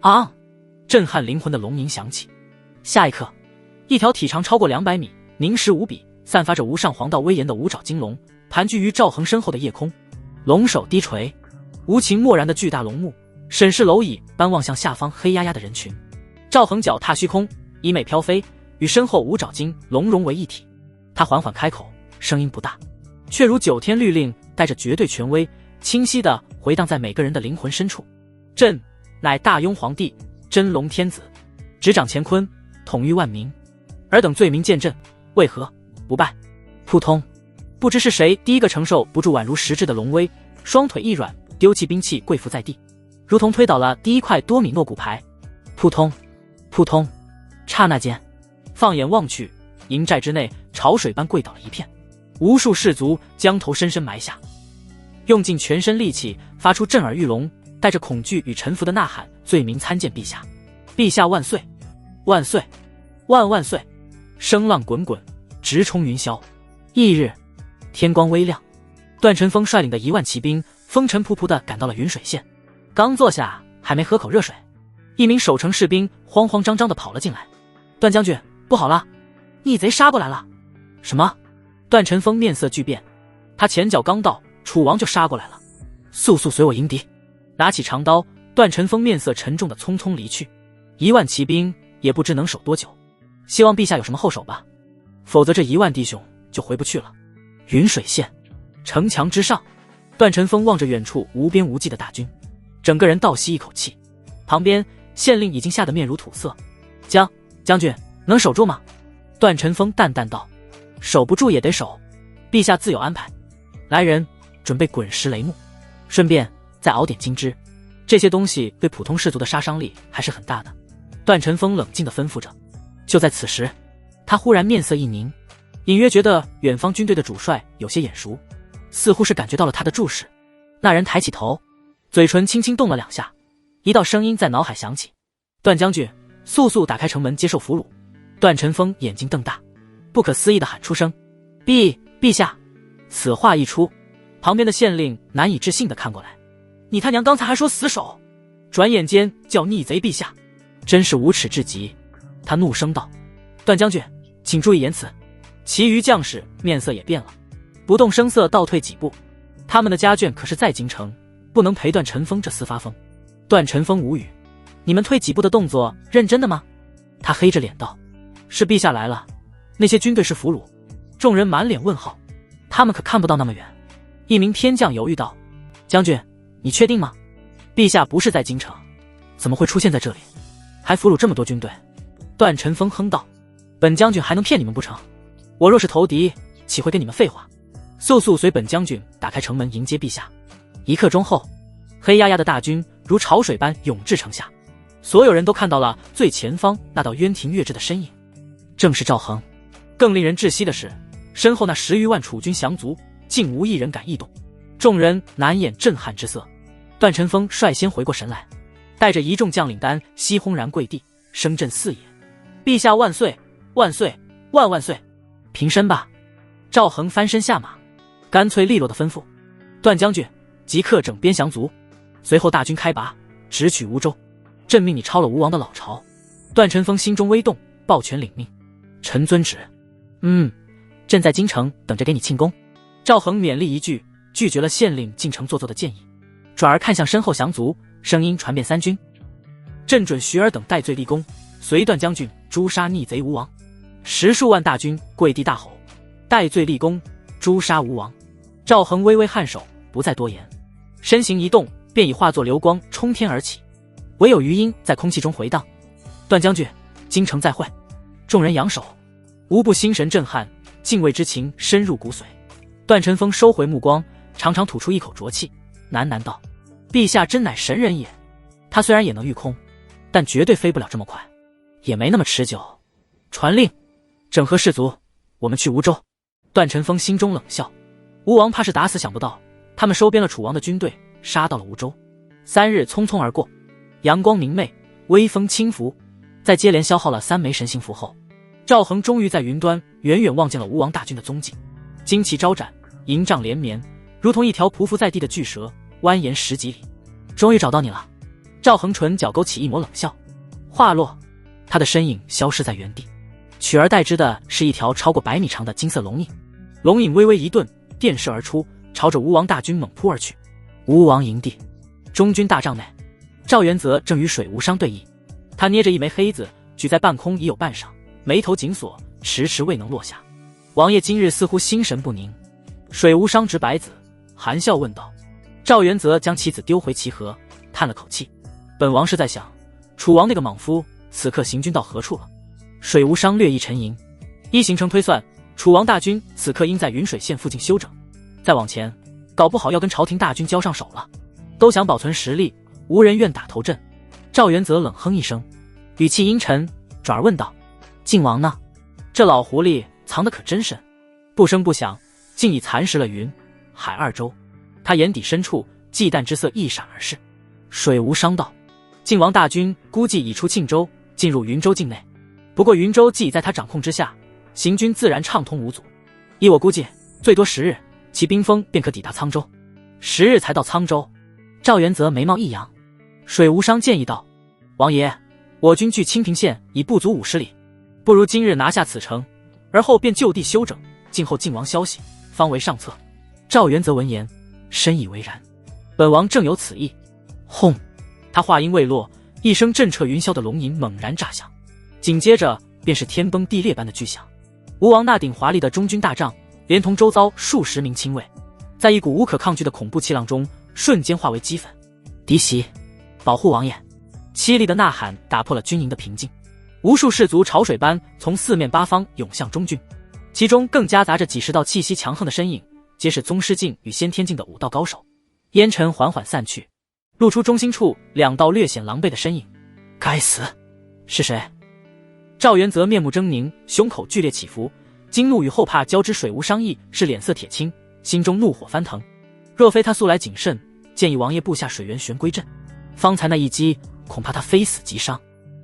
昂！震撼灵魂的龙鸣响起。下一刻，一条体长超过200米、凝实无比、散发着无上黄道威严的五爪金龙盘踞于赵恒身后的夜空。龙首低垂，无情漠然的巨大龙目审视蝼蚁般望向下方黑压压的人群。赵恒脚踏虚空，衣袂飘飞，与身后五爪金龙融为一体。他缓缓开口，声音不大：却如9天律令，带着绝对权威，清晰地回荡在每个人的灵魂深处。朕乃大雍皇帝，真龙天子，执掌乾坤，统御万民。尔等罪名见朕，为何不拜？扑通！不知是谁第一个承受不住宛如实质的龙威，双腿一软，丢弃兵器，跪伏在地，如同推倒了第一块多米诺骨牌。扑通，扑通！刹那间，放眼望去，营寨之内潮水般跪倒了一片，无数士卒将头深深埋下，用尽全身力气，发出震耳欲聋、带着恐惧与臣服的呐喊：罪名参见陛下！陛下万岁！万岁！万万岁！声浪滚滚，直冲云霄。翌日，天光微亮，段晨风率领的1万骑兵风尘仆仆地赶到了云水县。刚坐下，还没喝口热水，一名守城士兵慌慌张张地跑了进来：“段将军，不好了，逆贼杀过来了！”什么？段晨风面色巨变，他前脚刚到，楚王就杀过来了。速速随我迎敌！拿起长刀，段晨风面色沉重地匆匆离去。1万骑兵也不知能守多久，希望陛下有什么后手吧，否则这1万弟兄就回不去了。云水县城墙之上，段晨风望着远处无边无际的大军，整个人倒吸一口气。旁边县令已经吓得面如土色：“将军能守住吗？”段晨风淡淡道：“守不住也得守，陛下自有安排。来人，准备滚石雷木，顺便再熬点金枝，这些东西对普通士卒的杀伤力还是很大的。”段晨风冷静地吩咐着。就在此时，他忽然面色一凝，隐约觉得远方军队的主帅有些眼熟，似乎是感觉到了他的注视。那人抬起头，嘴唇轻轻动了2下，一道声音在脑海响起：“段将军，速速打开城门接受俘虏。”段晨风眼睛瞪大，不可思议地喊出声：“陛下！”此话一出，旁边的县令难以置信地看过来：“你他娘刚才还说死守，转眼间叫逆贼陛下，真是无耻至极！”他怒声道：“段将军，请注意言辞。”其余将士面色也变了，不动声色倒退几步。他们的家眷可是在京城，不能陪段晨风这厮发疯。段晨风无语：“你们退几步的动作认真的吗？”他黑着脸道：“是陛下来了，那些军队是俘虏。”众人满脸问号，他们可看不到那么远。一名偏将犹豫道：“将军，你确定吗？陛下不是在京城，怎么会出现在这里，还俘虏这么多军队？”段晨风哼道：“本将军还能骗你们不成？我若是投敌，岂会跟你们废话？速速随本将军打开城门迎接陛下。”1刻钟后，黑压压的大军如潮水般涌至城下，所有人都看到了最前方那道渊庭月至的身影，正是赵恒。更令人窒息的是，身后那10余万楚军降卒竟无一人敢异动，众人难掩震撼之色。段晨风率先回过神来，带着一众将领单膝轰然跪地，声震四野：“陛下万岁！万岁！万万岁！平身吧！”赵恒翻身下马，干脆利落的吩咐：“段将军，即刻整编降卒。”随后大军开拔，直取梧州。朕命你抄了吴王的老巢。段晨风心中微动，抱拳领命：“臣遵旨。”“朕在京城等着给你庆功。”赵恒勉励一句，拒绝了县令进城坐坐的建议，转而看向身后降卒，声音传遍3军：“朕准徐尔等戴罪立功，随段将军诛杀逆贼吴王。”10数万大军跪地大吼：“戴罪立功，诛杀吴王！”赵恒微微颔首，不再多言，身形一动，便已化作流光冲天而起，唯有余音在空气中回荡：“段将军，京城再会！”众人扬手，无不心神震撼，敬畏之情深入骨髓。段晨风收回目光，长长吐出一口浊气，喃喃道：“陛下真乃神人也。他虽然也能御空，但绝对飞不了这么快，也没那么持久。传令，整合士卒，我们去梧州。”段晨风心中冷笑，吴王怕是打死想不到，他们收编了楚王的军队，杀到了梧州。3日匆匆而过，阳光明媚，微风轻拂。在接连消耗了3枚神行符后，赵恒终于在云端远远望见了吴王大军的踪迹。旌旗招展，营帐连绵，如同一条匍匐在地的巨蛇，蜿蜒10几里。终于找到你了。赵恒唇角勾起一抹冷笑，话落，他的身影消失在原地，取而代之的是一条超过100米长的金色龙影。龙影微微一顿，电射而出，朝着吴王大军猛扑而去。吴王营地中军大帐内，赵元泽正与水无伤对弈，他捏着一枚黑子举在半空已有半晌，眉头紧锁，迟迟未能落下。王爷今日似乎心神不宁，水无伤执白子，含笑问道。赵元泽将棋子丢回棋盒，叹了口气：“本王是在想，楚王那个莽夫此刻行军到何处了？”水无伤略一沉吟，依行程推算，楚王大军此刻应在云水县附近休整，再往前，搞不好要跟朝廷大军交上手了。都想保存实力，无人愿打头阵。赵元泽冷哼一声，语气阴沉，转而问道：“晋王呢？这老狐狸藏得可真深，不声不响，竟已蚕食了云海二州。”他眼底深处忌惮之色一闪而逝。水无伤道：“晋王大军估计已出庆州，进入云州境内。不过云州既已在他掌控之下，行军自然畅通无阻。依我估计，最多10日，其兵锋便可抵达沧州。10日才到沧州。”赵元泽眉毛一扬，水无伤建议道：“王爷，我军距清平县已不足50里，不如今日拿下此城，而后便就地休整，静候晋王消息，方为上策。”赵元泽闻言深以为然，本王正有此意。轰！他话音未落，一声震彻云霄的龙吟猛然炸响，紧接着便是天崩地裂般的巨响。吴王那顶华丽的中军大帐，连同周遭数十名亲卫，在一股无可抗拒的恐怖气浪中瞬间化为齑粉。嫡袭，保护王爷！凄厉的呐喊打破了军营的平静，无数士卒潮水般从四面八方涌向中军，其中更夹杂着几十道气息强横的身影，皆是宗师境与先天境的武道高手。烟尘缓缓散去，露出中心处2道略显狼狈的身影。该死！是谁？赵元泽面目狰狞，胸口剧烈起伏，惊怒与后怕交织。水无伤亦是脸色铁青，心中怒火翻腾。若非他素来谨慎，建议王爷布下水源玄龟阵，方才那一击恐怕他非死即伤。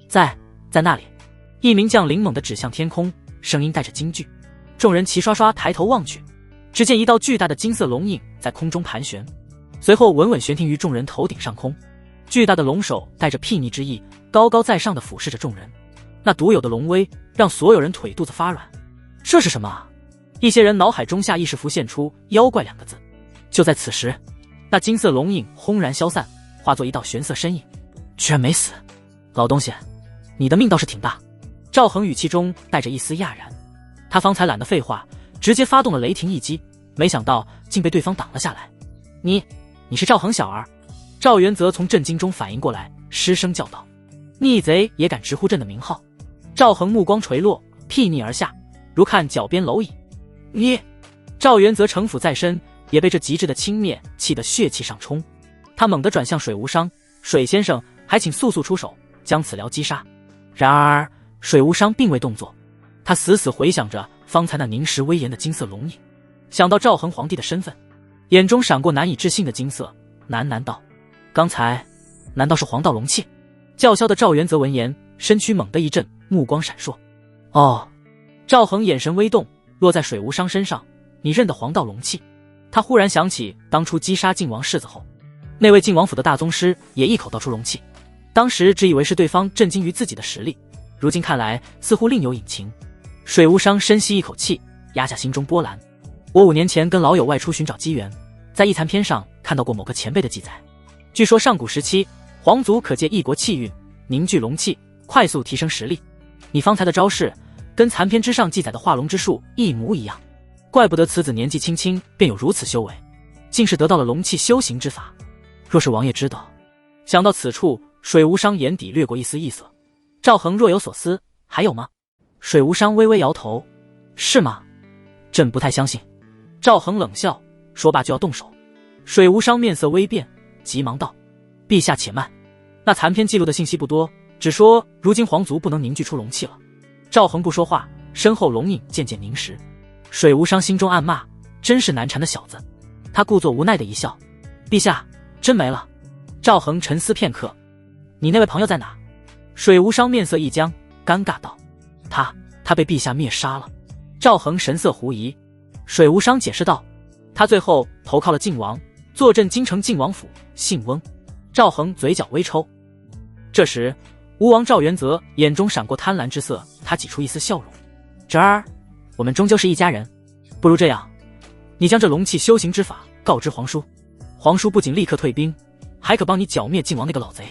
在那里！一名将领猛地指向天空，声音带着惊惧。众人齐刷刷抬头望去，只见一道巨大的金色龙影在空中盘旋，随后稳稳悬停于众人头顶上空。巨大的龙首带着睥睨之意，高高在上的俯视着众人，那独有的龙威让所有人腿肚子发软。这是什么啊？一些人脑海中下意识浮现出妖怪2个字。就在此时，那金色龙影轰然消散，化作一道玄色身影。居然没死，老东西，你的命倒是挺大。赵恒语气中带着一丝讶然，他方才懒得废话，直接发动了雷霆一击，没想到竟被对方挡了下来。你是赵恒小儿？赵元泽从震惊中反应过来，失声叫道：“逆贼也敢直呼朕的名号？”赵恒目光垂落，睥睨而下，如看脚边蝼蚁。你！赵元泽城府在身，也被这极致的轻蔑气得血气上冲。他猛地转向水无伤：“水先生，还请速速出手，将此僚击杀。”然而水无伤并未动作，他死死回想着方才那凝实威严的金色龙影，想到赵恒皇帝的身份，眼中闪过难以置信的金色，喃喃道：“刚才难道是黄道龙气？”叫嚣的赵元泽闻言，身躯猛地一震，目光闪烁。哦，赵恒眼神微动，落在水无伤身上。你认得黄道龙气？他忽然想起当初击杀晋王世子后，那位晋王府的大宗师也一口道出龙气，当时只以为是对方震惊于自己的实力，如今看来似乎另有隐情。水无伤深吸一口气，压下心中波澜。我5年前跟老友外出寻找机缘，在一残篇上看到过某个前辈的记载，据说上古时期皇族可借一国气运凝聚龙气，快速提升实力。你方才的招式跟残篇之上记载的化龙之术一模一样，怪不得此子年纪轻轻便有如此修为，竟是得到了龙气修行之法。若是王爷知道……想到此处，水无伤眼底掠过一丝异色。赵恒若有所思：“还有吗？”水无伤微微摇头：“是吗？朕不太相信。”赵恒冷笑，说罢就要动手。水无伤面色微变，急忙道：“陛下且慢，那残篇记录的信息不多，只说如今皇族不能凝聚出龙气了。”赵恒不说话，身后龙影渐渐凝实。水无伤心中暗骂：真是难缠的小子。他故作无奈的一笑：“陛下，真没了。”赵恒沉思片刻：“你那位朋友在哪？”水无伤面色一僵，尴尬道：“他被陛下灭杀了。”赵恒神色狐疑。水无伤解释道：“他最后投靠了晋王，坐镇京城晋王府，姓翁。”赵恒嘴角微抽。这时吴王赵元泽眼中闪过贪婪之色，他挤出一丝笑容：“侄儿，我们终究是一家人，不如这样，你将这龙气修行之法告知皇叔，皇叔不仅立刻退兵，还可帮你剿灭晋王那个老贼，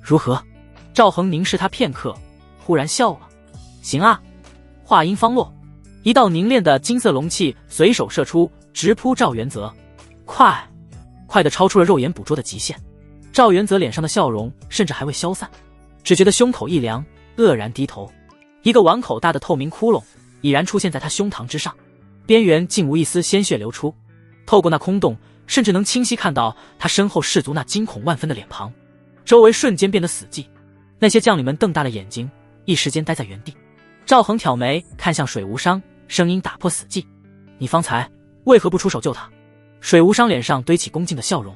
如何？”赵恒凝视他片刻，忽然笑了：“行啊。”话音方落，一道凝练的金色龙气随手射出，直扑赵元泽，快得超出了肉眼捕捉的极限。赵元泽脸上的笑容甚至还未消散，只觉得胸口一凉，愕然低头，一个碗口大的透明窟窿已然出现在他胸膛之上，边缘竟无一丝鲜血流出，透过那空洞，甚至能清晰看到他身后士卒那惊恐万分的脸庞。周围瞬间变得死寂，那些将领们瞪大了眼睛，一时间呆在原地。赵恒挑眉看向水无伤，声音打破死寂：“你方才为何不出手救他？”水无伤脸上堆起恭敬的笑容，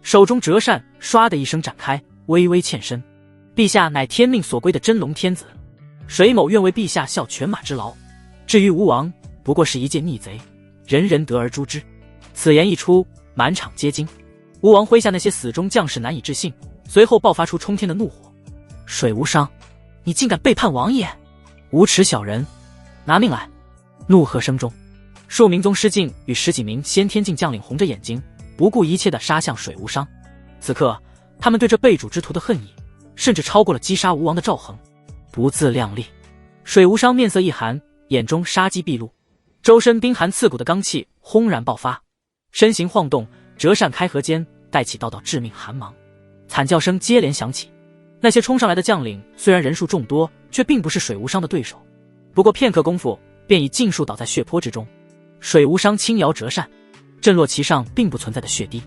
手中折扇唰的一声展开，微微欠身：“陛下乃天命所归的真龙天子，水某愿为陛下效犬马之劳。至于吴王，不过是一介逆贼，人人得而诛之。”此言一出，满场皆惊。吴王麾下那些死忠将士难以置信，随后爆发出冲天的怒火：“水无伤，你竟敢背叛王爷！无耻小人，拿命来！”怒喝声中，数名宗师境与10几名先天境将领红着眼睛，不顾一切地杀向水无伤。此刻，他们对这被主之徒的恨意，甚至超过了击杀吴王的赵恒。不自量力！水无伤面色一寒，眼中杀机毕露，周身冰寒刺骨的罡气轰然爆发，身形晃动，折扇开合间带起道道致命寒芒，惨叫声接连响起。那些冲上来的将领虽然人数众多，却并不是水无伤的对手。不过片刻功夫，便已尽数倒在血泊之中。水无伤轻摇折扇，震落其上并不存在的血滴。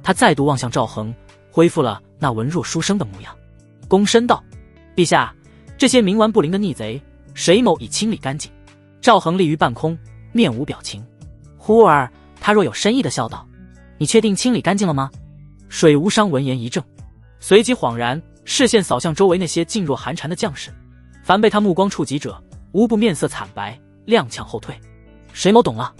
他再度望向赵恒，恢复了那文弱书生的模样，躬身道：“陛下，这些冥顽不灵的逆贼，水某已清理干净。”赵恒立于半空，面无表情。忽而他若有深意的笑道：“你确定清理干净了吗？”水无伤闻言一怔，随即恍然，视线扫向周围那些噤若寒蝉的将士，凡被他目光触及者，无不面色惨白，踉跄后退。水某懂了。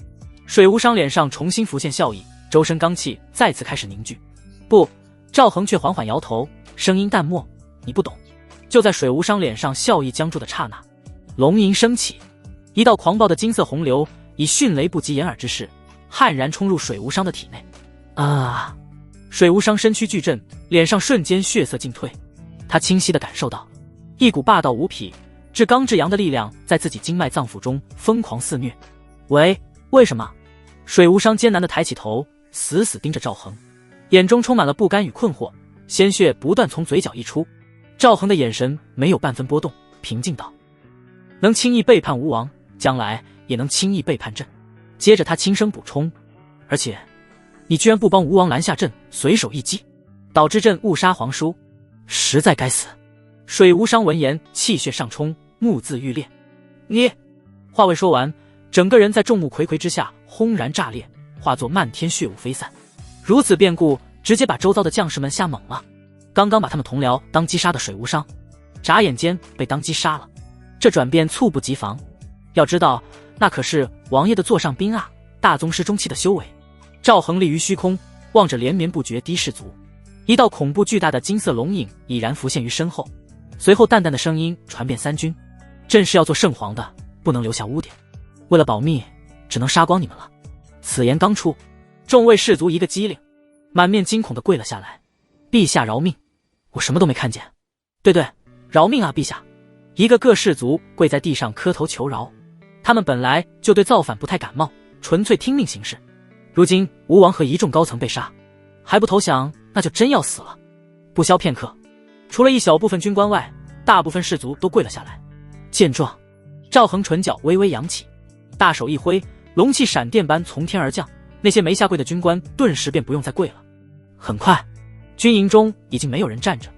水无伤脸上重新浮现笑意，周身罡气再次开始凝聚。不，赵恒却缓缓摇头，声音淡漠：“你不懂。”就在水无伤脸上笑意僵住的刹那，龙吟升起，一道狂暴的金色洪流以迅雷不及掩耳之势，悍然冲入水无伤的体内。水无伤身躯剧震，脸上瞬间血色尽退。他清晰地感受到，一股霸道无匹、至刚至阳的力量在自己经脉脏腑中疯狂肆虐。为什么？水无伤艰难地抬起头，死死盯着赵恒，眼中充满了不甘与困惑，鲜血不断从嘴角溢出。赵恒的眼神没有半分波动，平静道：“能轻易背叛吴王，将来也能轻易背叛朕。”接着他轻声补充：“而且你居然不帮吴王拦下朕，随手一击，导致朕误杀皇叔，实在该死。”水无伤闻言，气血上冲，目眦欲裂。你话未说完，整个人在众目睽睽之下轰然炸裂，化作漫天血雾飞散。如此变故，直接把周遭的将士们吓懵了。刚刚把他们同僚当击杀的水无伤，眨眼间被当机杀了，这转变猝不及防。要知道，那可是王爷的座上宾啊，大宗师中期的修为。赵恒立于虚空，望着连绵不绝的士卒，一道恐怖巨大的金色龙影已然浮现于身后。随后淡淡的声音传遍三军：“朕是要做圣皇的，不能留下污点，为了保密，只能杀光你们了。”此言刚出，众位士卒一个机灵，满面惊恐地跪了下来：“陛下饶命，我什么都没看见。”“对，饶命啊，陛下！”一个个士卒跪在地上磕头求饶。他们本来就对造反不太感冒，纯粹听命行事。如今吴王和一众高层被杀，还不投降，那就真要死了。不消片刻，除了一小部分军官外，大部分士卒都跪了下来。见状，赵恒唇角微微扬起，大手一挥，龙气闪电般从天而降，那些没下跪的军官顿时便不用再跪了。很快，军营中已经没有人站着，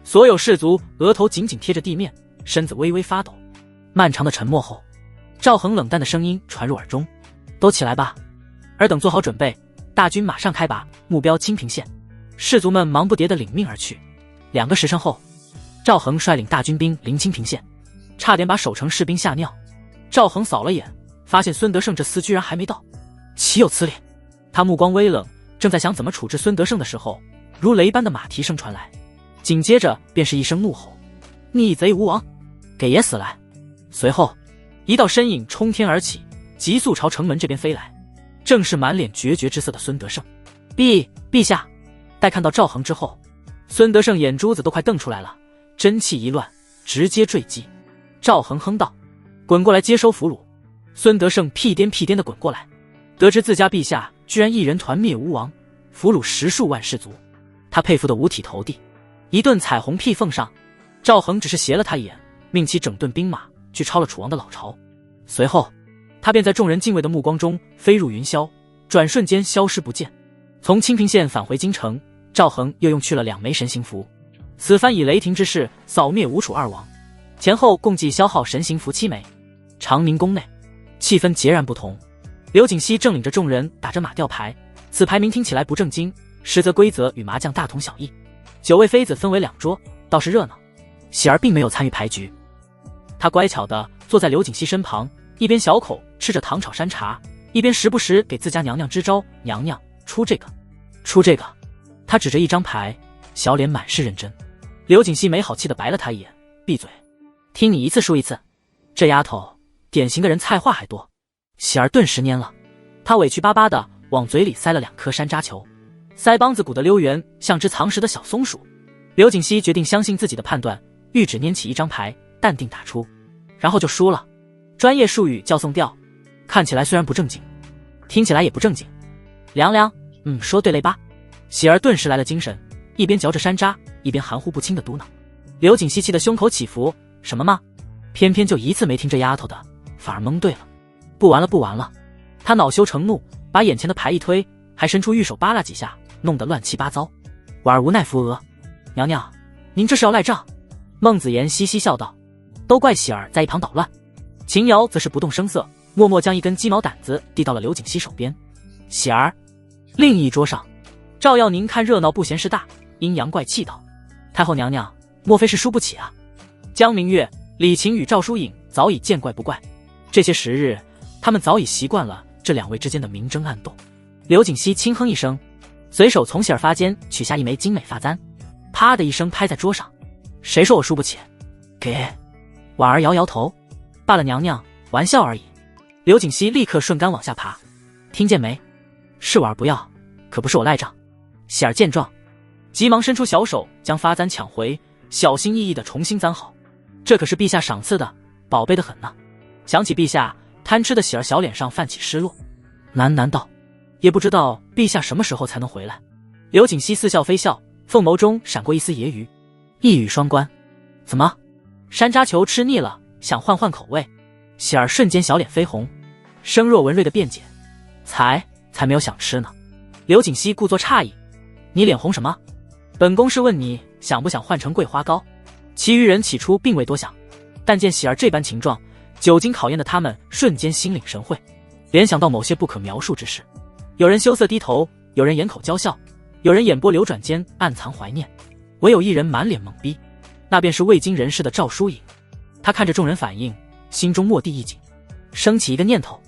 所有士卒额头紧紧贴着地面，身子微微发抖。漫长的沉默后，赵恒冷淡的声音传入耳中：“都起来吧，尔等做好准备，大军马上开拔，目标清平县。”士卒们忙不迭地领命而去。2个时辰后，赵恒率领大军兵临清平县，差点把守城士兵吓尿。赵恒扫了眼，发现孙德胜这厮居然还没到，岂有此理！他目光微冷，正在想怎么处置孙德胜的时候，如雷般的马蹄声传来，紧接着便是一声怒吼：“逆贼吴王，给爷死来！”随后，一道身影冲天而起，急速朝城门这边飞来，正是满脸决绝之色的孙德胜。陛下！待看到赵恒之后，孙德胜眼珠子都快瞪出来了，真气一乱，直接坠击。赵恒哼道：“滚过来接收俘虏。”孙德胜屁颠屁颠地滚过来，得知自家陛下居然一人团灭吴王，俘虏10数万士卒，他佩服得五体投地。一顿彩虹屁奉上，赵恒只是斜了他一眼，命其整顿兵马去抄了楚王的老巢。随后他便在众人敬畏的目光中飞入云霄，转瞬间消失不见。从清平县返回京城，赵恒又用去了2枚神行符，此番以雷霆之势扫灭吴楚2王，前后共计消耗神行符7枚。长宁宫内气氛截然不同，刘景熙正领着众人打着马吊牌，此牌名听起来不正经，实则规则与麻将大同小异。9位妃子分为2桌，倒是热闹。喜儿并没有参与牌局，她乖巧地坐在刘景熙身旁，一边小口吃着糖炒山茶，一边时不时给自家娘娘支招。娘娘，出这个，出这个。她指着一张牌，小脸满是认真。刘景熙没好气地白了她一眼，闭嘴，听你一次输一次。这丫头典型的人菜话还多。喜儿顿时蔫了，她委屈巴巴地往嘴里塞了2颗山楂球，腮帮子鼓的溜圆像只藏食的小松鼠。刘景熙决定相信自己的判断，玉指拈起一张牌，淡定打出，然后就输了。专业术语叫送调，看起来虽然不正经，听起来也不正经。凉凉，说对嘞吧？喜儿顿时来了精神，一边嚼着山楂，一边含糊不清的嘟囔。刘景熙气得胸口起伏，什么吗？偏偏就一次没听这丫头的，反而蒙对了。不玩了不玩了，他恼羞成怒，把眼前的牌一推，还伸出玉手扒拉几下，弄得乱七八糟。婉儿无奈扶额，娘娘，您这是要赖账？孟子言嘻嘻笑道，都怪喜儿在一旁捣乱。秦瑶则是不动声色，默默将一根鸡毛掸子递到了刘景熙手边。喜儿。另一桌上，赵耀宁看热闹不嫌事大，阴阳怪气道，太后娘娘，莫非是输不起啊？江明月、李晴与赵疏影早已见怪不怪，这些时日他们早已习惯了这2位之间的明争暗斗。刘景熙轻哼一声，随手从喜儿发间取下一枚精美发簪，啪的一声拍在桌上。谁说我输不起？给。婉儿摇摇头，罢了娘娘，玩笑而已。刘景熙立刻顺杆往下爬，听见没？是婉儿不要，可不是我赖账。喜儿见状，急忙伸出小手将发簪抢回，小心翼翼地重新簪好。这可是陛下赏赐的，宝贝得很呢。想起陛下，贪吃的喜儿小脸上泛起失落，喃喃道，也不知道陛下什么时候才能回来。刘景熙似笑非笑，凤眸中闪过一丝揶揄，一语双关。怎么，山楂球吃腻了，想换换口味？喜儿瞬间小脸绯红，声若文瑞的辩解，才没有想吃呢。刘景熙故作诧异，你脸红什么？本宫是问你想不想换成桂花糕。其余人起初并未多想，但见喜儿这般情状，久经考验的他们瞬间心领神会，联想到某些不可描述之事。有人羞涩低头，有人掩口娇笑，有人眼波流转间暗藏怀念，唯有一人满脸懵逼，那便是未经人事的赵疏影。他看着众人反应，心中蓦地一紧，升起一个念头，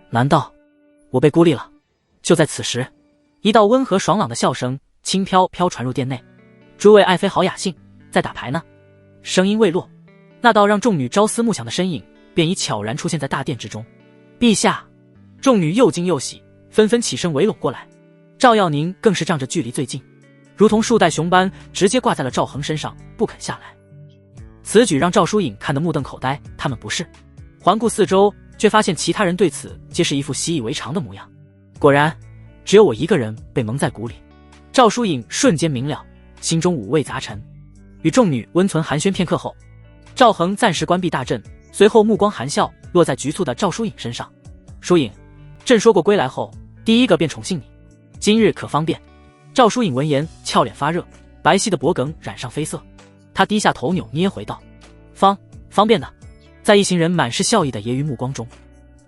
难道我被孤立了？就在此时，一道温和爽朗的笑声轻飘飘传入殿内，诸位爱妃好雅兴，在打牌呢。声音未落，那道让众女朝思暮想的身影便已悄然出现在大殿之中。陛下！众女又惊又喜，纷纷起身围拢过来。赵耀宁更是仗着距离最近，如同树袋熊般直接挂在了赵恒身上，不肯下来。此举让赵疏影看得目瞪口呆，他们不是。环顾四周，却发现其他人对此皆是一副习以为常的模样。果然，只有我一个人被蒙在鼓里。赵疏影瞬间明了，心中五味杂陈。与众女温存寒暄片刻后，赵恒暂时关闭大阵，随后目光含笑落在局促的赵疏影身上。疏影，朕说过归来后第一个便宠幸你，今日可方便？赵疏影闻言俏脸发热，白皙的脖颈染上绯色，她低下头扭捏回道，方便的。在一行人满是笑意的揶揄目光中，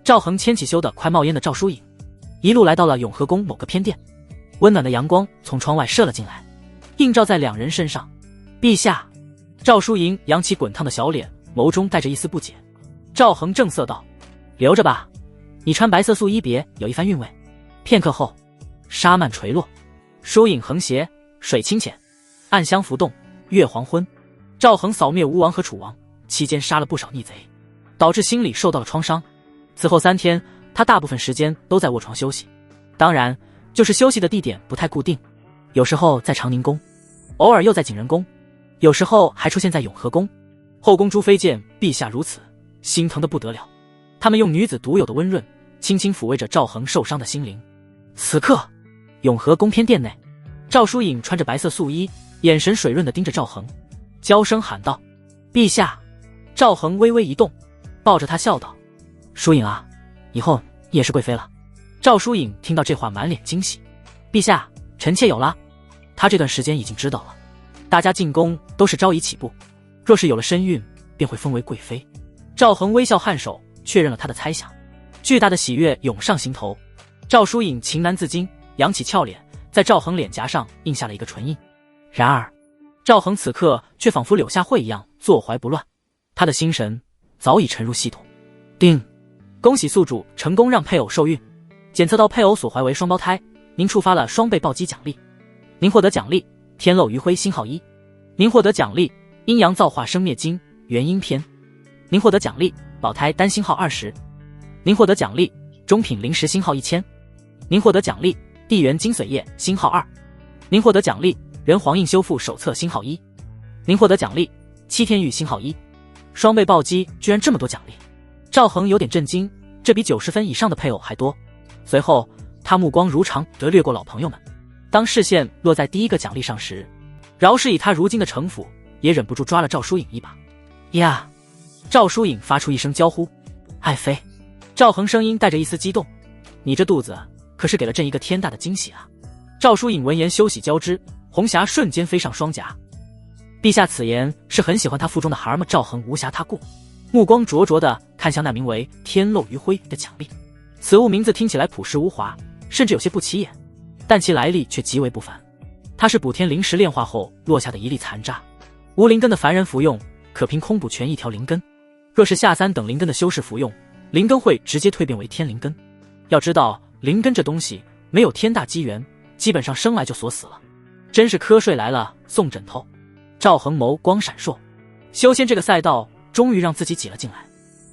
赵恒牵起羞得快冒烟的赵疏影，一路来到了永和宫某个偏殿。温暖的阳光从窗外射了进来，映照在两人身上。陛下！赵疏影扬起滚烫的小脸，眸中带着一丝不解。赵恒正色道，留着吧，你穿白色素衣别有一番韵味。片刻后，纱幔垂落，疏影横斜，水清浅，暗香浮动，月黄昏。赵恒扫灭吴王和楚王，期间杀了不少逆贼，导致心理受到了创伤。此后3天，他大部分时间都在卧床休息，当然就是休息的地点不太固定，有时候在长宁宫，偶尔又在景仁宫，有时候还出现在永和宫。后宫朱妃见陛下如此，心疼得不得了，他们用女子独有的温润轻轻抚慰着赵恒受伤的心灵。此刻，永和宫偏殿内，赵疏影穿着白色素衣，眼神水润地盯着赵恒，娇声喊道：“陛下！”赵恒微微一动，抱着他笑道：“疏影啊，以后你也是贵妃了。”赵疏影听到这话，满脸惊喜：“陛下，臣妾有了。”他这段时间已经知道了，大家进宫都是朝仪起步，若是有了身孕，便会封为贵妃。赵恒微笑颔首，确认了他的猜想，巨大的喜悦涌上心头。赵疏影情难自禁，扬起俏脸，在赵恒脸颊上印下了一个唇印。然而，赵恒此刻却仿佛柳下惠一样坐怀不乱，他的心神早已沉入系统。叮！恭喜宿主成功让配偶受孕，检测到配偶所怀为双胞胎，您触发了双倍暴击奖励。您获得奖励天漏余晖星号1，您获得奖励阴阳造化生灭经元婴篇，您获得奖励保胎丹星号20，您获得奖励中品灵石星号1000，您获得奖励地缘精髓液星号2，您获得奖励人皇印修复手册星号1，您获得奖励七天玉星号1。双倍暴击居然这么多奖励，赵恒有点震惊，这比90分以上的配偶还多。随后他目光如常地掠过老朋友们，当视线落在第一个奖励上时，饶是以他如今的城府，也忍不住抓了赵疏影一把。呀！赵疏影发出一声娇呼：“爱妃！”赵恒声音带着一丝激动：“你这肚子可是给了朕一个天大的惊喜啊！”赵疏影闻言羞喜交织，红霞瞬间飞上双颊。陛下此言是很喜欢他腹中的孩儿吗？赵恒无暇他顾，目光灼灼地看向那名为天漏余晖的奖励。此物名字听起来朴实无华，甚至有些不起眼，但其来历却极为不凡。它是补天灵石炼化后落下的一粒残渣，无灵根的凡人服用可凭空补全一条灵根，若是下3等灵根的修士服用，灵根会直接蜕变为天灵根。要知道灵根这东西没有天大机缘，基本上生来就锁死了，真是瞌睡来了送枕头。赵恒眸光闪烁，修仙这个赛道终于让自己挤了进来。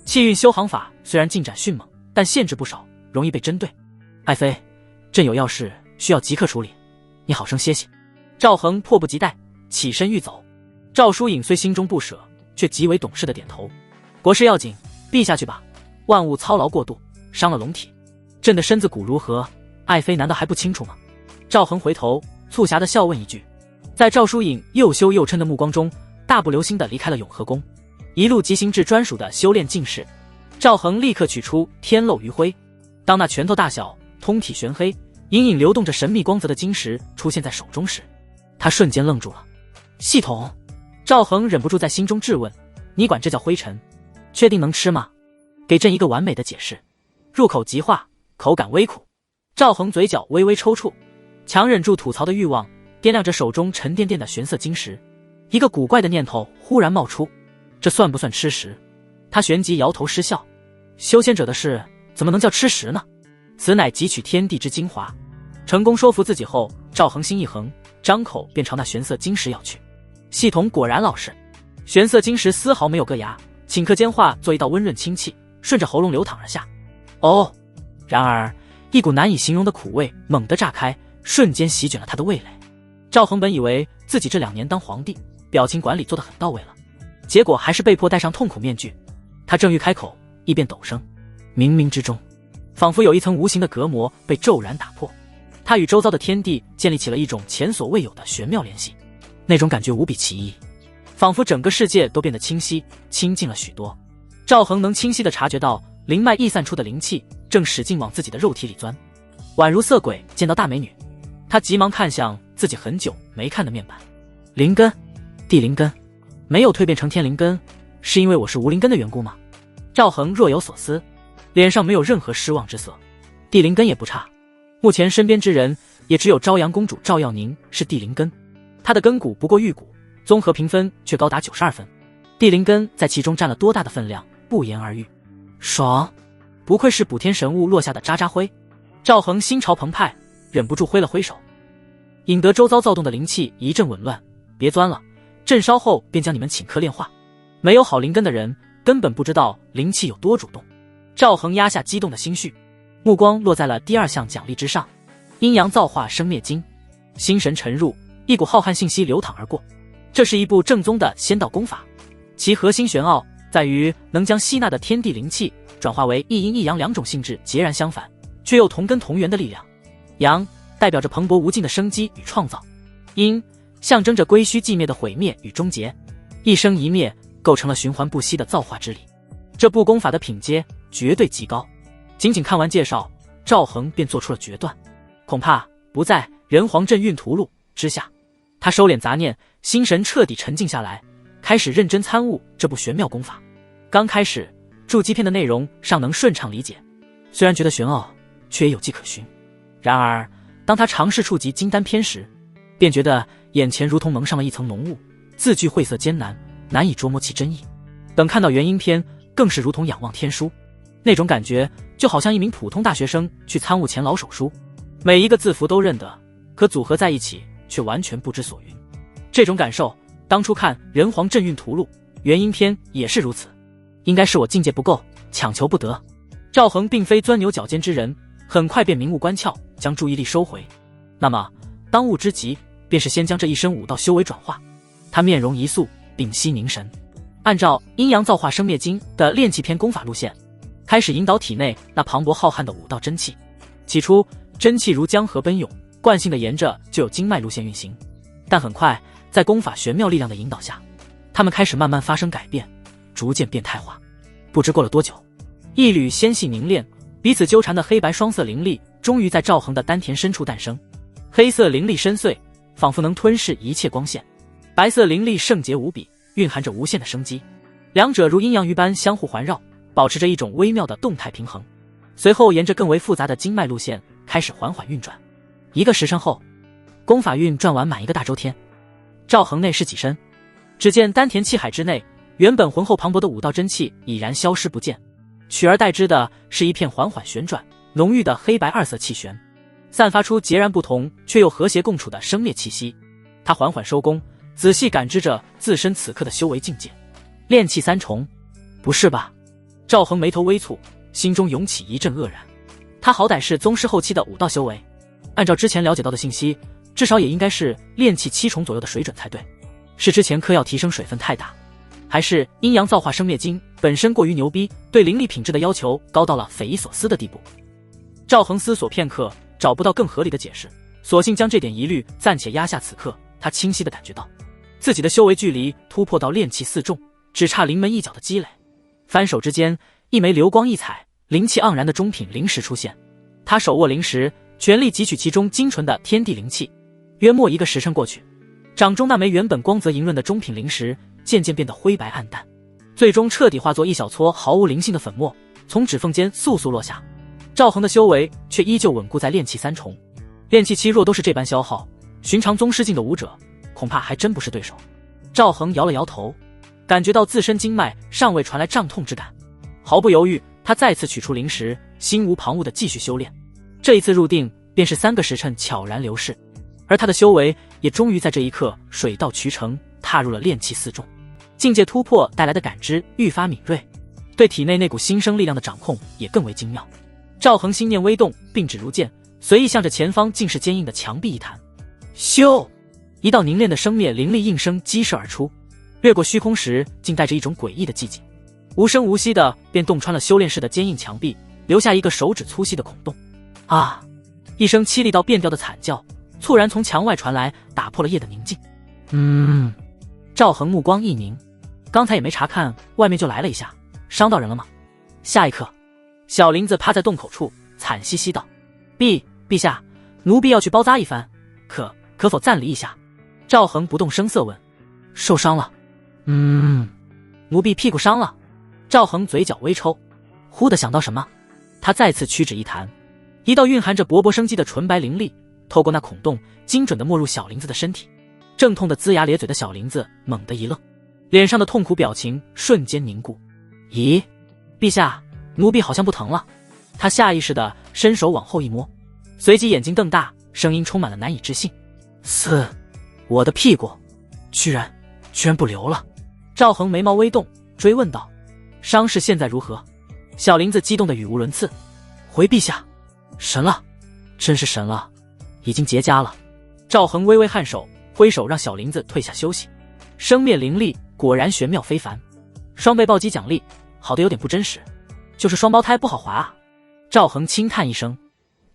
气运修行法虽然进展迅猛，但限制不少，容易被针对。爱妃，朕有要事需要即刻处理，你好生歇息。赵恒迫不及待起身欲走，赵疏影虽心中不舍，却极为懂事的点头：“国事要紧，陛下去吧。万物操劳过度，伤了龙体。朕的身子骨如何，爱妃难道还不清楚吗？”赵恒回头促狭的笑问一句，在赵疏影又羞又嗔的目光中，大步流星地离开了永和宫，一路急行至专属的修炼境室。赵恒立刻取出天漏余晖，当那拳头大小、通体玄黑、隐隐流动着神秘光泽的晶石出现在手中时，他瞬间愣住了。系统，赵恒忍不住在心中质问：“你管这叫灰尘？确定能吃吗？给朕一个完美的解释。”入口即化，口感微苦。赵恒嘴角微微抽搐，强忍住吐槽的欲望，掂量着手中沉甸甸的玄色晶石，一个古怪的念头忽然冒出：这算不算吃食？他旋即摇头失笑，修仙者的事怎么能叫吃食呢？此乃汲取天地之精华。成功说服自己后，赵恒心一横，张口便朝那玄色晶石咬去。系统果然老实，玄色晶石丝毫没有硌牙，顷刻间化作一道温润清气，顺着喉咙流淌而下。哦！然而一股难以形容的苦味猛地炸开，瞬间席卷了他的味蕾。赵恒本以为自己这2年当皇帝，表情管理做得很到位了，结果还是被迫戴上痛苦面具。他正欲开口，一变陡升，冥冥之中，仿佛有一层无形的隔膜被骤然打破，他与周遭的天地建立起了一种前所未有的玄妙联系，那种感觉无比奇异，仿佛整个世界都变得清晰清净了许多。赵恒能清晰地察觉到灵脉溢散出的灵气正使劲往自己的肉体里钻，宛如色鬼见到大美女。他急忙看向自己很久没看的面板，灵根，地灵根，没有蜕变成天灵根，是因为我是无灵根的缘故吗？赵恒若有所思，脸上没有任何失望之色。地灵根也不差，目前身边之人也只有朝阳公主赵耀宁是地灵根，她的根骨不过玉骨，综合评分却高达92分，地灵根在其中占了多大的分量，不言而喻。爽！不愧是补天神物落下的渣渣灰。赵恒心潮澎湃，忍不住挥了挥手，引得周遭躁动的灵气一阵紊乱。别钻了，朕稍后便将你们顷刻炼化。没有好灵根的人根本不知道灵气有多主动。赵恒压下激动的心绪，目光落在了第2项奖励之上，阴阳造化生灭经。心神沉入，一股浩瀚信息流淌而过。这是一部正宗的仙道功法，其核心玄奥在于能将吸纳的天地灵气转化为一阴一阳两种性质截然相反，却又同根同源的力量。阳代表着蓬勃无尽的生机与创造，阴象征着归虚寂灭的毁灭与终结，一生一灭构成了循环不息的造化之理。这部功法的品阶绝对极高。仅仅看完介绍，赵恒便做出了决断，恐怕不在人皇镇运屠戮之下。他收敛杂念，心神彻底沉静下来，开始认真参悟这部玄妙功法。刚开始筑基篇的内容尚能顺畅理解，虽然觉得玄奥，却也有迹可循。然而当他尝试触及金丹篇时，便觉得眼前如同蒙上了一层浓雾，字句晦涩艰难，难以捉摸其真意。等看到元婴篇，更是如同仰望天书，那种感觉就好像一名普通大学生去参悟钱老手书，每一个字符都认得，可组合在一起却完全不知所云。这种感受当初看人皇镇运屠戮元婴篇也是如此。应该是我境界不够，强求不得。赵恒并非钻牛角尖之人，很快便明悟关窍，将注意力收回。那么当务之急便是先将这一身武道修为转化。他面容一肃，屏息凝神，按照阴阳造化生灭经的炼气篇功法路线，开始引导体内那磅礴浩瀚的武道真气。起初真气如江河奔涌，惯性的沿着就有经脉路线运行，但很快在功法玄妙力量的引导下，他们开始慢慢发生改变，逐渐变态化。不知过了多久，一缕纤细凝练、彼此纠缠的黑白双色灵力终于在赵恒的丹田深处诞生。黑色灵力深邃，仿佛能吞噬一切光线；白色灵力圣洁无比，蕴含着无限的生机。两者如阴阳鱼般相互环绕，保持着一种微妙的动态平衡。随后沿着更为复杂的经脉路线开始缓缓运转。1个时辰后，功法运转完满1个大周天，赵恒内视己身，只见丹田气海之内，原本浑厚磅礴的武道真气已然消失不见，取而代之的是一片缓缓旋转、浓郁的黑白2色气旋，散发出截然不同却又和谐共处的生灭气息。他缓缓收功，仔细感知着自身此刻的修为境界。炼气3重，不是吧？赵恒眉头微蹙，心中涌起一阵愕然。他好歹是宗师后期的武道修为，按照之前了解到的信息，至少也应该是炼气7重左右的水准才对。是之前嗑药提升水分太大，还是阴阳造化生灭经本身过于牛逼，对灵力品质的要求高到了匪夷所思的地步？赵恒思索片刻，找不到更合理的解释，索性将这点疑虑暂且压下。此刻他清晰地感觉到自己的修为距离突破到炼气4重，只差临门一脚的积累。翻手之间，一枚流光溢彩、灵气盎然的中品灵石出现。他手握灵石，全力汲取其中精纯的天地灵气。约莫1个时辰过去，掌中那枚原本光泽莹润的中品灵石渐渐变得灰白暗淡，最终彻底化作一小撮毫无灵性的粉末，从指缝间簌簌落下。赵恒的修为却依旧稳固在炼气3重，炼气7若都是这般消耗，寻常宗师境的武者恐怕还真不是对手。赵恒摇了摇头，感觉到自身经脉尚未传来胀痛之感，毫不犹豫，他再次取出灵石，心无旁骛地继续修炼。这一次入定便是3个时辰悄然流逝，而他的修为也终于在这一刻水到渠成，踏入了炼气4重。境界突破带来的感知愈发敏锐，对体内那股新生力量的掌控也更为精妙。赵恒心念微动，并指如剑，随意向着前方尽是坚硬的墙壁一弹，咻！一道凝练的生灭灵力应声激射而出，掠过虚空时竟带着一种诡异的寂静，无声无息的便洞穿了修炼室的坚硬墙壁，留下一个手指粗细的孔洞。啊！一声凄厉到变调的惨叫猝然从墙外传来，打破了夜的宁静。赵恒目光一凝，刚才也没查看，外面就来了一下，伤到人了吗？下一刻，小林子趴在洞口处惨兮兮道：陛下，奴婢要去包扎一番，可否暂离一下？赵恒不动声色问：受伤了？奴婢屁股伤了。赵恒嘴角微抽，忽地想到什么，他再次屈指一弹，一道蕴含着勃勃生机的纯白灵力透过那孔洞精准地没入小林子的身体。正痛得龇牙咧嘴的小林子猛地一愣，脸上的痛苦表情瞬间凝固。咦，陛下，奴婢好像不疼了。他下意识地伸手往后一摸，随即眼睛瞪大，声音充满了难以置信：我的屁股居然不流了。赵恒眉毛微动，追问道：伤势现在如何？小林子激动得语无伦次：回陛下，神了，真是神了，已经结痂了。赵恒微微颔首，挥手让小林子退下休息。生灭灵力果然玄妙非凡，双倍暴击奖励，好的有点不真实。就是双胞胎不好划啊。赵恒轻叹一声，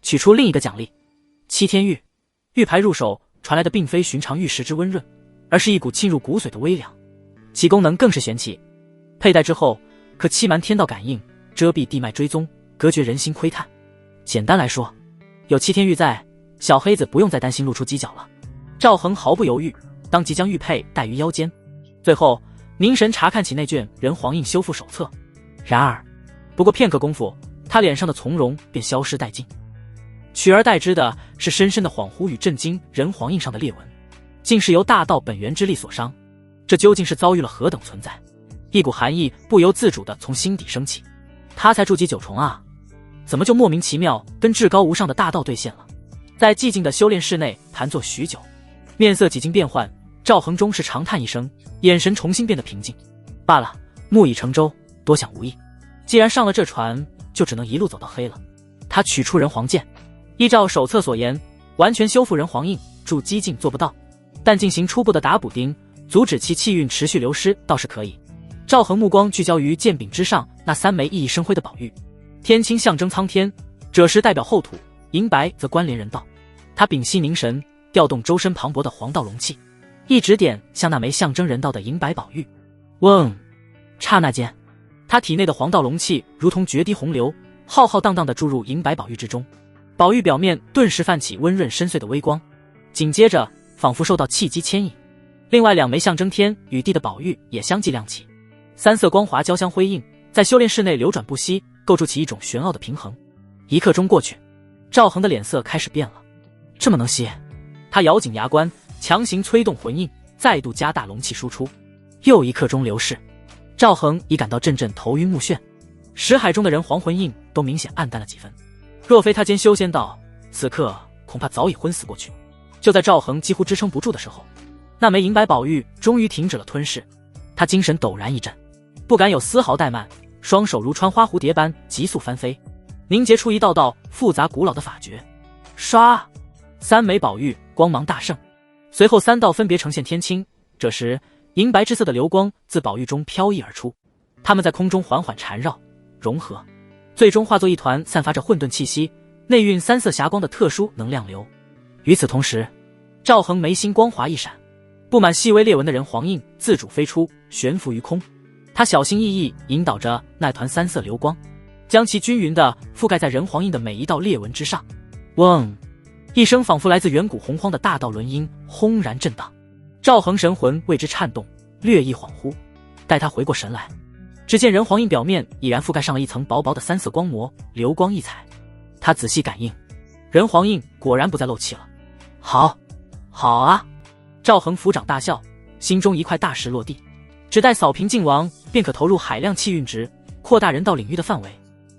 取出另一个奖励——7天玉。玉牌入手，传来的并非寻常玉石之温润，而是一股沁入骨髓的微凉，其功能更是玄奇。佩戴之后，可欺瞒天道感应，遮蔽地脉追踪，隔绝人心窥探。简单来说，有7天玉在，小黑子不用再担心露出犄角了。赵恒毫不犹豫，当即将玉佩戴于腰间，最后凝神查看起那卷人皇印修复手册。然而，不过片刻功夫，他脸上的从容便消失殆尽，取而代之的是深深的恍惚与震惊。人皇印上的裂纹，竟是由大道本源之力所伤，这究竟是遭遇了何等存在？一股寒意不由自主地从心底升起。他才筑基9重啊，怎么就莫名其妙跟至高无上的大道对线了？在寂静的修炼室内盘坐许久，面色几经变幻，赵恒终是长叹一声，眼神重新变得平静。罢了，木已成舟，多想无益。既然上了这船，就只能一路走到黑了。他取出人皇剑，依照手册所言，完全修复人皇印，筑基境做不到，但进行初步的打补丁，阻止其气运持续流失倒是可以。赵恒目光聚焦于剑柄之上那3枚熠熠生辉的宝玉，天青象征苍天，赭石代表后土，银白则关联人道。他屏息凝神，调动周身磅礴的黄道龙气，一指点向那枚象征人道的银白宝玉。嗡！刹那间，他体内的黄道龙气如同决堤洪流，浩浩荡荡地注入银白宝玉之中。宝玉表面顿时泛起温润深邃的微光，紧接着仿佛受到契机牵引，另外2枚象征天与地的宝玉也相继亮起，3色光华交相辉映，在修炼室内流转不息，构筑起一种玄奥的平衡。1刻钟过去，赵恒的脸色开始变了。这么能吸？他咬紧牙关，强行催动魂印，再度加大龙气输出。又1刻钟流逝，赵恒已感到阵阵头晕目眩，识海中的人皇魂印都明显暗淡了几分。若非他兼修仙道，此刻恐怕早已昏死过去。就在赵恒几乎支撑不住的时候，那枚银白宝玉终于停止了吞噬。他精神陡然一振，不敢有丝毫怠慢，双手如穿花蝴蝶般急速翻飞，凝结出一道道复杂古老的法诀。唰，3枚宝玉光芒大盛，随后3道分别呈现天青。这时银白之色的流光自宝玉中飘逸而出，它们在空中缓缓缠绕融合，最终化作一团散发着混沌气息、内蕴3色霞光的特殊能量流。与此同时，赵恒眉心光华一闪，布满细微裂纹的人皇印自主飞出，悬浮于空。他小心翼翼引导着那团3色流光，将其均匀地覆盖在人皇印的每一道裂纹之上。嗡！一声仿佛来自远古洪荒的大道轮音轰然震荡，赵恒神魂为之颤动，略一恍惚。待他回过神来，只见人皇印表面已然覆盖上了一层薄薄的3色光膜，流光溢彩。他仔细感应，人皇印果然不再漏气了。好，好啊！赵恒抚掌大笑，心中一块大石落地，只待扫平靖王，便可投入海量气运值，扩大人道领域的范围。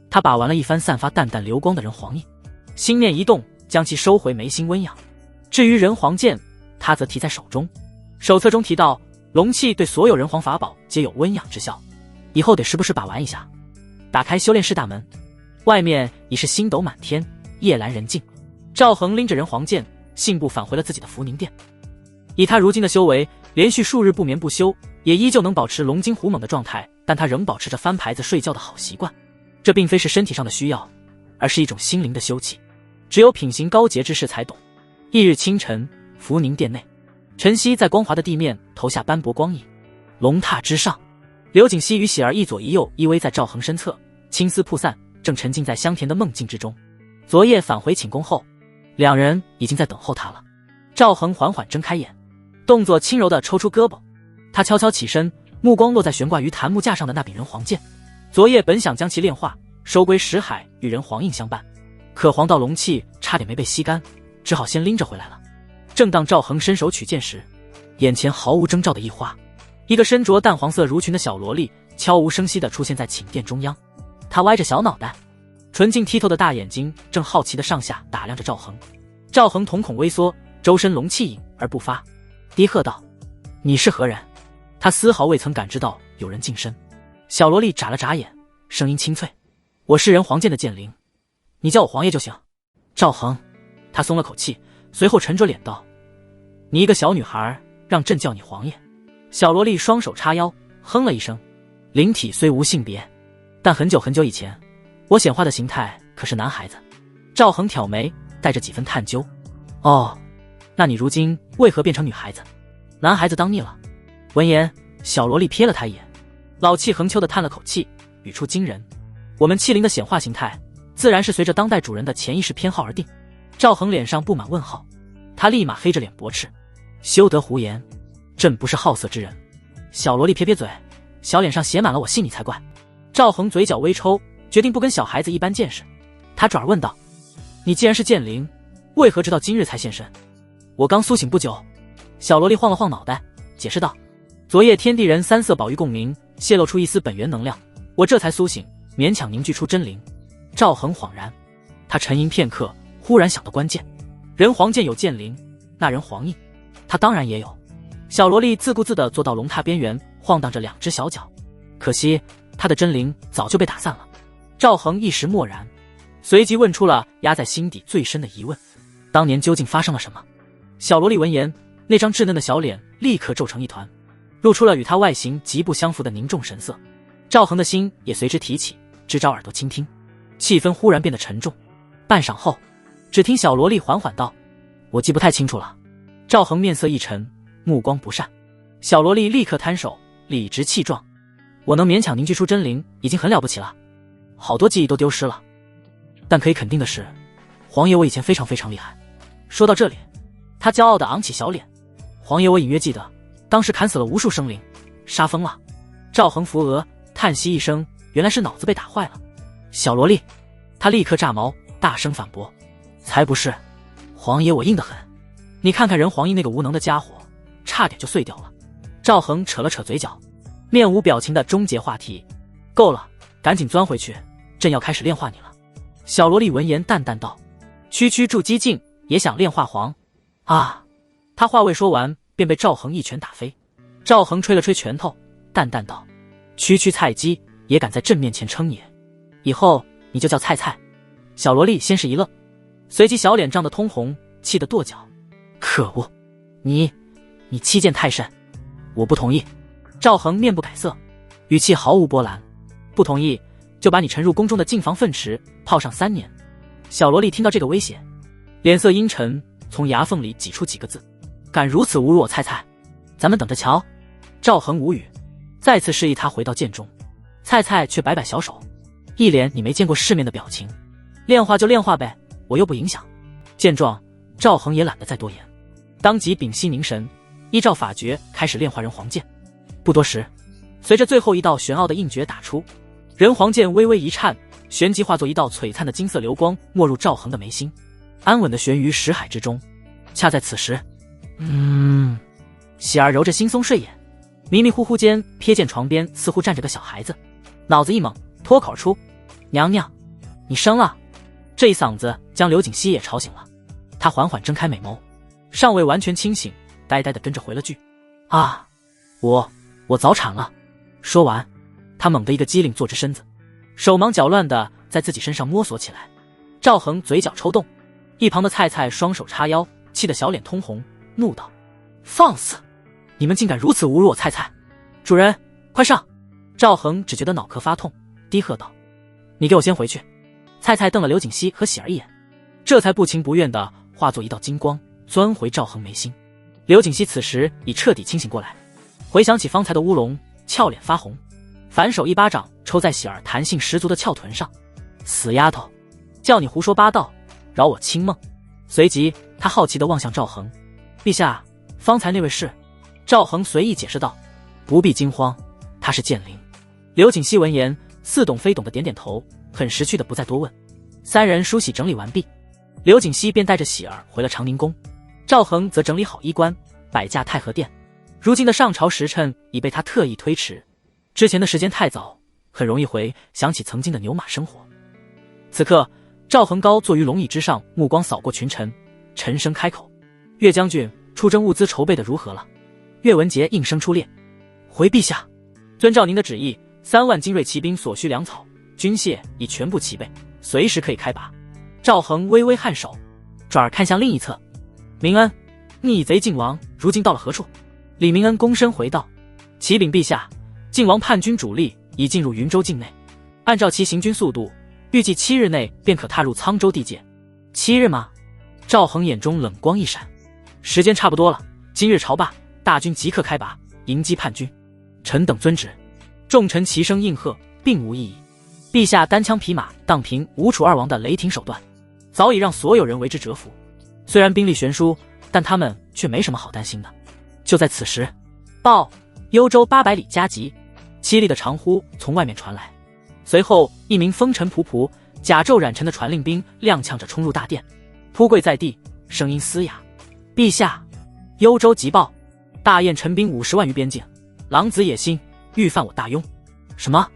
他把玩了一番散发淡淡流光的人皇印，心念一动，将其收回眉心温养。至于人皇剑，他则提在手中。手册中提到，龙气对所有人皇法宝皆有温养之效，以后得时不时把玩一下。打开修炼室大门，外面已是星斗满天，夜阑人静。赵恒拎着人皇剑，信步返回了自己的福宁殿。以他如今的修为，连续数日不眠不休，也依旧能保持龙精虎猛的状态，但他仍保持着翻牌子睡觉的好习惯。这并非是身体上的需要，而是一种心灵的休憩，只有品行高洁之士才懂。翌日清晨，福宁殿内，晨曦在光滑的地面投下斑驳光影。龙榻之上，刘景熙与喜儿一左一右依偎在赵恒身侧，青丝铺散，正沉浸在香甜的梦境之中。昨夜返回寝宫后，2人已经在等候他了。赵恒缓缓睁开眼，动作轻柔地抽出胳膊，他悄悄起身，目光落在悬挂于檀木架上的那柄人皇剑。昨夜本想将其炼化，收归石海与人皇印相伴，可黄道龙气差点没被吸干，只好先拎着回来了。正当赵恒伸手取剑时，眼前毫无征兆的一花，一个身着淡黄色襦裙的小萝莉悄无声息地出现在寝殿中央。她歪着小脑袋，纯净剔透的大眼睛正好奇地上下打量着赵恒。赵恒瞳孔微缩，周身龙气隐而不发，低喝道：“你是何人？”他丝毫未曾感知到有人近身。小萝莉眨了眨眼，声音清脆：“我是人皇剑的剑灵，你叫我皇爷就行。”赵恒，他松了口气，随后沉着脸道：“你一个小女孩，让朕叫你皇爷？”小萝莉双手叉腰，哼了一声：“灵体虽无性别，但很久很久以前，我显化的形态可是男孩子。赵恒挑眉，带着几分探究。哦，那你如今为何变成女孩子？男孩子当腻了。闻言，小萝莉瞥了他一眼，老气横秋的叹了口气，语出惊人。我们器灵的显化形态，自然是随着当代主人的潜意识偏好而定。赵恒脸上布满问号，他立马黑着脸驳斥：休得胡言，朕不是好色之人。小萝莉撇撇嘴，小脸上写满了我信你才怪。赵恒嘴角微抽，决定不跟小孩子一般见识。他转而问道：你既然是剑灵，为何直到今日才现身？我刚苏醒不久。小萝莉晃了晃脑袋，解释道：昨夜天地人三色宝玉共鸣，泄露出一丝本源能量，我这才苏醒，勉强凝聚出真灵。赵恒恍然，他沉吟片刻，忽然想到关键：人皇剑有剑灵，那人皇印，他当然也有。小萝莉自顾自地坐到龙榻边缘，晃荡着两只小脚，可惜他的真灵早就被打散了。赵恒一时默然，随即问出了压在心底最深的疑问：当年究竟发生了什么？小萝莉闻言，那张稚嫩的小脸立刻皱成一团，露出了与他外形极不相符的凝重神色。赵恒的心也随之提起，支招耳朵倾听，气氛忽然变得沉重。半晌后，只听小萝莉缓缓道：我记不太清楚了。赵恒面色一沉，目光不善。小萝莉立刻摊手，理直气壮：我能勉强凝聚出真灵已经很了不起了，好多记忆都丢失了，但可以肯定的是，皇爷我以前非常非常厉害。说到这里，他骄傲地昂起小脸：皇爷我隐约记得当时砍死了无数生灵，杀疯了。赵恒扶额叹息一声，原来是脑子被打坏了。小萝莉，他立刻炸毛，大声反驳：才不是，皇爷我硬得很，你看看人皇印那个无能的家伙，差点就碎掉了。赵恒扯了扯嘴角，面无表情地终结话题：够了，赶紧钻回去，朕要开始炼化你了。小萝莉闻言淡淡道：区区筑基境也想炼化皇啊！他话未说完，便被赵恒一拳打飞。赵恒吹了吹拳头，淡淡道：区区菜鸡也敢在朕面前称也，以后你就叫菜菜。小萝莉先是一愣，随即小脸涨得通红，气得跺脚：可恶，你欺见太甚，我不同意。赵恒面不改色，语气毫无波澜：不同意就把你沉入宫中的禁房粪池泡上3年。小萝莉听到这个威胁，脸色阴沉，从牙缝里挤出几个字：敢如此侮辱我菜菜，咱们等着瞧。赵恒无语，再次示意他回到剑中。菜菜却摆摆小手，一脸你没见过世面的表情：炼化就炼化呗，我又不影响。见状，赵恒也懒得再多言，当即屏息凝神，依照法诀开始炼化人皇剑。不多时，随着最后一道玄奥的印诀打出，人皇剑微微一颤，旋即化作一道璀璨的金色流光，没入赵恒的眉心，安稳地悬于识海之中。恰在此时，喜儿揉着惺忪睡眼，迷迷糊糊间瞥见床边似乎站着个小孩子，脑子一猛，脱口而出：娘娘，你生了！这一嗓子将刘景熙也吵醒了，他缓缓睁开美眸，尚未完全清醒，呆呆地跟着回了句：啊，我早产了。说完，他猛地一个机灵坐直身子，手忙脚乱地在自己身上摸索起来。赵恒嘴角抽动，一旁的菜菜双手叉腰，气得小脸通红，怒道：放肆！你们竟敢如此侮辱我菜菜！主人，快上！赵恒只觉得脑壳发痛，低喝道：你给我先回去。菜菜瞪了刘景熙和喜儿一眼，这才不情不愿地化作一道金光，钻回赵恒眉心。刘景熙此时已彻底清醒过来，回想起方才的乌龙，俏脸发红，反手一巴掌抽在喜儿弹性十足的翘臀上：死丫头，叫你胡说八道，扰我清梦。随即他好奇地望向赵恒：陛下，方才那位是？赵恒随意解释道：不必惊慌，他是剑灵。刘景熙闻言似懂非懂的点点头，很识趣的不再多问。三人梳洗整理完毕，刘景熙便带着喜儿回了长宁宫，赵恒则整理好衣冠，摆驾太和殿。如今的上朝时辰已被他特意推迟，之前的时间太早，很容易回想起曾经的牛马生活。此刻赵恒高坐于龙椅之上，目光扫过群臣，沉声开口：岳将军，出征物资筹备的如何了？岳文杰应声出列：回陛下，遵照您的旨意，3万精锐骑兵所需粮草、军械已全部齐备，随时可以开拔。赵恒微微颔首，转而看向另一侧：明恩，逆贼靖王如今到了何处？李明恩躬身回道：启禀陛下，靖王叛军主力已进入云州境内按照其行军速度，预计7日内便可踏入沧州地界。7日吗？赵恒眼中冷光一闪，时间差不多了，今日朝罢，大军即刻开拔，迎击叛军。臣等遵旨。众臣齐声应和，并无异议。陛下单枪匹马荡平吴楚2王的雷霆手段，早已让所有人为之折服。虽然兵力悬殊，但他们却没什么好担心的。就在此时，报幽州800里加急，凄厉的长呼从外面传来。随后，一名风尘仆仆、甲胄染尘的传令兵踉跄着冲入大殿，扑跪在地，声音嘶哑：“陛下，幽州急报，大雁陈兵50万于边境，狼子野心，欲犯我大雍。”什么？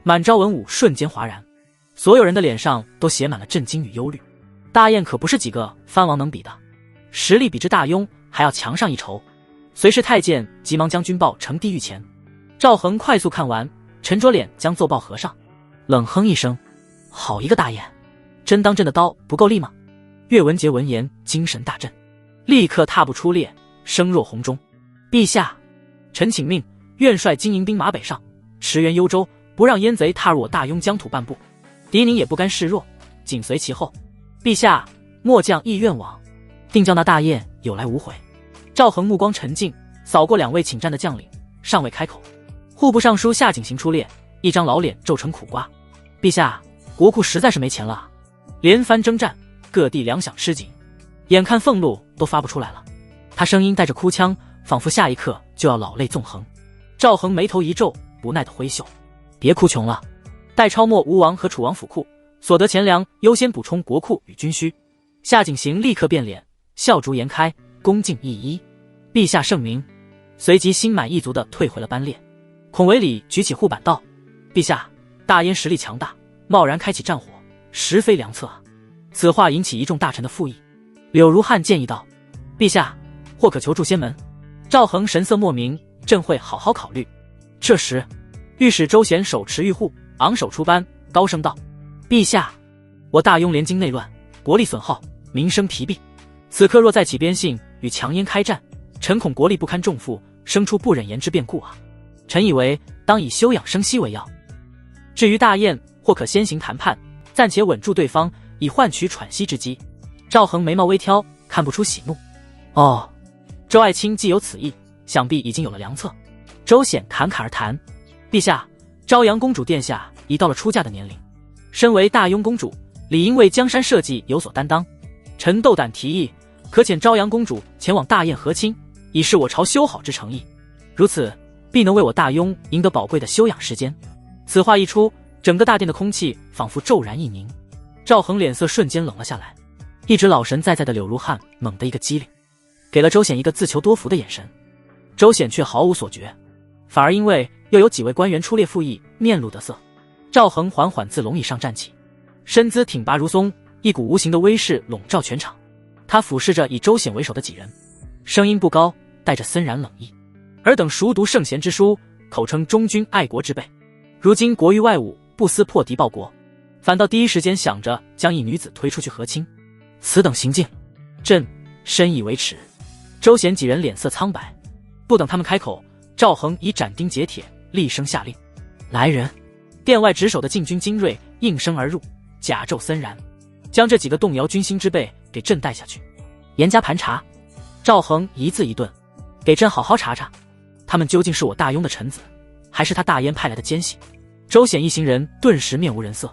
满朝文武瞬间哗然，所有人的脸上都写满了震惊与忧虑。大雁可不是几个藩王能比的，实力比之大雍还要强上一筹。随侍太监急忙将军报呈地狱前。赵恒快速看完，沉着脸将奏报合上，冷哼一声：“好一个大雁，真当朕的刀不够利吗？”岳文杰闻言精神大振，立刻踏步出列，声若洪钟：“陛下，臣请命，愿率金营兵马北上，驰援幽州，不让燕贼踏入我大雍疆土半步。狄宁也不甘示弱，紧随其后。陛下，末将亦愿往，定叫那大雁有来无回。”赵恒目光沉静，扫过2位请战的将领，尚未开口。户部尚书夏景行出列，一张老脸皱成苦瓜：“陛下，国库实在是没钱了啊！连番征战，各地粮饷吃紧，眼看俸禄都发不出来了。”他声音带着哭腔，仿佛下一刻就要老泪纵横。赵恒眉头一皱，不耐地挥袖：“别哭穷了，待抄没吴王和楚王府库，所得钱粮优先补充国库与军需。”夏景行立刻变脸，笑逐颜开，恭敬一揖：“陛下圣明。”随即心满意足地退回了班列。孔维礼举起护板道：“陛下，大燕实力强大，贸然开启战火，实非良策啊。”此话引起一众大臣的附议。柳如汉建议道：“陛下，或可求助仙门。”赵恒神色莫名：“朕会好好考虑。”这时，御史周显手持玉护，昂首出班，高声道：“陛下，我大雍连经内乱，国力损耗，民生疲弊。此刻若再起边姓与强燕开战，臣恐国力不堪重负，生出不忍言之变故啊。臣以为当以休养生息为要。至于大雁，或可先行谈判，暂且稳住对方，以换取喘息之机。”赵恒眉毛微挑，看不出喜怒。“哦，周爱卿既有此意，想必已经有了良策。”周显侃侃而谈：“陛下，昭阳公主殿下已到了出嫁的年龄，身为大雍公主，理应为江山社稷有所担当。臣斗胆提议，可遣昭阳公主前往大雁和亲，以示我朝修好之诚意。如此，必能为我大雍赢得宝贵的休养时间。”此话一出，整个大殿的空气仿佛骤然一凝。赵恒脸色瞬间冷了下来，一直老神在在的柳如汉猛地一个机灵，给了周显一个自求多福的眼神。周显却毫无所觉，反而因为又有几位官员出列附议，面露得色。赵恒缓缓自龙椅上站起，身姿挺拔如松，一股无形的威势笼罩全场。他俯视着以周显为首的几人，声音不高，带着森然冷意：“尔等熟读圣贤之书，口称忠君爱国之辈，如今国于外侮，不思破敌报国，反倒第一时间想着将一女子推出去和亲，此等行径，朕深以为耻。”周显几人脸色苍白，不等他们开口，赵恒已斩钉截铁，厉声下令：“来人！”殿外值守的禁军精锐应声而入，甲胄森然，将这几个动摇军心之辈给朕带下去，严加盘查。赵恒一字一顿：“给朕好好查查，他们究竟是我大雍的臣子，还是他大燕派来的奸细？”周显一行人顿时面无人色，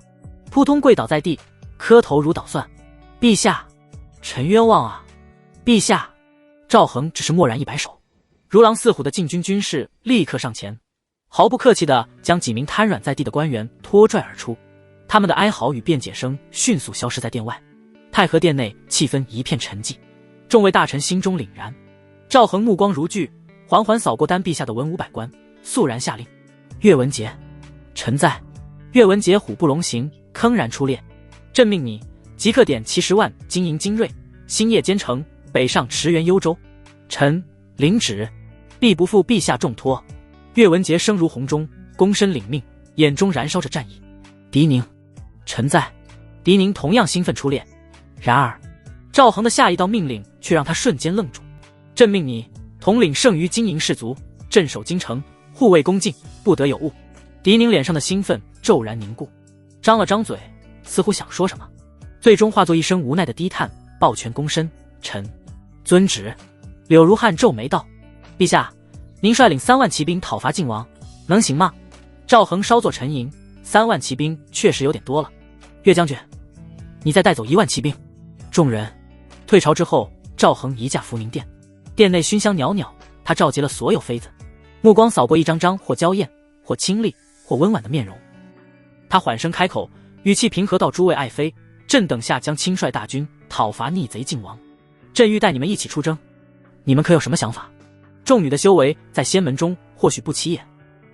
扑通跪倒在地，磕头如捣蒜：“陛下，臣冤枉啊！陛下！”赵恒只是蓦然一摆手，如狼似虎的禁军军士立刻上前，毫不客气地将几名瘫软在地的官员拖拽而出。他们的哀嚎与辩解声迅速消失在殿外，太和殿内气氛一片沉寂。众位大臣心中凛然。赵恒目光如炬，缓缓扫过单陛下的文武百官，肃然下令：“岳文杰，臣在。”岳文杰虎步龙行，铿然出列：“朕命你即刻点其10万精营精锐，星夜兼程，北上驰援幽州。”臣领旨，必不负陛下重托。岳文杰声如洪钟，躬身领命，眼中燃烧着战意。狄宁，臣在。狄宁同样兴奋出列。然而，赵恒的下一道命令却让他瞬间愣住：“朕命你统领剩余精营士卒，镇守京城，护卫宫禁，不得有误。”狄宁脸上的兴奋骤然凝固，张了张嘴，似乎想说什么，最终化作一声无奈的低叹，抱拳躬身，臣遵旨。柳如汉皱眉道：陛下，您率领3万骑兵讨伐晋王，能行吗？赵恒稍作沉吟，3万骑兵确实有点多了。岳将军，你再带走1万骑兵。众人退朝之后，赵恒移驾福宁殿，殿内熏香袅袅，他召集了所有妃子，目光扫过一张张或娇艳或清丽或温婉的面容，他缓声开口，语气平和道：诸位爱妃，朕等下将亲率大军讨伐逆贼晋王，朕欲带你们一起出征，你们可有什么想法？众女的修为在仙门中或许不起眼，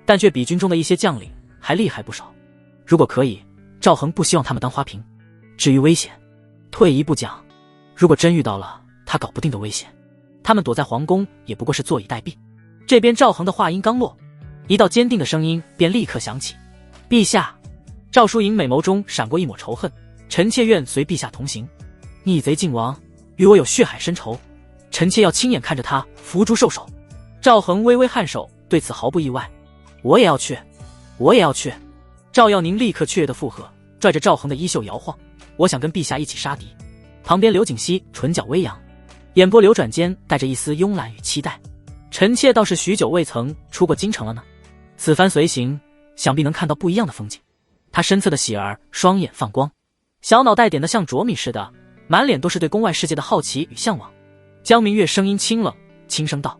但却比军中的一些将领还厉害不少。如果可以，赵恒不希望他们当花瓶。至于危险，退一步讲，如果真遇到了他搞不定的危险，他们躲在皇宫也不过是坐以待毙。这边赵恒的话音刚落，一道坚定的声音便立刻响起：陛下。赵淑莹美眸中闪过一抹仇恨，臣妾愿随陛下同行。逆贼晋王与我有血海深仇，臣妾要亲眼看着他伏诛受首。赵恒微微颔首，对此毫不意外。我也要去，我也要去。赵耀宁立刻雀跃的附和，拽着赵恒的衣袖摇晃：我想跟陛下一起杀敌。旁边刘景熙唇角微扬，眼波流转间带着一丝慵懒与期待。臣妾倒是许久未曾出过京城了呢，此番随行，想必能看到不一样的风景。他身侧的喜儿双眼放光，小脑袋点得像啄米似的，满脸都是对宫外世界的好奇与向往。江明月声音清冷，轻声道：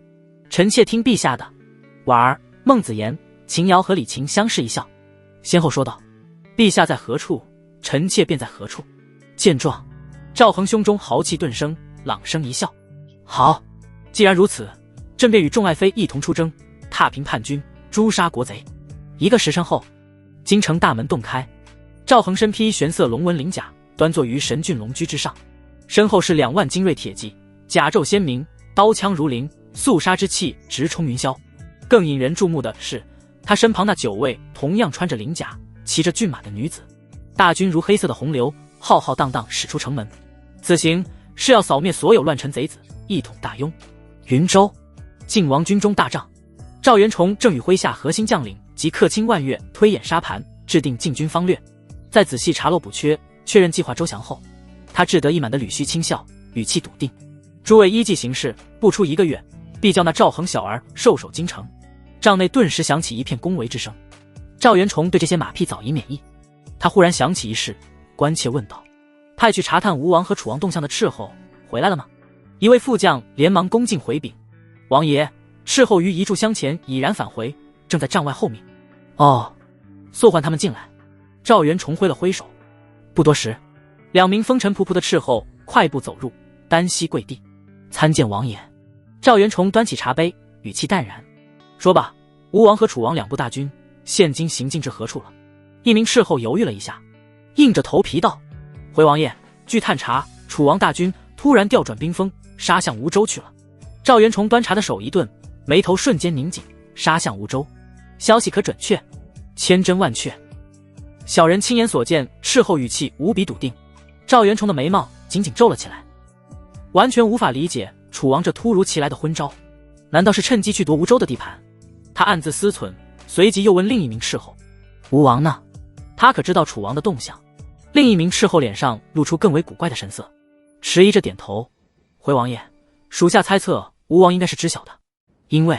臣妾听陛下的。婉儿、孟子言、秦瑶和李晴相视一笑，先后说道：陛下在何处，臣妾便在何处。见状，赵恒胸中豪气顿生，朗声一笑：好，既然如此，朕便与众爱妃一同出征，踏平叛军，诛杀国贼。1个时辰后，京城大门洞开，赵恒身披玄色龙纹鳞甲，端坐于神骏龙驹之上，身后是2万精锐铁骑，甲胄鲜明，刀枪如林，肃杀之气直冲云霄。更引人注目的是，他身旁那9位同样穿着鳞甲、骑着骏马的女子，大军如黑色的洪流，浩浩荡荡驶出城门。此行是要扫灭所有乱臣贼子，一统大雍。云州，晋王军中大帐，赵元崇正与麾下核心将领及客卿万越推演沙盘，制定进军方略。在仔细查漏补缺，确认计划周详后，他志得意满的捋须轻笑，语气笃定：诸位依计行事，不出1个月，必叫那赵恒小儿受首京城。帐内顿时响起一片恭维之声。赵元崇对这些马屁早已免疫，他忽然想起一事，关切问道：派去查探吴王和楚王动向的斥候回来了吗？一位副将连忙恭敬回禀：王爷，斥候于1炷香前已然返回，正在帐外候命。哦，速唤他们进来。赵元崇挥了挥手，不多时，2名风尘仆仆的斥候快步走入，单膝跪地：参见王爷。赵元崇端起茶杯，语气淡然：说吧，吴王和楚王2部大军现今行进至何处了？一名斥候犹豫了一下，硬着头皮道：回王爷，据探查，楚王大军突然调转兵锋，杀向吴州去了。赵元崇端茶的手一顿，眉头瞬间凝紧：杀向吴州，消息可准确？千真万确。小人亲眼所见，斥候语气无比笃定。赵元崇的眉毛紧紧皱了起来，完全无法理解楚王这突如其来的昏招，难道是趁机去夺吴州的地盘？他暗自思忖，随即又问另一名斥候：吴王呢？他可知道楚王的动向？另一名斥候脸上露出更为古怪的神色，迟疑着点头：回王爷，属下猜测吴王应该是知晓的，因为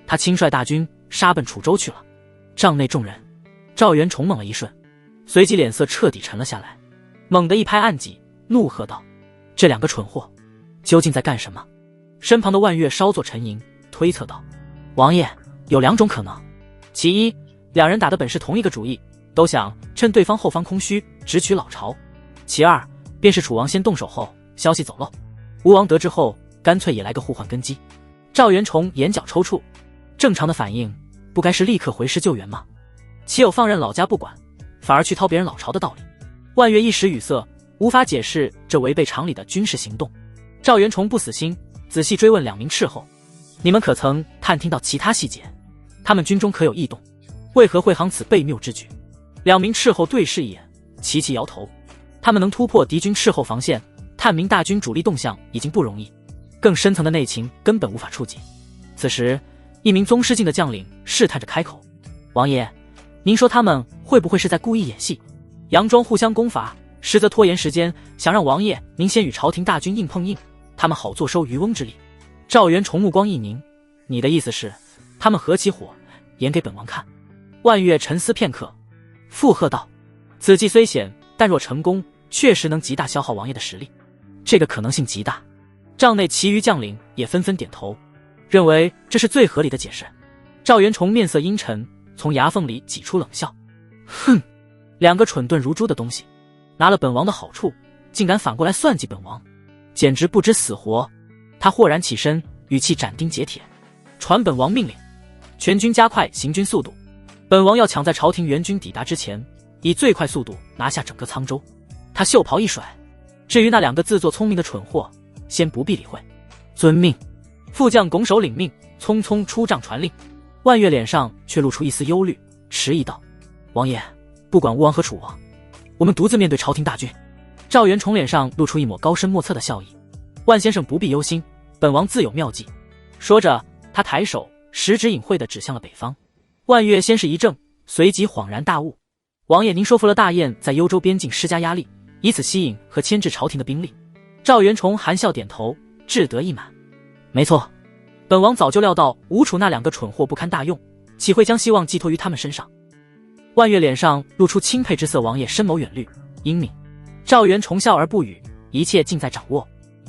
他亲率大军杀奔楚州去了。帐内众人，赵元崇懵了一瞬，随即脸色彻底沉了下来，猛地一拍案几，怒喝道：这2个蠢货究竟在干什么？身旁的万越稍作沉吟，推测道：王爷，有2种可能，其一，2人打的本是同一个主意，都想趁对方后方空虚直取老巢；其二，便是楚王先动手后，消息走漏，吴王得知后干脆也来个互换根基。赵元崇眼角抽搐，正常的反应不该是立刻回师救援吗？岂有放任老家不管，反而去掏别人老巢的道理？万越一时语塞，无法解释这违背常理的军事行动。赵元崇不死心，仔细追问2名斥候：你们可曾探听到其他细节？他们军中可有异动？为何会行此悖谬之举？2名斥候对视一眼，齐齐摇头。他们能突破敌军斥候防线，探明大军主力动向已经不容易，更深层的内情根本无法触及。此时，一名宗师境的将领试探着开口：王爷，您说他们会不会是在故意演戏？佯装互相攻伐，实则拖延时间，想让王爷您先与朝廷大军硬碰硬，他们好坐收渔翁之利。赵元崇目光一凝，你的意思是，他们合起伙，演给本王看？万月沉思片刻，附和道：此计虽险，但若成功，确实能极大消耗王爷的实力，这个可能性极大。帐内其余将领也纷纷点头，认为这是最合理的解释。赵元崇面色阴沉，从牙缝里挤出冷笑：哼，两个蠢钝如猪的东西，拿了本王的好处，竟敢反过来算计本王，简直不知死活。他豁然起身，语气斩钉截铁：传本王命令，全军加快行军速度，本王要抢在朝廷援军抵达之前，以最快速度拿下整个沧州。他袖袍一甩，至于那两个自作聪明的蠢货，先不必理会。遵命。副将拱手领命，匆匆出帐传令。万月脸上却露出一丝忧虑，迟疑道：王爷，不管吴王和楚王，我们独自面对朝廷大军。赵元崇脸上露出一抹高深莫测的笑意：万先生不必忧心，本王自有妙计。说着，他抬手食指隐晦地指向了北方。万月先是一怔，随即恍然大悟：王爷您说服了大雁在幽州边境施加压力，以此吸引和牵制朝廷的兵力。赵元崇含笑点头，志得意满：没错，本王早就料到吴楚那两个蠢货不堪大用，岂会将希望寄托于他们身上。万月脸上露出钦佩之色：王爷深谋远虑，英明。赵元崇笑而不语，一切尽在掌握。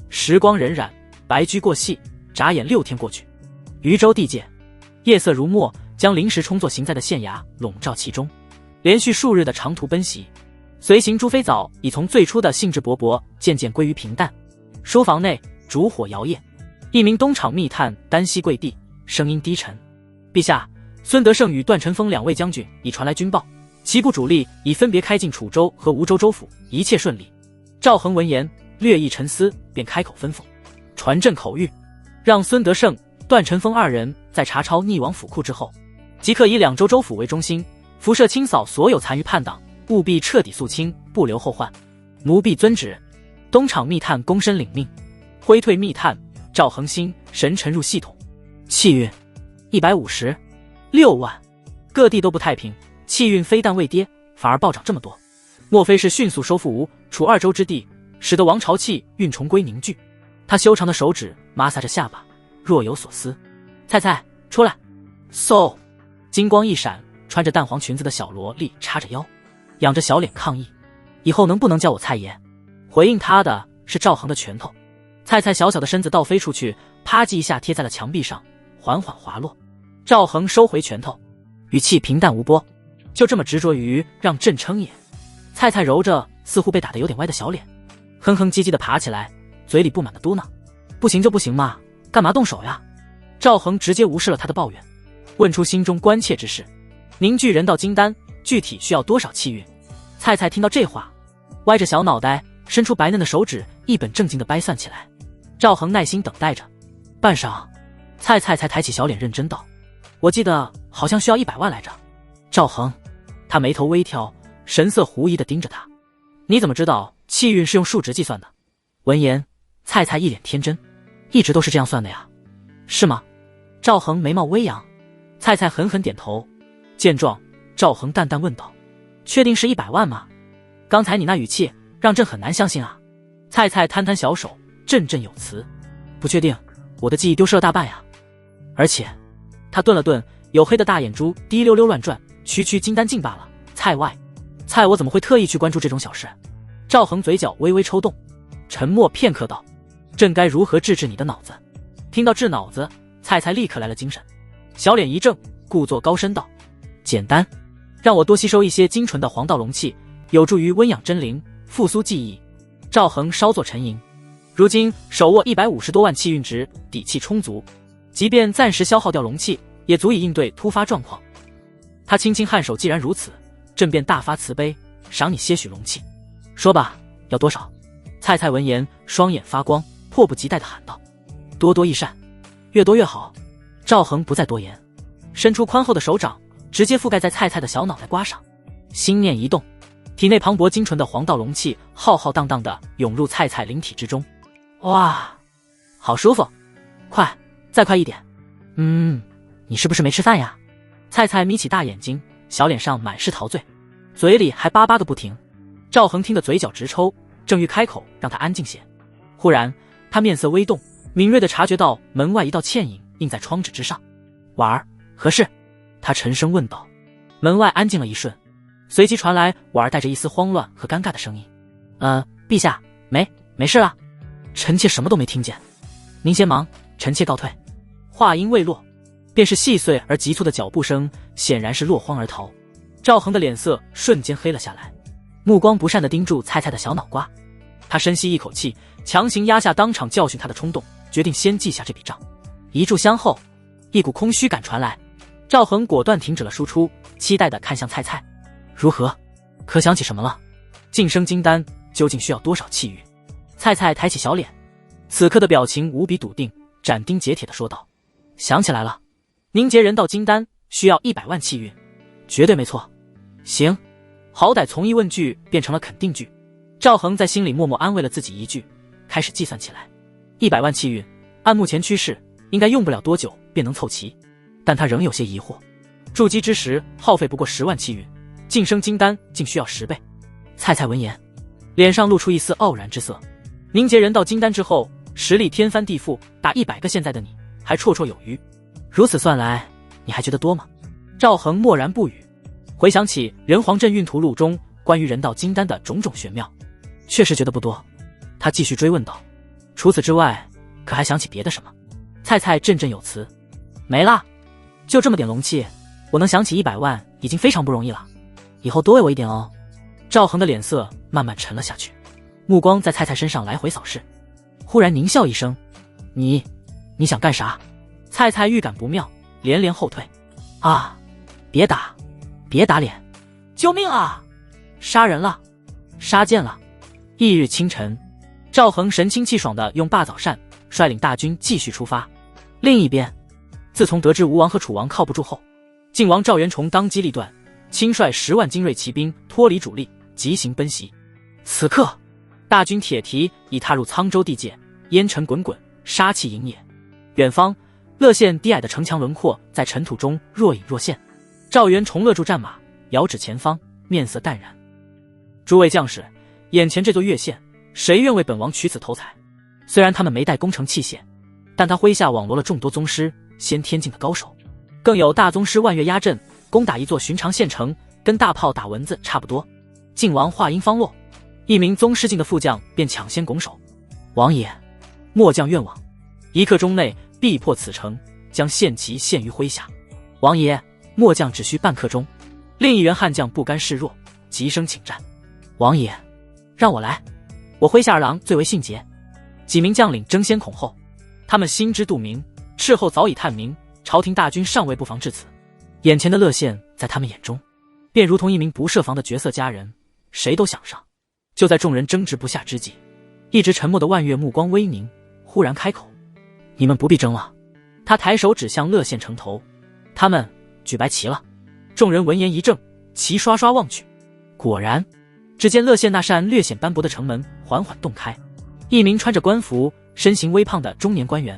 时光荏苒，白驹过隙，眨眼6天过去。渝州地界，夜色如墨，将临时充作行在的县衙笼罩其中。连续数日的长途奔袭，随行朱飞早已从最初的兴致勃勃渐渐归于平淡。书房内烛火摇曳，一名东厂密探单膝跪地，声音低沉：陛下，孙德胜与段晨风2位将军已传来军报，其部主力已分别开进楚州和吴州州府，一切顺利。赵恒闻言略一沉思，便开口吩咐：传朕口谕，让孙德胜、段晨风2人在查抄逆王府库之后，即刻以2州州府为中心，辐射清扫所有残余叛党，务必彻底肃清，不留后患。奴婢遵旨。东厂密探躬身领命。挥退密探赵恒星神沉入系统。气运156万，各地都不太平，气运非但未跌，反而暴涨这么多，莫非是迅速收复吴楚2州之地，使得王朝气运重归凝聚？他修长的手指摩挲着下巴，若有所思。菜菜出来。嗖，金光一闪，穿着淡黄裙子的小萝莉叉着腰，仰着小脸抗议：以后能不能叫我蔡爷？回应他的是赵恒的拳头。菜菜小小的身子倒飞出去，啪叽一下贴在了墙壁上，缓缓滑落。赵恒收回拳头，语气平淡无波：就这么执着于让朕称也？菜菜揉着似乎被打得有点歪的小脸，哼哼唧唧地爬起来，嘴里不满地嘟囔：不行就不行嘛，干嘛动手呀？赵恒直接无视了他的抱怨，问出心中关切之事：凝聚人道金丹具体需要多少气运？菜菜听到这话，歪着小脑袋，伸出白嫩的手指，一本正经地掰算起来。赵恒耐心等待着，半晌，菜菜才抬起小脸认真道：我记得好像需要100万来着。赵恒，他眉头微挑，神色狐疑地盯着他：你怎么知道气运是用数值计算的？闻言，菜菜一脸天真：一直都是这样算的呀。是吗？赵恒眉毛微扬。菜菜狠狠点头。见状，赵恒淡淡问道：确定是100万吗？刚才你那语气让朕很难相信啊。菜菜摊摊小手，振振有词：不确定，我的记忆丢失了大半呀。而且，他顿了顿，黝黑的大眼珠滴溜溜乱转，区区金丹镜罢了。菜外，菜我怎么会特意去关注这种小事？赵恒嘴角微微抽动，沉默片刻道：朕该如何治治你的脑子？听到治脑子，菜菜立刻来了精神，小脸一正，故作高深道：简单，让我多吸收一些精纯的黄道龙气，有助于温养真灵，复苏记忆。赵恒稍作沉吟，如今手握150多万气运值，底气充足，即便暂时消耗掉龙气，也足以应对突发状况。他轻轻颔首：既然如此，朕便大发慈悲，赏你些许龙气。说吧，要多少？菜菜闻言，双眼发光，迫不及待地喊道：多多益善，越多越好。赵恒不再多言，伸出宽厚的手掌，直接覆盖在菜菜的小脑袋瓜上。心念一动，体内磅礴精纯的黄道龙气浩浩荡荡地涌入菜菜灵体之中。哇，好舒服，快，再快一点。你是不是没吃饭呀？菜菜眯起大眼睛，小脸上满是陶醉，嘴里还叭叭个不停。赵恒听得嘴角直抽，正欲开口让他安静些，忽然他面色微动，敏锐地察觉到门外一道倩影映在窗纸之上。婉儿，何事？他沉声问道。门外安静了一瞬，随即传来婉儿带着一丝慌乱和尴尬的声音：陛下，没事啊，臣妾什么都没听见。您先忙，臣妾告退。话音未落，便是细碎而急促的脚步声，显然是落荒而逃。赵恒的脸色瞬间黑了下来，目光不善地盯住菜菜的小脑瓜。他深吸一口气，强行压下当场教训他的冲动，决定先记下这笔账。一炷香后，一股空虚感传来，赵恒果断停止了输出，期待地看向菜菜。如何？可想起什么了？晋升金丹究竟需要多少气运？菜菜抬起小脸，此刻的表情无比笃定，斩钉截铁地说道：想起来了，凝结人道金丹需要100万气运。绝对没错。行，好歹从疑问句变成了肯定句。赵恒在心里默默安慰了自己一句，开始计算起来。100万气运，按目前趋势，应该用不了多久便能凑齐，但他仍有些疑惑。筑基之时耗费不过10万气运，晋升金丹竟需要10倍。菜菜闻言，脸上露出一丝傲然之色。凝结人道金丹之后，实力天翻地覆，打100个现在的你还绰绰有余。如此算来，你还觉得多吗？赵恒默然不语，回想起人皇镇运图录中关于人道金丹的种种玄妙，确实觉得不多。他继续追问道：除此之外，可还想起别的什么？菜菜振振有词：没啦，就这么点龙气，我能想起100万已经非常不容易了，以后多为我一点哦。赵恒的脸色慢慢沉了下去，目光在菜菜身上来回扫视，忽然狞笑一声：你想干啥？菜菜预感不妙，连连后退。啊，别打脸，救命啊！杀人了，杀剑了。翌日清晨，赵恒神清气爽地用霸早膳率领大军继续出发。另一边，自从得知吴王和楚王靠不住后，晋王赵元崇当机立断，亲率10万精锐骑兵脱离主力，急行奔袭。此刻，大军铁蹄已踏入沧州地界，烟尘滚滚，杀气盈野。远方，乐县低矮的城墙轮廓在尘土中若隐若现。赵元崇勒住战马，遥指前方，面色淡然：诸位将士，眼前这座越县，谁愿为本王取此头彩？虽然他们没带攻城器械，但他麾下网罗了众多宗师、先天境的高手，更有大宗师万月压阵，攻打一座寻常县城，跟大炮打蚊子差不多。晋王话音方落，一名宗师境的副将便抢先拱手：王爷，末将愿往，1刻钟内必破此城，将县旗献于麾下。王爷，末将只需半刻钟。另一员悍将不甘示弱，急声请战。王爷，让我来，我麾下儿郎最为迅捷。几名将领争先恐后，他们心知肚明，事后早已探明，朝廷大军尚未布防至此。眼前的乐县在他们眼中，便如同一名不设防的绝色佳人，谁都想上。就在众人争执不下之际，一直沉默的万月目光微凝，忽然开口：你们不必争了。他抬手指向乐县城头，他们举白旗了。众人闻言一怔，齐刷刷望去，果然，只见乐县那扇略显斑驳的城门缓缓洞开，一名穿着官服、身形微胖的中年官员，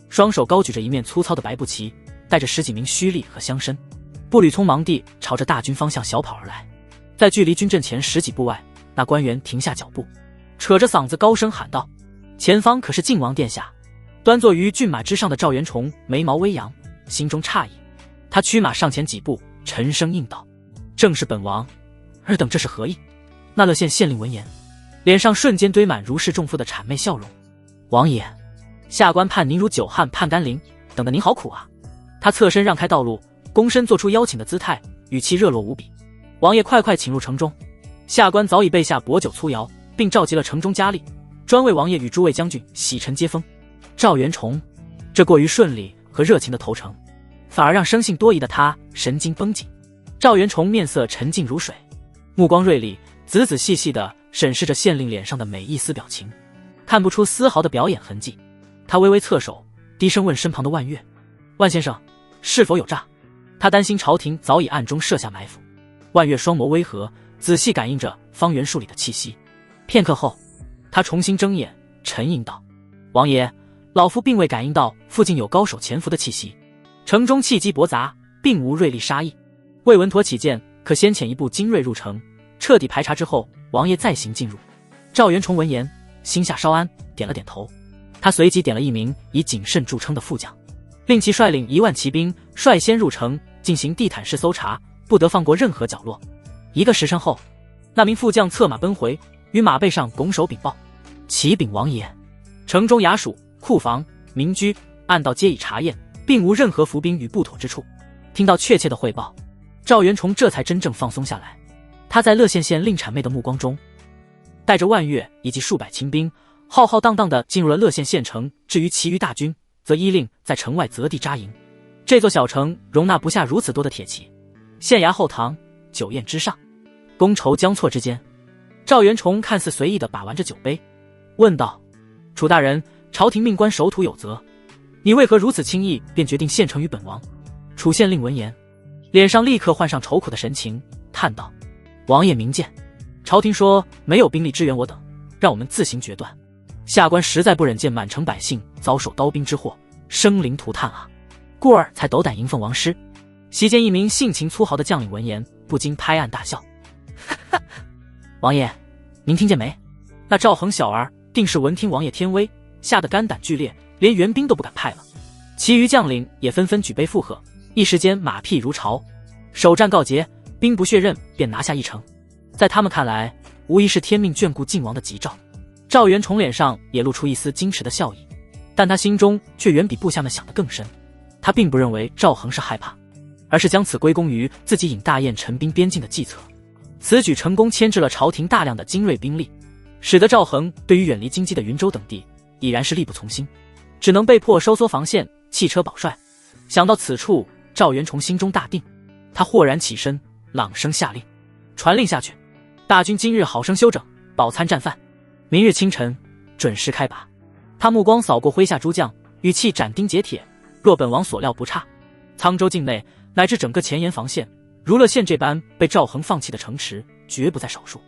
双手高举着一面粗糙的白布旗，带着10几名胥吏和乡绅，步履匆忙地朝着大军方向小跑而来。在距离军阵前10几步外，那官员停下脚步，扯着嗓子高声喊道：前方可是晋王殿下！端坐于骏马之上的赵元崇眉毛微扬，心中诧异，他驱马上前几步，沉声应道：正是本王，尔等这是何意？那乐县县令闻言，脸上瞬间堆满如释重负的谄媚笑容：王爷，下官盼您如久旱盼甘霖，等得您好苦啊。他侧身让开道路，躬身做出邀请的姿态，语气热络无比：王爷快请入城中，下官早已备下薄酒粗肴，并召集了城中佳丽，专为王爷与诸位将军洗尘接风。赵元崇这过于顺利和热情的投诚，反而让生性多疑的他神经绷紧。赵元崇面色沉静如水，目光锐利，仔仔细细地审视着县令脸上的每一丝表情，看不出丝毫的表演痕迹。他微微侧手，低声问身旁的万月：万先生，是否有诈？他担心朝廷早已暗中设下埋伏。万月双眸微合，仔细感应着方圆数里的气息。片刻后，他重新睁眼，沉吟道：王爷，老夫并未感应到附近有高手潜伏的气息，城中气机驳杂，并无锐利杀意。为稳妥起见，可先遣一部精锐入城，彻底排查之后，王爷再行进入。赵元崇闻言，心下稍安，点了点头。他随即点了一名以谨慎著称的副将，令其率领1万骑兵率先入城进行地毯式搜查，不得放过任何角落。1个时辰后，那名副将策马奔回，于马背上拱手禀报：启禀王爷，城中衙署、库房、民居、暗道皆已查验，并无任何伏兵与不妥之处。听到确切的汇报，赵元崇这才真正放松下来。他在乐县县令谄媚的目光中，带着万越以及数百亲兵，浩浩荡荡地进入了乐县县城。至于其余大军，则依令在城外择地扎营。这座小城容纳不下如此多的铁骑。县衙后堂，酒宴之上，觥筹交错之间，赵元崇看似随意地把玩着酒杯，问道：楚大人，朝廷命官守土有责，你为何如此轻易便决定献城于本王？楚县令闻言，脸上立刻换上愁苦的神情，叹道：王爷明鉴，朝廷说没有兵力支援我等，让我们自行决断。下官实在不忍见满城百姓遭受刀兵之祸，生灵涂炭啊，故而才斗胆迎奉王师。席间一名性情粗豪的将领闻言，不禁拍案大笑：王爷，您听见没？那赵恒小儿定是闻听王爷天威，吓得肝胆俱裂，连援兵都不敢派了。其余将领也纷纷举杯附和，一时间马屁如潮。首战告捷，兵不血刃便拿下一城，在他们看来，无疑是天命眷顾晋王的吉兆。赵元崇脸上也露出一丝矜持的笑意，但他心中却远比部下们想得更深。他并不认为赵恒是害怕，而是将此归功于自己引大雁陈兵边境的计策。此举成功牵制了朝廷大量的精锐兵力，使得赵恒对于远离京畿的云州等地已然是力不从心，只能被迫收缩防线，弃车保帅。想到此处，赵元崇心中大定，他豁然起身，朗声下令：传令下去，大军今日好生休整，饱餐战饭，明日清晨准时开拔。他目光扫过麾下诸将，语气斩钉截铁：若本王所料不差，沧州境内乃至整个前沿防线，如乐县这般被赵恒放弃的城池绝不在少数，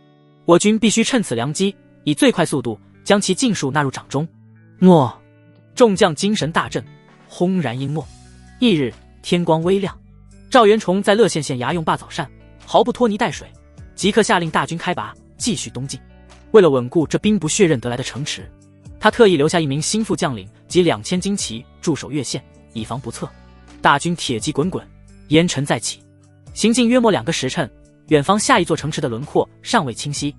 我军必须趁此良机，以最快速度将其尽数纳入掌中。诺！众将精神大振，轰然应诺。翌日天光微亮，赵元崇在乐县县衙用罢早膳，毫不拖泥带水，即刻下令大军开拔，继续东进。为了稳固这兵不血刃得来的城池，他特意留下一名心腹将领及2000精骑驻守越县，以防不测。大军铁骑滚滚，烟尘再起，行进约莫2个时辰，远方下一座城池的轮廓尚未清晰，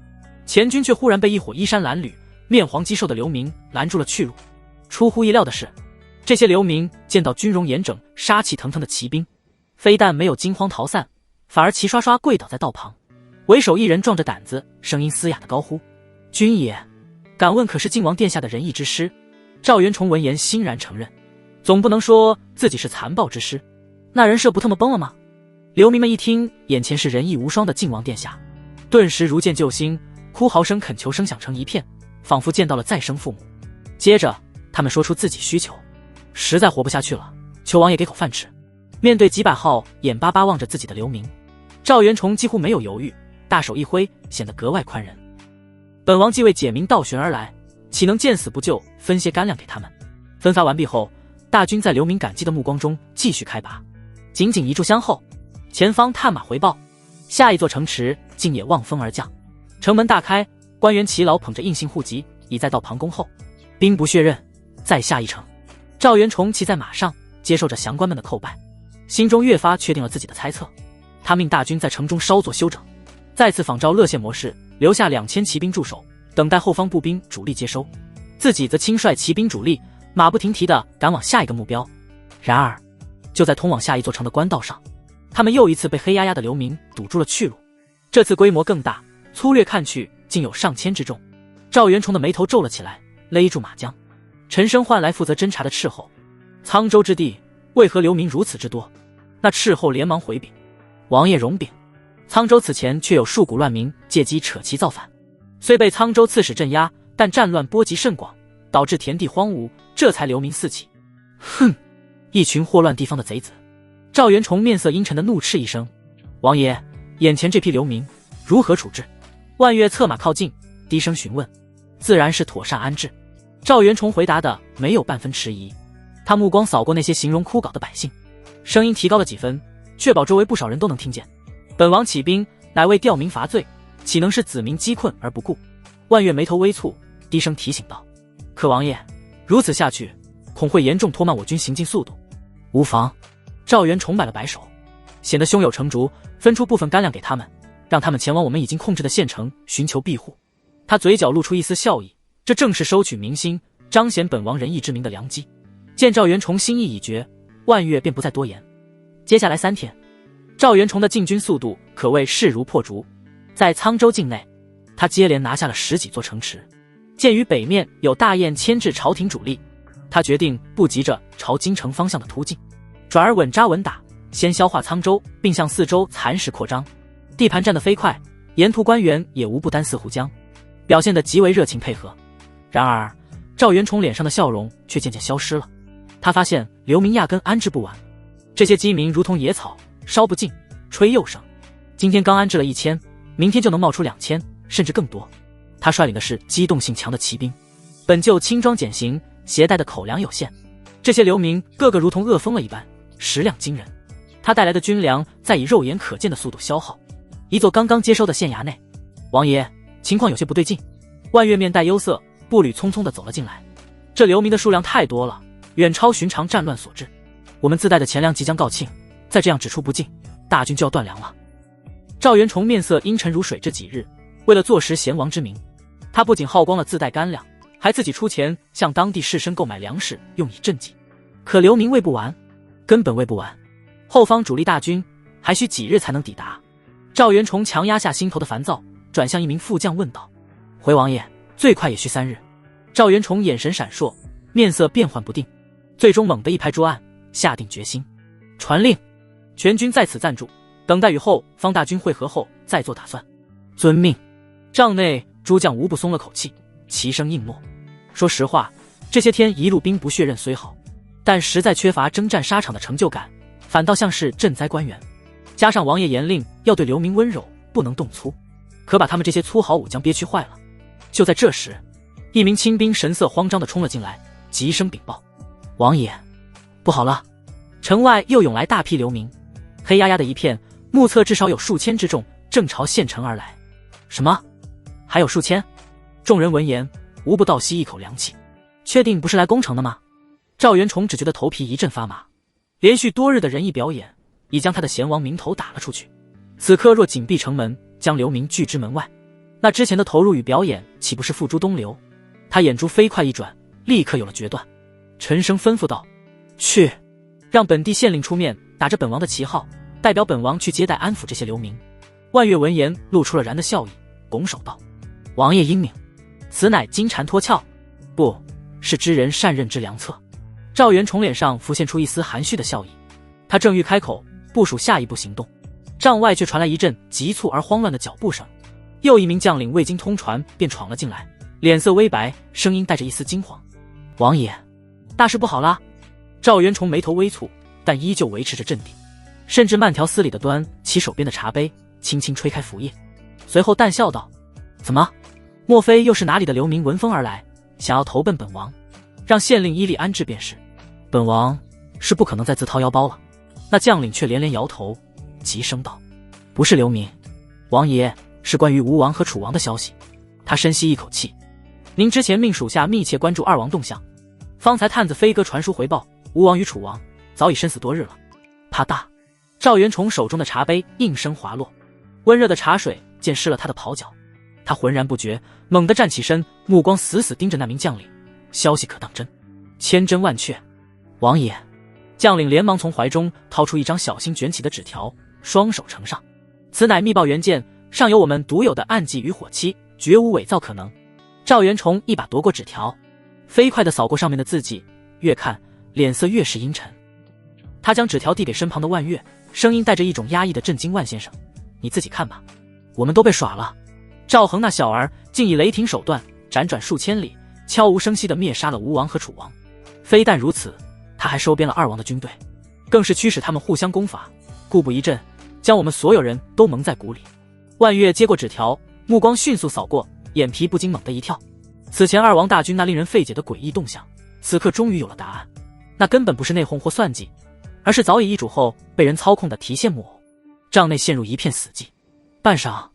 前军却忽然被一伙衣衫褴褛、面黄肌瘦的流民拦住了去路。出乎意料的是，这些流民见到军容严整、杀气腾腾的骑兵，非但没有惊慌逃散，反而齐刷刷跪倒在道旁。为首一人壮着胆子，声音嘶哑地高呼：军爷，敢问可是晋王殿下的仁义之师？赵元崇闻言欣然承认，总不能说自己是残暴之师，那人设不他妈崩了吗？流民们一听眼前是仁义无双的晋王殿下，顿时如见救星，哭嚎声恳求声响成一片，仿佛见到了再生父母。接着他们说出自己需求，实在活不下去了，求王爷给口饭吃。面对几百号眼巴巴望着自己的流民，赵元崇几乎没有犹豫，大手一挥，显得格外宽仁。本王既为解民倒悬而来，岂能见死不救，分些干粮给他们。分发完毕后，大军在流民感激的目光中继续开拔。仅仅一炷香后，前方探马回报，下一座城池竟也望风而降。城门大开，官员齐劳捧着硬性户籍已在道旁恭候。兵不血刃，再下一城。赵元崇骑在马上，接受着降官们的叩拜，心中越发确定了自己的猜测。他命大军在城中稍作休整，再次仿照乐县模式，留下2000骑兵驻守，等待后方步兵主力接收。自己则亲率骑兵主力，马不停蹄地赶往下一个目标。然而，就在通往下一座城的官道上，他们又一次被黑压压的流民堵住了去路。这次规模更大，粗略看去竟有上千之众。赵元崇的眉头皱了起来，勒住马缰。陈生唤来负责侦查的斥候：沧州之地为何流民如此之多？那斥候连忙回禀：王爷容禀，沧州此前却有数股乱民借机扯旗造反，虽被沧州刺史镇压，但战乱波及甚广，导致田地荒芜，这才流民四起。哼，一群祸乱地方的贼子！赵元崇面色阴沉的怒斥一声：王爷，眼前这批流民如何处置？万越策马靠近，低声询问：自然是妥善安置。赵元崇回答的没有半分迟疑，他目光扫过那些形容枯槁的百姓，声音提高了几分，确保周围不少人都能听见：本王起兵乃为吊民伐罪，岂能是子民饥困而不顾？万越眉头微蹙，低声提醒道：“可王爷，如此下去，恐会严重拖慢我军行进速度。”无妨。赵元崇摆了摆手，显得胸有成竹，分出部分干粮给他们，让他们前往我们已经控制的县城寻求庇护。他嘴角露出一丝笑意，这正是收取民心、彰显本王仁义之名的良机。见赵元崇心意已决，万越便不再多言。接下来3天，赵元崇的进军速度可谓势如破竹。在沧州境内，他接连拿下了10几座城池。鉴于北面有大雁牵制朝廷主力，他决定不急着朝京城方向的突进，转而稳扎稳打，先消化沧州，并向四周蚕食扩张。地盘站得飞快，沿途官员也无不单似湖江，表现得极为热情配合。然而赵元崇脸上的笑容却渐渐消失了。他发现流民压根安置不完，这些饥民如同野草，烧不尽，吹又生。今天刚安置了1000，明天就能冒出2000，甚至更多。他率领的是机动性强的骑兵，本就轻装简行，携带的口粮有限，这些流民个个如同饿疯了一般，食量惊人。他带来的军粮在以肉眼可见的速度消耗。一座刚刚接收的县衙内，王爷，情况有些不对劲。万越面带忧色，步履匆匆地走了进来。这流民的数量太多了，远超寻常战乱所致。我们自带的钱粮即将告罄，再这样只出不进，大军就要断粮了。赵元崇面色阴沉如水。这几日为了坐实贤王之名，他不仅耗光了自带干粮，还自己出钱向当地士绅购买粮食，用以赈济。可流民喂不完，根本喂不完。后方主力大军还需几日才能抵达。赵元崇强压下心头的烦躁，转向一名副将问道：“回王爷，最快也需3日。”赵元崇眼神闪烁，面色变幻不定，最终猛地一拍桌案，下定决心：“传令，全军在此暂住，等待与后方大军会合后再做打算。”遵命。帐内诸将无不松了口气，齐声应诺。说实话，这些天一路兵不血刃虽好，但实在缺乏征战沙场的成就感，反倒像是赈灾官员。加上王爷严令要对流民温柔，不能动粗，可把他们这些粗豪武将憋屈坏了。就在这时，一名亲兵神色慌张地冲了进来，急声禀报：“王爷，不好了！城外又涌来大批流民，黑压压的一片，目测至少有数千之众，正朝县城而来。”什么？还有数千？众人闻言无不倒吸一口凉气。确定不是来攻城的吗？赵元崇只觉得头皮一阵发麻，连续多日的仁义表演已将他的贤王名头打了出去。此刻若紧闭城门，将流民拒之门外，那之前的投入与表演岂不是付诸东流？他眼珠飞快一转，立刻有了决断，沉声吩咐道：“去，让本地县令出面，打着本王的旗号，代表本王去接待安抚这些流民。”万越闻言露出了然的笑意，拱手道：“王爷英明，此乃金蝉脱壳，不是知人善任之良策。”赵元崇脸上浮现出一丝含蓄的笑意，他正欲开口部署下一步行动，帐外却传来一阵急促而慌乱的脚步声。又一名将领未经通传便闯了进来，脸色微白，声音带着一丝惊慌：“王爷，大事不好啦！”赵元崇眉头微蹙，但依旧维持着镇定，甚至慢条斯理地端起手边的茶杯，轻轻吹开拂叶，随后淡笑道：“怎么？莫非又是哪里的流民闻风而来，想要投奔本王？让县令依例安置便是。本王是不可能再自掏腰包了。”那将领却连连摇头，急声道：“不是流民，王爷，是关于吴王和楚王的消息。”他深吸一口气：“您之前命属下密切关注2王动向，方才探子飞鸽传书回报，吴王与楚王早已身死多日了。”啪嗒，赵元崇手中的茶杯应声滑落，温热的茶水溅湿了他的袍角。他浑然不觉，猛地站起身，目光死死盯着那名将领。消息可当真？千真万确。王爷。将领连忙从怀中掏出一张小心卷起的纸条，双手呈上：“此乃密报原件，上有我们独有的暗记与火漆，绝无伪造可能。”赵元崇一把夺过纸条，飞快地扫过上面的字迹，越看脸色越是阴沉。他将纸条递给身旁的万越，声音带着一种压抑的震惊：“万先生，你自己看吧，我们都被耍了。赵恒那小儿竟以雷霆手段辗转数千里，悄无声息地灭杀了吴王和楚王。非但如此，他还收编了2王的军队，更是驱使他们互相攻伐，故布一阵，将我们所有人都蒙在鼓里。”万越接过纸条，目光迅速扫过，眼皮不禁猛地一跳。此前2王大军那令人费解的诡异动向，此刻终于有了答案。那根本不是内讧或算计，而是早已易主后被人操控的提线木偶。帐内陷入一片死寂。半晌，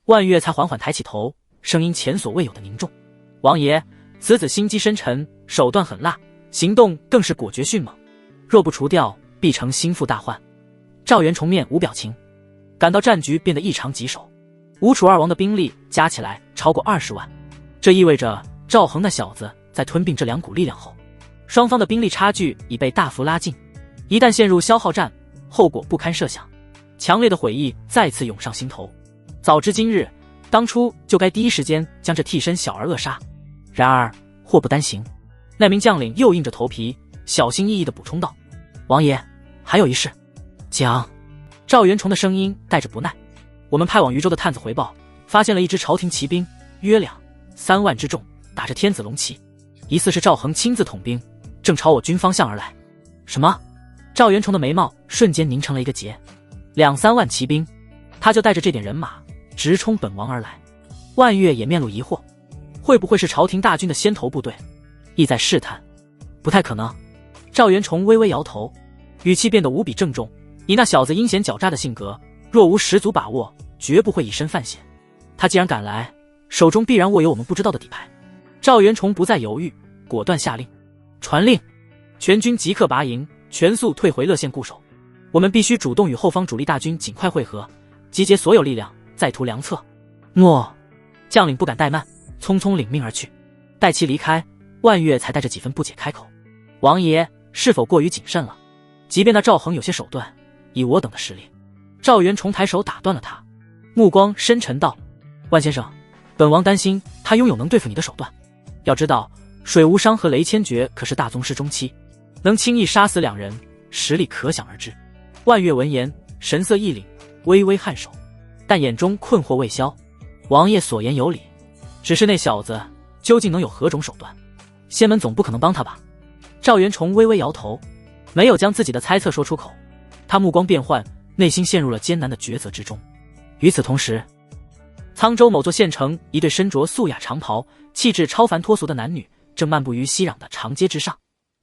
万月才缓缓抬起头，声音前所未有的凝重：“王爷，此子心机深沉，手段狠辣，行动更是果决迅猛，若不除掉，必成心腹大患。”赵元崇面无表情，感到战局变得异常棘手。吴楚二王的兵力加起来超过20万，这意味着赵恒那小子在吞并这2股力量后，双方的兵力差距已被大幅拉近。一旦陷入消耗战，后果不堪设想。强烈的悔意再次涌上心头。早知今日，当初就该第一时间将这替身小儿扼杀。然而祸不单行，那名将领又硬着头皮，小心翼翼地补充道：“王爷，还有一事。”讲。赵元崇的声音带着不耐：“我们派往渝州的探子回报，发现了一支朝廷骑兵，约2-3万之众，打着天子龙旗，疑似是赵恒亲自统兵，正朝我军方向而来。”什么？赵元崇的眉毛瞬间凝成了一个结。2-3万骑兵，他就带着这点人马直冲本王而来。万月也面露疑惑，会不会是朝廷大军的先头部队？意在试探。不太可能。赵元崇微微摇头，语气变得无比郑重：“以那小子阴险狡诈的性格，若无十足把握，绝不会以身犯险。他既然敢来，手中必然握有我们不知道的底牌。”赵元崇不再犹豫，果断下令：“传令，全军即刻拔营，全速退回乐县固守。我们必须主动与后方主力大军尽快会合，集结所有力量，再图良策。”诺。将领不敢怠慢，匆匆领命而去。待其离开，万月才带着几分不解开口：“王爷是否过于谨慎了？即便那赵恒有些手段，以我等的实力……”赵元崇抬手打断了他，目光深沉道：“万先生，本王担心他拥有能对付你的手段。要知道，水无伤和雷千珏可是大宗师中期，能轻易杀死2人，实力可想而知。”万月闻言，神色一凛，微微颔首，但眼中困惑未消：“王爷所言有理，只是那小子究竟能有何种手段？仙门总不可能帮他吧？”赵元崇微微摇头，没有将自己的猜测说出口。他目光变幻，内心陷入了艰难的抉择之中。与此同时，沧州某座县城，一对身着素雅长袍、气质超凡脱俗的男女正漫步于熙攘的长街之上。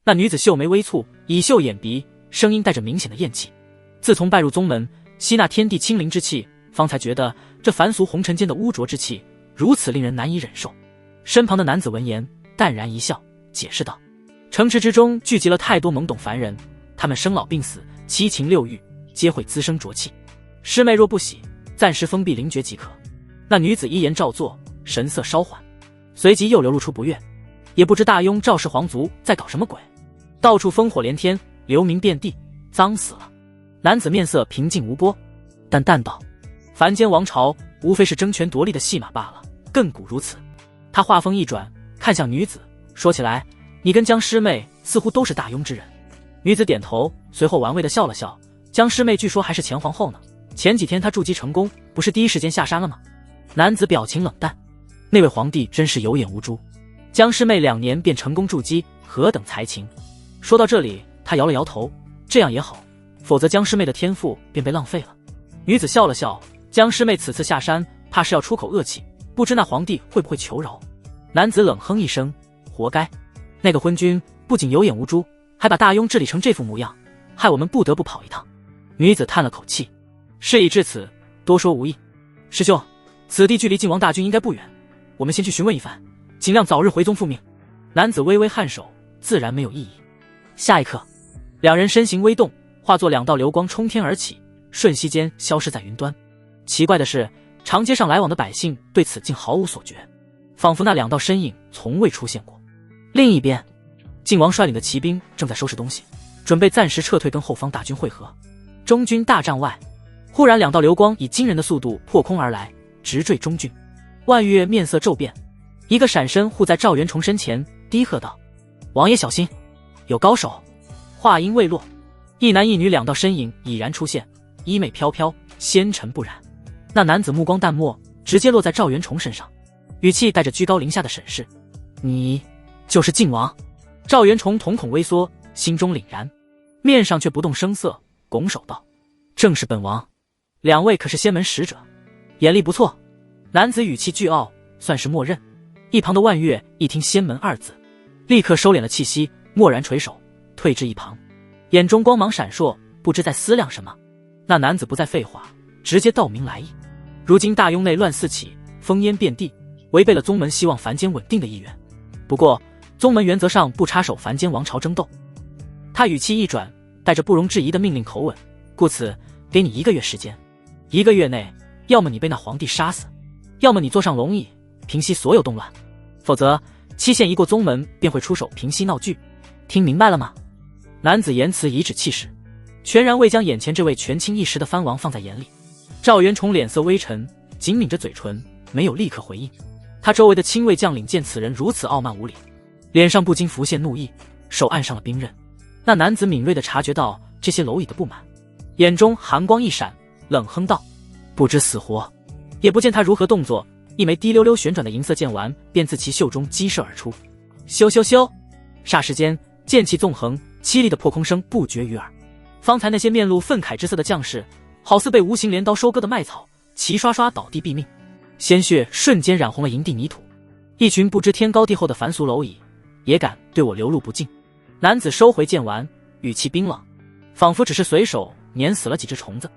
那女子秀眉微蹙，以秀眼鼻，声音带着明显的厌弃。自从拜入宗门，吸纳天地清灵之气，方才觉得这凡俗红尘间的污浊之气如此令人难以忍受。身旁的男子闻言淡然一笑，解释道：“城池之中聚集了太多懵懂凡人，他们生老病死、七情六欲，皆会滋生浊气。师妹若不喜，暂时封闭灵诀即可。”那女子依言照做，神色稍缓，随即又流露出不悦：“也不知大庸赵氏皇族在搞什么鬼？到处烽火连天，流名遍地，脏死了。”男子面色平静无波，淡淡道：“凡间王朝无非是争权夺利的戏码罢了，亘古如此。”他话锋一转，看向女子，说起来，你跟江师妹似乎都是大庸之人。女子点头，随后玩味地笑了笑：“江师妹据说还是前皇后呢，前几天她筑基成功，不是第一时间下山了吗？”男子表情冷淡：“那位皇帝真是有眼无珠，江师妹2年便成功筑基，何等才情！”说到这里，他摇了摇头：“这样也好，否则江师妹的天赋便被浪费了。”女子笑了笑：“江师妹此次下山，怕是要出口恶气，不知那皇帝会不会求饶？”男子冷哼一声：“活该！那个昏君不仅有眼无珠，还把大庸治理成这副模样，害我们不得不跑一趟。”女子叹了口气：“事已至此，多说无益。师兄，此地距离晋王大军应该不远，我们先去询问一番，尽量早日回宗复命。”男子微微颔首，自然没有异议。下一刻，2人身形微动，化作2道流光冲天而起，瞬息间消失在云端。奇怪的是，长街上来往的百姓对此竟毫无所觉，仿佛那2道身影从未出现过。另一边，晋王率领的骑兵正在收拾东西，准备暂时撤退跟后方大军会合。中军大帐外，忽然2道流光以惊人的速度破空而来，直坠中郡。万月面色骤变，一个闪身护在赵元崇身前，低喝道：“王爷小心，有高手！”话音未落，一男一女2道身影已然出现，衣袂飘飘，纤尘不染。那男子目光淡漠，直接落在赵元崇身上，语气带着居高临下的审视：“你就是晋王？”赵元崇瞳孔微缩，心中凛然，面上却不动声色，拱手道：“正是本王。2位可是仙门使者，眼力不错。”男子语气倨傲，算是默认。一旁的万月一听仙门2字，立刻收敛了气息，蓦然垂手，退至一旁，眼中光芒闪烁，不知在思量什么。那男子不再废话，直接道明来意：“如今大雍内乱四起，烽烟遍地，违背了宗门希望凡间稳定的意愿。不过宗门原则上不插手凡间王朝争斗。他语气一转，带着不容置疑的命令口吻，故此给你1个月时间，1个月内，要么你被那皇帝杀死，要么你坐上龙椅，平息所有动乱，否则期限一过，宗门便会出手平息闹剧。听明白了吗？男子言辞颐指气使，全然未将眼前这位权倾一时的藩王放在眼里。赵元崇脸色微沉，紧抿着嘴唇，没有立刻回应。他周围的亲卫将领见此人如此傲慢无礼，脸上不禁浮现怒意，手按上了兵刃。那男子敏锐地察觉到这些蝼蚁的不满，眼中寒光一闪，冷哼道：“不知死活。”也不见他如何动作，一枚滴溜溜旋转的银色剑丸便自其袖中激射而出。咻咻咻！霎时间，剑气纵横，凄厉的破空声不绝于耳。方才那些面露愤慨之色的将士，好似被无形镰刀收割的麦草，齐刷刷倒地毙命，鲜血瞬间染红了营地泥土。一群不知天高地厚的凡俗蝼蚁，也敢对我流露不敬？男子收回剑丸，语气冰冷，仿佛只是随手碾死了几只虫子。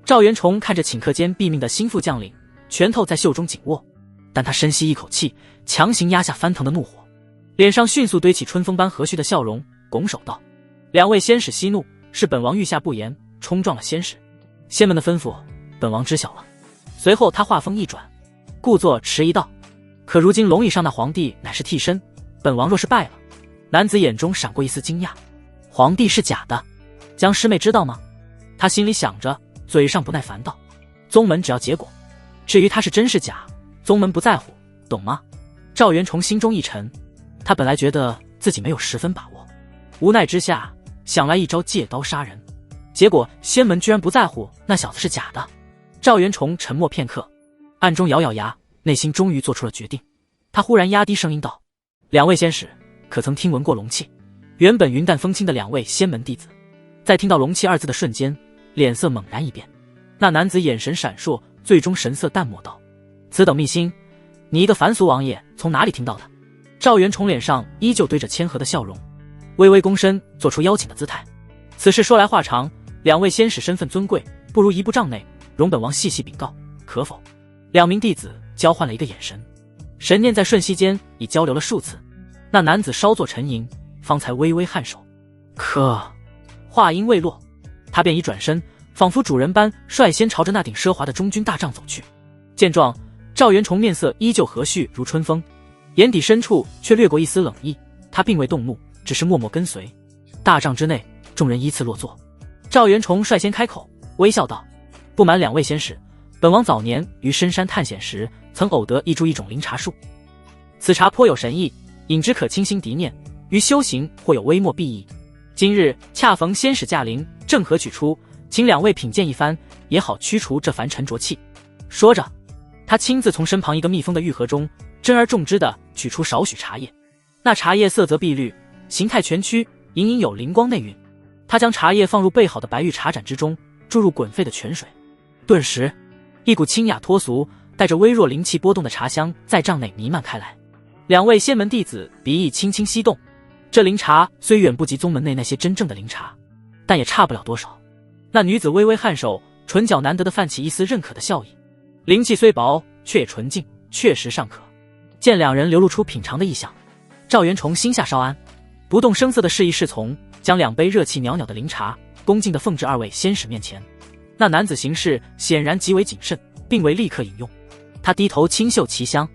赵元崇看着顷刻间毙命的心腹将领，拳头在袖中紧握，但他深吸一口气，强行压下翻腾的怒火，脸上迅速堆起春风般和煦的笑容，拱手道：“2位仙使息怒，是本王御下不严，冲撞了仙使，仙门的吩咐，本王知晓了。”随后他话锋一转，故作迟疑道：“可如今龙椅上那皇帝乃是替身，本王若是败了……”男子眼中闪过一丝惊讶：“皇帝是假的？江师妹知道吗？”他心里想着，嘴上不耐烦道：“宗门只要结果，至于他是真是假，宗门不在乎，懂吗？”赵元崇心中一沉，他本来觉得自己没有10分把握，无奈之下想来一招借刀杀人，结果仙门居然不在乎那小子是假的。赵元崇沉默片刻，暗中咬咬牙，内心终于做出了决定。他忽然压低声音道：“2位仙使，可曾听闻过龙气？”原本云淡风轻的2位仙门弟子，在听到龙气2字的瞬间，脸色猛然一变。那男子眼神闪烁，最终神色淡漠道：“此等秘辛，你一个凡俗王爷从哪里听到的？”赵元崇脸上依旧堆着谦和的笑容，微微躬身，做出邀请的姿态。此事说来话长，2位仙使身份尊贵，不如移步帐内，容本王细细禀告，可否？2名弟子交换了一个眼神，神念在瞬息间已交流了数次。那男子稍作沉吟，方才微微颔首。可话音未落，他便已转身，仿佛主人般率先朝着那顶奢华的中军大帐走去。见状，赵元崇面色依旧和煦如春风，眼底深处却掠过一丝冷意。他并未动怒，只是默默跟随。大帐之内，众人依次落座。赵元崇率先开口，微笑道：“不瞒2位仙使，本王早年于深山探险时，曾偶得一株一种灵茶树。此茶颇有神意，饮之可清心涤念，于修行或有微末裨益。今日恰逢仙使驾临，正合取出，请2位品鉴一番，也好驱除这凡尘浊气。”说着，他亲自从身旁一个密封的玉盒中珍而重之地取出少许茶叶。那茶叶色泽碧绿，形态蜷曲，隐隐有灵光内蕴。他将茶叶放入备好的白玉茶盏之中，注入滚沸的泉水。顿时，一股清雅脱俗、带着微弱灵气波动的茶香在帐内弥漫开来。2位仙门弟子鼻翼轻轻翕动，这灵茶虽远不及宗门内那些真正的灵茶，但也差不了多少。那女子微微颔首，唇角难得地泛起一丝认可的笑意。灵气虽薄，却也纯净，确实尚可。见2人流露出品尝的意向，赵元崇心下稍安，不动声色地示意侍从将2杯热气袅袅的灵茶恭敬地奉至2位仙使面前。那男子行事显然极为谨慎，并未立刻饮用。他低头轻嗅其香，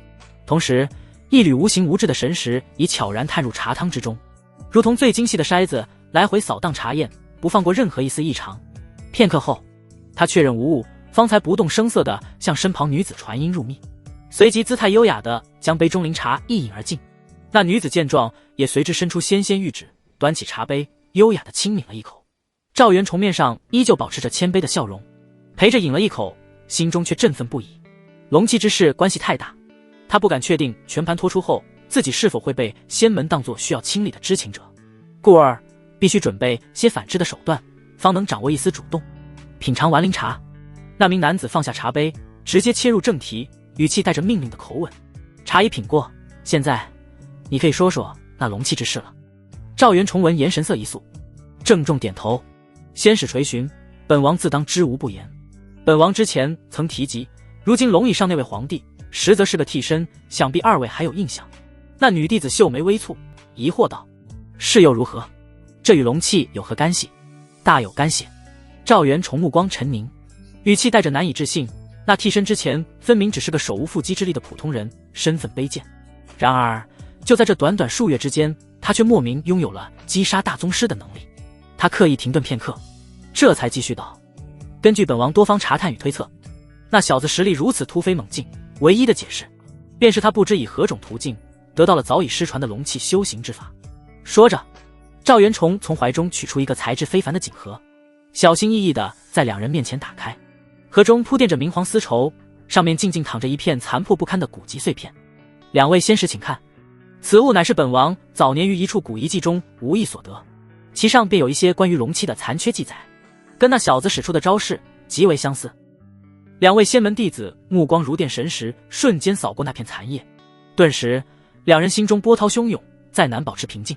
同时一缕无形无质的神识已悄然探入茶汤之中，如同最精细的筛子，来回扫荡茶宴，不放过任何一丝异常。片刻后，他确认无误，方才不动声色地向身旁女子传音入密，随即姿态优雅地将杯中灵茶一饮而尽。那女子见状，也随之伸出纤纤玉指，端起茶杯，优雅地轻抿了一口。赵元崇面上依旧保持着谦卑的笑容，陪着饮了一口，心中却振奋不已。龙气之事关系太大，他不敢确定全盘托出后自己是否会被仙门当作需要亲历的知情者，故而必须准备些反制的手段，方能掌握一丝主动。品尝完灵茶，那名男子放下茶杯，直接切入正题，语气带着命令的口吻：“茶已品过，现在你可以说说那龙气之事了。”赵元崇闻言神色一肃，郑重点头：“仙使垂询，本王自当知无不言。本王之前曾提及，如今龙椅上那位皇帝，实则是个替身，想必二位还有印象。那女弟子秀眉微蹙，疑惑道：“是又如何？这与龙气有何干系？”“大有干系。”赵元崇目光沉凝，语气带着难以置信。那替身之前分明只是个手无缚鸡之力的普通人，身份卑贱。然而就在这短短数月之间，他却莫名拥有了击杀大宗师的能力。他刻意停顿片刻，这才继续道：“根据本王多方查探与推测，那小子实力如此突飞猛进，唯一的解释，便是他不知以何种途径得到了早已失传的龙气修行之法。”说着，赵元崇从怀中取出一个材质非凡的锦盒，小心翼翼地在两人面前打开。盒中铺垫着明黄丝绸，上面静静躺着一片残破不堪的古籍碎片。两位仙使请看，此物乃是本王早年于一处古遗迹中无意所得，其上便有一些关于龙气的残缺记载，跟那小子使出的招式极为相似。两位仙门弟子目光如电神识，瞬间扫过那片残页，顿时两人心中波涛汹涌，再难保持平静。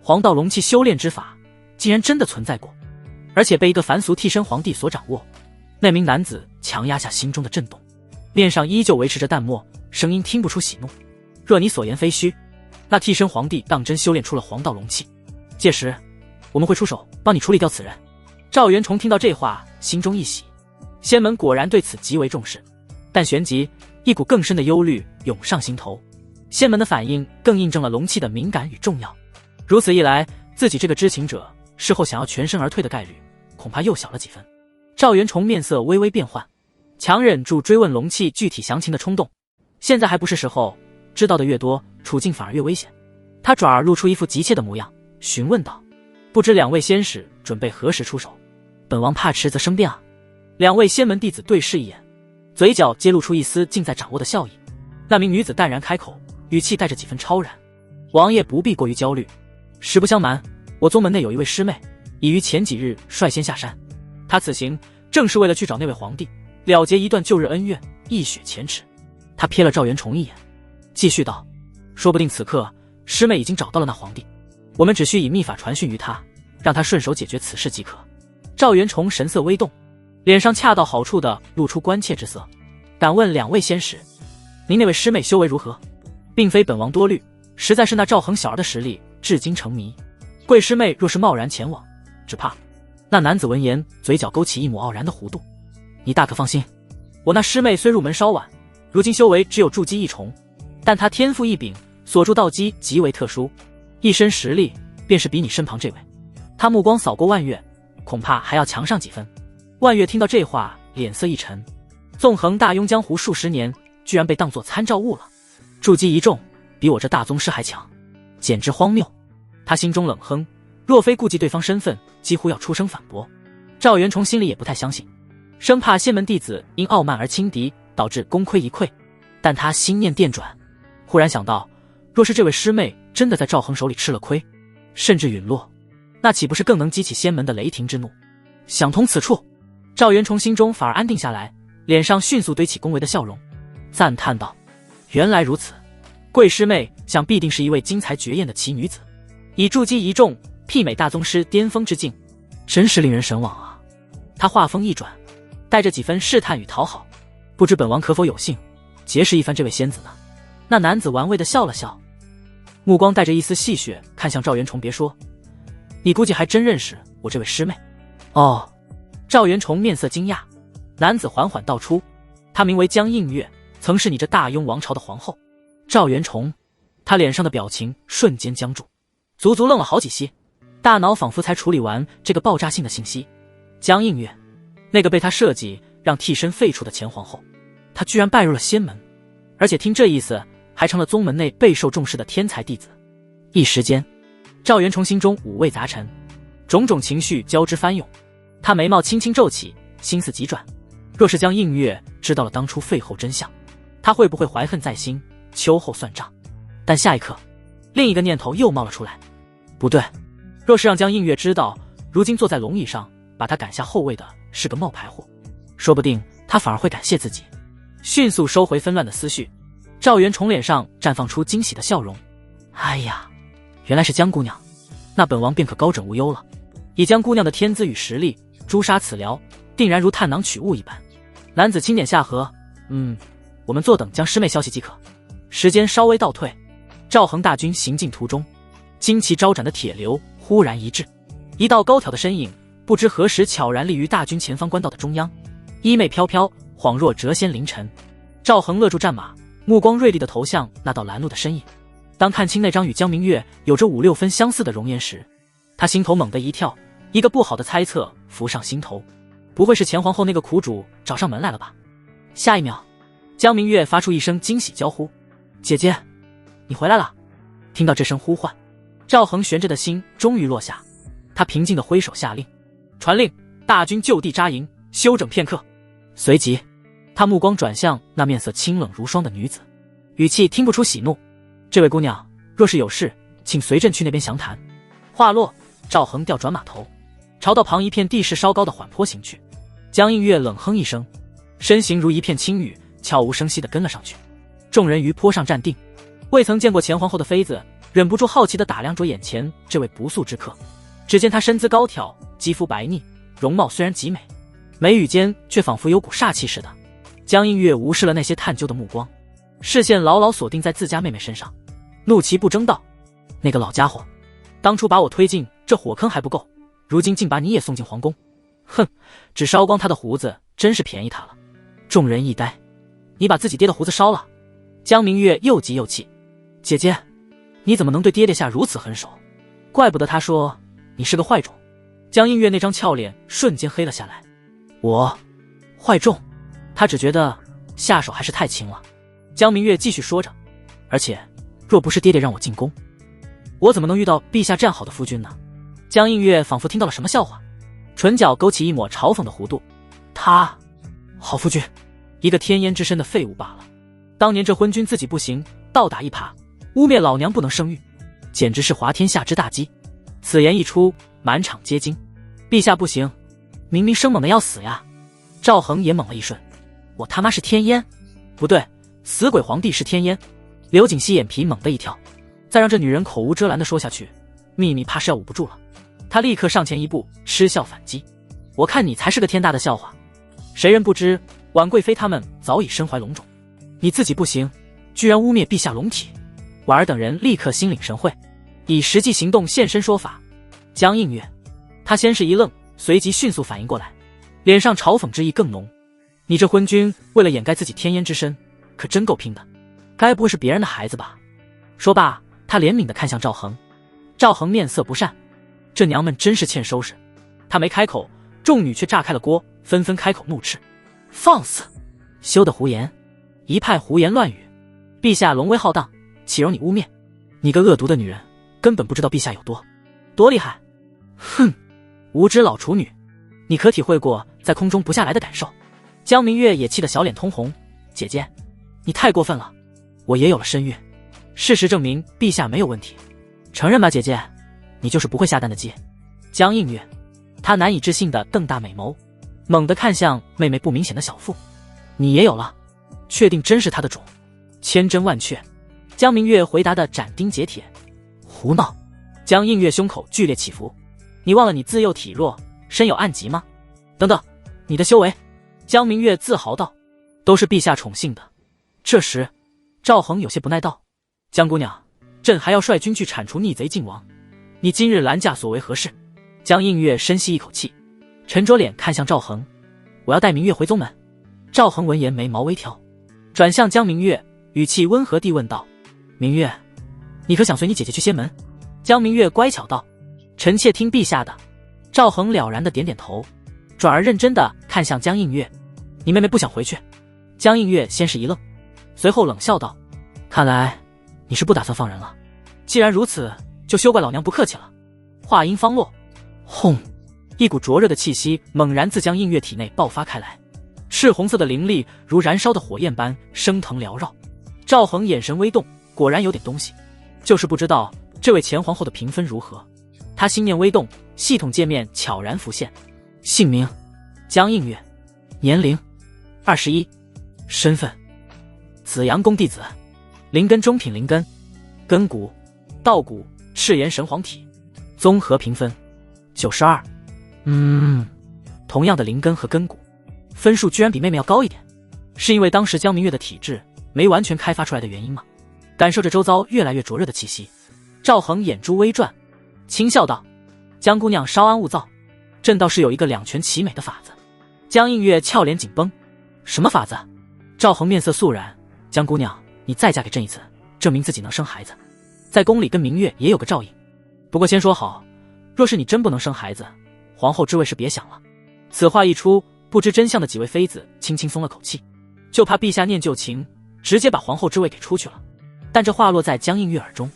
黄道龙气修炼之法竟然真的存在过，而且被一个凡俗替身皇帝所掌握。那名男子强压下心中的震动，面上依旧维持着淡漠，声音听不出喜怒：“若你所言非虚，那替身皇帝当真修炼出了黄道龙气，届时我们会出手帮你处理掉此人。”赵元崇听到这话，心中一喜，仙门果然对此极为重视，但旋即一股更深的忧虑涌上心头。仙门的反应更印证了龙气的敏感与重要，如此一来，自己这个知情者事后想要全身而退的概率恐怕又小了几分。赵元崇面色微微变幻，强忍住追问龙气具体详情的冲动。现在还不是时候，知道的越多，处境反而越危险。他爪儿露出一副急切的模样，询问道：“不知两位仙使准备何时出手？本王怕迟则生变啊。”两位仙门弟子对视一眼，嘴角揭露出一丝尽在掌握的笑意。那名女子淡然开口，语气带着几分超然：“王爷不必过于焦虑，实不相瞒，我宗门内有一位师妹，已于前几日率先下山。她此行正是为了去找那位皇帝，了结一段旧日恩怨，一雪前耻。”他瞥了赵元崇一眼，继续道：“说不定此刻师妹已经找到了那皇帝，我们只需以秘法传讯于他，让他顺手解决此事即可。”赵元崇神色微动，脸上恰到好处地露出关切之色：“敢问两位仙使，您那位师妹修为如何？”“并非本王多虑，实在是那赵恒小儿的实力至今成谜。贵师妹若是贸然前往，只怕……”那男子闻言，嘴角勾起一抹傲然的弧度：“你大可放心，我那师妹虽入门稍晚，如今修为只有筑基一重，但她天赋异禀，所铸道基极为特殊，一身实力便是比你身旁这位。”他目光扫过万月，恐怕还要强上几分。万月听到这话，脸色一沉，纵横大庸江湖数十年，居然被当作参照物了，筑基一重，比我这大宗师还强，简直荒谬。他心中冷哼，若非顾忌对方身份，几乎要出声反驳。赵元崇心里也不太相信，生怕仙门弟子因傲慢而轻敌，导致功亏一篑。但他心念电转，忽然想到，若是这位师妹真的在赵恒手里吃了亏，甚至陨落，那岂不是更能激起仙门的雷霆之怒？想通此处，赵元崇心中反而安定下来，脸上迅速堆起恭维的笑容，赞叹道：“原来如此，贵师妹想必定是一位惊才绝艳的奇女子，以筑基一重媲美大宗师巅峰之境，真是令人神往啊！”他话锋一转，带着几分试探与讨好：“不知本王可否有幸结识一番这位仙子呢？”那男子玩味地笑了笑，目光带着一丝戏谑看向赵元崇：“别说，你估计还真认识我这位师妹。”“哦。”赵元崇面色惊讶，男子缓缓道出：“她名为江映月，曾是你这大庸王朝的皇后。”赵元崇，他脸上的表情瞬间僵住，足足愣了好几息，大脑仿佛才处理完这个爆炸性的信息。江映月，那个被他设计让替身废除的前皇后，她居然拜入了仙门，而且听这意思，还成了宗门内备受重视的天才弟子。一时间，赵元崇心中五味杂陈，种种情绪交织翻涌。他眉毛轻轻皱起，心思急转，若是江映月知道了当初废后真相，他会不会怀恨在心，秋后算账？但下一刻，另一个念头又冒了出来：不对，若是让江映月知道，如今坐在龙椅上把他赶下后位的是个冒牌货，说不定他反而会感谢自己。迅速收回纷乱的思绪，赵元崇脸上绽放出惊喜的笑容：“哎呀，原来是江姑娘，那本王便可高枕无忧了。以江姑娘的天资与实力，诛杀此僚定然如探囊取物一般。”男子轻点下颌，我们坐等江师妹消息即可。时间稍微倒退，赵恒大军行进途中，旌旗招展的铁流忽然一滞，一道高挑的身影不知何时悄然立于大军前方官道的中央，衣袂飘飘，恍若谪仙凌尘。赵恒勒住战马，目光锐利地投向那道拦路的身影。当看清那张与江明月有着5、6分相似的容颜时，他心头猛地一跳，一个不好的猜测浮上心头，不会是前皇后那个苦主找上门来了吧？下一秒，江明月发出一声惊喜交呼：“姐姐，你回来了！”听到这声呼唤，赵恒悬着的心终于落下，他平静地挥手下令：“传令，大军就地扎营，休整片刻。”随即，他目光转向那面色清冷如霜的女子，语气听不出喜怒：“这位姑娘，若是有事，请随朕去那边详谈。”话落，赵恒调转马头，朝道旁一片地势稍高的缓坡行去。江映月冷哼一声，身形如一片轻雨，悄无声息地跟了上去。众人于坡上站定，未曾见过前皇后的妃子忍不住好奇地打量着眼前这位不速之客。只见她身姿高挑，肌肤白腻，容貌虽然极美，眉宇间却仿佛有股煞气似的。江映月无视了那些探究的目光，视线牢牢锁定在自家妹妹身上，怒其不争道：“那个老家伙，当初把我推进这火坑还不够，如今竟把你也送进皇宫。哼，只烧光他的胡子，真是便宜他了。”众人一呆：“你把自己爹的胡子烧了？”江明月又急又气：“姐姐，你怎么能对爹爹下如此狠手？怪不得他说你是个坏种。”江映月那张俏脸瞬间黑了下来：“我坏种？”他只觉得下手还是太轻了。江明月继续说着：“而且，若不是爹爹让我进宫，我怎么能遇到陛下这样好的夫君呢？”江映月仿佛听到了什么笑话，唇角勾起一抹嘲讽的弧度：“他好夫君，一个天烟之身的废物罢了。当年这昏君自己不行，倒打一耙，污蔑老娘不能生育，简直是滑天下之大稽。”此言一出，满场皆惊。陛下不行，明明生猛的要死呀！赵恒也猛了一瞬：“我他妈是天烟？不对，死鬼皇帝是天烟。”刘瑾熙眼皮猛地一跳，再让这女人口无遮拦地说下去，秘密怕是要捂不住了。他立刻上前一步，嗤笑反击：“我看你才是个天大的笑话！谁人不知婉贵妃他们早已身怀龙种，你自己不行，居然污蔑陛下龙体！”婉儿等人立刻心领神会，以实际行动现身说法。江映月，他先是一愣，随即迅速反应过来，脸上嘲讽之意更浓：“你这昏君为了掩盖自己天烟之身，可真够拼的！该不会是别人的孩子吧？”说罢，他怜悯地看向赵恒。赵恒面色不善，这娘们真是欠收拾。他没开口，众女却炸开了锅，纷纷开口怒斥：“放肆！休得胡言！一派胡言乱语！陛下龙威浩荡，岂容你污蔑？你个恶毒的女人，根本不知道陛下有多厉害！哼，无知老处女，你可体会过在空中不下来的感受？”江明月也气得小脸通红：“姐姐，你太过分了！我也有了身孕，事实证明陛下没有问题。承认吧，姐姐，你就是不会下蛋的鸡。”江映月，她难以置信地瞪大美眸，猛地看向妹妹不明显的小腹：“你也有了？确定真是她的种？千真万确。”江明月回答得斩钉截铁：“胡闹！”江映月胸口剧烈起伏：“你忘了你自幼体弱，身有暗疾吗？等等，你的修为！”江明月自豪道：“都是陛下宠幸的。”这时，赵恒有些不耐道：“江姑娘，朕还要率军去铲除逆贼靖王，你今日拦驾所为何事？”江映月深吸一口气，沉着脸看向赵恒：“我要带明月回宗门。”赵恒闻言眉毛微挑，转向江明月，语气温和地问道：“明月，你可想随你姐姐去仙门？”江明月乖巧道：“臣妾听陛下的。”赵恒了然的点点头，转而认真的看向江映月：“你妹妹不想回去？”江映月先是一愣，随后冷笑道：“看来你是不打算放人了。既然如此，就休怪老娘不客气了。”话音方落，轰！一股灼热的气息猛然自江映月体内爆发开来，赤红色的灵力如燃烧的火焰般升腾缭绕。赵恒眼神微动，果然有点东西，就是不知道这位前皇后的评分如何。他心念微动，系统界面悄然浮现：姓名江映月，年龄21，身份紫阳宫弟子，灵根中品灵根，根骨道骨赤炎神皇体，综合评分92。同样的灵根和根骨，分数居然比妹妹要高一点。是因为当时江明月的体质没完全开发出来的原因吗？感受着周遭越来越灼热的气息，赵恒眼珠微转，轻笑道：“江姑娘稍安勿躁，朕倒是有一个两全其美的法子。”江映月俏脸紧绷：“什么法子？”赵恒面色肃然：“江姑娘，你再嫁给朕一次，证明自己能生孩子，在宫里跟明月也有个照应。不过先说好，若是你真不能生孩子，皇后之位是别想了。”此话一出，不知真相的几位妃子轻轻松了口气，就怕陛下念旧情，直接把皇后之位给出去了。但这话落在江映月耳中，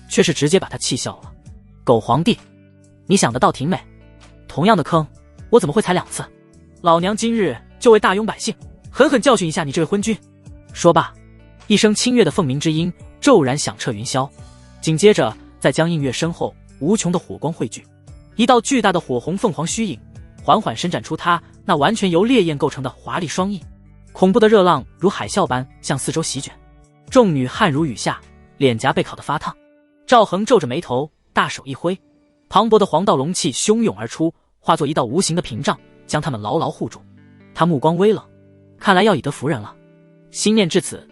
却是直接把他气笑了。狗皇帝，你想的倒挺美，同样的坑，我怎么会踩2次？老娘今日就为大庸百姓狠狠教训一下你这位昏君。说罢，一声清越的凤鸣之音骤然响彻云霄，紧接着在江映月身后无穷的火光汇聚，一道巨大的火红凤凰虚影缓缓伸展出它那完全由烈焰构成的华丽双翼，恐怖的热浪如海啸般向四周席卷，众女汗如雨下，脸颊被烤得发烫。赵恒皱着眉头，大手一挥，磅礴的黄道龙气汹涌而出，化作一道无形的屏障，将他们牢牢护住。他目光微冷，看来要以德服人了。心念至此，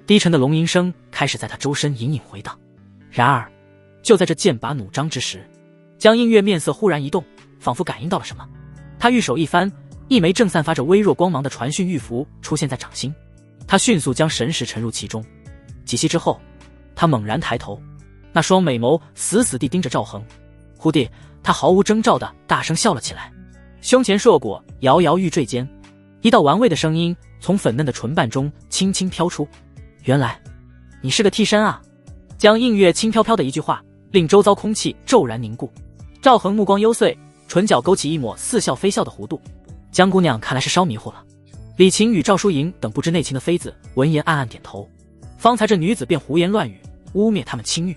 低沉的龙吟声开始在他周身隐隐回荡。然而就在这剑拔弩张之时，江映月面色忽然一动，仿佛感应到了什么。他玉手一翻，一枚正散发着微弱光芒的传讯玉符出现在掌心，他迅速将神识沉入其中。几息之后，他猛然抬头，那双美眸死死地盯着赵恒。忽地，他毫无征兆地大声笑了起来，胸前硕果摇摇欲坠间，一道玩味的声音从粉嫩的唇瓣中轻轻飘出：“原来你是个替身啊！”江映月轻飘飘的一句话，令周遭空气骤然凝固。赵恒目光幽邃，唇角勾起一抹似笑非笑的弧度。江姑娘看来是稍迷糊了。李晴与赵淑莹等不知内情的妃子闻言暗暗点头，方才这女子便胡言乱语，污蔑他们清誉，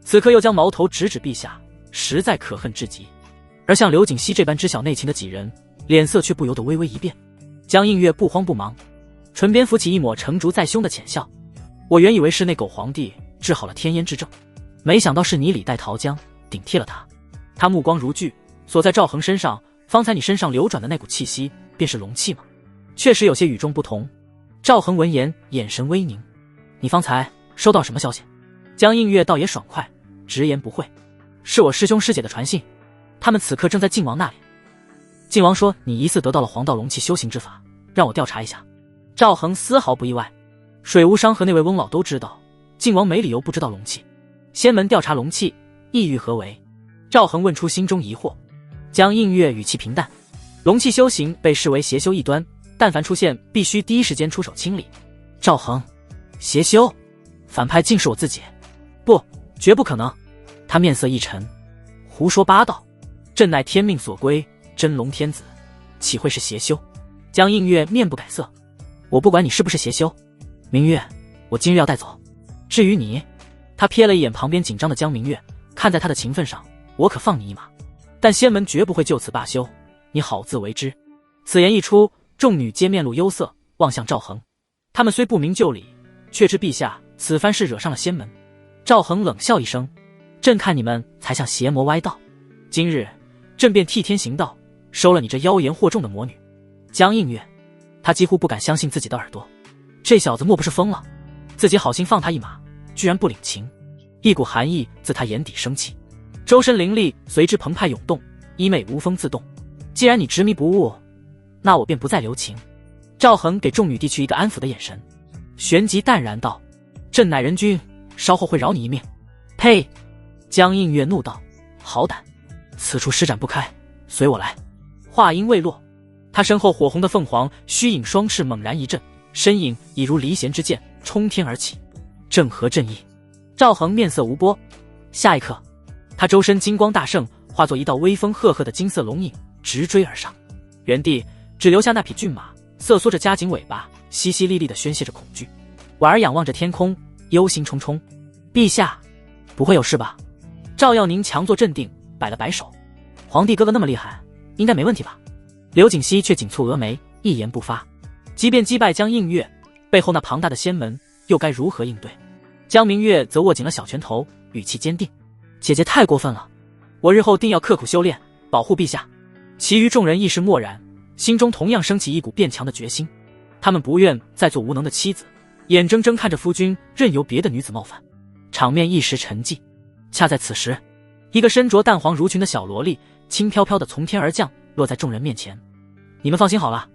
此刻又将矛头直指陛下，实在可恨至极。而像刘景熙这般知晓内情的几人，脸色却不由得微微一变。江映月不慌不忙，唇边浮起一抹成竹在胸的浅笑：“我原以为是那狗皇帝治好了天烟之症，没想到是你李代桃僵顶替了他。”他目光如炬，锁在赵恒身上。方才你身上流转的那股气息，便是龙气吗？确实有些与众不同。赵恒闻言，眼神微凝：“你方才收到什么消息？”江映月倒也爽快，直言不讳：“是我师兄师姐的传信，他们此刻正在靖王那里。靖王说你疑似得到了黄道龙气修行之法，让我调查一下。”赵恒丝毫不意外，水无伤和那位翁老都知道，靖王没理由不知道龙气。仙门调查龙气，意欲何为？赵恒问出心中疑惑。江映月语气平淡：“龙气修行被视为邪修一端，但凡出现，必须第一时间出手清理。”赵恒，邪修？反派竟是我自己？不，绝不可能！他面色一沉：“胡说八道！朕乃天命所归，真龙天子，岂会是邪修？”江映月面不改色：“我不管你是不是邪修，明月，我今日要带走。至于你……”他瞥了一眼旁边紧张的江明月，看在他的情分上，我可放你一马。但仙门绝不会就此罢休，你好自为之。此言一出，众女皆面露忧色，望向赵恒。他们虽不明就里，却知陛下此番是惹上了仙门。赵恒冷笑一声：“朕看你们才像邪魔歪道，今日朕便替天行道，收了你这妖言惑众的魔女。”江映月，他几乎不敢相信自己的耳朵，这小子莫不是疯了？自己好心放他一马，居然不领情。一股寒意自他眼底升起，周身灵力随之澎湃涌动，衣袂无风自动。既然你执迷不悟，那我便不再留情。赵恒给众女递去一个安抚的眼神，旋即淡然道：“朕乃人君，稍后会饶你一命。”呸！江映月怒道：“好胆，此处施展不开，随我来。”话音未落，他身后火红的凤凰虚影双翅猛然一震，身影已如离弦之箭冲天而起。正合朕意。赵恒面色无波，下一刻他周身金光大盛，化作一道威风赫赫的金色龙影直追而上，原地只留下那匹骏马瑟缩着夹紧尾巴，淅淅沥沥地宣泄着恐惧。婉儿仰望着天空，忧心忡忡：“陛下，不会有事吧？”赵耀宁强作镇定，摆了摆手：“皇帝哥哥那么厉害，应该没问题吧？”刘景熙却紧蹙峨眉，一言不发。即便击败江映月，背后那庞大的仙门又该如何应对？江明月则握紧了小拳头，语气坚定：“姐姐太过分了，我日后定要刻苦修炼，保护陛下。”其余众人亦是默然，心中同样升起一股变强的决心。他们不愿再做无能的妻子，眼睁睁看着夫君任由别的女子冒犯，场面一时沉寂。恰在此时，一个身着淡黄襦裙的小萝莉轻飘飘地从天而降，落在众人面前。你们放心好了，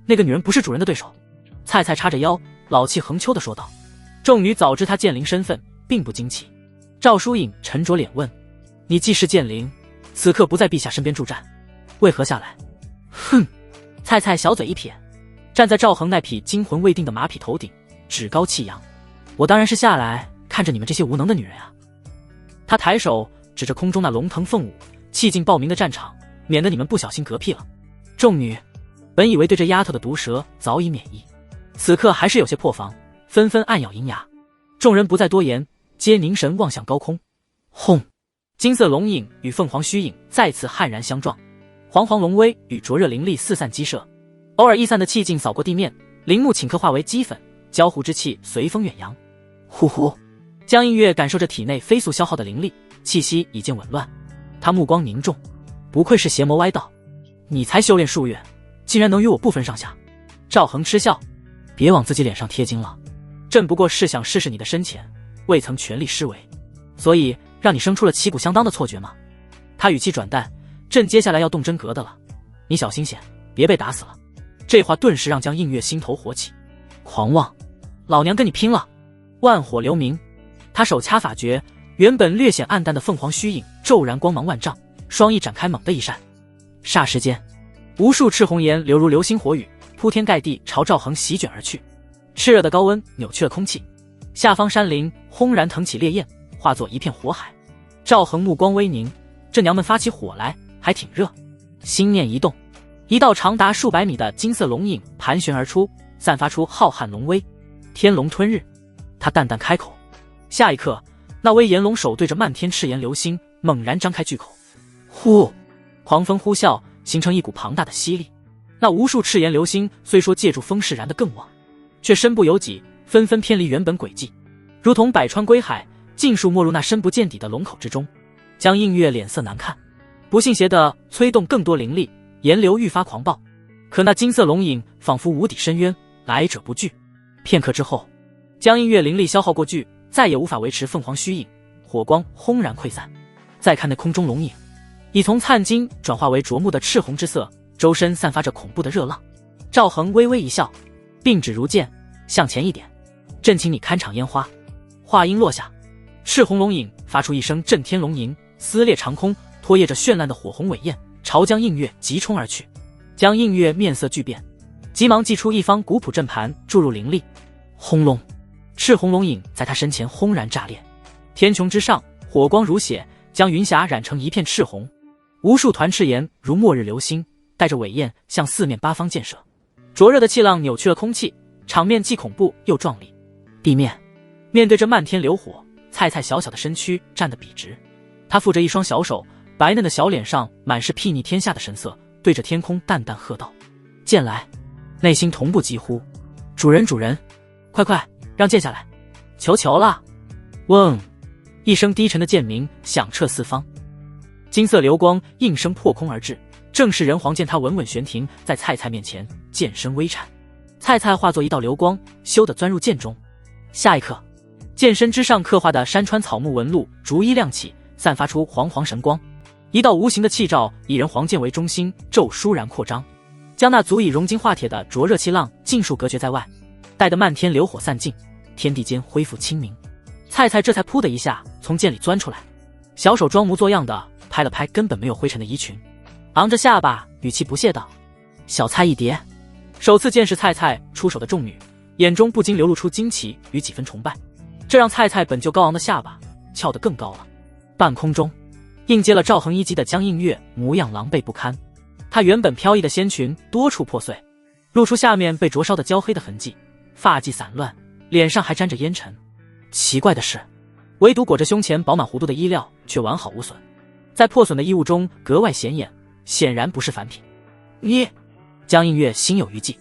那个女人不是主人的对手。菜菜叉着腰，老气横秋地说道。众女早知他剑灵身份，并不惊奇。赵疏影沉着脸问：你既是剑灵，此刻不在陛下身边助战，为何下来？哼！菜菜小嘴一撇，站在赵恒那匹惊魂未定的马匹头顶，趾高气扬。我当然是下来看着你们这些无能的女人啊。他抬手指着空中那龙腾凤舞、气劲爆鸣的战场，免得你们不小心嗝屁了。众女本以为对这丫头的毒舌早已免疫，此刻还是有些破防，纷纷暗咬银牙。众人不再多言，皆凝神望向高空。轰！金色龙影与凤凰虚影再次悍然相撞，煌煌龙威与灼热灵力四散激射，偶尔溢散的气劲扫过地面，灵木顷刻化为齑粉，焦糊之气随风远扬。呼呼！江映月感受着体内飞速消耗的灵力，气息已见紊乱。他目光凝重，不愧是邪魔歪道，你才修炼数月，竟然能与我不分上下。赵恒嗤笑，别往自己脸上贴金了，朕不过是想试试你的深浅，未曾全力施为，所以让你生出了旗鼓相当的错觉吗？他语气转淡，朕接下来要动真格的了，你小心些，别被打死了。这话顿时让江映月心头火起，狂妄，老娘跟你拼了！万火流明，他手掐法诀，原本略显暗淡的凤凰虚影骤然光芒万丈，双翼展开猛地一闪，霎时间，无数赤红炎流如流星火雨，铺天盖地朝赵恒席卷而去。炽热的高温扭曲了空气，下方山林轰然腾起烈焰，化作一片火海。赵恒目光微凝，这娘们发起火来还挺热。心念一动，一道长达数百米的金色龙影盘旋而出，散发出浩瀚龙威。天龙吞日，他淡淡开口。下一刻，那威炎龙手对着漫天赤炎流星猛然张开巨口，呼！狂风呼啸，形成一股庞大的吸力。那无数赤炎流星虽说借助风势燃得更旺，却身不由己，纷纷偏离原本轨迹，如同百川归海，尽数没入那深不见底的龙口之中。江映月脸色难看，不信邪地催动更多灵力，炎流愈发狂暴。可那金色龙影仿佛无底深渊，来者不拒。片刻之后，江映月灵力消耗过巨，再也无法维持凤凰虚影，火光轰然溃散。再看那空中龙影，已从灿金转化为灼目的赤红之色，周身散发着恐怖的热浪。赵恒微微一笑，并指如剑，向前一点，朕请你看场烟花。话音落下，赤红龙影发出一声震天龙吟，撕裂长空，拖曳着绚烂的火红尾焰，朝江映月急冲而去。江映月面色巨变，急忙祭出一方古朴阵盘注入灵力。轰隆！赤红龙影在他身前轰然炸裂，天穹之上火光如血，将云霞染成一片赤红。无数团赤炎如末日流星，带着尾焰向四面八方溅射。灼热的气浪扭曲了空气，场面既恐怖又壮丽。地面面对着漫天流火，菜菜小小的身躯站得笔直，他负着一双小手，白嫩的小脸上满是睥睨天下的神色，对着天空淡淡喝道：剑来！内心同步疾呼：主人主人，快快让剑下来，求求了！嗡！一声低沉的剑鸣响彻四方，金色流光应声破空而至，正是人皇见他稳稳悬停在菜菜面前，剑身微颤，菜菜化作一道流光，咻地钻入剑中。下一刻，剑身之上刻画的山川草木纹路逐一亮起，散发出煌煌神光。一道无形的气罩以人皇剑为中心，骤倏然扩张，将那足以融金化铁的灼热气浪尽数隔绝在外，待得漫天流火散尽，天地间恢复清明。菜菜这才噗的一下从剑里钻出来，小手装模作样的拍了拍根本没有灰尘的衣裙，昂着下巴，语气不屑道：小菜一碟。首次见识菜菜出手的众女，眼中不禁流露出惊奇与几分崇拜，这让菜菜本就高昂的下巴翘得更高了。半空中，应接了赵恒一击的江映月模样狼狈不堪，她原本飘逸的仙裙多处破碎，露出下面被灼烧的焦黑的痕迹，发髻散乱，脸上还沾着烟尘。奇怪的是，唯独裹着胸前饱满弧度的衣料却完好无损，在破损的衣物中格外显眼，显然不是凡品。你，江映月心有余悸，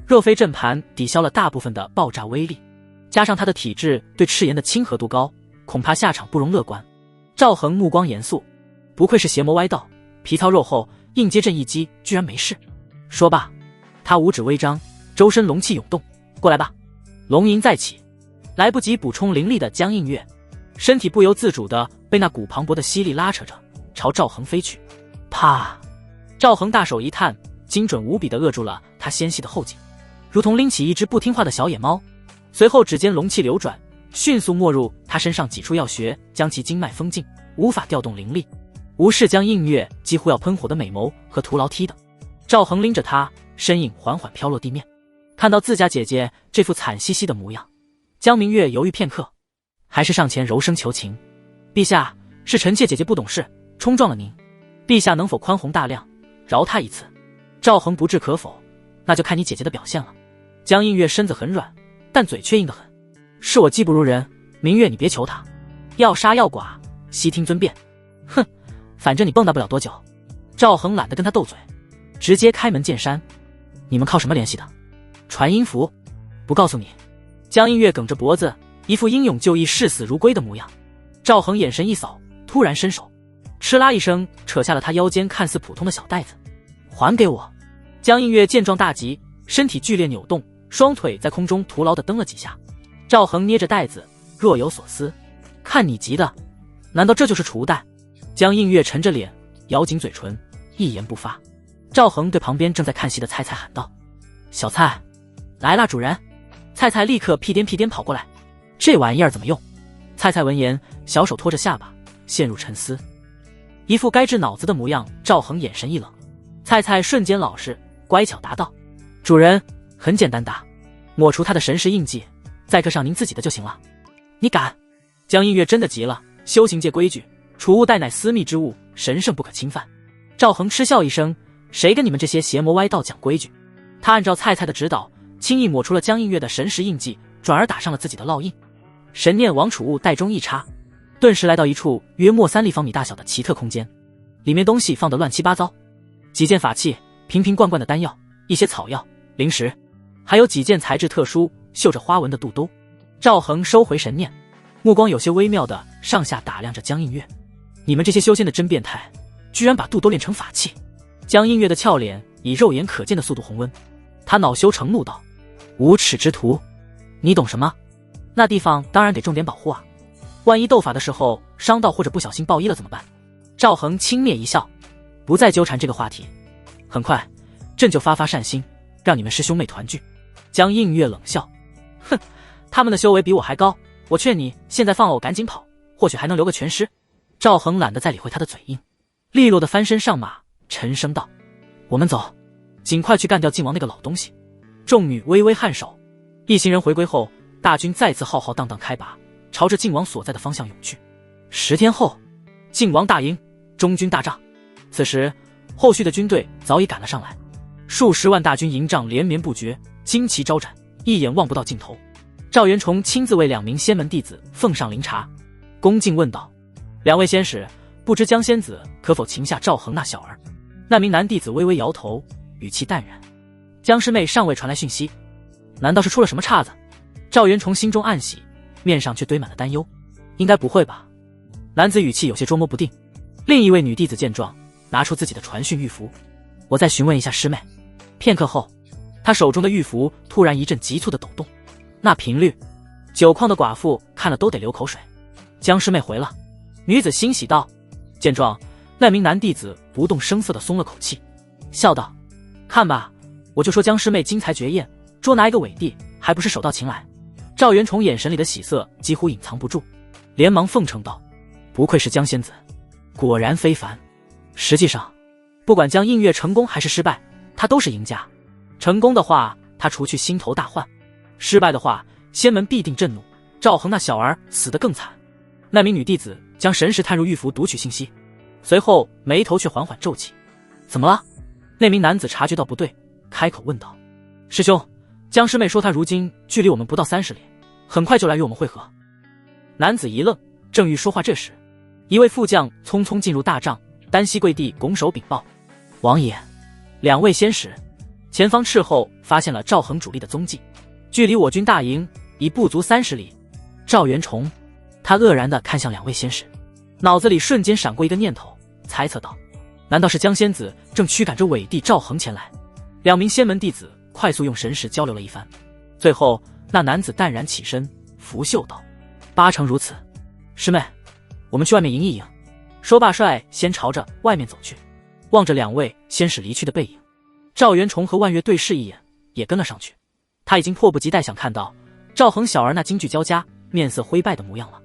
若非阵盘抵消了大部分的爆炸威力，加上他的体质对赤炎的亲和度高，恐怕下场不容乐观。赵恒目光严肃，不愧是邪魔歪道，皮糙肉厚，硬接朕一击居然没事。说罢，他五指微张，周身龙气涌动。过来吧！龙吟再起，来不及补充灵力的江映月，身体不由自主地被那股磅礴的吸力拉扯着，朝赵恒飞去。啪！赵恒大手一探，精准无比地扼住了他纤细的后颈，如同拎起一只不听话的小野猫。随后指尖龙气流转，迅速没入他身上几处要穴，将其经脉封禁，无法调动灵力。无视江映月几乎要喷火的美眸和徒劳踢的，赵恒拎着他，身影缓缓飘落地面。看到自家姐姐这副惨兮兮的模样，江明月犹豫片刻，还是上前柔声求情：“陛下，是臣妾姐姐不懂事，冲撞了您，陛下能否宽宏大量，饶她一次？”赵恒不置可否：“那就看你姐姐的表现了。”江映月身子很软，但嘴却硬得很：“是我技不如人，明月你别求他，要杀要剐，悉听尊便。”哼，反正你蹦跶不了多久。赵恒懒得跟他斗嘴，直接开门见山：“你们靠什么联系的？传音符？不告诉你。”江映月梗着脖子，一副英勇就义视死如归的模样。赵恒眼神一扫，突然伸手，哧啦一声扯下了他腰间看似普通的小袋子：“还给我！”江映月见状大急，身体剧烈扭动，双腿在空中徒劳地蹬了几下。赵恒捏着袋子，若有所思：“看你急的，难道这就是储物袋？”江映月沉着脸，咬紧嘴唇，一言不发。赵恒对旁边正在看戏的菜菜喊道：“小菜，来啦，主人！”菜菜立刻屁颠屁颠跑过来：“这玩意儿怎么用？”菜菜闻言，小手托着下巴，陷入沉思，一副该治脑子的模样。赵恒眼神一冷，菜菜瞬间老实，乖巧答道：“主人，很简单的，抹除他的神识印记，再刻上您自己的就行了。”你敢？江映月真的急了，修行界规矩，储物袋乃私密之物，神圣不可侵犯。赵恒嗤笑一声：“谁跟你们这些邪魔歪道讲规矩？”他按照菜菜的指导，轻易抹除了江映月的神识印记，转而打上了自己的烙印。神念往储物袋中一插，顿时来到一处约莫3立方米大小的奇特空间，里面东西放得乱七八糟，几件法器，瓶瓶罐罐的丹药，一些草药、灵石，还有几件材质特殊、绣着花纹的肚兜。赵恒收回神念，目光有些微妙的上下打量着江映月：“你们这些修仙的真变态，居然把肚兜练成法器！”江映月的俏脸以肉眼可见的速度红温，他恼羞成怒道：“无耻之徒，你懂什么？那地方当然得重点保护啊，万一斗法的时候伤到或者不小心爆衣了怎么办？”赵恒轻蔑一笑，不再纠缠这个话题。很快，朕就发善心，让你们师兄妹团聚。江映月冷笑：“哼，他们的修为比我还高，我劝你现在放了我赶紧跑，或许还能留个全尸。”赵恒懒得再理会他的嘴硬，利落的翻身上马，沉声道：“我们走，尽快去干掉靖王那个老东西。”众女微微颔首。一行人回归后，大军再次浩浩荡荡开拔，朝着靖王所在的方向涌去。10天后，靖王大营，中军大帐。此时，后续的军队早已赶了上来，数十万大军营帐连绵不绝，旌旗招展，一眼望不到尽头。赵元崇亲自为2名仙门弟子奉上灵茶，恭敬问道：“2位仙使，不知江仙子可否擒下赵恒那小儿？”那名男弟子微微摇头，语气淡然：“江师妹尚未传来讯息，难道是出了什么岔子？”赵元崇心中暗喜，面上却堆满了担忧：“应该不会吧？”男子语气有些捉摸不定。另一位女弟子见状，拿出自己的传讯玉符：“我再询问一下师妹。”片刻后，她手中的玉符突然一阵急促的抖动，那频率，酒矿的寡妇看了都得流口水。江师妹回了。女子欣喜道。见状，那名男弟子不动声色地松了口气，笑道：“看吧，我就说江师妹精才绝艳，捉拿一个伪帝还不是手到擒来。”赵元崇眼神里的喜色几乎隐藏不住，连忙奉承道：“不愧是江仙子，果然非凡。”实际上，不管江映月成功还是失败，他都是赢家。成功的话，他除去心头大患；失败的话，仙门必定震怒，赵恒那小儿死得更惨。那名女弟子将神识探入玉符读取信息，随后眉头却缓缓皱起。怎么了？那名男子察觉到不对，开口问道：“师兄，江师妹说她如今距离我们不到30里，很快就来与我们会合。”男子一愣，正欲说话，这时一位副将匆匆进入大帐，单膝跪地拱手禀报：“王爷，2位仙使，前方斥候发现了赵恒主力的踪迹，距离我军大营已不足30里。”赵元崇，他愕然地看向2位仙使，脑子里瞬间闪过一个念头，猜测道：“难道是江仙子正驱赶着伪帝赵恒前来？”2名仙门弟子快速用神识交流了一番。最后那男子淡然起身，拂袖道：“八成如此，师妹，我们去外面迎一迎。”说罢，率先朝着外面走去。望着两位先使离去的背影，赵元崇和万月对视一眼，也跟了上去。他已经迫不及待想看到赵恒小儿那惊惧交加、面色灰败的模样了。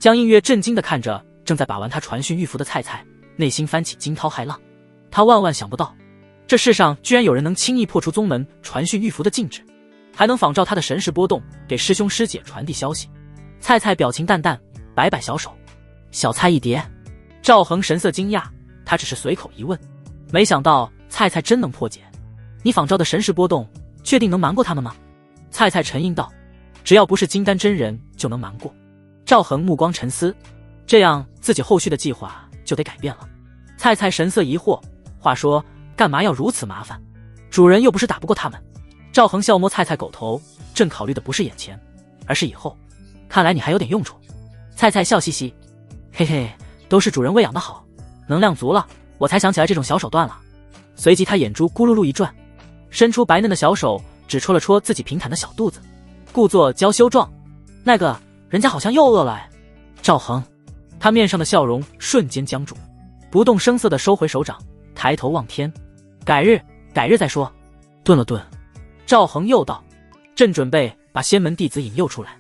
江映月震惊地看着正在把玩他传讯玉符的菜菜，内心翻起惊涛骇浪。他万万想不到，这世上居然有人能轻易破除宗门传讯玉符的禁制，还能仿照他的神识波动给师兄师姐传递消息。菜菜表情淡淡，摆摆小手：“小菜一碟。”赵恒神色惊讶，他只是随口一问，没想到菜菜真能破解。你仿照的神识波动，确定能瞒过他们吗？菜菜沉吟道：“只要不是金丹真人，就能瞒过。”赵恒目光沉思，这样自己后续的计划就得改变了。菜菜神色疑惑，话说干嘛要如此麻烦？主人又不是打不过他们。赵恒笑摸菜菜狗头，正考虑的不是眼前，而是以后。看来你还有点用处。菜菜笑嘻嘻，嘿嘿，都是主人喂养的好，能量足了，我才想起来这种小手段了。随即他眼珠咕噜噜一转，伸出白嫩的小手只戳了戳自己平坦的小肚子，故作娇羞状：“那个人家好像又饿了哎。”赵恒，他面上的笑容瞬间僵住，不动声色地收回手掌，抬头望天：“改日再说。”顿了顿，赵恒又道：“朕准备把仙门弟子引诱出来。”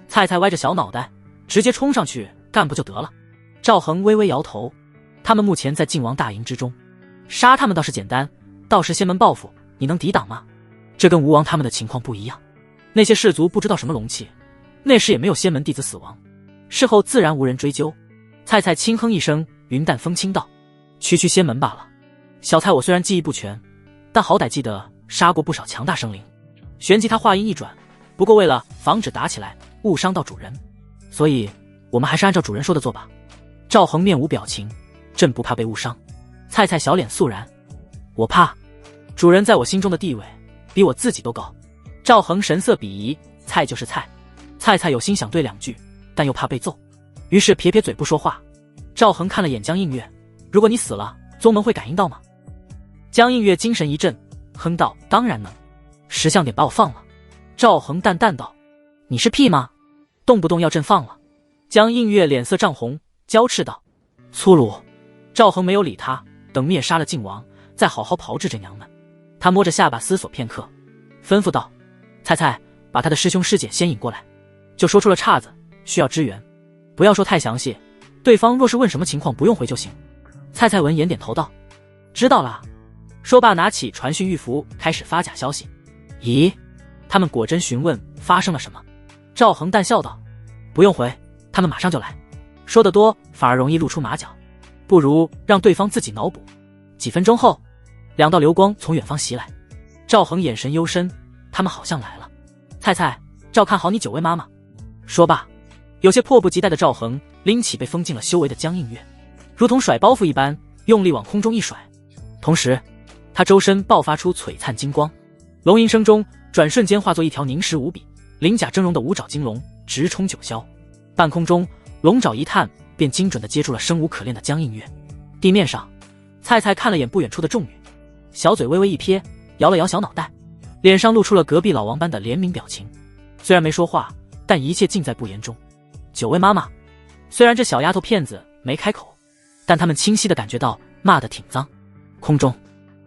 菜菜歪着小脑袋，直接冲上去干不就得了？赵恒微微摇头，他们目前在靖王大营之中，杀他们倒是简单，到时仙门报复，你能抵挡吗？这跟吴王他们的情况不一样，那些士族不知道什么龙气，那时也没有仙门弟子死亡，事后自然无人追究。菜菜轻哼一声，云淡风轻道：“区区仙门罢了，小菜我虽然记忆不全，但好歹记得杀过不少强大生灵。”旋即他话音一转，不过为了防止打起来误伤到主人，所以我们还是按照主人说的做吧。赵恒面无表情：“朕不怕被误伤。”菜菜小脸肃然：“我怕，主人在我心中的地位比我自己都高。”赵恒神色鄙夷：“菜就是菜。”菜菜有心想对两句，但又怕被揍，于是撇撇嘴不说话。赵恒看了眼江映月：“如果你死了，宗门会感应到吗？”江映月精神一振，哼道：“当然能，识相点把我放了。”赵恒淡淡道：“你是屁吗？动不动要朕放了？”江映月脸色涨红，娇斥道：“粗鲁！”赵恒没有理他，等灭杀了靖王，再好好炮制这娘们。他摸着下巴思索片刻，吩咐道：“菜菜，把他的师兄师姐先引过来，就说出了岔子，需要支援，不要说太详细，对方若是问什么情况，不用回就行。”菜菜闻言点头道：“知道了。”说罢拿起传讯玉符开始发假消息。咦，他们果真询问发生了什么？赵恒淡笑道：“不用回，他们马上就来。说得多反而容易露出马脚，不如让对方自己脑补。”几分钟后，两道流光从远方袭来，赵恒眼神幽深，他们好像来了。菜菜，照看好你九位妈妈。说罢，有些迫不及待的赵恒拎起被封进了修为的江映月，如同甩包袱一般用力往空中一甩，同时他周身爆发出璀璨金光，龙吟声中转瞬间化作一条凝实无比、鳞甲峥嵘的五爪金龙，直冲九霄。半空中龙爪一探，便精准地接住了生无可恋的江映月。地面上，菜菜看了眼不远处的众女，小嘴微微一撇，摇了摇小脑袋，脸上露出了隔壁老王般的怜悯表情。虽然没说话，但一切尽在不言中。九位妈妈，虽然这小丫头片子没开口，但他们清晰地感觉到骂得挺脏。空中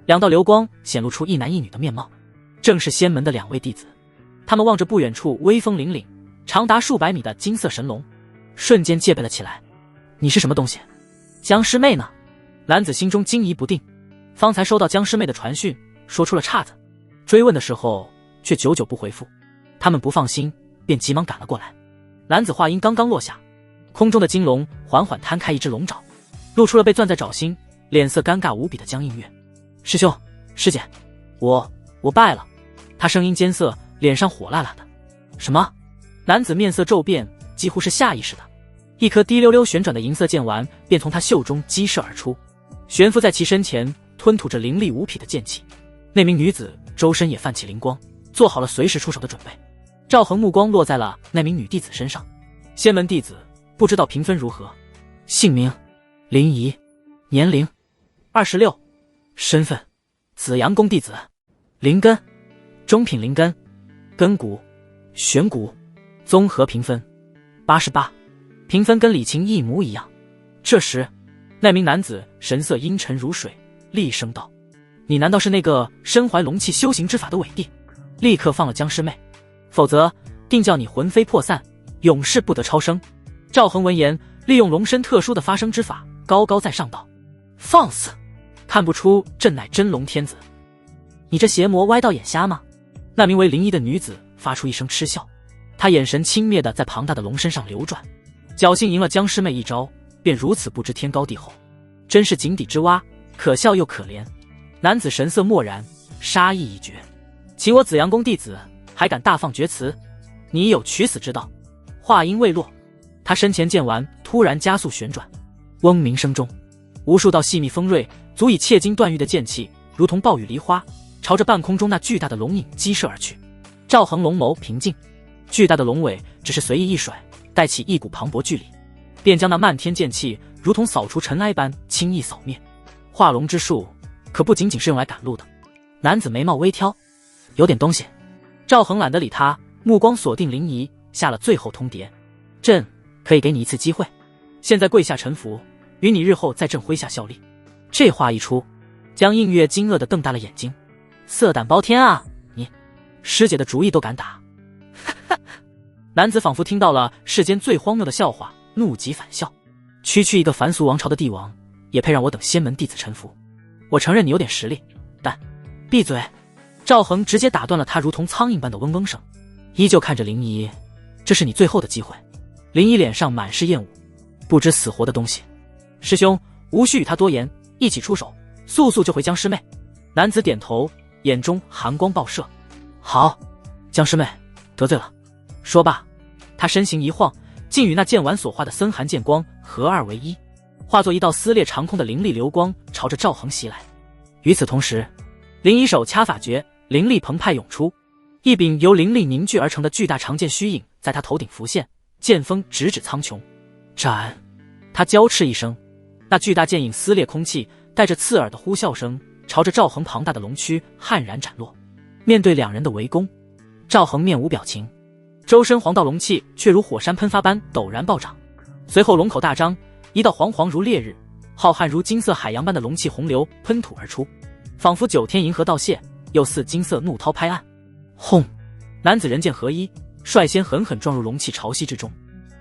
两道流光显露出一男一女的面貌，正是仙门的两位弟子。他们望着不远处威风凛凛、长达数百米的金色神龙，瞬间戒备了起来。你是什么东西？江师妹呢？兰子心中惊疑不定，方才收到江师妹的传讯，说出了岔子，追问的时候却久久不回复。他们不放心，便急忙赶了过来。兰子话音刚刚落下，空中的金龙缓缓摊开一只龙爪，露出了被攥在爪心、脸色尴尬无比的江映月。师兄师姐，我败了。他声音艰涩，脸上火辣辣的。什么？男子面色骤变，几乎是下意识的，一颗滴溜溜旋转的银色剑丸便从他袖中激射而出，悬浮在其身前，吞吐着凌厉无匹的剑气。那名女子周身也泛起灵光，做好了随时出手的准备。赵恒目光落在了那名女弟子身上。仙门弟子，不知道评分如何？姓名：林怡，年龄26，身份：紫阳宫弟子。灵根。中品灵根，根骨、玄骨，综合评分88，评分跟李晴一模一样。这时，那名男子神色阴沉如水，厉声道：“你难道是那个身怀龙气修行之法的伪帝？立刻放了僵尸妹，否则定叫你魂飞魄散，永世不得超生。”赵恒闻言，利用龙身特殊的发声之法，高高在上道：“放肆！看不出朕乃真龙天子？你这邪魔歪道眼瞎吗？”那名为灵仪的女子发出一声嗤笑，她眼神轻蔑地在庞大的龙身上流转，侥幸赢了僵尸妹一招，便如此不知天高地厚，真是井底之蛙，可笑又可怜。男子神色漠然，杀意已决，请我紫阳宫弟子还敢大放厥词，你有取死之道。话音未落，他身前剑丸突然加速旋转，嗡鸣声中，无数道细密锋锐足以切筋断玉的剑气如同暴雨梨花，朝着半空中那巨大的龙影激射而去。赵恒龙眸平静，巨大的龙尾只是随意一甩，带起一股磅礴巨力，便将那漫天剑气如同扫除尘埃般轻易扫灭。化龙之术可不仅仅是用来赶路的。男子眉毛微挑，有点东西。赵恒懒得理他，目光锁定灵仪，下了最后通牒：朕可以给你一次机会，现在跪下臣服，与你日后在朕麾下效力。这话一出，江映月惊愕地瞪大了眼睛，色胆包天啊！你师姐的主意都敢打！男子仿佛听到了世间最荒谬的笑话，怒极反笑：区区一个凡俗王朝的帝王，也配让我等仙门弟子臣服？我承认你有点实力，但闭嘴！赵恒直接打断了他如同苍蝇般的嗡嗡声，依旧看着灵仪：这是你最后的机会。灵仪脸上满是厌恶：不知死活的东西！师兄，无需与他多言，一起出手，速速救回僵尸妹。男子点头，眼中寒光爆射：好，僵尸妹得罪了。说罢，他身形一晃，竟与那剑丸所化的森寒剑光合二为一，化作一道撕裂长空的凌厉流光，朝着赵恒袭来。与此同时，灵仪手掐法诀，灵力澎湃涌出，一柄由灵力凝聚而成的巨大长剑虚影在他头顶浮现，剑锋直指苍穹。斩！他娇斥一声，那巨大剑影撕裂空气，带着刺耳的呼啸声，朝着赵恒庞大的龙躯悍然斩落。面对两人的围攻，赵恒面无表情，周身黄道龙气却如火山喷发般陡然暴涨，随后龙口大张，一道黄黄如烈日，浩瀚如金色海洋般的龙气洪流喷吐而出，仿佛九天银河道谢，又似金色怒涛拍岸。轰！男子人剑合一，率先狠狠撞入龙气潮汐之中，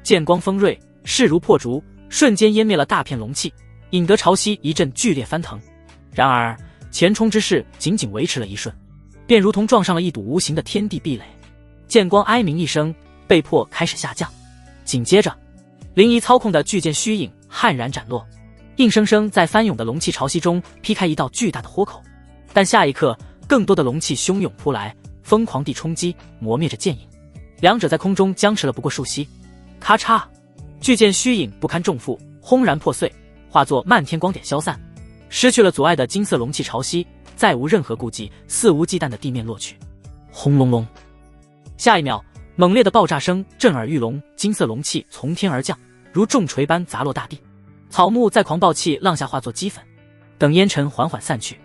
剑光锋锐，势如破竹，瞬间湮灭了大片龙气，引得潮汐一阵剧烈翻腾。然而前冲之势仅仅维持了一瞬，便如同撞上了一堵无形的天地壁垒，剑光哀鸣一声，被迫开始下降。紧接着，灵仪操控的巨剑虚影悍然斩落，硬生生在翻涌的龙气潮汐中劈开一道巨大的豁口。但下一刻，更多的龙气汹涌扑来，疯狂地冲击，磨灭着剑影。两者在空中僵持了不过数息，咔嚓，巨剑虚影不堪重负，轰然破碎，化作漫天光点消散。失去了阻碍的金色龙气潮汐再无任何顾忌，肆无忌惮的地面落去。轰隆隆！下一秒，猛烈的爆炸声震耳欲聋，金色龙气从天而降，如重锤般砸落大地。草木在狂暴气浪下化作齑粉。等烟尘缓缓散去，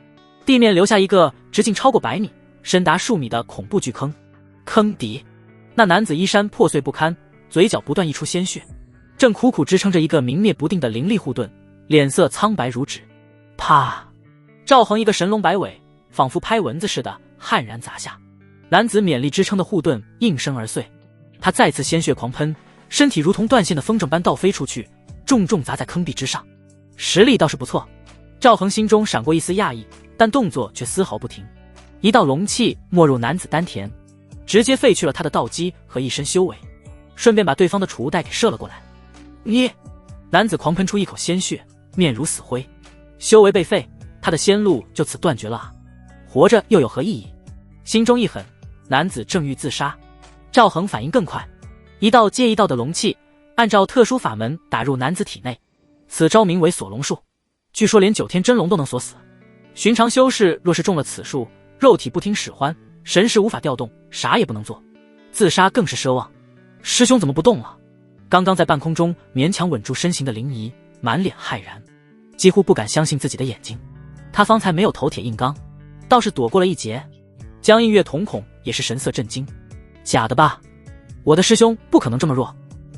地面留下一个直径超过100米、深达数米的恐怖巨坑。坑底，那男子衣衫破碎不堪，嘴角不断溢出鲜血，正苦苦支撑着一个明灭不定的灵力护盾，脸色苍白如纸。啪！赵恒一个神龙摆尾，仿佛拍蚊子似的悍然砸下，男子勉力支撑的护盾应声而碎。他再次鲜血狂喷，身体如同断线的风筝般倒飞出去，重重砸在坑壁之上。实力倒是不错，赵恒心中闪过一丝讶异，但动作却丝毫不停。一道龙气没入男子丹田，直接废去了他的道基和一身修为，顺便把对方的储物袋给射了过来。你！男子狂喷出一口鲜血，面如死灰。修为被废，他的仙路就此断绝了啊！活着又有何意义？心中一狠，男子正欲自杀，赵恒反应更快，一道接一道的龙气按照特殊法门打入男子体内，此招名为锁龙术，据说连9天真龙都能锁死。寻常修士若是中了此术，肉体不听使唤，神识无法调动，啥也不能做，自杀更是奢望。师兄怎么不动了？刚刚在半空中勉强稳住身形的灵仪满脸骇然，几乎不敢相信自己的眼睛。他方才没有头铁硬刚，倒是躲过了一劫。江映月瞳孔也是神色震惊，假的吧？我的师兄不可能这么弱，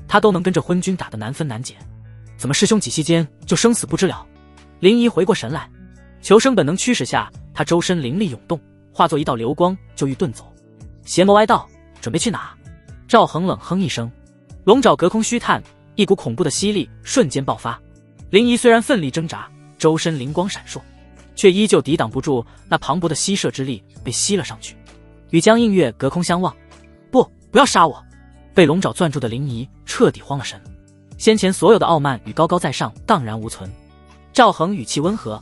他都能跟着昏君打得难分难解，怎么师兄几息间就生死不知了？林仪回过神来，求生本能驱使下，他周身灵力涌动，化作一道流光就欲遁走。邪魔歪道，准备去哪？赵恒冷哼一声，龙爪隔空虚探，一股恐怖的吸力瞬间爆发。林仪虽然奋力挣扎，周身灵光闪烁，却依旧抵挡不住那磅礴的吸射之力，被吸了上去。与江映月隔空相望，不要杀我！被龙爪攥住的林仪彻底慌了神，先前所有的傲慢与高高在上荡然无存。赵恒语气温和，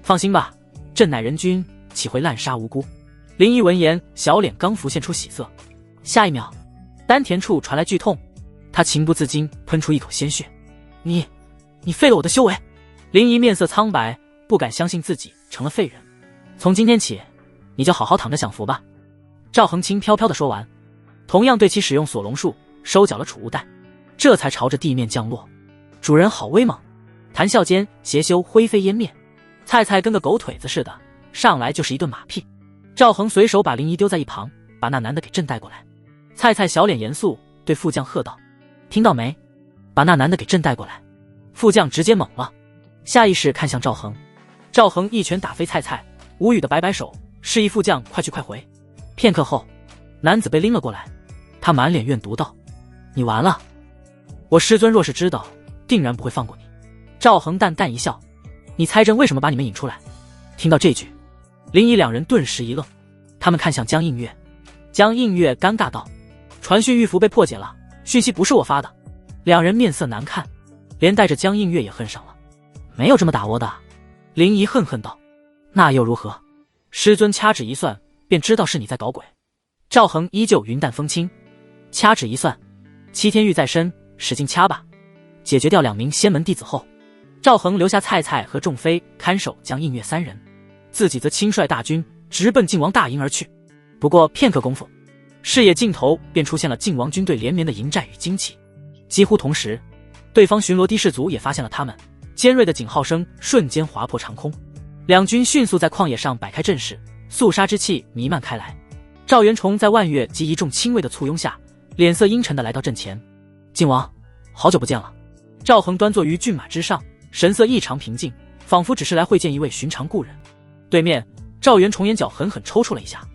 放心吧，朕乃人君，岂会滥杀无辜？林仪闻言，小脸刚浮现出喜色，下一秒丹田处传来剧痛，他情不自禁喷出一口鲜血。你废了我的修为！林仪面色苍白，不敢相信自己成了废人。从今天起，你就好好躺着享福吧。赵恒轻飘飘地说完，同样对其使用锁龙术，收缴了储物袋，这才朝着地面降落。主人好威猛！谈笑间，邪修灰飞烟灭。菜菜跟个狗腿子似的，上来就是一顿马屁。赵恒随手把林仪丢在一旁，把那男的给震带过来。菜菜小脸严肃，对副将喝道：“听到没？把那男的给震带过来。”副将直接懵了，下意识看向赵恒。赵恒一拳打飞菜菜，无语的摆摆手，示意副将快去快回。片刻后，男子被拎了过来，他满脸怨毒道：“你完了！我师尊若是知道，定然不会放过你。”赵恒淡淡一笑：“你猜朕为什么把你们引出来？”听到这句，林仪两人顿时一愣，他们看向江映月。江映月尴尬道：“传讯玉符被破解了，讯息不是我发的。”两人面色难看，连带着江映月也恨上了。没有这么打我的。林仪恨恨道：“那又如何？师尊掐指一算，便知道是你在搞鬼。”赵恒依旧云淡风轻：“掐指一算，7天狱在身，使劲掐吧。”解决掉2名仙门弟子后，赵恒留下菜菜和仲飞看守江映月3人，自己则亲率大军直奔晋王大营而去。不过片刻功夫，视野尽头便出现了晋王军队连绵的营寨与旌旗。几乎同时，对方巡逻的士卒也发现了他们，尖锐的警号声瞬间划破长空。两军迅速在旷野上摆开阵势，肃杀之气弥漫开来。赵元崇在万月及一众亲卫的簇拥下，脸色阴沉地来到阵前。晋王，好久不见了。赵恒端坐于骏马之上，神色异常平静，仿佛只是来会见一位寻常故人。对面，赵元崇眼角狠狠抽搐了一下，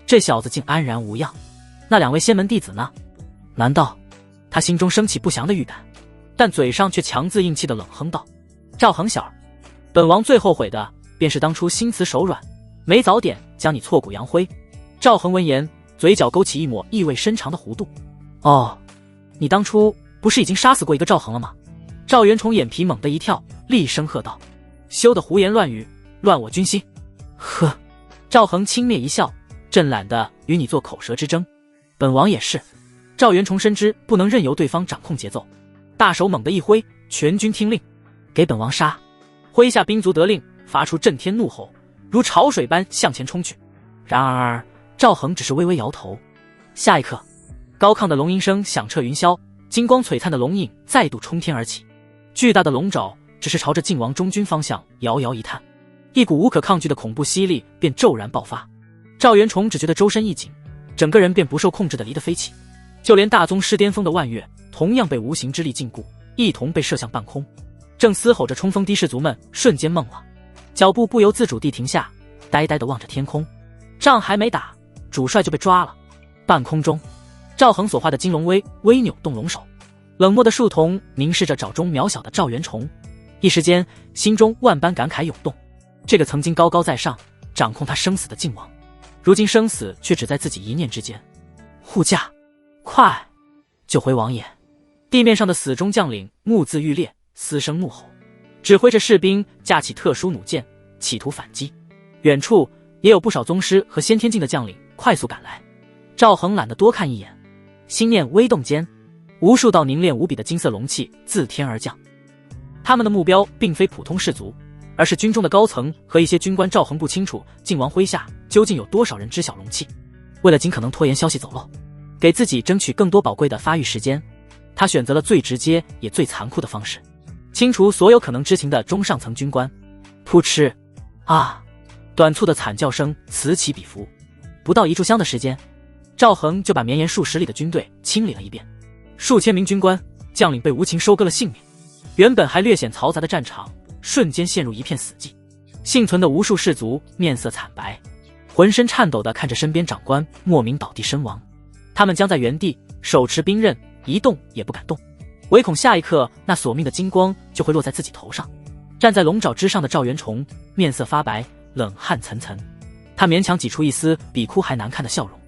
这小子竟安然无恙。那2位仙门弟子呢？难道……他心中升起不祥的预感，但嘴上却强自硬气的冷哼道：“赵恒小儿，本王最后悔的便是当初心慈手软，没早点将你挫骨扬灰。”赵恒闻言，嘴角勾起一抹意味深长的弧度。“哦，你当初不是已经杀死过一个赵恒了吗？”赵元崇眼皮猛地一跳，厉声喝道：“休得胡言乱语，乱我军心！”呵，赵恒轻蔑一笑：“朕懒得与你做口舌之争，本王也是。”赵元崇深知不能任由对方掌控节奏，大手猛地一挥，全军听令，给本王杀！麾下兵卒得令，发出震天怒吼，如潮水般向前冲去。然而赵恒只是微微摇头。下一刻，高亢的龙吟声响彻云霄，金光璀璨的龙影再度冲天而起，巨大的龙爪只是朝着晋王中军方向遥遥一探，一股无可抗拒的恐怖吸力便骤然爆发。赵元崇只觉得周身一紧，整个人便不受控制地离得飞起。就连大宗师巅峰的万月同样被无形之力禁锢，一同被射向半空。正嘶吼着冲锋的士卒们瞬间懵了，脚步不由自主地停下，呆呆地望着天空。仗还没打，主帅就被抓了。半空中，赵恒所画的金龙微扭动龙首，冷漠的树瞳凝视着爪中渺小的赵元崇，一时间心中万般感慨涌动。这个曾经高高在上掌控他生死的晋王，如今生死却只在自己一念之间。护驾，快救回王爷！地面上的死忠将领目眦欲裂，嘶声怒吼，指挥着士兵架起特殊弩箭，企图反击。远处也有不少宗师和先天境的将领快速赶来。赵恒懒得多看一眼，心念微动间，无数道凝练无比的金色龙气自天而降。他们的目标并非普通士卒，而是军中的高层和一些军官。赵恒不清楚晋王麾下究竟有多少人知晓龙气，为了尽可能拖延消息走漏，给自己争取更多宝贵的发育时间，他选择了最直接也最残酷的方式，清除所有可能知情的中上层军官。噗嗤！啊！短促的惨叫声此起彼伏，不到1炷香的时间，赵恒就把绵延数十里的军队清理了一遍，数千名军官将领被无情收割了性命。原本还略显嘈杂的战场瞬间陷入一片死寂，幸存的无数士卒面色惨白，浑身颤抖地看着身边长官莫名倒地身亡。他们僵在原地，手持兵刃，一动也不敢动，唯恐下一刻那索命的金光就会落在自己头上。站在龙爪之上的赵元崇面色发白，冷汗涔涔，他勉强挤出一丝比哭还难看的笑容，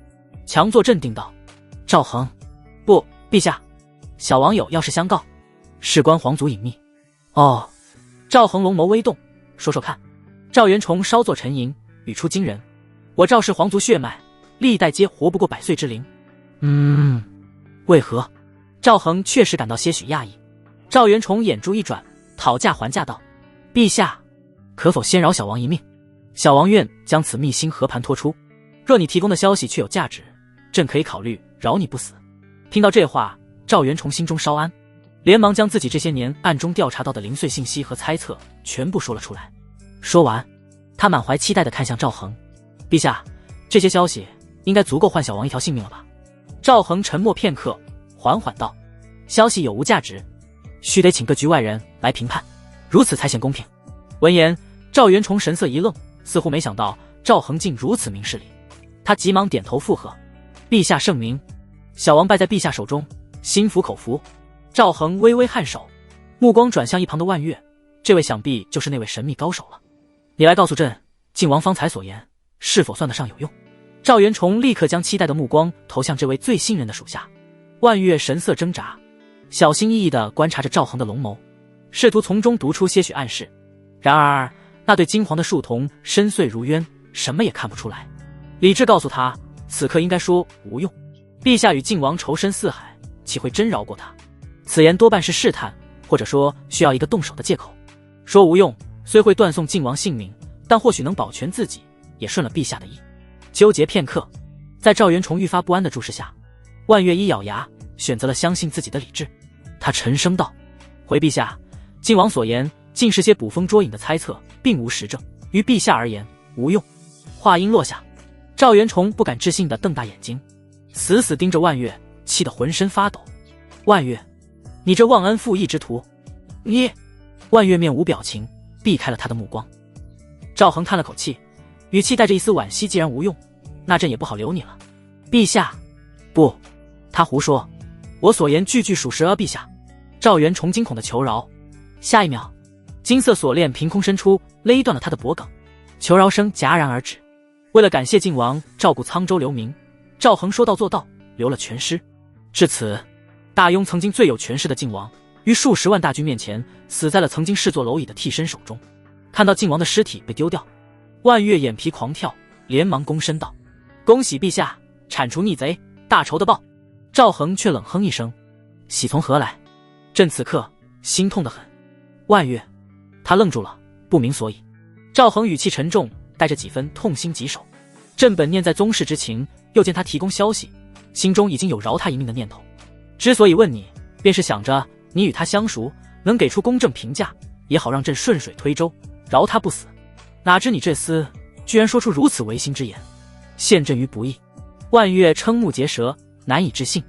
强作镇定道：赵恒，不，陛下，小王有要事相告，事关皇族隐秘。哦，赵恒龙眸微动，说说看。赵元崇稍作沉吟，语出惊人：我赵氏皇族血脉历代皆活不过100岁之龄。为何？赵恒确实感到些许讶异。赵元崇眼珠一转，讨价还价道：陛下，可否先饶小王一命？小王愿将此密星和盘托出，若你提供的消息确有价值，朕可以考虑饶你不死。听到这话，赵元崇心中稍安，连忙将自己这些年暗中调查到的零碎信息和猜测全部说了出来。说完，他满怀期待地看向赵恒：陛下，这些消息应该足够换小王一条性命了吧？赵恒沉默片刻，缓缓道：消息有无价值，须得请各局外人来评判，如此才显公平。闻言，赵元崇神色一愣，似乎没想到赵恒竟如此明事理。他急忙点头附和：陛下圣明，小王败在陛下手中，心服口服。赵恒微微颔首，目光转向一旁的万月，这位想必就是那位神秘高手了。你来告诉朕，靖王方才所言是否算得上有用？赵元崇立刻将期待的目光投向这位最信任的属下。万月神色挣扎，小心翼翼地观察着赵恒的龙眸，试图从中读出些许暗示。然而那对金黄的树瞳深邃如渊，什么也看不出来。理智告诉他，此刻应该说无用。陛下与靖王仇深似海，岂会真饶过他？此言多半是试探，或者说需要一个动手的借口。说无用，虽会断送靖王性命，但或许能保全自己，也顺了陛下的意。纠结片刻，在赵元崇愈发不安的注视下，万月一咬牙，选择了相信自己的理智。他沉声道：回陛下，靖王所言尽是些捕风捉影的猜测，并无实证，于陛下而言无用。话音落下，赵元崇不敢置信地瞪大眼睛，死死盯着万月，气得浑身发抖。万月，你这忘恩负义之徒，你……万月面无表情，避开了他的目光。赵恒叹了口气，语气带着一丝惋惜，既然无用，那朕也不好留你了。陛下，不，他胡说，我所言句句属实啊，陛下。赵元崇惊恐的求饶。下一秒，金色锁链凭空伸出，勒断了他的脖颈，求饶声戛然而止。为了感谢靖王照顾沧州流民，赵恒说到做到，留了全尸。至此，大雍曾经最有权势的靖王，于数十万大军面前死在了曾经视作蝼蚁的替身手中。看到靖王的尸体被丢掉，万月眼皮狂跳，连忙躬身道：恭喜陛下铲除逆贼，大仇得报。赵恒却冷哼一声：喜从何来？朕此刻心痛得很。万月，他愣住了，不明所以。赵恒语气沉重，带着几分痛心疾首：朕本念在宗室之情，又见他提供消息，心中已经有饶他一命的念头。之所以问你，便是想着你与他相熟，能给出公正评价，也好让朕顺水推舟，饶他不死。哪知你这厮居然说出如此违心之言，陷朕于不义。万月瞠目结舌，难以置信。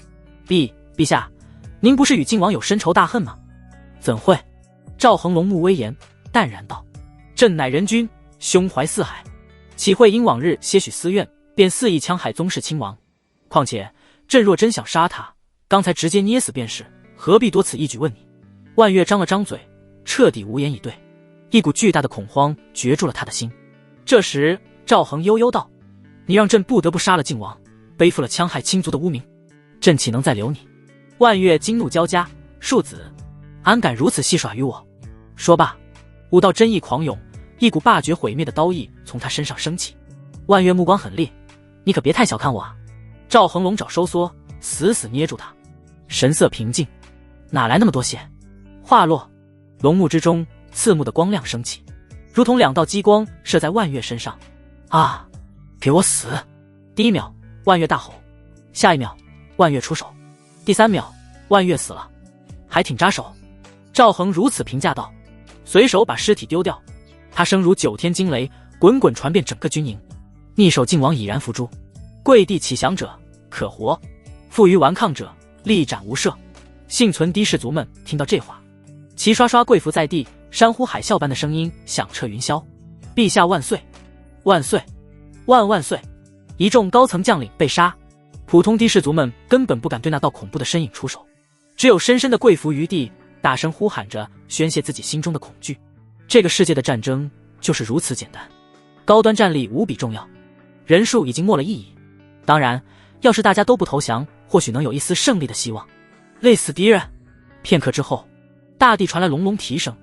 陛下，您不是与靖王有深仇大恨吗？怎会？赵恒龙目微严，淡然道：朕乃人君，胸怀四海，岂会因往日些许私怨，便肆意戕害宗室亲王？况且朕若真想杀他，刚才直接捏死便是，何必多此一举问你？万月张了张嘴，彻底无言以对。一股巨大的恐慌攫住了他的心。这时赵恒悠悠道：你让朕不得不杀了靖王，背负了戕害亲族的污名，朕岂能再留你？万月惊怒交加：庶子，安敢如此戏耍于我？说罢，武道真意狂涌，一股霸绝毁灭的刀意从他身上升起。万月目光狠厉：你可别太小看我啊！赵恒龙爪收缩，死死捏住他，神色平静：哪来那么多血？话落，龙目之中刺目的光亮升起，如同两道激光射在万月身上。啊！给我死！第一秒，万月大吼；下一秒，万月出手；第三秒，万月死了，还挺扎手。赵恒如此评价道，随手把尸体丢掉。他声如9天惊雷，滚滚传遍整个军营。逆手靖王已然伏诛，跪地乞降者可活，负隅顽抗者立斩无赦。幸存低士族们听到这话，齐刷刷跪伏在地，山呼海啸般的声音响彻云霄。陛下万岁！万岁！万万岁！一众高层将领被杀，普通低士族们根本不敢对那道恐怖的身影出手，只有深深的跪伏于地，大声呼喊着宣泄自己心中的恐惧。这个世界的战争就是如此简单，高端战力无比重要，人数已经没了意义。当然，要是大家都不投降，或许能有一丝胜利的希望。累死敌人！片刻之后，大地传来隆隆蹄声，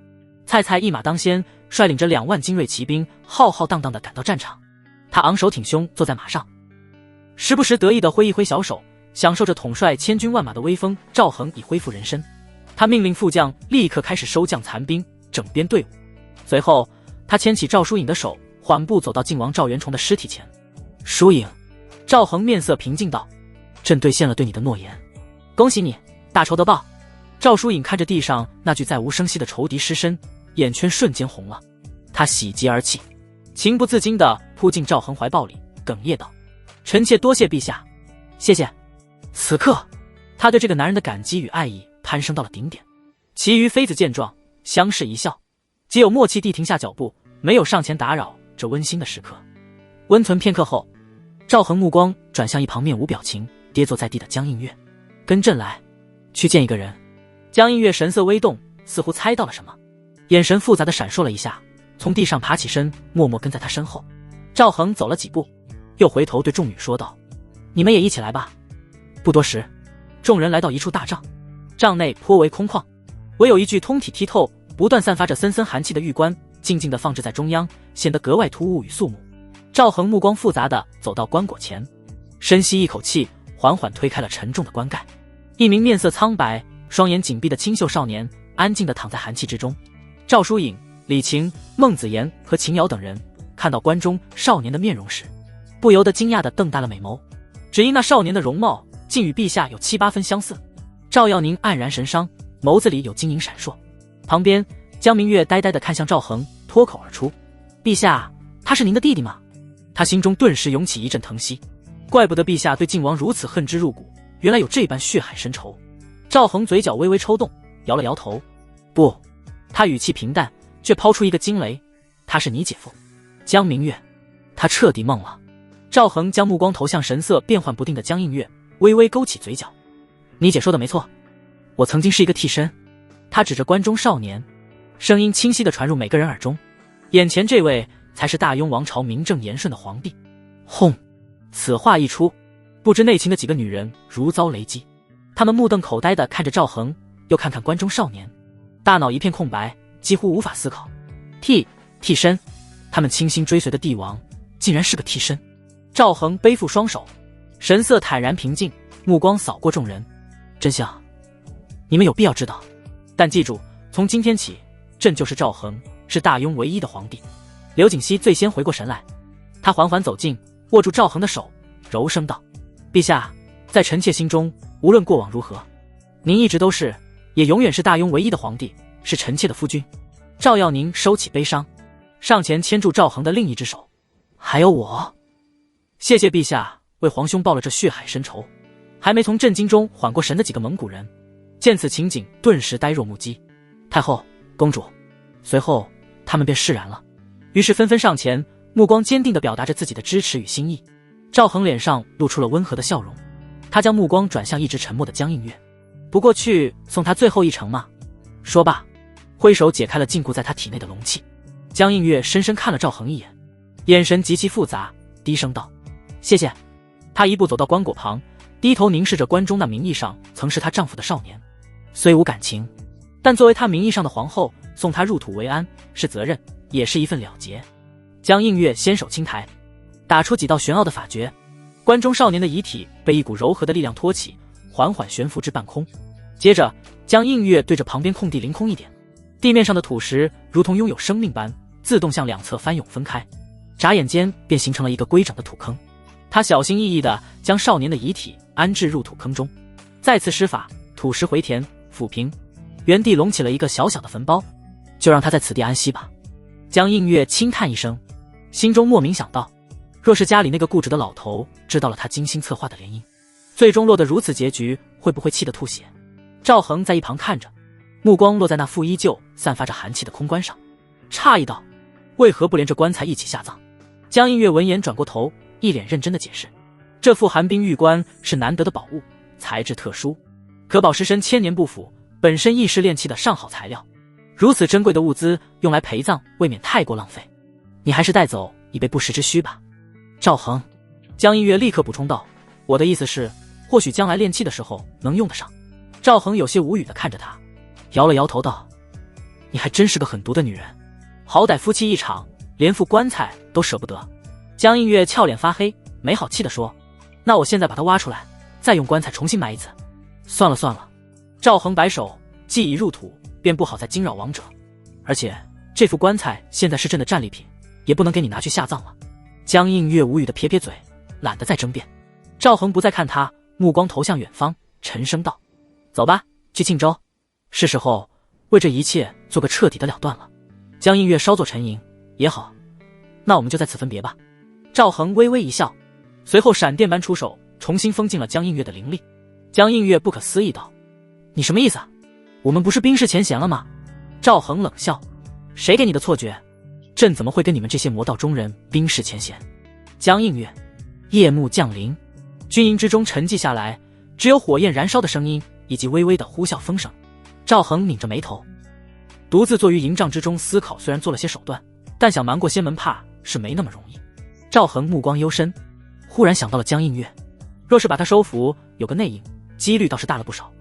蔡蔡一马当先，率领着2万精锐骑兵，浩浩荡荡地赶到战场。他昂首挺胸坐在马上，时不时得意地挥一挥小手，享受着统帅千军万马的威风。赵恒已恢复人身，他命令副将立刻开始收将残兵，整编队伍。随后，他牵起赵疏影的手，缓步走到晋王赵元崇的尸体前。疏影，赵恒面色平静道：“朕兑现了对你的诺言，恭喜你，大仇得报。”赵疏影看着地上那具再无声息的仇敌尸身，眼圈瞬间红了，他喜极而泣，情不自禁地扑进赵恒怀抱里，哽咽道：“臣妾多谢陛下，谢谢。”此刻，他对这个男人的感激与爱意攀升到了顶点。其余妃子见状，相视一笑，皆有默契地停下脚步，没有上前打扰这温馨的时刻。温存片刻后，赵恒目光转向一旁面无表情跌坐在地的江映月：“跟朕来，去见一个人。”江映月神色微动，似乎猜到了什么，眼神复杂的闪烁了一下，从地上爬起身，默默跟在他身后。赵恒走了几步，又回头对众女说道：“你们也一起来吧。”不多时，众人来到一处大帐，帐内颇为空旷，唯有一具通体剔透、不断散发着森森寒气的玉棺静静地放置在中央，显得格外突兀与肃穆。赵恒目光复杂地走到棺椁前，深吸一口气，缓缓推开了沉重的棺盖。一名面色苍白、双眼紧闭的清秀少年安静地躺在寒气之中。赵疏影、李晴、孟子言和秦瑶等人看到棺中少年的面容时，不由得惊讶地瞪大了美眸，只因那少年的容貌竟与陛下有7、8分相似。赵耀宁黯然神伤，眸子里有晶莹闪烁。旁边江明月呆呆地看向赵恒，脱口而出：“陛下，他是您的弟弟吗？”他心中顿时涌起一阵疼惜，怪不得陛下对晋王如此恨之入骨，原来有这般血海深仇。赵恒嘴角微微抽动，摇了摇头：“不。”他语气平淡，却抛出一个惊雷：“他是你姐夫。”江明月，他彻底懵了。赵恒将目光投向神色变幻不定的江映月，微微勾起嘴角：“你姐说的没错，我曾经是一个替身。”他指着关中少年，声音清晰地传入每个人耳中：“眼前这位才是大雍王朝名正言顺的皇帝。”轰！此话一出，不知内情的几个女人如遭雷击，她们目瞪口呆地看着赵恒，又看看关中少年，大脑一片空白，几乎无法思考。替身，他们倾心追随的帝王竟然是个替身。赵恒背负双手，神色坦然平静，目光扫过众人：“真相，你们有必要知道。但记住，从今天起，朕就是赵恒，是大雍唯一的皇帝。”刘景熙最先回过神来，他缓缓走近，握住赵恒的手，柔声道：“陛下，在臣妾心中，无论过往如何，您一直都是，也永远是大雍唯一的皇帝，是臣妾的夫君。”赵耀宁收起悲伤，上前牵住赵恒的另一只手：“还有我，谢谢陛下为皇兄报了这血海深仇。”还没从震惊中缓过神的几个蒙古人见此情景，顿时呆若木鸡。太后、公主，随后他们便释然了，于是纷纷上前，目光坚定地表达着自己的支持与心意。赵恒脸上露出了温和的笑容，他将目光转向一直沉默的江映月：“不过去送他最后一程吗？”说罢，挥手解开了禁锢在他体内的龙气。江映月深深看了赵恒一眼，眼神极其复杂，低声道：“谢谢。”他一步走到棺椁旁，低头凝视着棺中那名义上曾是她丈夫的少年。虽无感情，但作为他名义上的皇后，送他入土为安是责任，也是一份了结。江映月先手轻抬，打出几道玄奥的法诀，棺中少年的遗体被一股柔和的力量托起，缓缓悬浮至半空。接着江映月对着旁边空地凌空一点，地面上的土石如同拥有生命般自动向两侧翻涌分开，眨眼间便形成了一个规整的土坑。他小心翼翼地将少年的遗体安置入土坑中，再次施法，土石回填抚平，原地隆起了一个小小的坟包。就让他在此地安息吧。江映月轻叹一声，心中莫名想到，若是家里那个固执的老头知道了他精心策划的联姻，最终落得如此结局，会不会气得吐血？赵恒在一旁看着，目光落在那副依旧散发着寒气的空棺上，诧异道：“为何不连着棺材一起下葬？”江映月闻言转过头，一脸认真的解释：“这副寒冰玉棺是难得的宝物，材质特殊，可保尸身千年不腐，本身亦是炼器的上好材料。如此珍贵的物资用来陪葬，未免太过浪费。你还是带走，以备不时之需吧。”赵恒，江映月立刻补充道：“我的意思是，或许将来炼器的时候能用得上。”赵恒有些无语地看着他，摇了摇头道：“你还真是个狠毒的女人，好歹夫妻一场，连副棺材都舍不得。”江映月俏脸发黑，没好气地说：“那我现在把它挖出来，再用棺材重新埋一次。”算了算了，赵恒摆手，既已入土，便不好再惊扰亡者，而且这副棺材现在是朕的战利品，也不能给你拿去下葬了。江映月无语的撇撇嘴，懒得再争辩。赵恒不再看他，目光投向远方，沉声道：“走吧，去庆州，是时候为这一切做个彻底的了断了。”江映月稍作沉吟，也好，那我们就在此分别吧。赵恒微微一笑，随后闪电般出手，重新封进了江映月的灵力。江映月不可思议道：“你什么意思啊？我们不是冰释前嫌了吗？”赵恒冷笑：“谁给你的错觉？朕怎么会跟你们这些魔道中人冰释前嫌？”江映月，夜幕降临，军营之中沉寂下来，只有火焰燃烧的声音以及微微的呼啸风声。赵恒拧着眉头，独自坐于营帐之中思考，虽然做了些手段，但想瞒过仙门怕是没那么容易。赵恒目光幽深，忽然想到了江映月，若是把他收服，有个内应，几率倒是大了不少。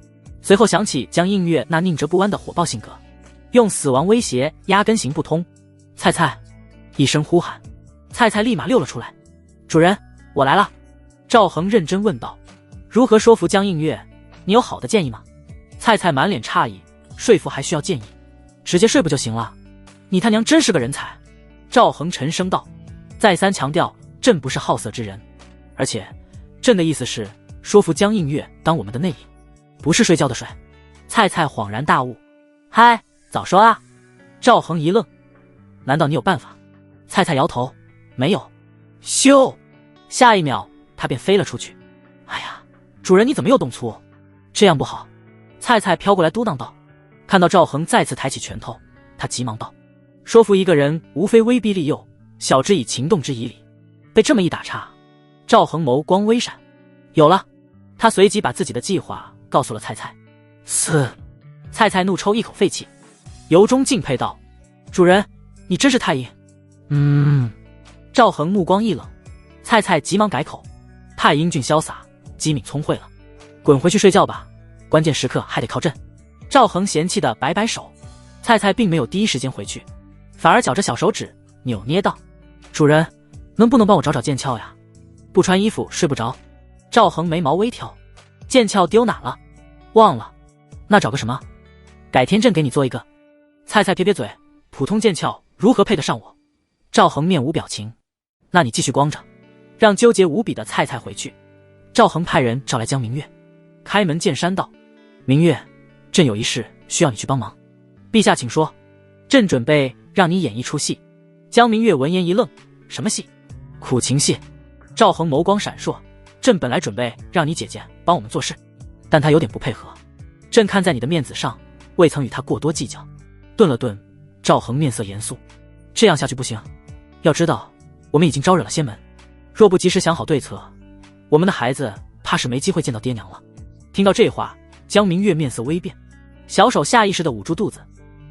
随后想起江映月那宁折不弯的火爆性格，用死亡威胁压根行不通。菜菜一声呼喊，菜菜立马溜了出来：“主人，我来了。”赵恒认真问道：“如何说服江映月？你有好的建议吗？”菜菜满脸诧异：“说服还需要建议？直接睡不就行了？你他娘真是个人才！”赵恒沉声道：“再三强调，朕不是好色之人，而且朕的意思是说服江映月当我们的内应，不是睡觉的睡。”菜菜恍然大悟：“嗨，早说啊！”赵恒一愣：“难道你有办法？”菜菜摇头：“没有。”咻！下一秒他便飞了出去。“哎呀，主人你怎么又动粗？这样不好。”菜菜飘过来嘟囔道。看到赵恒再次抬起拳头，他急忙道：“说服一个人无非威逼利诱，晓之以情，动之以理。被这么一打岔。”赵恒眸光微闪，有了。他随即把自己的计划告诉了菜菜。嘶！菜菜怒抽一口废气，由衷敬佩道：“主人，你真是太硬。”赵恒目光一冷，菜菜急忙改口：“太英俊潇洒，机敏聪慧了，滚回去睡觉吧，关键时刻还得靠朕。”赵恒嫌弃的摆摆手，菜菜并没有第一时间回去，反而绞着小手指扭捏道：“主人，能不能帮我找找剑鞘呀？不穿衣服睡不着。”赵恒眉毛微挑：“剑鞘丢哪了？忘了。那找个什么？改天朕给你做一个。”菜菜撇撇嘴：“普通剑鞘如何配得上我？”赵恒面无表情：“那你继续光着，让纠结无比的菜菜回去。”赵恒派人召来江明月，开门见山道：“明月，朕有一事需要你去帮忙。”“陛下请说。”“朕准备让你演一出戏。”江明月闻言一愣：“什么戏？”“苦情戏。”赵恒眸光闪烁：“朕本来准备让你姐姐帮我们做事，但她有点不配合。朕看在你的面子上，未曾与她过多计较。”顿了顿，赵恒面色严肃：“这样下去不行。要知道，我们已经招惹了仙门，若不及时想好对策，我们的孩子怕是没机会见到爹娘了。”听到这话，江明月面色微变，小手下意识地捂住肚子：“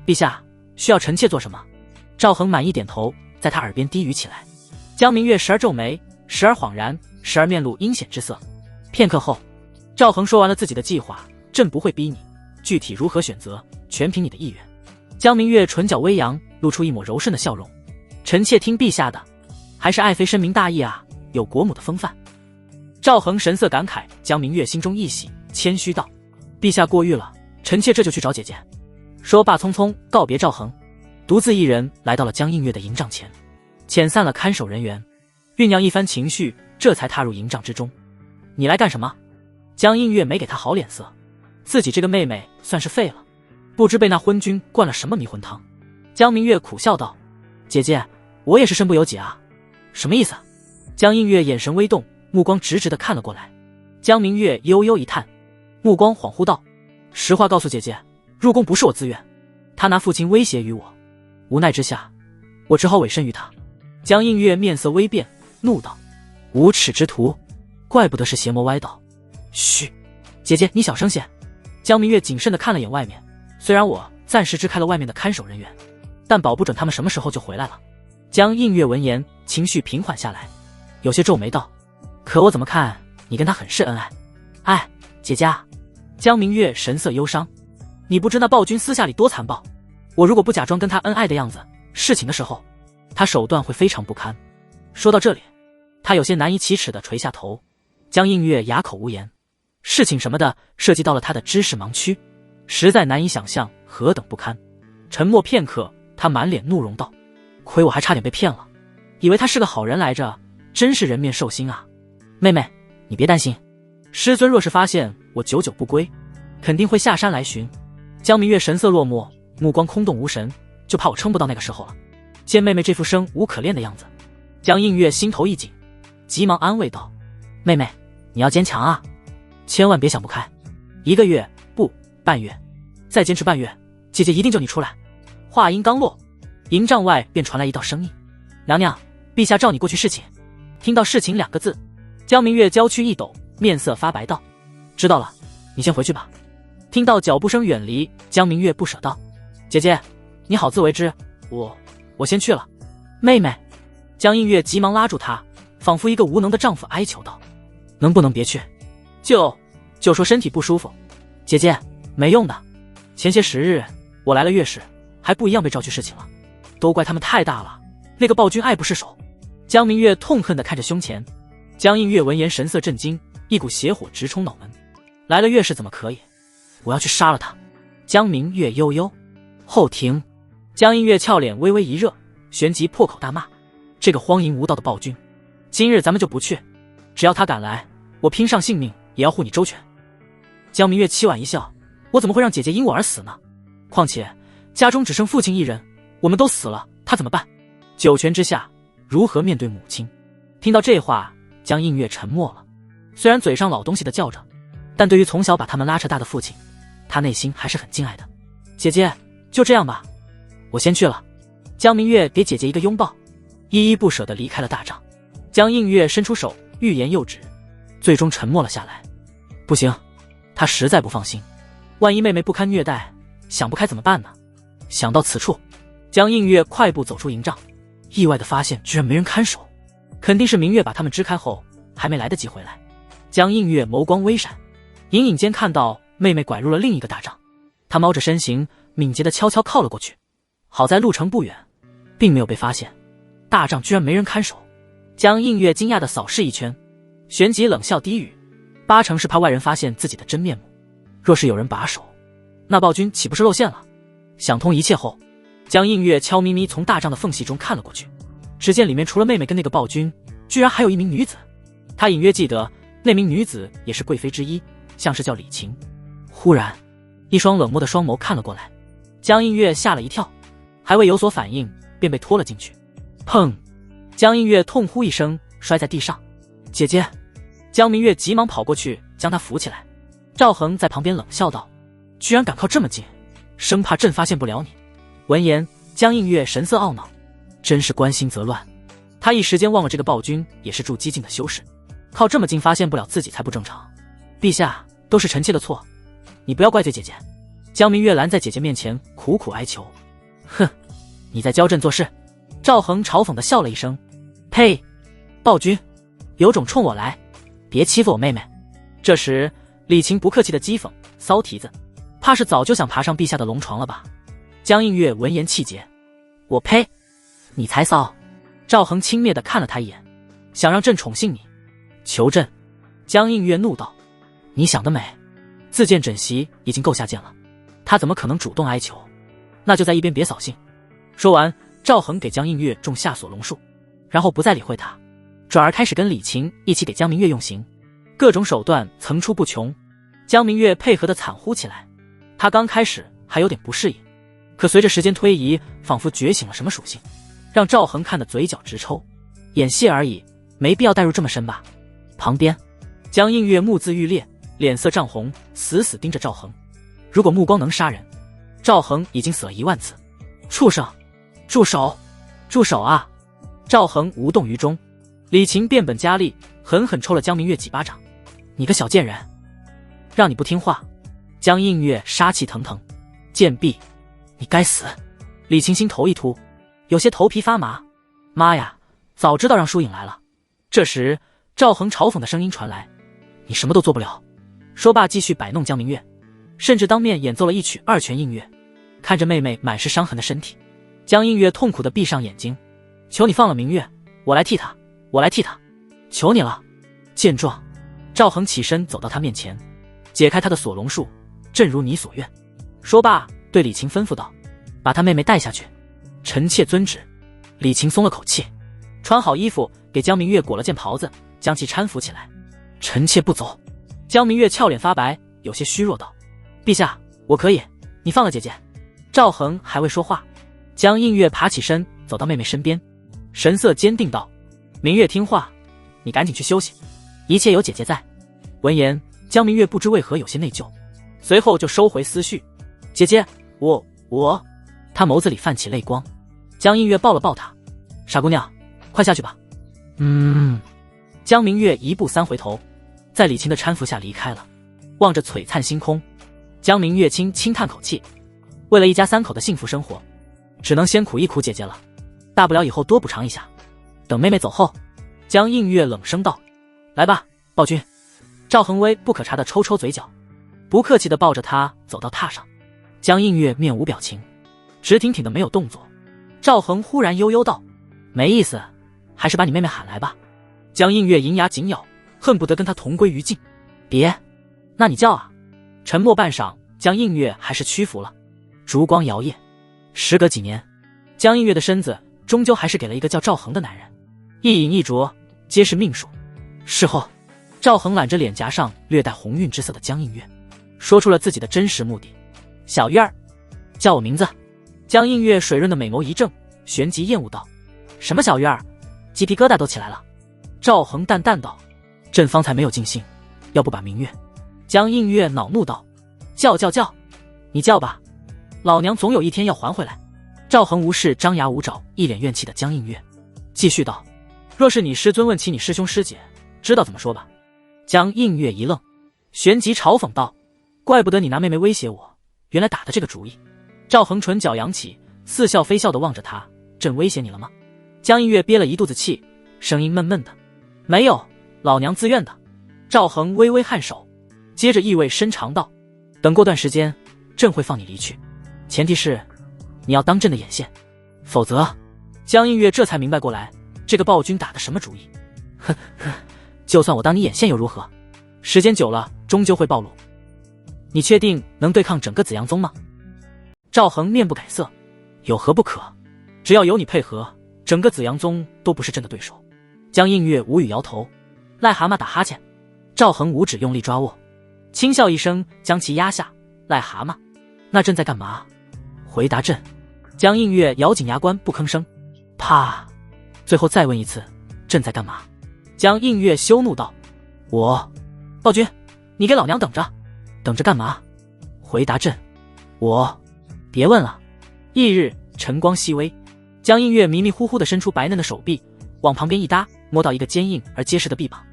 陛下，需要臣妾做什么？”赵恒满意点头，在他耳边低语起来。江明月时而皱眉，时而恍然，时而面露阴险之色。片刻后，赵恒说完了自己的计划：“朕不会逼你，具体如何选择，全凭你的意愿。”江明月唇角微扬，露出一抹柔顺的笑容：“臣妾听陛下的，还是爱妃深明大义啊，有国母的风范。”赵恒神色感慨，江明月心中一喜，谦虚道：“陛下过誉了，臣妾这就去找姐姐。”说罢匆匆告别赵恒，独自一人来到了江映月的营帐前，遣散了看守人员，酝酿一番情绪，这才踏入营帐之中。“你来干什么？”江映月没给他好脸色，自己这个妹妹算是废了，不知被那昏君灌了什么迷魂汤。江明月苦笑道：“姐姐，我也是身不由己啊。”“什么意思？”江映月眼神微动，目光直直地看了过来。江明月悠悠一叹，目光恍惚道：“实话告诉姐姐，入宫不是我自愿，他拿父亲威胁于我，无奈之下，我只好委身于他。”江映月面色微变，怒道：“无耻之徒，怪不得是邪魔歪道。”嘘，姐姐你小声些。江明月谨慎地看了眼外面，虽然我暂时支开了外面的看守人员，但保不准他们什么时候就回来了。江映月闻言，情绪平缓下来，有些皱眉道：“可我怎么看你跟他很是恩爱？”“哎，姐姐啊。”江明月神色忧伤：“你不知那暴君私下里多残暴，我如果不假装跟他恩爱的样子，事情的时候，他手段会非常不堪。”说到这里，他有些难以启齿地垂下头。江映月哑口无言，事情什么的涉及到了他的知识盲区，实在难以想象何等不堪。沉默片刻，他满脸怒容道：“亏我还差点被骗了，以为他是个好人来着，真是人面兽心啊！妹妹，你别担心，师尊若是发现我久久不归，肯定会下山来寻。”江明月神色落寞，目光空洞无神，就怕我撑不到那个时候了。见妹妹这副生无可恋的样子，江映月心头一紧，急忙安慰道：“妹妹，你要坚强啊，千万别想不开。1个月，不，半月，再坚持半月，姐姐一定救你出来。”话音刚落，营帐外便传来一道声音：“娘娘，陛下召你过去侍寝。”听到侍寝2个字，江明月娇躯一抖，面色发白道：“知道了，你先回去吧。”听到脚步声远离，江明月不舍道：“姐姐，你好自为之，我先去了。”妹妹，江映月急忙拉住她，仿佛一个无能的丈夫哀求道：“能不能别去？就说身体不舒服。姐姐，没用的，前些时日我来了月氏，还不一样被召去侍寝了，都怪他们太大了，那个暴君爱不释手。”江明月痛恨地看着胸前。江映月闻言神色震惊，一股邪火直冲脑门：“来了月氏怎么可以？我要去杀了他！”江明月悠悠后庭，江映月俏脸微微一热，旋即破口大骂：“这个荒淫无道的暴君，今日咱们就不去，只要他敢来，我拼上性命也要护你周全。”江明月凄婉一笑：“我怎么会让姐姐因我而死呢？况且家中只剩父亲一人，我们都死了，他怎么办？九泉之下，如何面对母亲？”听到这话，江映月沉默了。虽然嘴上老东西的叫着，但对于从小把他们拉扯大的父亲，他内心还是很敬爱的。“姐姐，就这样吧，我先去了。”江明月给姐姐一个拥抱，依依不舍地离开了大帐。江映月伸出手欲言又止，最终沉默了下来。不行，他实在不放心，万一妹妹不堪虐待，想不开怎么办呢？想到此处，江映月快步走出营帐，意外地发现居然没人看守，肯定是明月把他们支开后还没来得及回来。江映月眸光微闪，隐隐间看到妹妹拐入了另一个大帐，她猫着身形，敏捷地悄悄靠了过去。好在路程不远，并没有被发现，大帐居然没人看守。江映月惊讶地扫视一圈，旋即冷笑低语：“8成是怕外人发现自己的真面目，若是有人把守，那暴君岂不是露馅了？”想通一切后，江映月悄咪咪从大帐的缝隙中看了过去，只见里面除了妹妹跟那个暴君，居然还有一名女子。她隐约记得那名女子也是贵妃之一，像是叫李晴。忽然，一双冷漠的双眸看了过来，江映月吓了一跳，还未有所反应，便被拖了进去。砰！江映月痛呼一声，摔在地上。“姐姐！”江明月急忙跑过去将她扶起来。赵恒在旁边冷笑道：“居然敢靠这么近，生怕朕发现不了你。”闻言，江映月神色懊恼，真是关心则乱。他一时间忘了这个暴君也是助姬境的修士，靠这么近发现不了自己才不正常。“陛下，都是臣妾的错，你不要怪罪姐姐。”江明月拦在姐姐面前苦苦哀求。“哼，你在教朕做事？”赵恒嘲讽地笑了一声：“呸，暴君，有种冲我来，别欺负我妹妹。”这时李晴不客气地讥讽：“骚蹄子，怕是早就想爬上陛下的龙床了吧？”江映月闻言气结：“我呸，你才骚！”赵恒轻蔑地看了他一眼：“想让朕宠幸你，求朕！”江映月怒道：“你想得美，自荐枕席已经够下贱了，他怎么可能主动哀求？那就在一边别扫兴。”说完，赵恒给江映月种下锁龙术，然后不再理会他，转而开始跟李晴一起给江明月用刑，各种手段层出不穷。江明月配合得惨呼起来，他刚开始还有点不适应，可随着时间推移，仿佛觉醒了什么属性，让赵恒看得嘴角直抽。演戏而已，没必要带入这么深吧？旁边，江映月目眦欲裂，脸色涨红，死死盯着赵恒。如果目光能杀人，赵恒已经死了10000次。畜生！住手！住手啊！赵恒无动于衷。李晴变本加厉，狠狠抽了江明月几巴掌。你个小贱人，让你不听话！江映月杀气腾腾。贱婢，你该死！李晴心头一突，有些头皮发麻。妈呀，早知道让输赢来了。这时赵恒嘲讽的声音传来，你什么都做不了。说罢继续摆弄江明月，甚至当面演奏了一曲2泉映月。看着妹妹满是伤痕的身体，江映月痛苦地闭上眼睛，求你放了明月，我来替她，我来替她，求你了。见状，赵恒起身走到她面前，解开她的锁龙术，正如你所愿。说罢对李晴吩咐道，把她妹妹带下去。臣妾遵旨。李晴松了口气，穿好衣服给江明月裹了件袍子，将其搀扶起来。臣妾不走。江明月俏脸发白，有些虚弱道，陛下，我可以，你放了姐姐。赵恒还未说话，江映月爬起身走到妹妹身边，神色坚定道，明月听话，你赶紧去休息，一切有姐姐在。闻言，江明月不知为何有些内疚，随后就收回思绪。姐姐，我……她眸子里泛起泪光。江映月抱了抱她，傻姑娘，快下去吧。江明月1步3回头，在李晴的搀扶下离开了。望着璀璨星空，江明月轻叹口气，为了一家3口的幸福生活，只能先苦一苦姐姐了，大不了以后多补偿一下。等妹妹走后，江映月冷声道，来吧，暴君。赵恒威不可察地抽嘴角，不客气地抱着她走到榻上。江映月面无表情，直挺挺的没有动作。赵恒忽然悠悠道，没意思，还是把你妹妹喊来吧。江映月银牙紧咬，恨不得跟她同归于尽。别，那你叫啊。沉默半晌，江映月还是屈服了。烛光摇曳，时隔几年，江映月的身子终究还是给了一个叫赵恒的男人，一饮一啄皆是命数。事后，赵恒揽着脸颊上略带红晕之色的江映月，说出了自己的真实目的。小月儿，叫我名字。江映月水润的美眸一怔，旋即厌恶道，什么小月儿，鸡皮疙瘩都起来了。赵恒淡淡道，朕方才没有尽兴，要不把明月。江映月恼怒道，叫，你叫吧，老娘总有一天要还回来。赵恒无视张牙舞爪一脸怨气的江映月，继续道，若是你师尊问起你师兄师姐，知道怎么说吧。江映月一愣，旋即嘲讽道，怪不得你拿妹妹威胁我，原来打的这个主意。赵恒唇角扬起，似笑非笑地望着他，朕威胁你了吗？江映月憋了一肚子气，声音闷闷的，没有，老娘自愿的。赵恒微微颔首，接着意味深长道，等过段时间，朕会放你离去，前提是你要当朕的眼线，否则……江映月这才明白过来，这个暴君打的什么主意。哼，就算我当你眼线又如何？时间久了，终究会暴露。你确定能对抗整个紫阳宗吗？赵恒面不改色，有何不可？只要有你配合，整个紫阳宗都不是朕的对手。江映月无语摇头，癞蛤蟆打哈欠。赵恒五指用力抓握，轻笑一声将其压下。癞蛤蟆，那朕在干嘛？回答朕。江映月咬紧牙关不吭声。啪！最后再问一次，朕在干嘛？江映月羞怒道，暴君，你给老娘等着。等着干嘛？回答朕。别问了。翌日晨光熹微，江映月迷迷糊糊地伸出白嫩的手臂，往旁边一搭，摸到一个坚硬而结实的臂膀。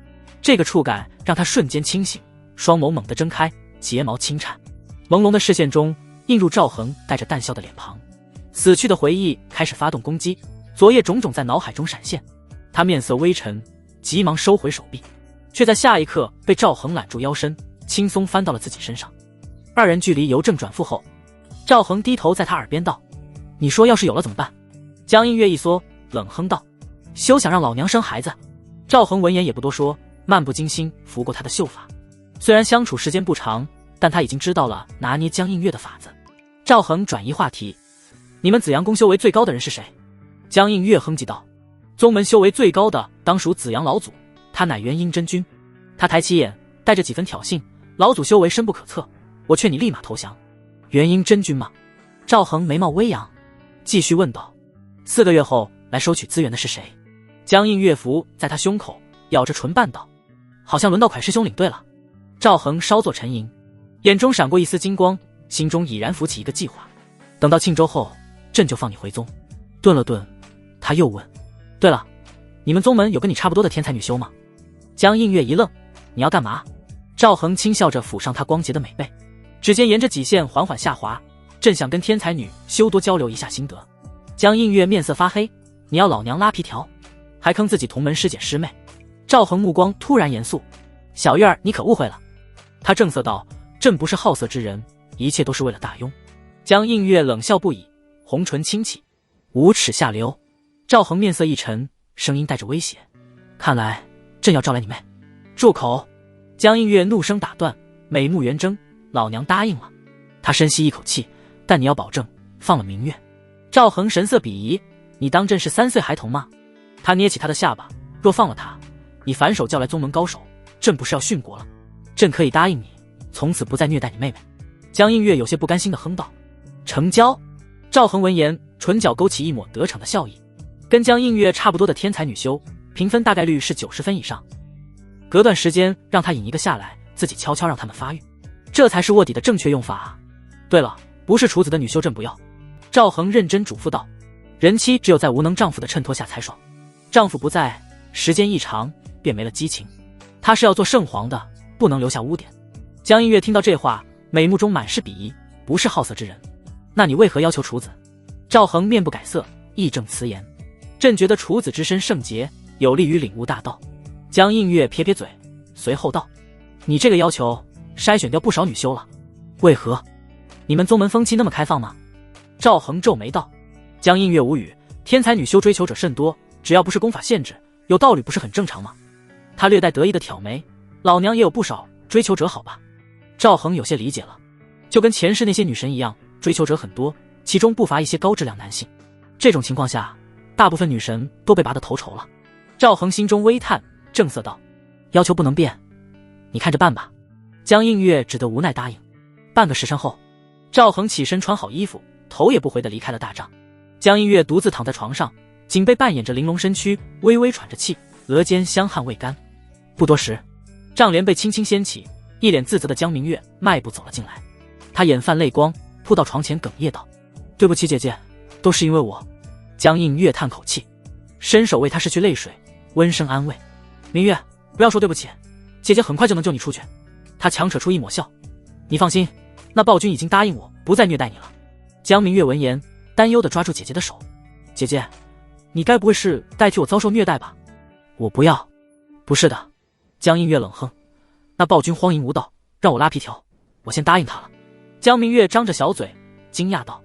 这个触感让他瞬间清醒，双眸猛地睁开，睫毛轻颤，朦胧的视线中映入赵恒带着淡笑的脸庞。死去的回忆开始发动攻击，昨夜种种在脑海中闪现。他面色微沉，急忙收回手臂，却在下一刻被赵恒揽住腰身，轻松翻到了自己身上。二人距离由正转负后，赵恒低头在他耳边道，你说要是有了怎么办？江映月一缩，冷哼道，休想让老娘生孩子。赵恒闻言也不多说，漫不经心拂过他的秀发。虽然相处时间不长，但他已经知道了拿捏江映月的法子。赵恒转移话题，你们紫阳宫修为最高的人是谁？江映月哼唧道，宗门修为最高的当属紫阳老祖，他乃元婴真君。他抬起眼，带着几分挑衅，老祖修为深不可测，我劝你立马投降。元婴真君吗？赵恒眉毛微扬，继续问道，4个月后来收取资源的是谁？江映月伏在他胸口，咬着唇瓣道：“好像轮到蒯师兄领队了。”赵恒稍作沉吟，眼中闪过一丝金光，心中已然浮起一个计划。等到庆州后，朕就放你回宗。顿了顿，他又问：“对了，你们宗门有跟你差不多的天才女修吗？”江映月一愣：“你要干嘛？”赵恒轻笑着抚上她光洁的美背，指尖沿着脊线缓缓下滑：“朕想跟天才女修多交流一下心得。”江映月面色发黑：“你要老娘拉皮条？还坑自己同门师姐师妹？”赵恒目光突然严肃：“小月儿，你可误会了。”他正色道：“朕不是好色之人，一切都是为了大庸。”江映月冷笑不已，红唇轻启：“无耻下流！”赵恒面色一沉，声音带着威胁：“看来朕要招来你妹！”住口！江映月怒声打断，美目圆睁：“老娘答应了。”他深吸一口气：“但你要保证放了明月。”赵恒神色鄙夷：“你当朕是3岁孩童吗？”他捏起他的下巴：“若放了他，你反手叫来宗门高手，朕不是要殉国了？朕可以答应你，从此不再虐待你妹妹。”江映月有些不甘心地哼道：“成交！”赵恒闻言，唇角勾起一抹得逞的笑意。跟江映月差不多的天才女修，评分大概率是90分以上。隔段时间让他引一个下来，自己悄悄让他们发育，这才是卧底的正确用法啊。对了，不是厨子的女修朕不要。赵恒认真嘱咐道：“人妻只有在无能丈夫的衬托下才爽，丈夫不在，时间一长便没了激情。她是要做圣皇的，不能留下污点。”江映月听到这话，美目中满是鄙夷：“不是好色之人，那你为何要求处子？”赵恒面不改色，义正辞严：“朕觉得处子之身圣洁，有利于领悟大道。”江映月撇撇嘴，随后道：“你这个要求筛选掉不少女修了，为何？你们宗门风气那么开放吗？”赵恒皱眉道。江映月无语：“天才女修追求者甚多，只要不是功法限制，有道理不是很正常吗？”他略带得意的挑眉：“老娘也有不少追求者好吧？”赵恒有些理解了，就跟前世那些女神一样，追求者很多，其中不乏一些高质量男性。这种情况下，大部分女神都被拔得头筹了。赵恒心中微叹，正色道：“要求不能变，你看着办吧。”江映月只得无奈答应。半个时辰后，赵恒起身穿好衣服，头也不回地离开了大帐。江映月独自躺在床上，颈背扮演着玲珑身躯，微微喘着气，额间香汗未干。不多时，帐帘被轻轻掀起，一脸自责的江明月迈步走了进来。他眼泛泪光，扑到床前哽咽道：“对不起姐姐，都是因为我。”江映月叹口气，伸手为他拭去泪水，温声安慰：“明月，不要说对不起，姐姐很快就能救你出去。”他强扯出一抹笑：“你放心，那暴君已经答应我不再虐待你了。”江明月闻言，担忧地抓住姐姐的手：“姐姐，你该不会是代替我遭受虐待吧？”“我不要。”“不是的。”江映月冷哼：“那暴君荒淫无道，让我拉皮条，我先答应他了。”江明月张着小嘴，惊讶道：“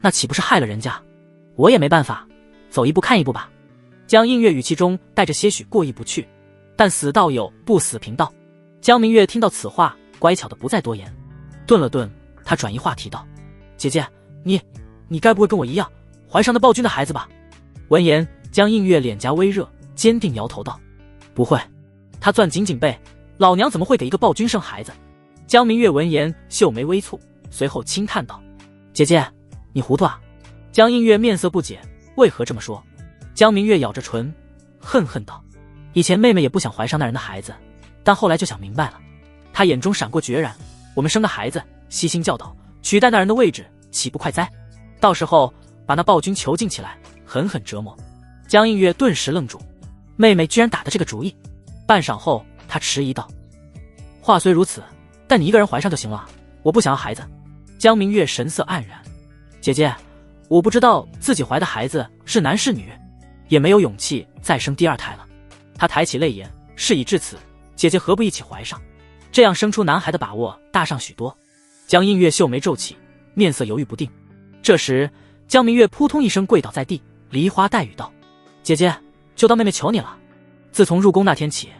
那岂不是害了人家？我也没办法，走一步看一步吧。”江映月语气中带着些许过意不去，但死道友不死贫道。江明月听到此话，乖巧的不再多言。顿了顿，他转移话题道：“姐姐，你该不会跟我一样，怀上那暴君的孩子吧？”闻言，江映月脸颊微热，坚定摇头道：“不会。”他攥紧紧背：“老娘怎么会给一个暴君生孩子？”江明月闻言，秀眉微蹙，随后轻叹道：“姐姐，你糊涂啊！”江映月面色不解：“为何这么说？”江明月咬着唇，恨恨道：“以前妹妹也不想怀上那人的孩子，但后来就想明白了。”他眼中闪过决然：“我们生个孩子，悉心教导，取代那人的位置，岂不快哉？到时候把那暴君囚禁起来，狠狠折磨。”江映月顿时愣住，妹妹居然打的这个主意。半晌后，他迟疑道：“话虽如此，但你一个人怀上就行了，我不想要孩子。”江明月神色黯然：“姐姐，我不知道自己怀的孩子是男是女，也没有勇气再生第二胎了。”他抬起泪眼：“事已至此，姐姐何不一起怀上？这样生出男孩的把握大上许多。”江映月秀眉皱起，面色犹豫不定。这时，江明月扑通一声跪倒在地，梨花带雨道：“姐姐，就当妹妹求你了。自从入宫那天起，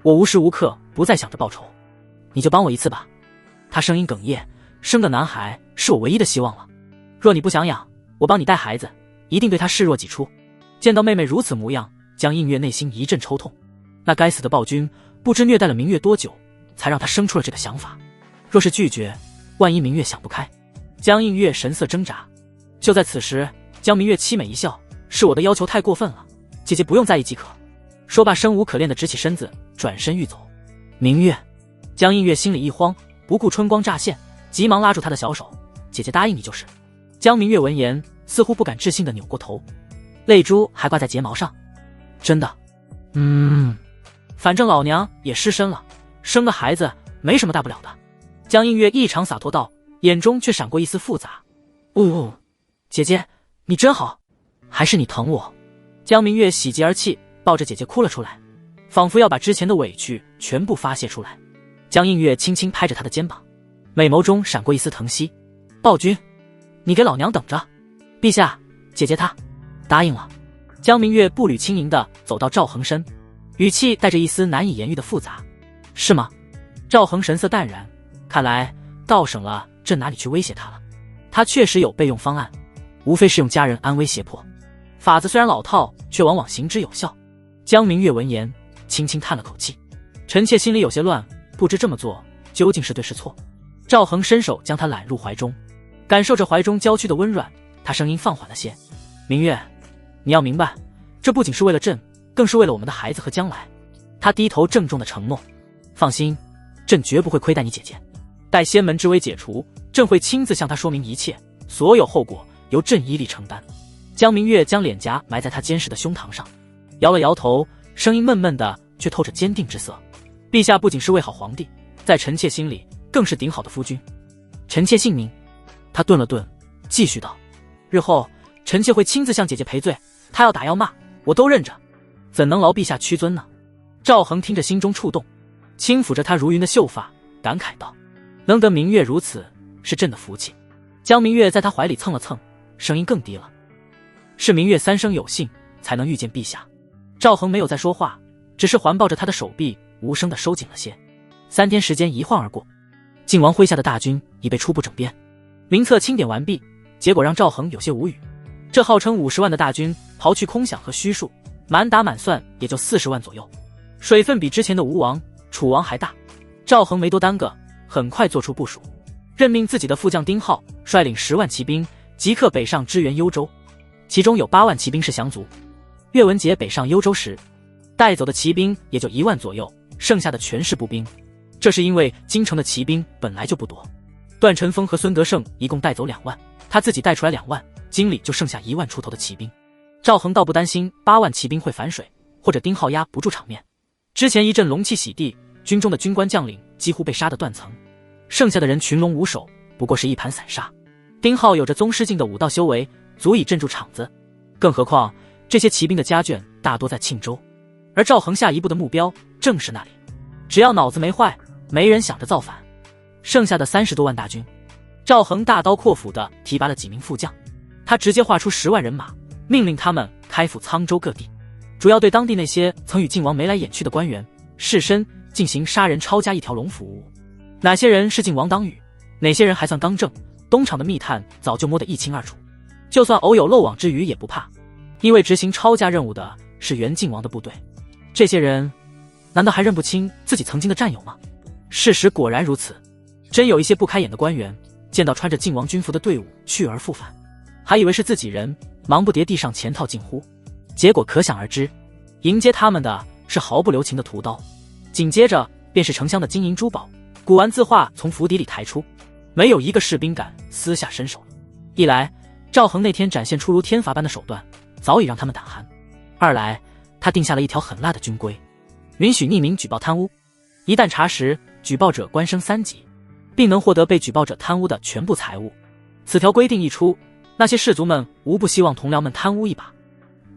我无时无刻不在想着报仇，你就帮我一次吧。”他声音哽咽：“生个男孩是我唯一的希望了。若你不想养，我帮你带孩子，一定对他视若己出。”见到妹妹如此模样，江映月内心一阵抽痛。那该死的暴君不知虐待了明月多久，才让他生出了这个想法。若是拒绝，万一明月想不开。江映月神色挣扎。就在此时，江明月凄美一笑：“是我的要求太过分了，姐姐不用在意即可。说罢，生无可恋的直起身子，转身欲走。明月，江映月心里一慌，不顾春光乍现，急忙拉住他的小手：“姐姐答应你就是。”江明月闻言，似乎不敢置信地扭过头，泪珠还挂在睫毛上。真的？反正老娘也失身了，生个孩子没什么大不了的。江映月异常洒脱道，眼中却闪过一丝复杂。姐姐，你真好，还是你疼我？江明月喜极而泣，抱着姐姐哭了出来，仿佛要把之前的委屈全部发泄出来。江映月轻轻拍着他的肩膀，美眸中闪过一丝疼惜。暴君，你给老娘等着！陛下，姐姐她答应了。江明月步履轻盈地走到赵恒身，语气带着一丝难以言喻的复杂。是吗？赵恒神色淡然，看来倒省了朕哪里去威胁他了。他确实有备用方案，无非是用家人安危胁迫，法子虽然老套，却往往行之有效。江明月闻言轻轻叹了口气，臣妾心里有些乱，不知这么做究竟是对是错。赵恒伸手将他揽入怀中，感受着怀中娇躯的温软，他声音放缓了些：明月，你要明白，这不仅是为了朕，更是为了我们的孩子和将来。他低头郑重的承诺：放心，朕绝不会亏待你姐姐。待仙门之危解除，朕会亲自向他说明一切，所有后果由朕一力承担。江明月将脸颊埋在他坚实的胸膛上，摇了摇头，声音闷闷的，却透着坚定之色。陛下不仅是为好皇帝，在臣妾心里更是顶好的夫君。臣妾姓名。他顿了顿，继续道：日后臣妾会亲自向姐姐赔罪，他要打要骂我都认着，怎能劳陛下屈尊呢？赵恒听着心中触动，轻抚着她如云的秀发，感慨道：能得明月如此，是朕的福气。江明月在他怀里蹭了蹭，声音更低了：是明月三生有幸，才能遇见陛下。赵恒没有再说话，只是环抱着他的手臂，无声地收紧了些。3天时间一晃而过，靖王麾下的大军已被初步整编，名册清点完毕，结果让赵恒有些无语。这号称50万的大军，刨去空饷和虚数，满打满算也就40万左右，水分比之前的吴王、楚王还大。赵恒没多耽搁，很快做出部署，任命自己的副将丁浩率领10万骑兵即刻北上支援幽州，其中有8万骑兵是降卒。岳文杰北上幽州时，带走的骑兵也就1万左右，剩下的全是步兵。这是因为京城的骑兵本来就不多，段晨风和孙德胜一共带走2万，他自己带出来2万，京里就剩下1万出头的骑兵。赵恒倒不担心8万骑兵会反水，或者丁浩压不住场面。之前一阵龙气洗地，军中的军官将领几乎被杀得断层，剩下的人群龙无首，不过是一盘散沙。丁浩有着宗师境的武道修为，足以镇住场子，更何况这些骑兵的家眷大多在庆州，而赵恒下一步的目标正是那里。只要脑子没坏，没人想着造反。剩下的30多万大军，赵恒大刀阔斧地提拔了几名副将，他直接划出10万人马，命令他们开赴沧州各地，主要对当地那些曾与靖王眉来眼去的官员士绅进行杀人抄家一条龙服务。哪些人是靖王党羽，哪些人还算刚正，东厂的密探早就摸得一清二楚，就算偶有漏网之鱼也不怕，因为执行抄家任务的是原靖王的部队。这些人难道还认不清自己曾经的战友吗？事实果然如此，真有一些不开眼的官员见到穿着靖王军服的队伍去而复返，还以为是自己人，忙不迭地上前套近乎，结果可想而知，迎接他们的是毫不留情的屠刀，紧接着便是成箱的金银珠宝、古玩字画从府邸里抬出，没有一个士兵敢私下伸手。一来，赵恒那天展现出如天罚般的手段，早已让他们胆寒；二来，他定下了一条很辣的军规，允许匿名举报贪污，一旦查实，举报者官升3级，并能获得被举报者贪污的全部财物。此条规定一出，那些士卒们无不希望同僚们贪污一把。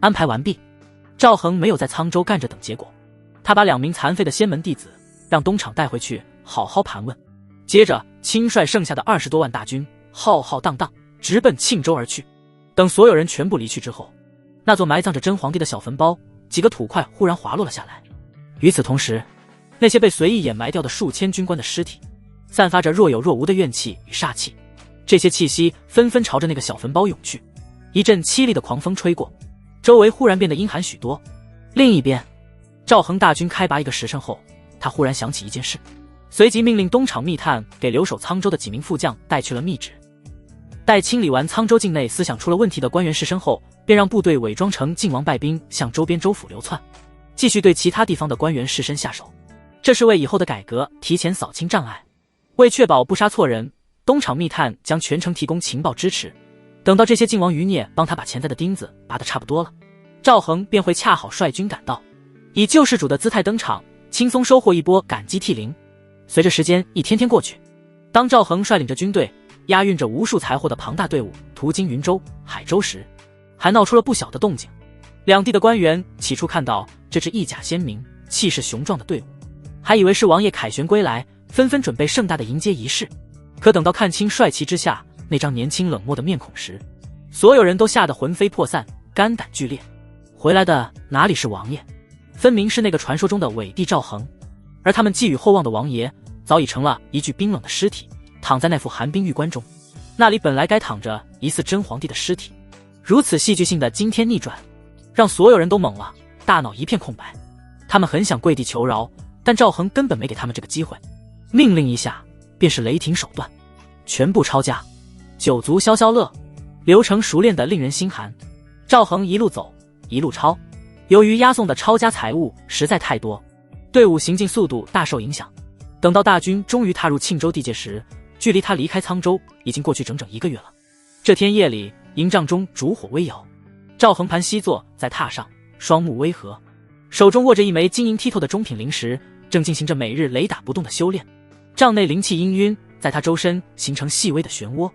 安排完毕，赵恒没有在沧州干着等结果，他把2名残废的仙门弟子让东厂带回去好好盘问，接着亲率剩下的20多万大军浩浩荡荡直奔庆州而去。等所有人全部离去之后，那座埋葬着真皇帝的小坟包几个土块忽然滑落了下来。与此同时，那些被随意掩埋掉的数千军官的尸体散发着若有若无的怨气与煞气，这些气息纷纷朝着那个小坟包涌去。一阵凄厉的狂风吹过，周围忽然变得阴寒许多。另一边，赵恒大军开拔1个时辰后，他忽然想起一件事，随即命令东厂密探给留守沧州的几名副将带去了密旨。待清理完沧州境内思想出了问题的官员士绅后，便让部队伪装成靖王败兵，向周边州府流窜，继续对其他地方的官员士绅下手。这是为以后的改革提前扫清障碍。为确保不杀错人，东厂密探将全程提供情报支持。等到这些靖王余孽帮他把潜在的钉子拔得差不多了，赵恒便会恰好率军赶到，以救世主的姿态登场，轻松收获一波感激涕零。随着时间一天天过去，当赵恒率领着军队押运着无数财货的庞大队伍途经云州、海州时，还闹出了不小的动静。两地的官员起初看到这支义甲鲜明、气势雄壮的队伍，还以为是王爷凯旋归来，纷纷准备盛大的迎接仪式。可等到看清帅旗之下那张年轻冷漠的面孔时，所有人都吓得魂飞魄散，肝胆俱裂。回来的哪里是王爷，分明是那个传说中的伪帝赵恒。而他们寄予厚望的王爷早已成了一具冰冷的尸体，躺在那副寒冰玉棺中。那里本来该躺着疑似真皇帝的尸体，如此戏剧性的惊天逆转，让所有人都懵了，大脑一片空白。他们很想跪地求饶，但赵恒根本没给他们这个机会，命令一下便是雷霆手段，全部抄家，酒足消消乐，流程熟练的令人心寒。赵恒一路走一路抄，由于押送的抄家财物实在太多，队伍行进速度大受影响。等到大军终于踏入庆州地界时，距离他离开沧州已经过去整整1个月了。这天夜里，营帐中烛火微摇，赵恒盘膝坐在榻上，双目微合，手中握着一枚晶莹剔透的中品灵石，正进行着每日雷打不动的修炼。帐内灵气氤氲，在他周身形成细微的漩涡。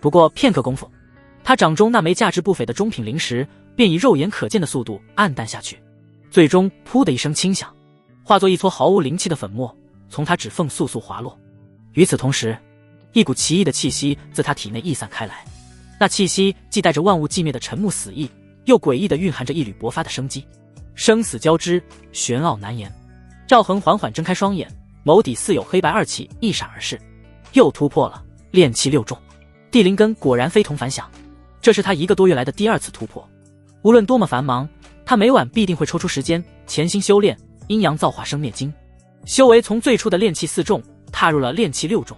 不过片刻功夫，他掌中那枚价值不菲的中品灵石便以肉眼可见的速度暗淡下去，最终噗的一声轻响，化作一撮毫无灵气的粉末，从他指缝簌簌滑落。与此同时，一股奇异的气息自他体内溢散开来，那气息既带着万物寂灭的沉木死意，又诡异地蕴含着一缕勃发的生机。生死交织，玄奥难言。赵恒缓缓睁开双眼，眸底似有黑白二气一闪而逝，又突破了炼气6重。地灵根果然非同凡响，这是他1个多月来的第2次突破。无论多么繁忙，他每晚必定会抽出时间潜心修炼阴阳造化生灭经，修为从最初的炼气4重踏入了炼气6重。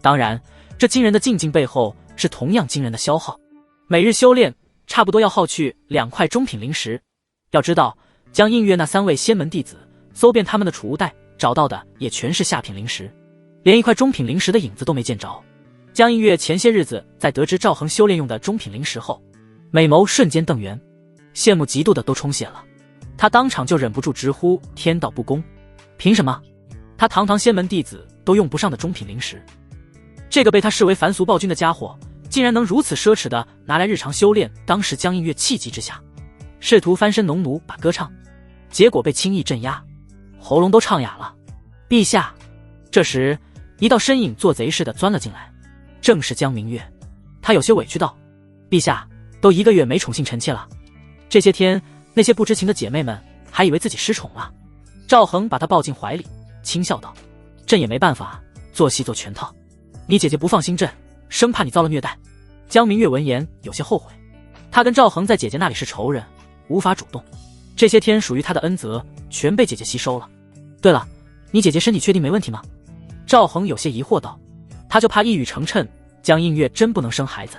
当然，这惊人的进境背后是同样惊人的消耗。每日修炼差不多要耗去2块中品灵石。要知道，将映月那3位仙门弟子搜遍他们的储物袋，找到的也全是下品灵石，连1块中品灵石的影子都没见着。江映月前些日子在得知赵恒修炼用的中品灵石后，美眸瞬间瞪圆，羡慕嫉妒的都充血了。他当场就忍不住直呼天道不公，凭什么他堂堂仙门弟子都用不上的中品灵石，这个被他视为凡俗暴君的家伙竟然能如此奢侈的拿来日常修炼。当时江映月气急之下试图翻身农奴把歌唱，结果被轻易镇压，喉咙都唱哑了。陛下。这时一道身影做贼似的钻了进来，正是江明月。他有些委屈道，陛下，都1个月没宠幸臣妾了，这些天那些不知情的姐妹们还以为自己失宠了。赵恒把她抱进怀里，轻笑道，朕也没办法，做戏做全套，你姐姐不放心朕，生怕你遭了虐待。江明月闻言有些后悔，他跟赵恒在姐姐那里是仇人，无法主动，这些天属于他的恩泽全被姐姐吸收了。对了，你姐姐身体确定没问题吗？赵恒有些疑惑道，他就怕一语成谶，江映月真不能生孩子，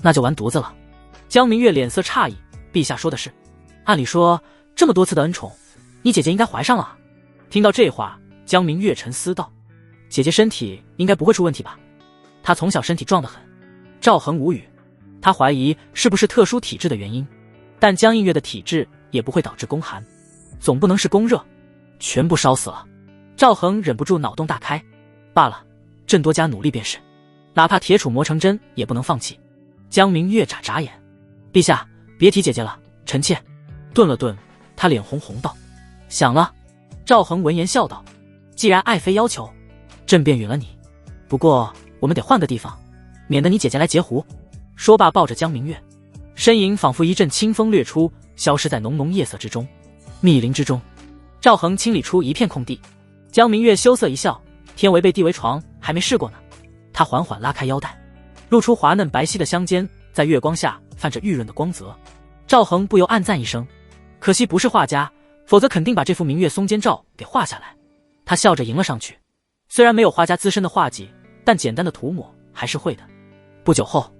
那就完犊子了。江明月脸色诧异，陛下说的是，按理说这么多次的恩宠，你姐姐应该怀上了。听到这话，江明月沉思道，姐姐身体应该不会出问题吧，她从小身体壮得很。赵恒无语，他怀疑是不是特殊体质的原因，但江映月的体质也不会导致宫寒，总不能是宫热，全部烧死了。赵恒忍不住脑洞大开，罢了，朕多加努力便是，哪怕铁杵磨成针也不能放弃。江明月眨眨眼，陛下别提姐姐了，臣妾。顿了顿，他脸红红道，想了。赵恒闻言笑道，既然爱妃要求，朕便允了你，不过我们得换个地方，免得你姐姐来截胡。说罢抱着江明月，身影仿佛一阵清风掠出，消失在浓浓夜色之中。密林之中，赵恒清理出一片空地，江明月羞涩一笑，天为被地为床，还没试过呢。他缓缓拉开腰带，露出滑嫩白皙的香肩，在月光下泛着玉润的光泽。赵恒不由暗赞一声，可惜不是画家，否则肯定把这幅明月松间照给画下来。他笑着迎了上去，虽然没有画家资深的画技，但简单的涂抹还是会的。不久后，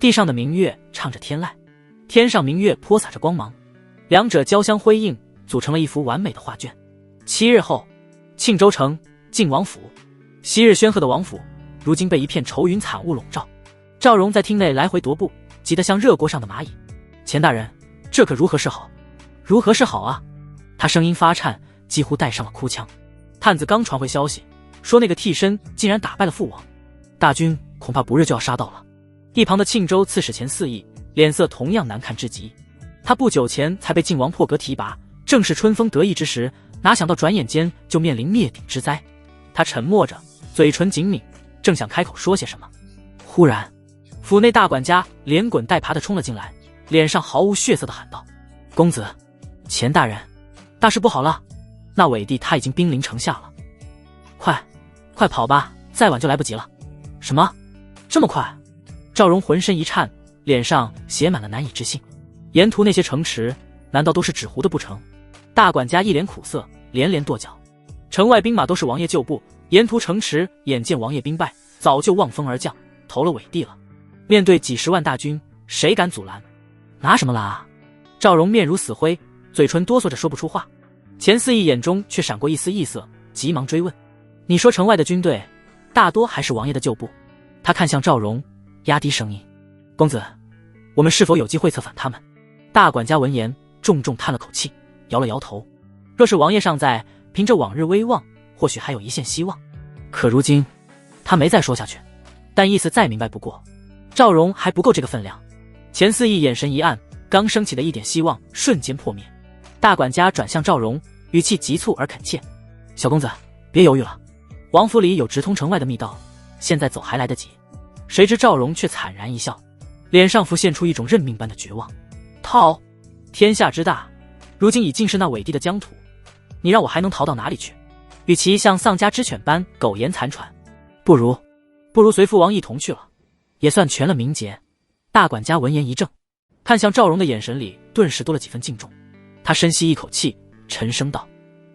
地上的明月唱着天籁，天上明月泼洒着光芒，两者交相辉映，组成了一幅完美的画卷。7日后，庆州城晋王府，昔日煊赫的王府，如今被一片愁云惨雾笼罩。赵荣在厅内来回踱步，急得像热锅上的蚂蚁。钱大人，这可如何是好？如何是好啊？他声音发颤，几乎带上了哭腔。探子刚传回消息，说那个替身竟然打败了父王，大军恐怕不日就要杀到了。一旁的庆州刺史钱四义脸色同样难看至极。他不久前才被晋王破格提拔，正是春风得意之时，哪想到转眼间就面临灭顶之灾。他沉默着，嘴唇紧抿，正想开口说些什么，忽然府内大管家连滚带爬地冲了进来，脸上毫无血色地喊道：公子，钱大人，大事不好了，那伪帝他已经兵临城下了，快跑吧，再晚就来不及了。什么？这么快？赵荣浑身一颤，脸上写满了难以置信。沿途那些城池难道都是纸糊的不成？大管家一脸苦涩，连连跺脚。城外兵马都是王爷旧部，沿途城池眼见王爷兵败，早就望风而降，投了伪帝了。面对几十万大军，谁敢阻拦？拿什么拦啊？赵荣面如死灰，嘴唇哆嗦着说不出话。钱四义眼中却闪过一丝异色，急忙追问：你说城外的军队大多还是王爷的旧部？他看向赵荣，压低声音：公子，我们是否有机会策反他们？大管家闻言重重叹了口气，摇了摇头。若是王爷尚在，凭着往日威望，或许还有一线希望。可如今他没再说下去，但意思再明白不过。赵荣还不够这个分量。钱四义眼神一暗，刚升起的一点希望瞬间破灭。大管家转向赵荣，语气急促而恳切：小公子，别犹豫了，王府里有直通城外的密道，现在走还来得及。谁知赵荣却惨然一笑，脸上浮现出一种认命般的绝望。逃？天下之大，如今已尽是那伪帝的疆土，你让我还能逃到哪里去？与其像丧家之犬般苟延残喘，不如随父王一同去了，也算全了名节。大管家闻言一怔，看向赵荣的眼神里顿时多了几分敬重。他深吸一口气，沉声道：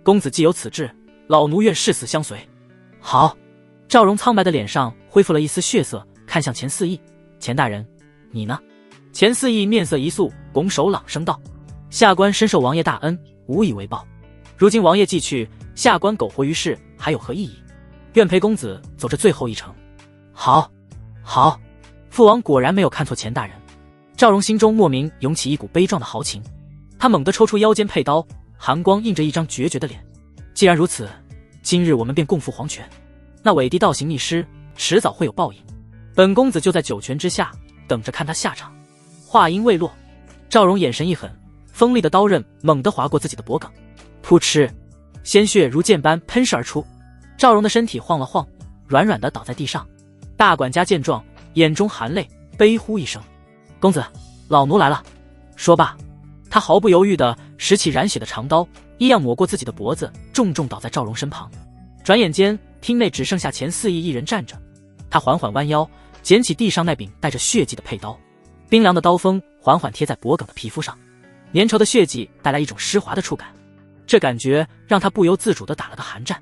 公子既有此志，老奴愿誓死相随。好。赵荣苍白的脸上恢复了一丝血色，看向钱四义：钱大人，你呢？钱四义面色一肃，拱手朗声道：下官深受王爷大恩，无以为报。如今王爷既去，下官苟活于世还有何意义？愿陪公子走这最后一程。好，父王果然没有看错钱大人。赵荣心中莫名涌起一股悲壮的豪情，他猛地抽出腰间佩刀，寒光映着一张决绝的脸。既然如此，今日我们便共赴黄泉。那伪帝倒行逆施，迟早会有报应。本公子就在九泉之下，等着看他下场。话音未落，赵荣眼神一狠，锋利的刀刃猛地划过自己的脖颈，噗嗤，鲜血如箭般喷射而出。赵荣的身体晃了晃，软软的倒在地上。大管家见状，眼中含泪，悲呼一声：公子，老奴来了。说罢，他毫不犹豫地拾起染血的长刀，一样抹过自己的脖子，重重倒在赵荣身旁。转眼间，厅内只剩下钱四义一人站着。他缓缓弯腰，捡起地上那柄带着血迹的佩刀，冰凉的刀锋缓缓贴在脖颈的皮肤上，粘稠的血迹带来一种湿滑的触感，这感觉让他不由自主地打了个寒战。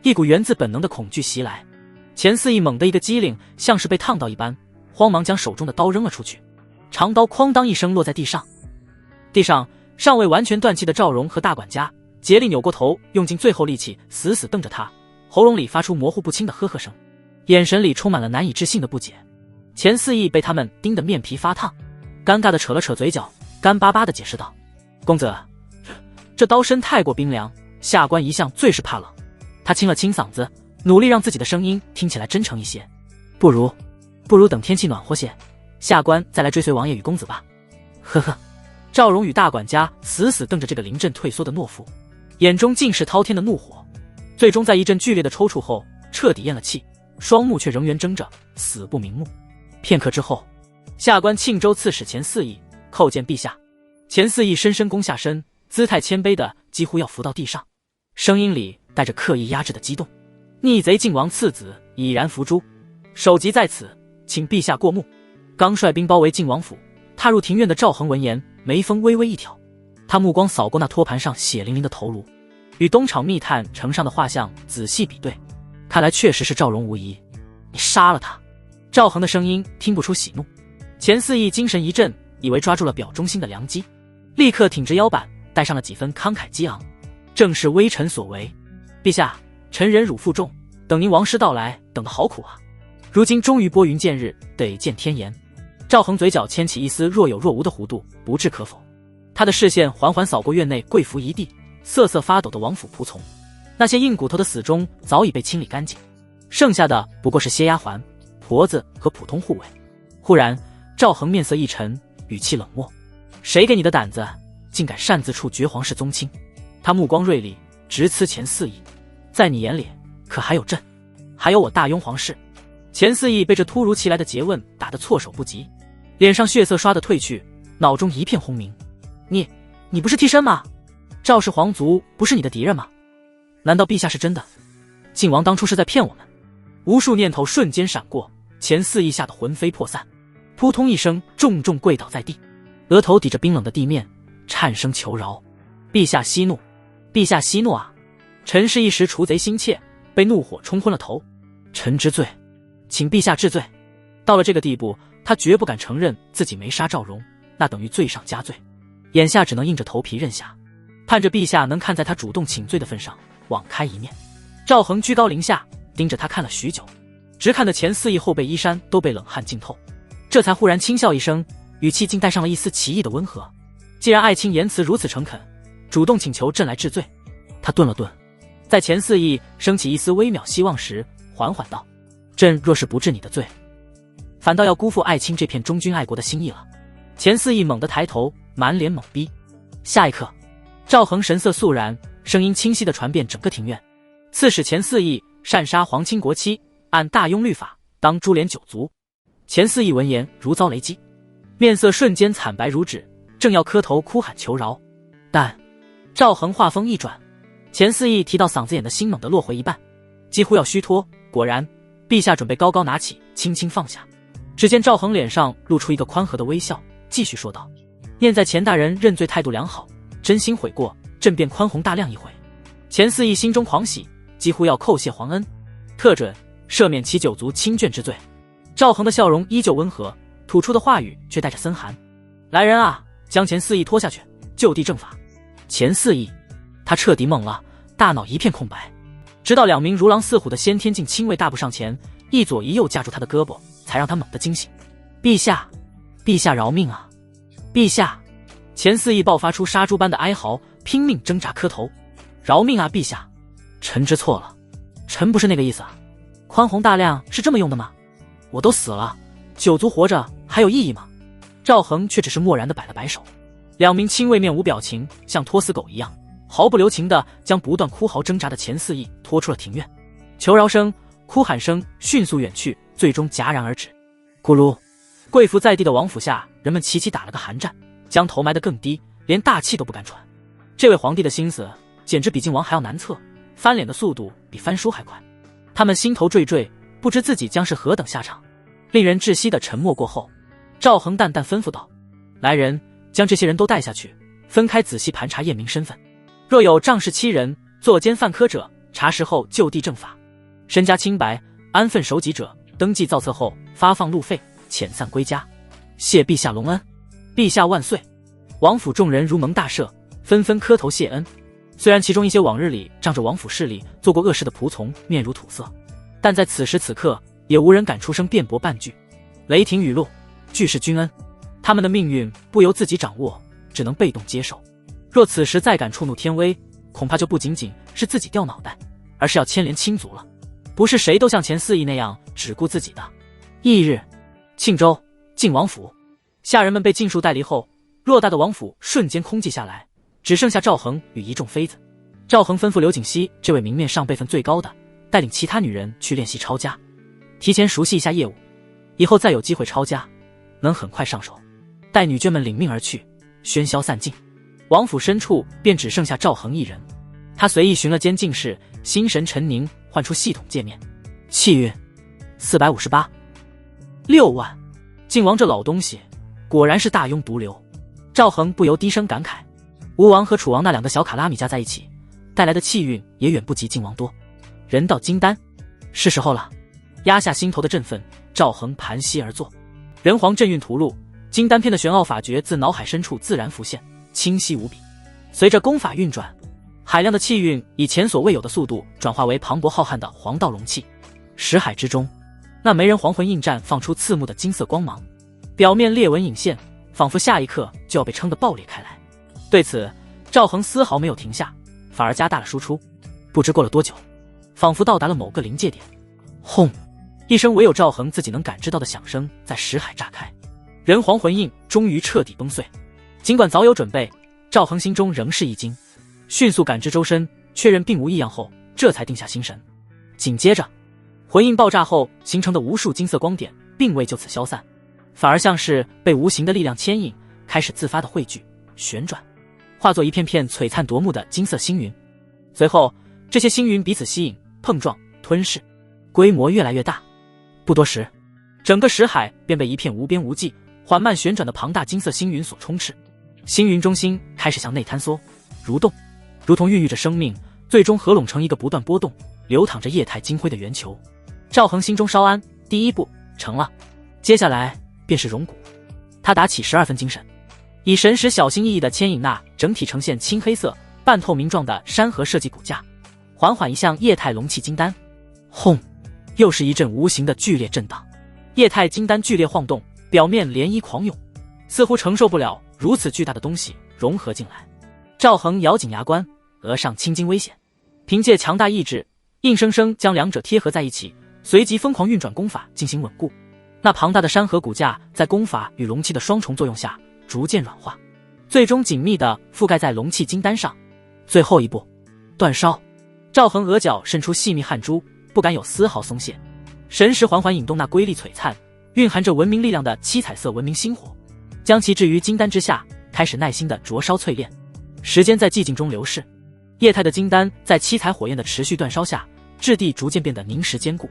一股源自本能的恐惧袭来，钱四义猛地一个机灵，像是被烫到一般，慌忙将手中的刀扔了出去，长刀哐当一声落在地上。地上尚未完全断气的赵荣和大管家竭力扭过头，用尽最后力气死死瞪着他，喉咙里发出模糊不清的呵呵声，眼神里充满了难以置信的不解。钱四义被他们盯得面皮发烫，尴尬地扯了扯嘴角，干巴巴地解释道：公子，这刀身太过冰凉，下官一向最是怕冷。他清了清嗓子，努力让自己的声音听起来真诚一些：不如等天气暖和些，下官再来追随王爷与公子吧。呵呵。赵荣与大管家死死瞪着这个临阵退缩的懦夫，眼中尽是滔天的怒火，最终在一阵剧烈的抽搐后彻底咽了气，双目却仍然睁着，死不瞑目。片刻之后，下官庆州刺史钱四义叩见陛下。钱四义深深躬下身，姿态谦卑的几乎要伏到地上，声音里带着刻意压制的激动：逆贼晋王次子已然伏诛，首级在此，请陛下过目。刚率兵包围晋王府，踏入庭院的赵恒闻言，眉峰微微一挑，他目光扫过那托盘上血淋淋的头颅，与东厂密探呈上的画像仔细比对，看来确实是赵荣无疑。你杀了他。赵恒的声音听不出喜怒，钱四义精神一振，以为抓住了表忠心的良机，立刻挺直腰板，带上了几分慷慨激昂。正是微臣所为。陛下，臣忍辱负重，等您王师到来，等得好苦啊！如今终于拨云见日，得见天颜。赵恒嘴角牵起一丝若有若无的弧度，不置可否。他的视线缓缓扫过院内跪伏一地、瑟瑟发抖的王府仆从，那些硬骨头的死忠早已被清理干净，剩下的不过是些丫鬟、婆子和普通护卫。忽然，赵恒面色一沉，语气冷漠：“谁给你的胆子，竟敢擅自处决皇室宗亲？”他目光锐利，直刺钱四义：“在你眼里，可还有朕，还有我大雍皇室？”钱四义被这突如其来的诘问打得措手不及，脸上血色刷得褪去，脑中一片轰鸣。你不是替身吗？赵氏皇族不是你的敌人吗？难道陛下是真的？靖王当初是在骗我们？无数念头瞬间闪过，钱四义吓得魂飞魄散，扑通一声重重跪倒在地，额头抵着冰冷的地面，颤声求饶：“陛下息怒，陛下息怒啊！臣是一时除贼心切，被怒火冲昏了头，臣知罪，请陛下治罪。”到了这个地步，他绝不敢承认自己没杀赵荣，那等于罪上加罪，眼下只能硬着头皮认下，盼着陛下能看在他主动请罪的份上网开一面。赵恒居高临下盯着他看了许久，直看得钱四义后背衣衫都被冷汗浸透，这才忽然轻笑一声，语气竟带上了一丝奇异的温和：“既然爱卿言辞如此诚恳，主动请求朕来治罪。”他顿了顿，在钱四义升起一丝微渺希望时，缓缓道：“朕若是不治你的罪，反倒要辜负爱卿这片忠君爱国的心意了。”钱四义猛地抬头，满脸懵逼。下一刻，赵恒神色肃然，声音清晰地传遍整个庭院：“刺史钱四义擅杀皇亲国戚，按大雍律法当株连9族。”钱四义闻言如遭雷击，面色瞬间惨白如纸，正要磕头哭喊求饶，但赵恒话锋一转，钱四义提到嗓子眼的心猛地落回一半，几乎要虚脱。果然，陛下准备高高拿起，轻轻放下。只见赵恒脸上露出一个宽和的微笑，继续说道：“念在钱大人认罪态度良好，真心悔过，朕便宽宏大量一回。”钱四义心中狂喜，几乎要叩谢皇恩，特准赦免其9族亲眷之罪。赵恒的笑容依旧温和，吐出的话语却带着森寒：“来人啊，将钱四义拖下去，就地正法。”钱四义，他彻底懵了，大脑一片空白，直到2名如狼似虎的先天境亲卫大步上前，一左一右架住他的胳膊，才让他猛地惊醒：“陛下，陛下饶命啊！陛下！”钱四义爆发出杀猪般的哀嚎，拼命挣扎磕头：“饶命啊，陛下！臣知错了，臣不是那个意思啊！宽宏大量是这么用的吗？我都死了，9族活着还有意义吗？”赵恒却只是漠然地摆了摆手。2名亲卫面无表情，像拖死狗一样，毫不留情地将不断哭嚎挣扎的钱四义拖出了庭院。求饶声、哭喊声迅速远去，最终戛然而止。咕噜，跪伏在地的王府下，人们齐齐打了个寒战，将头埋得更低，连大气都不敢喘。这位皇帝的心思简直比靖王还要难测，翻脸的速度比翻书还快。他们心头惴惴，不知自己将是何等下场。令人窒息的沉默过后，赵恒淡淡吩咐道：“来人，将这些人都带下去，分开仔细盘查验明身份。若有仗势欺人、作奸犯科者，查实后就地正法。身家清白、安分守己者，登记造册后发放路费，遣散归家。谢陛下隆恩，陛下万岁！”王府众人如蒙大赦，纷纷磕头谢恩。虽然其中一些往日里仗着王府势力做过恶事的仆从面如土色，但在此时此刻，也无人敢出声辩驳半句。雷霆雨露，俱是君恩，他们的命运不由自己掌握，只能被动接受。若此时再敢触怒天威，恐怕就不仅仅是自己掉脑袋，而是要牵连亲族了。不是谁都像钱四义那样只顾自己的。翌日，庆州靖王府，下人们被尽数带离后，偌大的王府瞬间空寂下来，只剩下赵恒与一众妃子。赵恒吩咐刘景熙这位明面上辈分最高的，带领其他女人去练习抄家，提前熟悉一下业务，以后再有机会抄家，能很快上手。待女眷们领命而去，喧嚣散尽，王府深处便只剩下赵恒一人。他随意寻了间静室，心神沉凝，唤出系统界面，气运458，6万。靖王这老东西果然是大庸毒瘤。赵恒不由低声感慨，吴王和楚王那2个小卡拉米加在一起带来的气运也远不及靖王多。人到金丹，是时候了。压下心头的振奋，赵恒盘膝而坐，人皇阵韵吐露，金丹篇的玄奥法诀自脑海深处自然浮现，清晰无比。随着功法运转，海量的气运以前所未有的速度转化为磅礴浩瀚的黄道龙气。识海之中，那梅人黄魂印绽放出刺目的金色光芒，表面裂纹隐现，仿佛下一刻就要被撑得爆裂开来。对此，赵恒丝毫没有停下，反而加大了输出。不知过了多久，仿佛到达了某个临界点，轰！一声唯有赵恒自己能感知到的响声在识海炸开，人皇魂印终于彻底崩碎。尽管早有准备，赵恒心中仍是一惊，迅速感知周身，确认并无异样后，这才定下心神。紧接着，魂印爆炸后形成的无数金色光点并未就此消散，反而像是被无形的力量牵引，开始自发的汇聚、旋转，化作一片片璀璨夺目的金色星云。随后，这些星云彼此吸引、碰撞、吞噬，规模越来越大。不多时，整个识海便被一片无边无际、缓慢旋转的庞大金色星云所充斥。星云中心开始向内坍缩、蠕动，如同孕育着生命，最终合拢成一个不断波动、流淌着液态金辉的圆球。赵恒心中稍安，第一步成了，接下来便是熔骨。他打起12分精神，以神识小心翼翼地牵引那整体呈现青黑色、半透明状的山河设计骨架，缓缓移向液态龙气金丹。轰！又是一阵无形的剧烈震荡，液态金丹剧烈晃动，表面涟漪狂涌，似乎承受不了如此巨大的东西融合进来。赵恒咬紧牙关，额上青筋微显，凭借强大意志，硬生生将两者贴合在一起，随即疯狂运转功法进行稳固。那庞大的山河骨架在功法与龙气的双重作用下逐渐软化，最终紧密地覆盖在龙气金丹上。最后一步，煅烧。赵恒额角渗出细密汗珠，不敢有丝毫松懈，神识缓缓引动那瑰丽璀璨、蕴含着文明力量的七彩色文明星火，将其置于金丹之下，开始耐心地灼烧淬炼。时间在寂静中流逝，液态的金丹在七彩火焰的持续煅烧下，质地逐渐变得凝实坚固，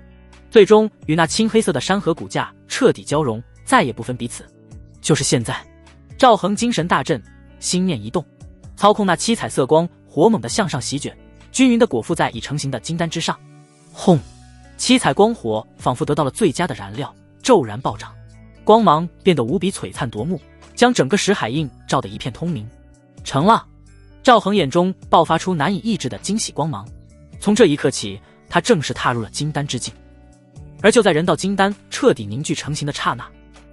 最终与那青黑色的山河骨架彻底交融，再也不分彼此。就是现在，赵恒精神大振，心念一动，操控那七彩色光火猛地向上席卷，均匀地裹覆在已成型的金丹之上。轰！七彩光火仿佛得到了最佳的燃料，骤然暴涨，光芒变得无比璀璨夺目，将整个识海印照得一片通明。成了！赵恒眼中爆发出难以抑制的惊喜光芒。从这一刻起，他正式踏入了金丹之境。而就在人道金丹彻底凝聚成型的刹那，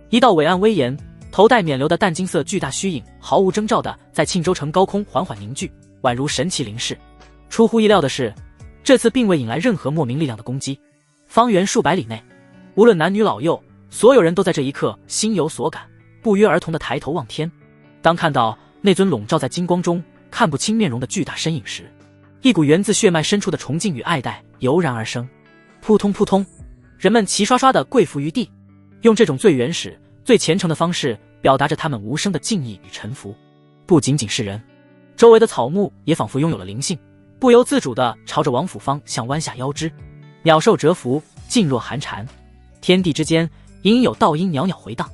一道伟岸威严、头戴冕旒的淡金色巨大虚影毫无征兆地在庆州城高空缓缓凝聚，宛如神奇临世。出乎意料的是，这次并未引来任何莫名力量的攻击。方圆数百里内，无论男女老幼，所有人都在这一刻心有所感，不约而同地抬头望天。当看到那尊笼罩在金光中看不清面容的巨大身影时，一股源自血脉深处的崇敬与爱戴油然而生。扑通扑通，人们齐刷刷地跪伏于地，用这种最原始、最虔诚的方式表达着他们无声的敬意与臣服。不仅仅是人，周围的草木也仿佛拥有了灵性，不由自主地朝着王府方向弯下腰肢。鸟兽蛰伏，静若寒蝉，天地之间隐隐有道音袅袅回荡。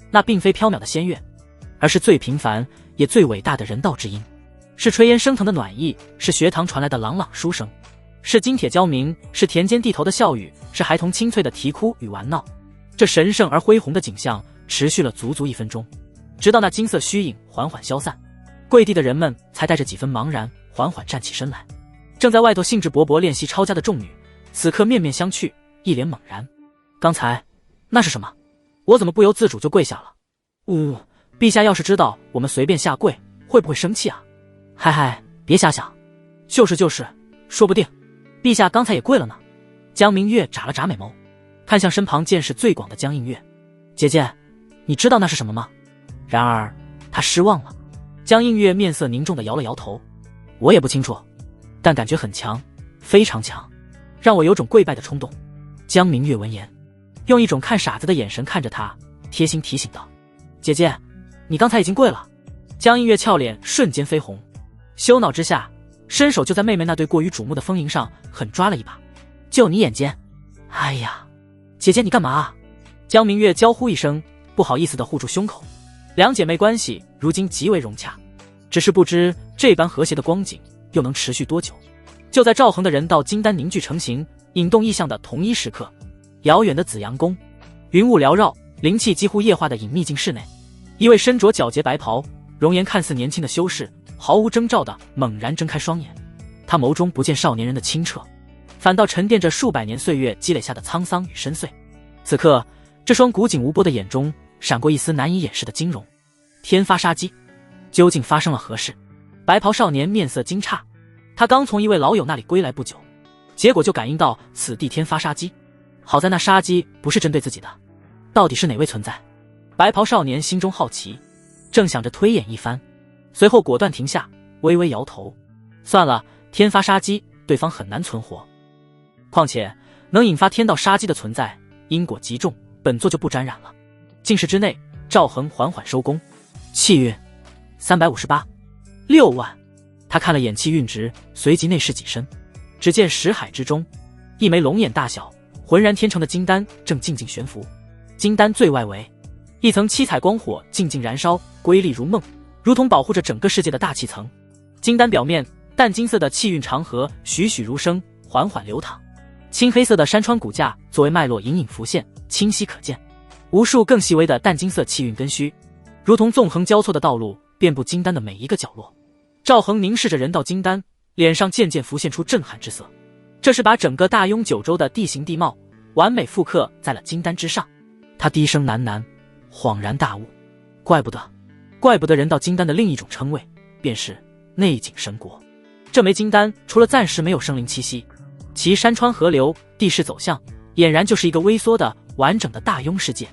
那并非缥缈的仙乐，而是最平凡也最伟大的人道之音，是炊烟升腾的暖意，是学堂传来的朗朗书声，是金铁交鸣，是田间地头的笑语，是孩童清脆的啼哭与玩闹。这神圣而恢宏的景象持续了足足1分钟，直到那金色虚影缓缓消散，跪地的人们才带着几分茫然缓缓站起身来。正在外头兴致勃勃练习抄家的众女，此刻面面相觑，一脸懵然。刚才那是什么？我怎么不由自主就跪下了？陛下要是知道我们随便下跪，会不会生气啊？嗨，别瞎想。就是，说不定陛下刚才也跪了呢。江明月眨了眨美眸，看向身旁见识最广的江映月。姐姐，你知道那是什么吗？然而他失望了。江映月面色凝重地摇了摇头。我也不清楚，但感觉很强，非常强，让我有种跪拜的冲动。江明月闻言，用一种看傻子的眼神看着他，贴心提醒道：姐姐，你刚才已经跪了。江映月俏脸瞬间绯红，羞恼之下，伸手就在妹妹那对过于瞩目的丰盈上狠抓了一把。就你眼尖。哎呀，姐姐你干嘛啊？江明月娇呼一声，不好意思地护住胸口。两姐妹关系如今极为融洽，只是不知这般和谐的光景又能持续多久。就在赵恒的人道金丹凝聚成型、引动意象的同一时刻，遥远的紫阳宫，云雾缭绕，灵气几乎液化的隐秘进室内。一位身着皎洁白袍、容颜看似年轻的修士，毫无征兆的猛然睁开双眼，他眸中不见少年人的清澈，反倒沉淀着数百年岁月积累下的沧桑与深邃。此刻，这双古井无波的眼中闪过一丝难以掩饰的惊容。天发杀机，究竟发生了何事？白袍少年面色惊诧，他刚从一位老友那里归来不久，结果就感应到此地天发杀机。好在那杀机不是针对自己的，到底是哪位存在？白袍少年心中好奇，正想着推演一番，随后果断停下，微微摇头。算了，天发杀机，对方很难存活。况且能引发天道杀机的存在，因果极重，本座就不沾染了。进室之内，赵恒缓缓收工。气运358，6万。他看了眼气运值，随即内视己身，只见识海之中，一枚龙眼大小、浑然天成的金丹正静静悬浮。金丹最外围，一层七彩光火静静燃烧，瑰丽如梦，如同保护着整个世界的大气层。金丹表面，淡金色的气运长河栩栩如生，缓缓流淌。青黑色的山川骨架作为脉络隐隐浮现，清晰可见。无数更细微的淡金色气运根须，如同纵横交错的道路，遍布金丹的每一个角落。赵恒凝视着人道金丹，脸上渐渐浮现出震撼之色。这是把整个大雍九州的地形地貌完美复刻在了金丹之上。他低声喃喃，恍然大悟，怪不得人道金丹的另一种称谓便是内景神国。这枚金丹除了暂时没有生灵气息，其山川河流、地势走向俨然就是一个微缩的完整的大雍世界。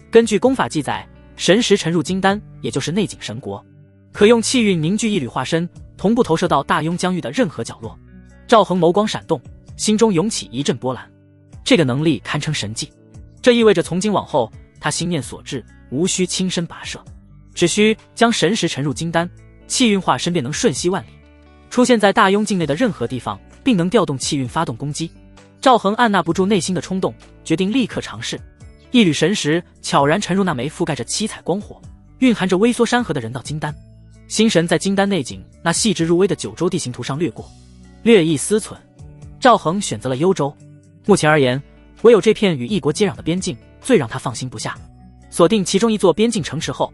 根据功法记载，神识沉入金丹，也就是内景神国，可用气运凝聚一缕化身，同步投射到大雍疆域的任何角落。赵恒眸光闪动，心中涌起一阵波澜。这个能力堪称神迹，这意味着从今往后，他心念所至，无需亲身跋涉，只需将神识沉入金丹，气运化身便能瞬息万里，出现在大雍境内的任何地方，并能调动气运发动攻击。赵恒按捺不住内心的冲动，决定立刻尝试。一缕神识悄然沉入那枚覆盖着七彩光火、蕴含着微缩山河的人道金丹，心神在金丹内景那细致入微的九州地形图上掠过，略一思忖，赵恒选择了幽州。目前而言，唯有这片与异国接壤的边境最让他放心不下。锁定其中一座边境城池后，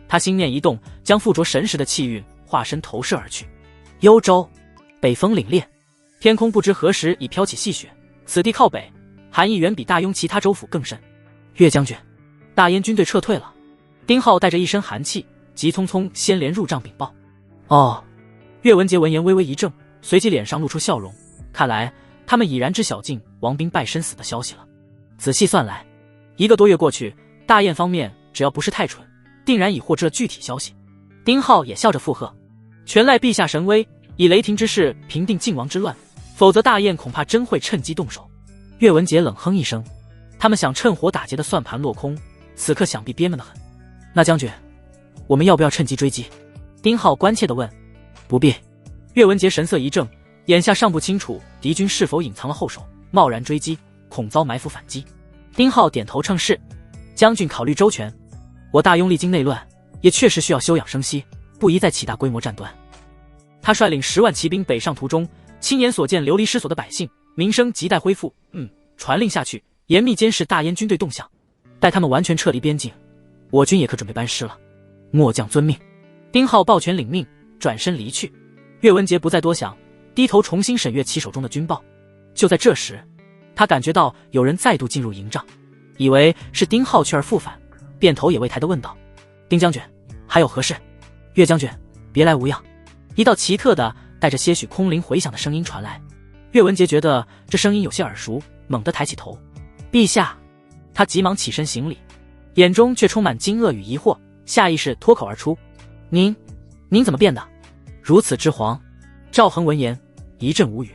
他心念一动，将附着神识的气运化身投射而去。幽州，北风凛冽，天空不知何时已飘起细雪。此地靠北，寒意远比大雍其他州府更甚。岳将军，大燕军队撤退了。丁浩带着一身寒气，急匆匆先连入帐禀报。哦，岳文杰闻言微微一怔，随即脸上露出笑容。看来他们已然知小静王兵败身死的消息了。仔细算来，1个多月过去，大燕方面只要不是太蠢，定然已获知了具体消息。丁浩也笑着附和，全赖陛下神威，以雷霆之势平定靖王之乱，否则大燕恐怕真会趁机动手。岳文杰冷哼一声，他们想趁火打劫的算盘落空，此刻想必憋闷得很。那将军，我们要不要趁机追击？丁浩关切地问。不必。岳文杰神色一怔，眼下尚不清楚敌军是否隐藏了后手，贸然追击恐遭埋伏反击。丁浩点头称是。将军考虑周全，我大雍历经内乱，也确实需要休养生息，不宜再起大规模战端。他率领10万骑兵北上途中，亲眼所见流离失所的百姓，民生亟待恢复。传令下去，严密监视大燕军队动向，待他们完全撤离边境，我军也可准备班师了。末将遵命。丁浩抱拳领命，转身离去。岳文杰不再多想，低头重新审阅其手中的军报。就在这时，他感觉到有人再度进入营帐，以为是丁浩去而复返，便头也未抬地问道：丁将军，还有何事？岳将军，别来无恙。一道奇特的带着些许空灵回响的声音传来。岳文杰觉得这声音有些耳熟，猛地抬起头。陛下。他急忙起身行礼，眼中却充满惊愕与疑惑，下意识脱口而出：您怎么变得如此之黄？赵恒闻言一阵无语，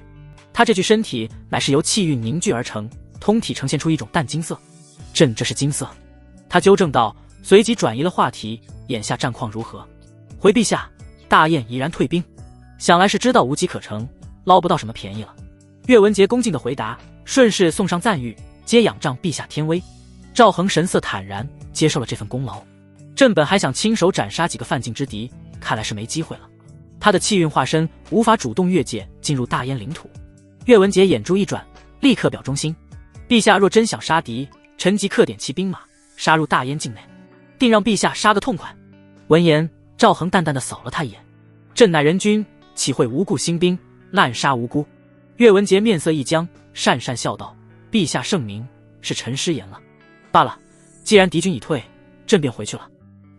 他这具身体乃是由气运凝聚而成，通体呈现出一种淡金色。这是金色。他纠正道，随即转移了话题，眼下战况如何？回陛下，大燕已然退兵，想来是知道无机可乘，捞不到什么便宜了。岳文杰恭敬的回答，顺势送上赞誉，皆仰仗陛下天威。赵恒神色坦然，接受了这份功劳。朕本还想亲手斩杀几个犯境之敌，看来是没机会了。他的气运化身无法主动越界进入大燕领土。岳文杰眼珠一转，立刻表忠心。陛下若真想杀敌，臣即克点其兵马，杀入大燕境内，定让陛下杀个痛快。闻言，赵恒淡淡的扫了他一眼：朕乃人君，岂会无故兴兵，滥杀无辜？岳文杰面色一僵，讪讪笑道：陛下圣明，是臣失言了。罢了，既然敌军已退，朕便回去了。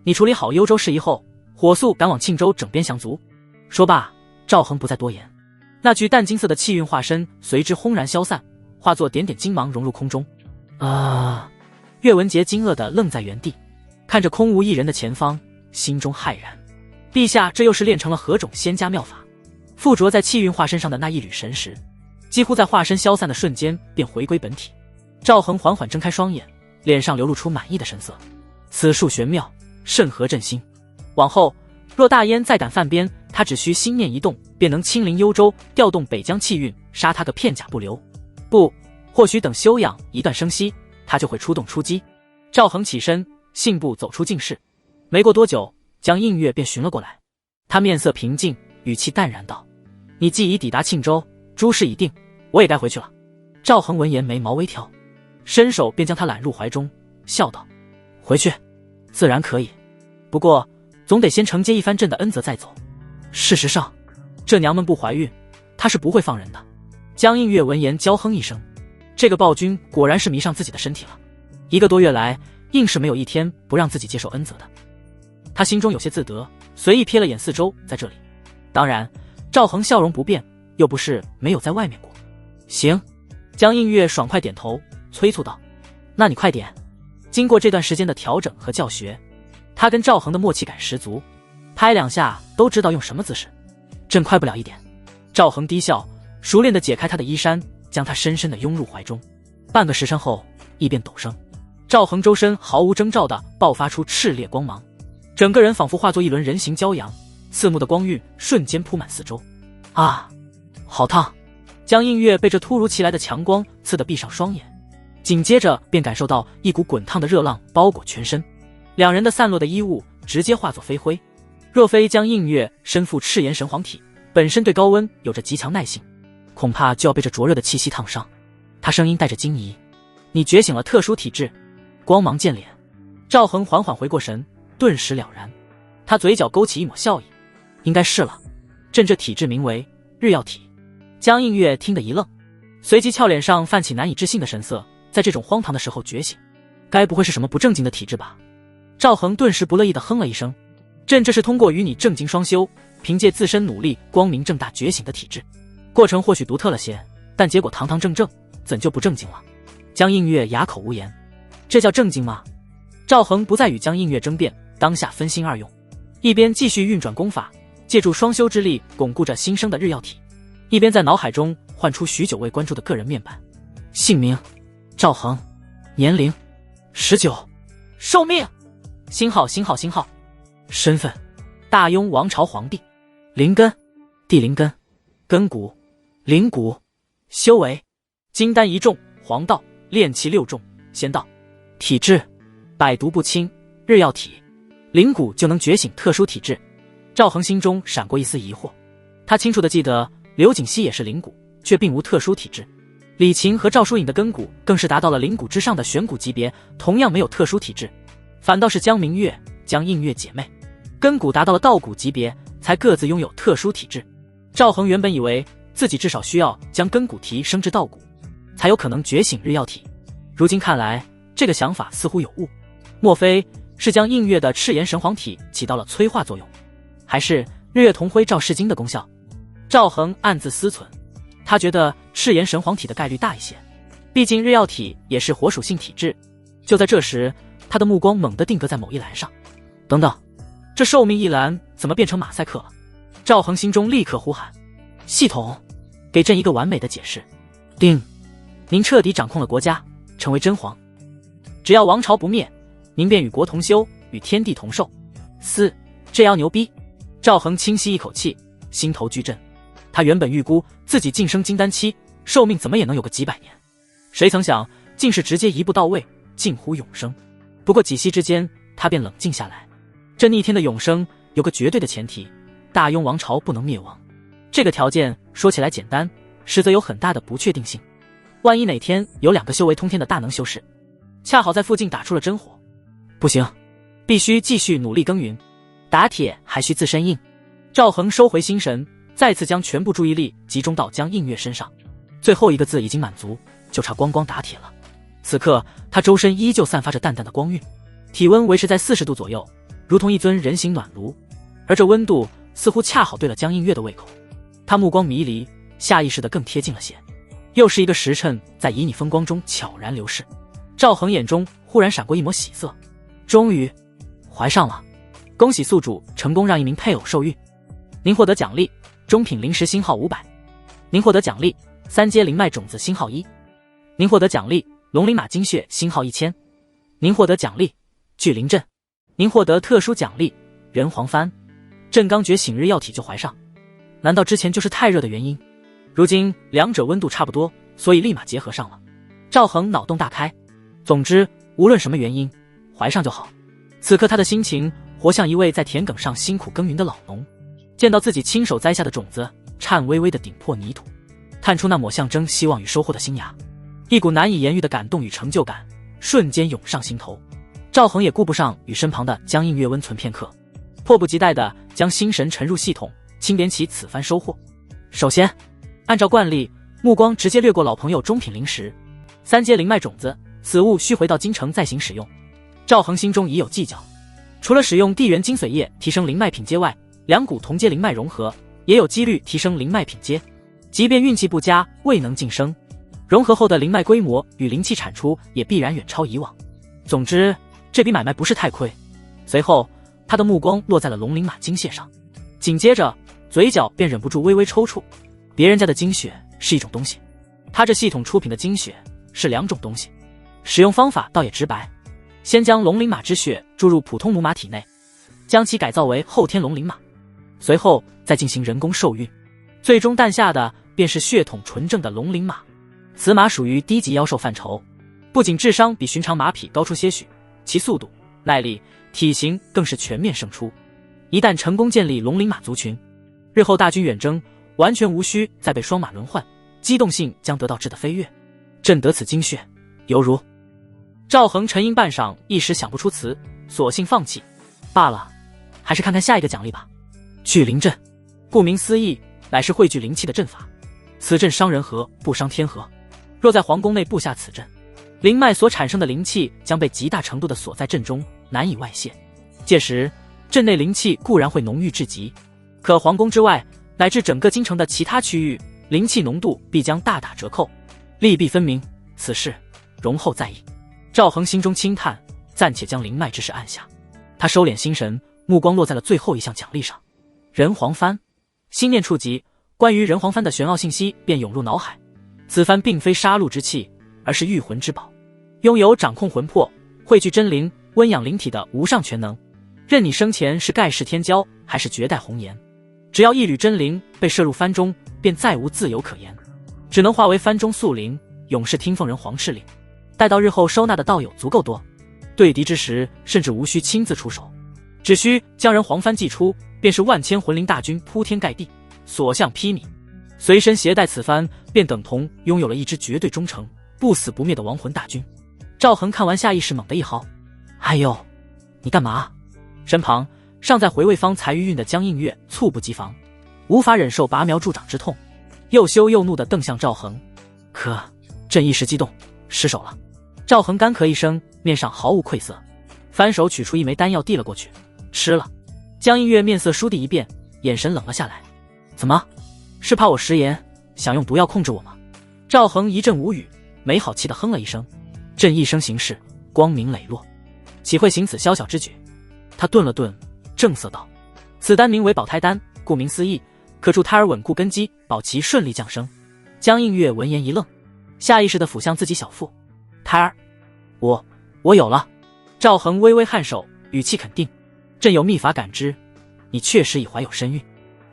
你处理好幽州事宜后，火速赶往庆州整编降卒。说罢，赵恒不再多言。那具淡金色的气运化身随之轰然消散，化作点点金芒融入空中。岳文杰惊愕地愣在原地，看着空无一人的前方，心中骇然。陛下这又是练成了何种仙家妙法？附着在气运化身上的那一缕神识，几乎在化身消散的瞬间便回归本体。赵恒缓缓睁开双眼，脸上流露出满意的神色。此术玄妙，甚合朕心。往后若大燕再敢犯边，他只需心念一动，便能亲临幽州，调动北疆气运，杀他个片甲不留。不，或许等休养一段生息，他就会出动出击。赵恒起身，信步走出静室。没过多久，江映月便寻了过来。他面色平静，语气淡然道：你既已抵达庆州，诸事已定，我也该回去了。赵恒闻言眉毛微挑，伸手便将他揽入怀中，笑道：回去自然可以，不过总得先承接一番朕的恩泽再走。事实上，这娘们不怀孕，她是不会放人的。江映月闻言娇哼一声，这个暴君果然是迷上自己的身体了。1个多月来，硬是没有一天不让自己接受恩泽的。他心中有些自得，随意瞥了眼四周，在这里。当然，赵恒笑容不变，又不是没有在外面过。行，江映月爽快点头，催促道：那你快点。经过这段时间的调整和教学，他跟赵恒的默契感十足，拍2下都知道用什么姿势。朕快不了一点。赵恒低笑，熟练地解开他的衣衫，将他深深地拥入怀中。半个时辰后，异变陡生，赵恒周身毫无征兆地爆发出炽烈光芒，整个人仿佛化作一轮人形骄阳，刺目的光晕瞬间铺满四周。啊，好烫！江映月被这突如其来的强光刺得闭上双眼，紧接着便感受到一股滚烫的热浪包裹全身，两人的散落的衣物直接化作飞灰。若非江映月身负赤炎神皇体，本身对高温有着极强耐性，恐怕就要被这灼热的气息烫伤。他声音带着惊疑：你觉醒了特殊体质？光芒见脸，赵恒缓缓回过神，顿时了然。他嘴角勾起一抹笑意：应该是了，朕这体质名为日曜体。江映月听得一愣，随即俏脸上泛起难以置信的神色，在这种荒唐的时候觉醒，该不会是什么不正经的体质吧？赵恒顿时不乐意地哼了一声：朕这是通过与你正经双修，凭借自身努力光明正大觉醒的体质，过程或许独特了些，但结果堂堂正正，怎就不正经了？江映月哑口无言。这叫正经吗？赵恒不再与江映月争辩，当下分心二用，一边继续运转功法，借助双修之力巩固着新生的日曜体，一边在脑海中唤出许久未关注的个人面板。姓名：赵恒，年龄19，寿命星号，身份：大雍王朝皇帝，灵根：地灵根，根骨：灵骨，修为：金丹1重，黄道，炼气6重，仙道，体质：百毒不侵，日曜体，灵骨就能觉醒特殊体质。赵恒心中闪过一丝疑惑，他清楚地记得刘景熙也是灵骨，却并无特殊体质。李琴和赵疏影的根骨更是达到了灵骨之上的玄骨级别，同样没有特殊体质。反倒是江明月、江映月姐妹，根骨达到了道骨级别，才各自拥有特殊体质。赵恒原本以为自己至少需要将根骨提升至道骨，才有可能觉醒日曜体，如今看来，这个想法似乎有误。莫非是江映月的赤炎神皇体起到了催化作用，还是日月同辉照世经的功效？赵恒暗自思忖，他觉得赤炎神皇体的概率大一些，毕竟日曜体也是火属性体质。就在这时，他的目光猛地定格在某一栏上。等等，这寿命一栏怎么变成马赛克了？赵恒心中立刻呼喊：系统，给朕一个完美的解释。定，您彻底掌控了国家，成为真皇，只要王朝不灭，您便与国同修，与天地同寿。这妖牛逼！赵恒轻吸一口气，心头巨震。他原本预估自己晋升金丹期，寿命怎么也能有个几百年，谁曾想竟是直接一步到位，近乎永生。不过几息之间，他便冷静下来。这逆天的永生有个绝对的前提，大雍王朝不能灭亡。这个条件说起来简单，实则有很大的不确定性。万一哪天有2个修为通天的大能修士，恰好在附近打出了真火，不行，必须继续努力耕耘。打铁还需自身硬。赵恒收回心神，再次将全部注意力集中到江映月身上。最后一个字已经满足，就差光光打铁了。此刻他周身依旧散发着淡淡的光晕，体温维持在40度左右，如同一尊人形暖炉，而这温度似乎恰好对了江映月的胃口。他目光迷离，下意识地更贴近了些。又是一个时辰在旖旎风光中悄然流逝。赵恒眼中忽然闪过一抹喜色，终于怀上了，恭喜宿主成功让一名配偶受孕。您获得奖励中品灵石星号500，您获得奖励3阶灵脉种子星号1，您获得奖励龙鳞马精血星号1000，您获得奖励聚灵阵，您获得特殊奖励人皇幡。朕刚觉醒日药体就怀上，难道之前就是太热的原因？如今两者温度差不多，所以立马结合上了。赵恒脑洞大开，总之无论什么原因，怀上就好。此刻他的心情活像一位在田埂上辛苦耕耘的老农，见到自己亲手栽下的种子颤巍巍地顶破泥土，探出那抹象征希望与收获的新芽，一股难以言喻的感动与成就感瞬间涌上心头。赵恒也顾不上与身旁的江映月温存片刻，迫不及待地将心神沉入系统，清点起此番收获。首先按照惯例，目光直接掠过老朋友中品灵石3阶灵脉种子，此物需回到京城再行使用。赵恒心中已有计较，除了使用地缘精髓液提升灵脉品阶外，2股同阶灵脉融合也有几率提升灵脉品阶，即便运气不佳未能晋升，融合后的灵脉规模与灵气产出也必然远超以往。总之这笔买卖不是太亏。随后他的目光落在了龙鳞马精血上，紧接着嘴角便忍不住微微抽搐。别人家的精血是一种东西，他这系统出品的精血是2种东西。使用方法倒也直白，先将龙鳞马之血注入普通母马体内，将其改造为后天龙鳞马，随后再进行人工受孕，最终诞下的便是血统纯正的龙鳞马。此马属于低级妖兽范畴，不仅智商比寻常马匹高出些许，其速度、耐力、体型更是全面胜出。一旦成功建立龙鳞马族群，日后大军远征完全无需再被双马轮换，机动性将得到质的飞跃。朕得此精血，犹如……赵恒沉吟半晌，一时想不出词，索性放弃。罢了，还是看看下一个奖励吧。聚灵阵，顾名思义，乃是汇聚灵气的阵法。此阵伤人和，不伤天和。若在皇宫内布下此阵，灵脉所产生的灵气将被极大程度地锁在阵中，难以外泄。届时，阵内灵气固然会浓郁至极，可皇宫之外，乃至整个京城的其他区域，灵气浓度必将大打折扣，利弊分明。此事容后再议。赵恒心中轻叹，暂且将灵脉之事按下。他收敛心神，目光落在了最后一项奖励上。人皇幡，心念触及，关于人皇幡的玄奥信息便涌入脑海。此幡并非杀戮之器，而是御魂之宝，拥有掌控魂魄、汇聚真灵、温养灵体的无上全能。任你生前是盖世天骄，还是绝代红颜，只要一缕真灵被摄入幡中，便再无自由可言，只能化为幡中宿灵，永世听奉人皇敕令。待到日后收纳的道友足够多，对敌之时甚至无需亲自出手，只需将人皇幡祭出，便是万千魂灵大军铺天盖地，所向披靡。随身携带此幡，便等同拥有了一支绝对忠诚、不死不灭的亡魂大军。赵恒看完，下意识猛地一嚎：“哎呦，你干嘛？”身旁尚在回味方才余韵的江映月猝不及防，无法忍受拔苗助长之痛，又羞又怒地瞪向赵恒。可朕一时激动，失手了。赵恒干咳一声，面上毫无愧色，翻手取出一枚丹药递了过去，吃了。江映月面色倏地一变，眼神冷了下来。怎么？是怕我食言，想用毒药控制我吗？赵恒一阵无语，没好气地哼了一声。朕一生行事光明磊落，岂会行此宵小之举？他顿了顿，正色道：“此丹名为保胎丹，顾名思义，可助胎儿稳固根基，保其顺利降生。”江映月闻言一愣，下意识地抚向自己小腹。胎儿，我有了。赵恒微微颔首，语气肯定：“朕有秘法感知，你确实已怀有身孕。”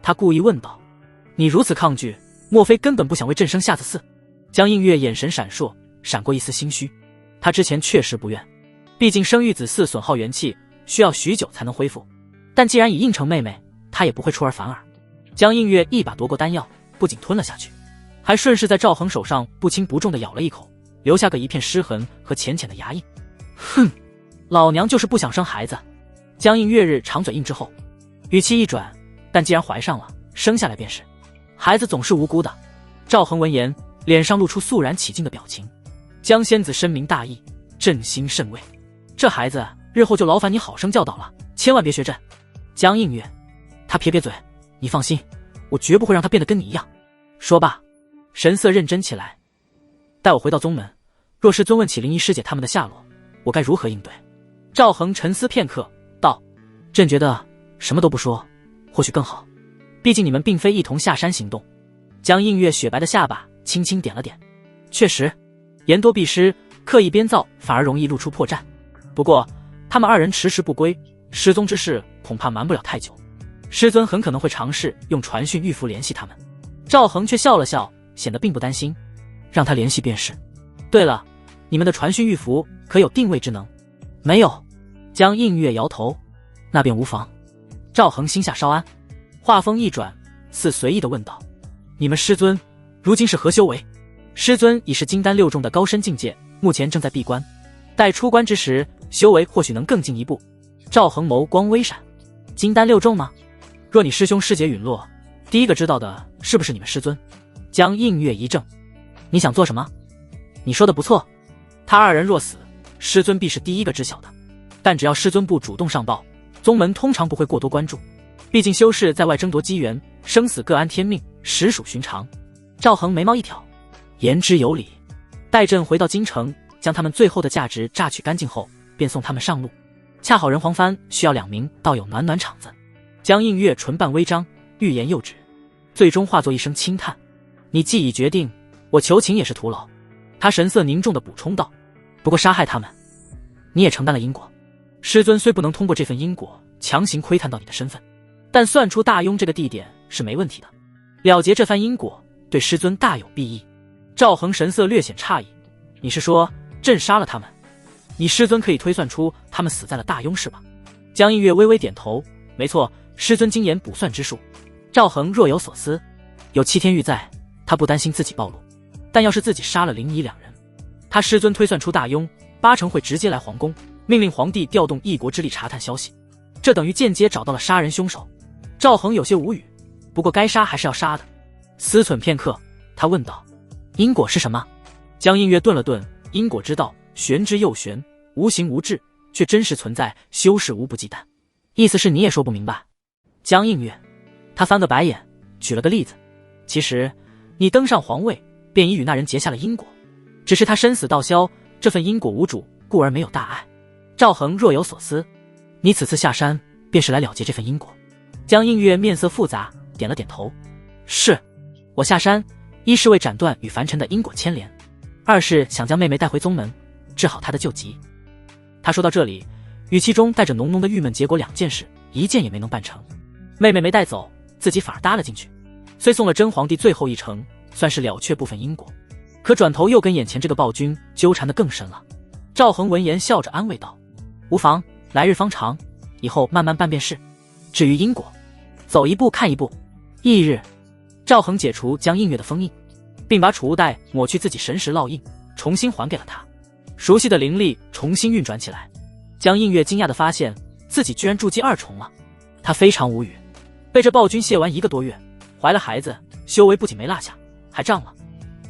他故意问道：“你如此抗拒，莫非根本不想为朕生下子嗣？”江映月眼神闪烁，闪过一丝心虚。他之前确实不愿，毕竟生育子嗣损耗元气，需要许久才能恢复。但既然已应承妹妹，他也不会出尔反尔。江映月一把夺过丹药，不仅吞了下去，还顺势在赵恒手上不轻不重地咬了一口，留下个一片湿痕和浅浅的牙印。哼，老娘就是不想生孩子。江映月日长嘴硬之后，语气一转，但既然怀上了，生下来便是。孩子总是无辜的。赵恒闻言，脸上露出肃然起敬的表情。江仙子深明大义，朕心甚慰。这孩子日后就劳烦你好生教导了，千万别学朕。江映月，他撇撇嘴，你放心，我绝不会让他变得跟你一样。说罢，神色认真起来。待我回到宗门，若师尊问起灵医师姐他们的下落，我该如何应对？赵恒沉思片刻，道：朕觉得什么都不说，或许更好。毕竟你们并非一同下山行动。江映月雪白的下巴轻轻点了点。确实，言多必失，刻意编造反而容易露出破绽。不过他们二人迟迟不归，失踪之事恐怕瞒不了太久。师尊很可能会尝试用传讯玉符联系他们。赵恒却笑了笑，显得并不担心。让他联系便是。对了，你们的传讯玉符可有定位之能？没有。江映月摇头。那便无妨。赵恒心下稍安，话锋一转，似随意地问道：你们师尊如今是何修为？师尊已是金丹6重的高深境界，目前正在闭关，待出关之时，修为或许能更进一步。赵恒眸光微闪。金丹6重吗？若你师兄师姐陨落，第一个知道的是不是你们师尊？江映月一怔。你想做什么？你说的不错，他二人若死，师尊必是第一个知晓的。但只要师尊不主动上报，宗门通常不会过多关注。毕竟修士在外争夺机缘，生死各安天命，实属寻常。赵恒眉毛一挑，言之有理。待朕回到京城，将他们最后的价值榨取干净后，便送他们上路。恰好人皇藩需要2名道友暖暖场子。江映月唇瓣微张，欲言又止，最终化作一声轻叹。你既已决定，我求情也是徒劳。他神色凝重地补充道：不过杀害他们，你也承担了因果。师尊虽不能通过这份因果强行窥探到你的身份，但算出大雍这个地点是没问题的。了结这番因果，对师尊大有裨益。赵恒神色略显诧异，你是说朕杀了他们，你师尊可以推算出他们死在了大雍是吧？江映月微微点头，没错，师尊精研卜算之术。赵恒若有所思，有七天玉在，他不担心自己暴露，但要是自己杀了灵仪2人，他师尊推算出大雍8成会直接来皇宫，命令皇帝调动一国之力查探消息，这等于间接找到了杀人凶手。赵恒有些无语，不过该杀还是要杀的。思忖片刻，他问道：因果是什么？江映月顿了顿，因果之道玄之又玄，无形无质，却真实存在，修士无不忌惮。意思是你也说不明白？江映月，他翻个白眼，举了个例子。其实你登上皇位，便已与那人结下了因果，只是他身死道消，这份因果无主，故而没有大碍。赵恒若有所思，你此次下山便是来了结这份因果？江映月面色复杂，点了点头。是，我下山一是为斩断与凡尘的因果牵连，二是想将妹妹带回宗门，治好她的旧疾。他说到这里，语气中带着浓浓的郁闷，结果2件事一件也没能办成。妹妹没带走，自己反而搭了进去，虽送了真皇帝最后一程，算是了却部分因果，可转头又跟眼前这个暴君纠缠得更深了。赵恒闻言笑着安慰道：无妨，来日方长，以后慢慢办便是。至于因果，走一步看一步。翌日，赵恒解除江映月的封印，并把储物袋抹去自己神识烙印，重新还给了他。熟悉的灵力重新运转起来。江映月惊讶地发现自己居然筑基2重了，他非常无语，被这暴君亵玩1个多月，怀了孩子，修为不仅没落下，还涨了。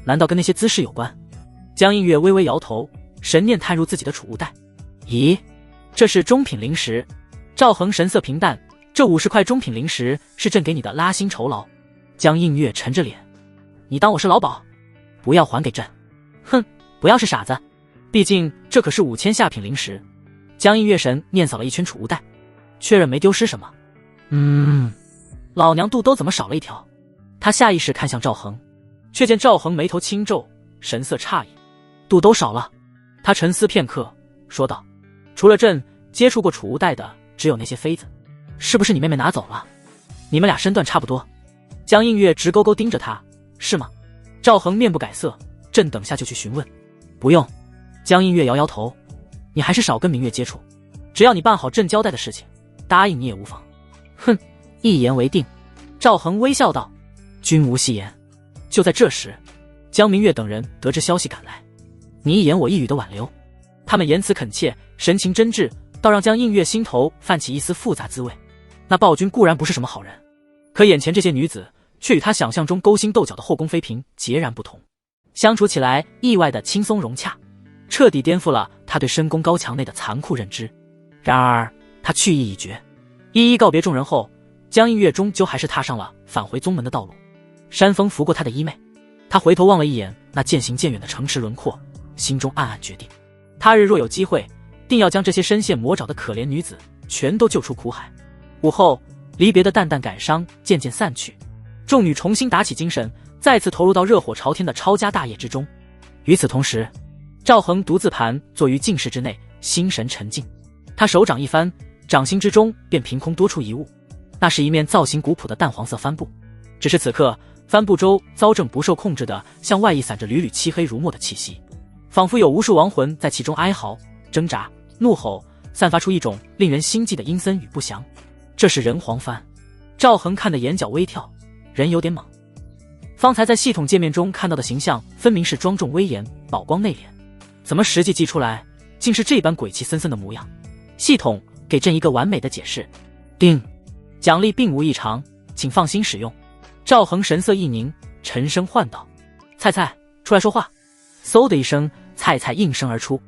难道跟那些姿势有关？江映月微微摇头，神念探入自己的储物袋。咦，这是中品灵石。赵恒神色平淡，这50块中品灵石是朕给你的拉新酬劳。江映月沉着脸，你当我是老鸨？不要还给朕。哼，不要是傻子，毕竟这可是5000下品灵石。江映月神念扫了一圈储物袋，确认没丢失什么。老娘肚兜怎么少了一条？他下意识看向赵恒，却见赵恒眉头轻皱，神色诧异。肚兜少了？他沉思片刻，说道：除了朕接触过储物袋的只有那些妃子，是不是你妹妹拿走了？你们俩身段差不多。江映月直勾勾盯着他，是吗？赵恒面不改色，朕等下就去询问。不用。江映月摇摇头，你还是少跟明月接触，只要你办好朕交代的事情，答应你也无妨。哼，一言为定。赵恒微笑道：君无戏言。就在这时，江明月等人得知消息赶来，你一言我一语的挽留，他们言辞恳切，神情真挚，倒让江映月心头泛起一丝复杂滋味。那暴君固然不是什么好人，可眼前这些女子却与他想象中勾心斗角的后宫妃嫔截然不同，相处起来意外的轻松融洽，彻底颠覆了他对深宫高墙内的残酷认知。然而他去意已决，一一告别众人后，江映月终究还是踏上了返回宗门的道路。山风拂过他的衣袂，他回头望了一眼那渐行渐远的城池轮廓，心中暗暗决定，他日若有机会，定要将这些深陷魔爪的可怜女子全都救出苦海。午后，离别的淡淡感伤渐渐散去，众女重新打起精神，再次投入到热火朝天的抄家大业之中。与此同时，赵恒独自盘坐于静室之内，心神沉静。他手掌一翻，掌心之中便凭空多出一物，那是一面造型古朴的淡黄色帆布。只是此刻，帆布周遭正不受控制地向外溢散着缕缕漆黑如墨的气息，仿佛有无数亡魂在其中哀嚎、挣扎、怒吼，散发出一种令人心悸的阴森与不祥。这是人皇帆。赵恒看得眼角微跳，人有点懵。方才在系统界面中看到的形象分明是庄重威严、宝光内敛，怎么实际寄出来竟是这般鬼气森森的模样？系统给朕一个完美的解释。定，奖励并无异常，请放心使用。赵恒神色一凝，沉声唤道：菜菜，出来说话。嗖的一声，菜菜应声而出。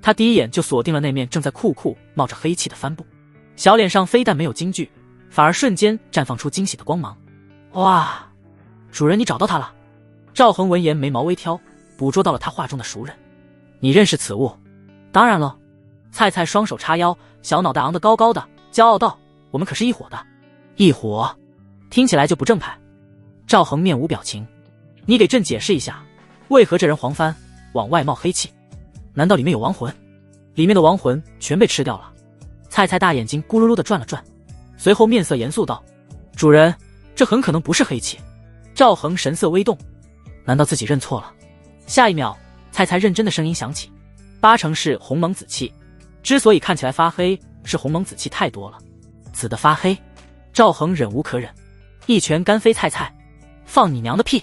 他第一眼就锁定了那面正在酷酷冒着黑气的帆布，小脸上非但没有惊惧，反而瞬间绽放出惊喜的光芒。哇，主人你找到他了。赵恒闻言眉毛微挑，捕捉到了他话中的熟人。你认识此物？当然了。菜菜双手叉腰，小脑袋昂得高高的，骄傲道：我们可是一伙的。一伙？听起来就不正派。赵恒面无表情。你给朕解释一下，为何这人黄帆往外冒黑气？难道里面有亡魂？里面的亡魂全被吃掉了。菜菜大眼睛咕噜噜地转了转，随后面色严肃道：主人，这很可能不是黑气。赵恒神色微动，难道自己认错了？下一秒，菜菜认真的声音响起：8成是鸿蒙紫气。之所以看起来发黑，是鸿蒙紫气太多了。紫的发黑？赵恒忍无可忍，一拳干飞菜菜。放你娘的屁！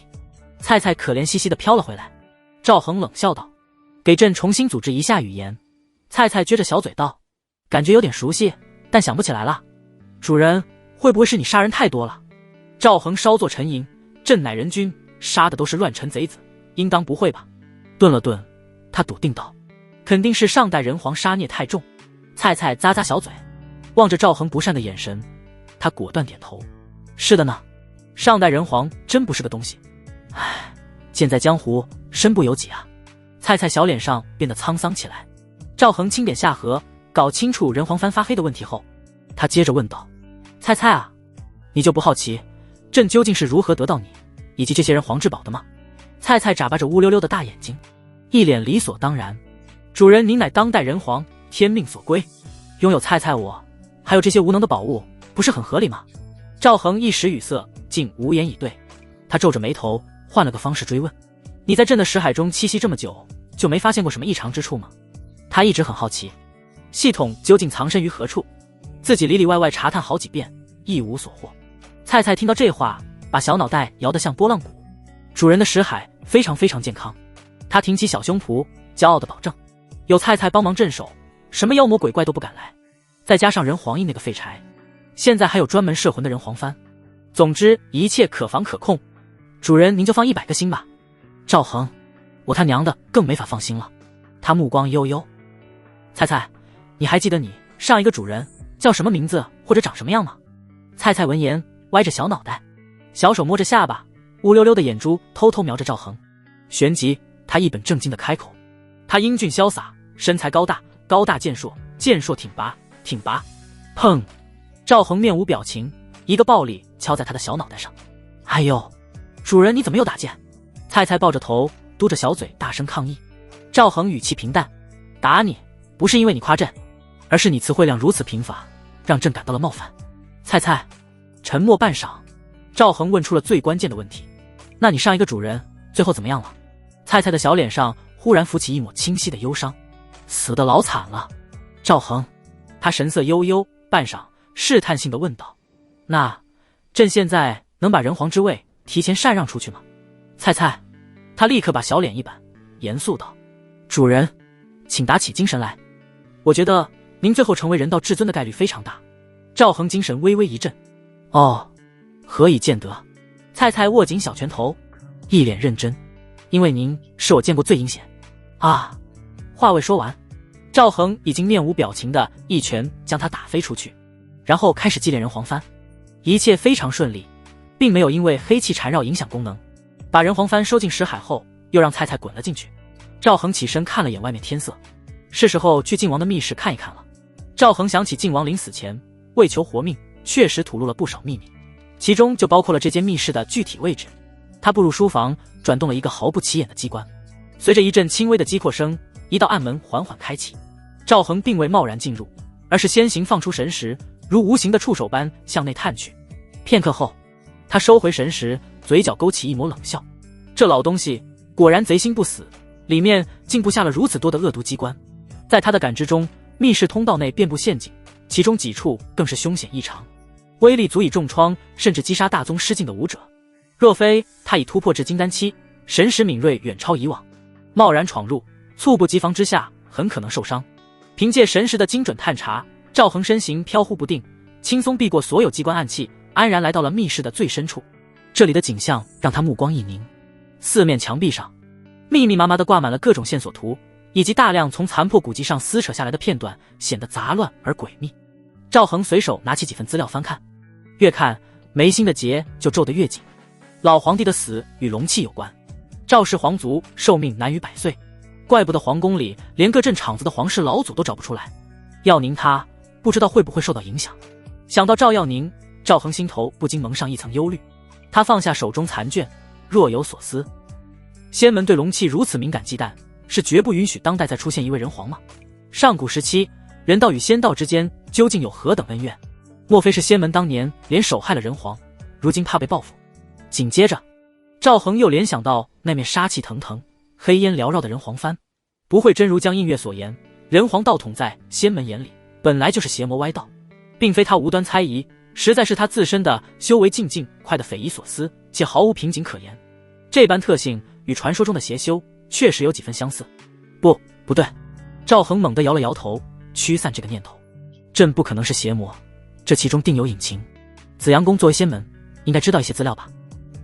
菜菜可怜兮兮地飘了回来。赵恒冷笑道：给朕重新组织一下语言。菜菜撅着小嘴道：感觉有点熟悉，但想不起来了。主人，会不会是你杀人太多了？赵恒稍作沉吟：朕乃人君，杀的都是乱臣贼子，应当不会吧？顿了顿，他笃定道：肯定是上代人皇杀孽太重。菜菜咂咂小嘴，望着赵恒不善的眼神，他果断点头：是的呢，上代人皇真不是个东西。唉，剑在江湖，身不由己啊。菜菜小脸上变得沧桑起来。赵恒轻点下颌，搞清楚人皇帆发黑的问题后，他接着问道：菜菜啊，你就不好奇朕究竟是如何得到你以及这些人皇至宝的吗？菜菜眨巴着乌溜溜的大眼睛，一脸理所当然：主人您乃当代人皇，天命所归，拥有菜菜我还有这些无能的宝物，不是很合理吗？赵恒一时语塞，竟无言以对。他皱着眉头，换了个方式追问：你在朕的识海中栖息这么久，就没发现过什么异常之处吗？他一直很好奇，系统究竟藏身于何处，自己里里外外查探好几遍，一无所获。菜菜听到这话，把小脑袋摇得像拨浪鼓。主人的识海非常非常健康。他挺起小胸脯，骄傲地保证：有菜菜帮忙镇守，什么妖魔鬼怪都不敢来。再加上人皇印那个废柴，现在还有专门摄魂的人皇帆，总之一切可防可控。主人您就放100个心吧。赵恒，我他娘的更没法放心了。他目光悠悠：菜菜，你还记得你上一个主人叫什么名字或者长什么样吗？菜菜闻言歪着小脑袋，小手摸着下巴，乌溜溜的眼珠偷偷瞄着赵恒。旋即他一本正经地开口：他英俊潇洒，身材高大，高大健硕，健硕挺拔，挺拔。砰！赵恒面无表情，一个暴力敲在他的小脑袋上。哎呦，主人你怎么又打剑？菜菜抱着头，嘟着小嘴大声抗议。赵恒语气平淡：打你不是因为你夸朕，而是你词汇量如此贫乏，让朕感到了冒犯。菜菜沉默半晌，赵恒问出了最关键的问题：那你上一个主人最后怎么样了？菜菜的小脸上忽然浮起一抹清晰的忧伤：死得老惨了。赵恒，他神色悠悠，半晌试探性地问道：那朕现在能把人皇之位提前禅让出去吗？菜菜，他立刻把小脸一板，严肃道：主人，请打起精神来，我觉得您最后成为人道至尊的概率非常大。赵恒精神微微一振，哦，何以见得？蔡蔡握紧小拳头，一脸认真，因为您是我见过最阴险啊！话未说完，赵恒已经面无表情的一拳将他打飞出去，然后开始祭炼人皇幡。一切非常顺利，并没有因为黑气缠绕影响功能。把人皇幡收进石海后，又让蔡蔡滚了进去。赵恒起身看了眼外面天色，是时候去靖王的密室看一看了。赵恒想起靖王临死前为求活命，确实吐露了不少秘密，其中就包括了这间密室的具体位置。他步入书房，转动了一个毫不起眼的机关，随着一阵轻微的击破声，一道暗门缓缓开启。赵恒并未贸然进入，而是先行放出神识，如无形的触手般向内探去。片刻后，他收回神识，嘴角勾起一抹冷笑。这老东西果然贼心不死，里面竟布下了如此多的恶毒机关。在他的感知中，密室通道内遍布陷阱，其中几处更是凶险异常，威力足以重创甚至击杀大宗失境的武者。若非他已突破至金丹期，神识敏锐远超以往，贸然闯入，猝不及防之下很可能受伤。凭借神识的精准探查，赵恒身形飘忽不定，轻松避过所有机关暗器，安然来到了密室的最深处。这里的景象让他目光一凝，四面墙壁上密密麻麻地挂满了各种线索图，以及大量从残破古籍上撕扯下来的片段，显得杂乱而诡秘。赵恒随手拿起几份资料翻看，越看眉心的结就皱得越紧。老皇帝的死与龙气有关，赵氏皇族寿命难于100岁，怪不得皇宫里连个镇场子的皇室老祖都找不出来。耀宁他不知道会不会受到影响。想到赵耀宁，赵恒心头不禁蒙上一层忧虑。他放下手中残卷，若有所思。仙门对龙气如此敏感忌惮，是绝不允许当代再出现一位人皇吗？上古时期，人道与仙道之间究竟有何等恩怨？莫非是仙门当年联手害了人皇，如今怕被报复？紧接着，赵恒又联想到那面杀气腾腾、黑烟缭绕的人皇幡，不会真如江映月所言，人皇道统在仙门眼里本来就是邪魔歪道，并非他无端猜疑，实在是他自身的修为进境快得匪夷所思，且毫无瓶颈可言。这般特性与传说中的邪修确实有几分相似。不对，赵恒猛地摇了摇头，驱散这个念头。朕不可能是邪魔，这其中定有隐情。紫阳宫作为仙门，应该知道一些资料吧？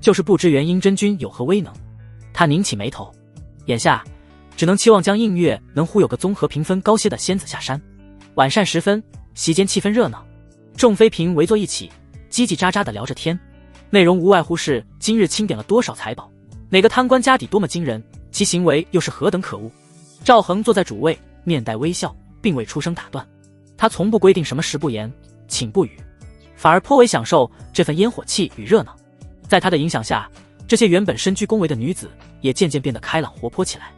就是不知元婴真君有何威能。他拧起眉头，眼下只能期望江映月能忽悠个综合评分高些的仙子下山。晚膳时分，席间气氛热闹，众妃嫔围坐一起，叽叽喳喳地聊着天，内容无外乎是今日清点了多少财宝，哪个贪官家底多么惊人，其行为又是何等可恶。赵恒坐在主位，面带微笑，并未出声打断。他从不规定什么食不言，寝不语，反而颇为享受这份烟火气与热闹。在他的影响下，这些原本身居宫闱的女子也渐渐变得开朗活泼起来。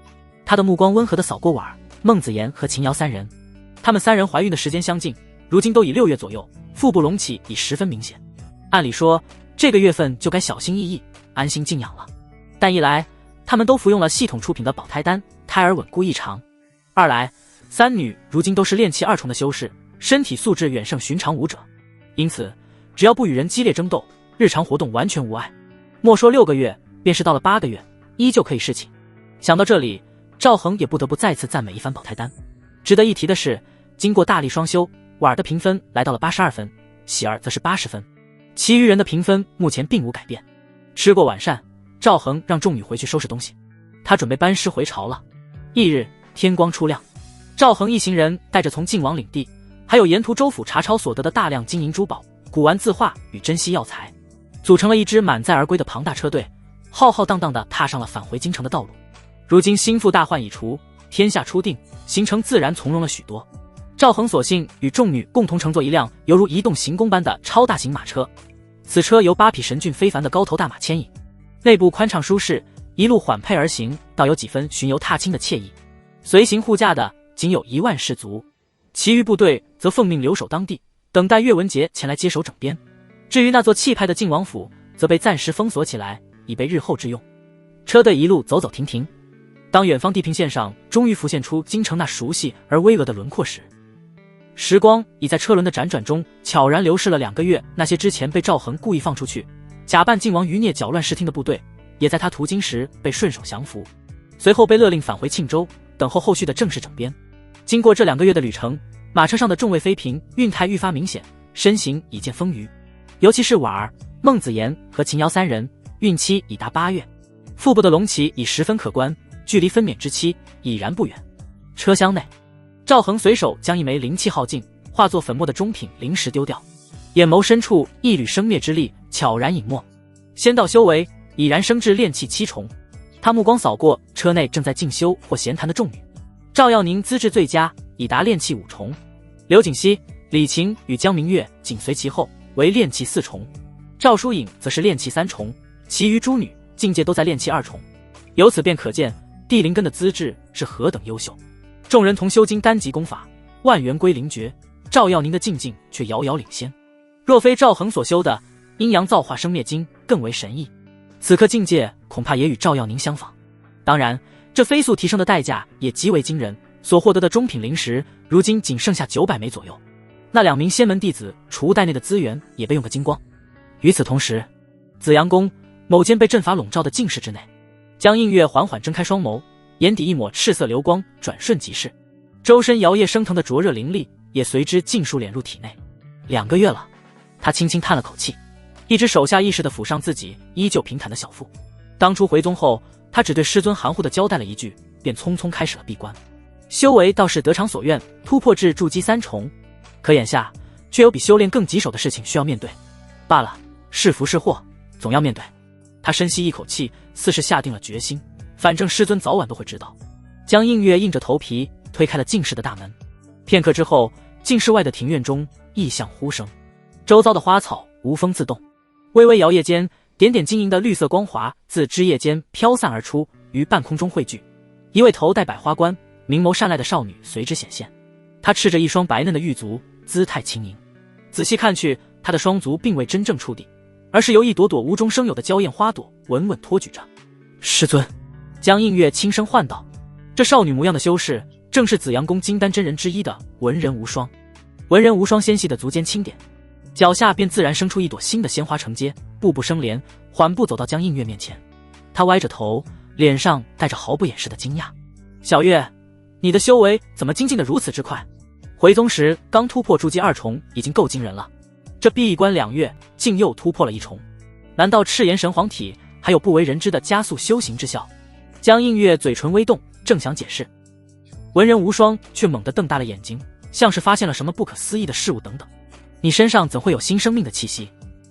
他的目光温和地扫过婉儿、孟子言和秦瑶三人，他们三人怀孕的时间相近，如今都已6月左右，腹部隆起已十分明显。按理说这个月份就该小心翼翼，安心静养了，但一来他们都服用了系统出品的保胎丹，胎儿稳固异常；二来三女如今都是炼气2重的修士，身体素质远胜寻常武者，因此只要不与人激烈争斗，日常活动完全无碍。莫说6个月，便是到了8个月，依旧可以侍寝。想到这里，赵恒也不得不再次赞美一番保胎丹。值得一提的是，经过大力双修，婉儿的评分来到了82分，喜儿则是80分，其余人的评分目前并无改变。吃过晚膳，赵恒让众女回去收拾东西，他准备班师回朝了。翌日天光初亮，赵恒一行人带着从晋王领地还有沿途州府查抄所得的大量金银珠宝、古玩字画与珍稀药材，组成了一支满载而归的庞大车队，浩浩荡荡地踏上了返回京城的道路。如今心腹大患已除，天下初定，行程自然从容了许多。赵恒索性与众女共同乘坐一辆犹如移动行宫般的超大型马车，此车由8匹神骏非凡的高头大马牵引，内部宽敞舒适，一路缓配而行，倒有几分巡游踏青的惬意。随行护驾的仅有1万士卒，其余部队则奉命留守当地，等待岳文杰前来接手整编。至于那座气派的晋王府，则被暂时封锁起来，以备日后之用。车队一路走走停停，当远方地平线上终于浮现出京城那熟悉而巍峨的轮廓时，时光已在车轮的辗转中悄然流逝了2个月。那些之前被赵恒故意放出去假扮晋王余孽搅乱视听的部队，也在他途经时被顺手降服，随后被勒令返回庆州，等候后续的正式整编。经过这2个月的旅程，马车上的众位妃嫔孕态愈发明显，身形已见丰腴，尤其是婉儿、孟子言和秦瑶3人，孕期已达8月，腹部的隆起已十分可观，距离分娩之期已然不远。车厢内，赵恒随手将一枚灵气耗尽、化作粉末的中品灵石丢掉，眼眸深处一缕生灭之力悄然隐没。仙道修为已然升至炼气7重。他目光扫过车内正在静修或闲谈的众女，赵耀宁资质最佳，已达炼气5重，刘景熙、李晴与江明月紧随其后，为炼气4重，赵疏影则是炼气3重，其余诸女境界都在炼气2重。由此便可见地灵根的资质是何等优秀。众人同修经单级功法，万元归灵诀，赵耀宁的境界却遥遥领先。若非赵恒所修的阴阳造化生灭经更为神异，此刻境界恐怕也与赵耀宁相仿。当然，这飞速提升的代价也极为惊人，所获得的中品灵石如今仅剩下900枚左右。那2名仙门弟子储物袋内的资源也被用个精光。与此同时，紫阳宫某间被阵法笼罩的静室之内，江映月缓缓睁开双眸，眼底一抹赤色流光转瞬即逝，周身摇曳升腾的灼热灵力也随之尽数敛入体内。2个月了，他轻轻叹了口气，一只手下意识地抚上自己依旧平坦的小腹。当初回宗后，他只对师尊含糊地交代了一句，便匆匆开始了闭关。修为倒是得偿所愿，突破至筑基3重，可眼下却有比修炼更棘手的事情需要面对。罢了，是福是祸，总要面对。他深吸一口气，似是下定了决心，反正师尊早晚都会知道。江映月硬着头皮推开了静室的大门。片刻之后，静室外的庭院中异象呼声，周遭的花草无风自动，微微摇曳间，点点晶莹的绿色光华自枝叶间飘散而出，于半空中汇聚。一位头戴百花冠、明眸善睐的少女随之显现。她赤着一双白嫩的玉足，姿态轻盈。仔细看去，她的双足并未真正触地，而是由一朵朵无中生有的娇艳花朵稳稳托举着。师尊，江映月轻声唤道。这少女模样的修士，正是紫阳宫金丹真人之一的文人无双。文人无双纤细的足尖轻点，脚下便自然生出一朵新的鲜花承接，步步生莲，缓步走到江映月面前。她歪着头，脸上带着毫不掩饰的惊讶。小月，你的修为怎么精进得如此之快？回宗时刚突破筑基2重已经够惊人了，这闭关2月竟又突破了1重，难道赤炎神皇体还有不为人知的加速修行之效？江映月嘴唇微动，正想解释，文人无双却猛地瞪大了眼睛，像是发现了什么不可思议的事物等等。你身上怎会有新生命的气息？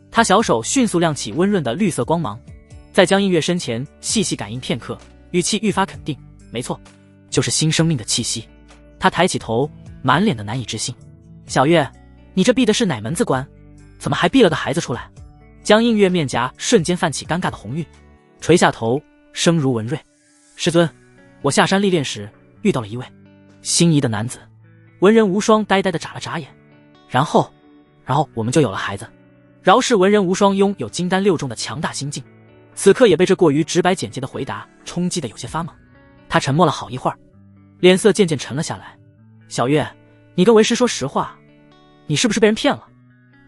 他小手迅速亮起温润的绿色光芒，在江映月身前细细感应片刻，语气愈发肯定，没错，就是新生命的气息。他抬起头，满脸的难以置信。小月，你这闭的是哪门子关？怎么还闭了个孩子出来？江映月面颊瞬间泛起尴尬的红晕，垂下头，声如文瑞。师尊，我下山历练时遇到了一位心仪的男子。文人无双呆呆地眨了眨眼，然后我们就有了孩子。饶是文人无双拥有金丹6重的强大心境，此刻也被这过于直白简洁的回答冲击得有些发懵。他沉默了好一会儿，脸色渐渐沉了下来。小月，你跟为师说实话，你是不是被人骗了？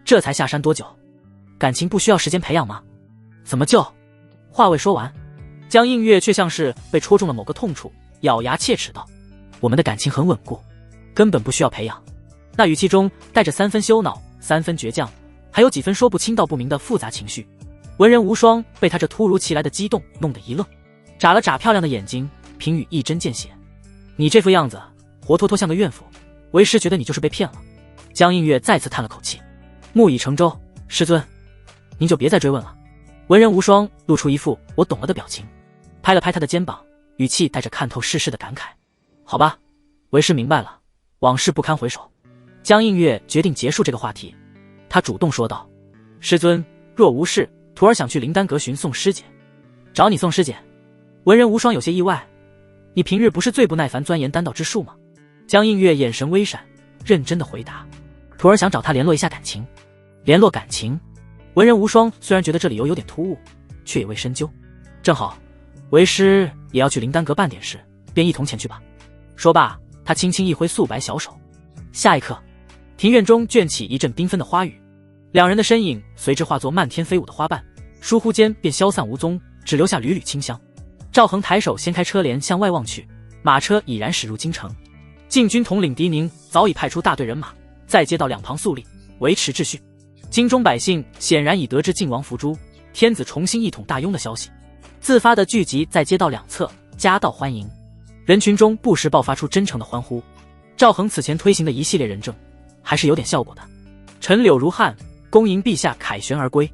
这才下山多久？感情不需要时间培养吗？怎么就……话未说完，江映月却像是被戳中了某个痛处，咬牙切齿道：我们的感情很稳固，根本不需要培养。那语气中带着3分羞恼，3分倔强，还有几分说不清道不明的复杂情绪。文人无双被他这突如其来的激动弄得一愣，眨了眨漂亮的眼睛，评语一针见血：你这副样子活脱脱像个怨妇，为师觉得你就是被骗了。江映月再次叹了口气，木已成舟，师尊，您就别再追问了。文人无双露出一副我懂了的表情，拍了拍他的肩膀，语气带着看透世事的感慨：好吧，为师明白了，往事不堪回首。江映月决定结束这个话题，他主动说道：师尊，若无事，徒儿想去灵丹阁寻宋师姐。找你宋师姐？文人无双有些意外，你平日不是最不耐烦钻研丹道之术吗？江映月眼神微闪，认真的回答：徒儿想找他联络一下感情。联络感情？文人无双虽然觉得这理由有点突兀，却也未深究。正好，为师也要去灵丹阁办点事，便一同前去吧。说罢，他轻轻一挥素白小手。下一刻，庭院中卷起一阵缤纷的花雨，两人的身影随之化作漫天飞舞的花瓣，倏忽间便消散无踪，只留下缕缕清香。赵恒抬手掀开车帘向外望去，马车已然驶入京城。禁军统领狄宁早已派出大队人马在街道两旁肃立，维持秩序。京中百姓显然已得知晋王伏诛，天子重新一统大雍的消息，自发地聚集在街道两侧，夹道欢迎。人群中不时爆发出真诚的欢呼。赵恒此前推行的一系列仁政还是有点效果的。臣柳如汉恭迎陛下凯旋而归，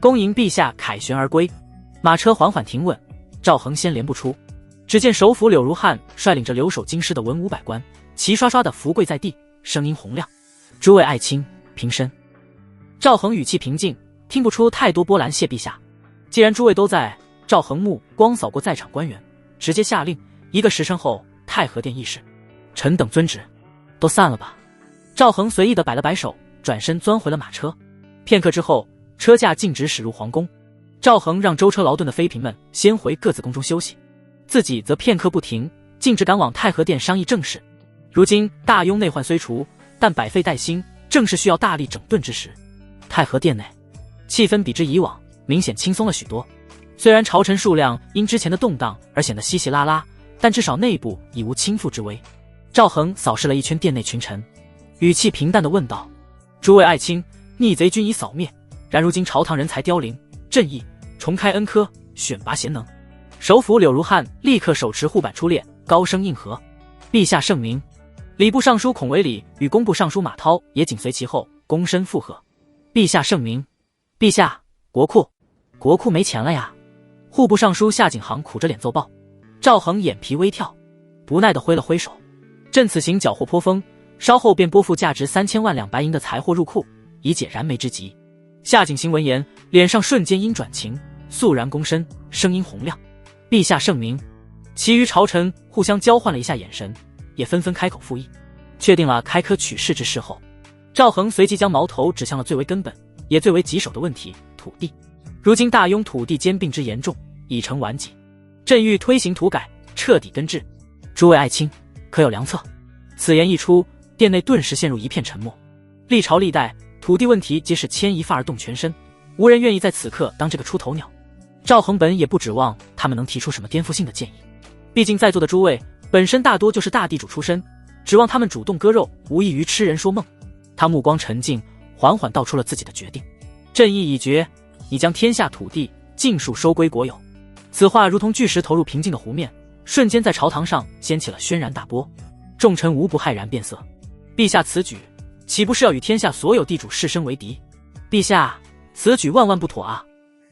恭迎陛下凯旋而归。马车缓缓停稳，赵恒先连不出。只见首辅柳如汉率领着留守京师的文武百官齐刷刷地伏跪在地，声音洪亮：“诸位爱卿，平身。”赵恒语气平静，听不出太多波澜。谢陛下。既然诸位都在，赵恒目光扫过在场官员，直接下令：1个时辰后太和殿议事。臣等遵旨。都散了吧。赵恒随意地摆了摆手，转身钻回了马车。片刻之后，车驾径直驶入皇宫。赵恒让舟车劳顿的妃嫔们先回各自宫中休息，自己则片刻不停，径直赶往太和殿商议政事。如今大雍内患虽除，但百废待兴，正是需要大力整顿之时。太和殿内气氛比之以往明显轻松了许多。虽然朝臣数量因之前的动荡而显得稀稀拉拉，但至少内部已无倾覆之危。赵恒扫视了一圈殿内群臣，语气平淡地问道：“诸位爱卿，逆贼军已扫灭，然如今朝堂人才凋零，朕意重开恩科，选拔贤能。”首辅柳如汉立刻手持护板出列，高声应和：“陛下圣明。”礼部尚书孔维礼与工部尚书马涛也紧随其后，躬身附和：“陛下圣明。”陛下，国库没钱了呀。户部尚书夏景行苦着脸奏报。赵恒眼皮微跳，不耐地挥了挥手：“朕此行缴获颇丰，稍后便拨付价值3000万两白银的财货入库，以解燃眉之急。”夏景行闻言，脸上瞬间阴转晴，肃然躬身，声音洪亮：“陛下圣明。”其余朝臣互相交换了一下眼神，也纷纷开口附议。确定了开科取士之事后，赵恒随即将矛头指向了最为根本也最为棘手的问题——土地。如今大雍土地兼并之严重，已成顽疾，朕欲推行土改，彻底根治。诸位爱卿，可有良策？此言一出，殿内顿时陷入一片沉默。历朝历代土地问题皆是牵一发而动全身，无人愿意在此刻当这个出头鸟。赵恒本也不指望他们能提出什么颠覆性的建议，毕竟在座的诸位本身大多就是大地主出身，指望他们主动割肉，无异于痴人说梦。他目光沉静，缓缓道出了自己的决定：朕意已决，你将天下土地尽数收归国有。此话如同巨石投入平静的湖面，瞬间在朝堂上掀起了轩然大波。众臣无不骇然变色。陛下此举岂不是要与天下所有地主士绅为敌？陛下此举万万不妥啊！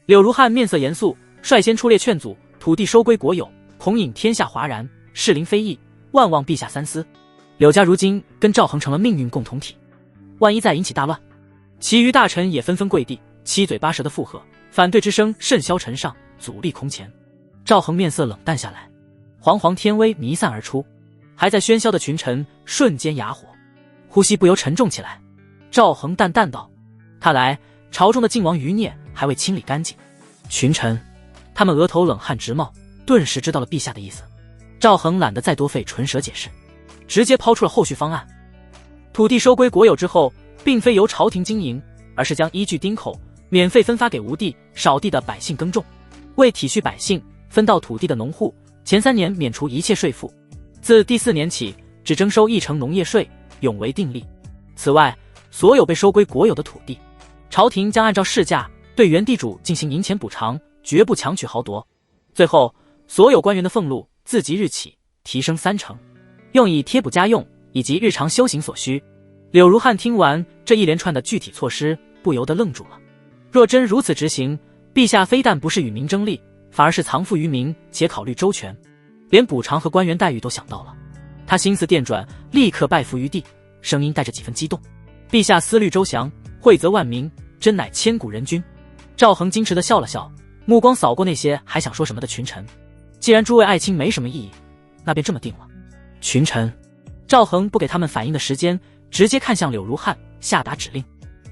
柳如汉面色严肃，率先出列劝阻：土地收归国有，恐引天下哗然，士林非议，万望陛下三思。柳家如今跟赵恒成了命运共同体，万一再引起大乱。其余大臣也纷纷跪地，七嘴八舌的附和，反对之声甚嚣尘上，阻力空前。赵恒面色冷淡下来，煌煌天威弥散而出，还在喧嚣的群臣瞬间哑火，呼吸不由沉重起来。赵恒淡淡道：“看来朝中的靖王余孽还未清理干净。”群臣他们额头冷汗直冒，顿时知道了陛下的意思。赵恒懒得再多费唇舌解释，直接抛出了后续方案。土地收归国有之后，并非由朝廷经营，而是将依据丁口免费分发给无地少地的百姓耕种。为体恤百姓，分到土地的农户前3年免除一切税负，自第4年起只征收1成农业税，永为定例。此外，所有被收归国有的土地，朝廷将按照市价对原地主进行银钱补偿，绝不强取豪夺。最后，所有官员的俸禄自即日起提升3成，用以贴补家用以及日常修行所需。柳如汉听完这一连串的具体措施，不由得愣住了。若真如此执行，陛下非但不是与民争利，反而是藏富于民，且考虑周全，连补偿和官员待遇都想到了。他心思电转，立刻拜伏于地，声音带着几分激动：“陛下思虑周详，惠泽万民，真乃千古人君。”赵恒矜持地笑了笑，目光扫过那些还想说什么的群臣：“既然诸位爱卿没什么异议，那便这么定了。”群臣赵恒不给他们反应的时间，直接看向柳如汉，下达指令：“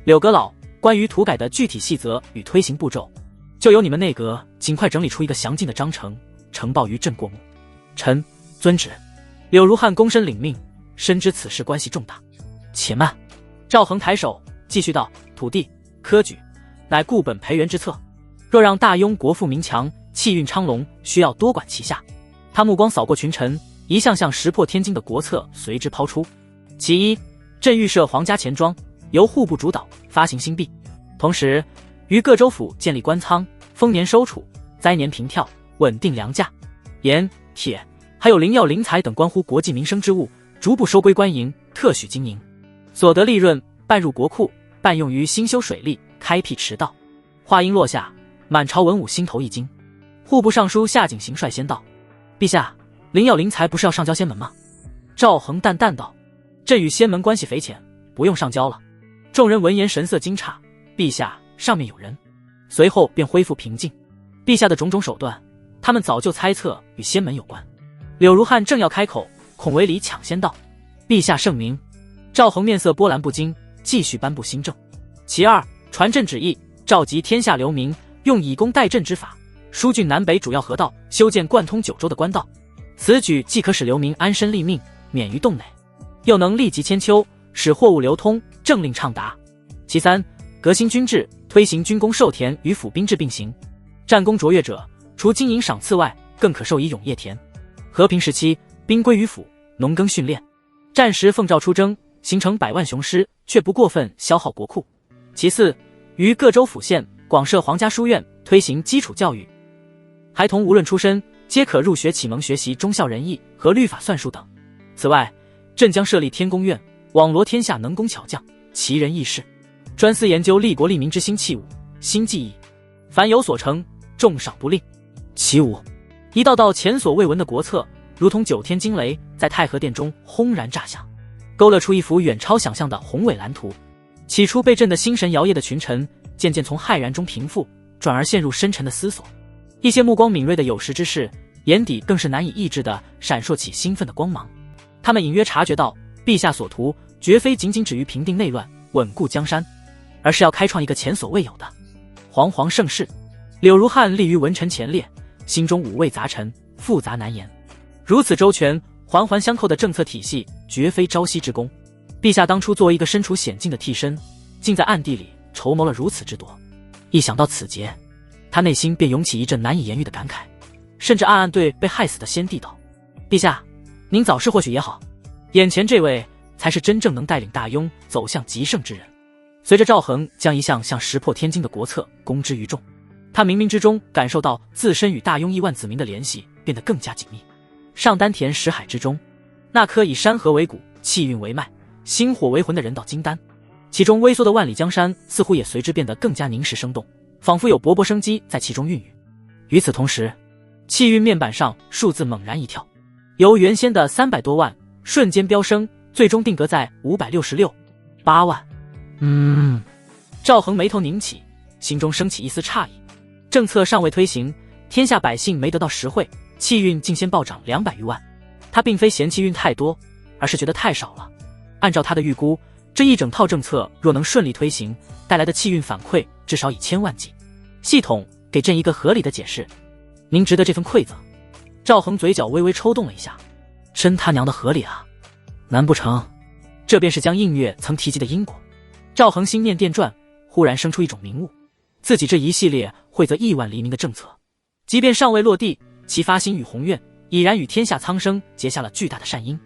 柳阁老，关于土改的具体细则与推行步骤，就由你们内阁尽快整理出一个详尽的章程，呈报于朕过目。”臣遵旨。柳如汉躬身领命，深知此事关系重大。且慢！赵恒抬手继续道：“土地科举乃固本培元之策，若让大雍国富民强，气运昌隆，需要多管齐下。”他目光扫过群臣，一项项石破天惊的国策随之抛出。其一，朕预设皇家钱庄，由户部主导发行新币，同时于各州府建立官仓，丰年收储，灾年平跳，稳定粮价。盐、铁还有灵药灵材等关乎国计民生之物，逐步收归官营，特许经营，所得利润半入国库，半用于兴修水利，开辟驰道。话音落下，满朝文武心头一惊。户部尚书夏景行率先道：“陛下，灵药灵材不是要上交仙门吗？”赵恒淡淡道：“朕与仙门关系匪浅，不用上交了。”众人闻言神色惊诧，陛下，上面有人。随后便恢复平静。陛下的种种手段，他们早就猜测与仙门有关。柳如汉正要开口，孔维礼抢先道：“陛下圣明。”赵恒面色波澜不惊，继续颁布新政。其二，传朕旨意，召集天下流民，用以工代赈之法，疏浚南北主要河道，修建贯通九州的官道。此举既可使流民安身立命，免于冻馁，又能立即千秋，使货物流通，政令畅达。其三，革新军制，推行军功授田与府兵制并行。战功卓越者，除金银赏赐外，更可授以永业田。和平时期，兵归于府，农耕训练，战时奉诏出征，形成百万雄师，却不过分消耗国库。其四，于各州府县广设皇家书院，推行基础教育，孩童无论出身，皆可入学启蒙学习忠孝仁义和律法算术等。此外，朕将设立天工院，网罗天下能工巧匠、奇人异士，专司研究利国利民之新器物、新技艺，凡有所成，重赏不吝。其五，一道道前所未闻的国策，如同九天惊雷，在太和殿中轰然炸响，勾勒出一幅远超想象的宏伟蓝图。起初被震得心神摇曳的群臣，渐渐从骇然中平复，转而陷入深沉的思索。一些目光敏锐的有识之士，眼底更是难以抑制地闪烁起兴奋的光芒。他们隐约察觉到，陛下所图绝非仅仅止于平定内乱、稳固江山，而是要开创一个前所未有的煌煌盛世。柳如汉立于文臣前列，心中五味杂陈，复杂难言。如此周全、环环相扣的政策体系，绝非朝夕之功。陛下当初作为一个身处险境的替身，竟在暗地里筹谋了如此之多。一想到此节，他内心便涌起一阵难以言喻的感慨，甚至暗暗对被害死的先帝道：“陛下，您早逝或许也好，眼前这位才是真正能带领大雍走向极盛之人。”随着赵恒将一项项石破天惊的国策公之于众，他冥冥之中感受到自身与大雍亿万子民的联系变得更加紧密。上丹田识海之中，那颗以山河为骨、气运为脉、星火为魂的人道金丹，其中微缩的万里江山似乎也随之变得更加凝实生动，仿佛有勃勃生机在其中孕育。与此同时，气运面板上数字猛然一跳，由原先的300多万瞬间飙升，最终定格在566.8万。赵恒眉头拧起，心中升起一丝诧异。政策尚未推行，天下百姓没得到实惠，气运竟先暴涨200余万。他并非嫌气运太多，而是觉得太少了。按照他的预估，这一整套政策若能顺利推行，带来的气运反馈至少以千万计。系统给朕一个合理的解释，您值得这份馈赠。赵恒嘴角微微抽动了一下，真他娘的合理啊！难不成这便是将映月曾提及的因果？赵恒心念电转，忽然生出一种明悟，自己这一系列惠泽亿万黎民的政策，即便尚未落地，其发心与宏愿已然与天下苍生结下了巨大的善因。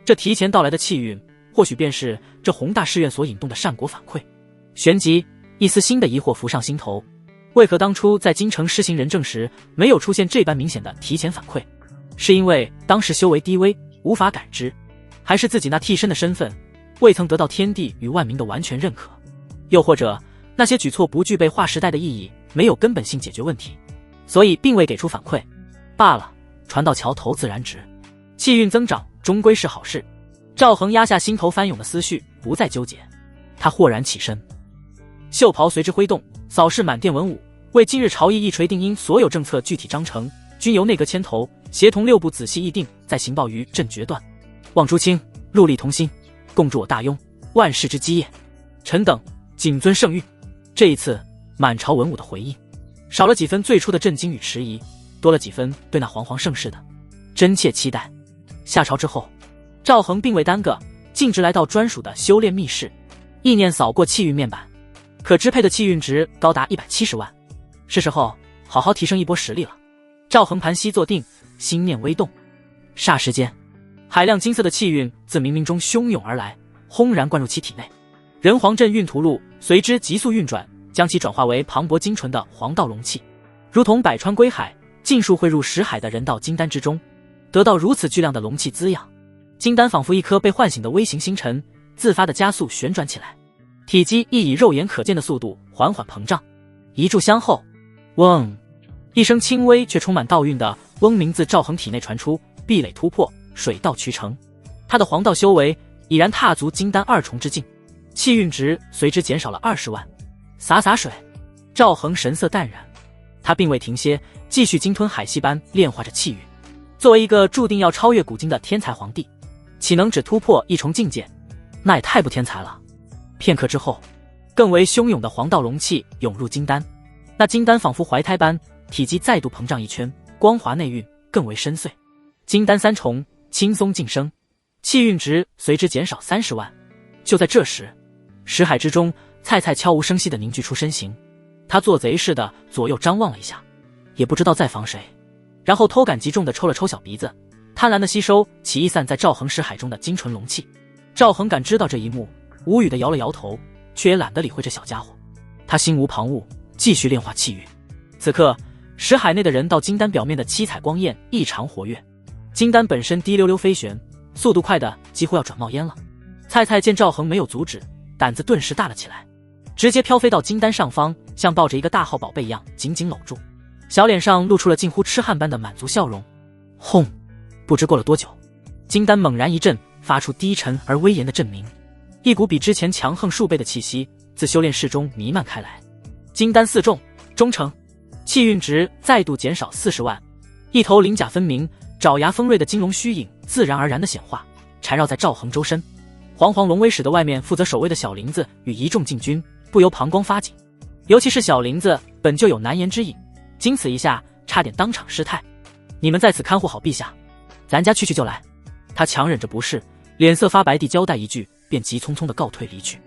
这提前到来的气运，或许便是这宏大誓愿所引动的善果反馈。旋即一丝新的疑惑浮上心头，为何当初在京城施行仁政时没有出现这般明显的提前反馈？是因为当时修为低微，无法感知，还是自己那替身的身份未曾得到天地与万民的完全认可？又或者那些举措不具备划时代的意义，没有根本性解决问题，所以并未给出反馈罢了。船到桥头自然直，气运增长终归是好事。赵恒压下心头翻涌的思绪，不再纠结，他豁然起身，袖袍随之挥动，扫视满殿文武，为今日朝议一锤定音，所有政策具体章程均由内阁牵头，协同6部仔细议定，再行报于朕决断。望诸卿戮力同心，共助我大雍万世之基业。臣等谨遵圣谕。这一次满朝文武的回应，少了几分最初的震惊与迟疑，多了几分对那煌煌盛世的真切期待。下朝之后，赵恒并未耽搁，径直来到专属的修炼密室，意念扫过气运面板，可支配的气运值高达170万，是时候好好提升一波实力了。赵恒盘膝坐定，心念微动，霎时间海量金色的气运自冥冥中汹涌而来，轰然灌入其体内。人皇阵运图路随之急速运转，将其转化为磅礴精纯的黄道容器，如同百川归海，尽数汇入识海的人道金丹之中。得到如此巨量的龙气滋养，金丹仿佛一颗被唤醒的微型星辰，自发的加速旋转起来，体积亦以肉眼可见的速度缓缓膨胀。一炷香后，嗡，一声轻微却充满道韵的嗡鸣自赵恒体内传出，壁垒突破，水到渠成。他的黄道修为已然踏足金丹2重之境，气运值随之减少了20万。洒水，赵恒神色淡然，他并未停歇，继续鲸吞海息般炼化着气运。作为一个注定要超越古今的天才皇帝，岂能只突破1重境界？那也太不天才了。片刻之后，更为汹涌的黄道容器涌入金丹，那金丹仿佛怀胎般，体积再度膨胀一圈，光滑内蕴更为深邃。金丹3重，轻松晋升，气运值随之减少30万。就在这时，识海之中，菜菜悄无声息地凝聚出身形，他做贼似的左右张望了一下，也不知道在防谁，然后偷感极重地抽了抽小鼻子，贪婪地吸收其逸散在赵恒识海中的精纯龙气。赵恒感知到这一幕，无语地摇了摇头，却也懒得理会这小家伙。他心无旁骛，继续炼化气运。此刻，识海内的人道金丹表面的七彩光焰异常活跃，金丹本身滴溜溜飞旋，速度快的几乎要转冒烟了。菜菜见赵恒没有阻止，胆子顿时大了起来，直接飘飞到金丹上方，像抱着一个大号宝贝一样紧紧搂住，小脸上露出了近乎痴汉般的满足笑容。轰！不知过了多久，金丹猛然一震，发出低沉而威严的震鸣，一股比之前强横数倍的气息自修炼室中弥漫开来。金丹4重，中成，气运值再度减少40万。一头鳞甲分明、爪牙锋锐的金龙虚影自然而然地显化，缠绕在赵恒周身。煌煌龙威使的外面负责守卫的小林子与一众禁军不由膀胱发紧，尤其是小林子本就有难言之隐，经此一下，差点当场失态。你们在此看护好陛下，咱家去就来。他强忍着不适，脸色发白地交代一句，便急匆匆地告退离去。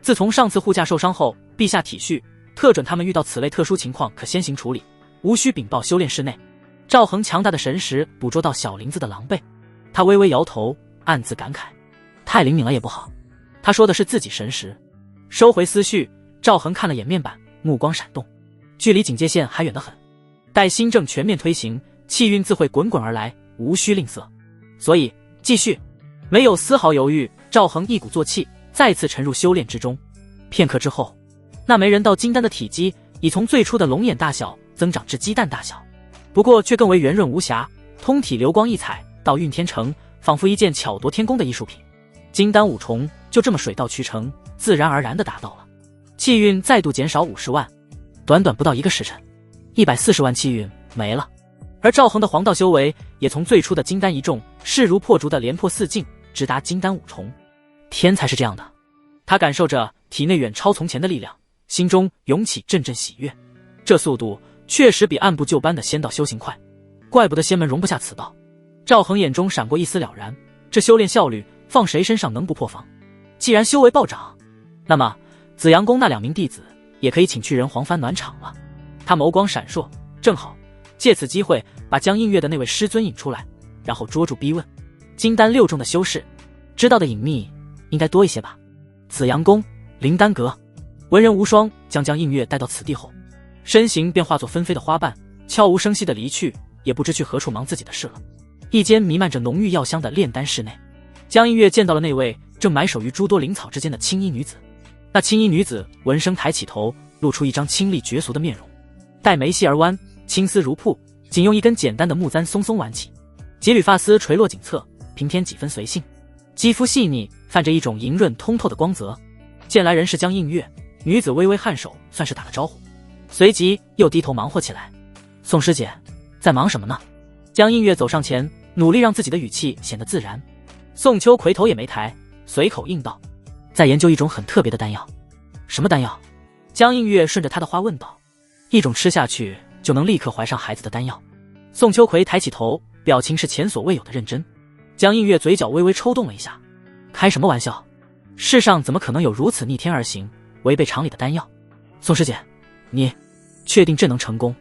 自从上次护驾受伤后，陛下体恤，特准他们遇到此类特殊情况可先行处理，无需禀报修炼室内。赵恒强大的神识捕捉到小林子的狼狈，他微微摇头，暗自感慨，太灵敏了也不好。他说的是自己神识。收回思绪，赵恒看了眼面板，目光闪动，距离警戒线还远得很。待新政全面推行，气运自会滚滚而来，无需吝啬。所以继续，没有丝毫犹豫，赵恒一鼓作气，再次沉入修炼之中。片刻之后，那枚人道金丹的体积已从最初的龙眼大小增长至鸡蛋大小，不过却更为圆润无瑕，通体流光溢彩，到运天成，仿佛一件巧夺天工的艺术品。金丹5重就这么水到渠成，自然而然地达到了。气运再度减少50万，短短不到1个时辰，140万气运没了。而赵恒的黄道修为也从最初的金丹1重势如破竹的连破4境，直达金丹5重。天才是这样的，他感受着体内远超从前的力量，心中涌起阵阵喜悦。这速度确实比按部就班的仙道修行快，怪不得仙门容不下此道。赵恒眼中闪过一丝了然，这修炼效率放谁身上能不破防？既然修为暴涨，那么紫阳宫那2名弟子也可以请去人皇番暖场了。他眸光闪烁，正好借此机会把江映月的那位师尊引出来，然后捉住逼问。金丹6重的修士，知道的隐秘应该多一些吧？紫阳宫灵丹阁，文人无双将江映月带到此地后，身形便化作纷飞的花瓣，悄无声息地离去，也不知去何处忙自己的事了。一间弥漫着浓郁药香的炼丹室内，江映月见到了那位正埋首于诸多灵草之间的青衣女子。那青衣女子闻声抬起头，露出一张清丽绝俗的面容，黛眉细而弯，青丝如瀑，仅用一根简单的木簪松松挽起，几缕发丝垂落颈侧，平添几分随性，肌肤细腻，泛着一种莹润通透的光泽。见来人是江映月，女子微微颔首，算是打了招呼，随即又低头忙活起来。宋师姐，在忙什么呢？江映月走上前，努力让自己的语气显得自然。宋秋葵头也没抬，随口应道，在研究一种很特别的丹药。什么丹药？江映月顺着他的话问道。一种吃下去就能立刻怀上孩子的丹药。宋秋葵抬起头，表情是前所未有的认真。江映月嘴角微微抽动了一下，开什么玩笑？世上怎么可能有如此逆天而行、违背常理的丹药？宋师姐，你确定这能成功？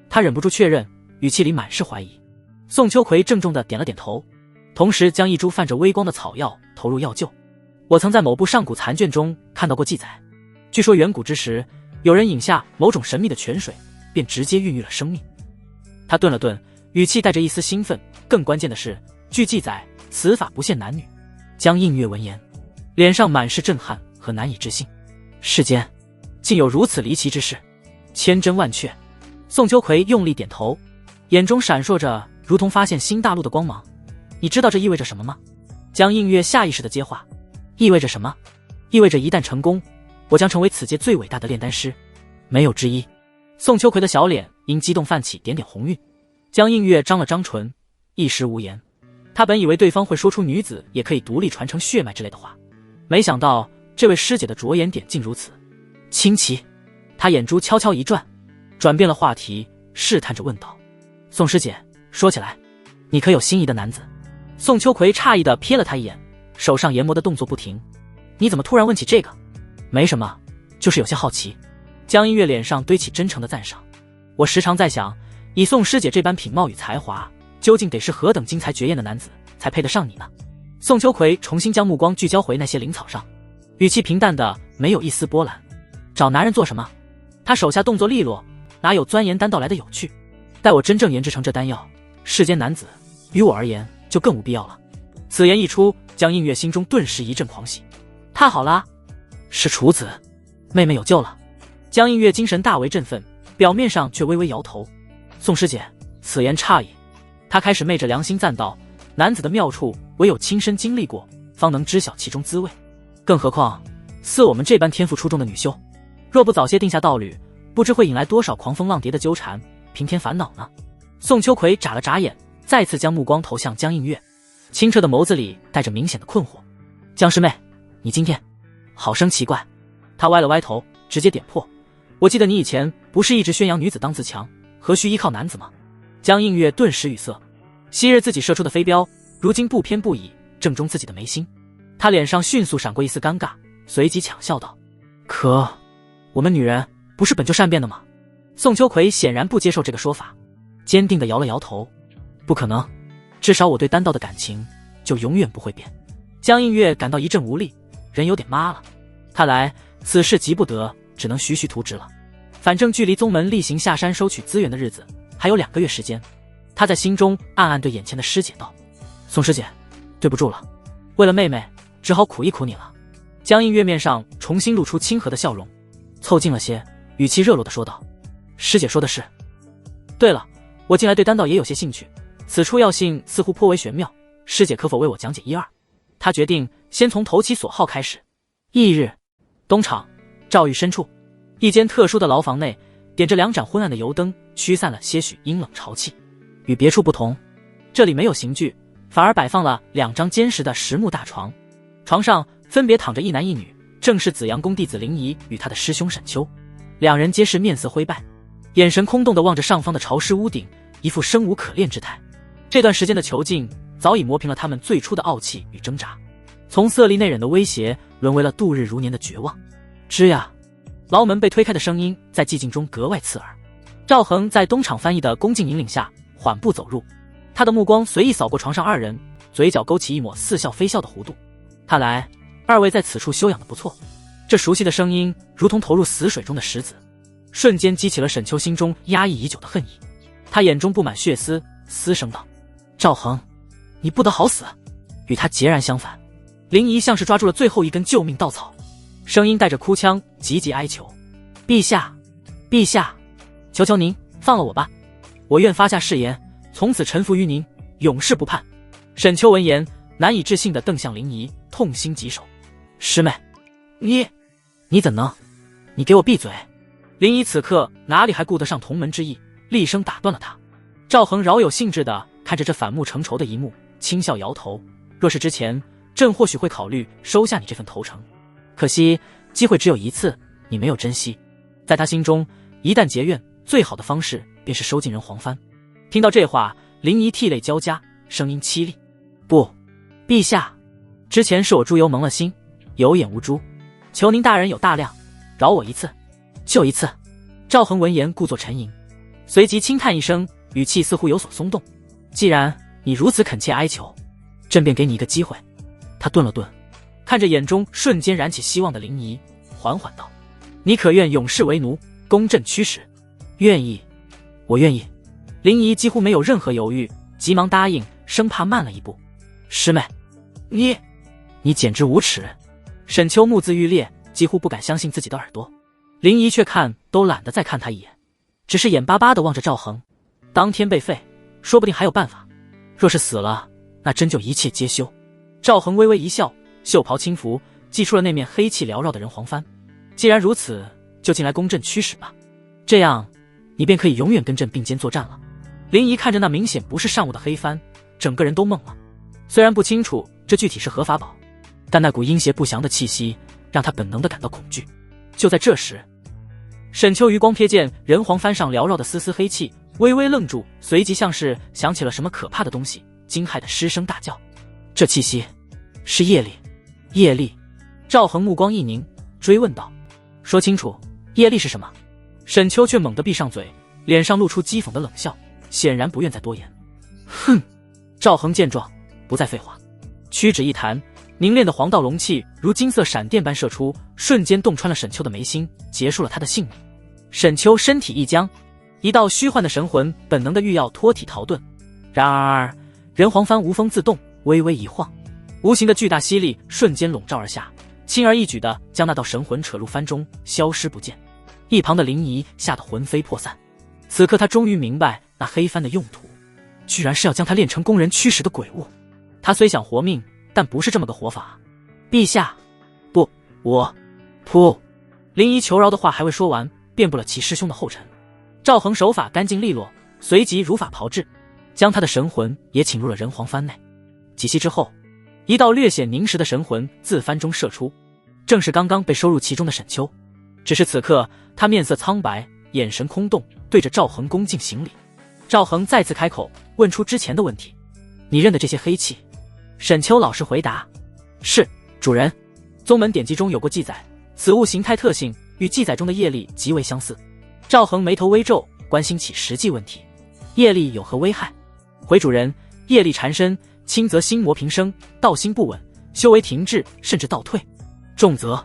他忍不住确认，语气里满是怀疑。宋秋葵郑重地点了点头。同时将一株泛着微光的草药投入药臼。我曾在某部上古残卷中看到过记载，据说远古之时，有人饮下某种神秘的泉水，便直接孕育了生命。他顿了顿，语气带着一丝兴奋。更关键的是，据记载，此法不限男女。江映月闻言，脸上满是震撼和难以置信。世间竟有如此离奇之事，千真万确。宋秋葵用力点头，眼中闪烁着如同发现新大陆的光芒。你知道这意味着什么吗？江映月下意识地接话。意味着什么？意味着一旦成功，我将成为此界最伟大的炼丹师，没有之一。宋秋葵的小脸因激动泛起点点红晕。江映月张了张唇，一时无言。他本以为对方会说出女子也可以独立传承血脉之类的话，没想到这位师姐的着眼点竟如此清奇。他眼珠悄悄一转，转变了话题，试探着问道：宋师姐，说起来，你可有心仪的男子？宋秋葵诧异地瞥了他一眼，手上研磨的动作不停。你怎么突然问起这个？没什么，就是有些好奇。江映月脸上堆起真诚的赞赏。我时常在想，以宋师姐这般品貌与才华，究竟得是何等惊才绝艳的男子才配得上你呢？宋秋葵重新将目光聚焦回那些灵草上，语气平淡的没有一丝波澜。找男人做什么？他手下动作利落，哪有钻研丹道来的有趣？待我真正研制成这丹药，世间男子于我而言就更无必要了。此言一出，江映月心中顿时一阵狂喜。太好了，是处子，妹妹有救了。江映月精神大为振奋，表面上却微微摇头。宋师姐，此言差矣。他开始昧着良心赞道，男子的妙处唯有亲身经历过，方能知晓其中滋味。更何况似我们这般天赋出众的女修，若不早些定下道侣，不知会引来多少狂风浪蝶的纠缠，平添烦恼呢。宋秋葵眨了眨眼，再次将目光投向江映月，清澈的眸子里带着明显的困惑。江师妹，你今天好生奇怪。他歪了歪头，直接点破。我记得你以前不是一直宣扬女子当自强，何须依靠男子吗？江映月顿时语塞，昔日自己射出的飞镖，如今不偏不倚，正中自己的眉心。他脸上迅速闪过一丝尴尬，随即抢笑道：可我们女人不是本就善变的吗？宋秋葵显然不接受这个说法，坚定地摇了摇头。不可能，至少我对丹道的感情就永远不会变。江映月感到一阵无力，人有点麻了。看来此事急不得，只能徐徐图之了。反正距离宗门例行下山收取资源的日子还有2个月时间，他在心中暗暗对眼前的师姐道：宋师姐，对不住了，为了妹妹只好苦一苦你了。江映月面上重新露出亲和的笑容，凑近了些，语气热络地说道：师姐说的是。对了，我近来对丹道也有些兴趣，此处药性似乎颇为玄妙，师姐可否为我讲解一二？他决定先从投其所好开始。翌日，东厂赵狱深处，一间特殊的牢房内，点着2盏昏暗的油灯，驱散了些许阴冷潮气。与别处不同，这里没有刑具，反而摆放了2张坚实的实木大床，床上分别躺着一男一女，正是紫阳宫弟子林仪与他的师兄沈秋。2人皆是面色灰败，眼神空洞地望着上方的潮湿屋顶，一副生无可恋之态。这段时间的囚禁早已磨平了他们最初的傲气与挣扎，从色厉内荏的威胁沦为了度日如年的绝望。吱呀，牢门被推开的声音在寂静中格外刺耳。赵恒在东厂翻译的恭敬引领下缓步走入，他的目光随意扫过床上2人，嘴角勾起一抹似笑非笑的弧度。看来2位在此处休养得不错。这熟悉的声音如同投入死水中的石子，瞬间激起了沈秋心中压抑已久的恨意。他眼中布满血丝，嘶声道：赵恒，你不得好死！与他截然相反，林仪像是抓住了最后一根救命稻草，声音带着哭腔，急急哀求：陛下，陛下，求求您放了我吧，我愿发下誓言，从此臣服于您，永世不叛。沈秋闻言，难以置信地瞪向林仪，痛心疾首：师妹，你怎能？你给我闭嘴！林仪此刻哪里还顾得上同门之意，厉声打断了他。赵恒饶有兴致地看着这反目成仇的一幕，轻笑摇头：若是之前，朕或许会考虑收下你这份投诚，可惜机会只有一次，你没有珍惜。在他心中，一旦结怨，最好的方式便是收进人黄帆。听到这话，林仪涕泪交加，声音凄厉：不，陛下，之前是我猪油蒙了心，有眼无珠，求您大人有大量，饶我一次，就一次。赵恒闻言故作沉吟，随即轻叹一声，语气似乎有所松动：既然你如此恳切哀求，朕便给你一个机会。他顿了顿，看着眼中瞬间燃起希望的灵仪，缓缓道：你可愿永世为奴，供朕驱使？愿意，我愿意。灵仪几乎没有任何犹豫，急忙答应，生怕慢了一步。师妹，你简直无耻！沈秋目眦欲裂，几乎不敢相信自己的耳朵。灵仪却看都懒得再看他一眼，只是眼巴巴地望着赵恒。当天被废，说不定还有办法；若是死了，那真就一切皆休。赵恒微微一笑，袖袍轻拂，祭出了那面黑气缭绕的人皇幡。既然如此，就进来供朕驱使吧，这样你便可以永远跟朕并肩作战了。灵仪看着那明显不是善物的黑幡，整个人都懵了。虽然不清楚这具体是何法宝，但那股阴邪不祥的气息让他本能地感到恐惧。就在这时，沈秋余光瞥见人皇幡上缭绕的丝丝黑气，微微愣住，随即像是想起了什么可怕的东西，惊骇地失声大叫：这气息是业力！业力！赵恒目光一凝，追问道：说清楚，业力是什么？沈秋却猛地闭上嘴，脸上露出讥讽的冷笑，显然不愿再多言。哼！赵恒见状，不再废话，屈指一弹，凝练的黄道龙气如金色闪电般射出，瞬间洞穿了沈秋的眉心，结束了他的性命。沈秋身体一僵，一道虚幻的神魂本能的欲要脱体逃遁，然而人皇幡无风自动，微微一晃，无形的巨大吸力瞬间笼罩而下，轻而易举地将那道神魂扯入幡中，消失不见。一旁的灵仪吓得魂飞魄散，此刻他终于明白那黑幡的用途，居然是要将他炼成供人驱使的鬼物。他虽想活命，但不是这么个活法。陛下，不，我，噗！灵仪求饶的话还未说完，便步了其师兄的后尘。赵恒手法干净利落，随即如法炮制，将他的神魂也请入了人皇幡内。几息之后，一道略显凝实的神魂自幡中射出，正是刚刚被收入其中的沈秋。只是此刻他面色苍白，眼神空洞，对着赵恒恭敬行礼。赵恒再次开口，问出之前的问题：你认得这些黑气？沈秋老实回答：是，主人。宗门典籍中有过记载，此物形态特性与记载中的业力极为相似。赵恒眉头微皱，关心起实际问题：业力有何危害？回主人，业力缠身，轻则心魔平生，道心不稳，修为停滞，甚至倒退；重则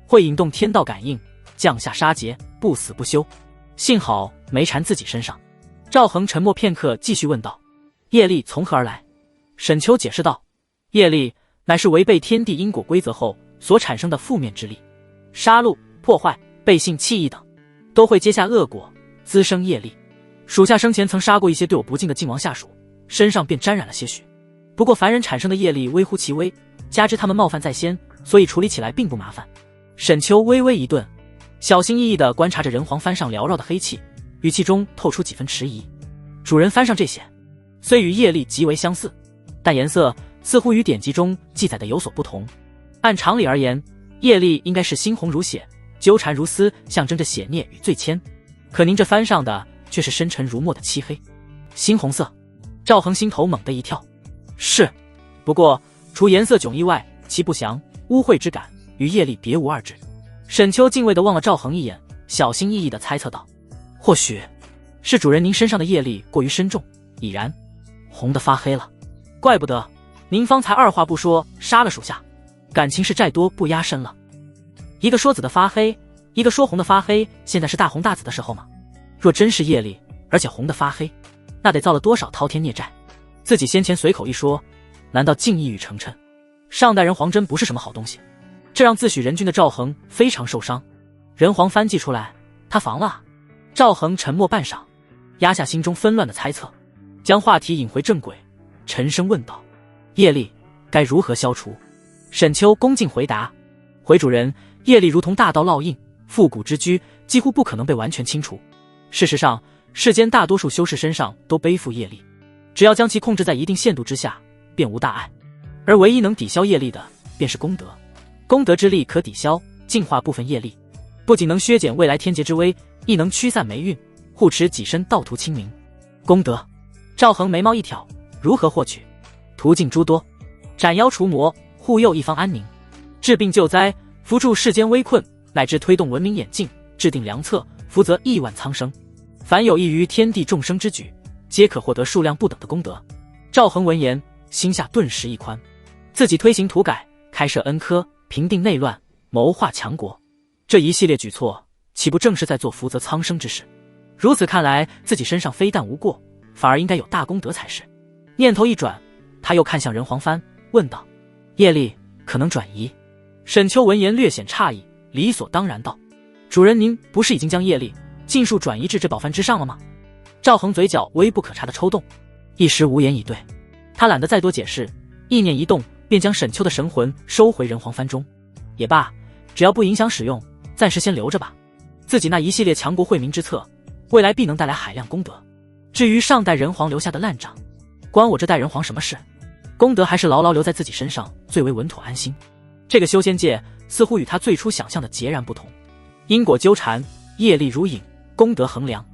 会引动天道感应，降下杀劫，不死不休。幸好没缠自己身上。赵恒沉默片刻，继续问道：业力从何而来？沈秋解释道：业力乃是违背天地因果规则后所产生的负面之力，杀戮、破坏、背信弃义等都会结下恶果，滋生业力。属下生前曾杀过一些对我不敬的晋王下属，身上便沾染了些许。不过凡人产生的业力微乎其微，加之他们冒犯在先，所以处理起来并不麻烦。沈秋微微一顿，小心翼翼地观察着人皇幡上缭绕的黑气，语气中透出几分迟疑。主人幡上这些虽与业力极为相似，但颜色似乎与典籍中记载的有所不同。按常理而言，业力应该是猩红如血，纠缠如丝，象征着血孽与罪愆。可您这幡上的却是深沉如墨的漆黑，猩红色。赵恒心头猛地一跳。是，不过除颜色迥异外，其不祥、污秽之感与业力别无二致。沈秋敬畏地望了赵恒一眼，小心翼翼地猜测道：或许是主人您身上的业力过于深重，已然红得发黑了。怪不得您方才二话不说杀了属下，感情是债多不压身了。一个说紫的发黑，一个说红的发黑，现在是大红大紫的时候吗？若真是业力，而且红的发黑，那得造了多少滔天孽债？自己先前随口一说，难道竟一语成谶？上代人皇真不是什么好东西，这让自诩人君的赵恒非常受伤。人皇幡祭出来，他防了。赵恒沉默半晌，压下心中纷乱的猜测，将话题引回正轨，沉声问道：业力该如何消除？沈秋恭敬回答：回主人，业力如同大道烙印，复古之居，几乎不可能被完全清除。事实上，世间大多数修士身上都背负业力，只要将其控制在一定限度之下，便无大碍。而唯一能抵消业力的，便是功德。功德之力可抵消、净化部分业力，不仅能削减未来天劫之威，亦能驱散霉运，护持己身道途清明。功德，赵恒眉毛一挑，如何获取？途径诸多，斩妖除魔，护佑一方安宁，治病救灾，扶助世间危困，乃至推动文明演进，制定良策，福泽亿万苍生。凡有益于天地众生之举，皆可获得数量不等的功德。赵恒闻言，心下顿时一宽。自己推行土改，开设恩科，平定内乱，谋划强国，这一系列举措，岂不正是在做福泽苍生之事？如此看来，自己身上非但无过，反而应该有大功德才是。念头一转，他又看向人皇藩，问道：“业力可能转移？”沈秋闻言略显诧异，理所当然道：“主人，您不是已经将业力尽数转移至这宝幡之上了吗？”赵恒嘴角微不可察的抽动，一时无言以对。他懒得再多解释，意念一动，便将沈秋的神魂收回人皇藩中。也罢，只要不影响使用，暂时先留着吧。自己那一系列强国惠民之策，未来必能带来海量功德。至于上代人皇留下的烂账，关我这代人皇什么事？功德还是牢牢留在自己身上最为稳妥安心。这个修仙界似乎与他最初想象的截然不同，因果纠缠，业力如影，功德衡量，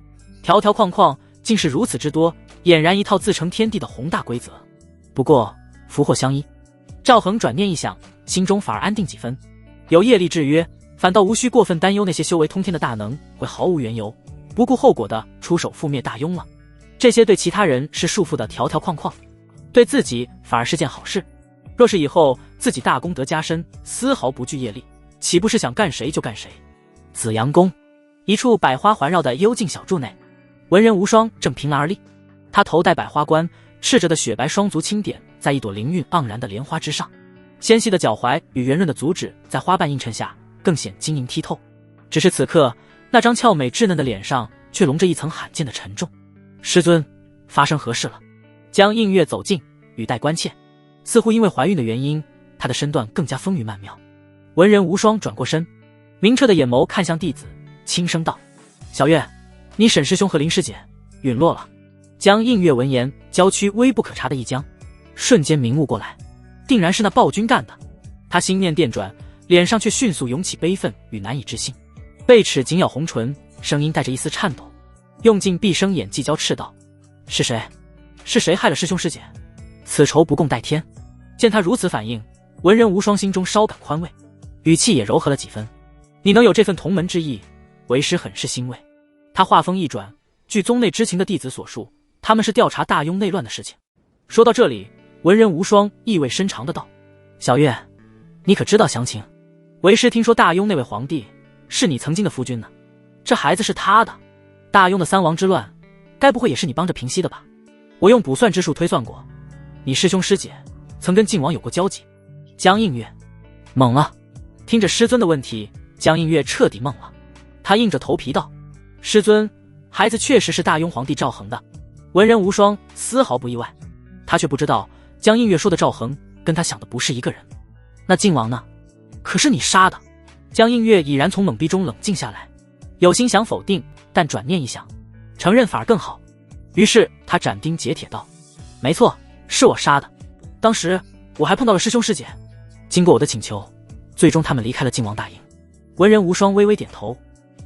条条框框竟是如此之多，俨然一套自成天地的宏大规则。不过福祸相依，赵恒转念一想，心中反而安定几分。有业力制约，反倒无需过分担忧那些修为通天的大能会毫无缘由不顾后果的出手覆灭大庸了。这些对其他人是束缚的条条框框，对自己反而是件好事。若是以后自己大功德加深，丝毫不惧业力，岂不是想干谁就干谁？紫阳宫一处百花环绕的幽静小筑内，文人无双正凭栏而立。他头戴百花冠，赤着的雪白双足轻点在一朵灵韵盎然的莲花之上，纤细的脚踝与圆润的足趾在花瓣映衬下更显晶莹剔透。只是此刻那张俏美稚嫩的脸上却笼着一层罕见的沉重。师尊，发生何事了？江映月走近，语带关切。似乎因为怀孕的原因，她的身段更加丰腴曼妙。文人无双转过身，明澈的眼眸看向弟子，轻声道：“小月，你沈师兄和林师姐陨落了。”江映月闻言，娇躯微不可察的一僵，瞬间明悟过来，定然是那暴君干的。他心念电转，脸上却迅速涌起悲愤与难以置信，贝齿紧咬红唇，声音带着一丝颤抖，用尽毕生演技交斥道：“是谁？是谁害了师兄师姐？此仇不共戴天。”见他如此反应，文人无双心中稍感宽慰，语气也柔和了几分：“你能有这份同门之意，为师很是欣慰。”他话锋一转，据宗内知情的弟子所述，他们是调查大庸内乱的事情。说到这里，文人无双意味深长的道：“小月，你可知道详情？为师听说大庸那位皇帝是你曾经的夫君呢，这孩子是他的。大庸的三王之乱，该不会也是你帮着平息的吧？我用卜算之术推算过，你师兄师姐曾跟靖王有过交集。”江映月懵了，听着师尊的问题，江映月彻底懵了。他硬着头皮道：“师尊，孩子确实是大庸皇帝赵恒的。”文人无双丝毫不意外，他却不知道江映月说的赵恒跟他想的不是一个人。那靖王呢？可是你杀的。江映月已然从懵逼中冷静下来，有心想否定，但转念一想，承认反而更好。于是他斩钉截铁道：“没错，是我杀的。当时我还碰到了师兄师姐，经过我的请求，最终他们离开了靖王大营。”文人无双微微点头，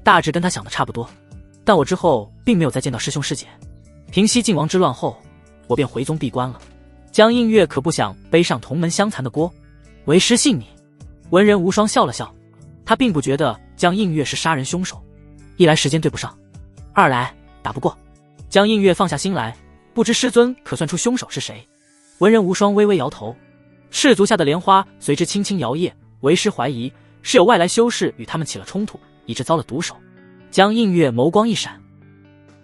大致跟他想的差不多。但我之后并没有再见到师兄师姐。平息靖王之乱后，我便回宗闭关了。江映月可不想背上同门相残的锅，为师信你。文人无双笑了笑，他并不觉得江映月是杀人凶手，一来时间对不上，二来打不过。江映月放下心来，不知师尊可算出凶手是谁？文人无双微微摇头，赤足下的莲花随之轻轻摇曳，为师怀疑是有外来修士与他们起了冲突，以致遭了毒手。江映月眸光一闪，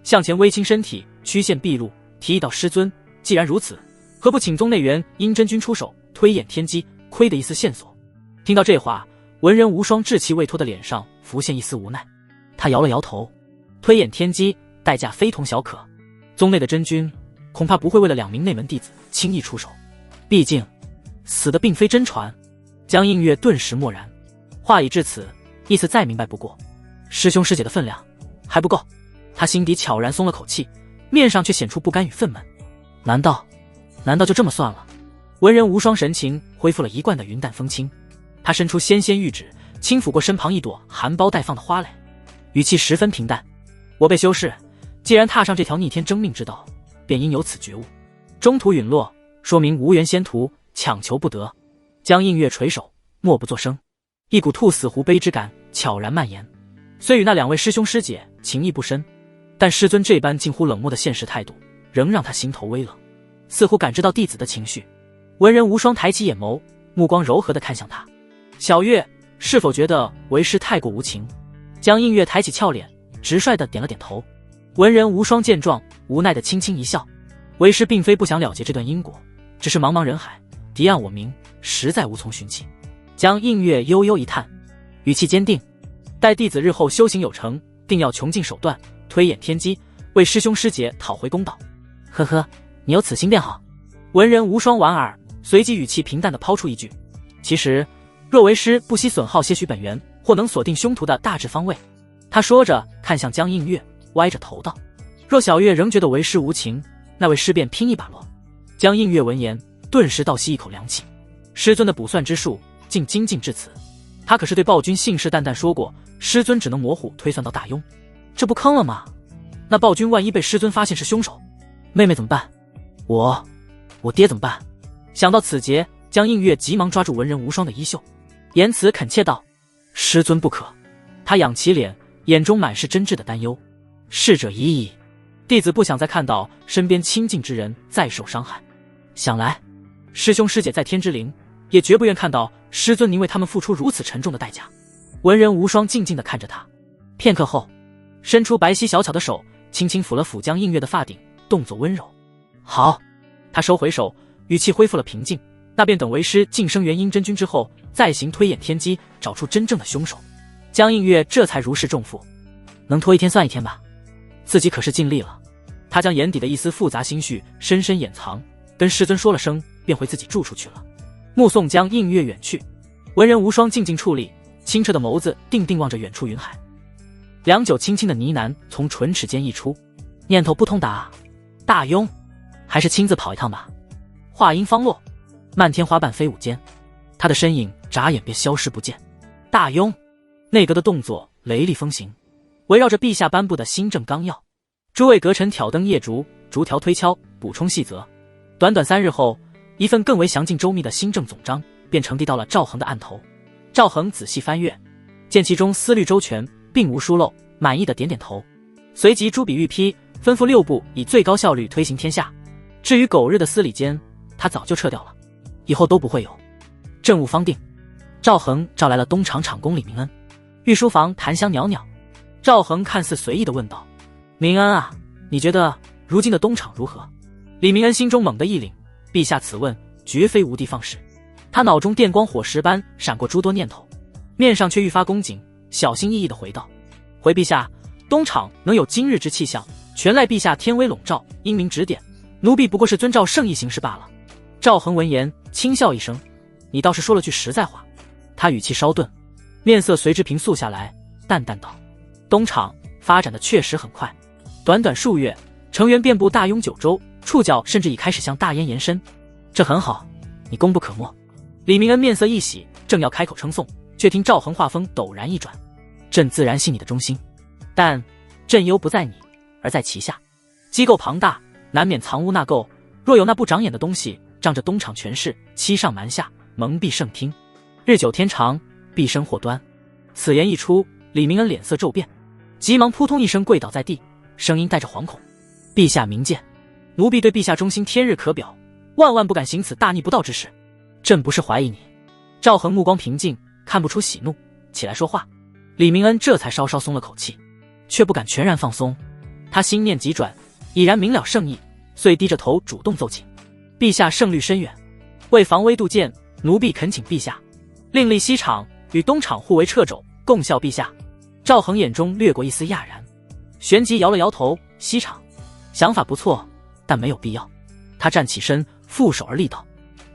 向前微倾身体，曲线毕露，提议道：“师尊，既然如此，何不请宗内援殷真君出手，推演天机，窥得一丝线索？”听到这话，文人无双稚气未脱的脸上浮现一丝无奈，他摇了摇头：“推演天机，代价非同小可。宗内的真君恐怕不会为了2名内门弟子轻易出手，毕竟死的并非真传。”江映月顿时默然，话已至此，意思再明白不过。师兄师姐的分量还不够，他心底悄然松了口气，面上却显出不甘与愤懑。难道就这么算了？文人无双神情恢复了一贯的云淡风轻，他伸出纤纤玉指，轻抚过身旁一朵含苞待放的花蕾，语气十分平淡：“我辈修士既然踏上这条逆天争命之道，便应有此觉悟。中途陨落，说明无缘仙途，强求不得。”江映月垂手，默不作声，一股兔死狐悲之感悄然蔓延。虽与那2位师兄师姐情谊不深，但师尊这般近乎冷漠的现实态度，仍让他心头微冷，似乎感知到弟子的情绪，文人无双抬起眼眸，目光柔和地看向他。小月，是否觉得为师太过无情？江映月抬起俏脸，直率地点了点头。文人无双见状，无奈地轻轻一笑。为师并非不想了结这段因果，只是茫茫人海，敌暗我明，实在无从寻起。江映月悠悠一叹，语气坚定，待弟子日后修行有成，定要穷尽手段，推演天机，为师兄师姐讨回公道。呵呵，你有此心便好。文人无双莞尔，随即语气平淡地抛出一句：其实若为师不惜损耗些许本源，或能锁定凶徒的大致方位。他说着看向江映月，歪着头道：若小月仍觉得为师无情，那为师便拼一把落。江映月闻言顿时倒吸一口凉气，师尊的卜算之术竟精进至此。他可是对暴君信誓旦旦说过，师尊只能模糊推算到大庸，这不坑了吗？那暴君万一被师尊发现是凶手，妹妹怎么办？我爹怎么办？想到此节，江映月急忙抓住文人无双的衣袖，言辞恳切道：师尊不可。他仰起脸，眼中满是真挚的担忧。逝者已矣，弟子不想再看到身边亲近之人再受伤害。想来师兄师姐在天之灵，也绝不愿看到师尊您为他们付出如此沉重的代价。文人无双静静地看着他，片刻后伸出白皙小巧的手，轻轻抚了抚江映月的发顶，动作温柔。好。他收回手，语气恢复了平静，那便等为师晋升元婴真君之后，再行推演天机，找出真正的凶手。江映月这才如释重负，能拖一天算一天吧，自己可是尽力了。他将眼底的一丝复杂心绪深深掩藏，跟师尊说了声，便回自己住处去了。目送江映月远去，文人无双静静矗立，清澈的眸子定定望着远处云海。良久轻轻的呢喃从唇齿间溢出，念头不通达，大庸，还是亲自跑一趟吧。话音方落，漫天花瓣飞舞间，他的身影眨眼便消失不见。大庸，内阁的动作雷厉风行，围绕着陛下颁布的新政纲要，诸位阁臣挑灯夜烛，逐条推敲，补充细则。短短3日后，一份更为详尽周密的新政总章便呈递到了赵恒的案头。赵恒仔细翻阅，见其中思虑周全，并无疏漏，满意的点点头，随即朱笔御批，吩咐6部以最高效率推行天下。至于苟日的司礼监，他早就撤掉了，以后都不会有。政务方定，赵恒召来了东厂厂工李明恩，御书房檀香袅袅。赵恒看似随意地问道：明恩啊，你觉得如今的东厂如何？李明恩心中猛地一凛，陛下此问绝非无的放矢。他脑中电光火石般闪过诸多念头，面上却愈发恭谨，小心翼翼地回道：回陛下，东厂能有今日之气象，全赖陛下天威笼罩，英明指点，奴婢不过是遵照圣意行事罢了。赵恒闻言轻笑一声：你倒是说了句实在话。他语气稍顿，面色随之平肃下来，淡淡道：东厂发展的确实很快，短短数月，成员遍布大庸9州，触角甚至已开始向大燕延伸，这很好，你功不可没。李明恩面色一喜，正要开口称颂，却听赵恒话锋陡然一转：朕自然信你的忠心，但朕忧不在你，而在旗下。机构庞大，难免藏污纳垢，若有那不长眼的东西仗着东厂权势欺上瞒下，蒙蔽圣听，日久天长，必生祸端。此言一出，李明恩脸色骤变，急忙扑通一声跪倒在地，声音带着惶恐：陛下明鉴，奴婢对陛下忠心天日可表，万万不敢行此大逆不道之事。朕不是怀疑你。赵恒目光平静，看不出喜怒，起来说话。李明恩这才稍稍松了口气，却不敢全然放松。他心念急转，已然明了圣意，遂低着头主动奏请：陛下圣虑深远，为防微杜渐，奴婢恳请陛下另立西厂与东厂互为掣肘，共效陛下。赵恒眼中掠过一丝讶然，旋即摇了摇头：西厂想法不错，但没有必要。他站起身，负手而立道：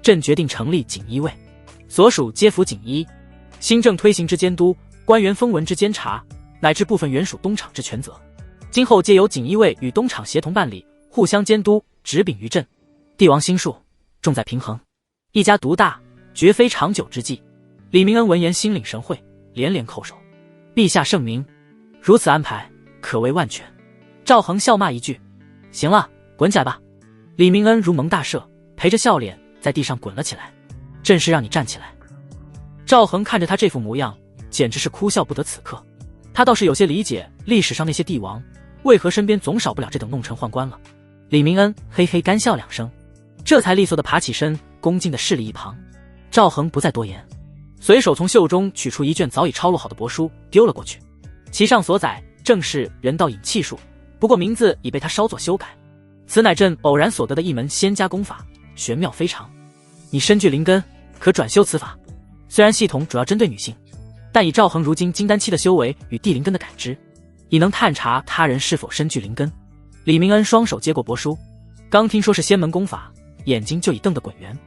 朕决定成立锦衣卫，所属皆服锦衣，新政推行之监督，官员风闻之监察，乃至部分原属东厂之权责，今后皆由锦衣卫与东厂协同办理，互相监督，执秉于朕。帝王心术，重在平衡，一家独大，绝非长久之计。李明恩闻言心领神会，连连叩首：陛下圣明，如此安排可谓万全。赵恒笑骂一句：行了，滚起来吧。李明恩如蒙大赦，陪着笑脸在地上滚了起来。朕是让你站起来。赵恒看着他这副模样，简直是哭笑不得此刻。他倒是有些理解历史上那些帝王为何身边总少不了这等弄臣宦官了。李明恩嘿嘿干笑2声，这才利索地爬起身，恭敬地侍立一旁。赵恒不再多言，随手从袖中取出一卷早已抄录好的帛书丢了过去，其上所载正是人道引气术，不过名字已被他稍作修改。此乃朕偶然所得的一门仙家功法，玄妙非常。你身具灵根，可转修此法。虽然系统主要针对女性，但以赵恒如今金丹期的修为与地灵根的感知，已能探查他人是否身具灵根。李明恩双手接过帛书，刚听说是仙门功法，眼睛就已瞪得滚圆。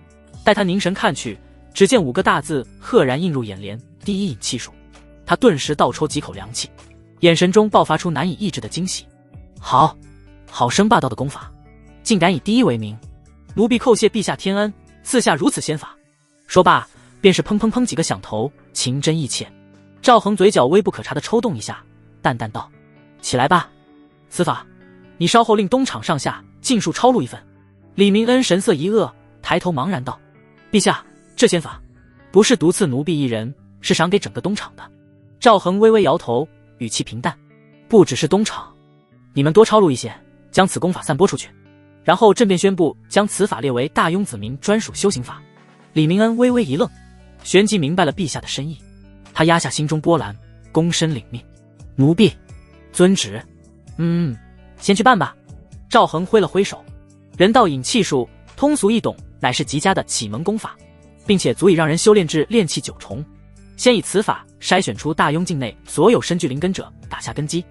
待他凝神看去，只见5个大字赫然映入眼帘：第一引气术。他顿时倒抽几口凉气，眼神中爆发出难以抑制的惊喜。好生霸道的功法，竟敢以第一为名，奴婢叩谢陛下天恩，赐下如此仙法。说罢便是砰砰砰几个响头，情真意切。赵恒嘴角微不可察地抽动一下，淡淡道：起来吧，此法你稍后令东厂上下尽数抄录一份。李明恩神色一愕，抬头茫然道：陛下，这仙法不是独赐奴婢一人，是赏给整个东厂的。赵恒微微摇头，语气平淡：不只是东厂，你们多抄录一些，将此功法散播出去，然后朕便宣布将此法列为大庸子民专属修行法。李明恩微微一愣，旋即明白了陛下的深意，他压下心中波澜，躬身领命：奴婢遵旨。先去办吧。赵恒挥了挥手，人道引气术通俗易懂，乃是极佳的启蒙功法，并且足以让人修炼至炼气9重。先以此法筛选出大庸境内所有身具灵根者，打下根基，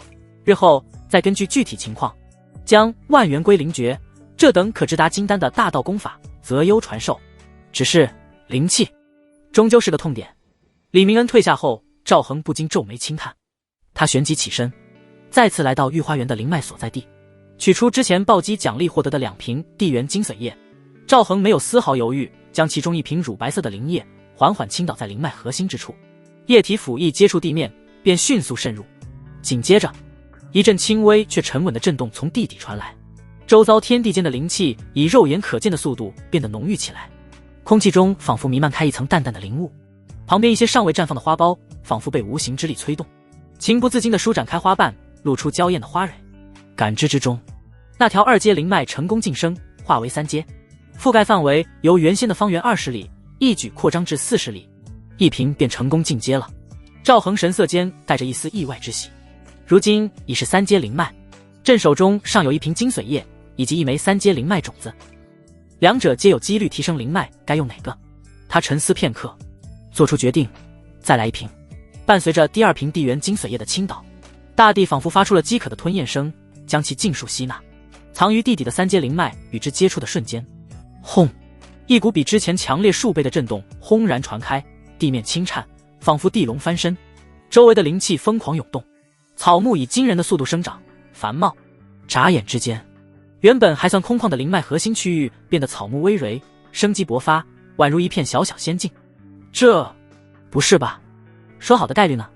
日后再根据具体情况将万元归灵诀这等可直达金丹的大道功法择优传授。只是灵气终究是个痛点。李明恩退下后，赵恒不禁皱眉轻叹，他旋即起身，再次来到御花园的灵脉所在地，取出之前暴击奖励获得的2瓶地元精髓液。赵恒没有丝毫犹豫，将其中1瓶乳白色的灵液缓缓倾倒在灵脉核心之处，液体甫一接触地面，便迅速渗入。紧接着，一阵轻微却沉稳的震动从地底传来，周遭天地间的灵气以肉眼可见的速度变得浓郁起来，空气中仿佛弥漫开一层淡淡的灵雾。旁边一些尚未绽放的花苞仿佛被无形之力催动，情不自禁地舒展开花瓣，露出娇艳的花蕊。感知之中，那条2阶灵脉成功晋升，化为3阶，覆盖范围由原先的方圆20里一举扩张至40里，1瓶便成功进阶了。赵恒神色间带着一丝意外之喜，如今已是3阶灵脉，朕手中尚有1瓶精髓液以及1枚3阶灵脉种子，两者皆有几率提升灵脉，该用哪个？他沉思片刻，做出决定，再来1瓶。伴随着第2瓶地元精髓液的倾倒，大地仿佛发出了饥渴的吞咽声，将其尽数吸纳。藏于地底的3阶灵脉与之接触的瞬间，轰！一股比之前强烈数倍的震动轰然传开，地面轻颤，仿佛地龙翻身，周围的灵气疯狂涌动，草木以惊人的速度生长繁茂。眨眼之间，原本还算空旷的灵脉核心区域变得草木葳蕤，生机勃发，宛如一片小小仙境。这不是吧？说好的概率呢？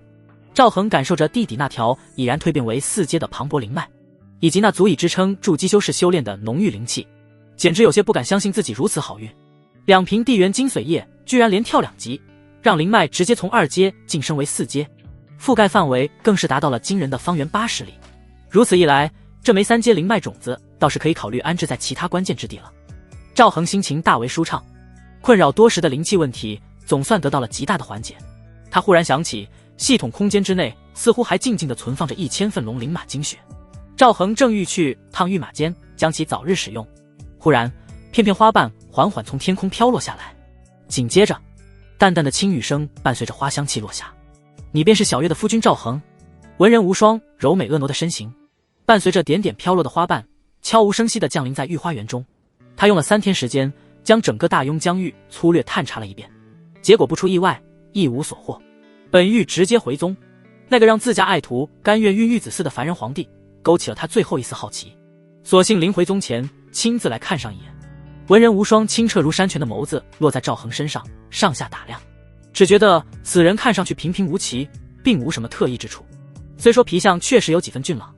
赵恒感受着地底那条已然蜕变为4阶的磅礴灵脉，以及那足以支撑筑基修士修炼的浓郁灵气，简直有些不敢相信自己如此好运。2瓶地元精髓液居然连跳2级，让灵脉直接从2阶晋升为4阶，覆盖范围更是达到了惊人的方圆80里。如此一来，这枚3阶灵脉种子倒是可以考虑安置在其他关键之地了。赵恒心情大为舒畅，困扰多时的灵气问题总算得到了极大的缓解。他忽然想起，系统空间之内似乎还静静地存放着1000份龙灵马精血。赵恒正欲去趟御马间，将其早日使用，忽然片片花瓣缓缓从天空飘落下来，紧接着淡淡的轻语声伴随着花香气落下：你便是小月的夫君赵恒。文人无双柔美婀娜的身形伴随着点点飘落的花瓣，悄无声息地降临在御花园中。他用了3天时间将整个大庸疆域粗略探查了一遍，结果不出意外一无所获。本欲直接回宗，那个让自家爱徒甘愿孕育子嗣的凡人皇帝勾起了他最后一丝好奇，索性临回宗前亲自来看上一眼。文人无双清澈如山泉的眸子落在赵恒身上，上下打量，只觉得此人看上去平平无奇，并无什么特异之处。虽说皮相确实有几分俊朗，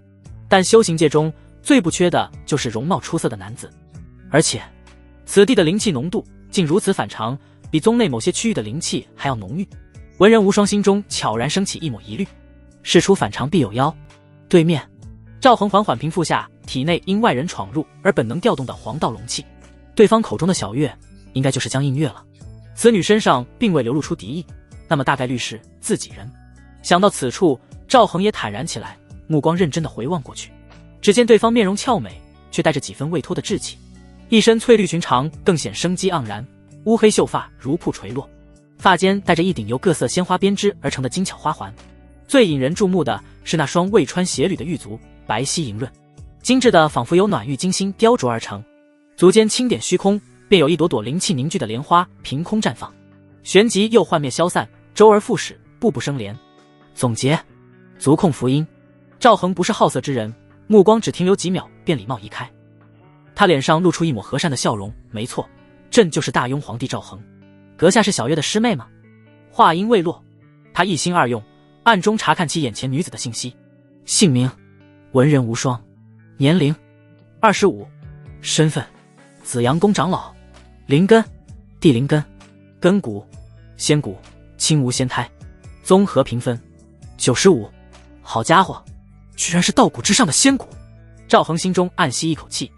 但修行界中最不缺的就是容貌出色的男子，而且此地的灵气浓度竟如此反常，比宗内某些区域的灵气还要浓郁。文人无双心中悄然升起一抹疑虑，事出反常必有妖。对面，赵恒缓缓平复下体内因外人闯入而本能调动的黄道龙气，对方口中的小月应该就是江映月了。此女身上并未流露出敌意，那么大概率是自己人。想到此处，赵恒也坦然起来，目光认真地回望过去。只见对方面容俏美，却带着几分未脱的稚气，一身翠绿寻常，更显生机盎然。乌黑秀发如瀑垂落，发间带着一顶由各色鲜花编织而成的精巧花环。最引人注目的是那双未穿鞋履的玉足，白皙莹润，精致的仿佛由暖玉精心雕琢而成。足尖轻点虚空，便有一朵朵灵气凝聚的莲花凭空绽放，旋即又幻灭消散，周而复始，步步生莲。总结：足控福音。赵恒不是好色之人，目光只停留几秒，便礼貌移开。他脸上露出一抹和善的笑容，没错，朕就是大雍皇帝赵恒。阁下是小月的师妹吗？话音未落，他一心二用，暗中查看起眼前女子的信息。姓名：文人无双，年龄25，身份：紫阳宫长老，灵根：地灵根，根骨：仙骨，轻无仙胎，综合评分95。好家伙，居然是道骨之上的仙骨！赵恒心中暗吸一口气，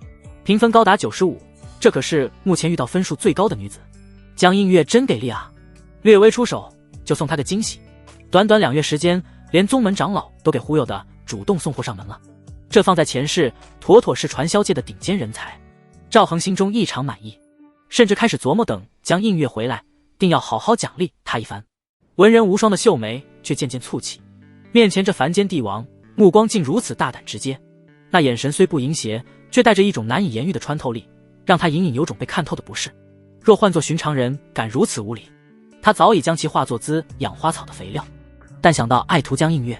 评分高达95，这可是目前遇到分数最高的女子。江映月真给力啊，略微出手就送她个惊喜。短短2月时间，连宗门长老都给忽悠的主动送货上门了，这放在前世妥妥是传销界的顶尖人才。赵恒心中异常满意，甚至开始琢磨等江映月回来，定要好好奖励他一番。文人无双的秀眉却渐渐蹙起，面前这凡间帝王，目光竟如此大胆直接，那眼神虽不淫邪，却带着一种难以言喻的穿透力，让他隐隐有种被看透的不适。若换作寻常人敢如此无礼，他早已将其化作滋养花草的肥料。但想到爱徒江映月，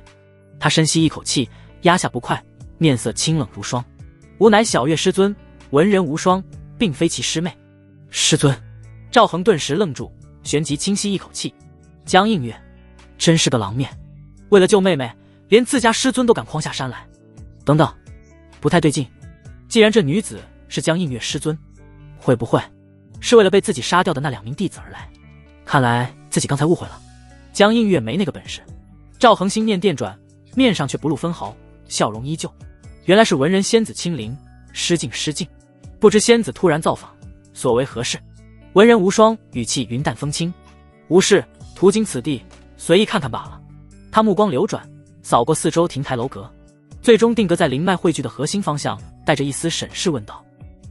他深吸一口气，压下不快，面色清冷如霜。吾乃小月师尊，文人无双，并非其师妹。师尊！赵恒顿时愣住，旋即轻吸一口气。江映月真是个狼面，为了救妹妹，连自家师尊都敢诓下山来。等等，不太对劲。既然这女子是江映月师尊，会不会是为了被自己杀掉的那2名弟子而来？看来自己刚才误会了，江映月没那个本事。赵恒心念电转，面上却不露分毫，笑容依旧。原来是文人仙子亲临，失敬失敬。不知仙子突然造访，所为何事？文人无双语气云淡风轻：无事，途经此地，随意看看罢了。他目光流转，扫过四周亭台楼阁，最终定格在灵脉汇聚的核心方向，带着一丝审视问道：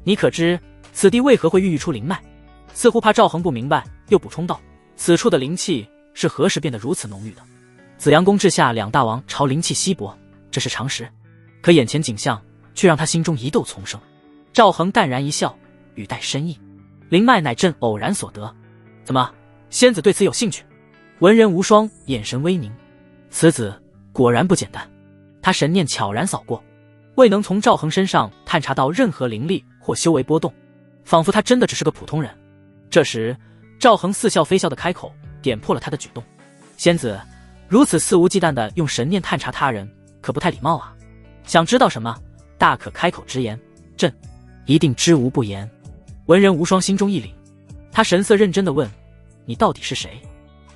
你可知此地为何会孕育出灵脉？似乎怕赵恒不明白，又补充道：此处的灵气是何时变得如此浓郁的？紫阳宫治下2大王朝灵气稀薄，这是常识，可眼前景象却让他心中疑窦丛生。赵恒淡然一笑，语带深意：灵脉乃朕偶然所得。怎么，仙子对此有兴趣？文人无双眼神微凝，此子果然不简单。他神念悄然扫过，未能从赵恒身上探查到任何灵力或修为波动，仿佛他真的只是个普通人。这时赵恒似笑非笑的开口，点破了他的举动：仙子如此肆无忌惮地用神念探查他人，可不太礼貌啊。想知道什么，大可开口直言，朕一定知无不言。文人无双心中一凛，他神色认真地问：你到底是谁？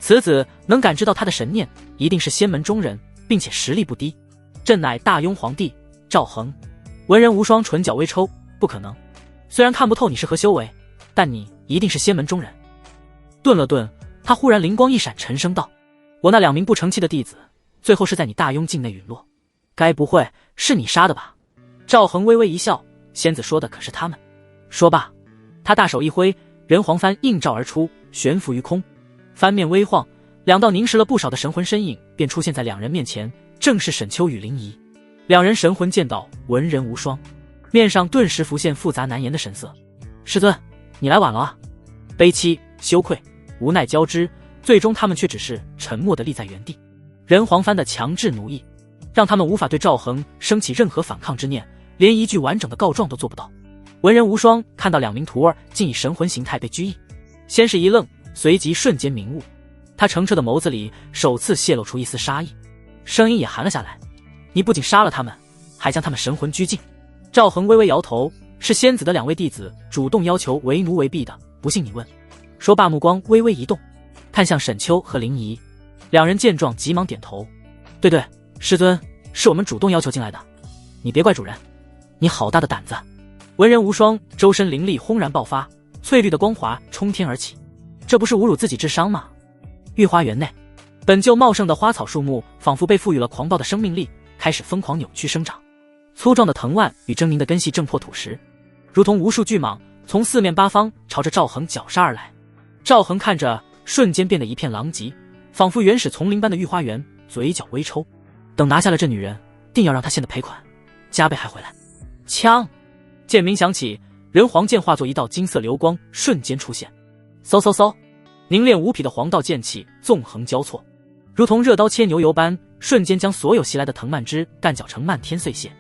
此子能感知到他的神念，一定是仙门中人，并且实力不低。朕乃大雍皇帝赵恒。文人无双唇角微抽：不可能，虽然看不透你是何修为，但你一定是仙门中人。顿了顿，他忽然灵光一闪，沉声道：我那2名不成器的弟子，最后是在你大雍境内陨落，该不会是你杀的吧？赵恒微微一笑：仙子说的可是他们？说罢，他大手一挥，人皇幡映照而出，悬浮于空。幡面微晃，2道凝实了不少的神魂身影便出现在2人面前，正是沈秋与林怡。2人神魂见到文人无双，面上顿时浮现复杂难言的神色。师尊，你来晚了啊！悲戚、羞愧、无奈交织，最终他们却只是沉默地立在原地。人皇幡的强制奴役，让他们无法对赵恒升起任何反抗之念，连一句完整的告状都做不到。文人无双看到2名徒儿竟以神魂形态被拘役，先是一愣，随即瞬间明悟。他澄澈的眸子里首次泄露出一丝杀意，声音也寒了下来：你不仅杀了他们，还将他们神魂拘禁。赵恒微微摇头：是仙子的2位弟子主动要求为奴为婢的，不信你问。说罢，目光微微一动，看向沈秋和林怡。2人见状急忙点头：对对，师尊，是我们主动要求进来的，你别怪主人。你好大的胆子！文人无双周身灵力轰然爆发，翠绿的光华冲天而起。这不是侮辱自己智商吗？御花园内，本就茂盛的花草树木仿佛被赋予了狂暴的生命力，开始疯狂扭曲生长。粗壮的藤蔓与狰狞的根系震破土石，如同无数巨蟒从四面八方朝着赵恒绞杀而来。赵恒看着，瞬间变得一片狼藉，仿佛原始丛林般的御花园，嘴角微抽。等拿下了这女人，定要让她现的赔款加倍还回来。枪，剑鸣响起，人皇剑化作一道金色流光，瞬间出现。嗖嗖嗖，凝练无匹的黄道剑气纵横交错，如同热刀切牛油般，瞬间将所有袭来的藤蔓枝干搅成漫天碎屑。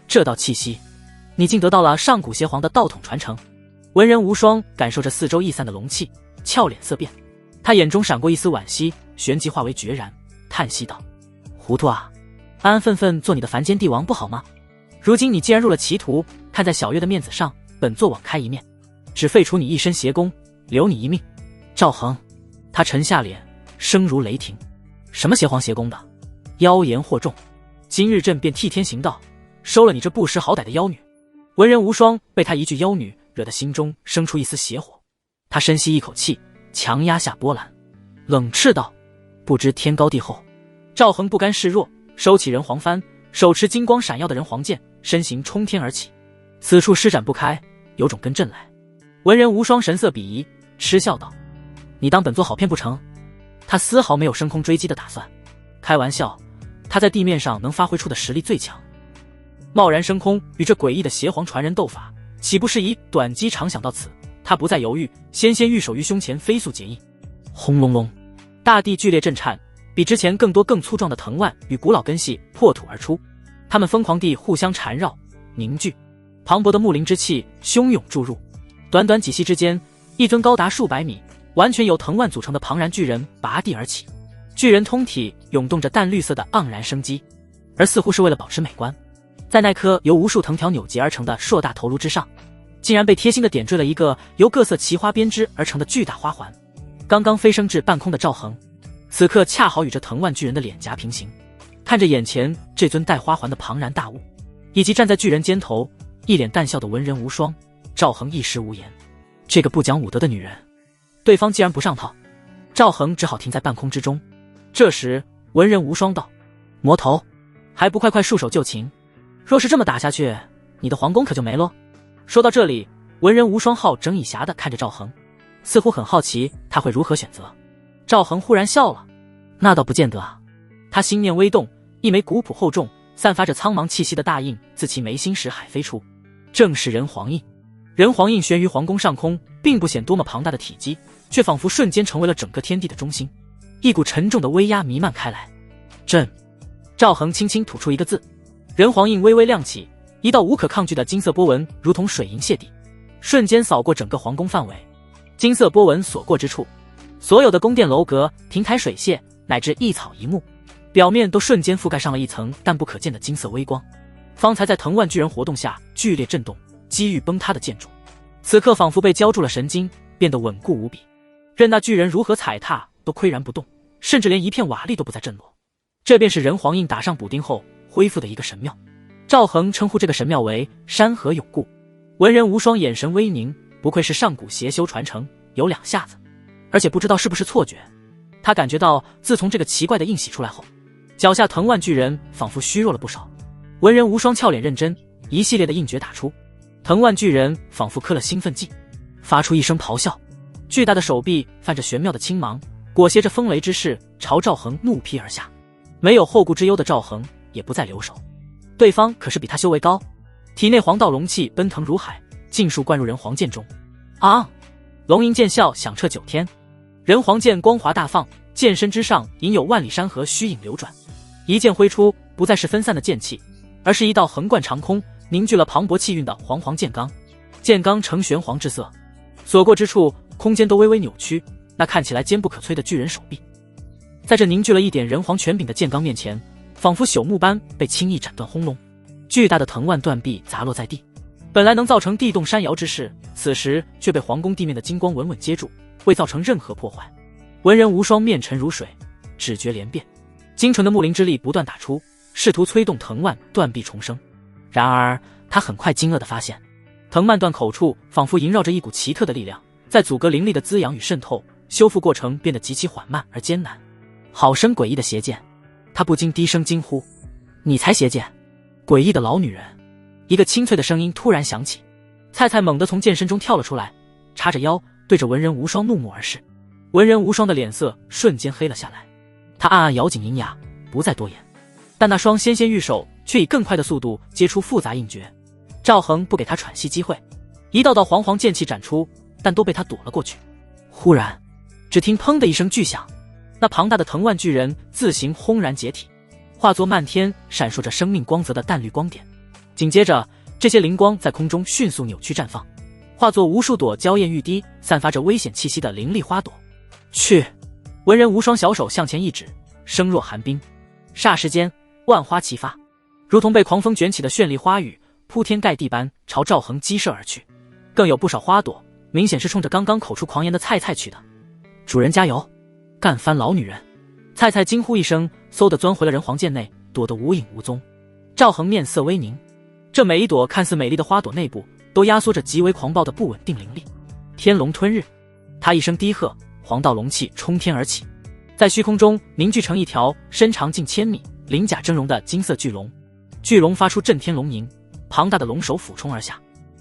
这道气息，你竟得到了上古邪皇的道统传承。文人无双感受着四周溢散的龙气，俏脸色变，他眼中闪过一丝惋惜，旋即化为决然，叹息道：糊涂啊，安安分分做你的凡间帝王不好吗？如今你既然入了歧途，看在小月的面子上，本座网开一面，只废除你一身邪功，留你一命。赵恒，他沉下脸，声如雷霆：什么邪皇邪功的，妖言惑众，今日朕便替天行道，收了你这不识好歹的妖女。文人无双被他一句妖女惹得心中生出一丝邪火，他深吸一口气，强压下波澜，冷斥道：不知天高地厚。赵恒不甘示弱，收起人皇幡，手持金光闪耀的人皇剑，身形冲天而起。此处施展不开，有种跟朕来。文人无双神色鄙夷，嗤笑道：你当本座好骗不成？他丝毫没有升空追击的打算。开玩笑，他在地面上能发挥出的实力最强，贸然升空与这诡异的邪皇传人斗法，岂不是以短击长？想到此，他不再犹豫，纤玉手于胸前飞速结印。轰隆隆，大地剧烈震颤，比之前更多更粗壮的藤蔓与古老根系破土而出，它们疯狂地互相缠绕凝聚，磅礴的木灵之气汹涌注入。短短几息之间，一尊高达数百米，完全由藤蔓组成的庞然巨人拔地而起。巨人通体涌动着淡绿色的盎然生机，而似乎是为了保持美观，在那颗由无数藤条扭结而成的硕大头颅之上，竟然被贴心地点缀了一个由各色奇花编织而成的巨大花环。刚刚飞升至半空的赵恒，此刻恰好与这藤蔓巨人的脸颊平行，看着眼前这尊带花环的庞然大物，以及站在巨人肩头一脸淡笑的文人无双，赵恒一时无言。这个不讲武德的女人，对方既然不上套，赵恒只好停在半空之中。这时文人无双道：魔头，还不快快束手就擒，若是这么打下去，你的皇宫可就没咯。说到这里，文人无双好整以暇地看着赵恒，似乎很好奇他会如何选择。赵恒忽然笑了：那倒不见得啊。他心念微动，一枚古朴厚重散发着苍茫气息的大印自其眉心识海飞出，正是人皇印。人皇印悬于皇宫上空，并不显多么庞大的体积，却仿佛瞬间成为了整个天地的中心，一股沉重的威压弥漫开来。朕。赵恒轻轻吐出一个字，人皇印微微亮起，一道无可抗拒的金色波纹如同水银泻地，瞬间扫过整个皇宫范围。金色波纹所过之处，所有的宫殿楼阁、亭台水榭乃至一草一木，表面都瞬间覆盖上了一层淡不可见的金色微光。方才在藤蔓巨人活动下剧烈震动几欲崩塌的建筑，此刻仿佛被浇筑了神经，变得稳固无比，任那巨人如何踩踏都岿然不动，甚至连一片瓦砾都不再震落。这便是人皇印打上补丁后恢复的一个神庙。赵恒称呼这个神庙为山河永固。文人无双眼神微凝，不愧是上古邪修传承，有两下子。而且不知道是不是错觉，他感觉到自从这个奇怪的印洗出来后，脚下藤蔓巨人仿佛虚弱了不少。文人无双俏脸认真，一系列的印诀打出，藤蔓巨人仿佛嗑了兴奋剂，发出一声咆哮，巨大的手臂泛着玄妙的青芒，裹挟着风雷之势朝赵恒怒劈而下。没有后顾之忧的赵恒也不再留手，对方可是比他修为高，体内黄道龙气奔腾如海，尽数灌入人皇剑中。啊！龙吟剑啸响彻9天，人皇剑光华大放，剑身之上隐有万里山河虚影流转。一剑挥出，不再是分散的剑气，而是一道横贯长空，凝聚了磅礴气韵的煌煌剑罡。剑罡呈玄黄之色，所过之处空间都微微扭曲，那看起来坚不可摧的巨人手臂，在这凝聚了一点人皇权柄的剑罡面前，仿佛朽木般被轻易斩断。轰隆，巨大的藤蔓断壁砸落在地，本来能造成地动山摇之势，此时却被皇宫地面的金光稳稳接住，未造成任何破坏。文人无双面沉如水，指诀连变，精纯的木灵之力不断打出，试图催动藤蔓断壁重生。然而他很快惊愕地发现，藤蔓断口处仿佛萦绕着一股奇特的力量，在阻隔灵力的滋养与渗透，修复过程变得极其缓慢而艰难。好生诡异的邪剑，他不禁低声惊呼：“你才邪剑！诡异的老女人！”一个清脆的声音突然响起，菜菜猛地从剑身中跳了出来，叉着腰对着文人无双怒目而视。文人无双的脸色瞬间黑了下来，他暗暗咬紧银牙，不再多言。但那双纤纤玉手却以更快的速度接出复杂印诀。赵恒不给他喘息机会，一道道煌煌剑气斩出，但都被他躲了过去。忽然，只听砰的一声巨响，那庞大的藤蔓巨人自行轰然解体，化作漫天闪烁着生命光泽的淡绿光点。紧接着，这些灵光在空中迅速扭曲绽放，化作无数朵娇艳欲滴、散发着危险气息的灵力花朵。去！文人无双小手向前一指，声若寒冰。霎时间，万花齐发，如同被狂风卷起的绚丽花雨，铺天盖地般朝赵恒激射而去。更有不少花朵，明显是冲着刚刚口出狂言的菜菜去的。主人加油！干翻老女人！菜菜惊呼一声，嗖地钻回了人皇剑内，躲得无影无踪。赵恒面色微凝，这每一朵看似美丽的花朵内部，都压缩着极为狂暴的不稳定灵力。天龙吞日！他一声低喝，黄道龙气冲天而起，在虚空中凝聚成一条身长近1000米、鳞甲峥嵘的金色巨龙。巨龙发出震天龙吟，庞大的龙首俯冲而下，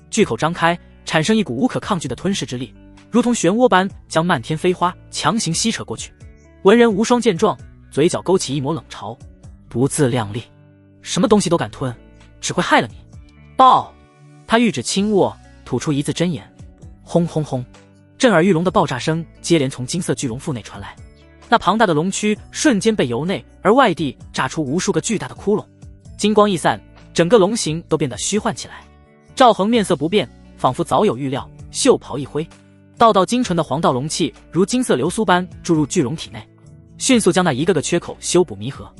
巨口张开，产生一股无可抗拒的吞噬之力，如同漩涡般将漫天飞花强行吸扯过去。文人无双见状，嘴角勾起一抹冷嘲：不自量力，什么东西都敢吞，只会害了你。爆！他玉指轻握，吐出一字真言：轰轰轰！震耳欲聋的爆炸声接连从金色巨龙腹内传来，那庞大的龙躯瞬间被由内而外地炸出无数个巨大的窟窿，金光一散，整个龙形都变得虚幻起来。赵恒面色不变，仿佛早有预料，袖袍一挥，道道精纯的黄道龙气如金色流苏般注入巨龙体内，迅速将那一个个缺口修补弥合。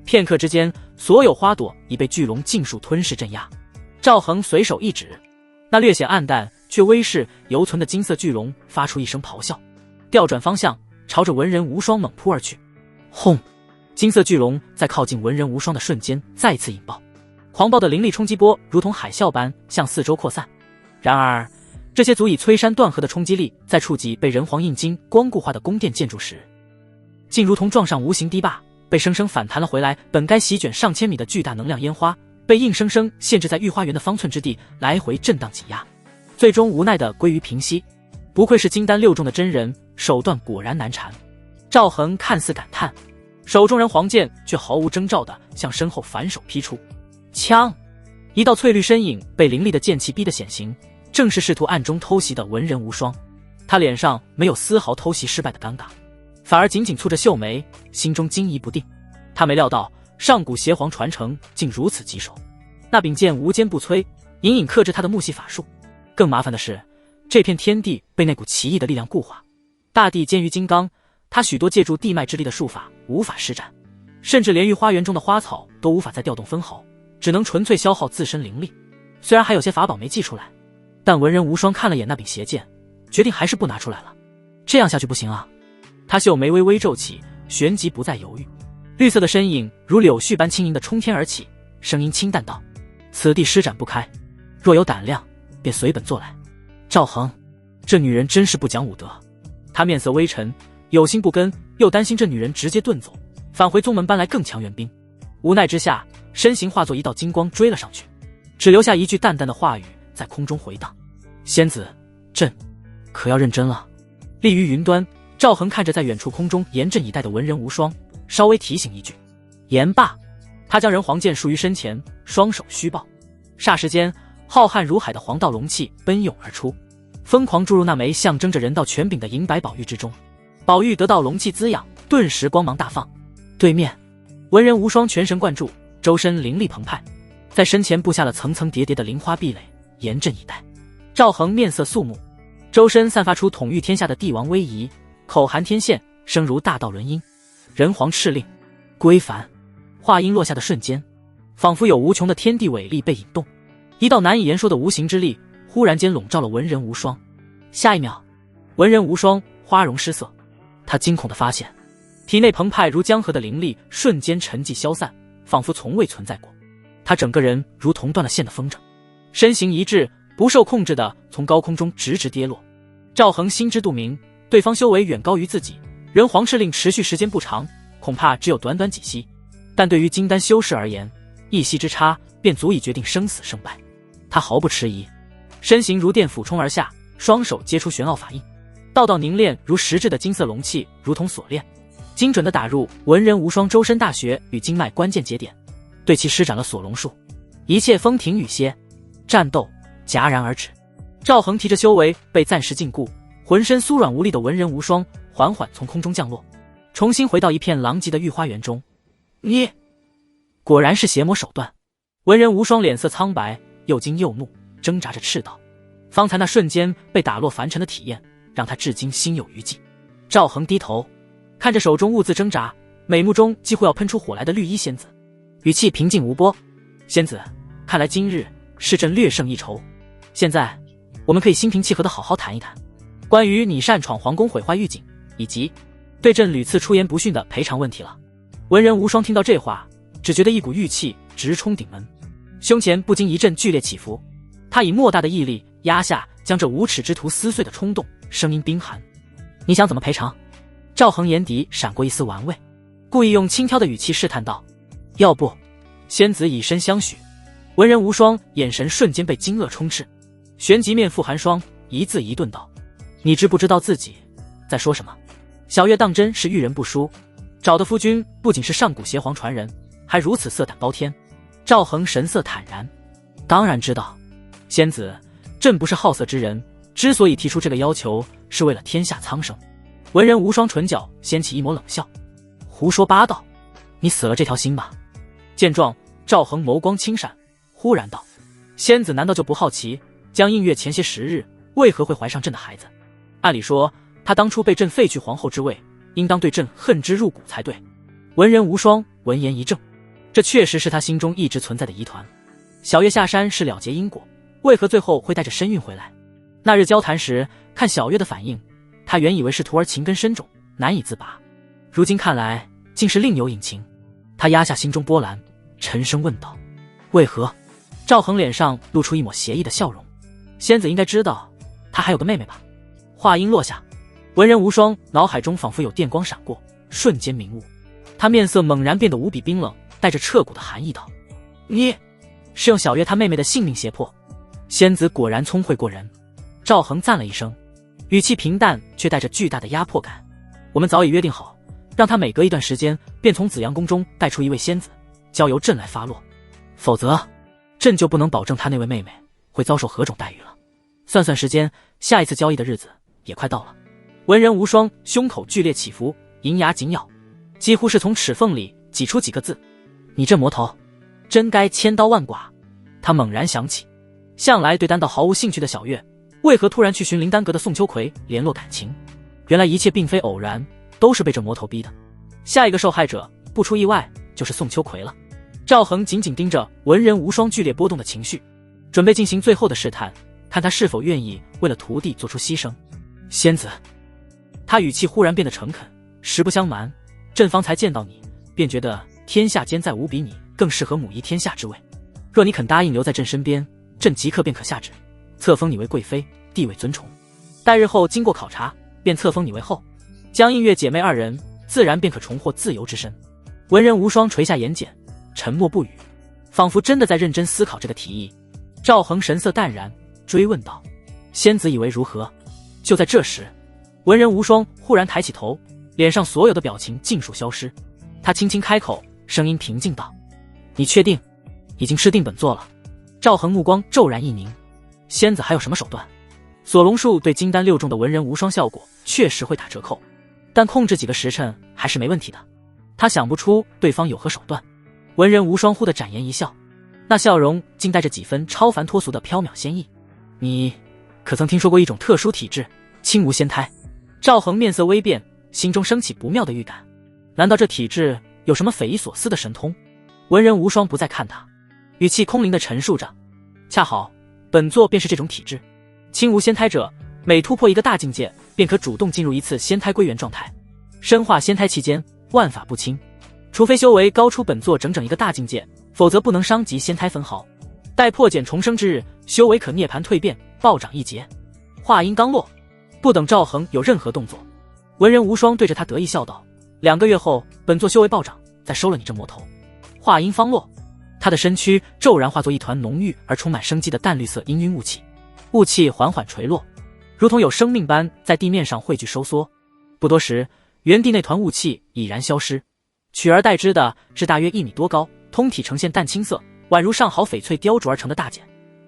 片刻之间，所有花朵已被巨龙尽数吞噬镇压。赵恒随手一指，那略显暗淡却威势犹存的金色巨龙发出一声咆哮，调转方向，朝着文人无双猛扑而去。轰！金色巨龙在靠近文人无双的瞬间再次引爆，狂暴的灵力冲击波如同海啸般向四周扩散。然而，这些足以摧山断河的冲击力，在触及被人皇印金光固化的宫殿建筑时，竟如同撞上无形堤坝，被生生反弹了回来。本该席卷上千米的巨大能量烟花，被硬生生限制在御花园的方寸之地，来回震荡挤压，最终无奈地归于平息。不愧是金丹6重的真人，手段果然难缠。赵恒看似感叹，手中人皇剑却毫无征兆地向身后反手劈出。枪！一道翠绿身影被凌厉的剑气逼得显形，正是试图暗中偷袭的文人无双。他脸上没有丝毫偷袭失败的尴尬，反而紧紧蹙着秀眉，心中惊疑不定。他没料到上古邪皇传承竟如此棘手，那柄剑无坚不摧，隐隐克制他的木系法术。更麻烦的是，这片天地被那股奇异的力量固化，大地坚于金刚，他许多借助地脉之力的术法无法施展，甚至连御花园中的花草都无法再调动分毫，只能纯粹消耗自身灵力。虽然还有些法宝没祭出来，但文人无双看了眼那柄邪剑，决定还是不拿出来了。这样下去不行啊！他秀眉微微皱起，旋即不再犹豫。绿色的身影如柳絮般轻盈地冲天而起，声音清淡道：此地施展不开，若有胆量便随本做来。赵恒，这女人真是不讲武德。他面色微沉，有心不跟，又担心这女人直接遁走，返回宗门搬来更强援兵。无奈之下，身形化作一道金光追了上去，只留下一句淡淡的话语在空中回荡：仙子，朕可要认真了。立于云端，赵恒看着在远处空中严阵以待的文人无双，稍微提醒一句：言罢。他将人皇剑束于身前，双手虚抱，霎时间浩瀚如海的黄道龙气奔涌而出，疯狂注入那枚象征着人道权柄的银白宝玉之中。宝玉得到龙气滋养，顿时光芒大放。对面，文人无双全神贯注，周身灵力澎湃，在身前布下了层层叠叠的灵花壁垒，严阵以待。赵恒面色肃穆，周身散发出统御天下的帝王威仪，口含天线，声如大道轮音。人皇敕令，归凡。话音落下的瞬间，仿佛有无穷的天地伟力被引动，一道难以言说的无形之力忽然间笼罩了文人无双。下一秒，文人无双花容失色，他惊恐地发现，体内澎湃如江河的灵力瞬间沉寂消散，仿佛从未存在过。他整个人如同断了线的风筝，身形一滞，不受控制地从高空中直直跌落。赵恒心知肚明，对方修为远高于自己，人皇敕令持续时间不长，恐怕只有短短几息，但对于金丹修士而言，一息之差便足以决定生死胜败。他毫不迟疑，身形如电俯冲而下，双手接出玄奥法印，道道凝练如实质的金色龙气如同锁链，精准地打入文人无双周身大穴与经脉关键节点，对其施展了锁龙术。一切风停雨歇，战斗戛然而止。赵恒提着修为被暂时禁锢，浑身酥软无力的文人无双缓缓从空中降落，重新回到一片狼藉的御花园中。你果然是邪魔手段。文人无双脸色苍白，又惊又怒，挣扎着斥道。方才那瞬间被打落凡尘的体验，让他至今心有余悸。赵恒低头看着手中兀自挣扎，美目中几乎要喷出火来的绿衣仙子，语气平静无波。仙子，看来今日是朕略胜一筹，现在我们可以心平气和地好好谈一谈关于你擅闯皇宫毁坏御景，以及对朕屡次出言不逊的赔偿问题了。文人无双听到这话，只觉得一股郁气直冲顶门，胸前不禁一阵剧烈起伏。他以莫大的毅力压下将这无耻之徒撕碎的冲动，声音冰寒：你想怎么赔偿？赵恒眼底闪过一丝玩味，故意用轻佻的语气试探道：要不？仙子以身相许。文人无双眼神瞬间被惊愕充斥，旋即面覆寒霜，一字一顿道：你知不知道自己在说什么？小月当真是遇人不淑，找的夫君不仅是上古邪皇传人，还如此色胆包天。赵恒神色坦然：当然知道，仙子，朕不是好色之人，之所以提出这个要求，是为了天下苍生。文人无双唇角掀起一抹冷笑：胡说八道，你死了这条心吧。见状，赵恒眸光轻闪，忽然道：仙子难道就不好奇，江映月前些时日为何会怀上朕的孩子？按理说，他当初被朕废去皇后之位，应当对朕恨之入骨才对。文人无双闻言一怔，这确实是他心中一直存在的疑团。小月下山是了结因果，为何最后会带着身孕回来？那日交谈时，看小月的反应，他原以为是徒儿情根深重，难以自拔，如今看来竟是另有隐情。他压下心中波澜，沉声问道：为何？赵恒脸上露出一抹邪异的笑容：仙子应该知道他还有个妹妹吧？话音落下，文人无双脑海中仿佛有电光闪过，瞬间明悟。他面色猛然变得无比冰冷，带着彻骨的寒意道：你是用小月她妹妹的性命胁迫？仙子果然聪慧过人。赵恒赞了一声，语气平淡却带着巨大的压迫感：我们早已约定好，让他每隔一段时间便从紫阳宫中带出一位仙子，交由朕来发落，否则朕就不能保证他那位妹妹会遭受何种待遇了。算算时间，下一次交易的日子也快到了。文人无双胸口剧烈起伏，银牙紧咬，几乎是从齿缝里挤出几个字：你这魔头真该千刀万剐。他猛然想起，向来对丹道毫无兴趣的小月，为何突然去寻灵丹阁的宋秋葵联络感情？原来一切并非偶然，都是被这魔头逼的。下一个受害者不出意外就是宋秋葵了。赵恒紧紧盯着文人无双剧烈波动的情绪，准备进行最后的试探，看他是否愿意为了徒弟做出牺牲。仙子，他语气忽然变得诚恳：实不相瞒，朕方才见到你，便觉得天下间再无比你更适合母仪天下之位。若你肯答应留在朕身边，朕即刻便可下旨，册封你为贵妃，地位尊崇。待日后经过考察，便册封你为后。江映月姐妹二人自然便可重获自由之身。文人无双垂下眼睑，沉默不语，仿佛真的在认真思考这个提议。赵恒神色淡然，追问道：仙子以为如何？就在这时，文人无双忽然抬起头，脸上所有的表情尽数消失。他轻轻开口，声音平静道：你确定已经吃定本座了？赵恒目光骤然一凝，仙子还有什么手段？锁龙术对金丹6重的文人无双效果确实会打折扣，但控制几个时辰还是没问题的。他想不出对方有何手段。文人无双忽地展颜一笑，那笑容竟带着几分超凡脱俗的缥缈仙意。你可曾听说过一种特殊体质，轻无仙胎？赵恒面色微变，心中升起不妙的预感。难道这体质有什么匪夷所思的神通？文人无双不再看他，语气空灵地陈述着：恰好本座便是这种体质。轻无仙胎者，每突破一个大境界，便可主动进入一次仙胎归元状态。深化仙胎期间，万法不侵，除非修为高出本座整整一个大境界，否则不能伤及仙胎分毫。待破茧重生之日，修为可涅槃蜕变，暴涨一劫。话音刚落，不等赵恒有任何动作，文人无双对着他得意笑道：“2个月后，本座修为暴涨，再收了你这魔头。”话音方落，他的身躯骤然化作一团浓郁而充满生机的淡绿色氤氲雾气，雾气缓缓垂落，如同有生命般在地面上汇聚收缩。不多时，原地那团雾气已然消失，取而代之的是大约1米多高，通体呈现淡青色，宛如上好翡翠雕琢而成的大茧。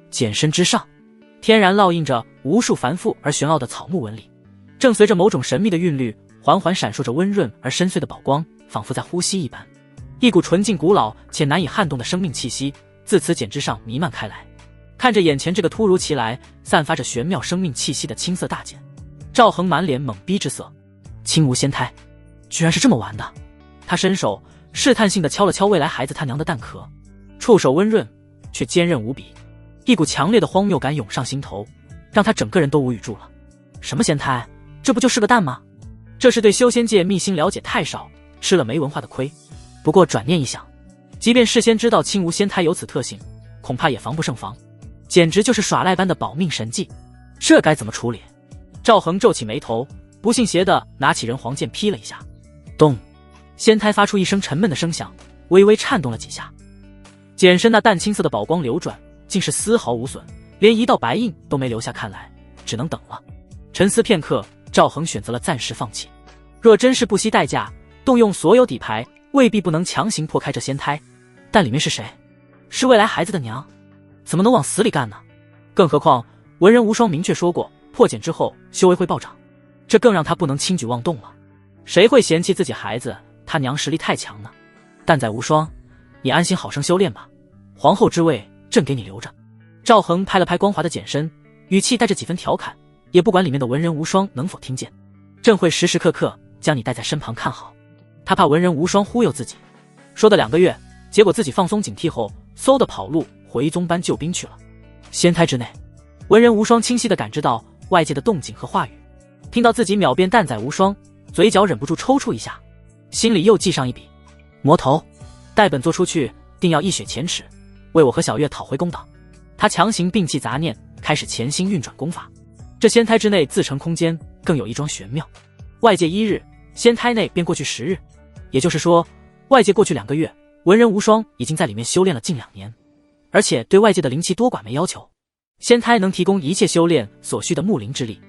茧身之上，天然烙印着无数繁复而玄奥的草木纹理，正随着某种神秘的韵律，缓缓闪烁着温润而深邃的宝光，仿佛在呼吸一般。一股纯净古老且难以撼动的生命气息自此茧之上弥漫开来。看着眼前这个突如其来散发着玄妙生命气息的青色大茧，赵恒满脸懵逼之色。青无仙胎居然是这么玩的。他伸手试探性地敲了敲未来孩子他娘的蛋壳，触手温润却坚韧无比，一股强烈的荒谬感涌上心头，让他整个人都无语住了。什么仙胎？这不就是个蛋吗？这是对修仙界秘辛了解太少，吃了没文化的亏。不过转念一想，即便事先知道青无仙胎有此特性，恐怕也防不胜防，简直就是耍赖般的保命神技。这该怎么处理？赵恒皱起眉头，不信邪地拿起人皇剑劈了一下，咚！仙胎发出一声沉闷的声响，微微颤动了几下。茧身那淡青色的宝光流转，竟是丝毫无损，连一道白印都没留下。看来只能等了。沉思片刻，赵恒选择了暂时放弃。若真是不惜代价动用所有底牌，未必不能强行破开这仙胎，但里面是谁？是未来孩子的娘，怎么能往死里干呢？更何况文人无双明确说过，破茧之后修为会暴涨，这更让他不能轻举妄动了。谁会嫌弃自己孩子他娘实力太强呢？蛋仔无双，你安心好生修炼吧，皇后之位朕给你留着。赵恒拍了拍光滑的茧身，语气带着几分调侃，也不管里面的文人无双能否听见，朕会时时刻刻将你带在身旁看好。他怕文人无双忽悠自己，说的2个月，结果自己放松警惕后，嗖的跑路回宗班救兵去了。仙胎之内，文人无双清晰地感知到外界的动静和话语，听到自己秒变蛋仔无双，嘴角忍不住抽搐一下，心里又记上一笔：魔头，带本座出去，定要一雪前耻，为我和小月讨回公道。他强行摒弃杂念，开始潜心运转功法。这仙胎之内自成空间，更有一桩玄妙：外界1日，仙胎内便过去10日。也就是说，外界过去2个月，文人无双已经在里面修炼了近2年，而且对外界的灵气多寡没要求，仙胎能提供一切修炼所需的木灵之力，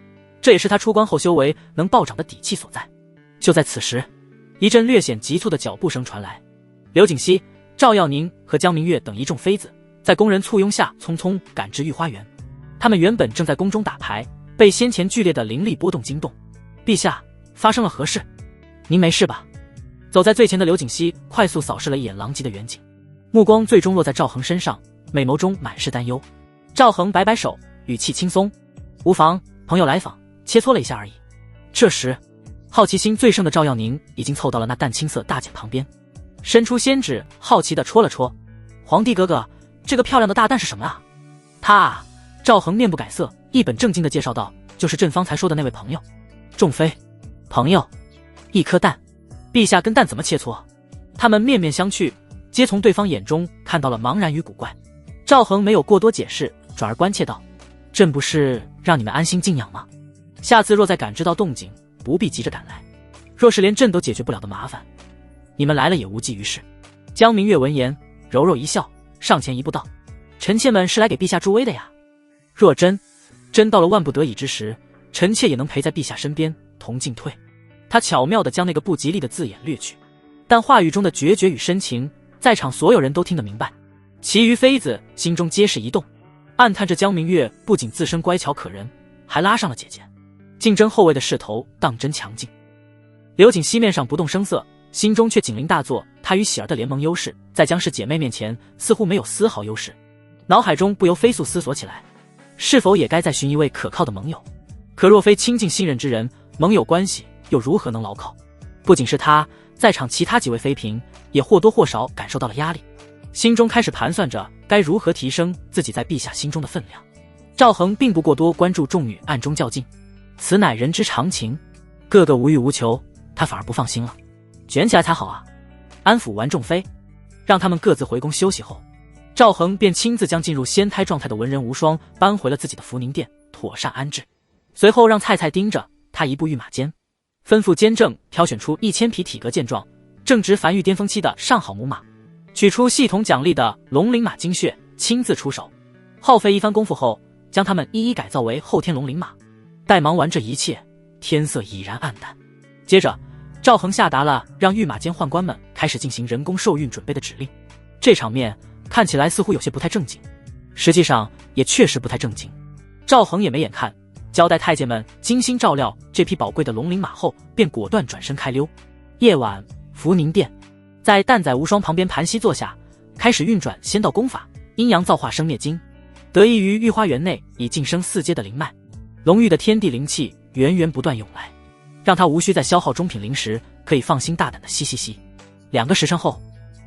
这也是他出关后修为能暴涨的底气所在。就在此时，一阵略显急促的脚步声传来，刘景熙、赵耀宁和江明月等一众妃子在宫人簇拥下匆匆赶至御花园。他们原本正在宫中打牌，被先前剧烈的灵力波动惊动。陛下，发生了何事？您没事吧？走在最前的刘景熙快速扫视了一眼狼藉的远景，目光最终落在赵恒身上，美眸中满是担忧。赵恒摆摆手，语气轻松：无妨，朋友来访，切磋了一下而已。这时，好奇心最盛的赵耀宁已经凑到了那淡青色大茧旁边，伸出仙指好奇地戳了戳。皇帝哥哥，这个漂亮的大蛋是什么啊？他啊，赵恒面不改色，一本正经地介绍道，就是朕方才说的那位朋友。众妃，朋友，一颗蛋，陛下跟蛋怎么切磋？他们面面相觑，皆从对方眼中看到了茫然与古怪。赵恒没有过多解释，转而关切道：朕不是让你们安心静养吗？下次若再感知到动静，不必急着赶来，若是连朕都解决不了的麻烦，你们来了也无济于事。江明月闻言柔柔一笑，上前一步道：臣妾们是来给陛下助威的呀，若真到了万不得已之时，臣妾也能陪在陛下身边同进退。他巧妙地将那个不吉利的字眼略去，但话语中的决绝与深情，在场所有人都听得明白。其余妃子心中皆是一动，暗叹着江明月不仅自身乖巧可人，还拉上了姐姐，竞争后位的势头当真强劲。刘瑾熙面上不动声色，心中却警铃大作。她与喜儿的联盟优势，在江氏姐妹面前似乎没有丝毫优势，脑海中不由飞速思索起来，是否也该再寻一位可靠的盟友。可若非亲近信任之人，盟友关系又如何能牢靠？不仅是他，在场其他几位妃嫔也或多或少感受到了压力，心中开始盘算着该如何提升自己在陛下心中的分量。赵恒并不过多关注众女暗中较劲，此乃人之常情，个个无欲无求，他反而不放心了。卷起来才好啊！安抚完众妃，让他们各自回宫休息后，赵恒便亲自将进入仙胎状态的文人无双搬回了自己的福宁殿，妥善安置。随后让蔡蔡盯着他一步御马监，吩咐监正挑选出1000匹体格健壮、正值繁育巅峰期的上好母马，取出系统奖励的龙鳞马精血，亲自出手。耗费一番功夫后，将它们一一改造为后天龙鳞马。待忙完这一切，天色已然暗淡。接着赵恒下达了让御马监宦官们开始进行人工受孕准备的指令。这场面看起来似乎有些不太正经，实际上也确实不太正经。赵恒也没眼看，交代太监们精心照料这匹宝贵的龙鳞马后，便果断转身开溜。夜晚，福宁殿，在蛋仔无双旁边盘膝坐下，开始运转仙道功法阴阳造化生灭经。得益于御花园内已晋升4阶的灵脉，龙域的天地灵气源源不断涌来，让他无需再消耗中品灵石，可以放心大胆的吸。2个时辰后，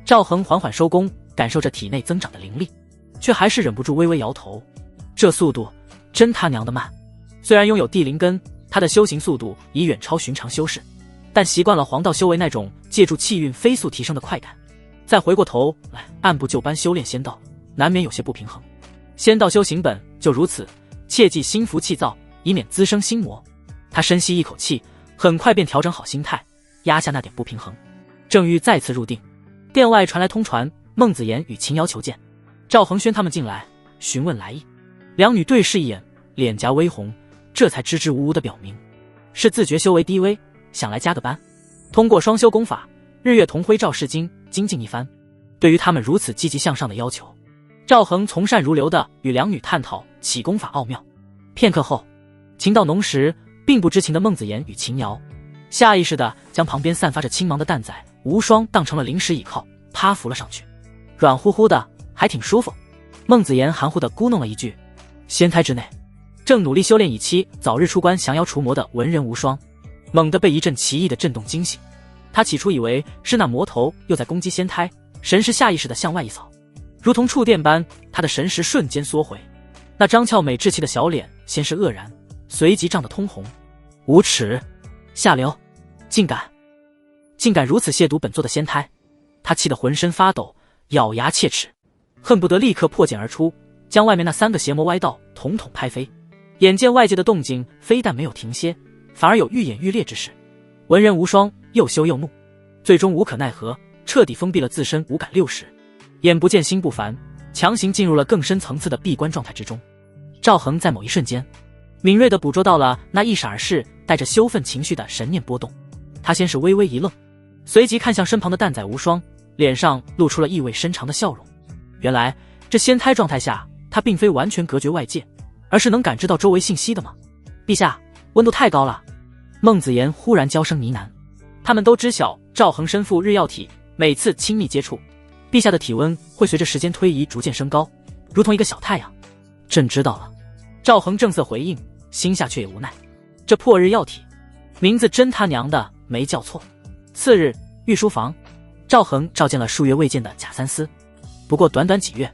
赵恒缓缓收工，感受着体内增长的灵力，却还是忍不住微微摇头，这速度真他娘的慢。虽然拥有地灵根，他的修行速度已远超寻常修士，但习惯了黄道修为那种借助气运飞速提升的快感，再回过头来按部就班修炼仙道，难免有些不平衡。仙道修行本就如此，切忌心浮气躁，以免滋生心魔。他深吸一口气，很快便调整好心态，压下那点不平衡。正欲再次入定，殿外传来通传孟子言与秦瑶求见。赵恒轩他们进来询问来意，两女对视一眼，脸颊微红，这才支支吾吾地表明是自觉修为低微，想来加个班，通过双修功法日月同辉照世经精进一番。对于他们如此积极向上的要求，赵恒从善如流地与两女探讨起功法奥妙。片刻后，情到浓时，并不知情的孟子言与秦瑶下意识地将旁边散发着青芒的蛋仔无双当成了临时倚靠，趴伏了上去，软乎乎的，还挺舒服。孟子言含糊地咕哝了一句。仙胎之内，正努力修炼以期早日出关降妖除魔的文人无双，猛地被一阵奇异的震动惊醒。他起初以为是那魔头又在攻击仙胎，神识下意识地向外一扫，如同触电般，他的神识瞬间缩回。那张俏美稚气的小脸先是愕然，随即涨得通红。无耻，下流，竟敢如此亵渎本座的仙胎！他气得浑身发抖，咬牙切齿，恨不得立刻破茧而出，将外面那3个邪魔歪道统统拍飞。眼见外界的动静非但没有停歇，反而有愈演愈烈之势，文人无双又羞又怒，最终无可奈何，彻底封闭了自身五感6识，眼不见心不烦，强行进入了更深层次的闭关状态之中。赵恒在某一瞬间敏锐地捕捉到了那一闪而逝带着羞愤情绪的神念波动，他先是微微一愣，随即看向身旁的蛋仔无双，脸上露出了意味深长的笑容。原来这仙胎状态下，他并非完全隔绝外界，而是能感知到周围信息的吗？陛下，温度太高了。孟子言忽然娇声呢喃。他们都知晓赵恒身负日曜体，每次亲密接触，陛下的体温会随着时间推移逐渐升高，如同一个小太阳。朕知道了。赵恒正色回应，心下却也无奈，这破日曜体名字真他娘的没叫错。次日，御书房，赵恒召见了数月未见的贾三思。不过短短几月，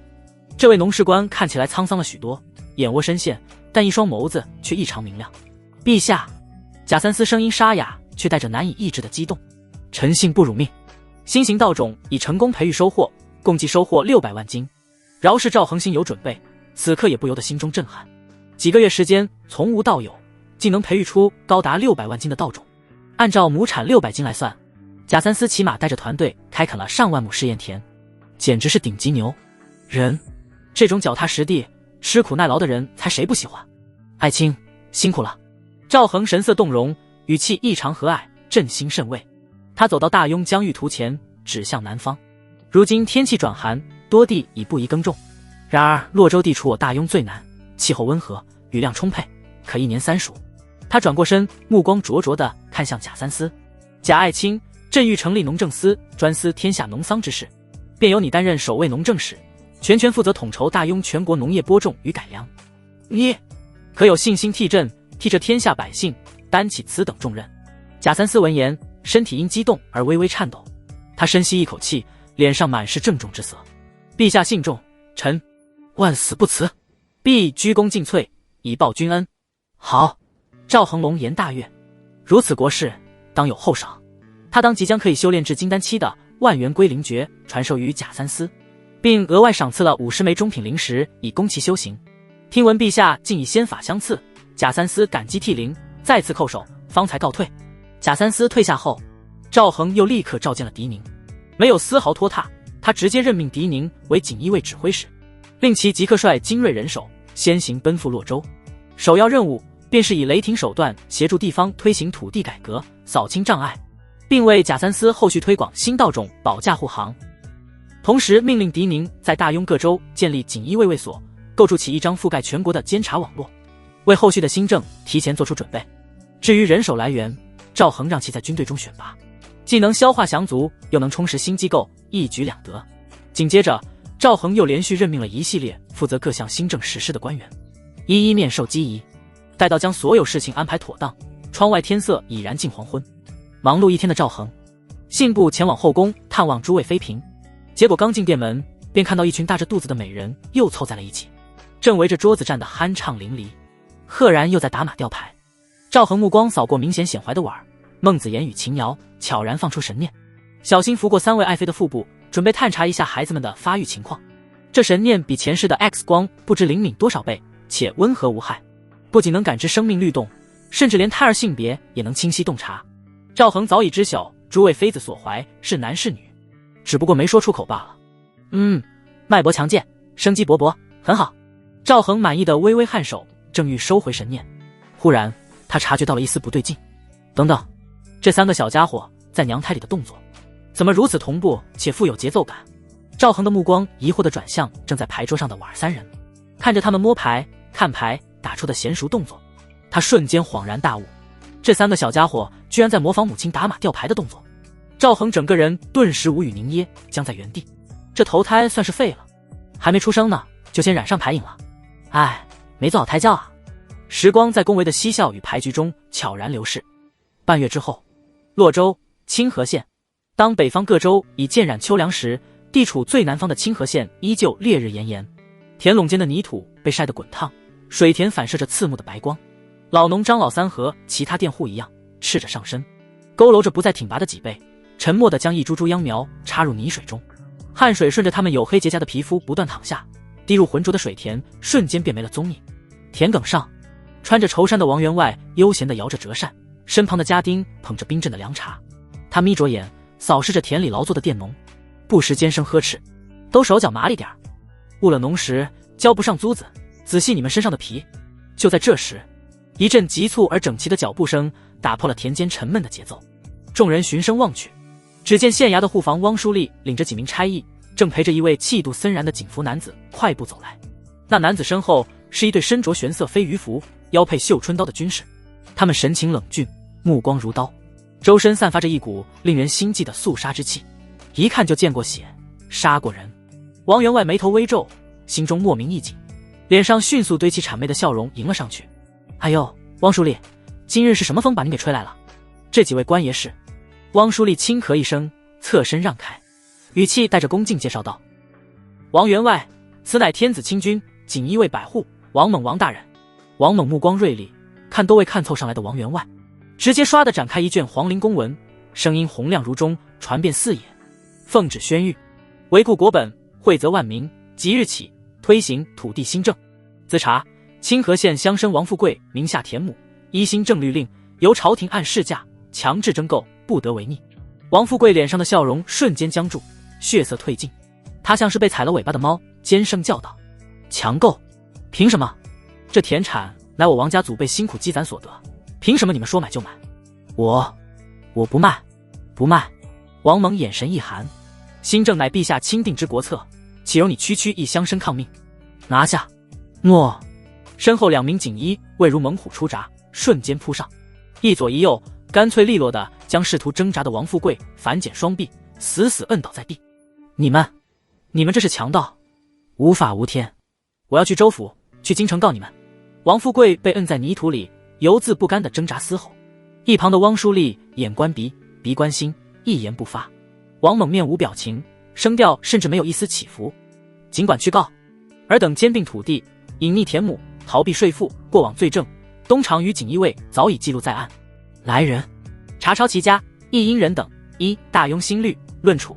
这位农事官看起来沧桑了许多，眼窝深陷，但一双眸子却异常明亮。陛下，贾三思声音沙哑，却带着难以抑制的激动。臣幸不辱命，新型道种已成功培育收获，共计收获600万斤。饶是赵恒心有准备，此刻也不由得心中震撼。几个月时间，从无到有，竟能培育出高达600万斤的道种。按照亩产600斤来算，贾三思骑马带着团队开垦了上万亩试验田，简直是顶级牛人。这种脚踏实地、吃苦耐劳的人，才谁不喜欢？爱卿辛苦了。赵恒神色动容，语气异常和蔼，朕心甚慰。他走到大雍江域图前，指向南方。如今天气转寒，多地已不宜耕种，然而洛州地处我大雍最南，气候温和，雨量充沛，可1年3熟。他转过身，目光灼灼地看向贾三思。贾爱卿，朕欲成立农政司，专司天下农桑之事，便由你担任首位农政使，全权负责统筹大雍全国农业播种与改良。你可有信心替朕，替这天下百姓担起此等重任？贾三思闻言，身体因激动而微微颤抖。他深吸一口气，脸上满是郑重之色。陛下信重，臣万死不辞，必鞠躬尽瘁，以报君恩。好。赵恒龙颜大悦，如此国事，当有厚赏。他当即将可以修炼至金丹期的万元归灵诀传授于贾三思，并额外赏赐了50枚中品灵石以供其修行。听闻陛下竟以仙法相赐，贾三思感激涕零，再次叩首，方才告退。贾三思退下后，赵恒又立刻召见了狄宁，没有丝毫拖沓，他直接任命狄宁为锦衣卫指挥使，令其即刻率精锐人手先行奔赴洛州，首要任务便是以雷霆手段协助地方推行土地改革，扫清障碍，并为贾三思后续推广新稻种保驾护航。同时命令狄宁在大雍各州建立锦衣卫卫所，构筑起一张覆盖全国的监察网络，为后续的新政提前做出准备。至于人手来源，赵恒让其在军队中选拔，既能消化降卒，又能充实新机构，一举两得。紧接着，赵恒又连续任命了一系列负责各项新政实施的官员，一一面授机宜。待到将所有事情安排妥当，窗外天色已然近黄昏。忙碌一天的赵恒信步前往后宫探望诸位妃嫔，结果刚进殿门，便看到一群大着肚子的美人又凑在了一起，正围着桌子站得酣畅淋漓，赫然又在打马吊牌。赵恒目光扫过明显显怀的婉儿、孟子言与秦瑶，悄然放出神念，小心拂过3位爱妃的腹部，准备探查一下孩子们的发育情况。这神念比前世的 X 光不知灵敏多少倍，且温和无害，不仅能感知生命律动，甚至连胎儿性别也能清晰洞察。赵恒早已知晓诸位妃子所怀是男是女，只不过没说出口罢了。脉搏强健，生机勃勃，很好。赵恒满意的微微颔首，正欲收回神念，忽然他察觉到了一丝不对劲。等等，这3个小家伙在娘胎里的动作怎么如此同步且富有节奏感？赵恒的目光疑惑地转向正在牌桌上的婉儿3人，看着他们摸牌、看牌打出的娴熟动作，他瞬间恍然大悟，这3个小家伙居然在模仿母亲打马吊牌的动作。赵恒整个人顿时无语凝噎，僵在原地。这投胎算是废了，还没出生呢就先染上牌瘾了，唉，没做好胎教啊。时光在恭维的嬉笑与牌局中悄然流逝。半月之后，洛州清河县，当北方各州已渐染秋凉时，地处最南方的清河县依旧烈日炎炎，田垄间的泥土被晒得滚烫，水田反射着刺目的白光。老农张老三和其他佃户一样，赤着上身，佝偻着不再挺拔的脊背，沉默地将一株株秧苗插入泥水中，汗水顺着他们黝黑结痂的皮肤不断淌下，滴入浑浊的水田，瞬间便没了踪影。田埂上，穿着绸衫的王员外悠闲地摇着折扇，身旁的家丁捧着冰镇的凉茶。他眯着眼扫视着田里劳作的佃农，不时尖声呵斥：“都手脚麻利点儿，误了农时交不上租子，仔细你们身上的皮。”就在这时，一阵急促而整齐的脚步声打破了田间沉闷的节奏。众人循声望去，只见县衙的护房汪书立领着几名差役，正陪着一位气度森然的警服男子快步走来。那男子身后是一对身着玄色飞鱼服、腰配绣春刀的军士，他们神情冷峻，目光如刀，周身散发着一股令人心悸的肃杀之气，一看就见过血，杀过人。王员外眉头微皱，心中莫名一紧，脸上迅速堆起谄媚的笑容迎了上去：“哎呦，汪书立，今日是什么风把您给吹来了？这几位官爷是……”汪书立轻咳一声，侧身让开，语气带着恭敬介绍道：“王员外，此乃天子亲军锦衣卫百户王猛王大人。”王猛目光锐利，看都未看凑上来的王员外，直接唰地展开一卷皇陵公文，声音洪亮如钟，传遍四野：“奉旨宣谕，维固国本，惠泽万民，即日起推行土地新政。自查清河县乡绅王富贵名下田亩，依新政律令，由朝廷按市价强制征购，不得违逆。”王富贵脸上的笑容瞬间僵住，血色褪尽，他像是被踩了尾巴的猫，尖声叫道：“强购？凭什么？这田产乃我王家祖辈辛苦积攒所得，凭什么你们说买就买？我不卖，不卖！”王猛眼神一寒：“新政乃陛下钦定之国策，岂容你区区一乡绅抗命？拿下！”诺！身后2名锦衣卫如猛虎出闸，瞬间扑上，一左一右，干脆利落地将试图挣扎的王富贵反剪双臂，死死摁倒在地。“你们这是强盗，无法无天！我要去州府，去京城告你们！”王富贵被摁在泥土里，犹自不甘地挣扎嘶吼。一旁的汪书立眼观鼻，鼻观心，一言不发。王猛面无表情，声调甚至没有一丝起伏：“尽管去告，尔等兼并土地，隐匿田亩，逃避税赋，过往罪证，东厂与锦衣卫早已记录在案。来人，查抄其家，一因人等依大雍新律论处。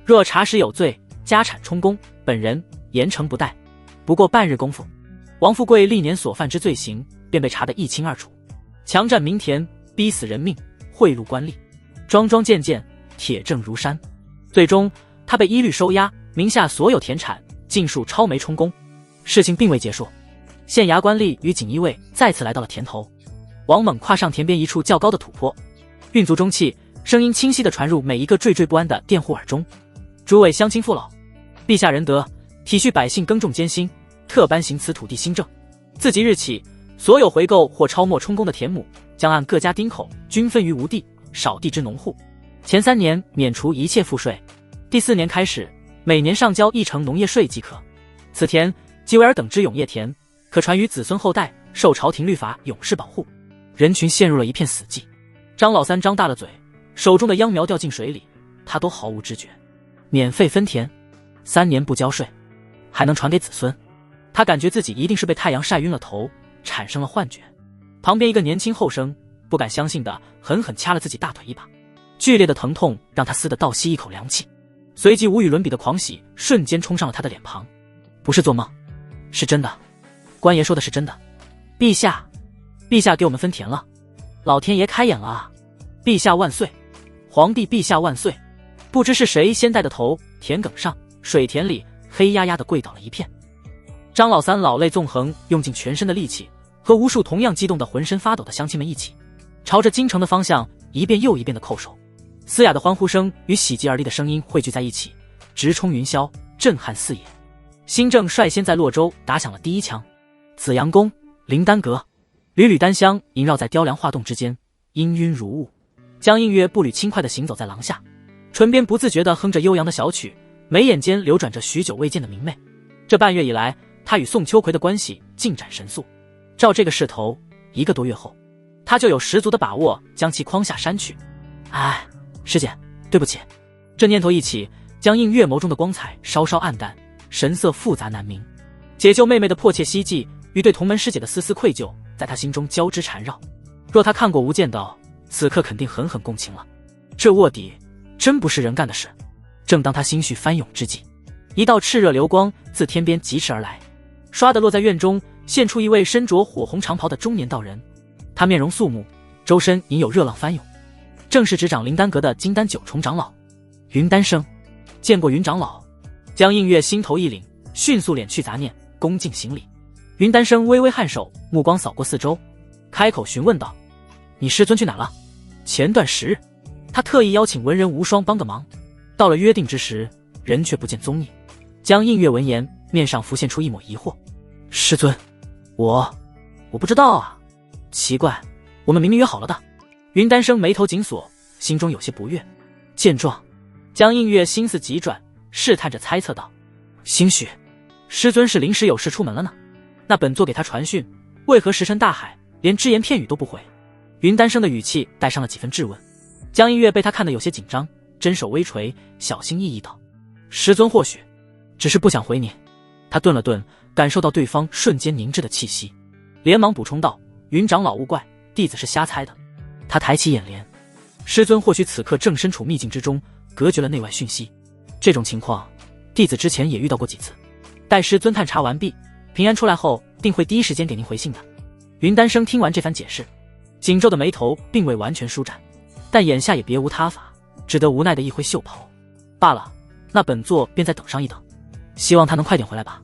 若查实有罪，家产充公，本人严惩不贷。不过半日功夫。”王富贵历年所犯之罪行便被查得一清二楚，强占民田，逼死人命，贿赂官吏，桩桩件件，铁证如山。最终他被一律收押，名下所有田产尽数抄没充公。事情并未结束，县衙官吏与锦衣卫再次来到了田头。王猛跨上田边一处较高的土坡，运足中气，声音清晰地传入每一个惴惴不安的佃户耳中：诸位乡亲父老，陛下仁德，体恤百姓耕种艰辛，特颁行此土地新政。自即日起，所有回购或抄没充公的田亩，将按各家丁口均分于无地、少地之农户。前3年免除一切赋税，第4年开始，每年上交1成农业税即可。此田即为尔等之永业田，可传于子孙后代，受朝廷律法永世保护。人群陷入了一片死寂。张老三张大了嘴，手中的秧苗掉进水里，他都毫无知觉。免费分田，3年不交税，还能传给子孙。他感觉自己一定是被太阳晒晕了头，产生了幻觉。旁边一个年轻后生不敢相信的狠狠掐了自己大腿一把，剧烈的疼痛让他撕得倒吸一口凉气，随即无与伦比的狂喜瞬间冲上了他的脸庞。不是做梦，是真的，官爷说的是真的。陛下，陛下给我们分田了，老天爷开眼了啊！陛下万岁，皇帝陛下万岁！不知是谁先带的头，田埂上水田里黑压压的跪倒了一片。张老三老泪纵横，用尽全身的力气，和无数同样激动的浑身发抖的乡亲们一起，朝着京城的方向一遍又一遍的叩首。嘶哑的欢呼声与喜极而立的声音汇聚在一起，直冲云霄，震撼四野。新政率先在洛州打响了第一枪。紫阳宫、灵丹阁，缕缕丹香萦绕在雕梁画栋之间，氤氲如雾。江映月步履轻快地行走在廊下，唇边不自觉地哼着悠扬的小曲，眉眼间流转着许久未见的明媚。这半月以来，他与宋秋葵的关系进展神速，照这个势头，1个多月后，他就有十足的把握将其诓下山去。哎，师姐，对不起。这念头一起，江映月眸中的光彩稍稍暗淡，神色复杂难明。解救妹妹的迫切希冀与对同门师姐的丝丝愧疚，在他心中交织缠绕。若他看过《无间道》，此刻肯定狠狠共情了。这卧底真不是人干的事。正当他心绪翻涌之际，一道炽热流光自天边疾驰而来，唰地落在院中，现出一位身着火红长袍的中年道人。他面容肃穆，周身隐有热浪翻涌，正是执掌灵丹阁的金丹9重长老云丹生。见过云长老，江映月心头一凛，迅速敛去杂念，恭敬行礼。云丹生微微颔首，目光扫过四周，开口询问道：你师尊去哪了？前段时日，他特意邀请文人无双帮个忙，到了约定之时，人却不见踪影。江映月闻言，面上浮现出一抹疑惑：师尊，我不知道啊。奇怪，我们明明约好了的。云丹生眉头紧锁，心中有些不悦。见状，江映月心思急转，试探着猜测道：兴许师尊是临时有事出门了呢？那本座给他传讯，为何石沉大海，连只言片语都不回？云丹生的语气带上了几分质问。江映月被他看得有些紧张，伸手微垂，小心翼翼道：师尊或许只是不想回你。他顿了顿，感受到对方瞬间凝滞的气息，连忙补充道：云长老勿怪，弟子是瞎猜的。他抬起眼帘，师尊或许此刻正身处秘境之中，隔绝了内外讯息。这种情况，弟子之前也遇到过几次。待师尊探查完毕，平安出来后，定会第一时间给您回信的。云丹生听完这番解释，紧皱的眉头并未完全舒展，但眼下也别无他法，只得无奈的一挥袖袍。罢了，那本座便再等上一等，希望他能快点回来吧。